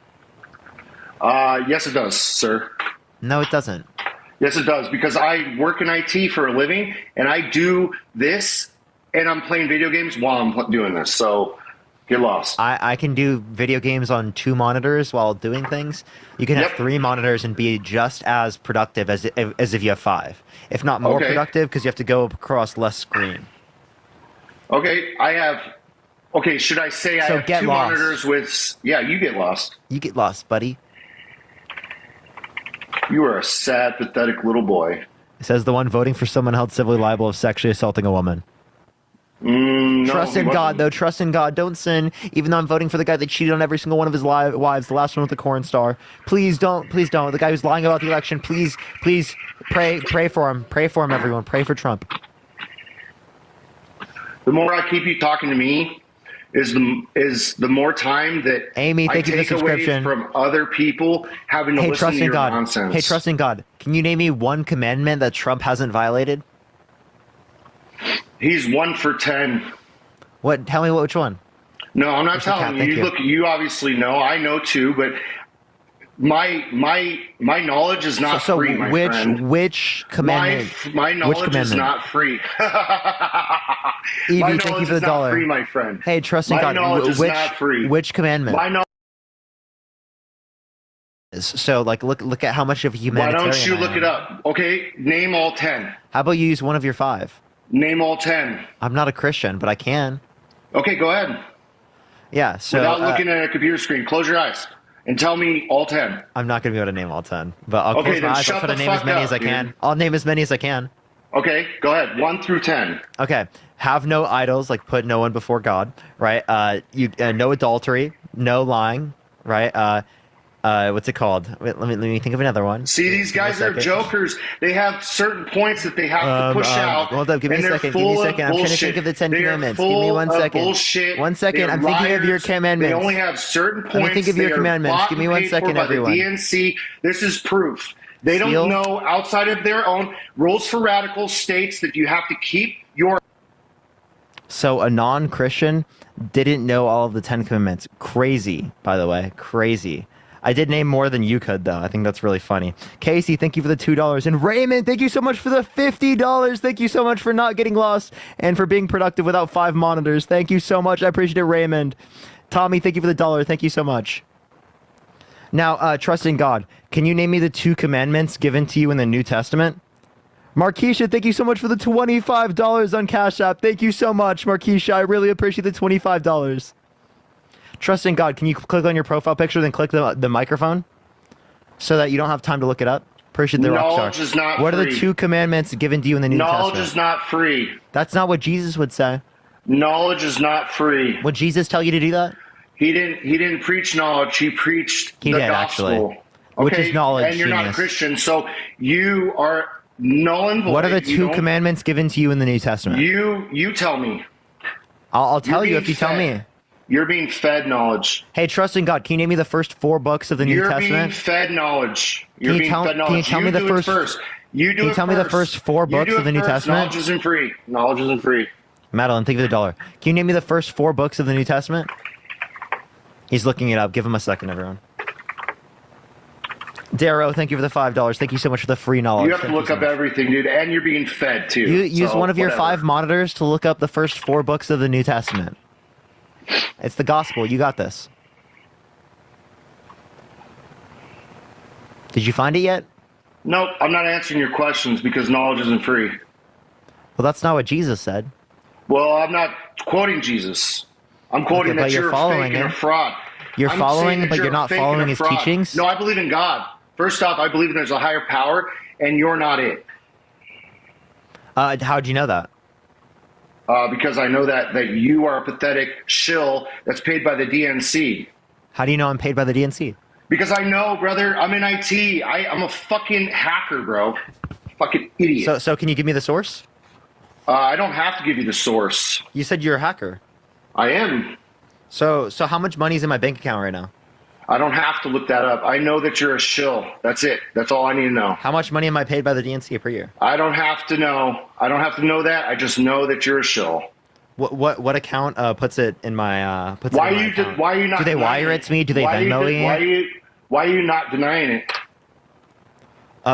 Yes, it does, sir. No, it doesn't. Yes, it does, because I work in IT for a living, and I do this, and I'm playing video games while I'm doing this, so get lost. I can do video games on 2 monitors while doing things. You can have 3 monitors and be just as productive as if you have 5. If not more productive, because you have to go across less screen. Okay, I have Okay, should I say I So have get two lost. monitors with? Yeah, you get lost. You get lost, buddy. You are a sad, pathetic little boy. It says the one voting for someone held civilly liable of sexually assaulting a woman. No, Trust he in God, wasn't. though. Trust in God. Don't sin. Even though I'm voting for the guy that cheated on every single one of his wives, the last one with the corn star. Please don't. Please don't. The guy who's lying about the election. Please pray for him. Pray for him, everyone. Pray for Trump. The more I keep you talking to me, is the more time that Amy, I thank you for the take away subscription. from other people having to Hey, listen trust to in your God. nonsense. Hey, trust in God. Can you name me one commandment that Trump hasn't violated? He's 1 for 10. What? Tell me which one. No, I'm not Where's the cat? telling you. Thank You you. look, you obviously know. I know too, but my knowledge is not So free, my friend. which commandment? My which knowledge is commandment? not free. Evie, My thank you knowledge for the is not dollar. free, my friend. Hey, trust in My God. knowledge is Which not free. which commandment? My knowledge. So, like, look at how much of a Why humanitarian. don't you I look am. it up? Okay, name all 10. How about you use one of your 5? Name all 10. I'm not a Christian, but I can. Okay, go ahead. Yeah. So Without looking at a computer screen, close your eyes and tell me all 10. I'm not gonna be able to name all 10, but I'll Okay, close my then eyes. I'll shut try to the name as fuck many up, as I dude. can. I'll name as many as I can. Okay, go ahead. 1 through 10. Okay. Have no idols, like put no one before God, right? No adultery, no lying, right? What's it called? Wait, let me think of another one. See, these guys are second. jokers. They have certain points that they have to push out. Hold up, give me and a they're second. Give me a full of second. I'm trying to think bullshit. of the 10 They are commandments. Give me full 1 of second. bullshit. 1 second. They're I'm thinking of your liars. commandments. They only have certain Let points. me think of your They are commandments. bought Give me and 1 paid second, for by everyone. The DNC. This is proof. They Seal? don't know outside of their own rules for radicals states that you have to keep your. So a non-Christian didn't know all of the 10 commandments. Crazy, by the way. Crazy. I did name more than you could, though. I think that's really funny. Casey, thank you for the $2. And Raymond, thank you so much for the $50. Thank you so much for not getting lost and for being productive without 5 monitors. Thank you so much. I appreciate it, Raymond. Tommy, thank you for the $1. Thank you so much. Now, trust in God. Can you name me the 2 commandments given to you in the New Testament? Markeisha, thank you so much for the $25 on Cash App. Thank you so much, Markeisha. I really appreciate the $25. Trust in God. Can you click on your profile picture, then click the microphone so that you don't have time to look it up? Appreciate the rock Knowledge star. is not What are the free. 2 commandments given to you in the New Knowledge Testament? is not free. That's not what Jesus would say. Knowledge is not free. Would Jesus tell you to do that? He didn't preach knowledge. He preached He the did, gospel. actually. Which is knowledge, And you're not a genius. Christian, so you are null and void. What are the You 2 don't- commandments given to you in the New Testament? You tell me. I'll tell You're you if being you tell fed. me. You're being fed knowledge. Hey, trust in God. Can you name me the first 4 books of the New You're being Testament? fed knowledge. You're Can you being tell- fed can you knowledge. tell me the do it first- You do Can you it tell me the first. first 4 You books do of the it New first. Testament? Knowledge isn't free. Knowledge isn't free. Madeline, thank you for the $1. Can you name me the first 4 books of the New Testament? He's looking it up. Give him a second, everyone. Darrow, thank you for the $5. Thank you so much for the free knowledge. You have to Thank look so up much. everything, dude, and you're being fed too. You use So, one of your whatever. 5 monitors to look up the first 4 books of the New Testament. It's the gospel. You got this. Did you find it yet? Nope, I'm not answering your questions because knowledge isn't free. Well, that's not what Jesus said. Well, I'm not quoting Jesus. I'm quoting Okay, but that you're you're following fake and a it. fraud. You're I'm following, saying that but you're not a fake and following a his fraud. teachings? No, I believe in God. First off, I believe there's a higher power, and you're not it. How'd you know that? Because I know that you are a pathetic shill that's paid by the DNC. How do you know I'm paid by the DNC? Because I know, brother, I'm in IT. I'm a fucking hacker, bro. Fucking idiot. So can you give me the source? I don't have to give you the source. You said you're a hacker. I am. So how much money's in my bank account right now? I don't have to look that up. I know that you're a shill. That's it. That's all I need to know. How much money am I paid by the DNC per year? I don't have to know. I don't have to know that. I just know that you're a shill. What account puts it in my puts Why it in my you account? why are you not? Do they denying wire it to me? Do they Venmo me? Why are you not denying it?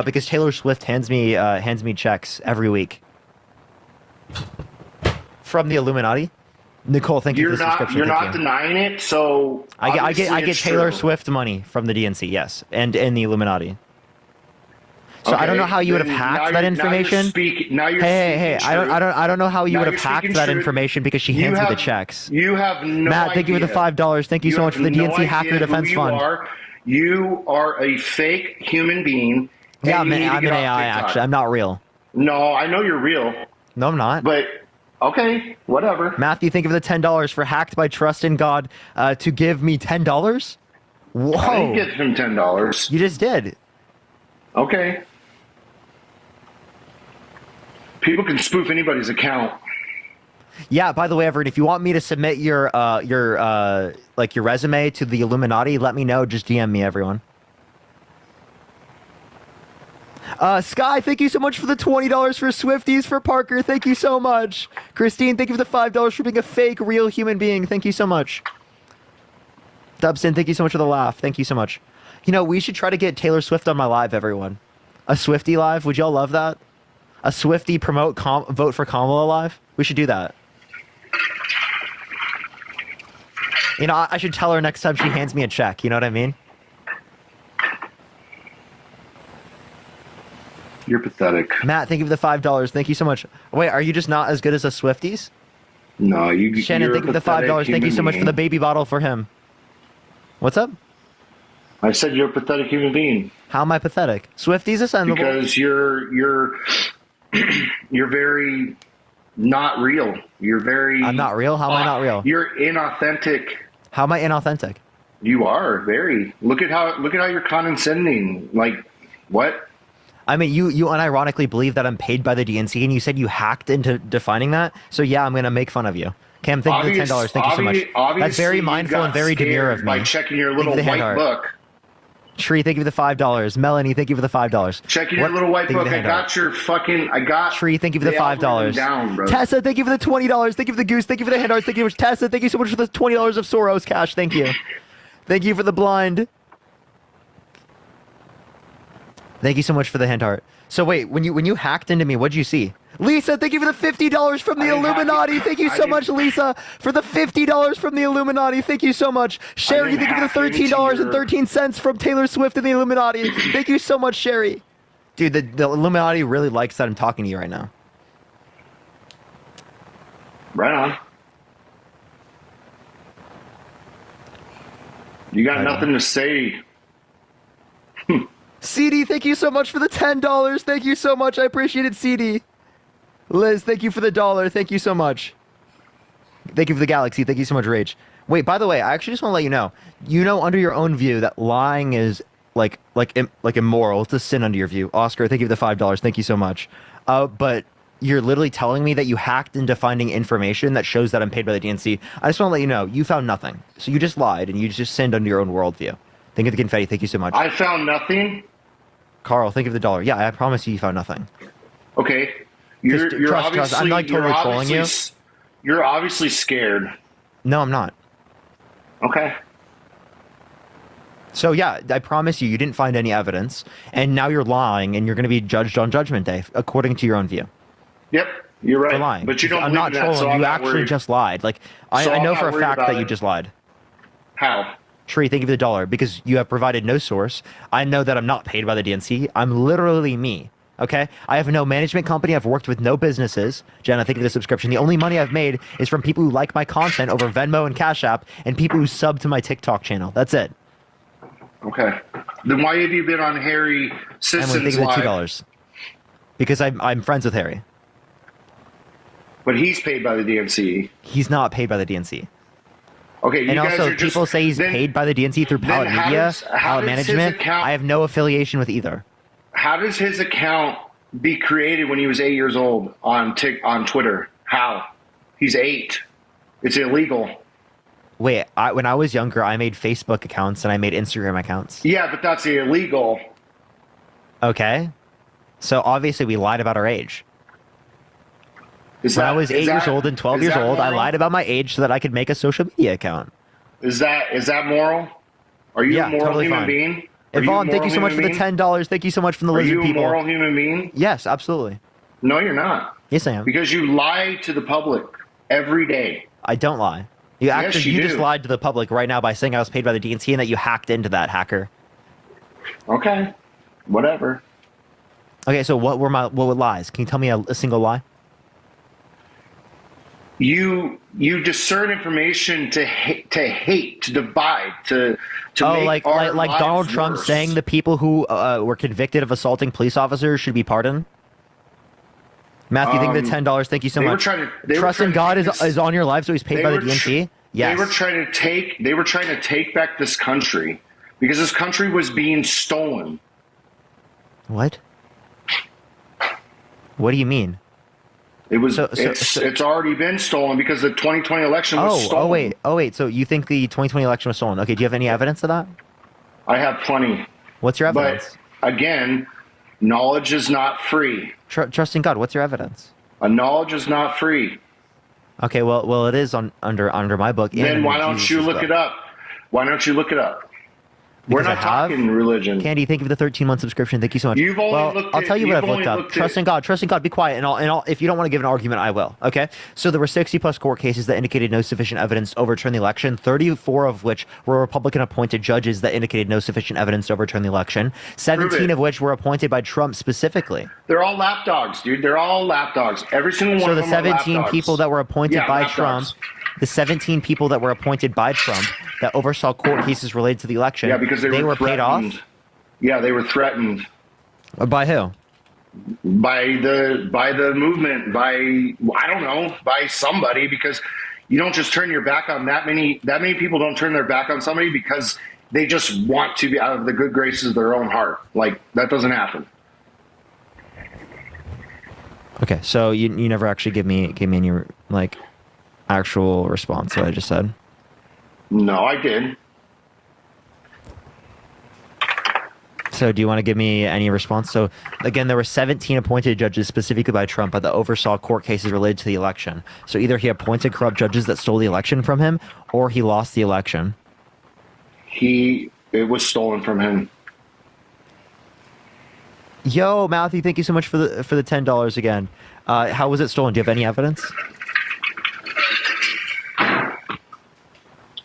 Because Taylor Swift hands me checks every week from the Illuminati. Nicole, thank you for the subscription. You're Thank not you. denying it. So I get obviously Taylor it's Swift money from the DNC, yes, and the Illuminati. So I don't know how you would have hacked that information. Hey, I don't know how you would have hacked that information because she hands me the checks. You have no Matt, thank you for the $5. Thank you so much for the DNC Hacker Defense Fund. You are a fake human being. Yeah, I'm an AI actually. I'm not real. No, I know you're real. No, I'm not. But okay, whatever. Matthew, think of the $10 for hacked by trust in God to give me $10. Whoa! I didn't give him $10. You just did. Okay. People can spoof anybody's account. Yeah. By the way, Everett, if you want me to submit your resume to the Illuminati, let me know. Just DM me, everyone. Sky, thank you so much for the $20 for Swifties for Parker. Thank you so much. Christine, thank you for the $5 for being a fake, real human being. Thank you so much. Dubson, thank you so much for the laugh. Thank you so much. You know, we should try to get Taylor Swift on my live, everyone. A Swiftie live. Would y'all love that? A Swiftie promote vote for Kamala live? We should do that. You know, I should tell her next time she hands me a check. You know what I mean? You're pathetic. Matt, thank you for the $5. Thank you so much. Wait, are you just not as good as a Swifties? No, you. Shannon, thank you for the $5. Thank you so much for the baby bottle for him. What's up? I said you're a pathetic human being. How am I pathetic? Swifties assemblable. Because you're very not real. You're very. I'm not real. How am I not real? You're inauthentic. How am I inauthentic? You are very. Look at how you're condescending. Like what? I mean, you unironically believe that I'm paid by the DNC, and you said you hacked into defining that. So yeah, I'm gonna make fun of you. Cam, thank you for the $10. Thank you so much. That's very mindful and very demure of me. By checking your little white book. Tree, thank you for the $5. Melanie, thank you for the $5. Checking your little white book. I got Tree, thank you for the $5. Down, bro. Tessa, thank you for the $20. Thank you for the goose. Thank you for the hand arts. Thank you, Tessa. Thank you so much for the $20 of Soros cash. Thank you. Thank you for the blind. Thank you so much for the hand art. So wait, when you hacked into me, what'd you see? Lisa, thank you for the $50 from the Illuminati. Thank you so much, Lisa, for the $50 from the Illuminati. Thank you so much. Sherry, thank you for the $13.13 from Taylor Swift and the Illuminati. Thank you so much, Sherry. Dude, the Illuminati really likes that I'm talking to you right now. Right on. You got nothing to say. CD, thank you so much for the $10. Thank you so much. I appreciate it, CD. Liz, thank you for the $1. Thank you so much. Thank you for the galaxy. Thank you so much, Rage. Wait, by the way, I actually just want to let you know, under your own view that lying is like immoral. It's a sin under your view. Oscar, thank you for the $5. Thank you so much. But you're literally telling me that you hacked into finding information that shows that I'm paid by the DNC. I just want to let you know, you found nothing. So you just lied and you just sinned under your own worldview. Thank you for the confetti. Thank you so much. I found nothing. Carl, thank you for the $1. Yeah, I promise you found nothing. Okay. You're obviously, I'm not totally trolling you. You're obviously scared. No, I'm not. Okay. So yeah, I promise you didn't find any evidence, and now you're lying, and you're going to be judged on Judgment Day, according to your own view. Yep, you're right. For lying. But you don't. I'm not trolling. So you actually just lied. Like I know for a fact that you just lied. How? Tree, thank you for the $1 because you have provided no source. I know that I'm not paid by the DNC. I'm literally me. Okay, I have no management company. I've worked with no businesses. Jenna, thank you for the subscription. The only money I've made is from people who like my content over Venmo and Cash App, and people who sub to my TikTok channel. That's it. Okay. Then why have you been on Harry Sisson's Emily, thank you for the live? $2. Because I'm friends with Harry. But he's paid by the DNC. He's not paid by the DNC. Okay, and also, people say he's paid by the DNC through Palette Media, Palette Management. I have no affiliation with either. How does his account be created when he was 8 years old on Twitter? How? He's 8. It's illegal. Wait, when I was younger, I made Facebook accounts and I made Instagram accounts. Yeah, but that's illegal. Okay. So obviously we lied about our age. When I was 8 years old and 12 years old, I lied about my age so that I could make a social media account. Is that moral? Are you a moral human being? Yvonne, thank you so much for the $10. Thank you so much from the lizard people. Are you a moral human being? Yes, absolutely. No, you're not. Yes, I am. Because you lie to the public every day. I don't lie. You just lied to the public right now by saying I was paid by the DNC and that you hacked into that, hacker. Okay. Whatever. Okay, so what were lies? Can you tell me a single lie? You discern information to hate, to divide, to make our like lives Donald Trump worse. saying the people who were convicted of assaulting police officers should be pardoned. Matthew, think the $10. Thank you so much. Trust in God is on your life, so he's paid by the DNC. Yes. They were trying to take back this country because this country was being stolen. What? What do you mean? It was. It's already been stolen because the 2020 election was stolen. Oh wait. So you think the 2020 election was stolen? Okay. Do you have any evidence of that? I have plenty. What's your evidence? But again, knowledge is not free. Trust in God. What's your evidence? Knowledge is not free. Okay. Well, it is under my book. Then why don't you look it up? Why don't you look it up? We're not talking religion. Candy, thank you for the 13-month subscription. Thank you so much. You've only looked I'll tell you what I've looked up. at- Trust in God. Trust in God. Be quiet. And I'll, if you don't want to give an argument, I will. Okay? So there were 60-plus court cases that indicated no sufficient evidence to overturn the election, 34 of which were Republican-appointed judges that indicated no sufficient evidence to overturn the election, 17 of which were appointed by Trump specifically. They're all lapdogs, dude. They're all lapdogs. Every single one of them So the 17 are people that were appointed by Trump, the 17 people that were appointed by Trump that oversaw court cases related to the election, because they were paid off? Yeah, they were threatened. By who? By the movement, by I don't know, by somebody, because you don't just turn your back on that many people don't turn their back on somebody because they just want to be out of the good graces of their own heart. Like, that doesn't happen. Okay, so you never actually gave me any like actual response to what I just said. No, I did. So do you want to give me any response? So again, there were 17 appointed judges specifically by Trump that oversaw court cases related to the election. So either he appointed corrupt judges that stole the election from him, or he lost the election. It was stolen from him. Yo, Matthew, thank you so much for the $10 again. How was it stolen? Do you have any evidence?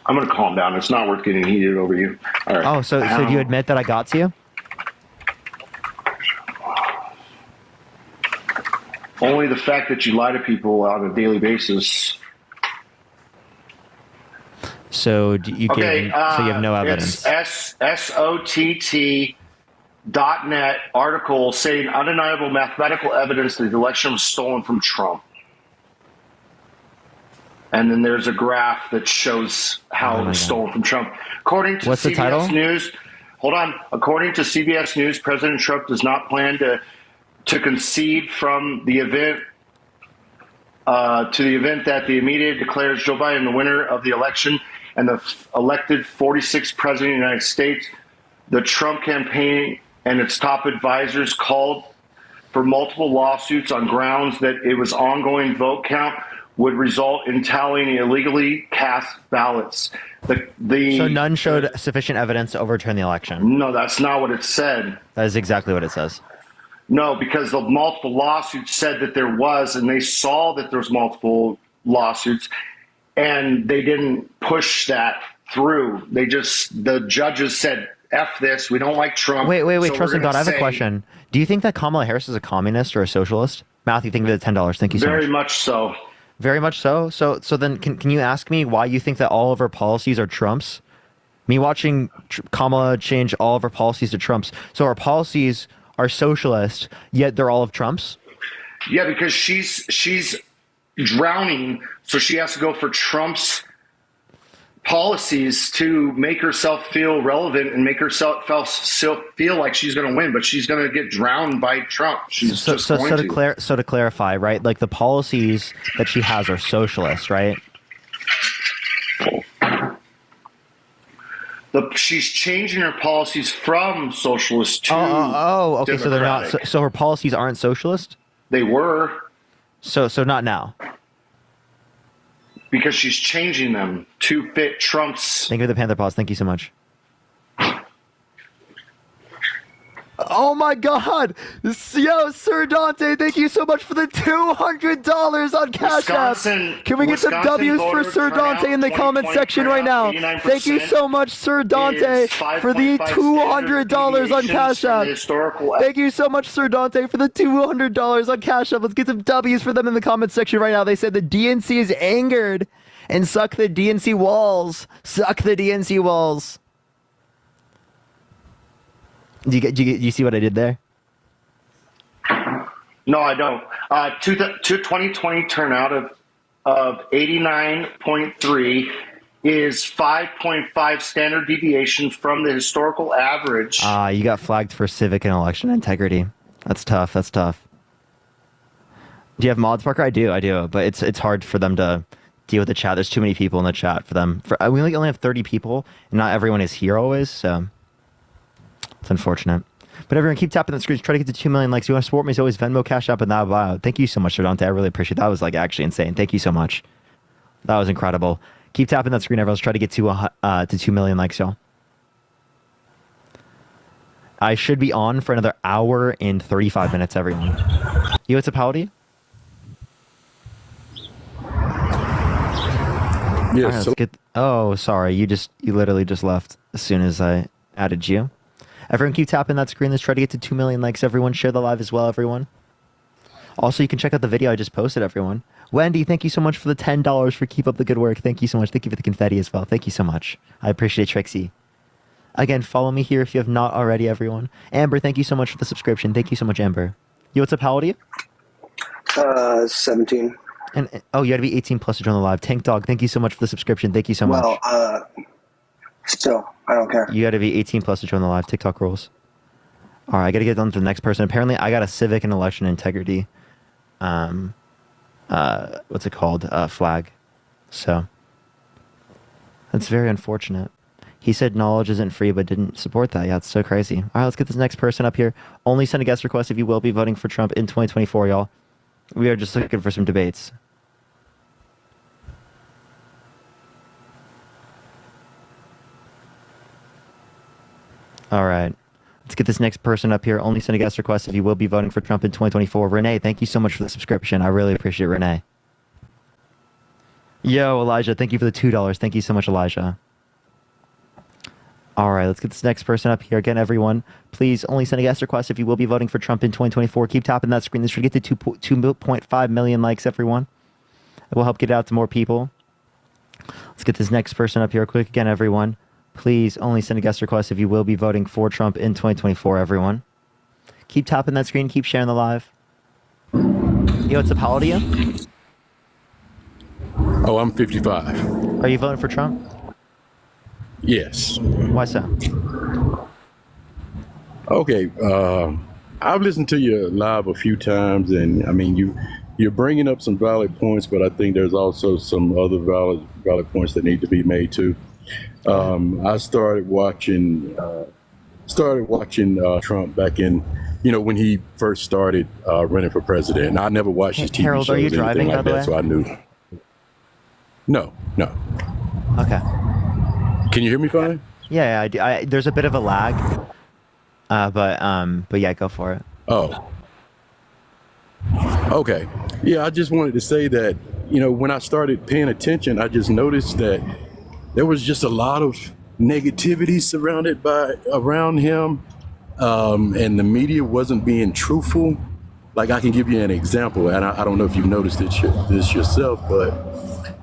I'm going to calm down. It's not worth getting heated over you. All right. Oh, so do you admit that I got to you? Only the fact that you lie to people on a daily basis. So you have no evidence. It's SOTT.net article saying undeniable mathematical evidence that the election was stolen from Trump. And then there's a graph that shows how it was stolen from Trump. According to What's the title? CBS News, hold on. According to CBS News, President Trump does not plan to concede from the event to the event that the media declares Joe Biden the winner of the election and the elected 46th president of the United States. The Trump campaign and its top advisors called for multiple lawsuits on grounds that it was ongoing vote count would result in tallying illegally cast ballots. So none showed sufficient evidence to overturn the election? No, that's not what it said. That is exactly what it says. No, because the multiple lawsuits said that there was, and they saw that there's multiple lawsuits, and they didn't push that through. The judges said, F this, we don't like Trump. Wait, so trust in God, I have a question. Do you think that Kamala Harris is a communist or a socialist? Matthew, thank you for the $10. Thank you so much. Very much so. Very much so? So then can you ask me why you think that all of her policies are Trump's? Me watching Kamala change all of her policies to Trump's. So her policies are socialist, yet they're all of Trump's? Yeah, because she's drowning, so she has to go for Trump's policies to make herself feel relevant and make herself feel like she's going to win, but she's going to get drowned by Trump. So to clarify, right? Like the policies that she has are socialist, right? She's changing her policies from socialist to okay. So they're not. Democratic. So her policies aren't socialist. They were. So not now. Because she's changing them to fit Trump's. Thank you for the Panther Pause. Thank you so much. Oh my God! Yo, Sir Dante, thank you so much for the $200 on Cash App. Can we get some W's for Sir Dante in the comment section right now? Thank you so much, Sir Dante, for the $200 on Cash App. Thank you so much, Sir Dante, for the $200 on Cash App. Let's get some W's for them in the comment section right now. They said the DNC is angered and suck the DNC walls. Suck the DNC walls. Do you see what I did there? No, I don't. To 2020 turnout of 89.3 is 5.5 standard deviation from the historical average. You got flagged for civic and election integrity. That's tough. That's tough. Do you have mods, Parker? I do. But it's hard for them to deal with the chat. There's too many people in the chat for them. We only have 30 people, and not everyone is here always, so it's unfortunate. But everyone, keep tapping the screen. Try to get to 2 million likes. You want to support me? As always, Venmo, Cash App, and that bio. Thank you so much, Sir Dante. I really appreciate that. That was actually insane. Thank you so much. That was incredible. Keep tapping that screen, everyone. Let's try to get to 2 million likes, y'all. I should be on for another hour and 35 minutes, everyone. You, what's up, Howdy? Yes. Right, oh, sorry. You literally just left as soon as I added you. Everyone keep tapping that screen. Let's try to get to 2 million likes, everyone. Share the live as well, everyone. Also, you can check out the video I just posted, everyone. Wendy, thank you so much for the $10 for keep up the good work. Thank you so much. Thank you for the confetti as well. Thank you so much. I appreciate Trixie. Again, follow me here if you have not already, everyone. Amber, thank you so much for the subscription. Thank you so much, Amber. Yo, what's up? How old are you? 17. And oh, you got to be 18 plus to join the live. Tank Dog, thank you so much for the subscription. Thank you so much. Well, still, I don't care. You got to be 18 plus to join the live. TikTok rules. All right, I got to get on to the next person. Apparently, I got a civic and election integrity. What's it called? Flag. So that's very unfortunate. He said knowledge isn't free, but didn't support that. Yeah, it's so crazy. All right, let's get this next person up here. Only send a guest request if you will be voting for Trump in 2024, y'all. We are just looking for some debates. All right. Let's get this next person up here. Only send a guest request if you will be voting for Trump in 2024. Renee, thank you so much for the subscription. I really appreciate it, Renee. Yo, Elijah, thank you for the $2. Thank you so much, Elijah. All right, let's get this next person up here. Again, everyone, please only send a guest request if you will be voting for Trump in 2024. Keep tapping that screen. This should get to 2.5 million likes, everyone. It will help get it out to more people. Let's get this next person up here quick. Again, everyone, please only send a guest request if you will be voting for Trump in 2024, everyone. Keep tapping that screen. Keep sharing the live. Yo, what's up? How old are you? Oh, I'm 55. Are you voting for Trump? Yes. Why so? Okay. I've listened to you live a few times, and I mean, you're bringing up some valid points, but I think there's also some other valid points that need to be made too. I started watching Trump back in, when he first started running for president. And I never watched his TV Harold, shows are you or driving, anything like by the that, way? so I knew. No. Okay. Can you hear me fine? Yeah, there's a bit of a lag, but yeah, go for it. Oh. Okay. Yeah, I just wanted to say that, when I started paying attention, I just noticed that there was just a lot of negativity surrounded around him, and the media wasn't being truthful. Like, I can give you an example, and I don't know if you've noticed this yourself, but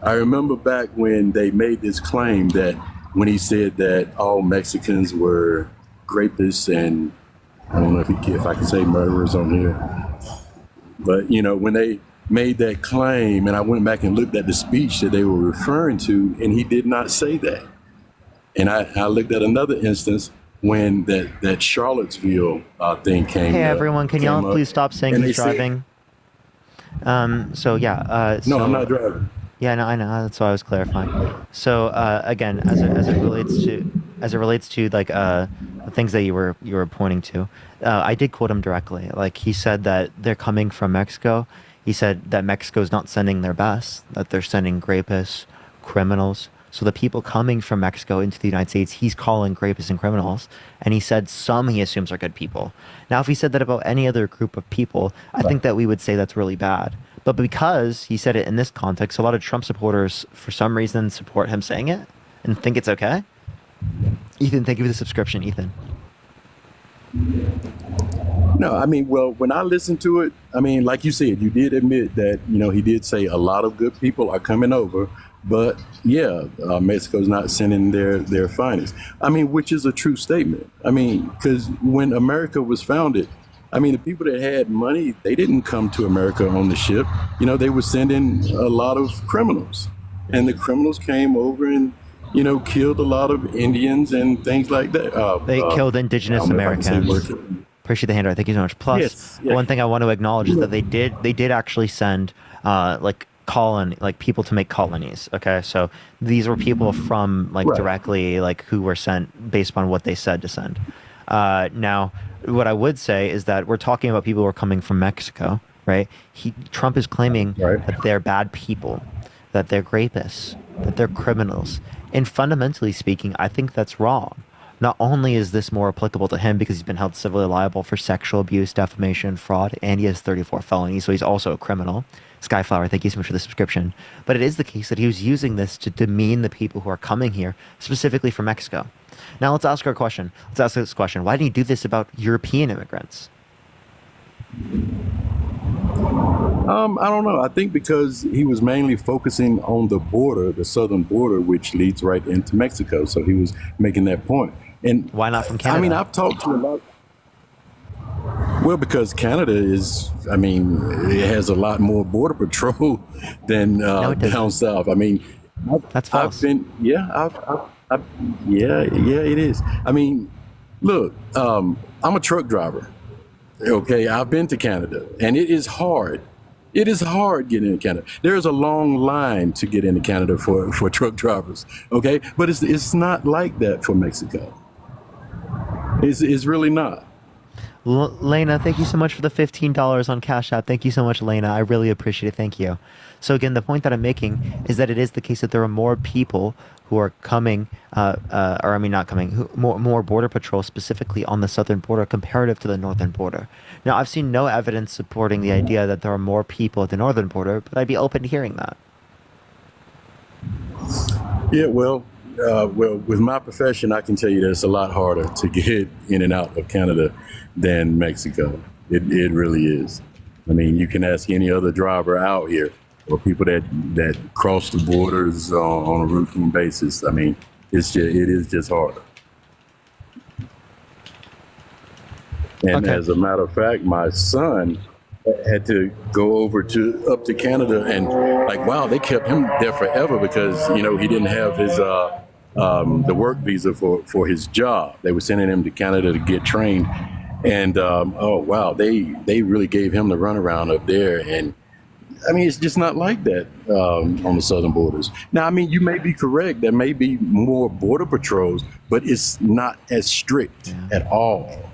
I remember back when they made this claim that when he said that all Mexicans were rapists, and I don't know if I can say murderers on here, but when they made that claim, and I went back and looked at the speech that they were referring to, and he did not say that. And I looked at another instance when that Charlottesville thing came. Hey everyone, can y'all please stop saying and he's they driving? So yeah. No, I'm not driving. Yeah, no, I know. That's why I was clarifying. So again, as it relates to like the things that you were pointing to, I did quote him directly. Like, he said that they're coming from Mexico. He said that Mexico's not sending their best, that they're sending rapists, criminals. So the people coming from Mexico into the United States, he's calling rapists and criminals. And he said some he assumes are good people. Now, if he said that about any other group of people, I think that we would say that's really bad. But because he said it in this context, a lot of Trump supporters, for some reason, support him saying it and think it's okay. Ethan, thank you for the subscription, Ethan. No, I mean, well, when I listened to it, I mean, like you said, you did admit that, he did say a lot of good people are coming over, but yeah, Mexico's not sending their finest. I mean, which is a true statement. I mean, because when America was founded, I mean, the people that had money, they didn't come to America on the ship. They were sending a lot of criminals, and the criminals came over and killed a lot of Indians and things like that. They killed indigenous Americans. Appreciate the handout. Thank you so much. Plus, Yes. one thing I want to acknowledge is that they did actually send people to make colonies. Okay, so these were people from directly who were sent based upon what they said to send. Now, what I would say is that we're talking about people who are coming from Mexico, right? Trump is claiming that they're bad people, that they're rapists, that they're criminals. And fundamentally speaking, I think that's wrong. Not only is this more applicable to him because he's been held civilly liable for sexual abuse, defamation, fraud, and he has 34 felonies, so he's also a criminal. Skyflower, thank you so much for the subscription. But it is the case that he was using this to demean the people who are coming here, specifically from Mexico. Now let's ask our question. Let's ask this question. Why didn't he do this about European immigrants? I don't know. I think because he was mainly focusing on the border, the southern border, which leads right into Mexico. So he was making that point. And why not from Canada? I mean, I've talked to a lot. Well, because Canada is, it has a lot more border patrol than down south. I mean, that's false. It is. I mean, look, I'm a truck driver. Okay, I've been to Canada, and it is hard. It is hard getting into Canada. There's a long line to get into Canada for truck drivers. Okay, but it's not like that for Mexico. It's really not. Lena, thank you so much for the $15 on Cash App. Thank you so much, Lena. I really appreciate it. Thank you. So again, the point that I'm making is that it is the case that there are more people who are coming, more border patrol specifically on the southern border comparative to the northern border. Now, I've seen no evidence supporting the idea that there are more people at the northern border, but I'd be open to hearing that. Yeah, well, with my profession, I can tell you that it's a lot harder to get in and out of Canada than Mexico. It really is. I mean, you can ask any other driver out here or people that cross the borders on a routine basis. I mean, it is just harder. And as a matter of fact, my son had to go up to Canada, and wow, they kept him there forever because he didn't have his the work visa for his job. They were sending him to Canada to get trained, and oh wow, they really gave him the runaround up there. And I mean, it's just not like that on the southern borders. Now, I mean, you may be correct. There may be more border patrols, but it's not as strict at all.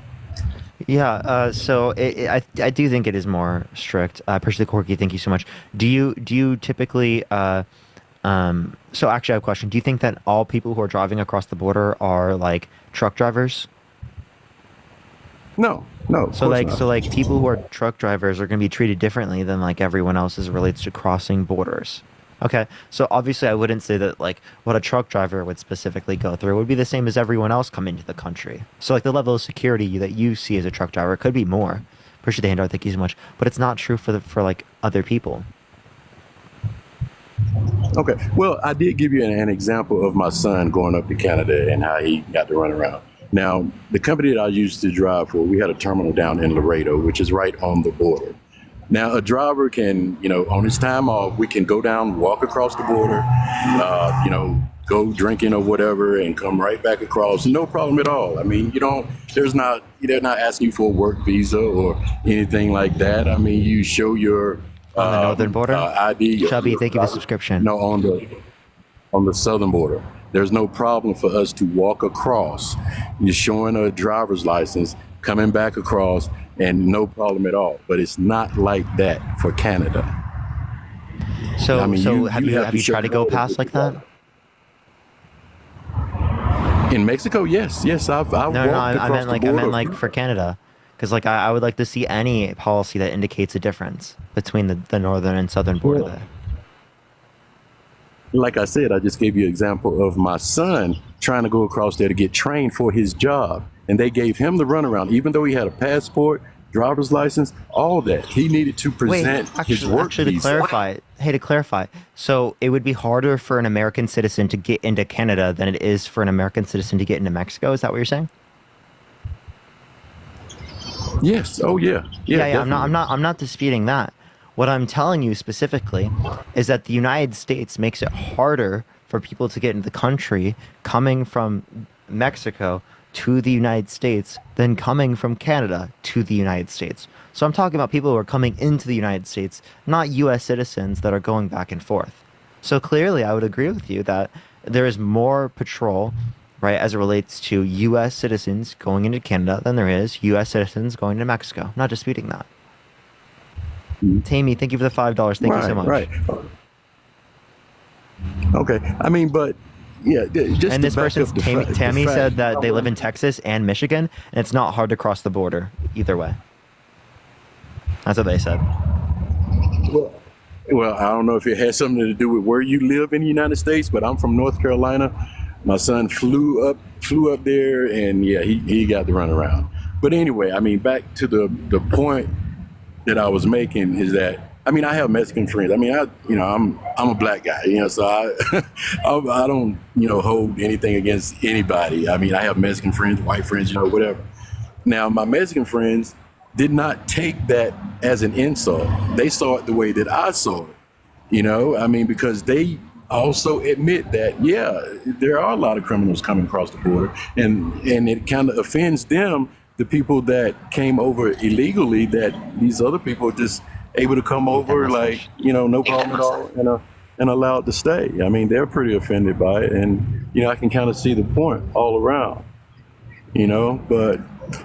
Yeah, so I do think it is more strict. I appreciate the Corky. Thank you so much. Do you typically so actually I have a question. Do you think that all people who are driving across the border are like truck drivers? No. So people who are truck drivers are going to be treated differently than like everyone else as it relates to crossing borders. Okay, so obviously I wouldn't say that like what a truck driver would specifically go through would be the same as everyone else coming to the country. So like the level of security that you see as a truck driver could be more. Appreciate the handout, thank you so much. But it's not true for like other people. Okay, well, I did give you an example of my son going up to Canada and how he got to run around. Now, the company that I used to drive for, we had a terminal down in Laredo, which is right on the border. Now, a driver can, on his time off, we can go down, walk across the border, go drinking or whatever, and come right back across. No problem at all. I mean, they're not asking you for a work visa or anything like that. I mean, you show your on the northern border ID. Chubby, thank you for the subscription. No, on the southern border. There's no problem for us to walk across. You're showing a driver's license, coming back across, and no problem at all. But it's not like that for Canada. So, have you tried to go past like that? In Mexico, yes, I've No, walked no, I across meant the like I border. meant like for Canada, because like I would like to see any policy that indicates a difference between the northern and southern border there. Like I said, I just gave you an example of my son trying to go across there to get trained for his job. And they gave him the runaround, even though he had a passport, driver's license, all that. He needed to present his work to visa. clarify, so it would be harder for an American citizen to get into Canada than it is for an American citizen to get into Mexico. Is that what you're saying? Yes. Oh, yeah. Yeah. I'm not disputing that. What I'm telling you specifically is that the United States makes it harder for people to get into the country coming from Mexico to the United States than coming from Canada to the United States. So I'm talking about people who are coming into the United States, not U.S. citizens that are going back and forth. So clearly, I would agree with you that there is more patrol, right, as it relates to U.S. citizens going into Canada than there is U.S. citizens going to Mexico. I'm not disputing that. Tammy, thank you for the $5. Thank you so much. Right. Okay. I mean, but yeah, just and this person's Tammy fact- said that they live in Texas and Michigan, and it's not hard to cross the border either way. That's what they said. Well, I don't know if it has something to do with where you live in the United States, but I'm from North Carolina. My son flew up there, and yeah, he got the runaround. But anyway, I mean, back to the point that I was making is that, I mean, I have Mexican friends. I mean, I'm a black guy, so I don't, hold anything against anybody. I mean, I have Mexican friends, white friends, whatever. Now, my Mexican friends did not take that as an insult. They saw it the way that I saw it, I mean, because they also admit that, yeah, there are a lot of criminals coming across the border, and it kind of offends them, the people that came over illegally, that these other people are just able to come over like, no problem at all, and allowed to stay. I mean, they're pretty offended by it, and, I can kind of see the point all around, but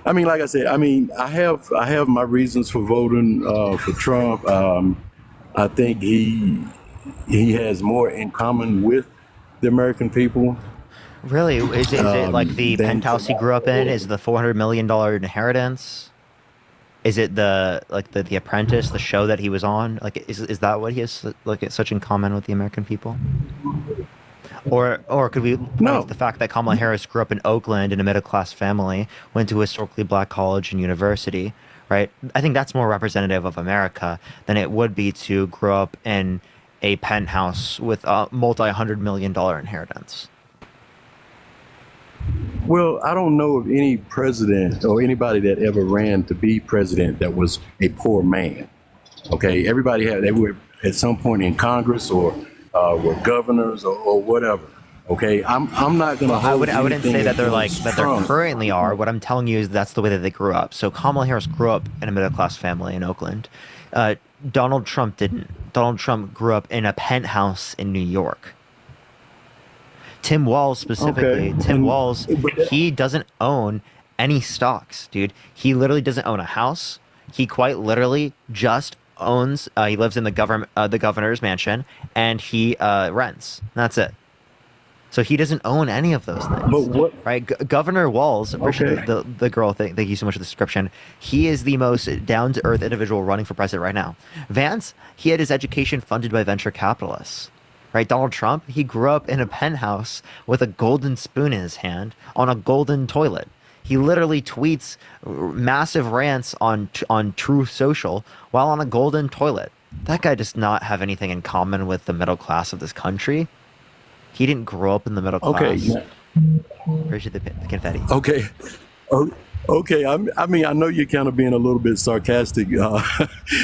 I mean, like I said, I mean, I have my reasons for voting for Trump. I think he has more in common with the American people. Really? Is it like the penthouse he grew up in? Is it the $400 million inheritance? Is it the Apprentice, the show that he was on? Like, is that what he has like such in common with the American people? Or could we point out the fact that Kamala Harris grew up in Oakland in a middle class family, went to a historically black college and university, right? I think that's more representative of America than it would be to grow up in a penthouse with a multi-$100 million inheritance. Well, I don't know of any president or anybody that ever ran to be president that was a poor man. Okay, they were at some point in Congress or were governors or whatever. Okay, I'm not gonna. I wouldn't say that they're like that. They Trump. currently are. What I'm telling you is that's the way that they grew up. So Kamala Harris grew up in a middle class family in Oakland. Donald Trump didn't. Donald Trump grew up in a penthouse in New York. Tim Walz specifically. Okay. Tim Walz, he doesn't own any stocks, dude. He literally doesn't own a house. He quite literally just owns. He lives in the governor's mansion, and he rents. That's it. So he doesn't own any of those things. But what? Right? Governor Walz, appreciate the girl. Thank you so much for the description. He is the most down-to-earth individual running for president right now. Vance, he had his education funded by venture capitalists. Right? Donald Trump, he grew up in a penthouse with a golden spoon in his hand on a golden toilet. He literally tweets massive rants on Truth Social while on a golden toilet. That guy does not have anything in common with the middle class of this country. He didn't grow up in the middle class. Okay. Yeah. Appreciate the confetti. Okay. Okay. I mean, I know you're kind of being a little bit sarcastic,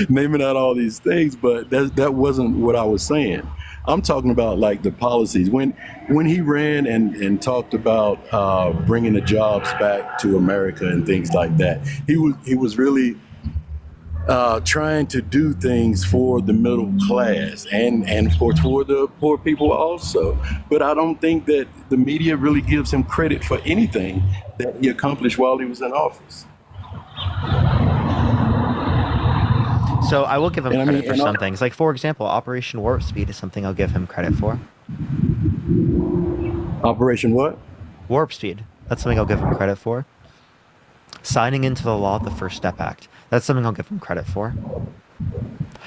naming out all these things, but that wasn't what I was saying. I'm talking about like the policies. When he ran and talked about bringing the jobs back to America and things like that, he was really trying to do things for the middle class and for the poor people also. But I don't think that the media really gives him credit for anything that he accomplished while he was in office. So I will give him credit for some things. Like, for example, Operation Warp Speed is something I'll give him credit for. Operation what? Warp speed. That's something I'll give him credit for. Signing into the law, the First Step Act. That's something I'll give him credit for.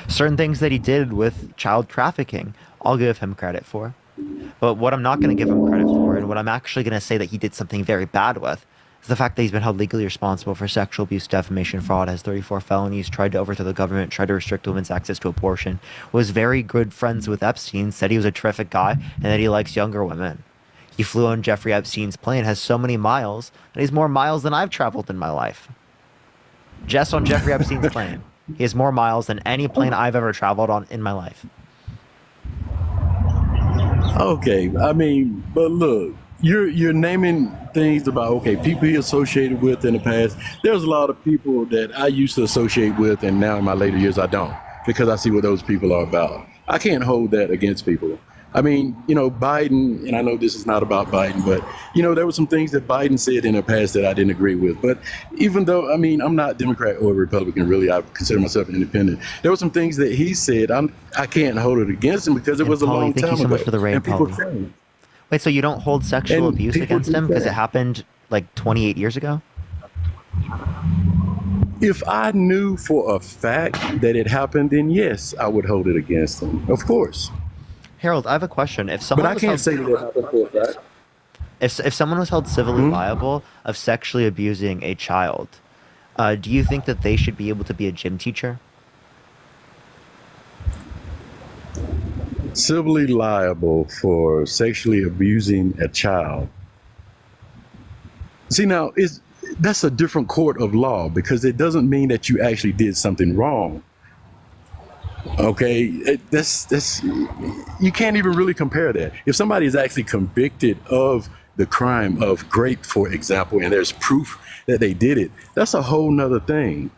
Certain things that he did with child trafficking, I'll give him credit for. But what I'm not going to give him credit for, and what I'm actually going to say that he did something very bad with, is the fact that he's been held legally responsible for sexual abuse, defamation, fraud, has 34 felonies, tried to overthrow the government, tried to restrict women's access to abortion, was very good friends with Epstein, said he was a terrific guy, and that he likes younger women. He flew on Jeffrey Epstein's plane, has so many miles, and he's more miles than I've traveled in my life. Just on Jeffrey Epstein's plane. He has more miles than any plane I've ever traveled on in my life. Okay, I mean, but look, you're naming things about, okay, people he associated with in the past. There's a lot of people that I used to associate with, and now in my later years I don't, because I see what those people are about. I can't hold that against people. I mean, Biden, and I know this is not about Biden, but, there were some things that Biden said in the past that I didn't agree with. But even though, I'm not Democrat or Republican, really, I consider myself independent. There were some things that he said, I can't hold it against him because it was a long time ago. Thank you so much for the raid, Paulie. Wait, so you don't hold sexual abuse against him because it happened like 28 years ago? If I knew for a fact that it happened, then yes, I would hold it against him. Of course. Harold, I have a question. If someone But I can't say that it happened for a fact. If someone was held civilly liable of sexually abusing a child, do you think that they should be able to be a gym teacher? Civilly liable for sexually abusing a child. See, now, that's a different court of law because it doesn't mean that you actually did something wrong. Okay, that's you can't even really compare that. If somebody is actually convicted of the crime of rape, for example, and there's proof that they did it, that's a whole nother thing.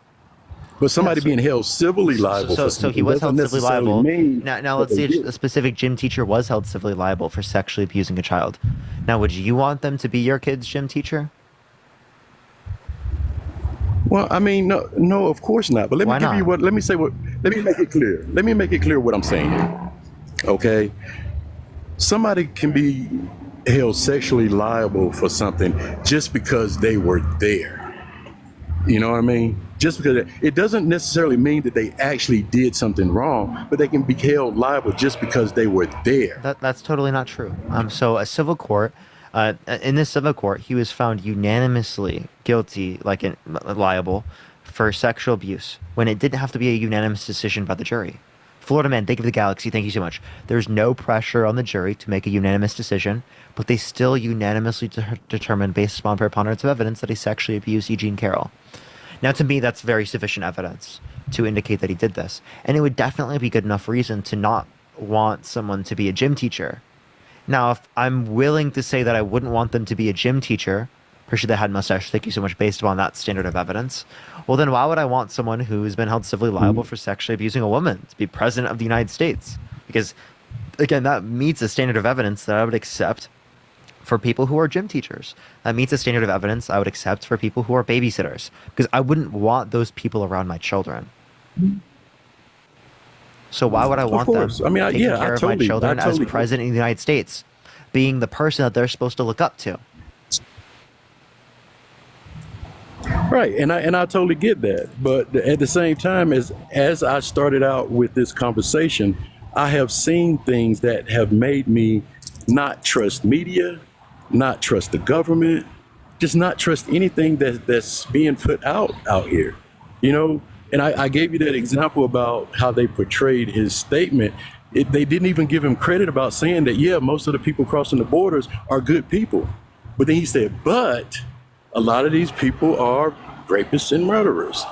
But somebody being held civilly liable for so he was held civilly liable. Now let's say a specific gym teacher was held civilly liable for sexually abusing a child. Now, would you want them to be your kid's gym teacher? Well, no, of course not. But let me make it clear. Let me make it clear what I'm saying. Okay? Somebody can be held sexually liable for something just because they were there. You know what I mean? Just because it doesn't necessarily mean that they actually did something wrong, but they can be held liable just because they were there. That's totally not true. So a civil court, in this civil court, he was found unanimously guilty, liable for sexual abuse when it didn't have to be a unanimous decision by the jury. Florida Man, thank you for the galaxy. Thank you so much. There's no pressure on the jury to make a unanimous decision, but they still unanimously determined, based upon preponderance of evidence, that he sexually abused Eugene Carroll. Now, to me, that's very sufficient evidence to indicate that he did this. And it would definitely be good enough reason to not want someone to be a gym teacher. Now, if I'm willing to say that I wouldn't want them to be a gym teacher, appreciate they had mustache, thank you so much, based upon that standard of evidence, well, then why would I want someone who's been held civilly liable for sexually abusing a woman to be president of the United States? Because, again, that meets a standard of evidence that I would accept for people who are gym teachers. That meets a standard of evidence I would accept for people who are babysitters, because I wouldn't want those people around my children. So why would I want them taking care of my children as president of the United States, being the person that they're supposed to look up to? Right, and I totally get that. But at the same time, as I started out with this conversation, I have seen things that have made me not trust media, not trust the government, just not trust anything that's being put out here, And I gave you that example about how they portrayed his statement. They didn't even give him credit about saying that, yeah, most of the people crossing the borders are good people. But then he said, but a lot of these people are rapists and murderers.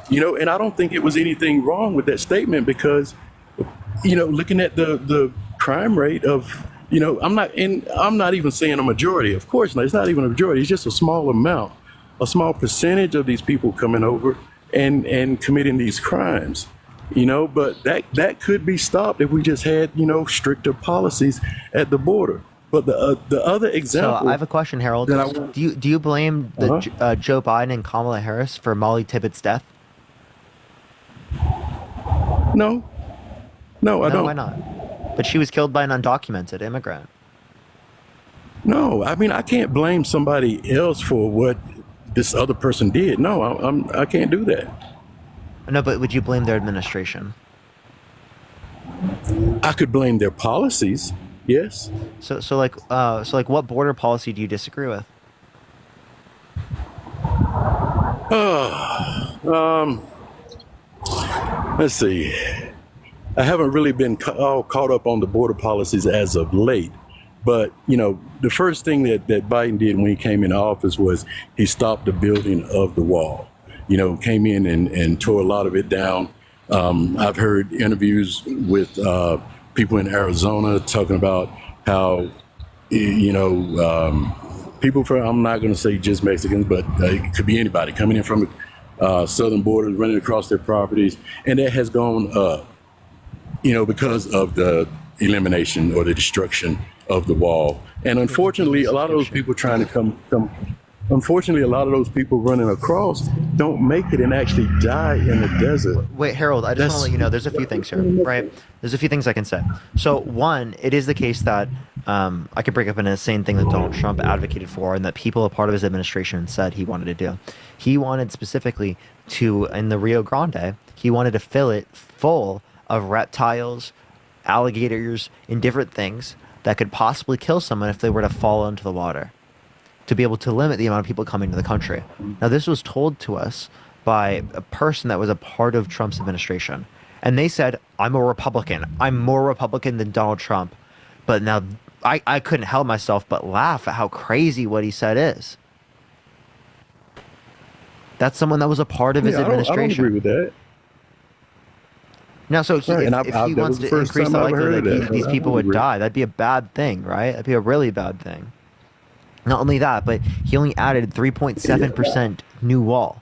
And I don't think it was anything wrong with that statement because, looking at the crime rate of, I'm not even saying a majority. Of course not. It's not even a majority. It's just a small amount, a small percentage of these people coming over and committing these crimes. But that could be stopped if we just had, stricter policies at the border. But the other example. So I have a question, Harold. Do you blame Joe Biden and Kamala Harris for Molly Tippett's death? No, I don't. Why not? But she was killed by an undocumented immigrant. No, I mean, I can't blame somebody else for what this other person did. No, I can't do that. No, but would you blame their administration? I could blame their policies. Yes. So like, what border policy do you disagree with? Let's see. I haven't really been all caught up on the border policies as of late. But, the first thing that Biden did when he came into office was he stopped the building of the wall. Came in and tore a lot of it down. I've heard interviews with people in Arizona talking about how, people from, I'm not going to say just Mexicans, but it could be anybody coming in from the southern border, running across their properties. And that has gone up, because of the elimination or the destruction of the wall. And unfortunately, a lot of those people trying to unfortunately, a lot of those people running across don't make it and actually die in the desert. Wait, Harold, I just want to let you know, there's a few things here, right? There's a few things I can say. So one, it is the case that I could bring up an insane thing that Donald Trump advocated for and that people a part of his administration said he wanted to do. He wanted specifically to, in the Rio Grande, he wanted to fill it full of reptiles, alligators, and different things that could possibly kill someone if they were to fall into the water, to be able to limit the amount of people coming to the country. Now, this was told to us by a person that was a part of Trump's administration. And they said, I'm a Republican. I'm more Republican than Donald Trump. But now I couldn't help myself but laugh at how crazy what he said is. That's someone that was a part of his administration. I don't agree with that. Now, so if he wants to increase the likelihood that these people would die, that'd be a bad thing, right? That'd be a really bad thing. Not only that, but he only added 3.7% new wall.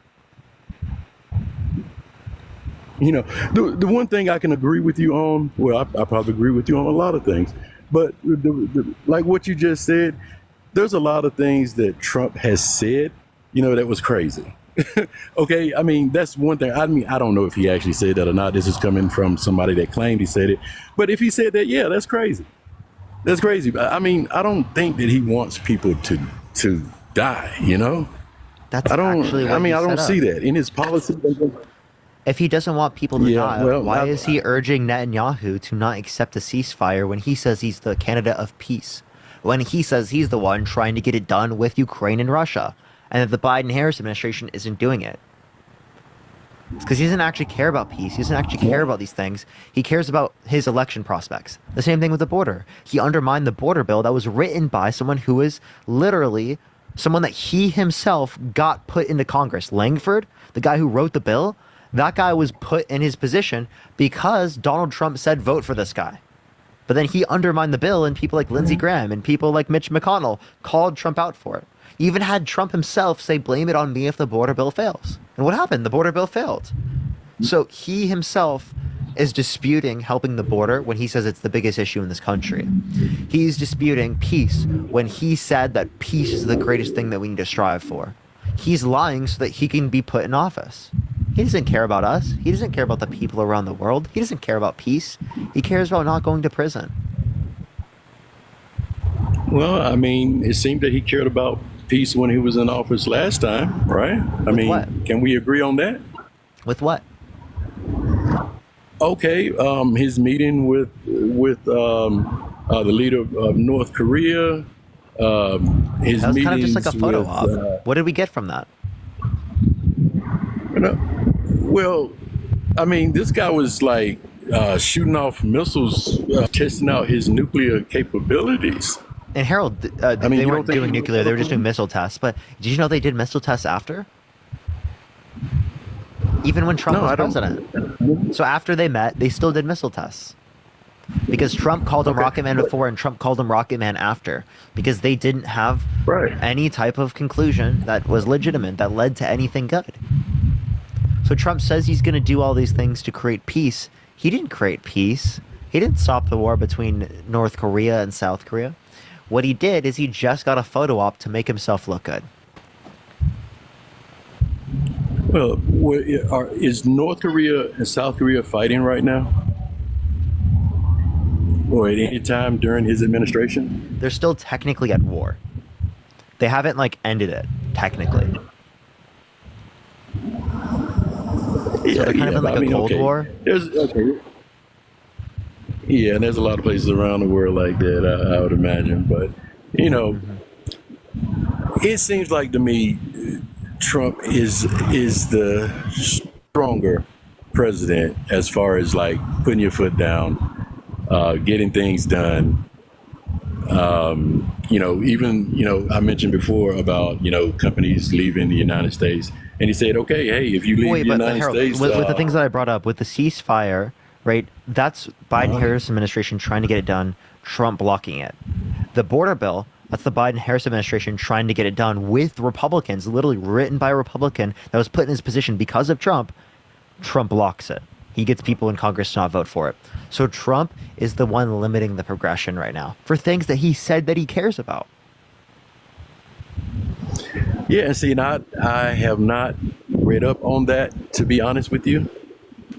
The one thing I can agree with you on, well, I probably agree with you on a lot of things, but like what you just said, there's a lot of things that Trump has said, that was crazy. Okay, I mean, that's one thing. I mean, I don't know if he actually said that or not. This is coming from somebody that claimed he said it. But if he said that, yeah, that's crazy. That's crazy. I mean, I don't think that he wants people to die, That's I don't see up. that in his policy. If he doesn't want people to die, why is he urging Netanyahu to not accept a ceasefire when he says he's the candidate of peace? When he says he's the one trying to get it done with Ukraine and Russia, and that the Biden-Harris administration isn't doing it? It's because he doesn't actually care about peace. He doesn't actually care about these things. He cares about his election prospects. The same thing with the border. He undermined the border bill that was written by someone who is literally someone that he himself got put into Congress. Langford, the guy who wrote the bill, that guy was put in his position because Donald Trump said vote for this guy. But then he undermined the bill, and people like Lindsey Graham and people like Mitch McConnell called Trump out for it. Even had Trump himself say, blame it on me if the border bill fails. And what happened? The border bill failed. So he himself is disputing helping the border when he says it's the biggest issue in this country. He's disputing peace when he said that peace is the greatest thing that we need to strive for. He's lying so that he can be put in office. He doesn't care about us. He doesn't care about the people around the world. He doesn't care about peace. He cares about not going to prison. Well, I mean, it seemed that he cared about peace when he was in office last time, right? I mean, what? Can we agree on that? With what? Okay, his meeting with the leader of North Korea. His that was kind of just like a photo op. What did we get from that? Well, I mean, this guy was like shooting off missiles, testing out his nuclear capabilities. And Harold, they weren't doing nuclear; they were just doing missile tests. But did you know they did missile tests after? Even when Trump was president. So after they met, they still did missile tests. Because Trump called him Rocket Man before and Trump called him Rocket Man after. Because they didn't have any type of conclusion that was legitimate, that led to anything good. So Trump says he's going to do all these things to create peace. He didn't create peace. He didn't stop the war between North Korea and South Korea. What he did is he just got a photo op to make himself look good. Well, is North Korea and South Korea fighting right now? Or at any time during his administration? They're still technically at war. They haven't like ended it technically. So they're kind of in like a Cold War. Yeah, and there's a lot of places around the world like that, I would imagine. But, you know, it seems like to me Trump is the stronger president as far as like putting your foot down, getting things done. You know, even, you know, I mentioned before about, you know, companies leaving the United States. And he said, okay, hey, if you leave the United States. With the things that I brought up, with the ceasefire, right, that's Biden-Harris administration trying to get it done, Trump blocking it. The border bill, that's the Biden-Harris administration trying to get it done with Republicans, literally written by a Republican that was put in his position because of Trump. Trump blocks it. He gets people in Congress to not vote for it. So Trump is the one limiting the progression right now for things that he said that he cares about. Yeah, and see, I have not read up on that, to be honest with you.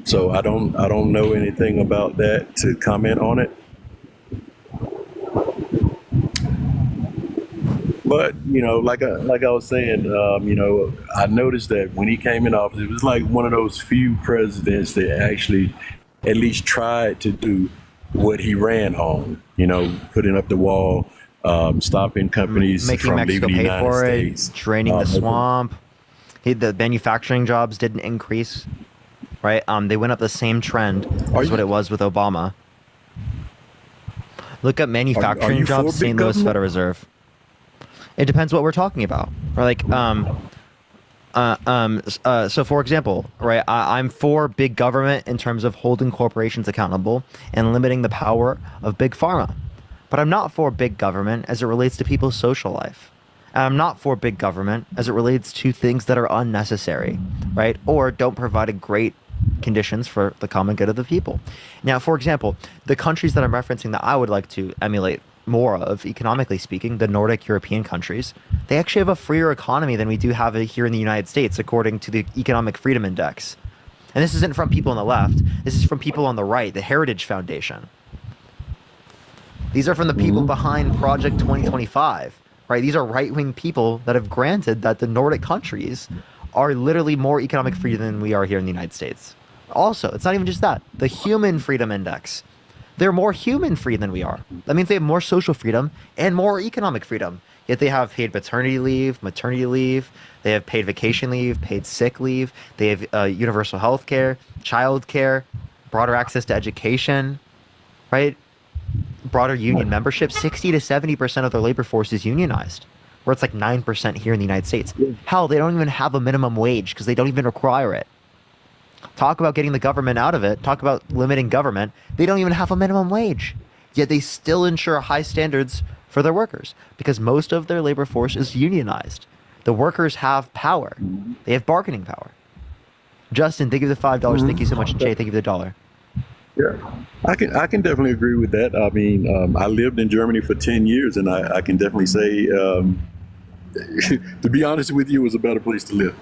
So I don't know anything about that to comment on it. But, you know, like I was saying, you know, I noticed that when he came in office, it was like one of those few presidents that actually at least tried to do what he ran on, you know, putting up the wall, stopping companies making from Mexico leaving the pay United for States. it, draining the swamp. The manufacturing jobs didn't increase, right? They went up the same trend as what it was with Obama. Look at manufacturing jobs, St. Louis Federal Reserve. It depends what we're talking about. Or like, so for example, right, I'm for big government in terms of holding corporations accountable and limiting the power of big pharma. But I'm not for big government as it relates to people's social life. And I'm not for big government as it relates to things that are unnecessary, right? Or don't provide great conditions for the common good of the people. Now, for example, the countries that I'm referencing that I would like to emulate more of, economically speaking, the Nordic European countries, they actually have a freer economy than we do have here in the United States, according to the Economic Freedom Index. And this isn't from people on the left. This is from people on the right, the Heritage Foundation. These are from the people behind Project 2025, right? These are right-wing people that have granted that the Nordic countries are literally more economic free than we are here in the United States. Also, it's not even just that. The Human Freedom Index. They're more human free than we are. That means they have more social freedom and more economic freedom. Yet they have paid paternity leave, maternity leave, they have paid vacation leave, paid sick leave, they have universal health care, child care, broader access to education, right? Broader union membership. 60 to 70% of their labor force is unionized, where it's like 9% here in the United States. Hell, they don't even have a minimum wage because they don't even require it. Talk about getting the government out of it. Talk about limiting government. They don't even have a minimum wage. Yet they still ensure high standards for their workers because most of their labor force is unionized. The workers have power. They have bargaining power. Justin, thank you for the $5. Thank you so much. Jay, thank you for the $1. Yeah, I can definitely agree with that. I mean, I lived in Germany for 10 years, and I can definitely say, to be honest with you, it was a better place to live.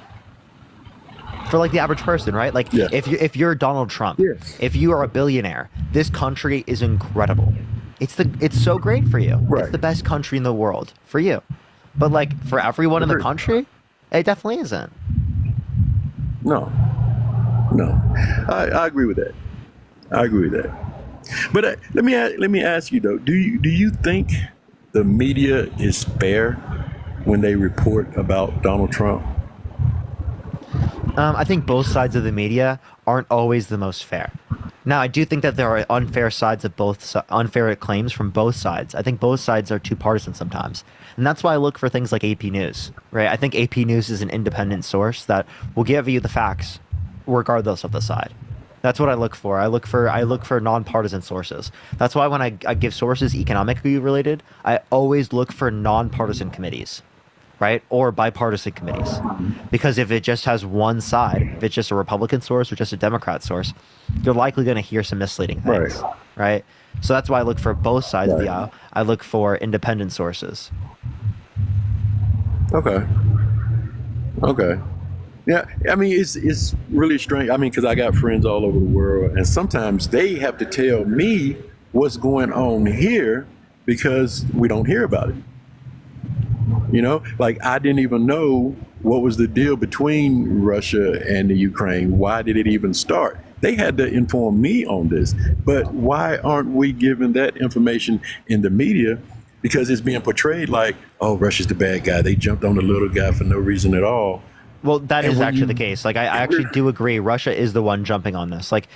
For like the average person, right? Like if you're Donald Trump, if you are a billionaire, this country is incredible. It's so great for you. Right. It's the best country in the world for you. But like for everyone in the country, it definitely isn't. No, I agree with that. I agree with that. But let me ask you though, do you think the media is fair when they report about Donald Trump? I think both sides of the media aren't always the most fair. Now, I do think that there are unfair sides of unfair claims from both sides. I think both sides are too partisan sometimes. And that's why I look for things like AP News, right? I think AP News is an independent source that will give you the facts regardless of the side. That's what I look for. I look for nonpartisan sources. That's why when I give sources economically related, I always look for nonpartisan committees, right? Or bipartisan committees. Because if it just has one side, if it's just a Republican source or just a Democrat source, you're likely going to hear some misleading things, right? So that's why I look for both sides of the aisle. I look for independent sources. Okay. Yeah, I mean, it's really strange. I mean, because I got friends all over the world, and sometimes they have to tell me what's going on here because we don't hear about it. You know, like I didn't even know what was the deal between Russia and the Ukraine. Why did it even start? They had to inform me on this, but why aren't we given that information in the media? Because it's being portrayed like, oh, Russia's the bad guy. They jumped on the little guy for no reason at all. Well, that is actually the case. Like, I actually do agree. Russia is the one jumping on this. Like,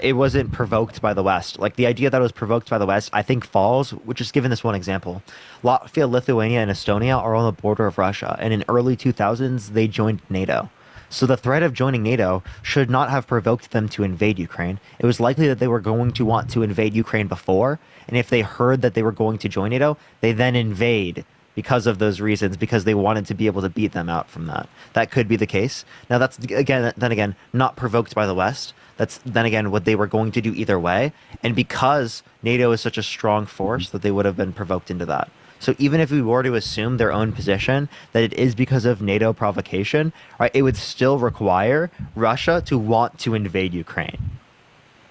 it wasn't provoked by the West. Like, the idea that it was provoked by the West, I think falls, which is given this one example. Latvia, Lithuania, and Estonia are on the border of Russia. And in early 2000s, they joined NATO. So the threat of joining NATO should not have provoked them to invade Ukraine. It was likely that they were going to want to invade Ukraine before. And if they heard that they were going to join NATO, they then invade because of those reasons, because they wanted to be able to beat them out from that. That could be the case. Now, that's, again, not provoked by the West. That's, then again, what they were going to do either way. And because NATO is such a strong force that they would have been provoked into that. So even if we were to assume their own position, that it is because of NATO provocation, right, it would still require Russia to want to invade Ukraine.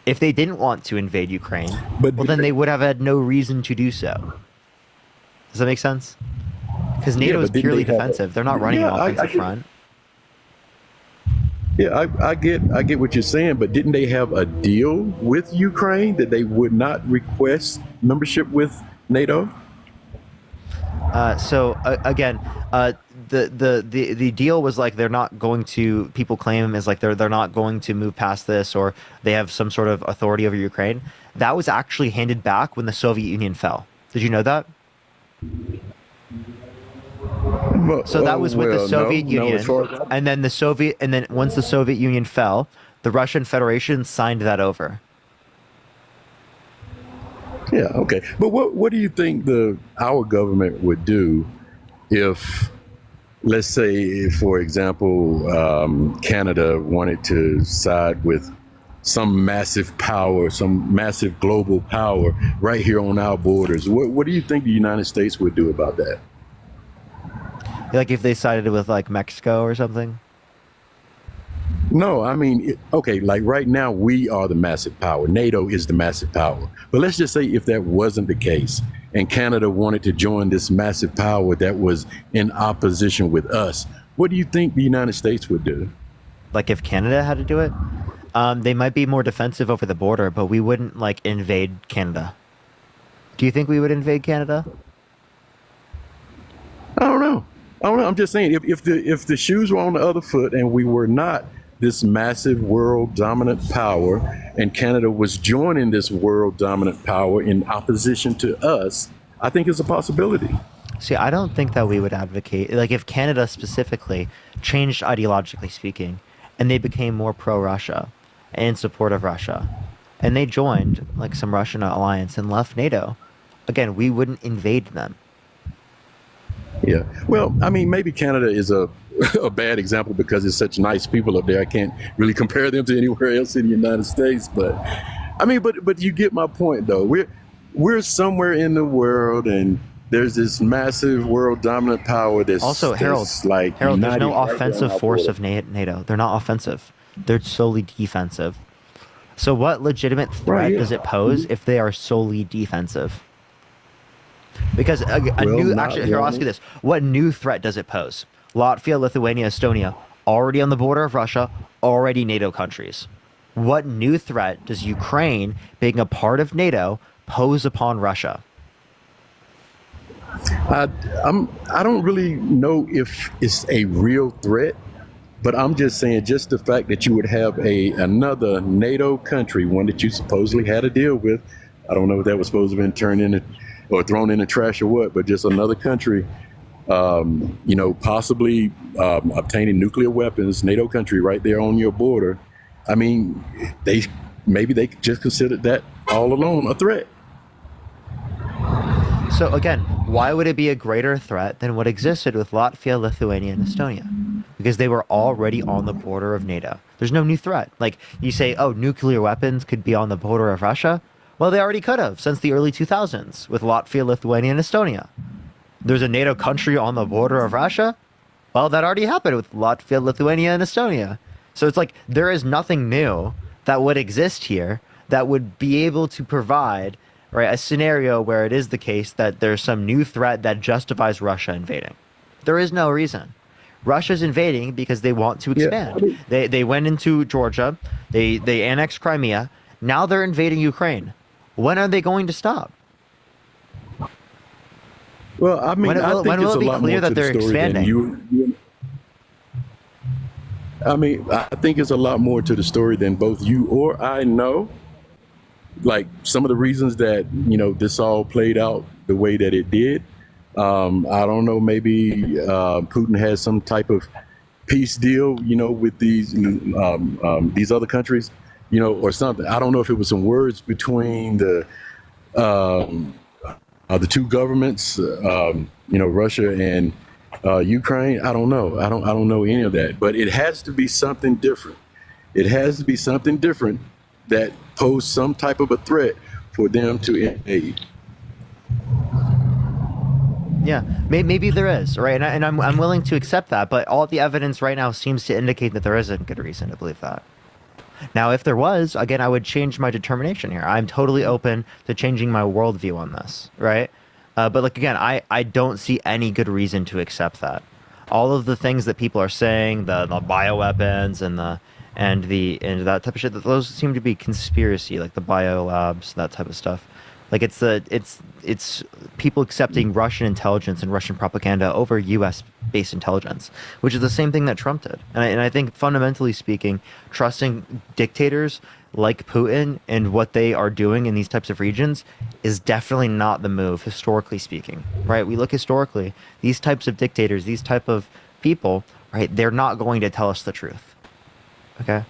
If they didn't want to invade Ukraine, well, then they would have had no reason to do so. Does that make sense? Because NATO is purely defensive. They're not running an offensive front. Yeah, I get what you're saying, but didn't they have a deal with Ukraine that they would not request membership with NATO? Again, the deal was like they're not going to. People claim is like they're not going to move past this, or they have some sort of authority over Ukraine. That was actually handed back when the Soviet Union fell. Did you know that? So that was with the Soviet Union, and then once the Soviet Union fell, the Russian Federation signed that over. Yeah, okay. But what do you think our government would do if, let's say, for example, Canada wanted to side with some massive power, some massive global power right here on our borders? What do you think the United States would do about that? Like if they sided with like Mexico or something? No, I mean, okay, like right now we are the massive power. NATO is the massive power. But let's just say if that wasn't the case and Canada wanted to join this massive power that was in opposition with us, what do you think the United States would do? Like if Canada had to do it? They might be more defensive over the border, but we wouldn't like invade Canada. Do you think we would invade Canada? I don't know. I'm just saying if the shoes were on the other foot and we were not this massive world dominant power and Canada was joining this world dominant power in opposition to us, I think it's a possibility. See, I don't think that we would advocate, like if Canada specifically changed ideologically speaking and they became more pro-Russia and in support of Russia and they joined like some Russian alliance and left NATO, again, we wouldn't invade them. Yeah. Well, I mean, maybe Canada is a bad example because it's such nice people up there. I can't really compare them to anywhere else in the United States. But I mean, but you get my point, though. We're somewhere in the world, and there's this massive world dominant power that's also Harold. There's no offensive force of NATO. They're not offensive. They're solely defensive. So, what legitimate threat does it pose if they are solely defensive? Because here, I'll ask you this. What new threat does it pose? Latvia, Lithuania, Estonia, already on the border of Russia, already NATO countries. What new threat does Ukraine, being a part of NATO, pose upon Russia? I don't really know if it's a real threat, but I'm just saying just the fact that you would have another NATO country, one that you supposedly had a deal with. I don't know if that was supposed to have been turned into or thrown in the trash or what, but just another country, possibly obtaining nuclear weapons, NATO country right there on your border. I mean, they just considered that all alone a threat. So again, why would it be a greater threat than what existed with Latvia, Lithuania, and Estonia? Because they were already on the border of NATO. There's no new threat. Like you say, oh, nuclear weapons could be on the border of Russia. Well, they already could have since the early 2000s with Latvia, Lithuania, and Estonia. There's a NATO country on the border of Russia. Well, that already happened with Latvia, Lithuania, and Estonia. So it's like there is nothing new that would exist here that would be able to provide right, a scenario where it is the case that there's some new threat that justifies Russia invading. There is no reason. Russia's invading because they want to expand. They went into Georgia, they annexed Crimea, now they're invading Ukraine. When are they going to stop? Well, I mean, I think it's a lot more to the story than you. I mean, I think it's a lot more to the story than both you or I know. Like some of the reasons that, you know, this all played out the way that it did. I don't know, maybe Putin has some type of peace deal, you know, with these other countries, you know, or something. I don't know if it was some words between the two governments, you know, Russia and Ukraine. I don't know. I don't know any of that. But it has to be something different. It has to be something different that pose some type of a threat for them to invade. Yeah, maybe there is, right? And I'm willing to accept that, but all the evidence right now seems to indicate that there isn't good reason to believe that. Now, if there was, again, I would change my determination here. I'm totally open to changing my worldview on this, right? But like again, I don't see any good reason to accept that. All of the things that people are saying, the bioweapons and that type of shit, those seem to be conspiracy, like the biolabs, that type of stuff. Like it's people accepting Russian intelligence and Russian propaganda over U.S. based intelligence, which is the same thing that Trump did. And I think fundamentally speaking, trusting dictators like Putin and what they are doing in these types of regions is definitely not the move, historically speaking, right? We look historically, these types of dictators, these type of people, right? They're not going to tell us the truth. Okay.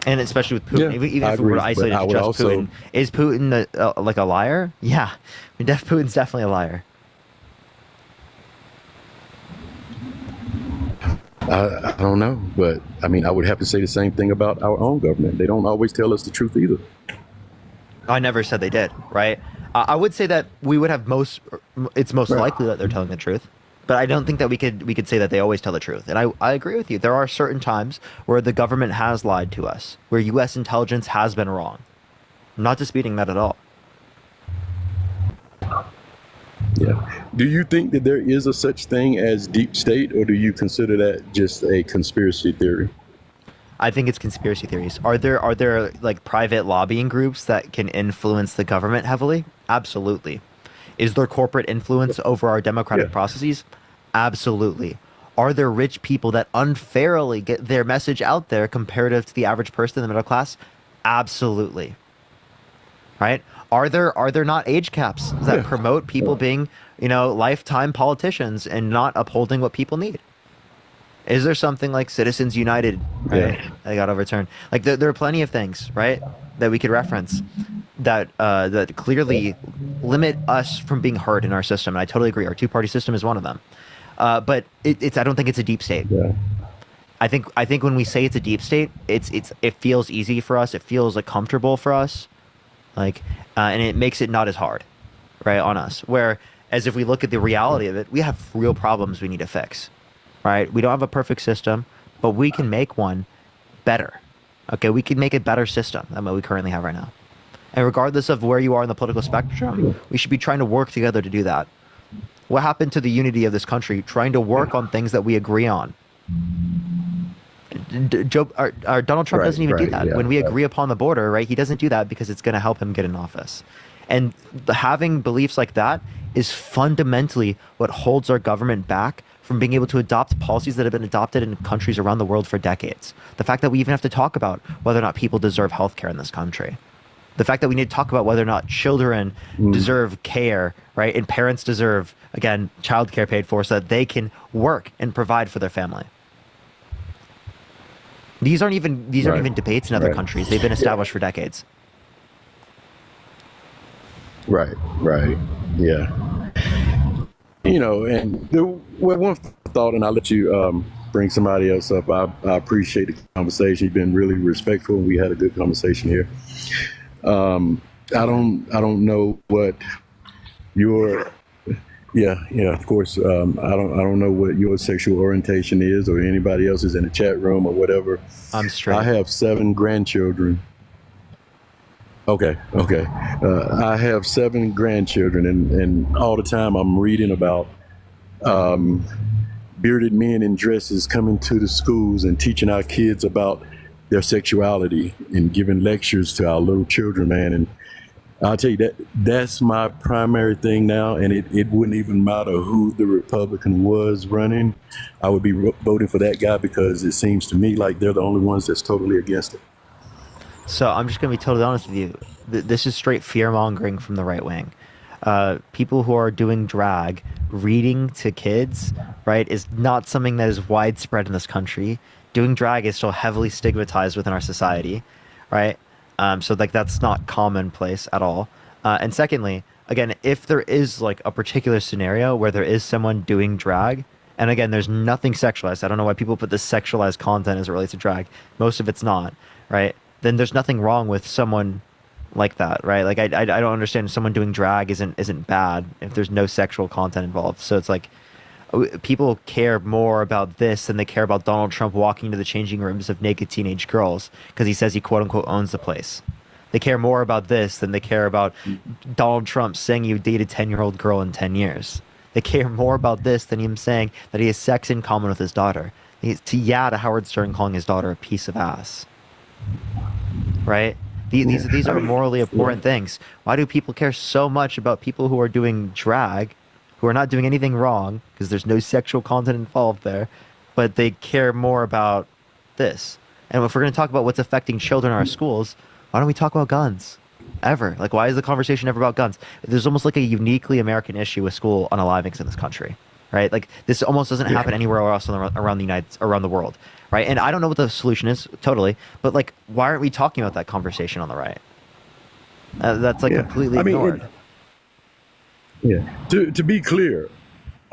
And especially with Putin, even if we were to isolate it to just Putin, is Putin like a liar? Yeah, I mean, Putin's definitely a liar. I don't know, but I mean, I would have to say the same thing about our own government. They don't always tell us the truth either. I never said they did, right? I would say that we would have it's most likely that they're telling the truth. But I don't think that we could say that they always tell the truth. And I agree with you. There are certain times where the government has lied to us, where U.S. intelligence has been wrong. I'm not disputing that at all. Yeah. Do you think that there is a such thing as deep state, or do you consider that just a conspiracy theory? I think it's conspiracy theories. Are there like private lobbying groups that can influence the government heavily? Absolutely. Is there corporate influence over our democratic processes? Absolutely. Are there rich people that unfairly get their message out there comparative to the average person in the middle class? Absolutely. Right? Are there not age caps that promote people being, you know, lifetime politicians and not upholding what people need? Is there something like Citizens United, right? That got overturned. Like there are plenty of things, right, that we could reference that that clearly limit us from being heard in our system. And I totally agree. Our two-party system is one of them. But I don't think it's a deep state. Yeah. I think when we say it's a deep state, it feels easy for us. It feels like comfortable for us, like, and it makes it not as hard, right, on us. Whereas if we look at the reality of it, we have real problems we need to fix. Right? We don't have a perfect system, but we can make one better. Okay, we can make a better system than what we currently have right now. And regardless of where you are in the political spectrum, we should be trying to work together to do that. What happened to the unity of this country, trying to work on things that we agree on? Donald Trump doesn't even do that. Yeah, when we agree upon the border, right, he doesn't do that because it's going to help him get in office. And having beliefs like that is fundamentally what holds our government back from being able to adopt policies that have been adopted in countries around the world for decades. The fact that we even have to talk about whether or not people deserve health care in this country. The fact that we need to talk about whether or not children deserve care, right? And parents deserve, again, child care paid for so that they can work and provide for their family. These aren't even debates in other countries. They've been established for decades. Right. Yeah. You know, and one thought, and I'll let you bring somebody else up. I appreciate the conversation. You've been really respectful, and we had a good conversation here. I don't know what your of course. I don't know what your sexual orientation is, or anybody else's in the chat room or whatever. I'm straight. I have 7 grandchildren. Okay, okay. I have 7 grandchildren, and all the time I'm reading about bearded men in dresses coming to the schools and teaching our kids about their sexuality and giving lectures to our little children, man. And I'll tell you that's my primary thing now, and it wouldn't even matter who the Republican was running. I would be voting for that guy because it seems to me like they're the only ones that's totally against it. So I'm just going to be totally honest with you. This is straight fear-mongering from the right wing. People who are doing drag, reading to kids, right, is not something that is widespread in this country. Doing drag is still heavily stigmatized within our society, right? So like that's not commonplace at all. And secondly, again, if there is like a particular scenario where there is someone doing drag, and again, there's nothing sexualized. I don't know why people put this sexualized content as it relates to drag. Most of it's not, right? Then there's nothing wrong with someone like that, right? Like I don't understand someone doing drag isn't bad if there's no sexual content involved. So it's like people care more about this than they care about Donald Trump walking into the changing rooms of naked teenage girls because he says he quote unquote owns the place. They care more about this than they care about Donald Trump saying you dated a 10-year-old girl in 10 years. They care more about this than him saying that he has sex in common with his daughter. To Howard Stern calling his daughter a piece of ass. Right? These are morally important things. Why do people care so much about people who are doing drag, who are not doing anything wrong, because there's no sexual content involved there, but they care more about this? And if we're going to talk about what's affecting children in our schools, why don't we talk about guns? Ever. Like, why is the conversation ever about guns? There's almost like a uniquely American issue with school unalivings in this country, right? Like, this almost doesn't happen anywhere else around the world. Right, and I don't know what the solution is totally, but like, why aren't we talking about that conversation on the right? That's like completely ignored. To be clear,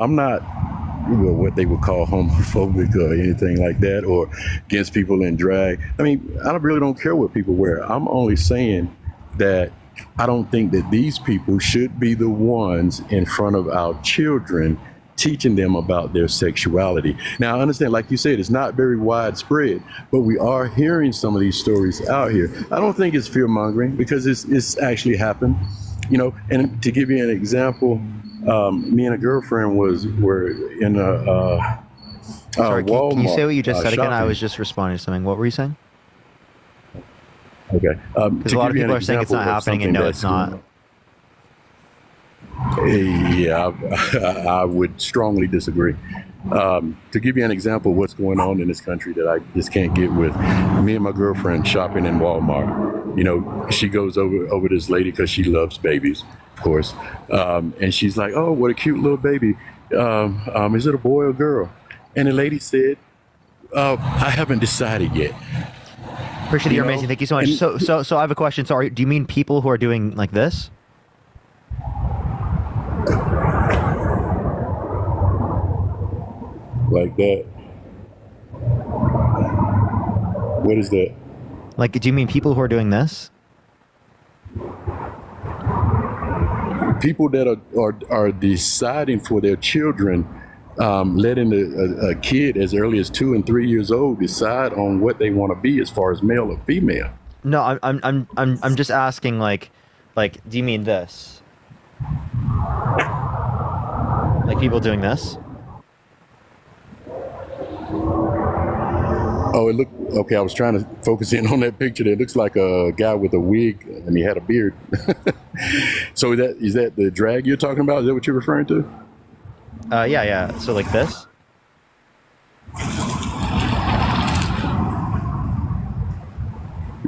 I'm not what they would call homophobic or anything like that, or against people in drag. I mean, I really don't care what people wear. I'm only saying that I don't think that these people should be the ones in front of our children teaching them about their sexuality. Now, I understand, like you said, it's not very widespread, but we are hearing some of these stories out here. I don't think it's fear-mongering because it's actually happened. You know, and to give you an example, me and a girlfriend were in a Sorry, Walmart. Can you say what you just said again? I shopping. was just responding to something. What were you saying? Okay. Because a lot of people are saying it's not happening, and no, it's not. Yeah, I would strongly disagree. To give you an example of what's going on in this country that I just can't get with, me and my girlfriend shopping in Walmart. You know, she goes over this lady because she loves babies, of course. And she's like, "Oh, what a cute little baby. Is it a boy or girl?" And the lady said, "I haven't decided yet." Appreciate you're amazing. Thank you so much. So I have a question. So do you mean people who are doing like this? Like that? What is that? Like, do you mean people who are doing this? People that are deciding for their children, letting a kid as early as 2 and 3 years old decide on what they want to be as far as male or female. No, I'm just asking. Like, do you mean this? Like people doing this? Oh, it looked okay. I was trying to focus in on that picture. It looks like a guy with a wig and he had a beard. So is that the drag you're talking about? Is that what you're referring to? Yeah. So like this?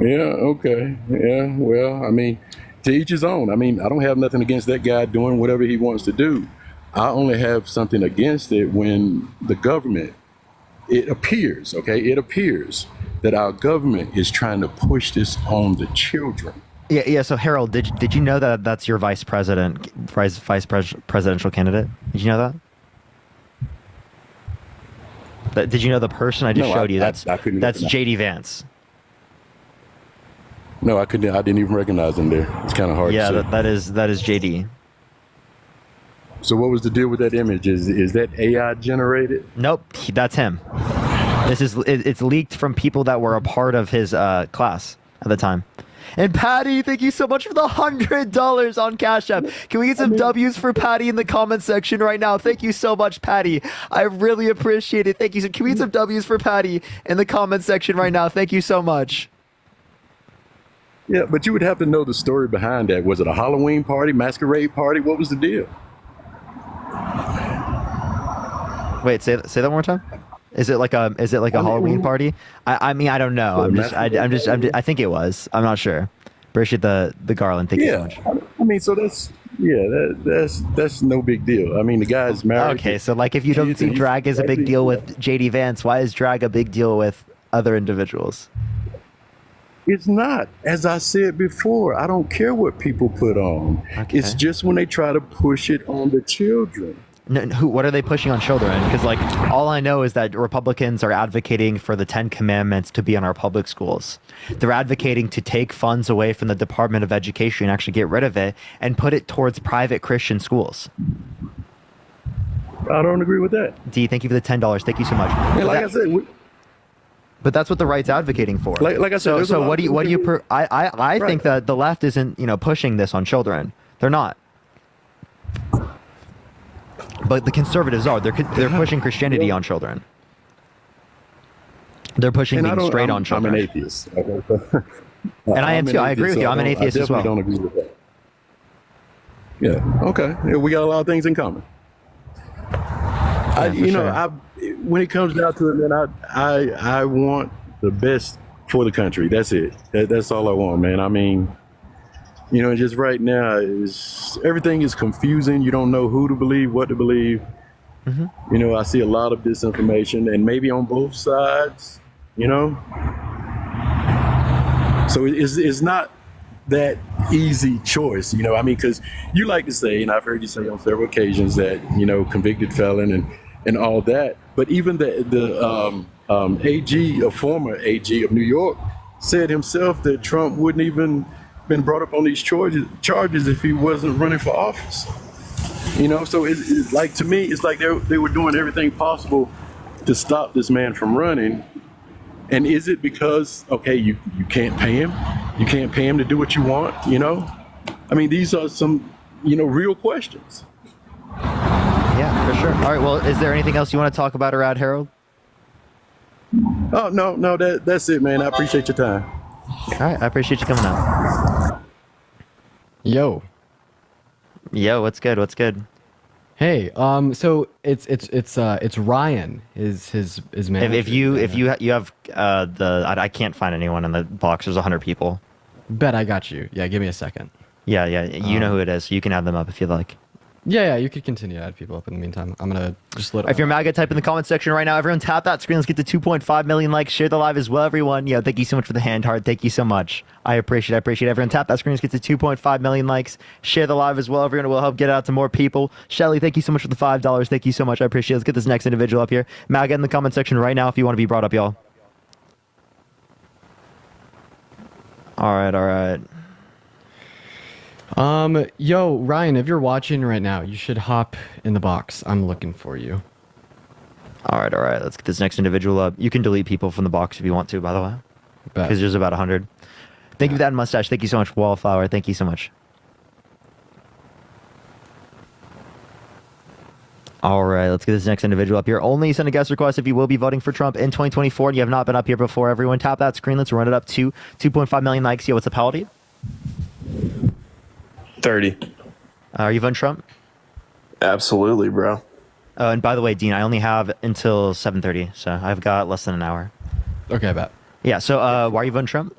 Yeah, okay. Yeah, well, I mean, to each his own. I mean, I don't have nothing against that guy doing whatever he wants to do. I only have something against it when the government, it appears that our government is trying to push this on the children. Yeah. So Harold, did you know that that's your vice presidential candidate? Did you know that? Did you know the person I just showed you? That's JD Vance. No, I couldn't. I didn't even recognize him there. It's kind of hard. Yeah, to see. that is JD. So what was the deal with that image? Is that AI generated? Nope, that's him. It's leaked from people that were a part of his class at the time. And Patty, thank you so much for the $100 on Cash App. Can we get some W's for Patty in the comment section right now? Thank you so much, Patty. I really appreciate it. Thank you. Can we get some W's for Patty in the comment section right now? Thank you so much. Yeah, but you would have to know the story behind that. Was it a Halloween party, masquerade party? What was the deal? Wait, say that one more time. Is it like a Halloween party? I mean, I don't know. I think it was. I'm not sure. Appreciate the garland. Thank you so much. I mean, so that's no big deal. I mean, the guy's married. Okay, so like if you don't think drag is a big deal with JD Vance, why is drag a big deal with other individuals? It's not. As I said before, I don't care what people put on. Okay. It's just when they try to push it on the children. No, what are they pushing on children? Because like all I know is that Republicans are advocating for the 10 Commandments to be in our public schools. They're advocating to take funds away from the Department of Education and actually get rid of it and put it towards private Christian schools. I don't agree with that. D, thank you for the $10. Thank you so much. Yeah, like I said. But that's what the right's advocating for. Like I said, so what do you? I think that the left isn't pushing this on children. They're not. But the conservatives are. They're pushing Christianity on children. They're pushing being straight on children. I'm an atheist. And I am too. I agree with you. I'm an atheist as well. I don't agree with that. Yeah. Okay. Yeah, we got a lot of things in common. When it comes down to it, man, I want the best for the country. That's it. That's all I want, man. I mean, just right now everything is confusing. You don't know who to believe, what to believe. Mm-hmm. I see a lot of disinformation, and maybe on both sides. So it's not that easy choice. I mean, because you like to say, and I've heard you say on several occasions that convicted felon and all that. But even the AG, a former AG of New York, said himself that Trump wouldn't even been brought up on these charges if he wasn't running for office. So it's like, to me, it's like they were doing everything possible to stop this man from running. And is it because, okay, you can't pay him? You can't pay him to do what you want, I mean, these are some, real questions. Yeah, for sure. All right, well, is there anything else you want to talk about around Harold? Oh, no, that's it, man. I appreciate your time. All right, I appreciate you coming out. Yo, what's good? Hey, so it's Ryan, his manager. If you have I can't find anyone in the box. There's 100 people. Bet I got you. Yeah, give me a second. Yeah, you know who it is. So you can add them up if you'd like. Yeah, you could continue to add people up in the meantime. I'm gonna just If you're MAGA, type in the comment section right now. Everyone tap that screen. Let's get to 2.5 million likes. Share the live as well, everyone. Thank you so much for the hand heart. Thank you so much. I appreciate it. Everyone tap that screen. Let's get to 2.5 million likes. Share the live as well, everyone. It will help get it out to more people. Shelly, thank you so much for the $5. Thank you so much. I appreciate it. Let's get this next individual up here. MAGA in the comment section right now if you want to be brought up, y'all. All right. Yo, Ryan, if you're watching right now, you should hop in the box. I'm looking for you. All right. Let's get this next individual up. You can delete people from the box if you want to, by the way, because there's about 100. Thank you for that mustache. Thank you so much, Wallflower. Thank you so much. All right, let's get this next individual up here. Only send a guest request if you will be voting for Trump in 2024 and you have not been up here before. Everyone tap that screen. Let's run it up to 2.5 million likes. What's the penalty? 30. Are you voting Trump? Absolutely, bro. And by the way, Dean, I only have until 7:30, so I've got less than an hour. Okay, I bet. Yeah, so why are you voting Trump?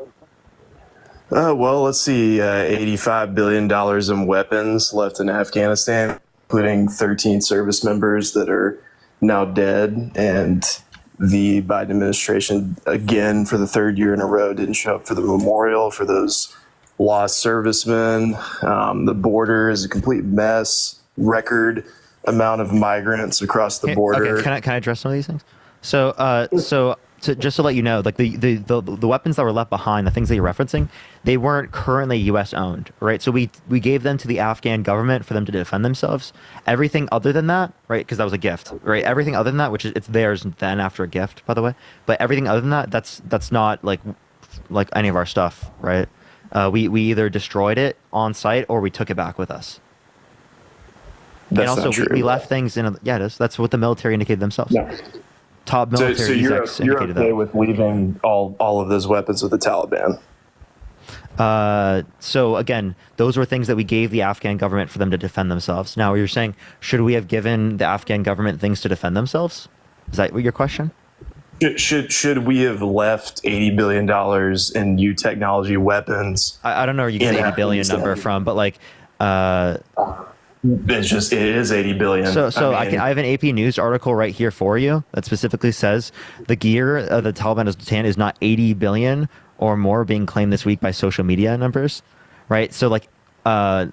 Well, let's see. $85 billion in weapons left in Afghanistan, including 13 service members that are now dead. And the Biden administration, again, for the third year in a row, didn't show up for the memorial for those lost servicemen. The border is a complete mess. Record amount of migrants across the border. Okay, can I address some of these things? So just to let you know, like the weapons that were left behind, the things that you're referencing, they weren't currently U.S. owned, right? So we gave them to the Afghan government for them to defend themselves. Everything other than that, right? Because that was a gift, right? Everything other than that, which is it's theirs then after a gift, by the way. But everything other than that, that's not like any of our stuff, right? We either destroyed it on site or we took it back with us. That's and also, not true. we left things in. Yeah, it is. That's what the military indicated themselves. No. Top military So execs you're indicated okay that. with leaving all of those weapons with the Taliban? So again, those were things that we gave the Afghan government for them to defend themselves. Now, you're saying, should we have given the Afghan government things to defend themselves? Is that your question? Should we have left $80 billion in new technology weapons? I don't know where you get 80 billion number from, but like, it is 80 billion. So I have an AP News article right here for you that specifically says the gear the Taliban has detained is not 80 billion or more being claimed this week by social media numbers, right? So I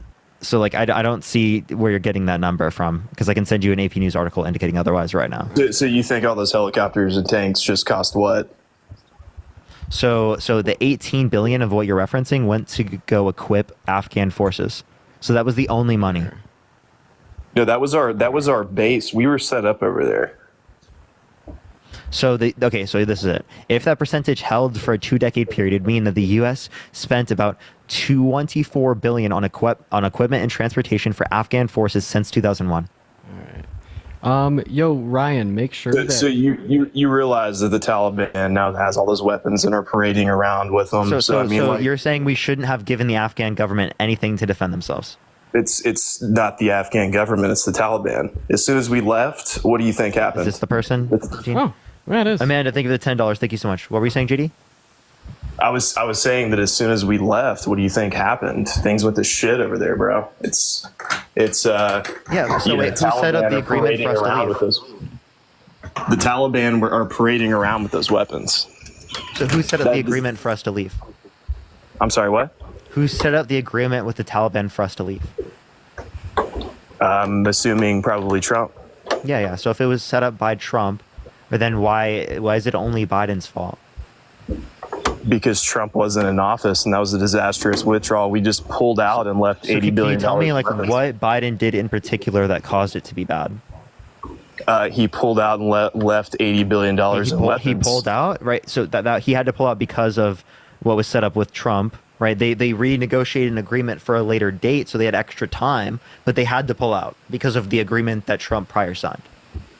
don't see where you're getting that number from, because I can send you an AP News article indicating otherwise right now. So you think all those helicopters and tanks just cost what? So the 18 billion of what you're referencing went to go equip Afghan forces. So that was the only money. No, that was our base. We were set up over there. So so this is it. If that percentage held for a 2-decade period, it'd mean that the U.S. spent about 24 billion on equipment and transportation for Afghan forces since 2001. Yo, Ryan, make sure that... So you realize that the Taliban now has all those weapons and are parading around with them. So I mean, you're saying we shouldn't have given the Afghan government anything to defend themselves? It's not the Afghan government, it's the Taliban. As soon as we left, what do you think happened? Is this the person? Oh, yeah, it is. Amanda, thank you for the $10. Thank you so much. What were you saying, JD? I was saying that as soon as we left, what do you think happened? Things went to shit over there, bro. Yeah. So wait, who set up the agreement for us to leave? The Taliban are parading around with those weapons. So who set up the agreement for us to leave? I'm sorry, what? Who set up the agreement with the Taliban for us to leave? I'm assuming probably Trump. Yeah. So if it was set up by Trump, then why is it only Biden's fault? Because Trump wasn't in office, and that was a disastrous withdrawal. We just pulled out and left $80 billion. Can you tell me what Biden did in particular that caused it to be bad? He pulled out and left $80 billion in weapons. He pulled out, right? So that he had to pull out because of what was set up with Trump, right? They renegotiated an agreement for a later date, so they had extra time, but they had to pull out because of the agreement that Trump prior signed.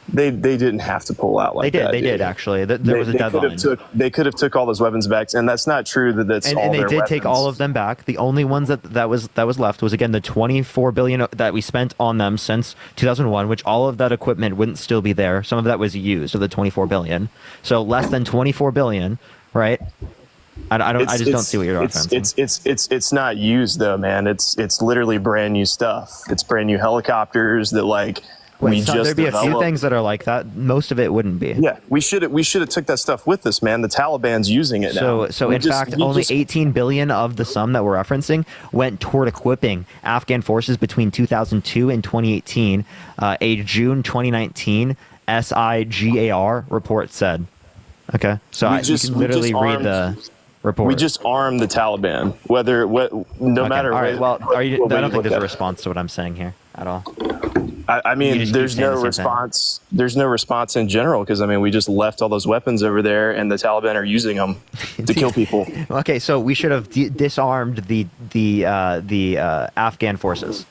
They didn't have to pull out like that. They did actually. There was a deadline. They could have took all those weapons back, and that's not true. That's all. And they their did weapons. take all of them back. The only ones that was left was again the 24 billion that we spent on them since 2001, which all of that equipment wouldn't still be there. Some of that was used of the 24 billion. So less than 24 billion, right? I just don't see what you're referencing. It's not used though, man. It's literally brand new stuff. It's brand new helicopters that there'd be a few things that are like that. Most of it wouldn't be. Yeah, we should have took that stuff with us, man. The Taliban's using it now. So in fact, only 18 billion of the sum that we're referencing went toward equipping Afghan forces between 2002 and 2018. A June 2019 SIGAR report said. Okay, so you can literally read the report. We just armed the Taliban. No matter. All right. Well, I don't think there's a response to what I'm saying here at all. I mean, there's no response. There's no response in general because we just left all those weapons over there, and the Taliban are using them to kill people. Okay, so we should have disarmed the Afghan forces.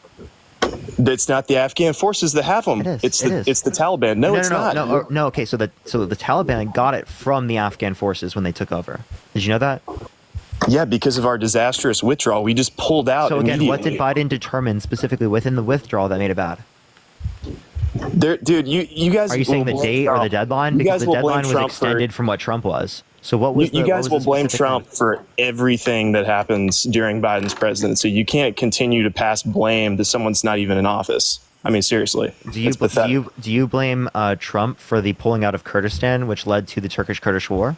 It's not the Afghan forces that have them. It's the Taliban. No, it's not. No. Okay, so the Taliban got it from the Afghan forces when they took over. Did you know that? Yeah, because of our disastrous withdrawal, we just pulled out. So again, what did Biden determine specifically within the withdrawal that made it bad? Dude, you guys are you saying the date or the deadline? Because the deadline was extended from what Trump was. So what was you guys will blame Trump for everything that happens during Biden's presidency. You can't continue to pass blame to someone's not even in office. I mean, seriously. Do you blame Trump for the pulling out of Kurdistan, which led to the Turkish-Kurdish war?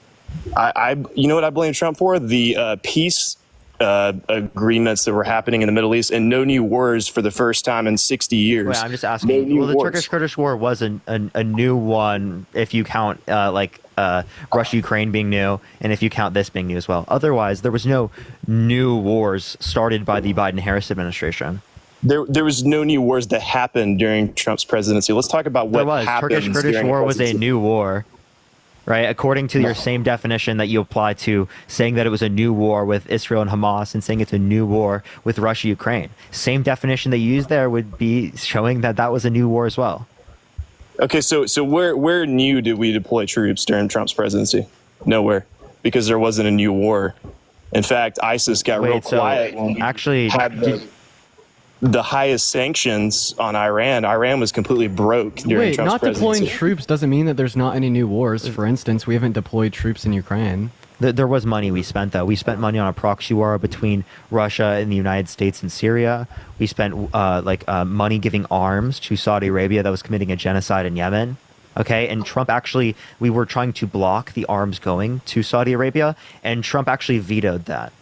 You know what I blame Trump for? The peace agreements that were happening in the Middle East, and no new wars for the first time in 60 years. Wait, I'm just asking. Well, the Turkish-Kurdish war was a new one if you count Russia-Ukraine being new, and if you count this being new as well. Otherwise, there was no new wars started by the Biden-Harris administration. There was no new wars that happened during Trump's presidency. Let's talk about what happened. Turkish-Kurdish war was a new war. right? According to your same definition that you apply to saying that it was a new war with Israel and Hamas and saying it's a new war with Russia, Ukraine. Same definition they used there would be showing that that was a new war as well. Okay, so where new did we deploy troops during Trump's presidency? Nowhere, because there wasn't a new war. In fact, ISIS got real quiet when we had the highest sanctions on Iran. Iran was completely broke during Trump's not presidency. deploying troops doesn't mean that there's not any new wars. For instance, we haven't deployed troops in Ukraine. There was money we spent, though. We spent money on a proxy war between Russia and the United States and Syria. We spent money giving arms to Saudi Arabia that was committing a genocide in Yemen. Okay, and Trump actually, we were trying to block the arms going to Saudi Arabia, and Trump actually vetoed that.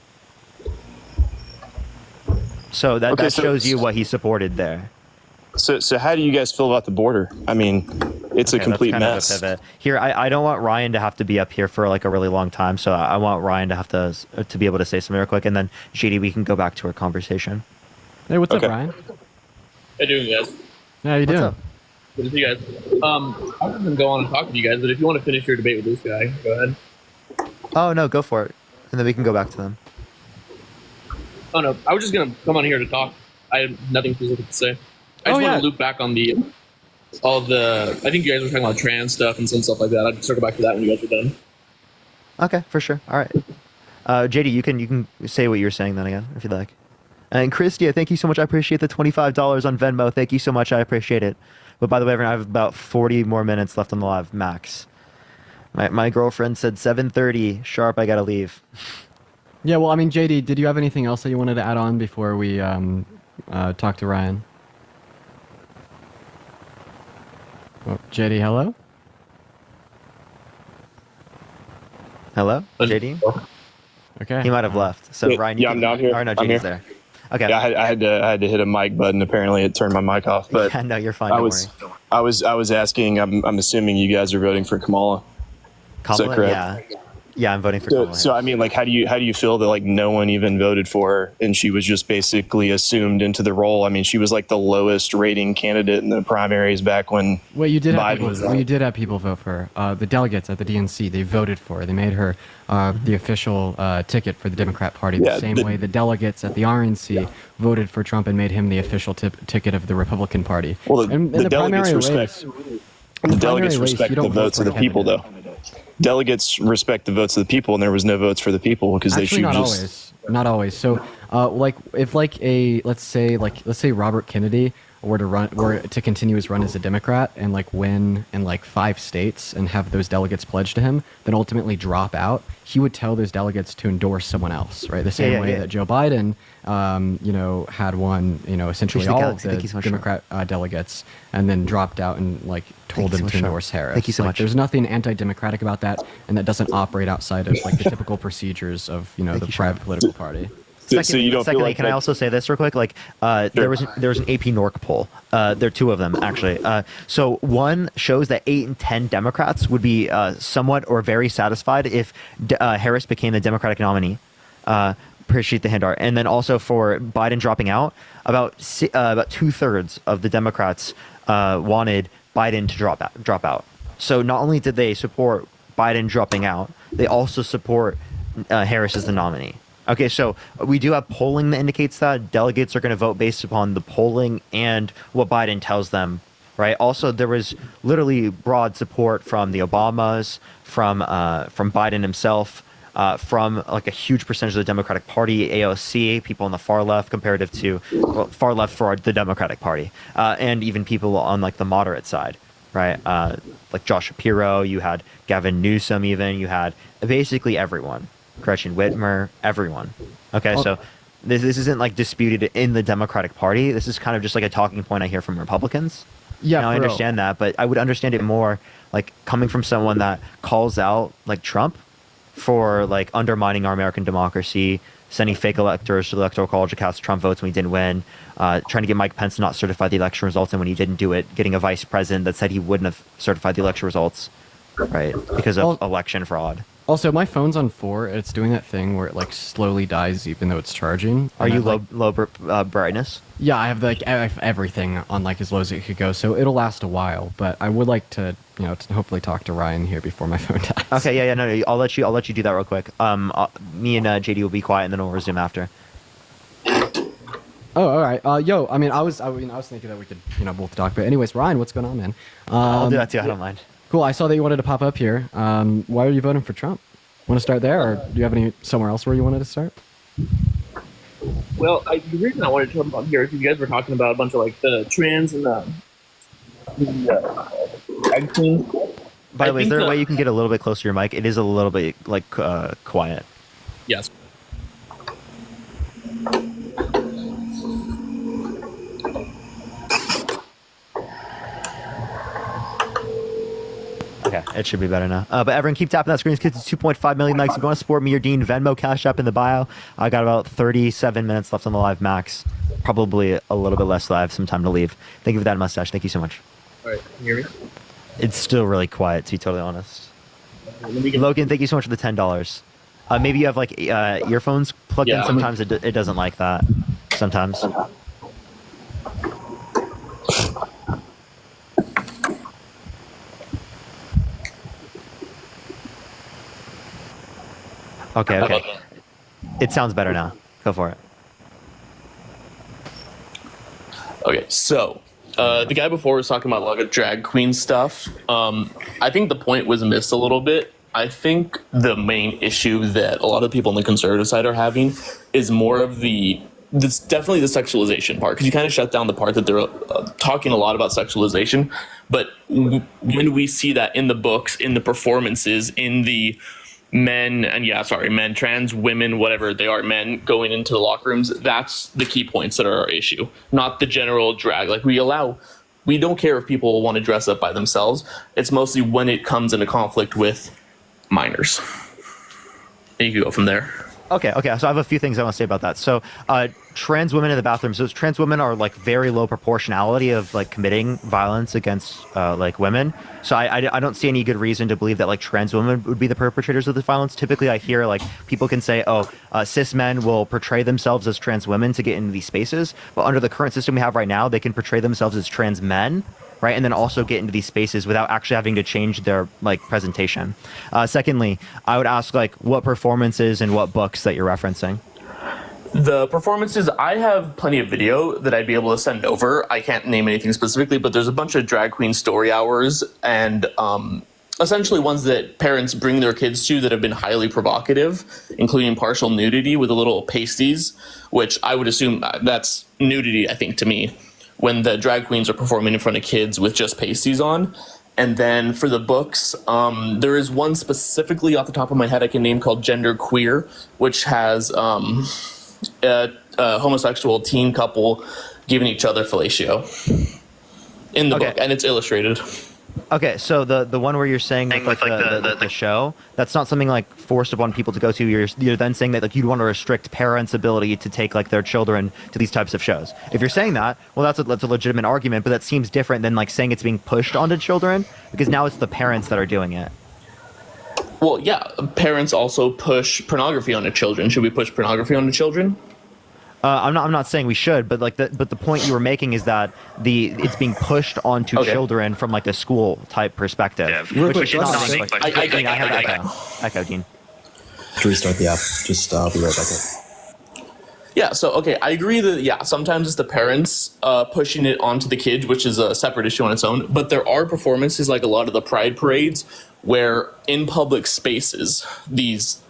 So that shows you what he supported there. So how do you guys feel about the border? I mean, it's a complete mess. Here, I don't want Ryan to have to be up here for like a really long time, so I want Ryan to have to be able to say something real quick, and then JD, we can go back to our conversation. Hey, what's up, Ryan? How you doing, guys? How you doing? Good to see you guys. I was going to go on and talk to you guys, but if you want to finish your debate with this guy, go ahead. Oh, no, go for it. And then we can go back to them. Oh, no, I was just going to come on here to talk. I had nothing specific to say. I just want to loop back on I think you guys were talking about trans stuff and some stuff like that. I'd circle back to that when you guys are done. Okay, for sure. All right. JD, you can say what you're saying then again, if you'd like. And Christia, thank you so much. I appreciate the $25 on Venmo. Thank you so much. I appreciate it. But by the way, everyone, I have about 40 more minutes left on the live, max. My girlfriend said 7:30 sharp. I gotta leave. Yeah, well, I mean, JD, did you have anything else that you wanted to add on before we talk to Ryan? Oh, JD, hello? Hello? JD? Okay. He might have left. So Ryan, I'm down here. Or no, I'm JD's here. there. Okay. Yeah, I had to hit a mic button. Apparently, it turned my mic off. But Yeah, no, you're fine. I Don't was worry. I was asking. I'm assuming you guys are voting for Kamala. Is that correct? Yeah. Yeah, I'm voting for Kamala. So I mean, like, how do you feel that like no one even voted for her and she was just basically assumed into the role? I mean, she was like the lowest rating candidate in the primaries back when Well, you did Biden have people vote for her. The delegates at the DNC, they voted for her. They made her the official ticket for the Democrat Party. The same way the delegates at the RNC voted for Trump and made him the official ticket of the Republican Party. Well, and the delegates respect the votes of the people, though. Delegates respect the votes of the people, and there was no votes for the people because they should not always. So, let's say Robert Kennedy were to continue his run as a Democrat and like win in like 5 states and have those delegates pledge to him, then ultimately drop out, he would tell those delegates to endorse someone else, right? The same way that Joe Biden, had won, essentially all of the Democrat delegates and then dropped out and like told them to endorse Harris. Thank you so much. There's nothing anti-democratic about that, and that doesn't operate outside of like the typical procedures of the private political party. Secondly, can I also say this real quick? There was an AP NORC poll. There are 2 of them actually. So one shows that 8 and 10 Democrats would be somewhat or very satisfied if Harris became the Democratic nominee. Appreciate the hand art. And then also for Biden dropping out, about 2/3 of the Democrats wanted Biden to drop out. So not only did they support Biden dropping out, they also support Harris as the nominee. Okay, so we do have polling that indicates that delegates are going to vote based upon the polling and what Biden tells them, right? Also, there was literally broad support from the Obamas, from Biden himself, from like a huge percentage of the Democratic Party, AOC, people on the far left comparative to far left for the Democratic Party, and even people on like the moderate side, right? Like Josh Shapiro, you had Gavin Newsom, even you had basically everyone. Gretchen Whitmer, everyone. Okay, so this isn't like disputed in the Democratic Party. This is kind of just like a talking point I hear from Republicans. Yeah, now I understand that, but I would understand it more like coming from someone that calls out like Trump for like undermining our American democracy, sending fake electors to the Electoral College to cast Trump votes when he didn't win, trying to get Mike Pence to not certify the election results, and when he didn't do it, getting a vice president that said he wouldn't have certified the election results, right, because of election fraud. Also, my phone's on 4. It's doing that thing where it like slowly dies even though it's charging. Are you like, low brightness? Yeah, I have I have everything on like as low as it could go, so it'll last a while. But I would like to, to hopefully talk to Ryan here before my phone dies. Okay, yeah, no, I'll let you do that real quick. Me and JD will be quiet, and then we'll resume after. Oh, all right. Yo, I was thinking that we could, both talk. But anyways, Ryan, what's going on, man? I'll do that too. I don't mind. Cool. I saw that you wanted to pop up here. Why are you voting for Trump? Want to start there, or do you have any somewhere else where you wanted to start? Well, the reason I wanted to talk about here is you guys were talking about a bunch of like the trans and the drag queens. By the way, is there a way you can get a little bit closer to your mic? It is a little bit like quiet. Yes. Okay, it should be better now. But everyone, keep tapping that screen. It's 2.5 million likes. If you want to support me or Dean, Venmo, Cash App in the bio. I got about 37 minutes left on the live max. Probably a little bit less, so I have some time to leave. Thank you for that, Mustache. Thank you so much. All right, can you hear me? It's still really quiet, to be totally honest. Logan, thank you so much for the $10. Maybe you have like earphones plugged in. Sometimes it doesn't like that. Sometimes. Okay. It sounds better now. Go for it. Okay, so the guy before was talking about a lot of drag queen stuff. I think the point was missed a little bit. I think the main issue that a lot of people on the conservative side are having is more of it's definitely the sexualization part, because you kind of shut down the part that they're talking a lot about sexualization. But when we see that in the books, in the performances, in the men, trans women, whatever they are, men going into the locker rooms, that's the key points that are our issue, not the general drag. Like we don't care if people want to dress up by themselves. It's mostly when it comes into conflict with minors. And you can go from there. Okay. So I have a few things I want to say about that. So, trans women in the bathroom. So trans women are like very low proportionality of like committing violence against like women. So I don't see any good reason to believe that like trans women would be the perpetrators of this violence. Typically, I hear like people can say, cis men will portray themselves as trans women to get into these spaces. But under the current system we have right now, they can portray themselves as trans men. Right, and then also get into these spaces without actually having to change their like presentation. Secondly, I would ask like what performances and what books that you're referencing. The performances, I have plenty of video that I'd be able to send over. I can't name anything specifically, but there's a bunch of drag queen story hours and essentially ones that parents bring their kids to that have been highly provocative, including partial nudity with a little pasties, which I would assume that's nudity, I think, to me, when the drag queens are performing in front of kids with just pasties on. And then for the books, there is one specifically off the top of my head I can name called Gender Queer, which has a homosexual teen couple giving each other fellatio in the book, and it's illustrated. Okay, so the one where you're saying with the show, that's not something like forced upon people to go to. You're then saying that like you'd want to restrict parents' ability to take like their children to these types of shows. If you're saying that, well, that's a legitimate argument, but that seems different than like saying it's being pushed onto children, because now it's the parents that are doing it. Well, yeah, parents also push pornography onto children. Should we push pornography onto children? I'm not saying we should, but like the point you were making is that it's being pushed onto children from like the school type perspective. Yeah. Real quick, I have echo, Dean. To restart the app, just I'll be right back up. Yeah, so I agree that sometimes it's the parents pushing it onto the kids, which is a separate issue on its own. But there are performances like a lot of the pride parades where in public spaces these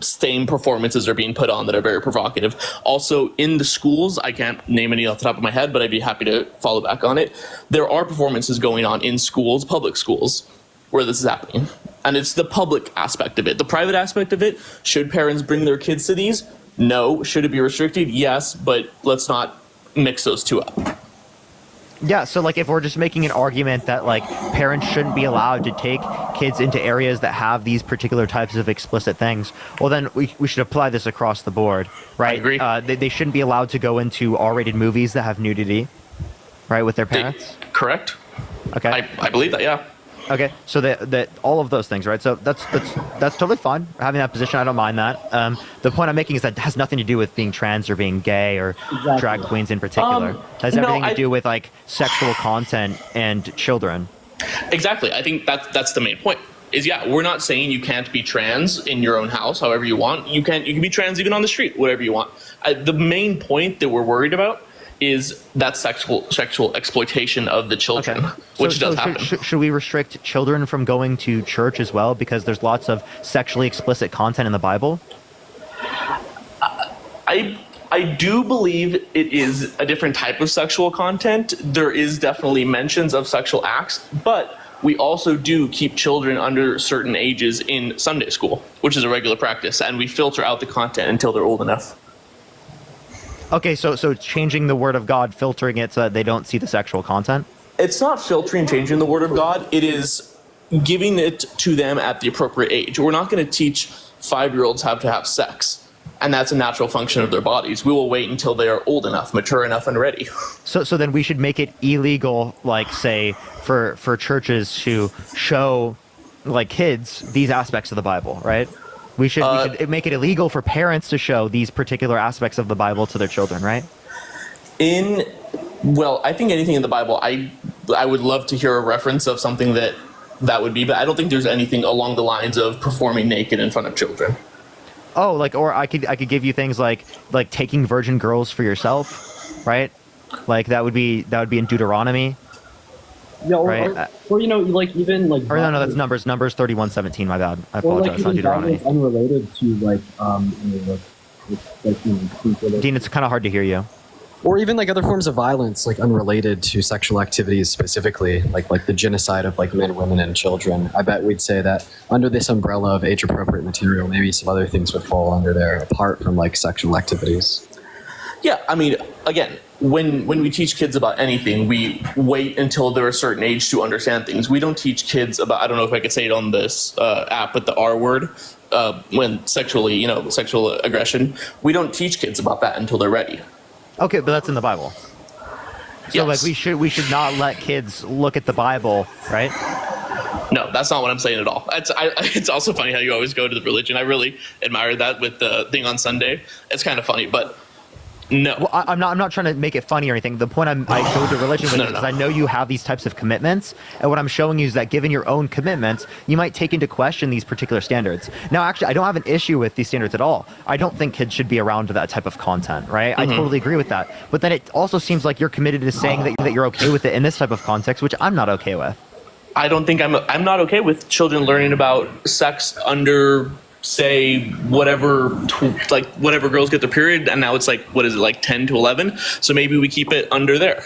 same performances are being put on that are very provocative. Also in the schools, I can't name any off the top of my head, but I'd be happy to follow back on it. There are performances going on in schools, public schools, where this is happening. And it's the public aspect of it. The private aspect of it, should parents bring their kids to these? No. Should it be restricted? Yes, but let's not mix those two up. Yeah, so like if we're just making an argument that like parents shouldn't be allowed to take kids into areas that have these particular types of explicit things, well then we should apply this across the board, right? I agree. They shouldn't be allowed to go into R-rated movies that have nudity, right, with their parents? Correct. Okay. I believe that, yeah. Okay, so that all of those things, right? So that's totally fine. Having that position, I don't mind that. The point I'm making is that it has nothing to do with being trans or being gay or drag queens in particular. It has everything to do with like sexual content and children. Exactly. I think that's the main point. Is we're not saying you can't be trans in your own house, however you want. You can be trans even on the street, whatever you want. The main point that we're worried about is that sexual exploitation of the children, which does happen. Should we restrict children from going to church as well because there's lots of sexually explicit content in the Bible? I do believe it is a different type of sexual content. There is definitely mentions of sexual acts, but we also do keep children under certain ages in Sunday school, which is a regular practice, and we filter out the content until they're old enough. Okay, so changing the word of God, filtering it so that they don't see the sexual content? It's not filtering, changing the word of God. It is giving it to them at the appropriate age. We're not going to teach 5-year-olds how to have sex, and that's a natural function of their bodies. We will wait until they are old enough, mature enough, and ready. So then we should make it illegal, like, say, for churches to show, like, kids these aspects of the Bible, right? We should make it illegal for parents to show these particular aspects of the Bible to their children, right? Well, I think anything in the Bible, I would love to hear a reference of something that would be, but I don't think there's anything along the lines of performing naked in front of children. Oh, or I could give you things like taking virgin girls for yourself, right? Like that would be in Deuteronomy. Yeah, right? or like even like. Or no, that's Numbers 31:17. My bad. I apologize. Not Deuteronomy. Unrelated to Dean, it's kind of hard to hear you. Or even like other forms of violence, like unrelated to sexual activities specifically, like the genocide of like men, women, and children. I bet we'd say that under this umbrella of age-appropriate material, maybe some other things would fall under there, apart from like sexual activities. Yeah, I mean, again, when we teach kids about anything, we wait until they're a certain age to understand things. We don't teach kids about, I don't know if I could say it on this app, but the R word, when sexual aggression. We don't teach kids about that until they're ready. Okay, but that's in the Bible. So like we should not let kids look at the Bible, right? No, that's not what I'm saying at all. It's also funny how you always go to the religion. I really admire that with the thing on Sunday. It's kind of funny, but no. Well, I'm not trying to make it funny or anything. The point I go to religion with is I know you have these types of commitments, and what I'm showing you is that given your own commitments, you might take into question these particular standards. Now, actually, I don't have an issue with these standards at all. I don't think kids should be around that type of content, right? Mm-hmm. I totally agree with that. But then it also seems like you're committed to saying that you're okay with it in this type of context, which I'm not okay with. I don't think I'm not okay with children learning about sex under, say, whatever girls get their period, and now it's like, what is it, like 10 to 11? So maybe we keep it under there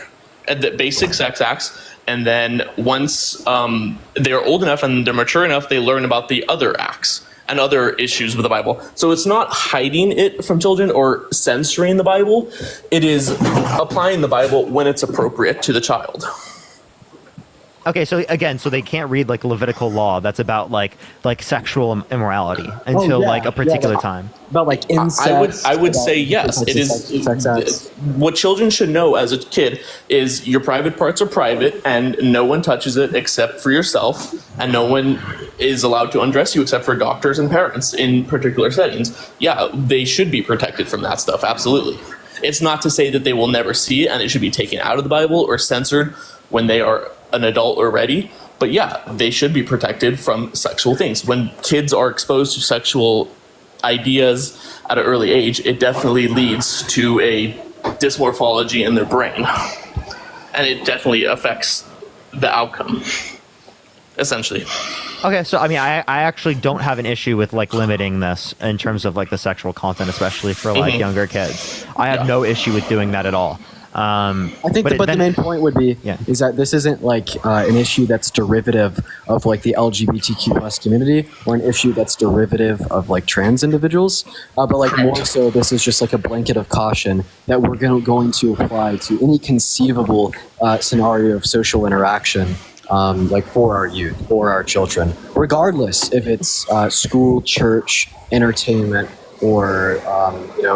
at the basic sex acts, and then once they're old enough and they're mature enough, they learn about the other acts and other issues with the Bible. So it's not hiding it from children or censoring the Bible. It is applying the Bible when it's appropriate to the child. Okay, so again, so they can't read like Levitical law that's about like sexual immorality until like a particular time. About like incest. I would say yes. It is what children should know as a kid is your private parts are private and no one touches it except for yourself, and no one is allowed to undress you except for doctors and parents in particular settings. Yeah, they should be protected from that stuff. Absolutely. It's not to say that they will never see it and it should be taken out of the Bible or censored when they are an adult already, but yeah, they should be protected from sexual things. When kids are exposed to sexual ideas at an early age, it definitely leads to a dysmorphology in their brain, and it definitely affects the outcome, essentially. Okay, so I mean, I actually don't have an issue with like limiting this in terms of like the sexual content, especially for like younger kids. I have no issue with doing that at all. I think the main point would be is that this isn't like an issue that's derivative of like the LGBTQ plus community or an issue that's derivative of like trans individuals, but like more so this is just like a blanket of caution that we're going to apply to any conceivable scenario of social interaction, like for our youth or our children, regardless if it's school, church, entertainment, or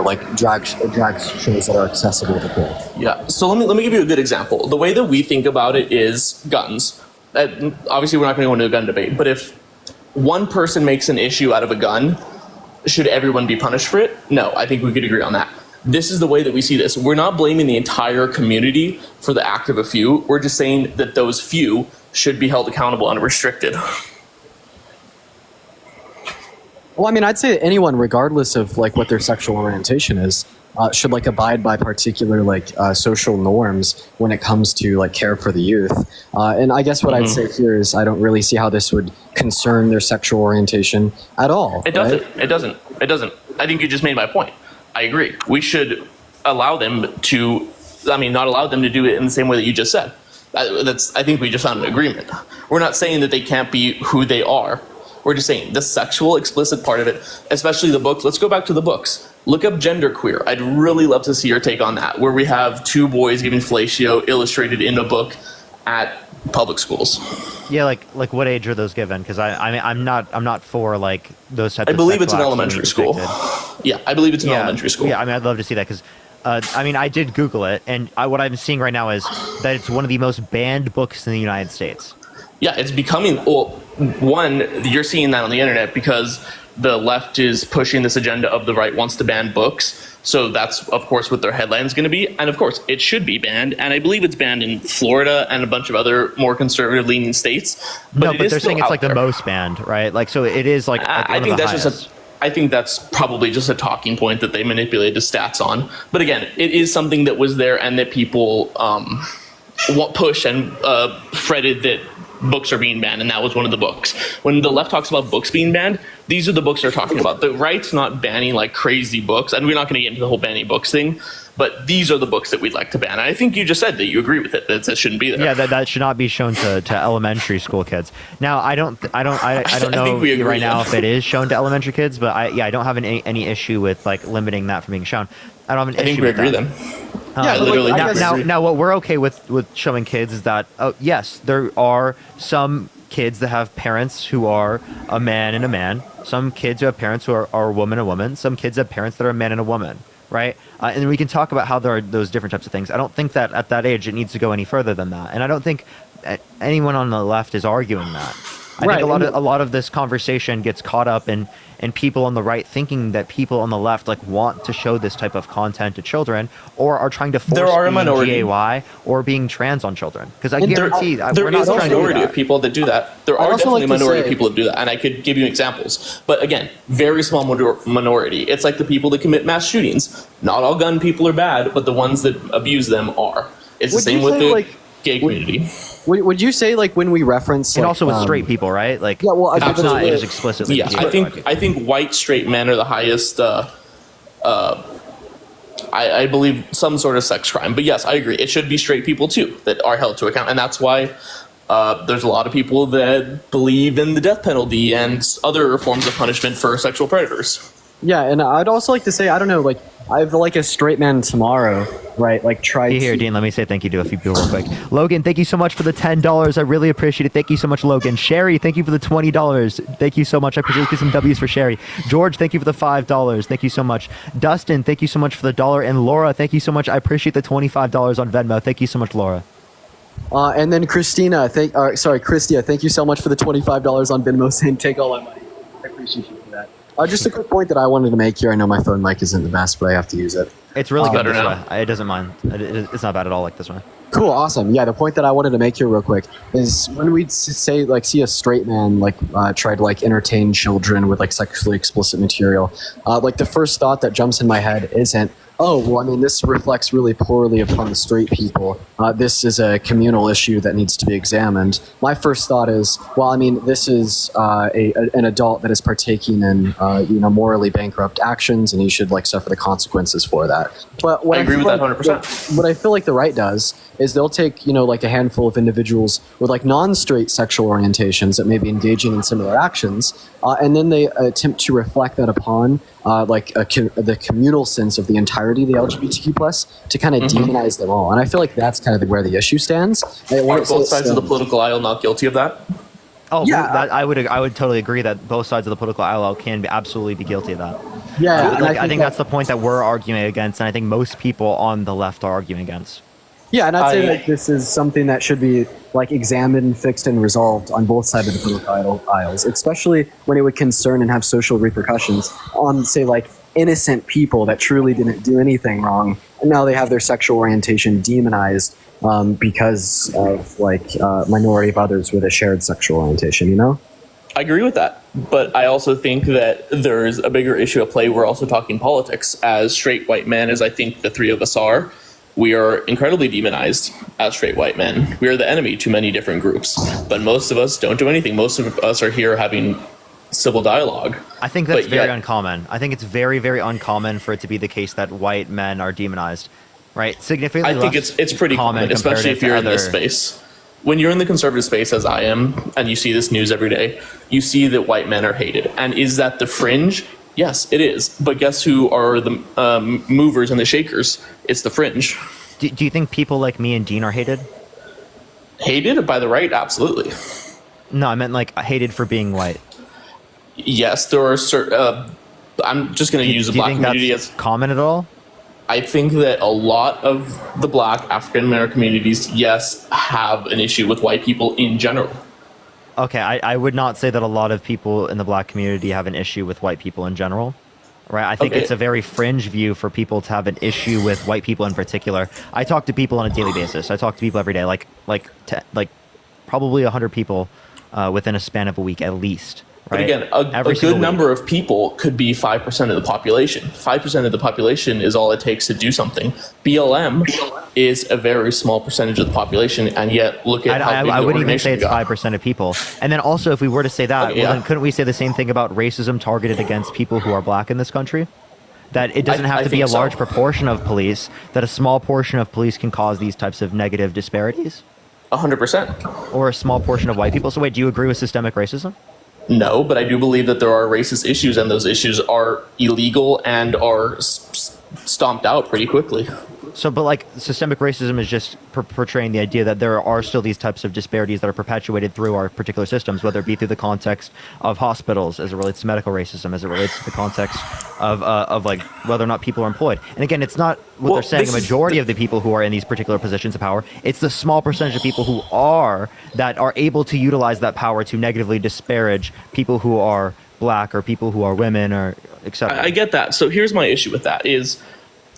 like drag shows that are accessible to kids. Yeah. So let me give you a good example. The way that we think about it is guns. obviously we're not going to go into a gun debate, but if one person makes an issue out of a gun, should everyone be punished for it? No, I think we could agree on that. This is the way that we see this. We're not blaming the entire community for the act of a few. We're just saying that those few should be held accountable unrestricted. Well, I mean, I'd say anyone, regardless of like what their sexual orientation is, should like abide by particular like social norms when it comes to like care for the youth. And I guess what I'd say here is I don't really see how this would concern their sexual orientation at all. It doesn't. Right? It doesn't. I think you just made my point. I agree. We should allow them to, not allow them to do it in the same way that you just said. I think we just found an agreement. We're not saying that they can't be who they are. We're just saying the sexual explicit part of it, especially the books. Let's go back to the books. Look up genderqueer. I'd really love to see your take on that, where we have two boys giving fellatio illustrated in a book at public schools. Yeah, like what age are those given? Because I'm not for like those types. I believe it's in elementary school. Yeah, I believe it's in elementary school. Yeah, I'd love to see that because. I did Google it, and what I'm seeing right now is that it's one of the most banned books in the United States. Yeah, it's becoming, one, you're seeing that on the internet because the left is pushing this agenda of the right wants to ban books. So that's, of course, what their headline is going to be. And, of course, it should be banned. And I believe it's banned in Florida and a bunch of other more conservative-leaning states. But they're saying it's like the most banned, right? Like, so it is like I think that's just I think that's probably just a talking point that they manipulated the stats on. But again, it is something that was there and that people push and fretted that books are being banned, and that was one of the books. When the left talks about books being banned, these are the books they're talking about. The right's not banning like crazy books, and we're not going to get into the whole banning books thing, but these are the books that we'd like to ban. And I think you just said that you agree with it, that shouldn't be there. Yeah, that should not be shown to elementary school kids. Now, I don't know right now if it is shown to elementary kids, but I don't have any issue with like limiting that from being shown. I don't have an issue with that. I think we agree then. Yeah, literally. Now, what we're okay with showing kids is that, yes, there are some kids that have parents who are a man and a man. Some kids who have parents who are a woman and a woman. Some kids have parents that are a man and a woman, right? And we can talk about how there are those different types of things. I don't think that at that age it needs to go any further than that. And I don't think anyone on the left is arguing that. I think a lot of this conversation gets caught up in people on the right thinking that people on the left like want to show this type of content to children or are trying to force being GAY or being trans on children. Because I guarantee there is a minority of people that do that. There are definitely a minority of people that do that, and I could give you examples. But again, very small minority. It's like the people that commit mass shootings. Not all gun people are bad, but the ones that abuse them are. It's the same with the gay community. Would you say like when we reference and also with straight people, right? Like it's not as explicitly. Yeah, I think white straight men are the highest. I believe some sort of sex crime, but yes, I agree. It should be straight people too that are held to account, and that's why there's a lot of people that believe in the death penalty and other forms of punishment for sexual predators. Yeah, and I'd also like to say, I don't know, like I have like a straight man tomorrow, right? Like try here, Dean. Let me say thank you to a few people real quick. Logan, thank you so much for the $10. I really appreciate it. Thank you so much, Logan. Sherry, thank you for the $20. Thank you so much. I appreciate some W's for Sherry. George, thank you for the $5. Thank you so much. Dustin, thank you so much for the $1. And Laura, thank you so much. I appreciate the $25 on Venmo. Thank you so much, Laura. And then Christina, Christia, thank you so much for the $25 on Venmo saying take all my money. I appreciate you for that. Just a quick point that I wanted to make here. I know my phone mic isn't the best, but I have to use it. It's really good this way. It doesn't mind. It's not bad at all like this way. Cool, awesome. Yeah, the point that I wanted to make here real quick is when we say like see a straight man like try to like entertain children with like sexually explicit material, like the first thought that jumps in my head isn't, oh, well, I mean, this reflects really poorly upon the straight people. This is a communal issue that needs to be examined. My first thought is, well, I mean, this is an adult that is partaking in, morally bankrupt actions, and he should like suffer the consequences for that. But what I agree with that 100%. What I feel like the right does is they'll take, like a handful of individuals with like non-straight sexual orientations that may be engaging in similar actions, and then they attempt to reflect that upon the communal sense of the entirety of the LGBTQ plus to kind of demonize them all. And I feel like that's kind of where the issue stands. Are both sides of the political aisle not guilty of that? Oh, yeah. I would totally agree that both sides of the political aisle can absolutely be guilty of that. Yeah, I think that's the point that we're arguing against, and I think most people on the left are arguing against. Yeah, and I'd say that this is something that should be like examined, fixed, and resolved on both sides of the political aisles, especially when it would concern and have social repercussions on, say, like innocent people that truly didn't do anything wrong, and now they have their sexual orientation demonized because of minority of others with a shared sexual orientation. You know. I agree with that, but I also think that there's a bigger issue at play. We're also talking politics. As straight white men, as I think the three of us are, we are incredibly demonized as straight white men. We are the enemy to many different groups, but most of us don't do anything. Most of us are here having civil dialogue. I think that's very uncommon. I think it's very, very uncommon for it to be the case that white men are demonized, right? Significantly I think it's pretty common, especially if you're in this space. When you're in the conservative space, as I am, and you see this news every day, you see that white men are hated. And is that the fringe? Yes, it is. But guess who are the movers and the shakers? It's the fringe. Do you think people like me and Dean are hated? Hated by the right? Absolutely. No, I meant like hated for being white. Yes, there are certain... I'm just going to use the black community as... common at all? I think that a lot of the black African-American communities, yes, have an issue with white people in general. Okay, I would not say that a lot of people in the black community have an issue with white people in general, right? I think it's a very fringe view for people to have an issue with white people in particular. I talk to people on a daily basis. I talk to people every day, like probably 100 people within a span of a week at least. Right? But again, a good number of people could be 5% of the population. 5% of the population is all it takes to do something. BLM is a very small percentage of the population, and yet look at how big I the wouldn't even say it's got. 5% of people. And then also, if we were to say that, well, then couldn't we say the same thing about racism targeted against people who are black in this country? That it doesn't have to be a large proportion of police, that a small portion of police can cause these types of negative disparities? 100%. Or a small portion of white people. So wait, do you agree with systemic racism? No, but I do believe that there are racist issues, and those issues are illegal and are stomped out pretty quickly. So, but like systemic racism is just portraying the idea that there are still these types of disparities that are perpetuated through our particular systems, whether it be through the context of hospitals, as it relates to medical racism, as it relates to the context of like whether or not people are employed. And again, it's not what they're saying. A majority of the people who are in these particular positions of power, it's the small percentage of people who are able to utilize that power to negatively disparage people who are black or people who are women or etc. I get that. So here's my issue with that is,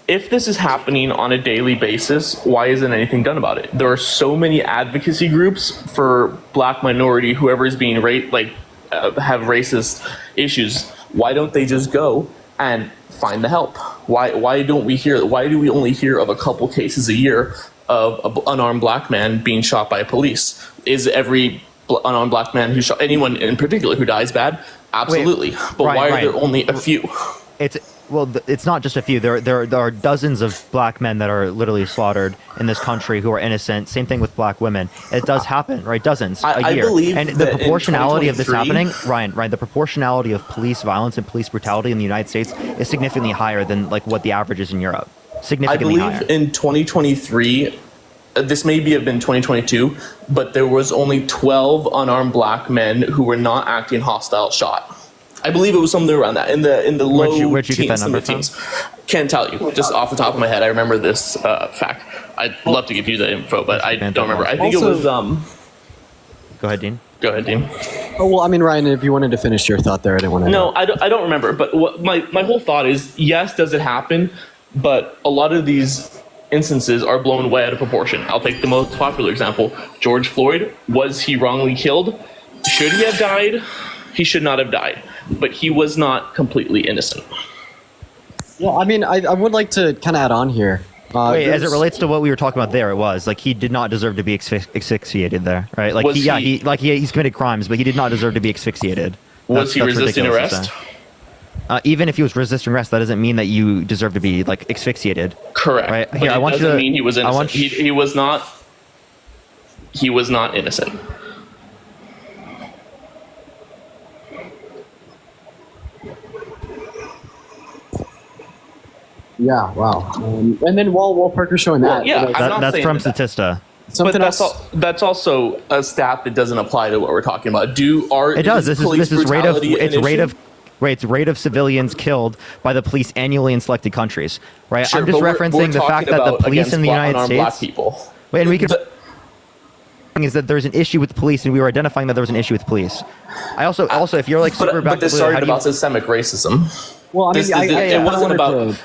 if this is happening on a daily basis, why isn't anything done about it? There are so many advocacy groups for black minority, whoever is being have racist issues. Why don't they just go and find the help? Why do we only hear of a couple cases a year of an unarmed black man being shot by police? Is every unarmed black man who shot anyone in particular who dies bad? Absolutely. But why are there only a few? It's not just a few. There are dozens of black men that are literally slaughtered in this country who are innocent. Same thing with black women. It does happen, right? Dozens a year. And the proportionality of this happening, Ryan, the proportionality of police violence and police brutality in the United States is significantly higher than like what the average is in Europe. Significantly higher. I believe in 2023, this may have been 2022, but there was only 12 unarmed black men who were not acting hostile shot. I believe it was something around that in the low where'd you get that number teens. Can't tell you, just off the top of my head. I remember this fact. I'd love to give you the info, but I don't remember. I think it was. Go ahead, Dean. Go ahead, Dean. Oh well, I mean, Ryan, if you wanted to finish your thought there, I didn't want to. No, I don't remember. But what my whole thought is, yes, does it happen? But a lot of these instances are blown way out of proportion. I'll take the most popular example: George Floyd. Was he wrongly killed? Should he have died? He should not have died. But he was not completely innocent. Well, I mean, I would like to kind of add on here. Wait, as it relates to what we were talking about there, it was like he did not deserve to be asphyxiated there, right? Like he's committed crimes, but he did not deserve to be asphyxiated. Was he resisting arrest? Even if he was resisting arrest, that doesn't mean that you deserve to be like asphyxiated. Correct. Right? But it doesn't mean he was innocent. He was not. He was not innocent. Yeah, wow. And then while Parker's showing that, that's from Statista. But that's also a stat that doesn't apply to what we're talking about. It does. This is rate rate of civilians killed by the police annually in selected countries, right? Sure, I'm just but we're referencing the fact talking that the about police against in the United unarmed States. black people. Wait, and we could. Is that there's an issue with the police, and we were identifying that there was an issue with police. I also, if you're like super but this started about systemic racism. Well, I mean, it wasn't about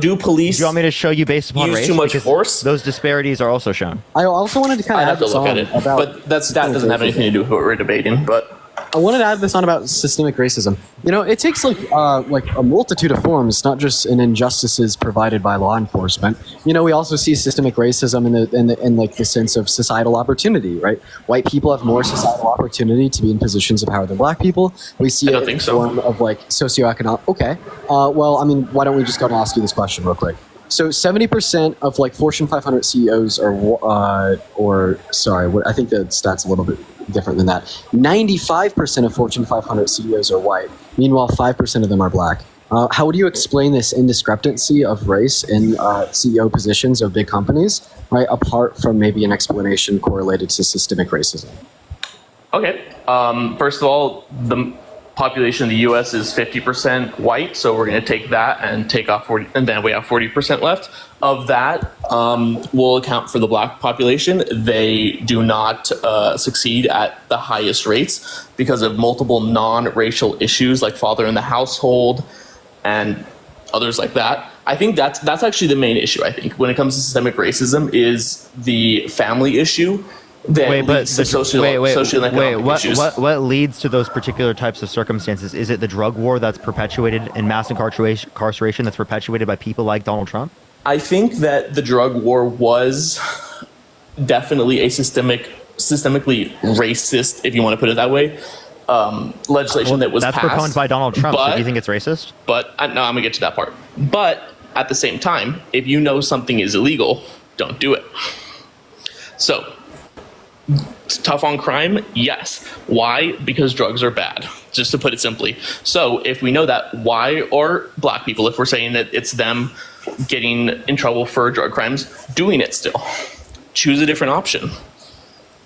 do police. Do you want me to show you based upon use race? too much Because force? Those disparities are also shown. I also wanted to kind of I have to look at it, but that doesn't have anything to do with what we're debating. But I wanted to add this on about systemic racism. You know, it takes like a multitude of forms, not just in injustices provided by law enforcement. You know, we also see systemic racism in like the sense of societal opportunity, right? White people have more societal opportunity to be in positions of power than black people. We see it in the form of like socioeconomic. Okay, well, I mean, why don't we just go and ask you this question real quick? So 70% of like Fortune 500 CEOs I think the stat's a little bit different than that. 95% of Fortune 500 CEOs are white. Meanwhile, 5% of them are black. How would you explain this indiscrepancy of race in CEO positions of big companies, right? Apart from maybe an explanation correlated to systemic racism. okay, first of all, the population of the U.S. is 50% white, so we're going to take that and take off 40, and then we have 40% left. Of that, we'll account for the black population. They do not succeed at the highest rates because of multiple non-racial issues like father in the household and others like that. I think that's actually the main issue. I think when it comes to systemic racism is the family issue. What leads to those particular types of circumstances? Is it the drug war that's perpetuated in mass incarceration that's perpetuated by people like Donald Trump? I think that the drug war was definitely a systemically racist, if you want to put it that way, legislation that was that's passed. proponed by Donald Trump. So do you think it's racist? But no, I'm gonna get to that part. But at the same time, if you know something is illegal, don't do it. So. Tough on crime? Yes. Why? Because drugs are bad, just to put it simply. So if we know that, why are black people, if we're saying that it's them getting in trouble for drug crimes, doing it still? Choose a different option.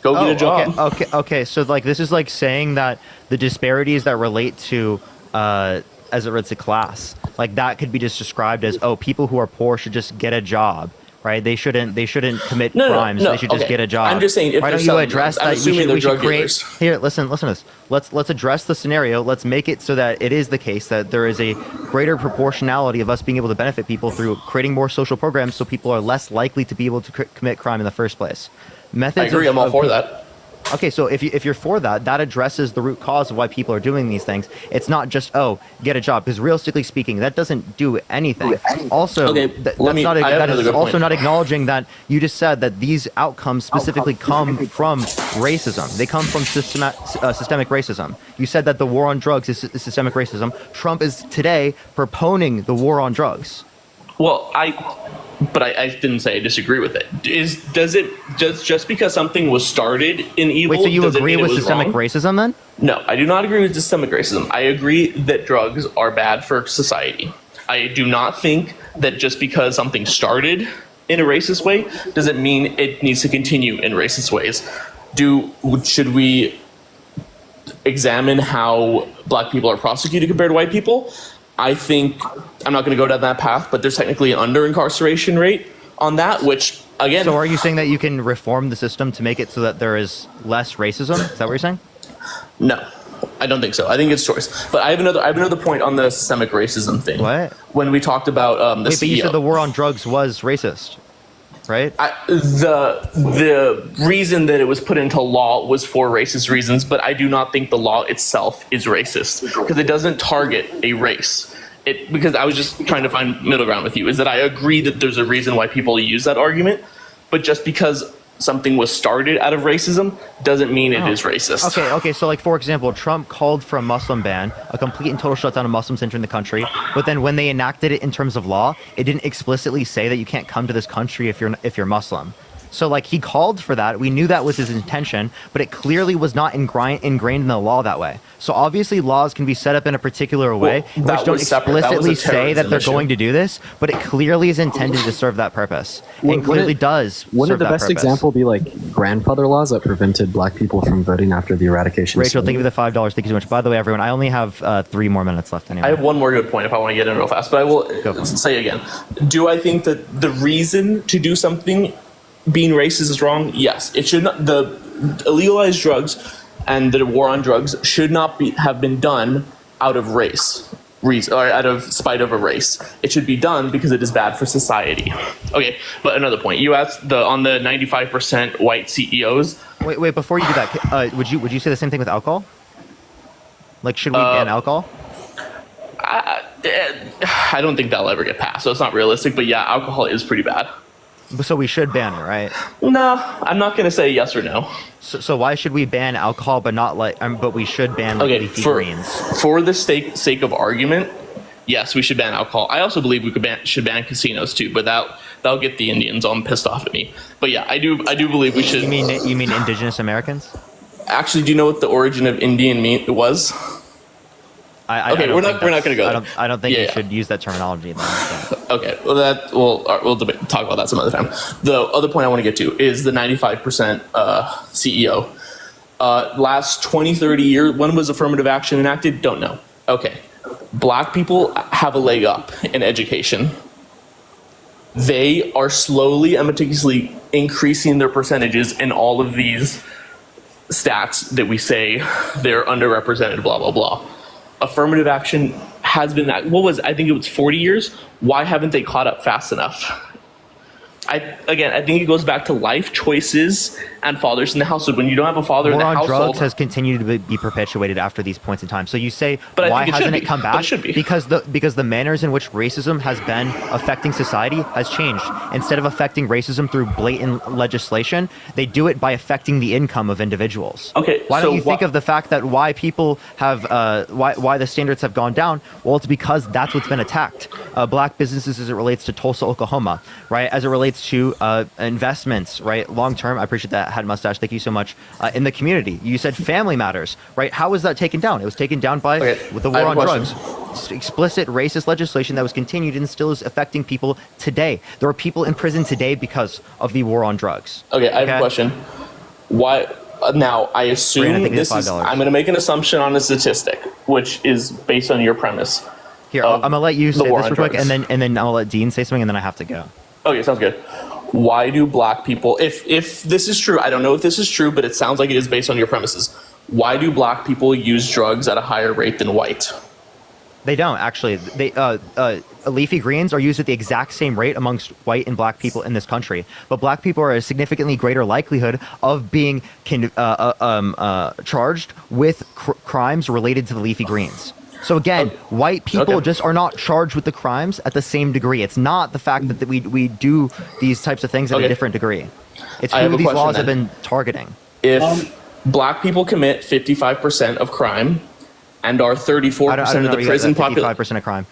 Go get a job. Okay. So like this is like saying that the disparities that relate to as it relates to class, like that could be just described as, people who are poor should just get a job. Right, they shouldn't commit crimes. They should just get a job. I'm just saying, if why they're don't you selling address drugs, that? we should create. Here, listen to this. Let's address the scenario. Let's make it so that it is the case that there is a greater proportionality of us being able to benefit people through creating more social programs, so people are less likely to be able to commit crime in the first place. Methods. I agree. I'm all for that. Okay, so if you're for that, that addresses the root cause of why people are doing these things. It's not just get a job, because realistically speaking, that doesn't do anything. Also, that's not acknowledging that you just said that these outcomes specifically come from racism. They come from systemic racism. You said that the war on drugs is systemic racism. Trump is today proponing the war on drugs. Well, I didn't say I disagree with it. Just because something was started in evil? Wait, so you agree with systemic racism then? No, I do not agree with systemic racism. I agree that drugs are bad for society. I do not think that just because something started in a racist way doesn't mean it needs to continue in racist ways. Should we examine how black people are prosecuted compared to white people? I think I'm not going to go down that path, but there's technically an under-incarceration rate on that, which, again... So are you saying that you can reform the system to make it so that there is less racism? Is that what you're saying? No, I don't think so. I think it's choice. But I have another point on the systemic racism thing. What? When we talked about the CEO. But you said the war on drugs was racist, right? The reason that it was put into law was for racist reasons, but I do not think the law itself is racist because it doesn't target a race. Because I was just trying to find middle ground with you, is that I agree that there's a reason why people use that argument, but just because something was started out of racism doesn't mean it is racist. Okay. So like, for example, Trump called for a Muslim ban, a complete and total shutdown of Muslims entering the country. But then when they enacted it in terms of law, it didn't explicitly say that you can't come to this country if you're Muslim. So like he called for that. We knew that was his intention, but it clearly was not ingrained in the law that way. So obviously laws can be set up in a particular way, which don't explicitly say that they're going to do this, but it clearly is intended to serve that purpose, and clearly does. Wouldn't the best example be like grandfather laws that prevented black people from voting after the eradication? Rachel, thank you for the $5. Thank you so much. By the way, everyone, I only have 3 more minutes left anyway. I have one more good point if I want to get in real fast, but I will say again. Do I think that the reason to do something being racist is wrong? Yes. It should not. The illegalized drugs and the war on drugs should not have been done out of race. Or out of spite of a race. It should be done because it is bad for society. Okay, but another point. You asked on the 95% white CEOs. Wait, before you do that, would you say the same thing with alcohol? Like, should we ban alcohol? I don't think that'll ever get passed, so it's not realistic. But yeah, alcohol is pretty bad. So we should ban it, right? No, I'm not going to say yes or no. So why should we ban alcohol, but not but we should ban leafy greens? For the sake of argument, yes, we should ban alcohol. I also believe we should ban casinos too, but that'll get the Indians all pissed off at me. But yeah, I do believe we should. You mean indigenous Americans? Actually, do you know what the origin of Indian meat was? We're not going to go there. I don't think you should use that terminology. Okay, well, we'll talk about that some other time. The other point I want to get to is the 95% CEO. Last 20, 30 years, when was affirmative action enacted? Don't know. Okay, black people have a leg up in education. They are slowly and meticulously increasing their percentages in all of these stats that we say they're underrepresented, blah, blah, blah. Affirmative action has been that. I think it was 40 years. Why haven't they caught up fast enough? I think it goes back to life choices and fathers in the household. When you don't have a father in the household, drugs has continued to be perpetuated after these points in time. So you say, why hasn't it come back? It should be. Because the manners in which racism has been affecting society has changed. Instead of affecting racism through blatant legislation, they do it by affecting the income of individuals. Okay, why don't you think of the fact that why people have why the standards have gone down? Well, it's because that's what's been attacked. Black businesses as it relates to Tulsa, Oklahoma, right? As it relates to investments, right? Long term, I appreciate that. Had mustache. Thank you so much. In the community, you said family matters, right? How was that taken down? It was taken down by with the war on drugs, explicit racist legislation that was continued and still is affecting people today. There are people in prison today because of the war on drugs. Okay, I have a question. Why? Now, I assume this is. I'm going to make an assumption on a statistic, which is based on your premise. Here, I'm gonna let you say this real quick, and then I'll let Dean say something, and then I have to go. Okay, sounds good. Why do black people, if this is true, I don't know if this is true, but it sounds like it is based on your premises. Why do black people use drugs at a higher rate than white? They don't, actually. Leafy greens are used at the exact same rate amongst white and black people in this country. But black people are at a significantly greater likelihood of being charged with crimes related to the leafy greens. So again, white people just are not charged with the crimes at the same degree. It's not the fact that we do these types of things at a different degree. It's who these laws have been targeting. If black people commit 55% of crime and are 34% of the prison population, 55% of crime.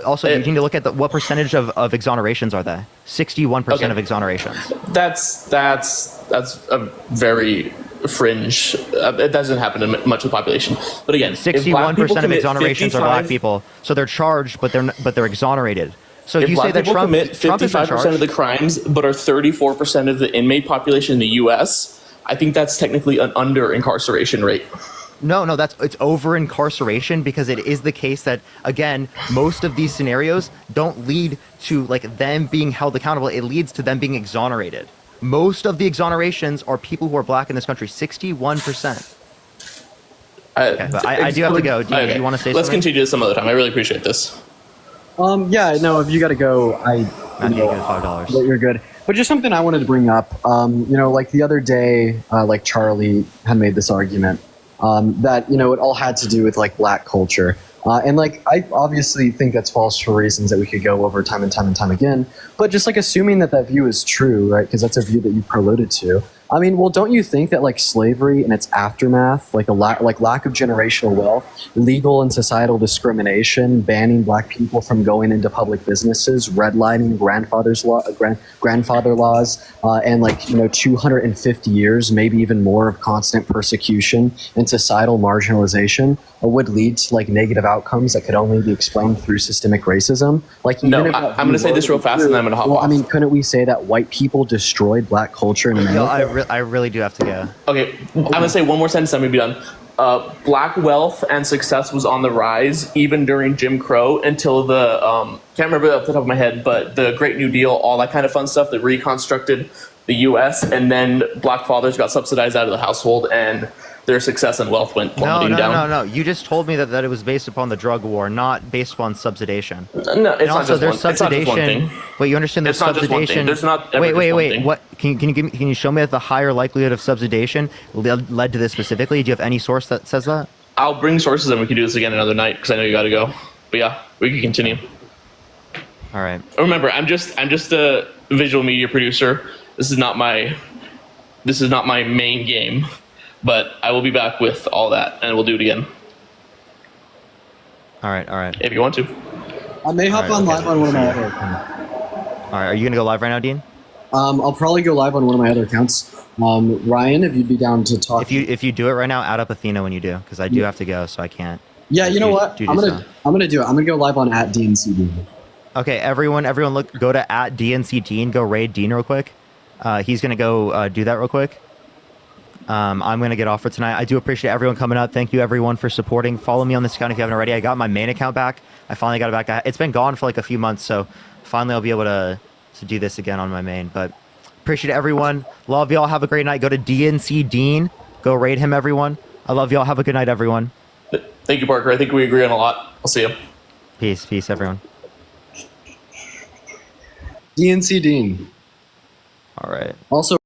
Also, you need to look at what percentage of exonerations are they? 61% of exonerations. That's a very fringe. It doesn't happen in much of the population. But again, 61% of exonerations are black people, so they're charged, but they're exonerated. So if you say that Trump commit 55% of the crimes, but are 34% of the inmate population in the U.S., I think that's technically an under incarceration rate. No, it's over incarceration because it is the case that, again, most of these scenarios don't lead to them being held accountable. It leads to them being exonerated. Most of the exonerations are people who are black in this country, 61%. But I do have to go. Do you want to say something? Let's continue this some other time. I really appreciate this. Yeah, no, if you got to go, I need to get $5. You're good. But just something I wanted to bring up, the other day, Charlie had made this argument that, it all had to do with black culture. And I obviously think that's false for reasons that we could go over time and time and time again. But just assuming that view is true, right? Because that's a view that you proluded to. I mean, well, don't you think that like slavery and its aftermath, like lack of generational wealth, legal and societal discrimination, banning black people from going into public businesses, redlining, grandfather laws, and 250 years, maybe even more of constant persecution and societal marginalization would lead to like negative outcomes that could only be explained through systemic racism? Like, No, I'm going to say this real fast, and then I'm going to hop off. I mean, couldn't we say that white people destroyed black culture in America? I really do have to go. Okay, I'm going to say one more sentence, then we'll be done. Black wealth and success was on the rise even during Jim Crow until the, can't remember off the top of my head, but the Great New Deal, all that kind of fun stuff that reconstructed the U.S., and then black fathers got subsidized out of the household, and their success and wealth went plummeting down. No. You just told me that it was based upon the drug war, not based upon subsidization. No, it's and not also, just there's one, it's not just one subsidization. thing. Wait, you understand there's It's not just one subsidization? thing. There's not ever just one Wait. thing. What can you show me that the higher likelihood of subsidization led to this specifically? Do you have any source that says that? I'll bring sources and we can do this again another night because I know you got to go. But yeah, we can continue. All right. Remember, I'm just a visual media producer. This is not my main game, but I will be back with all that and we'll do it again. All right. If you want to. I may hop on live on one of my other All right. Are you gonna go live right now, Dean? I'll probably go live on one of my other accounts. Ryan, if you'd be down to talk. If you do it right now, add up Athena when you do, because I do have to go, so I can't. Yeah, you know what? I'm gonna do it. I'm gonna go live on @DNCD. Okay, everyone, go to @DNC Dean. Go raid Dean real quick. He's gonna go do that real quick. I'm gonna get off for tonight. I do appreciate everyone coming out. Thank you everyone for supporting. Follow me on this account if you haven't already. I got my main account back. I finally got it back. It's been gone for like a few months, so finally I'll be able to do this again on my main. But appreciate everyone. Love y'all. Have a great night. Go to DNC Dean. Go raid him, everyone. I love y'all. Have a good night, everyone. Thank you, Parker. I think we agree on a lot. I'll see you. Peace, everyone. DNC Dean. All right. Also.